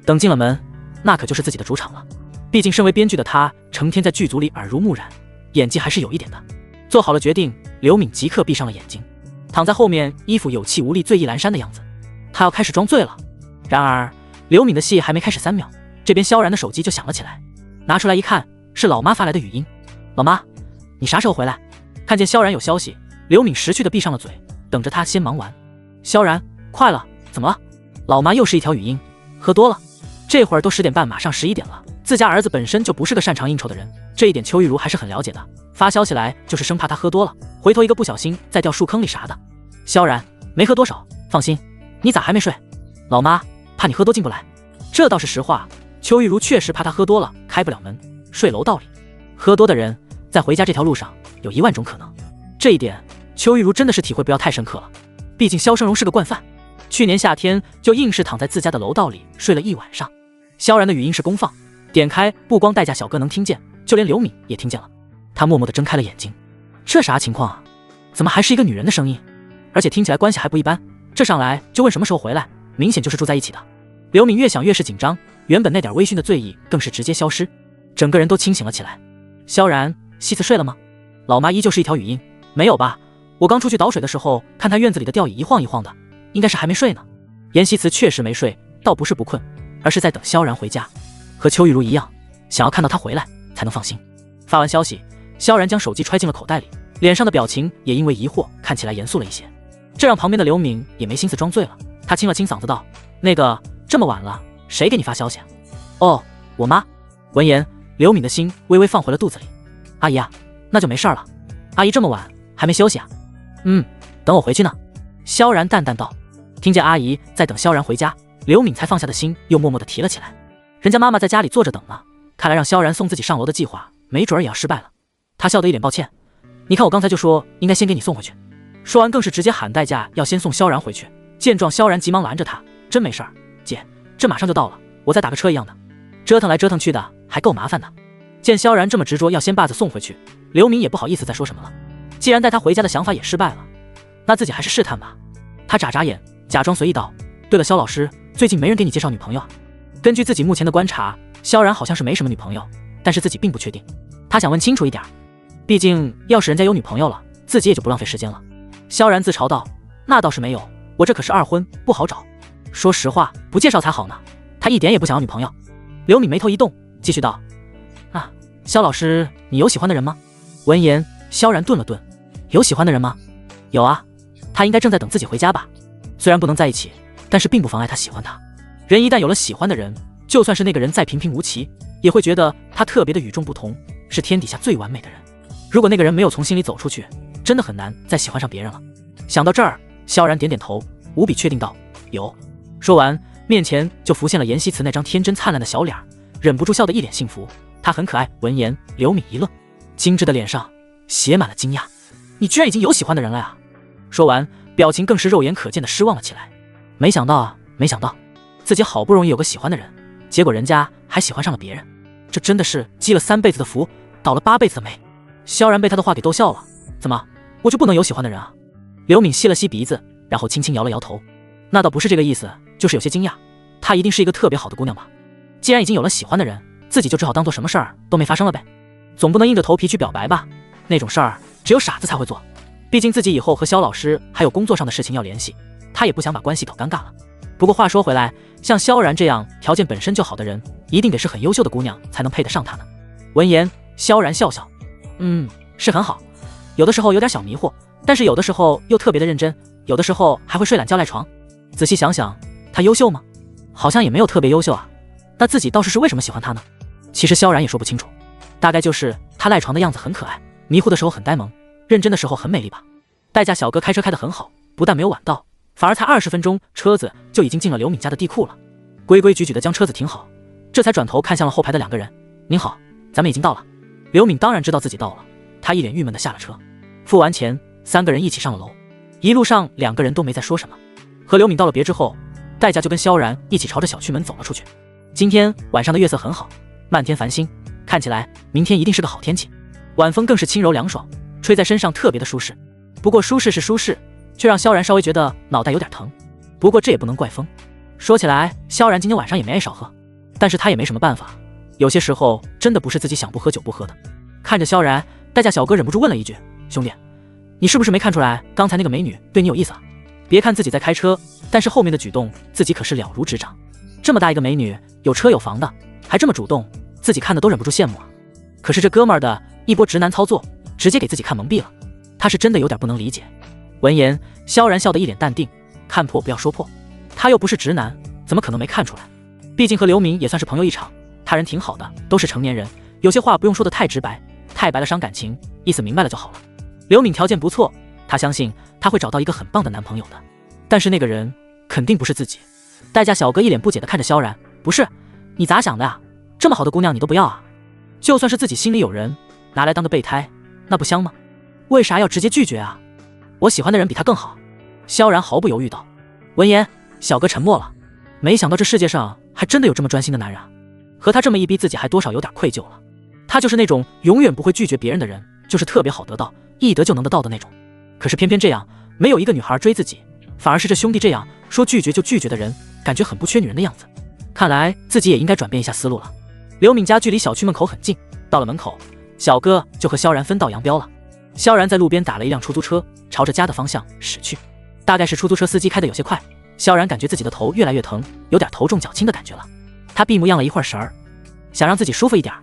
等进了门，那可就是自己的主场了。毕竟身为编剧的他，成天在剧组里耳濡目染，演技还是有一点的。做好了决定，刘敏即刻闭上了眼睛，躺在后面，衣服有气无力、醉意阑珊的样子。他要开始装醉了。然而刘敏的戏还没开始3秒，这边萧然的手机就响了起来，拿出来一看，是老妈发来的语音。老妈，你啥时候回来？看见萧然有消息，刘敏识趣的闭上了嘴，等着他先忙完。萧然，快了，怎么了？老妈又是一条语音，喝多了。这会儿都10点半，马上11点了，自家儿子本身就不是个擅长应酬的人，这一点邱玉茹还是很了解的。发消息来就是生怕他喝多了，回头一个不小心再掉树坑里啥的。萧然没喝多少，放心，你咋还没睡？老妈怕你喝多进不来。这倒是实话，邱玉茹确实怕他喝多了开不了门，睡楼道里。喝多的人在回家这条路上有1万种可能，这一点邱玉茹真的是体会不要太深刻了。毕竟萧生荣是个惯犯，去年夏天就硬是躺在自家的楼道里睡了一晚上。萧然的语音是公放，点开不光代驾小哥能听见，就连刘敏也听见了。他默默地睁开了眼睛，这啥情况啊？怎么还是一个女人的声音？而且听起来关系还不一般，这上来就问什么时候回来，明显就是住在一起的。刘敏越想越是紧张，原本那点微醺的醉意更是直接消失，整个人都清醒了起来。萧然，西子睡了吗？老妈依旧是一条语音，没有吧，我刚出去倒水的时候看他院子里的吊椅一晃一晃的，应该是还没睡呢。严希慈确实没睡，倒不是不困，而是在等萧然回家，和邱玉茹一样，想要看到他回来才能放心。发完消息，萧然将手机揣进了口袋里，脸上的表情也因为疑惑看起来严肃了一些，这让旁边的刘敏也没心思装醉了。他清了清嗓子道：那个，这么晚了，谁给你发消息啊？哦，我妈。闻言，刘敏的心微微放回了肚子里。阿姨啊，那就没事了。阿姨这么晚还没休息啊？等我回去呢。萧然淡淡道。听见阿姨在等萧然回家，刘敏才放下的心又默默地提了起来。人家妈妈在家里坐着等呢，看来让萧然送自己上楼的计划没准也要失败了。他笑得一脸抱歉，你看我刚才就说应该先给你送回去。说完更是直接喊代驾要先送萧然回去。见状，萧然急忙拦着他，真没事儿，姐，这马上就到了，我再打个车一样的。折腾来折腾去的还够麻烦的。见萧然这么执着要先把子送回去，刘敏也不好意思再说什么了。既然带他回家的想法也失败了，那自己还是试探吧。他眨眨眼，假装随意道：对了，萧老师，最近没人给你介绍女朋友啊？根据自己目前的观察，萧然好像是没什么女朋友，但是自己并不确定，他想问清楚一点，毕竟要是人家有女朋友了，自己也就不浪费时间了。萧然自嘲道：那倒是没有，我这可是2婚，不好找。说实话，不介绍才好呢，他一点也不想要女朋友。刘敏眉头一动，继续道：啊，萧老师，你有喜欢的人吗？闻言，萧然顿了顿，有喜欢的人吗？有啊，他应该正在等自己回家吧。虽然不能在一起，但是并不妨碍他喜欢他。人一旦有了喜欢的人，就算是那个人再平平无奇，也会觉得他特别的与众不同，是天底下最完美的人。如果那个人没有从心里走出去，真的很难再喜欢上别人了。想到这儿，萧然点点头，无比确定道：有。说完，面前就浮现了严希慈那张天真灿烂的小脸，忍不住笑得一脸幸福。她很可爱。闻言，刘敏一愣，精致的脸上写满了惊讶：你居然已经有喜欢的人了呀？说完，表情更是肉眼可见的失望了起来。没想到啊，没想到自己好不容易有个喜欢的人，结果人家还喜欢上了别人，这真的是积了3辈子的福，倒了8辈子的霉。萧然被他的话给逗笑了，怎么，我就不能有喜欢的人啊？刘敏吸了吸鼻子，然后轻轻摇了摇头，那倒不是这个意思，就是有些惊讶。她一定是一个特别好的姑娘吧？既然已经有了喜欢的人，自己就只好当做什么事儿都没发生了呗，总不能硬着头皮去表白吧？那种事儿只有傻子才会做。毕竟自己以后和萧老师还有工作上的事情要联系，他也不想把关系搞尴尬了。不过话说回来，像萧然这样条件本身就好的人，一定得是很优秀的姑娘才能配得上他呢。闻言，萧然笑笑，是很好，有的时候有点小迷糊，但是有的时候又特别的认真，有的时候还会睡懒觉赖床。仔细想想，他优秀吗？好像也没有特别优秀啊。那自己倒是为什么喜欢他呢？其实萧然也说不清楚，大概就是他赖床的样子很可爱，迷糊的时候很呆萌，认真的时候很美丽吧。代驾小哥开车开得很好，不但没有晚到，反而才20分钟，车子就已经进了刘敏家的地库了。规规矩矩地将车子停好，这才转头看向了后排的2个人：您好，咱们已经到了。刘敏当然知道自己到了，他一脸郁闷地下了车。付完钱，3个人一起上了楼。一路上2个人都没再说什么。和刘敏道了别之后，代驾就跟萧然一起朝着小区门走了出去。今天晚上的月色很好，漫天繁星，看起来明天一定是个好天气。晚风更是轻柔凉爽，吹在身上特别的舒适。不过舒适是舒适，却让萧然稍微觉得脑袋有点疼。不过这也不能怪风。说起来，萧然今天晚上也没爱少喝，但是他也没什么办法，有些时候真的不是自己想不喝酒不喝的。看着萧然，代驾小哥忍不住问了一句：兄弟，你是不是没看出来刚才那个美女对你有意思啊？别看自己在开车，但是后面的举动自己可是了如指掌。这么大一个美女，有车有房的，还这么主动，自己看的都忍不住羡慕啊。可是这哥们儿的一波直男操作，直接给自己看蒙蔽了，他是真的有点不能理解。闻言，萧然笑得一脸淡定，看破不要说破，他又不是直男，怎么可能没看出来？毕竟和刘敏也算是朋友一场，他人挺好的，都是成年人，有些话不用说得太直白，太白了伤感情，意思明白了就好了。刘敏条件不错，他相信他会找到一个很棒的男朋友的，但是那个人肯定不是自己。代驾小哥一脸不解地看着萧然，不是，你咋想的呀？这么好的姑娘你都不要啊？就算是自己心里有人，拿来当个备胎，那不香吗？为啥要直接拒绝啊？我喜欢的人比他更好。萧然毫不犹豫道。闻言，小哥沉默了。没想到这世界上还真的有这么专心的男人啊！和他这么一逼，自己还多少有点愧疚了。他就是那种永远不会拒绝别人的人，就是特别好得到，一得就能得到的那种。可是偏偏这样，没有一个女孩追自己，反而是这兄弟这样说拒绝就拒绝的人，感觉很不缺女人的样子。看来自己也应该转变一下思路了。刘敏家距离小区门口很近，到了门口，小哥就和萧然分道扬镳了。萧然在路边打了一辆出租车，朝着家的方向驶去。大概是出租车司机开得有些快，萧然感觉自己的头越来越疼，有点头重脚轻的感觉了。他闭目养了一会儿神儿，想让自己舒服一点。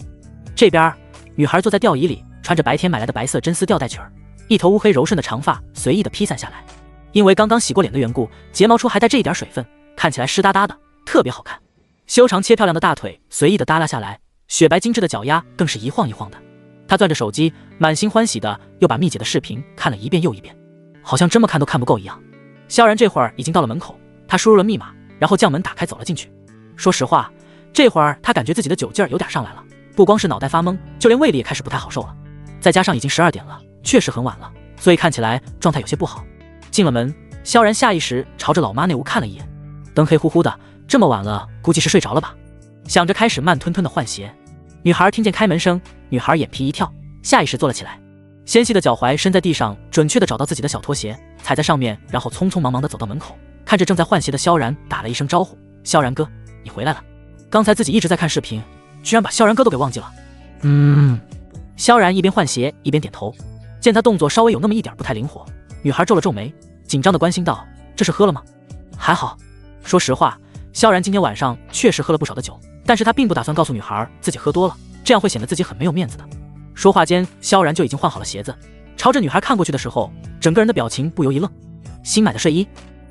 这边女孩坐在吊椅里，穿着白天买来的白色真丝吊带裙，一头乌黑柔顺的长发随意的披散下来。因为刚刚洗过脸的缘故，睫毛处还带这一点水分，看起来湿哒哒的，特别好看。修长且漂亮的大腿随意的耷拉下来，雪白精致的脚丫更是一晃一晃的。他攥着手机，满心欢喜的又把蜜姐的视频看了一遍又一遍，好像这么看都看不够一样。萧然这会儿已经到了门口，他输入了密码，然后将门打开走了进去。说实话，这会儿他感觉自己的酒劲儿有点上来了，不光是脑袋发懵，就连胃里也开始不太好受了。再加上已经12点了，确实很晚了，所以看起来状态有些不好。进了门，萧然下意识朝着老妈那屋看了一眼，灯黑乎乎的，这么晚了，估计是睡着了吧。想着开始慢吞吞的换鞋。女孩听见开门声，女孩眼皮一跳，下意识坐了起来，纤细的脚踝伸在地上，准确的找到自己的小拖鞋，踩在上面，然后匆匆忙忙的走到门口，看着正在换鞋的萧然打了一声招呼：萧然哥，你回来了。刚才自己一直在看视频，居然把萧然哥都给忘记了。萧然一边换鞋一边点头。见他动作稍微有那么一点不太灵活，女孩皱了皱眉，紧张的关心道：这是喝了吗？还好。说实话，萧然今天晚上确实喝了不少的酒，但是他并不打算告诉女孩自己喝多了，这样会显得自己很没有面子的。说话间，萧然就已经换好了鞋子，朝着女孩看过去的时候，整个人的表情不由一愣。新买的睡衣，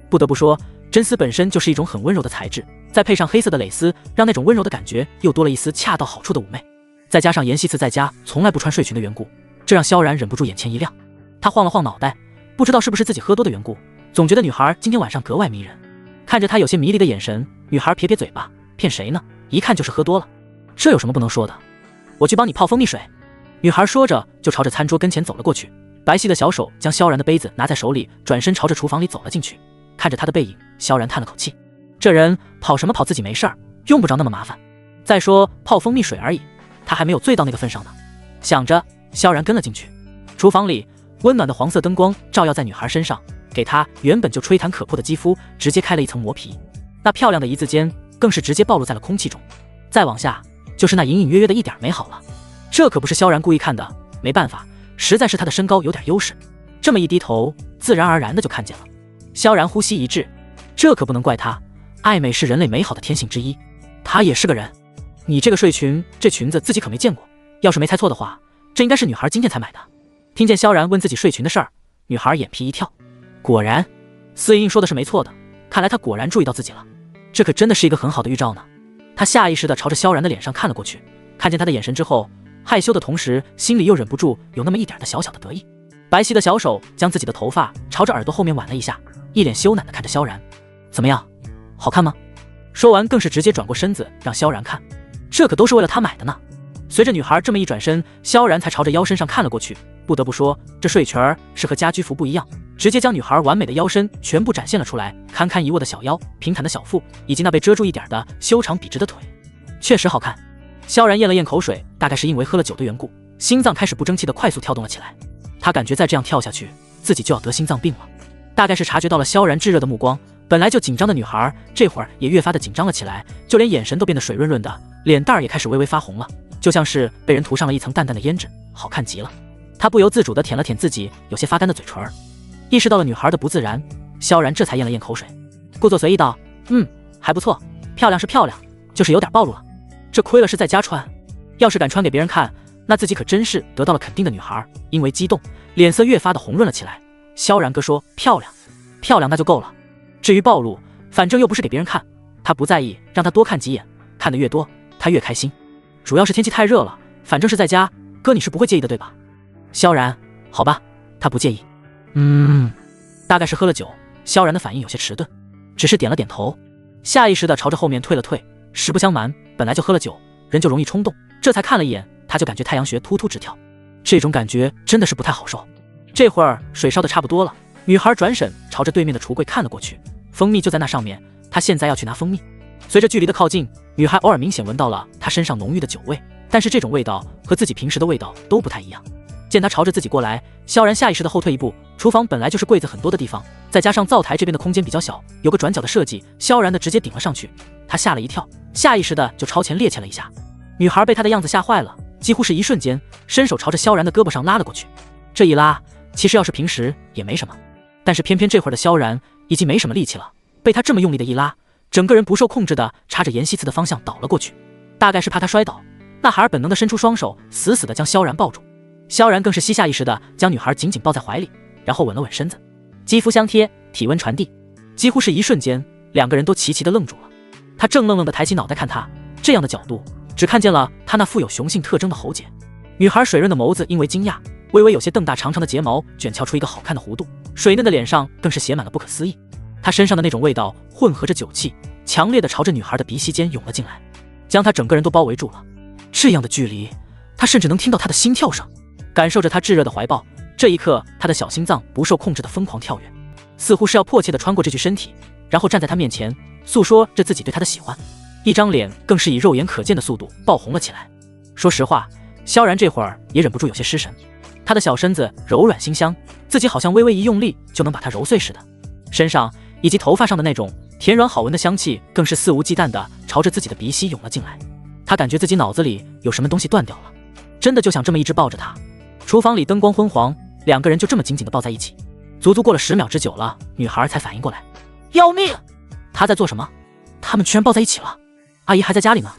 不得不说，真丝本身就是一种很温柔的材质，再配上黑色的蕾丝，让那种温柔的感觉又多了一丝恰到好处的妩媚。再加上妍希次在家从来不穿睡裙的缘故，这让萧然忍不住眼前一亮。他晃了晃脑袋，不知道是不是自己喝多的缘故，总觉得女孩今天晚上格外迷人。看着他有些迷离的眼神，女孩撇撇嘴巴，骗谁呢？一看就是喝多了，这有什么不能说的？我去帮你泡蜂蜜水。女孩说着就朝着餐桌跟前走了过去，白皙的小手将萧然的杯子拿在手里，转身朝着厨房里走了进去。看着他的背影，萧然叹了口气，这人跑什么跑，自己没事儿，用不着那么麻烦。再说泡蜂蜜水而已，他还没有醉到那个份上呢。想着，萧然跟了进去。厨房里温暖的黄色灯光照耀在女孩身上，给她原本就吹弹可破的肌肤直接开了一层磨皮，那漂亮的一字肩更是直接暴露在了空气中。再往下就是那隐隐约约的一点美好了。这可不是萧然故意看的，没办法，实在是他的身高有点优势，这么一低头，自然而然的就看见了。萧然呼吸一滞，这可不能怪他，爱美是人类美好的天性之一，他也是个人。你这个睡裙，这裙子自己可没见过，要是没猜错的话，这应该是女孩今天才买的。听见萧然问自己睡裙的事儿，女孩眼皮一跳，果然，司莹说的是没错的，看来她果然注意到自己了，这可真的是一个很好的预兆呢。她下意识地朝着萧然的脸上看了过去，看见他的眼神之后，害羞的同时，心里又忍不住有那么一点的小小的得意。白皙的小手将自己的头发朝着耳朵后面挽了一下，一脸羞赧地看着萧然，怎么样，好看吗？说完更是直接转过身子让萧然看，这可都是为了他买的呢。随着女孩这么一转身，萧然才朝着腰身上看了过去。不得不说，这睡裙儿是和家居服不一样，直接将女孩完美的腰身全部展现了出来，堪堪一握的小腰，平坦的小腹，以及那被遮住一点的修长笔直的腿，确实好看。萧然咽了咽口水，大概是因为喝了酒的缘故，心脏开始不争气的快速跳动了起来。他感觉再这样跳下去，自己就要得心脏病了。大概是察觉到了萧然炙热的目光，本来就紧张的女孩这会儿也越发的紧张了起来，就连眼神都变得水润润的，脸蛋儿也开始微微发红了，就像是被人涂上了一层淡淡的胭脂，好看极了。他不由自主地舔了舔自己有些发干的嘴唇儿，意识到了女孩的不自然，萧然这才咽了咽口水，故作随意道：还不错，漂亮是漂亮，就是有点暴露了。这亏了是在家穿，要是敢穿给别人看，那自己可真是得到了肯定的女孩。因为激动，脸色越发的红润了起来。萧然哥说漂亮，漂亮那就够了，至于暴露，反正又不是给别人看，他不在意，让他多看几眼，看得越多，他越开心。主要是天气太热了，反正是在家，哥你是不会介意的对吧？萧然，好吧，他不介意。大概是喝了酒，萧然的反应有些迟钝，只是点了点头，下意识地朝着后面退了退。实不相瞒，本来就喝了酒，人就容易冲动，这才看了一眼，他就感觉太阳穴突突直跳，这种感觉真的是不太好受。这会儿水烧得差不多了，女孩转身朝着对面的橱柜看了过去，蜂蜜就在那上面，她现在要去拿蜂蜜。随着距离的靠近，女孩偶尔明显闻到了他身上浓郁的酒味，但是这种味道和自己平时的味道都不太一样。见他朝着自己过来，萧然下意识的后退一步。厨房本来就是柜子很多的地方，再加上灶台这边的空间比较小，有个转角的设计，萧然的直接顶了上去。他吓了一跳，下意识的就朝前趔趄了一下。女孩被他的样子吓坏了，几乎是一瞬间，伸手朝着萧然的胳膊上拉了过去。这一拉，其实要是平时也没什么，但是偏偏这会儿的萧然已经没什么力气了，被他这么用力的一拉，整个人不受控制的插着阎锡慈的方向倒了过去。大概是怕他摔倒，那孩儿本能的伸出双手，死死的将萧然抱住。萧然更是膝下意识的将女孩紧紧抱在怀里，然后吻了吻身子，肌肤相贴，体温传递，几乎是一瞬间，两个人都齐齐的愣住了。他正愣愣的抬起脑袋看他，这样的角度，只看见了他那富有雄性特征的喉结。女孩水润的眸子因为惊讶，微微有些瞪大，长长的睫毛卷翘出一个好看的弧度，水嫩的脸上更是写满了不可思议。他身上的那种味道混合着酒气，强烈的朝着女孩的鼻息间涌了进来，将她整个人都包围住了。这样的距离，他甚至能听到她的心跳声。感受着他炙热的怀抱，这一刻他的小心脏不受控制的疯狂跳跃，似乎是要迫切的穿过这具身体，然后站在他面前诉说着自己对他的喜欢。一张脸更是以肉眼可见的速度爆红了起来。说实话，萧然这会儿也忍不住有些失神，他的小身子柔软馨香，自己好像微微一用力就能把它揉碎似的，身上以及头发上的那种甜软好闻的香气更是肆无忌惮的朝着自己的鼻息涌了进来。他感觉自己脑子里有什么东西断掉了，真的就想这么一直抱着他。厨房里灯光昏黄，两个人就这么紧紧地抱在一起，足足过了10秒之久了，女孩才反应过来，要命！他在做什么？他们居然抱在一起了！阿姨还在家里呢，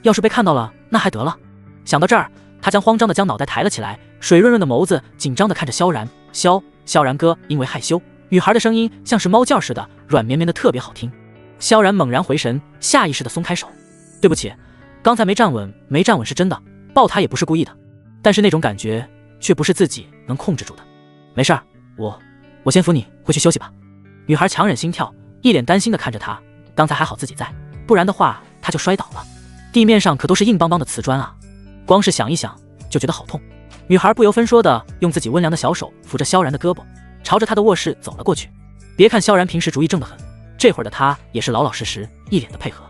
要是被看到了，那还得了？想到这儿，他将慌张地将脑袋抬了起来，水润润的眸子紧张地看着萧然。萧然哥，因为害羞，女孩的声音像是猫叫似的，软绵绵的，特别好听。萧然猛然回神，下意识地松开手，对不起，刚才没站稳是真的，抱她也不是故意的，但是那种感觉却不是自己能控制住的。没事儿，我先扶你回去休息吧。女孩强忍心跳，一脸担心地看着他，刚才还好自己在，不然的话他就摔倒了，地面上可都是硬邦邦的瓷砖啊，光是想一想就觉得好痛。女孩不由分说的用自己温凉的小手扶着萧然的胳膊，朝着他的卧室走了过去。别看萧然平时主意正得很，这会儿的他也是老老实实，一脸的配合。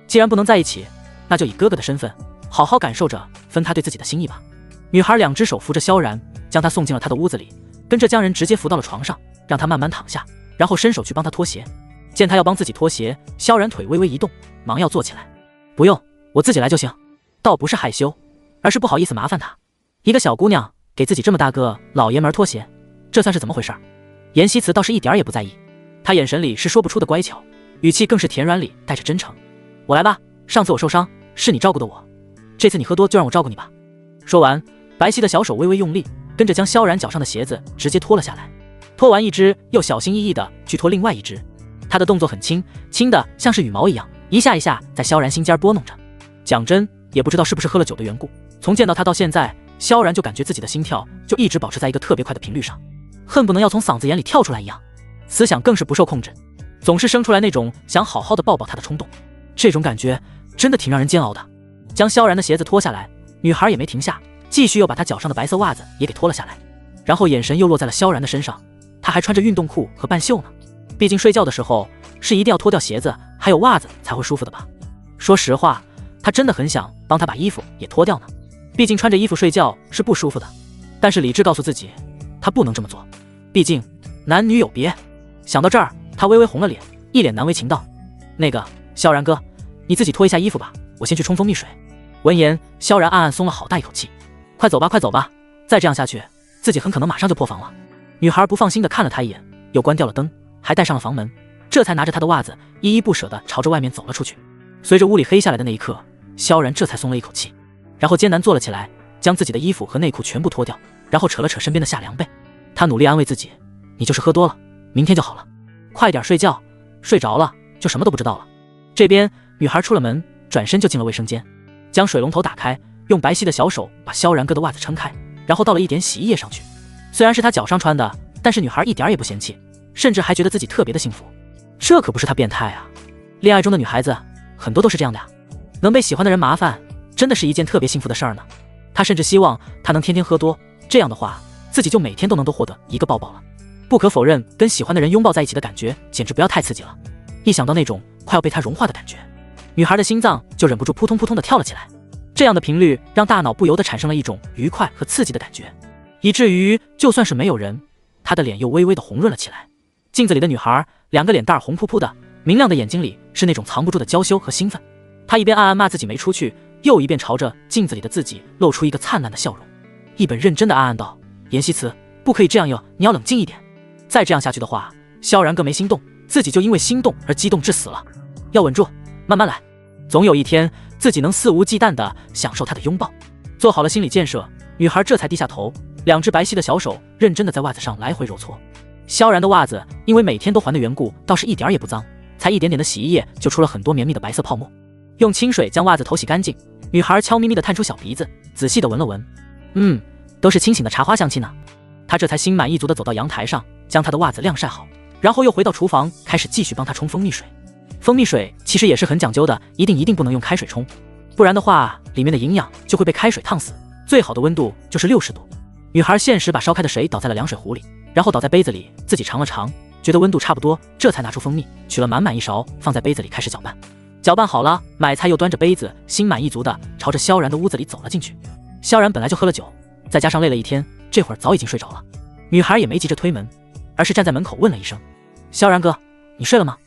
既然不能在一起，那就以哥哥的身份好好感受着分他对自己的心意吧。女孩两只手扶着萧然，将他送进了他的屋子里，跟着将人直接扶到了床上，让他慢慢躺下，然后伸手去帮他脱鞋。见他要帮自己脱鞋，萧然腿微微一动，忙要坐起来。不用，我自己来就行。倒不是害羞，而是不好意思麻烦他。一个小姑娘给自己这么大个老爷们脱鞋，这算是怎么回事？阎锡慈倒是一点也不在意，他眼神里是说不出的乖巧，语气更是甜软里带着真诚。我来吧，上次我受伤是你照顾的我，这次你喝多就让我照顾你吧。说完，白皙的小手微微用力，跟着将萧然脚上的鞋子直接脱了下来。脱完一只，又小心翼翼地去脱另外一只。他的动作很轻，轻的像是羽毛一样，一下一下在萧然心尖拨弄着。讲真，也不知道是不是喝了酒的缘故，从见到他到现在，萧然就感觉自己的心跳就一直保持在一个特别快的频率上，恨不能要从嗓子眼里跳出来一样。思想更是不受控制，总是生出来那种想好好的抱抱他的冲动。这种感觉真的挺让人煎熬的。将萧然的鞋子脱下来，女孩也没停下，继续又把他脚上的白色袜子也给脱了下来，然后眼神又落在了萧然的身上。他还穿着运动裤和半袖呢，毕竟睡觉的时候是一定要脱掉鞋子还有袜子才会舒服的吧。说实话，他真的很想帮他把衣服也脱掉呢，毕竟穿着衣服睡觉是不舒服的，但是理智告诉自己他不能这么做，毕竟男女有别。想到这儿，他微微红了脸，一脸难为情道，那个萧然哥，你自己脱一下衣服吧，我先去冲蜂蜜水。闻言，萧然暗暗松了好大一口气，快走吧快走吧，再这样下去自己很可能马上就破防了。女孩不放心地看了他一眼，又关掉了灯，还带上了房门，这才拿着他的袜子依依不舍地朝着外面走了出去。随着屋里黑下来的那一刻，萧然这才松了一口气，然后艰难坐了起来，将自己的衣服和内裤全部脱掉，然后扯了扯身边的下凉被。他努力安慰自己，你就是喝多了，明天就好了，快点睡觉，睡着了就什么都不知道了。这边女孩出了门，转身就进了卫生间，将水龙头打开，用白皙的小手把萧然哥的袜子撑开，然后倒了一点洗衣液上去。虽然是他脚上穿的，但是女孩一点也不嫌弃，甚至还觉得自己特别的幸福。这可不是他变态啊，恋爱中的女孩子很多都是这样的呀，能被喜欢的人麻烦，真的是一件特别幸福的事儿呢。他甚至希望他能天天喝多，这样的话自己就每天都能多获得一个抱抱了。不可否认，跟喜欢的人拥抱在一起的感觉简直不要太刺激了，一想到那种快要被他融化的感觉，女孩的心脏就忍不住扑通扑通的跳了起来。这样的频率让大脑不由得产生了一种愉快和刺激的感觉，以至于就算是没有人，她的脸又微微的红润了起来。镜子里的女孩，两个脸蛋红扑扑的，明亮的眼睛里是那种藏不住的娇羞和兴奋。她一边暗暗骂自己没出去，又一边朝着镜子里的自己露出一个灿烂的笑容，一本认真的暗暗道：妍希慈，不可以这样哟，你要冷静一点。再这样下去的话，萧然哥没心动，自己就因为心动而激动致死了。要稳住，慢慢来，总有一天自己能肆无忌惮地享受他的拥抱。做好了心理建设，女孩这才低下头，两只白皙的小手认真地在袜子上来回揉搓。萧然的袜子因为每天都还的缘故，倒是一点也不脏，才一点点的洗衣液就出了很多绵密的白色泡沫。用清水将袜子头洗干净，女孩悄咪咪地探出小鼻子，仔细地闻了闻，都是清醒的茶花香气呢。她这才心满意足地走到阳台上，将她的袜子晾晒好，然后又回到厨房，开始继续帮她冲蜂蜜水。蜂蜜水其实也是很讲究的，一定不能用开水冲，不然的话里面的营养就会被开水烫死，最好的温度就是60度。女孩限时把烧开的水倒在了凉水壶里，然后倒在杯子里，自己尝了尝，觉得温度差不多，这才拿出蜂蜜，取了满满一勺放在杯子里开始搅拌。搅拌好了，买菜又端着杯子心满意足地朝着萧然的屋子里走了进去。萧然本来就喝了酒，再加上累了一天，这会儿早已经睡着了。女孩也没急着推门，而是站在门口问了一声：萧然哥，你睡了吗？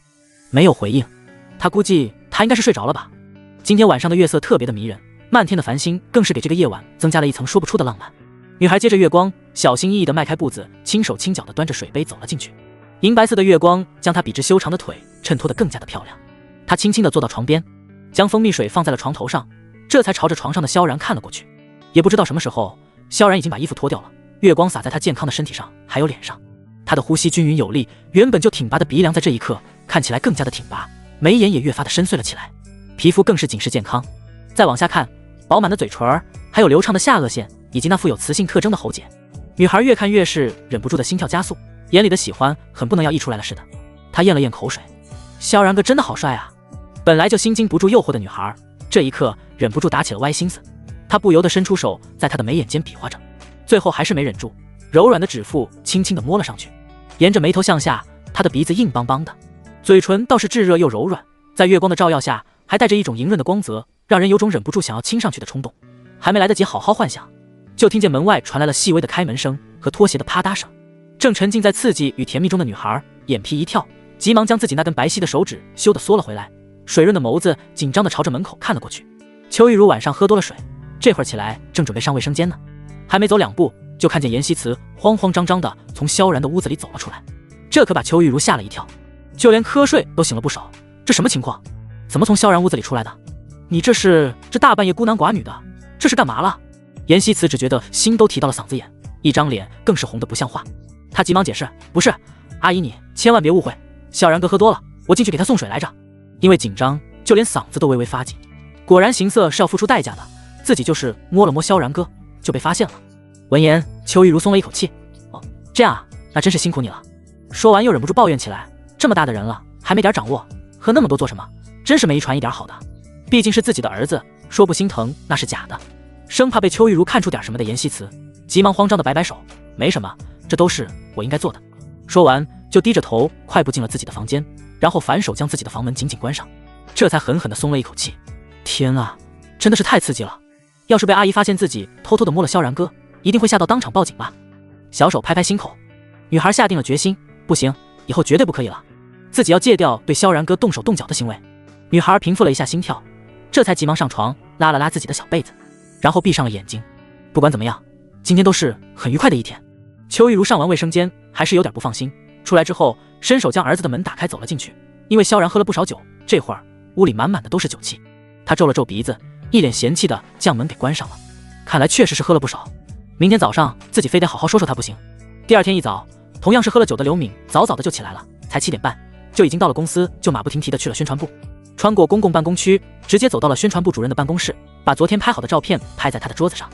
没有回应，他估计他应该是睡着了吧。今天晚上的月色特别的迷人，漫天的繁星更是给这个夜晚增加了一层说不出的浪漫。女孩借着月光，小心翼翼地迈开步子，轻手轻脚地端着水杯走了进去。银白色的月光将她笔直修长的腿衬托得更加的漂亮。她轻轻地坐到床边，将蜂蜜水放在了床头上，这才朝着床上的萧然看了过去。也不知道什么时候，萧然已经把衣服脱掉了，月光洒在他健康的身体上还有脸上，他的呼吸均匀有力，原本就挺拔的鼻梁在这一刻看起来更加的挺拔，眉眼也越发的深邃了起来，皮肤更是紧实健康。再往下看，饱满的嘴唇，还有流畅的下颚线，以及那富有磁性特征的喉结，女孩越看越是忍不住的心跳加速，眼里的喜欢很不能要溢出来了似的。她咽了咽口水，萧然哥真的好帅啊！本来就心经不住诱惑的女孩，这一刻忍不住打起了歪心思。她不由得伸出手在他的眉眼间比划着，最后还是没忍住，柔软的指腹轻轻地摸了上去，沿着眉头向下，她的鼻子硬邦邦的，嘴唇倒是炙热又柔软，在月光的照耀下还带着一种莹润的光泽，让人有种忍不住想要亲上去的冲动。还没来得及好好幻想，就听见门外传来了细微的开门声和拖鞋的啪嗒声。正沉浸在刺激与甜蜜中的女孩眼皮一跳，急忙将自己那根白皙的手指羞得缩了回来，水润的眸子紧张地朝着门口看了过去。邱玉茹晚上喝多了水，这会儿起来正准备上卫生间呢，还没走2步，就看见严希慈慌慌张张地从萧然的屋子里走了出来，这可把邱玉茹吓了一跳，就连瞌睡都醒了不少。这什么情况？怎么从萧然屋子里出来的？你这大半夜孤男寡女的，这是干嘛了？严希慈只觉得心都提到了嗓子眼，一张脸更是红得不像话。他急忙解释：不是，阿姨你千万别误会，萧然哥喝多了，我进去给他送水来着。因为紧张，就连嗓子都微微发紧。果然行色是要付出代价的，自己就是摸了摸萧然哥，就被发现了。闻言，邱玉茹松了一口气。哦，这样啊，那真是辛苦你了。说完又忍不住抱怨起来，这么大的人了，还没点掌握，喝那么多做什么？真是没传一点好的。毕竟是自己的儿子，说不心疼那是假的。生怕被邱玉茹看出点什么的严希慈，急忙慌张的摆摆手，没什么，这都是我应该做的。说完就低着头快步进了自己的房间，然后反手将自己的房门紧紧关上，这才狠狠地松了一口气。天啊，真的是太刺激了！要是被阿姨发现自己偷偷地摸了萧然哥，一定会吓到当场报警吧。小手拍拍心口，女孩下定了决心，不行，以后绝对不可以了，自己要戒掉对萧然哥动手动脚的行为。女孩平复了一下心跳，这才急忙上床拉了拉自己的小被子，然后闭上了眼睛。不管怎么样，今天都是很愉快的一天。邱玉茹上完卫生间还是有点不放心，出来之后伸手将儿子的门打开走了进去。因为萧然喝了不少酒，这会儿屋里满满的都是酒气，他皱了皱鼻子，一脸嫌弃的将门给关上了。看来确实是喝了不少，明天早上自己非得好好说说他不行。第二天一早，同样是喝了酒的刘敏早早的就起来了，才7点半就已经到了公司，就马不停蹄的去了宣传部。穿过公共办公区，直接走到了宣传部主任的办公室，把昨天拍好的照片拍在他的桌子上。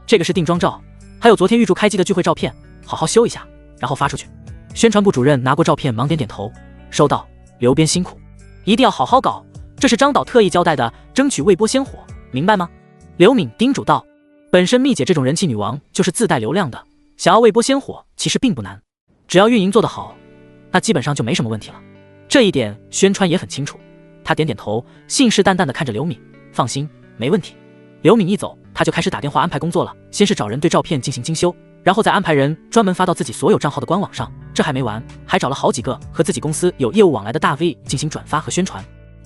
这个是定妆照，还有昨天预祝开机的聚会照片，好好修一下，然后发出去。宣传部主任拿过照片，忙点点头，收到。刘编辛苦，一定要好好搞，这是张导特意交代的，争取未播先火，明白吗？刘敏叮嘱道。本身蜜姐这种人气女王就是自带流量的，想要未播先火其实并不难，只要运营做得好，那基本上就没什么问题了。这一点宣传也很清楚。他点点头，信誓旦旦地看着刘敏，放心，没问题。刘敏一走，他就开始打电话安排工作了，先是找人对照片进行精修，然后再安排人专门发到自己所有账号的官网上。这还没完，还找了好几个和自己公司有业务往来的大 V 进行转发和宣传。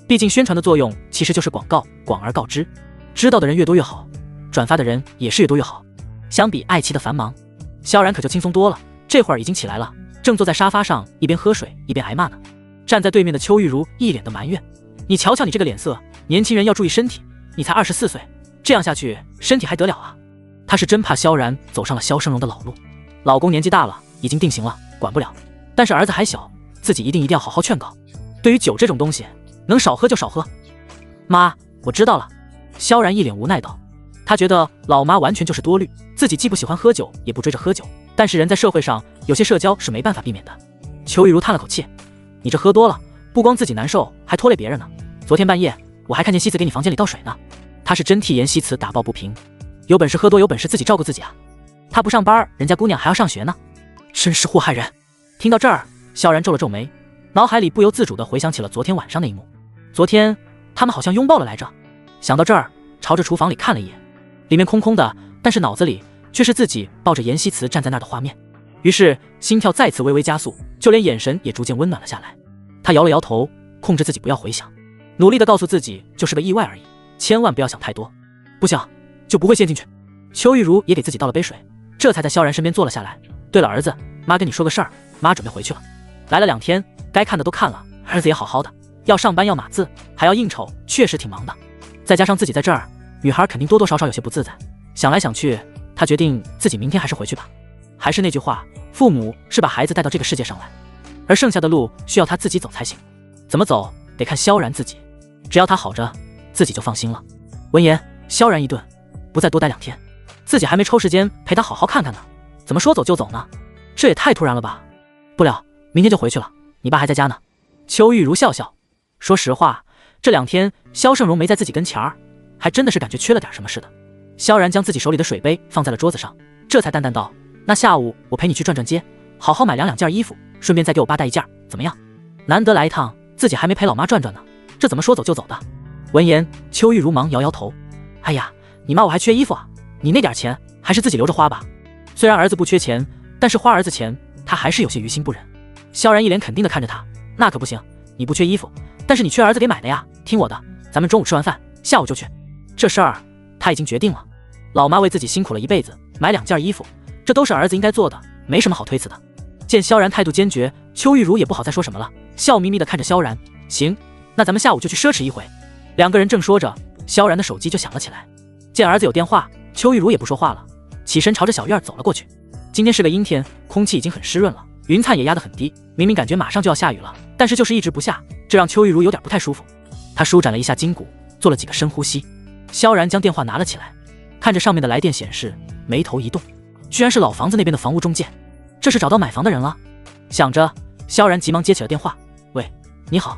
毕竟宣传的作用其实就是广告，广而告之，知道的人越多越好，转发的人也是越多越好。相比爱奇的繁忙，萧然可就轻松多了。这会儿已经起来了，正坐在沙发上一边喝水一边挨骂呢。站在对面的邱玉茹一脸的埋怨：你瞧瞧你这个脸色，年轻人要注意身体，你才24岁，这样下去身体还得了啊？她是真怕萧然走上了萧生荣的老路。老公年纪大了，已经定型了，管不了，但是儿子还小，自己一定要好好劝告。对于酒这种东西，能少喝就少喝。妈，我知道了。萧然一脸无奈道。他觉得老妈完全就是多虑，自己既不喜欢喝酒，也不追着喝酒，但是人在社会上有些社交是没办法避免的。邱玉茹叹了口气：你这喝多了，不光自己难受，还拖累别人呢。昨天半夜我还看见西子给你房间里倒水呢。他是真替妍希慈打抱不平，有本事喝多，有本事自己照顾自己啊。他不上班，人家姑娘还要上学呢，真是祸害人。听到这儿，萧然皱了皱眉，脑海里不由自主地回想起了昨天晚上那一幕。昨天他们好像拥抱了来着。想到这儿，朝着厨房里看了一眼，里面空空的，但是脑子里却是自己抱着妍希慈站在那儿的画面。于是心跳再次微微加速，就连眼神也逐渐温暖了下来。他摇了摇头，控制自己不要回想，努力地告诉自己就是个意外而已，千万不要想太多。不想就不会陷进去。邱玉茹也给自己倒了杯水，这才在萧然身边坐了下来。对了儿子，妈跟你说个事儿，妈准备回去了，来了2天，该看的都看了，儿子也好好的，要上班要码字还要应酬，确实挺忙的。再加上自己在这儿，女孩肯定多多少少有些不自在。想来想去，她决定自己明天还是回去吧。还是那句话，父母是把孩子带到这个世界上来，而剩下的路需要他自己走才行。怎么走得看萧然自己，只要他好着，自己就放心了。闻言，萧然一顿，不再多待2天，自己还没抽时间陪他好好看看呢，怎么说走就走呢？这也太突然了吧。不了，明天就回去了，你爸还在家呢。邱玉茹笑笑，说实话，这2天萧胜荣没在自己跟前儿，还真的是感觉缺了点什么似的。萧然将自己手里的水杯放在了桌子上，这才淡淡道：那下午我陪你去转转街，好好买2件衣服，顺便再给我爸带1件，怎么样？难得来一趟，自己还没陪老妈转转呢，这怎么说走就走的？闻言，邱玉茹忙摇摇头：哎呀，你妈我还缺衣服啊，你那点钱还是自己留着花吧。虽然儿子不缺钱，但是花儿子钱他还是有些于心不忍。萧然一脸肯定地看着他：那可不行，你不缺衣服，但是你缺儿子给买的呀，听我的，咱们中午吃完饭，下午就去。这事儿他已经决定了，老妈为自己辛苦了一辈子，买2件衣服，这都是儿子应该做的，没什么好推辞的。见萧然态度坚决，邱玉茹也不好再说什么了，笑眯眯地看着萧然：行，那咱们下午就去奢侈一回。2个人正说着，萧然的手机就响了起来。见儿子有电话，邱玉茹也不说话了，起身朝着小院走了过去。今天是个阴天，空气已经很湿润了，云灿也压得很低，明明感觉马上就要下雨了，但是就是一直不下，这让邱玉茹有点不太舒服。她舒展了一下筋骨，做了几个深呼吸。萧然将电话拿了起来，看着上面的来电显示，眉头一动，居然是老房子那边的房屋中介，这是找到买房的人了。想着，萧然急忙接起了电话：喂，你好。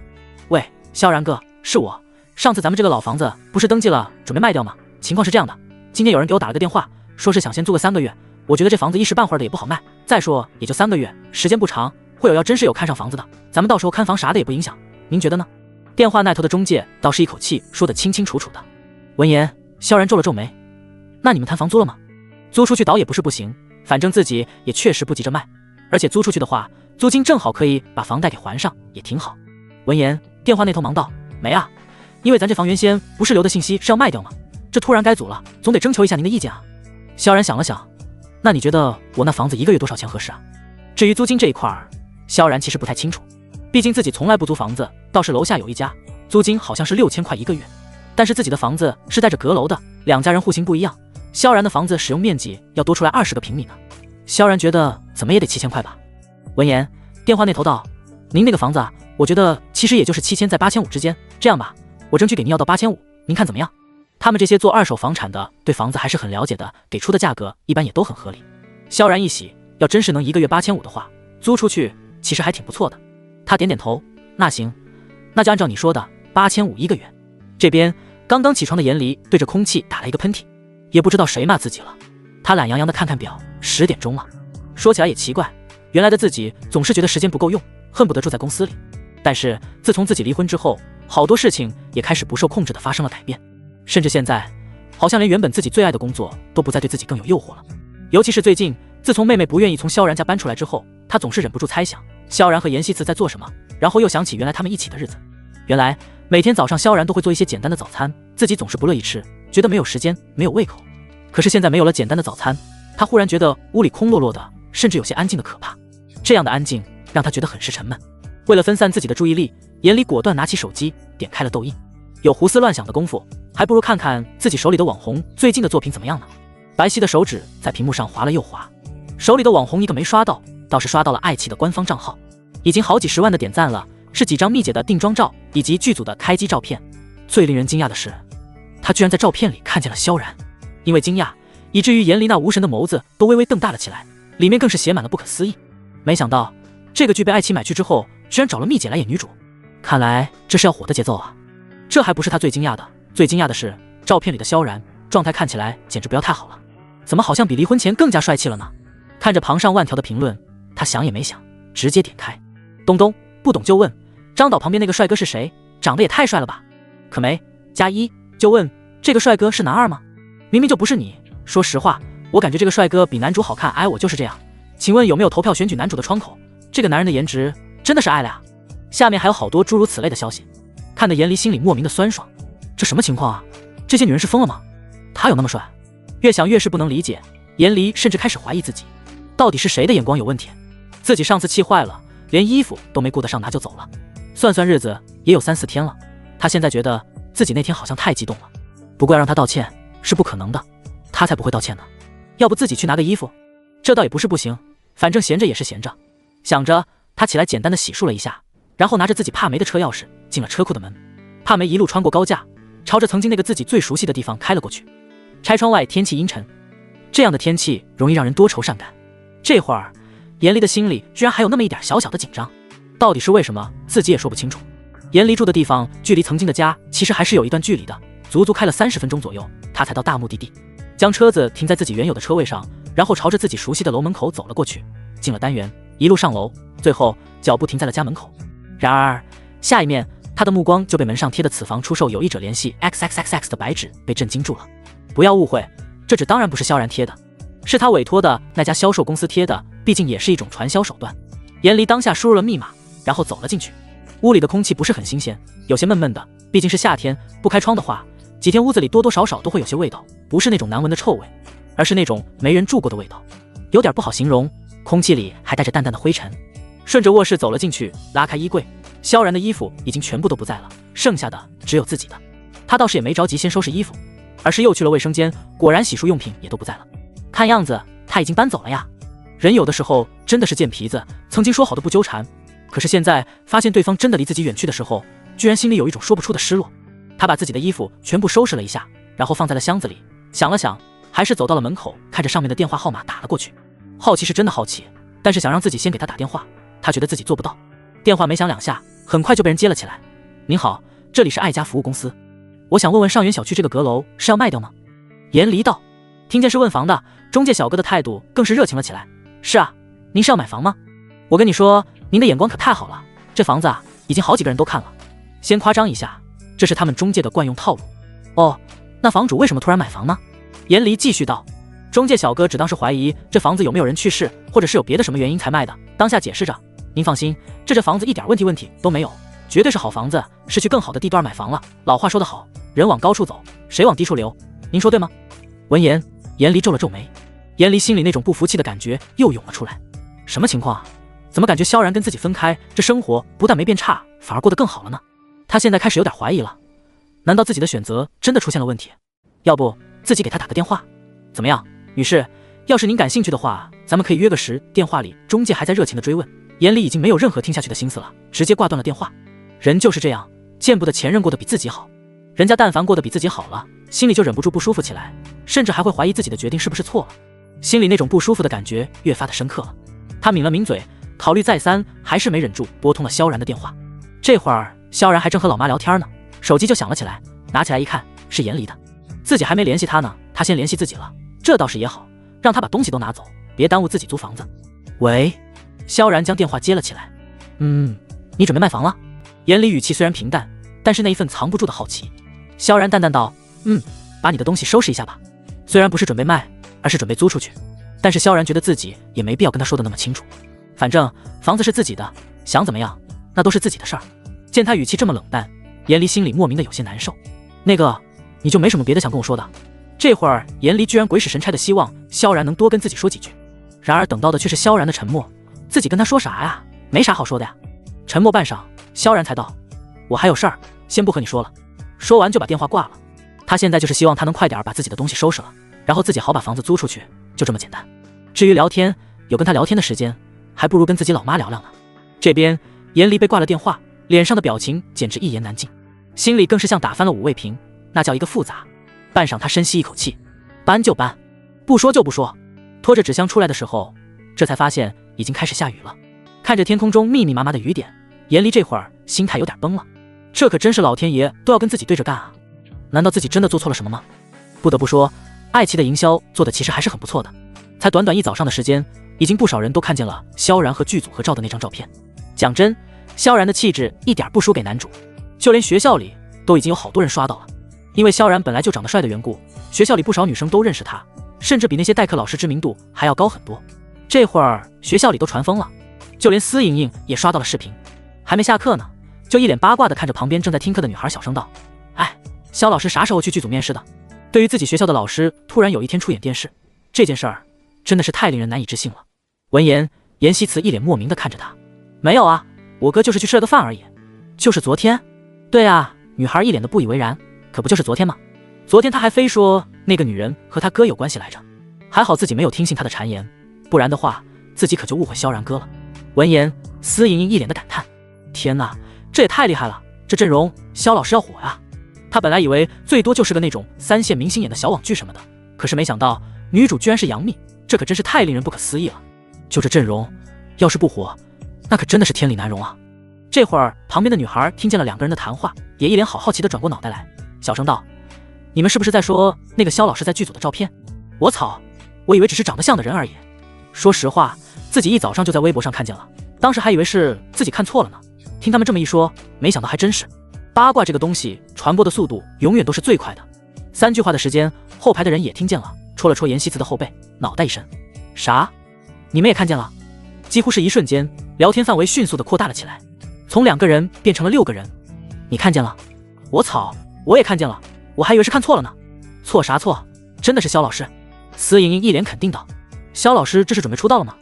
喂，萧然哥，是我。上次咱们这个老房子不是登记了准备卖掉吗？情况是这样的，今天有人给我打了个电话，说是想先租个3个月，我觉得这房子一时半会儿的也不好卖，再说也就3个月，时间不长，会有要真是有看上房子的，咱们到时候看房啥的也不影响，您觉得呢？电话那头的中介倒是一口气说得清清楚楚的。闻言，萧然皱了皱眉：那你们谈房租了吗？租出去倒也不是不行，反正自己也确实不急着卖，而且租出去的话，租金正好可以把房贷给还上，也挺好。闻言，电话那头忙道：没啊，因为咱这房原先不是留的信息是要卖掉吗？这突然该租了，总得征求一下您的意见啊。萧然想了想：那你觉得我那房子1个月多少钱合适啊？至于租金这一块儿，萧然其实不太清楚，毕竟自己从来不租房子，倒是楼下有一家，租金好像是6000块1个月，但是自己的房子是带着阁楼的，2家人户型不一样，萧然的房子使用面积要多出来20个平米呢。萧然觉得怎么也得7000块吧。闻言，电话那头道：您那个房子啊，我觉得其实也就是7000在8500之间，这样吧，我争取给您要到8500，您看怎么样？他们这些做二手房产的，对房子还是很了解的，给出的价格一般也都很合理。萧然一喜，要真是能1个月8500的话，租出去其实还挺不错的。他点点头，那行，那就按照你说的85001个月。这边刚刚起床的严离对着空气打了一个喷嚏，也不知道谁骂自己了。他懒洋洋的看看表，10点钟了。说起来也奇怪，原来的自己总是觉得时间不够用，恨不得住在公司里。但是自从自己离婚之后，好多事情也开始不受控制的发生了改变，甚至现在好像连原本自己最爱的工作都不再对自己更有诱惑了。尤其是最近，自从妹妹不愿意从萧然家搬出来之后，他总是忍不住猜想萧然和严希慈在做什么，然后又想起原来他们一起的日子。原来每天早上萧然都会做一些简单的早餐，自己总是不乐意吃，觉得没有时间，没有胃口。可是现在没有了简单的早餐，他忽然觉得屋里空落落的，甚至有些安静的可怕。这样的安静让他觉得很是沉闷。为了分散自己的注意力，严离果断拿起手机点开了抖音。有胡思乱想的功夫，还不如看看自己手里的网红最近的作品怎么样呢。白皙的手指在屏幕上滑了又滑，手里的网红一个没刷到，倒是刷到了爱奇艺的官方账号，已经好几10万的点赞了，是几张蜜姐的定妆照以及剧组的开机照片。最令人惊讶的是，他居然在照片里看见了萧然。因为惊讶，以至于严离那无神的眸子都微微瞪大了起来，里面更是写满了不可思议。没想到这个剧被爱奇艺买去之后，居然找了蜜姐来演女主，看来这是要火的节奏啊。这还不是他最惊讶的，最惊讶的是照片里的萧然状态看起来简直不要太好了，怎么好像比离婚前更加帅气了呢？看着旁上万条的评论，他想也没想，直接点开。东东不懂就问，张导旁边那个帅哥是谁？长得也太帅了吧？可没+1就问，这个帅哥是男二吗？明明就不是你。说实话，我感觉这个帅哥比男主好看，哎，我就是这样。请问有没有投票选举男主的窗口？这个男人的颜值真的是爱了呀。下面还有好多诸如此类的消息，看得严离心里莫名的酸爽。这什么情况啊？这些女人是疯了吗？他有那么帅？越想越是不能理解，严离甚至开始怀疑自己，到底是谁的眼光有问题？自己上次气坏了，连衣服都没顾得上拿就走了。算算日子也有3、4天了，他现在觉得自己那天好像太激动了。不过要让他道歉是不可能的，他才不会道歉呢。要不自己去拿个衣服？这倒也不是不行，反正闲着也是闲着。想着，他起来简单的洗漱了一下，然后拿着自己帕梅的车钥匙进了车库的门。帕梅一路穿过高架，朝着曾经那个自己最熟悉的地方开了过去。拆窗外天气阴沉，这样的天气容易让人多愁善感。这会儿严离的心里居然还有那么一点小小的紧张，到底是为什么自己也说不清楚。严离住的地方距离曾经的家其实还是有一段距离的，足足开了30分钟左右，他才到大目的地。将车子停在自己原有的车位上，然后朝着自己熟悉的楼门口走了过去，进了单元，一路上楼，最后脚步停在了家门口。然而下一面，他的目光就被门上贴的此房出售有意者联系 XXXX 的白纸被震惊住了。不要误会，这纸当然不是萧然贴的，是他委托的那家销售公司贴的，毕竟也是一种传销手段。严离当下输入了密码，然后走了进去。屋里的空气不是很新鲜，有些闷闷的，毕竟是夏天，不开窗的话，几天屋子里多多少少都会有些味道，不是那种难闻的臭味，而是那种没人住过的味道，有点不好形容，空气里还带着淡淡的灰尘。顺着卧室走了进去，拉开衣柜，萧然的衣服已经全部都不在了，剩下的只有自己的。他倒是也没着急先收拾衣服，而是又去了卫生间，果然洗漱用品也都不在了。看样子他已经搬走了呀。人有的时候真的是贱皮子，曾经说好的不纠缠，可是现在发现对方真的离自己远去的时候，居然心里有一种说不出的失落。他把自己的衣服全部收拾了一下，然后放在了箱子里，想了想，还是走到了门口，看着上面的电话号码打了过去。好奇是真的好奇，但是想让自己先给他打电话，他觉得自己做不到。电话没响2下，很快就被人接了起来。您好，这里是爱家服务公司，我想问问上元小区这个阁楼是要卖掉吗？严离道。听见是问房的，中介小哥的态度更是热情了起来。是啊，您是要买房吗？我跟你说，您的眼光可太好了，这房子啊，已经好几个人都看了。先夸张一下，这是他们中介的惯用套路。哦，那房主为什么突然买房呢？严离继续道。中介小哥只当是怀疑这房子有没有人去世，或者是有别的什么原因才卖的，当下解释着。您放心，这房子一点问题都没有，绝对是好房子，是去更好的地段买房了。老话说得好，人往高处走，谁往低处流，您说对吗？闻言，严离皱了皱眉。严离心里那种不服气的感觉又涌了出来。什么情况啊？怎么感觉萧然跟自己分开，这生活不但没变差，反而过得更好了呢？他现在开始有点怀疑了，难道自己的选择真的出现了问题？要不自己给他打个电话？怎么样，女士，要是您感兴趣的话，咱们可以约个时。电话里中介还在热情的追问，严离已经没有任何听下去的心思了，直接挂断了电话。人就是这样，见不得前任过得比自己好。人家但凡过得比自己好了，心里就忍不住不舒服起来，甚至还会怀疑自己的决定是不是错了。心里那种不舒服的感觉越发的深刻了。他抿了抿嘴，考虑再三，还是没忍住拨通了萧然的电话。这会儿萧然还正和老妈聊天呢，手机就响了起来，拿起来一看，是严离的。自己还没联系他呢，他先联系自己了，这倒是也好，让他把东西都拿走，别耽误自己租房子。喂，萧然将电话接了起来。你准备卖房了？严离语气虽然平淡，但是那一份藏不住的好奇。萧然淡淡道，把你的东西收拾一下吧。虽然不是准备卖，而是准备租出去，但是萧然觉得自己也没必要跟他说的那么清楚。反正房子是自己的，想怎么样那都是自己的事儿。见他语气这么冷淡，严离心里莫名的有些难受。那个，你就没什么别的想跟我说的？这会儿严离居然鬼使神差的希望萧然能多跟自己说几句，然而等到的却是萧然的沉默。自己跟他说啥呀？没啥好说的呀。沉默半晌，萧然才道，我还有事儿，先不和你说了。说完就把电话挂了。他现在就是希望他能快点把自己的东西收拾了，然后自己好把房子租出去，就这么简单。至于聊天，有跟他聊天的时间，还不如跟自己老妈聊聊呢。这边严离被挂了电话，脸上的表情简直一言难尽，心里更是像打翻了五味瓶，那叫一个复杂。半晌他深吸一口气，搬就搬，不说就不说。拖着纸箱出来的时候，这才发现已经开始下雨了。看着天空中密密麻麻的雨点，严离这会儿心态有点崩了。这可真是老天爷都要跟自己对着干啊！难道自己真的做错了什么吗？不得不说，爱奇艺的营销做的其实还是很不错的。才短短一早上的时间，已经不少人都看见了萧然和剧组合照的那张照片。讲真，萧然的气质一点不输给男主，就连学校里都已经有好多人刷到了。因为萧然本来就长得帅的缘故，学校里不少女生都认识他，甚至比那些代课老师知名度还要高很多。这会儿学校里都传疯了，就连司莹莹也刷到了视频。还没下课呢，就一脸八卦的看着旁边正在听课的女孩，小声道，哎，萧老师啥时候去剧组面试的？对于自己学校的老师突然有一天出演电视，这件事儿真的是太令人难以置信了。闻言，严希慈一脸莫名的看着他，没有啊，我哥就是去吃了个饭而已。就是昨天？对啊，女孩一脸的不以为然，可不就是昨天吗？昨天他还非说那个女人和他哥有关系来着，还好自己没有听信他的谗言，不然的话自己可就误会萧然哥了。闻言，司莹莹一脸的感叹，天哪，这也太厉害了，这阵容萧老师要火啊。他本来以为最多就是个那种3线明星演的小网剧什么的，可是没想到女主居然是杨幂，这可真是太令人不可思议了。就这阵容，要是不火，那可真的是天理难容啊。这会儿旁边的女孩听见了两个人的谈话，也一脸好好奇的转过脑袋来，小声道，你们是不是在说那个萧老师在剧组的照片？我操，我以为只是长得像的人而已。说实话，自己一早上就在微博上看见了，当时还以为是自己看错了呢，听他们这么一说，没想到还真是。八卦这个东西传播的速度永远都是最快的，3句话的时间，后排的人也听见了，戳了戳严希慈的后背，脑袋一伸，啥？你们也看见了？几乎是一瞬间，聊天范围迅速的扩大了起来，从2个人变成了6个人。你看见了？我操，我也看见了，我还以为是看错了呢。错啥错？真的是萧老师。司莹莹一脸肯定道，萧老师这是准备出道了吗？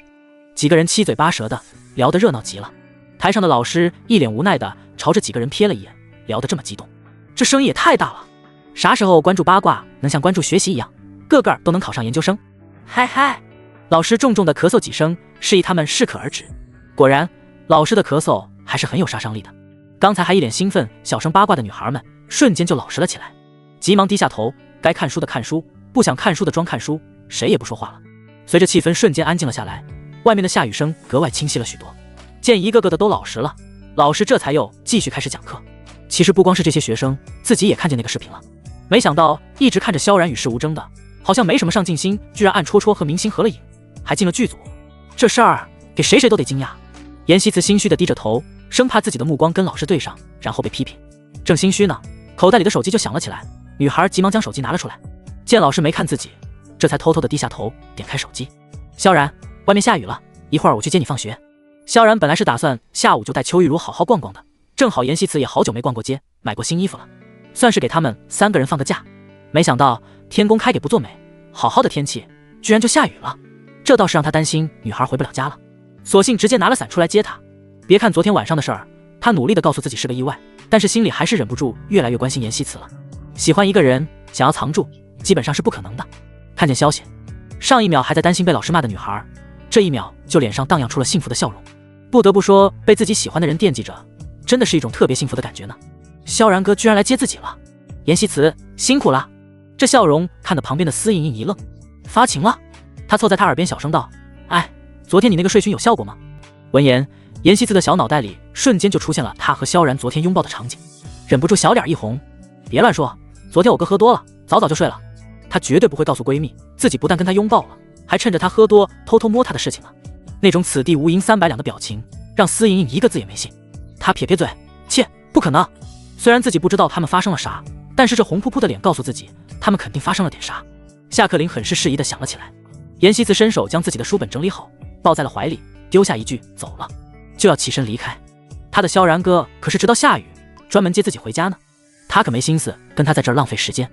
几个人七嘴八舌的聊得热闹极了。台上的老师一脸无奈的朝着几个人瞥了一眼，聊得这么激动，这声音也太大了。啥时候关注八卦能像关注学习一样，个个都能考上研究生？嗨嗨！老师重重的咳嗽几声，示意他们适可而止。果然，老师的咳嗽还是很有杀伤力的。刚才还一脸兴奋小声八卦的女孩们瞬间就老实了起来，急忙低下头，该看书的看书，不想看书的装看书，谁也不说话了。随着气氛瞬间安静了下来，外面的下雨声格外清晰了许多。见一个个的都老实了，老师这才又继续开始讲课。其实不光是这些学生，自己也看见那个视频了。没想到一直看着萧然与世无争的，好像没什么上进心，居然暗戳戳和明星合了影，还进了剧组。这事儿给谁都得惊讶。严希慈心虚的低着头，生怕自己的目光跟老师对上，然后被批评。正心虚呢，口袋里的手机就响了起来，女孩急忙将手机拿了出来，见老师没看自己，这才偷偷的低下头点开手机。萧然，外面下雨了，一会儿我去接你放学。萧然本来是打算下午就带邱玉茹好好逛逛的，正好严希慈也好久没逛过街，买过新衣服了，算是给他们3个人放个假。没想到天公开给不作美，好好的天气居然就下雨了，这倒是让他担心女孩回不了家了，索性直接拿了伞出来接她。别看昨天晚上的事儿，他努力的告诉自己是个意外，但是心里还是忍不住越来越关心严希慈了。喜欢一个人想要藏住，基本上是不可能的。看见消息，上一秒还在担心被老师骂的女孩，这一秒就脸上荡漾出了幸福的笑容。不得不说，被自己喜欢的人惦记着，真的是一种特别幸福的感觉呢。萧然哥居然来接自己了，严希慈辛苦了。这笑容看得旁边的司莹莹一愣，发情了。她凑在他耳边小声道：“哎，昨天你那个睡裙有效果吗？”闻言，严希慈的小脑袋里瞬间就出现了她和萧然昨天拥抱的场景，忍不住小脸一红。别乱说，昨天我哥喝多了，早就睡了。她绝对不会告诉闺蜜自己不但跟她拥抱了，还趁着她喝多偷偷摸她的事情呢。那种此地无银300两的表情，让司莹莹一个字也没信。她撇撇嘴，切，不可能。虽然自己不知道他们发生了啥，但是这红扑扑的脸告诉自己，他们肯定发生了点啥。下课铃很是适宜的响了起来，严希慈伸手将自己的书本整理好，抱在了怀里，丢下一句走了，就要起身离开。他的萧然哥可是直到下雨专门接自己回家呢，他可没心思跟他在这儿浪费时间。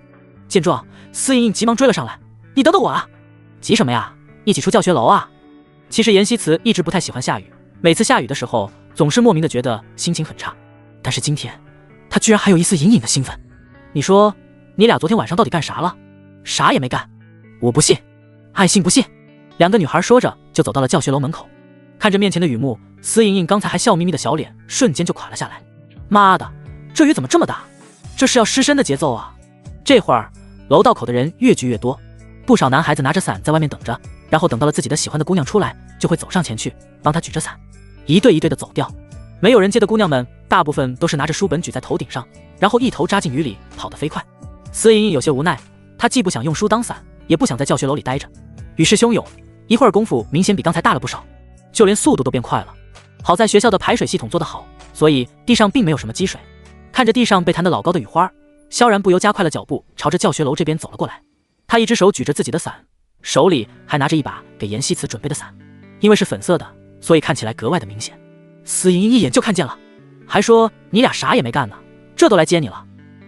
见状，司莹莹急忙追了上来，你等等我啊！急什么呀，一起出教学楼啊！其实严希慈一直不太喜欢下雨，每次下雨的时候总是莫名的觉得心情很差，但是今天他居然还有一丝隐隐的兴奋。你说你俩昨天晚上到底干啥了？啥也没干。我不信，爱信不信。两个女孩说着就走到了教学楼门口，看着面前的雨幕，司莹莹刚才还笑眯眯的小脸瞬间就垮了下来。妈的，这雨怎么这么大？这是要失身的节奏啊！这会儿楼道口的人越聚越多，不少男孩子拿着伞在外面等着，然后等到了自己的喜欢的姑娘出来，就会走上前去帮她举着伞，一对一对的走掉。没有人接的姑娘们大部分都是拿着书本举在头顶上，然后一头扎进雨里跑得飞快。司莹莹有些无奈，她既不想用书当伞，也不想在教学楼里待着。雨势汹涌，一会儿功夫明显比刚才大了不少，就连速度都变快了。好在学校的排水系统做得好，所以地上并没有什么积水。看着地上被弹得老高的雨花，萧然不由加快了脚步，朝着教学楼这边走了过来。他一只手举着自己的伞，手里还拿着一把给严希慈准备的伞，因为是粉色的，所以看起来格外的明显。司莹莹一眼就看见了，还说你俩啥也没干呢，这都来接你了，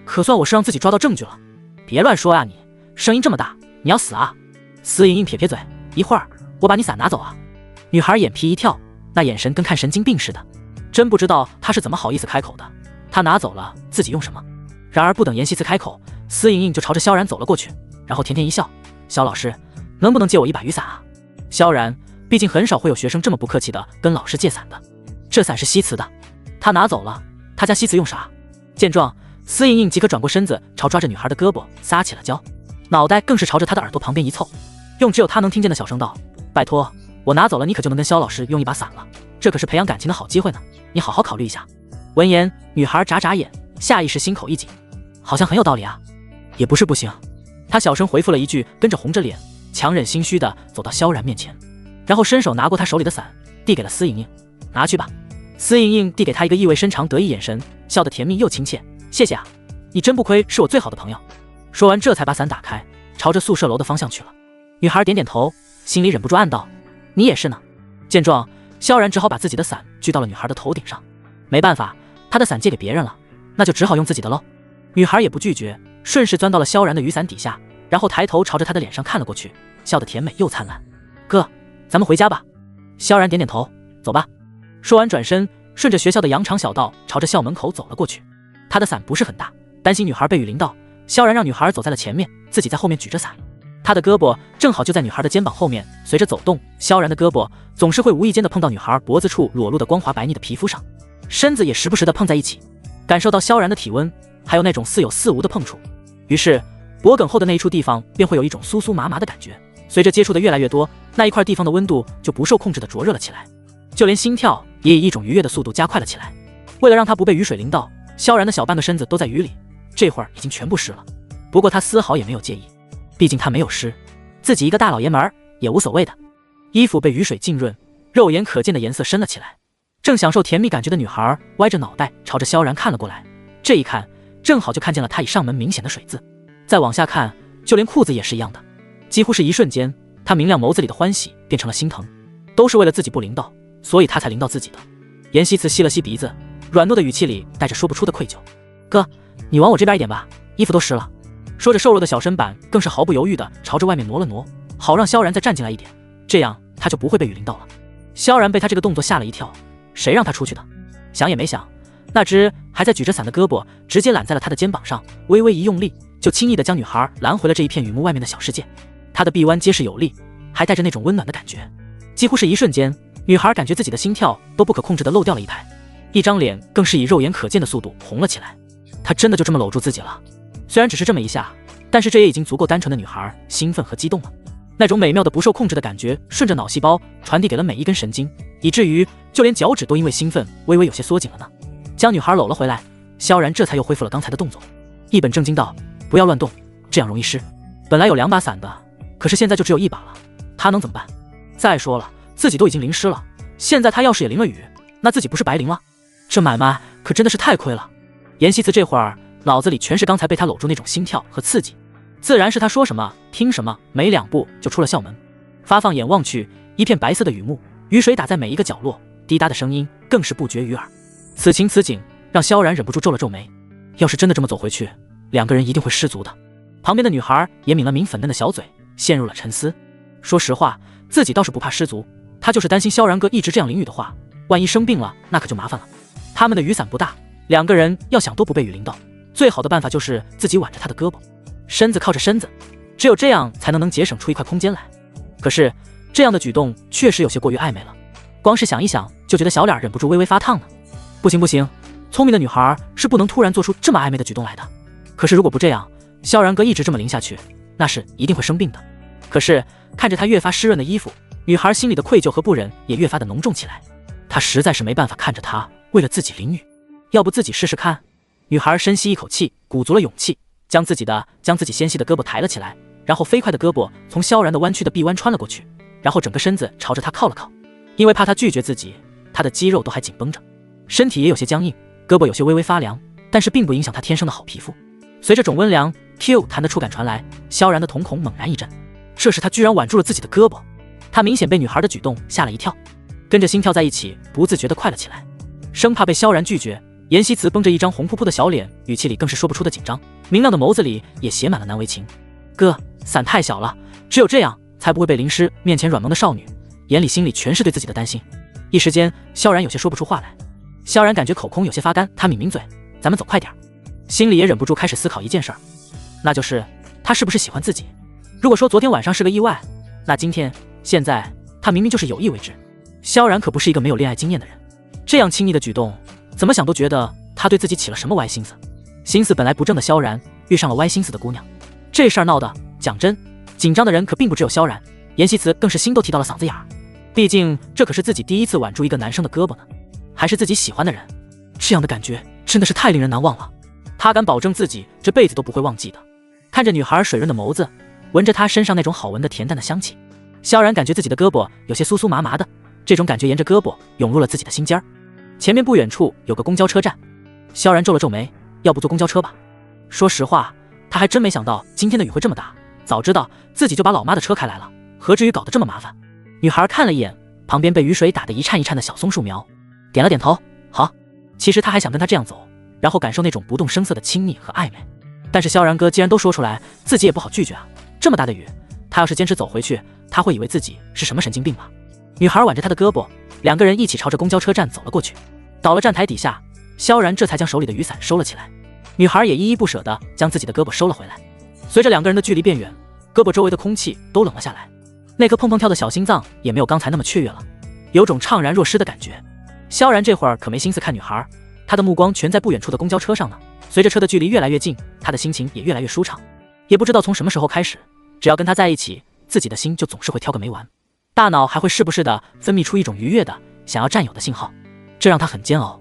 可算我是让自己抓到证据了。别乱说啊你，声音这么大，你要死啊！司莹莹撇撇嘴，一会儿我把你伞拿走啊。女孩眼皮一跳，那眼神跟看神经病似的，真不知道她是怎么好意思开口的。她拿走了自己用什么？然而不等严希慈开口，司莹莹就朝着萧然走了过去，然后甜甜一笑，萧老师能不能借我一把雨伞啊？萧然毕竟很少会有学生这么不客气的跟老师借伞的，这伞是希慈的，他拿走了，他家希慈用啥？见状，司莹莹即刻转过身子，朝抓着女孩的胳膊撒起了娇，脑袋更是朝着她的耳朵旁边一凑，用只有她能听见的小声道：拜托，我拿走了，你可就能跟萧老师用一把伞了，这可是培养感情的好机会呢，你好好考虑一下。闻言，女孩眨眨眼，下意识心口一紧，好像很有道理啊，也不是不行。她小声回复了一句，跟着红着脸，强忍心虚的走到萧然面前，然后伸手拿过他手里的伞，递给了司莹莹，拿去吧。司莹莹递给他一个意味深长得意眼神，笑得甜蜜又亲切，谢谢啊，你真不愧是我最好的朋友。说完这才把伞打开，朝着宿舍楼的方向去了。女孩点点头，心里忍不住暗道，你也是呢。见状，萧然只好把自己的伞举到了女孩的头顶上，没办法，他的伞借给别人了，那就只好用自己的喽。女孩也不拒绝，顺势钻到了萧然的雨伞底下，然后抬头朝着他的脸上看了过去，笑得甜美又灿烂。哥，咱们回家吧。萧然点点头，走吧。说完转身顺着学校的羊肠小道朝着校门口走了过去。他的伞不是很大，担心女孩被雨淋到，萧然让女孩走在了前面，自己在后面举着伞。他的胳膊正好就在女孩的肩膀后面，随着走动，萧然的胳膊总是会无意间的碰到女孩脖子处裸露的光滑白腻的皮肤上，身子也时不时的碰在一起，感受到萧然的体温，还有那种似有似无的碰触，于是脖梗后的那一处地方便会有一种酥酥麻麻的感觉，随着接触的越来越多，那一块地方的温度就不受控制的灼热了起来，就连心跳也以一种愉悦的速度加快了起来。为了让他不被雨水淋到，萧然的小半个身子都在雨里，这会儿已经全部湿了，不过他丝毫也没有介意，毕竟他没有湿，自己一个大老爷们儿也无所谓的。衣服被雨水浸润，肉眼可见的颜色深了起来。正享受甜蜜感觉的女孩歪着脑袋朝着萧然看了过来，这一看正好就看见了他已上门明显的水渍，再往下看，就连裤子也是一样的。几乎是一瞬间，他明亮眸子里的欢喜变成了心疼，都是为了自己不淋到，所以他才淋到自己的。严希慈吸了吸鼻子，软糯的语气里带着说不出的愧疚，哥，你往我这边一点吧，衣服都湿了。说着瘦弱的小身板更是毫不犹豫地朝着外面挪了挪，好让萧然再站进来一点，这样他就不会被雨淋到了。萧然被他这个动作吓了一跳，谁让他出去的？想也没想，那只还在举着伞的胳膊直接揽在了他的肩膀上，微微一用力，就轻易地将女孩拦回了这一片雨幕外面的小世界。他的臂弯结实有力，还带着那种温暖的感觉，几乎是一瞬间，女孩感觉自己的心跳都不可控制地漏掉了一拍，一张脸更是以肉眼可见的速度红了起来。他真的就这么搂住自己了？虽然只是这么一下，但是这也已经足够单纯的女孩兴奋和激动了。那种美妙的不受控制的感觉顺着脑细胞传递给了每一根神经，以至于就连脚趾都因为兴奋微微有些缩紧了呢。将女孩搂了回来，萧然这才又恢复了刚才的动作，一本正经道：“不要乱动，这样容易湿。本来有2把伞的，可是现在就只有1把了，他能怎么办？再说了，自己都已经淋湿了，现在他要是也淋了雨，那自己不是白淋了？这买卖可真的是太亏了。”严希慈这会儿脑子里全是刚才被他搂住那种心跳和刺激，自然是他说什么听什么，没2步就出了校门。发放眼望去，一片白色的雨幕，雨水打在每一个角落，滴答的声音更是不绝于耳。此情此景让萧然忍不住皱了皱眉，要是真的这么走回去，2个人一定会失足的。旁边的女孩也抿了抿粉嫩的小嘴，陷入了沉思。说实话，自己倒是不怕失足，她就是担心萧然哥一直这样淋雨的话，万一生病了那可就麻烦了。他们的雨伞不大，2个人要想都不被雨淋到，最好的办法就是自己挽着他的胳膊，身子靠着身子，只有这样才能节省出一块空间来。可是这样的举动确实有些过于暧昧了，光是想一想就觉得小脸忍不住微微发烫呢。不行不行，聪明的女孩是不能突然做出这么暧昧的举动来的。可是如果不这样，萧然哥一直这么淋下去，那是一定会生病的。可是看着他越发湿润的衣服，女孩心里的愧疚和不忍也越发的浓重起来。她实在是没办法看着他为了自己淋雨，要不自己试试看？女孩深吸一口气，鼓足了勇气，将自己纤细的胳膊抬了起来，然后飞快的胳膊从萧然的弯曲的臂弯穿了过去，然后整个身子朝着他靠了靠。因为怕他拒绝自己，他的肌肉都还紧绷着，身体也有些僵硬，胳膊有些微微发凉，但是并不影响他天生的好皮肤。随着种温凉 Q 弹的触感传来，萧然的瞳孔猛然一震，这时他居然挽住了自己的胳膊。他明显被女孩的举动吓了一跳，跟着心跳在一起，不自觉地快了起来，生怕被萧然拒绝。严希慈绷着一张红扑扑的小脸，语气里更是说不出的紧张，明亮的眸子里也写满了难为情。哥，伞太小了，只有这样才不会被淋湿。面前软萌的少女眼里心里全是对自己的担心，一时间萧然有些说不出话来。萧然感觉口空有些发干，他抿抿嘴，咱们走快点。心里也忍不住开始思考一件事儿，那就是他是不是喜欢自己。如果说昨天晚上是个意外，那现在他明明就是有意为之。萧然可不是一个没有恋爱经验的人，这样亲昵的举动怎么想都觉得他对自己起了什么歪心思。心思本来不正的萧然遇上了歪心思的姑娘，这事儿闹的讲真紧张的人可并不只有萧然，严希慈更是心都提到了嗓子眼儿。毕竟这可是自己第一次挽住一个男生的胳膊呢，还是自己喜欢的人，这样的感觉真的是太令人难忘了。他敢保证自己这辈子都不会忘记的。看着女孩水润的眸子，闻着她身上那种好闻的甜淡的香气，萧然感觉自己的胳膊有些酥酥麻麻的，这种感觉沿着胳膊涌入了自己的心尖儿。前面不远处有个公交车站，萧然皱了皱眉，要不坐公交车吧？说实话，他还真没想到今天的雨会这么大，早知道自己就把老妈的车开来了，何至于搞得这么麻烦。女孩看了一眼旁边被雨水打得一颤一颤的小松树苗，点了点头，好。其实他还想跟他这样走，然后感受那种不动声色的亲昵和暧昧，但是萧然哥既然都说出来，自己也不好拒绝啊。这么大的雨，他要是坚持走回去，他会以为自己是什么神经病吧？女孩挽着他的胳膊，2个人一起朝着公交车站走了过去。到了站台底下，萧然这才将手里的雨伞收了起来，女孩也依依不舍地将自己的胳膊收了回来。随着2个人的距离变远，胳膊周围的空气都冷了下来，那颗砰砰跳的小心脏也没有刚才那么雀跃了，有种怅然若失的感觉。萧然这会儿可没心思看女孩，他的目光全在不远处的公交车上呢。随着车的距离越来越近，他的心情也越来越舒畅。也不知道从什么时候开始，只要跟他在一起，自己的心就总是会跳个没完，大脑还会时不时的分泌出一种愉悦的想要占有的信号，这让他很煎熬。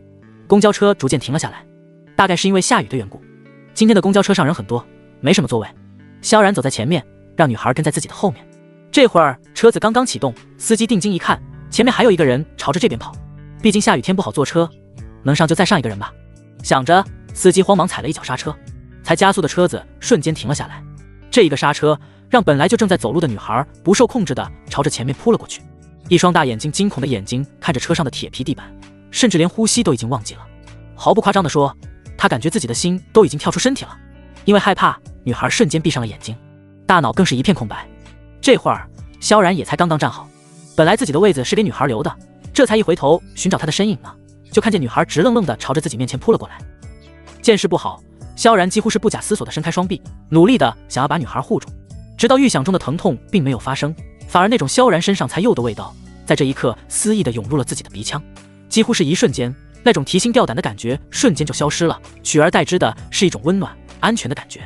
公交车逐渐停了下来，大概是因为下雨的缘故。今天的公交车上人很多，没什么座位。萧然走在前面，让女孩跟在自己的后面。这会儿车子刚刚启动，司机定睛一看，前面还有一个人朝着这边跑，毕竟下雨天不好坐车，能上就再上一个人吧。想着，司机慌忙踩了一脚刹车，才加速的车子瞬间停了下来。这一个刹车让本来就正在走路的女孩不受控制的朝着前面扑了过去，一双大眼睛惊恐的眼睛看着车上的铁皮地板，甚至连呼吸都已经忘记了。毫不夸张地说，她感觉自己的心都已经跳出身体了。因为害怕，女孩瞬间闭上了眼睛，大脑更是一片空白。这会儿萧然也才刚刚站好，本来自己的位子是给女孩留的，这才一回头寻找她的身影呢，就看见女孩直愣愣的朝着自己面前扑了过来。见势不好，萧然几乎是不假思索的伸开双臂，努力的想要把女孩护住，直到预想中的疼痛并没有发生，反而那种萧然身上才有的味道在这一刻肆意的涌入了自己的鼻腔。几乎是一瞬间，那种提心吊胆的感觉瞬间就消失了，取而代之的是一种温暖安全的感觉。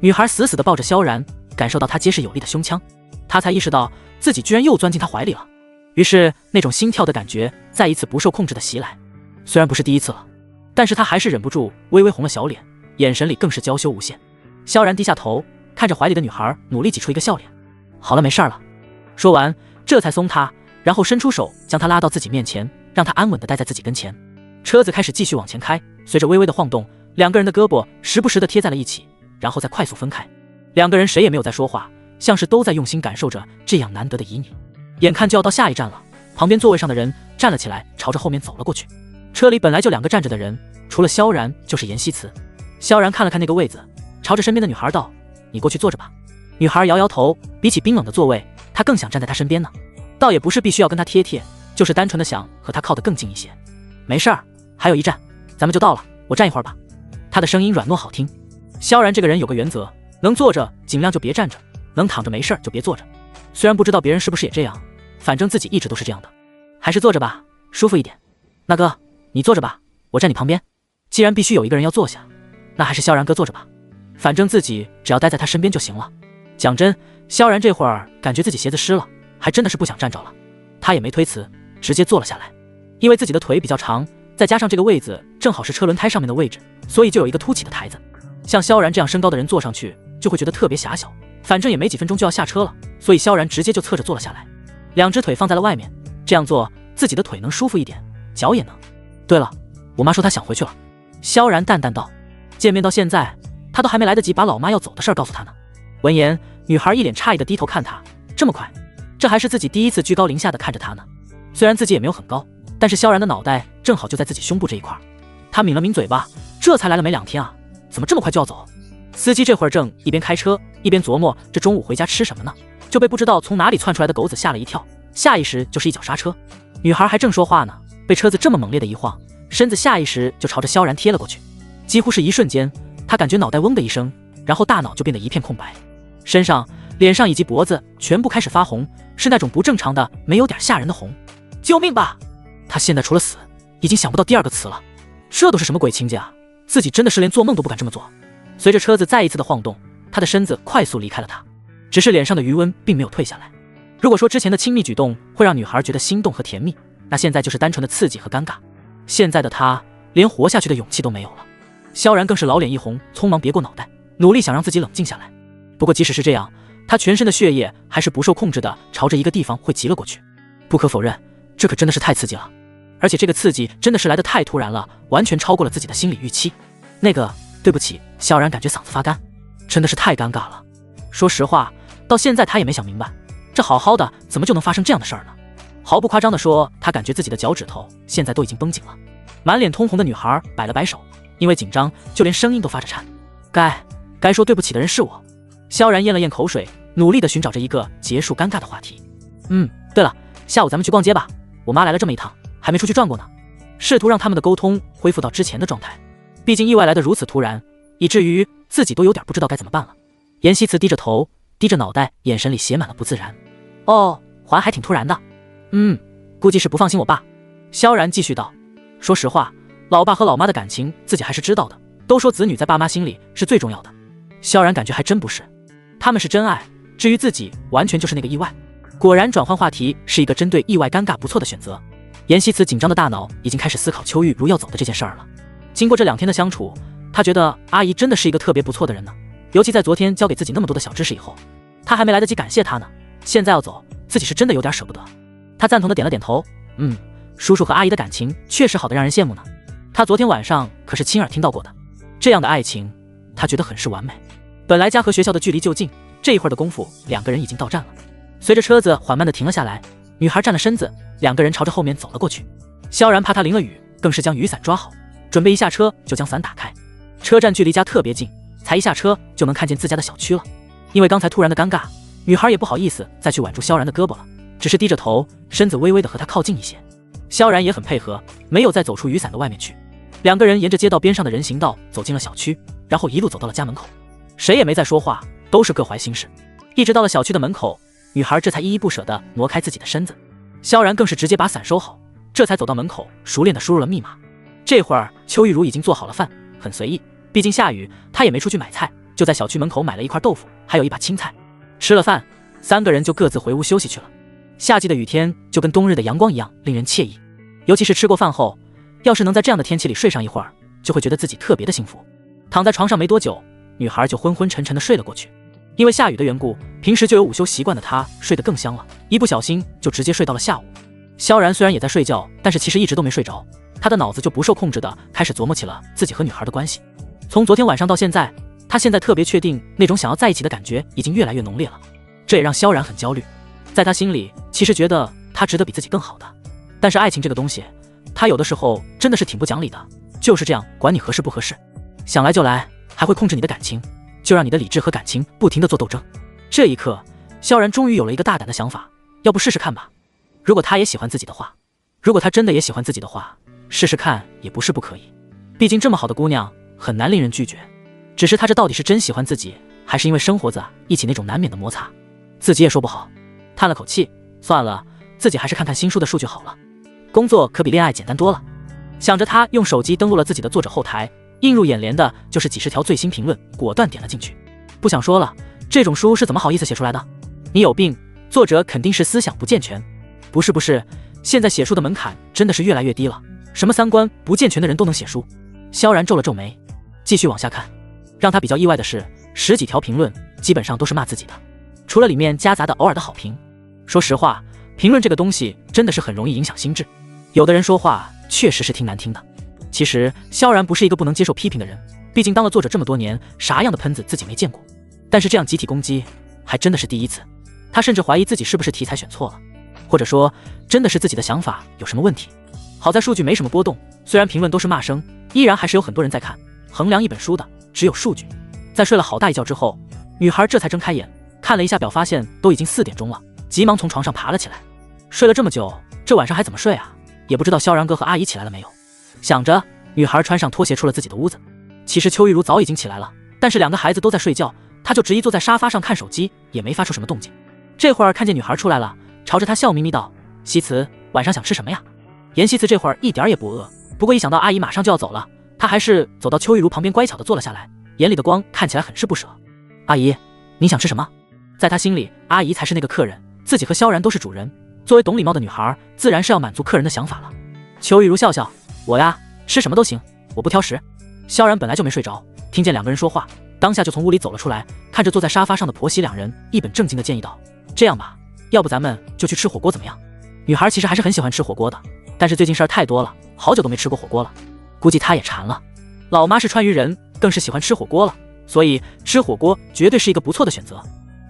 女孩死死地抱着萧然，感受到他结实有力的胸腔，她才意识到自己居然又钻进他怀里了。于是那种心跳的感觉再一次不受控制的袭来。虽然不是第一次了，但是他还是忍不住微微红了小脸，眼神里更是娇羞无限。萧然低下头，看着怀里的女孩，努力挤出一个笑脸。好了，没事了。说完，这才松他，然后伸出手将他拉到自己面前，让他安稳地待在自己跟前。车子开始继续往前开，随着微微的晃动，两个人的胳膊时不时地贴在了一起，然后再快速分开。两个人谁也没有再说话，像是都在用心感受着这样难得的旖旎。眼看就要到下一站了，旁边座位上的人站了起来，朝着后面走了过去。车里本来就2个站着的人，除了萧然就是严希慈。萧然看了看那个位子，朝着身边的女孩道：“你过去坐着吧。”女孩摇摇头，比起冰冷的座位，她更想站在他身边呢。倒也不是必须要跟他贴贴，就是单纯的想和他靠得更近一些。没事儿，还有1站，咱们就到了，我站一会儿吧。他的声音软糯好听。萧然这个人有个原则，能坐着尽量就别站着，能躺着没事就别坐着。虽然不知道别人是不是也这样，反正自己一直都是这样的。还是坐着吧，舒服一点。那哥，你坐着吧，我站你旁边。既然必须有一个人要坐下，那还是萧然哥坐着吧，反正自己只要待在他身边就行了。讲真，萧然这会儿感觉自己鞋子湿了，还真的是不想站着了。他也没推辞，直接坐了下来。因为自己的腿比较长，再加上这个位子正好是车轮胎上面的位置，所以就有一个凸起的台子。像萧然这样身高的人坐上去就会觉得特别狭小，反正也没几分钟就要下车了，所以萧然直接就侧着坐了下来，2只腿放在了外面，这样做自己的腿能舒服一点，脚也能。对了，我妈说她想回去了。萧然淡淡道。见面到现在，他都还没来得及把老妈要走的事儿告诉他呢。闻言，女孩一脸诧异的低头看他，这么快？这还是自己第一次居高临下的看着他呢。虽然自己也没有很高，但是萧然的脑袋正好就在自己胸部这一块。他抿了抿嘴巴，这才来了没2天啊，怎么这么快就要走？司机这会儿正一边开车一边琢磨这中午回家吃什么呢，就被不知道从哪里窜出来的狗子吓了一跳，下意识就是一脚刹车。女孩还正说话呢，被车子这么猛烈的一晃，身子下意识就朝着萧然贴了过去。几乎是一瞬间，她感觉脑袋嗡的一声，然后大脑就变得一片空白，身上、脸上以及脖子全部开始发红，是那种不正常的没有点吓人的红。救命吧！她现在除了死已经想不到第2个词了。这都是什么鬼情节啊，自己真的是连做梦都不敢这么做。随着车子再一次的晃动，她的身子快速离开了他，只是脸上的余温并没有退下来。如果说之前的亲密举动会让女孩觉得心动和甜蜜，那现在就是单纯的刺激和尴尬。现在的她连活下去的勇气都没有了。萧然更是老脸一红，匆忙别过脑袋，努力想让自己冷静下来。不过即使是这样，他全身的血液还是不受控制的朝着一个地方汇集了过去。不可否认，这可真的是太刺激了，而且这个刺激真的是来得太突然了，完全超过了自己的心理预期。那个，对不起，萧然感觉嗓子发干，真的是太尴尬了。说实话，到现在他也没想明白，这好好的怎么就能发生这样的事儿呢？毫不夸张地说，他感觉自己的脚趾头现在都已经绷紧了。满脸通红的女孩摆了摆手，因为紧张就连声音都发着颤。该说对不起的人是我。萧然咽了咽口水，努力地寻找着一个结束尴尬的话题。对了，下午咱们去逛街吧，我妈来了这么一趟，还没出去转过呢。试图让他们的沟通恢复到之前的状态，毕竟意外来得如此突然，以至于自己都有点不知道该怎么办了。严希慈低着头，低着脑袋，眼神里写满了不自然。哦，还挺突然的。估计是不放心我爸。萧然继续道。说实话，老爸和老妈的感情自己还是知道的，都说子女在爸妈心里是最重要的。萧然感觉还真不是，他们是真爱，至于自己完全就是那个意外。果然转换话题是一个针对意外尴尬不错的选择。严希慈紧张的大脑已经开始思考邱玉如要走的这件事儿了。经过这2天的相处，他觉得阿姨真的是一个特别不错的人呢，尤其在昨天教给自己那么多的小知识以后，他还没来得及感谢她呢，现在要走，自己是真的有点舍不得。他赞同的点了点头，叔叔和阿姨的感情确实好得让人羡慕呢。他昨天晚上可是亲耳听到过的，这样的爱情他觉得很是完美。本来家和学校的距离就近，这一会儿的功夫2个人已经到站了。随着车子缓慢地停了下来，女孩站了身子，2个人朝着后面走了过去。萧然怕她淋了雨，更是将雨伞抓好，准备一下车就将伞打开。车站距离家特别近，才一下车就能看见自家的小区了。因为刚才突然的尴尬，女孩也不好意思再去挽住萧然的胳膊了，只是低着头，身子微微地和他靠近一些。萧然也很配合，没有再走出雨伞的外面去。2个人沿着街道边上的人行道走进了小区，然后一路走到了家门口，谁也没再说话，都是各怀心事。一直到了小区的门口，女孩这才依依不舍地挪开自己的身子。萧然更是直接把伞收好，这才走到门口，熟练地输入了密码。这会儿邱玉茹已经做好了饭，很随意，毕竟下雨，她也没出去买菜，就在小区门口买了一块豆腐，还有一把青菜。吃了饭，3个人就各自回屋休息去了。夏季的雨天就跟冬日的阳光一样令人惬意，尤其是吃过饭后，要是能在这样的天气里睡上一会儿，就会觉得自己特别的幸福。躺在床上没多久，女孩就昏昏沉沉的睡了过去。因为下雨的缘故，平时就有午休习惯的她睡得更香了，一不小心就直接睡到了下午。萧然虽然也在睡觉，但是其实一直都没睡着，他的脑子就不受控制的开始琢磨起了自己和女孩的关系。从昨天晚上到现在，他现在特别确定那种想要在一起的感觉已经越来越浓烈了，这也让萧然很焦虑。在他心里其实觉得他值得比自己更好的，但是爱情这个东西，他有的时候真的是挺不讲理的，就是这样管你合适不合适，想来就来，还会控制你的感情，就让你的理智和感情不停地做斗争。这一刻，萧然终于有了一个大胆的想法，要不试试看吧？如果他也喜欢自己的话，如果他真的也喜欢自己的话，试试看也不是不可以。毕竟这么好的姑娘很难令人拒绝，只是他这到底是真喜欢自己，还是因为生活在一起那种难免的摩擦，自己也说不好。叹了口气，算了，自己还是看看新书的数据好了。工作可比恋爱简单多了。想着他用手机登录了自己的作者后台，映入眼帘的就是几十条最新评论，果断点了进去。不想说了，这种书是怎么好意思写出来的？你有病，作者肯定是思想不健全。不是，现在写书的门槛真的是越来越低了，什么3观不健全的人都能写书。萧然皱了皱眉，继续往下看。让他比较意外的是，10几条评论基本上都是骂自己的，除了里面夹杂的偶尔的好评。说实话，评论这个东西真的是很容易影响心智，有的人说话确实是挺难听的。其实萧然不是一个不能接受批评的人，毕竟当了作者这么多年，啥样的喷子自己没见过。但是这样集体攻击还真的是第一次，他甚至怀疑自己是不是题材选错了，或者说真的是自己的想法有什么问题。好在数据没什么波动，虽然评论都是骂声，依然还是有很多人在看。衡量一本书的只有数据。在睡了好大一觉之后，女孩这才睁开眼，看了一下表，发现都已经4点钟了，急忙从床上爬了起来。睡了这么久，这晚上还怎么睡啊？也不知道萧然哥和阿姨起来了没有。想着，女孩穿上拖鞋出了自己的屋子。其实邱玉茹早已经起来了，但是2个孩子都在睡觉，她就执意坐在沙发上看手机，也没发出什么动静。这会儿看见女孩出来了，朝着她笑眯眯道：“西辞，晚上想吃什么呀？”严西辞这会儿一点也不饿，不过一想到阿姨马上就要走了，他还是走到邱玉茹旁边乖巧地坐了下来，眼里的光看起来很是不舍。阿姨，你想吃什么？在他心里，阿姨才是那个客人，自己和萧然都是主人。作为懂礼貌的女孩，自然是要满足客人的想法了。邱玉茹笑笑：“我呀，吃什么都行，我不挑食。”萧然本来就没睡着，听见2个人说话，当下就从屋里走了出来，看着坐在沙发上的婆媳2人，一本正经地建议道：“这样吧，要不咱们就去吃火锅怎么样？”女孩其实还是很喜欢吃火锅的，但是最近事儿太多了，好久都没吃过火锅了，估计她也馋了。老妈是川渝人，更是喜欢吃火锅了，所以吃火锅绝对是一个不错的选择。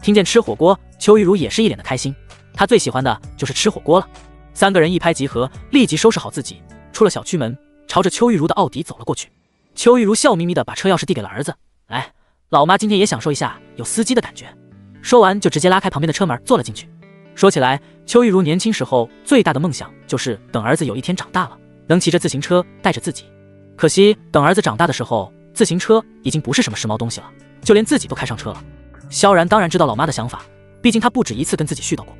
听见吃火锅，邱玉茹也是一脸的开心，她最喜欢的就是吃火锅了。3个人一拍即合，立即收拾好自己，出了小区门，朝着邱玉茹的奥迪走了过去。邱玉茹笑眯眯地把车钥匙递给了儿子：“来，老妈今天也享受一下有司机的感觉。”说完就直接拉开旁边的车门坐了进去。说起来，邱玉茹年轻时候最大的梦想就是等儿子有一天长大了，能骑着自行车带着自己。可惜等儿子长大的时候，自行车已经不是什么时髦东西了，就连自己都开上车了。萧然当然知道老妈的想法，毕竟他不止一次跟自己絮叨过。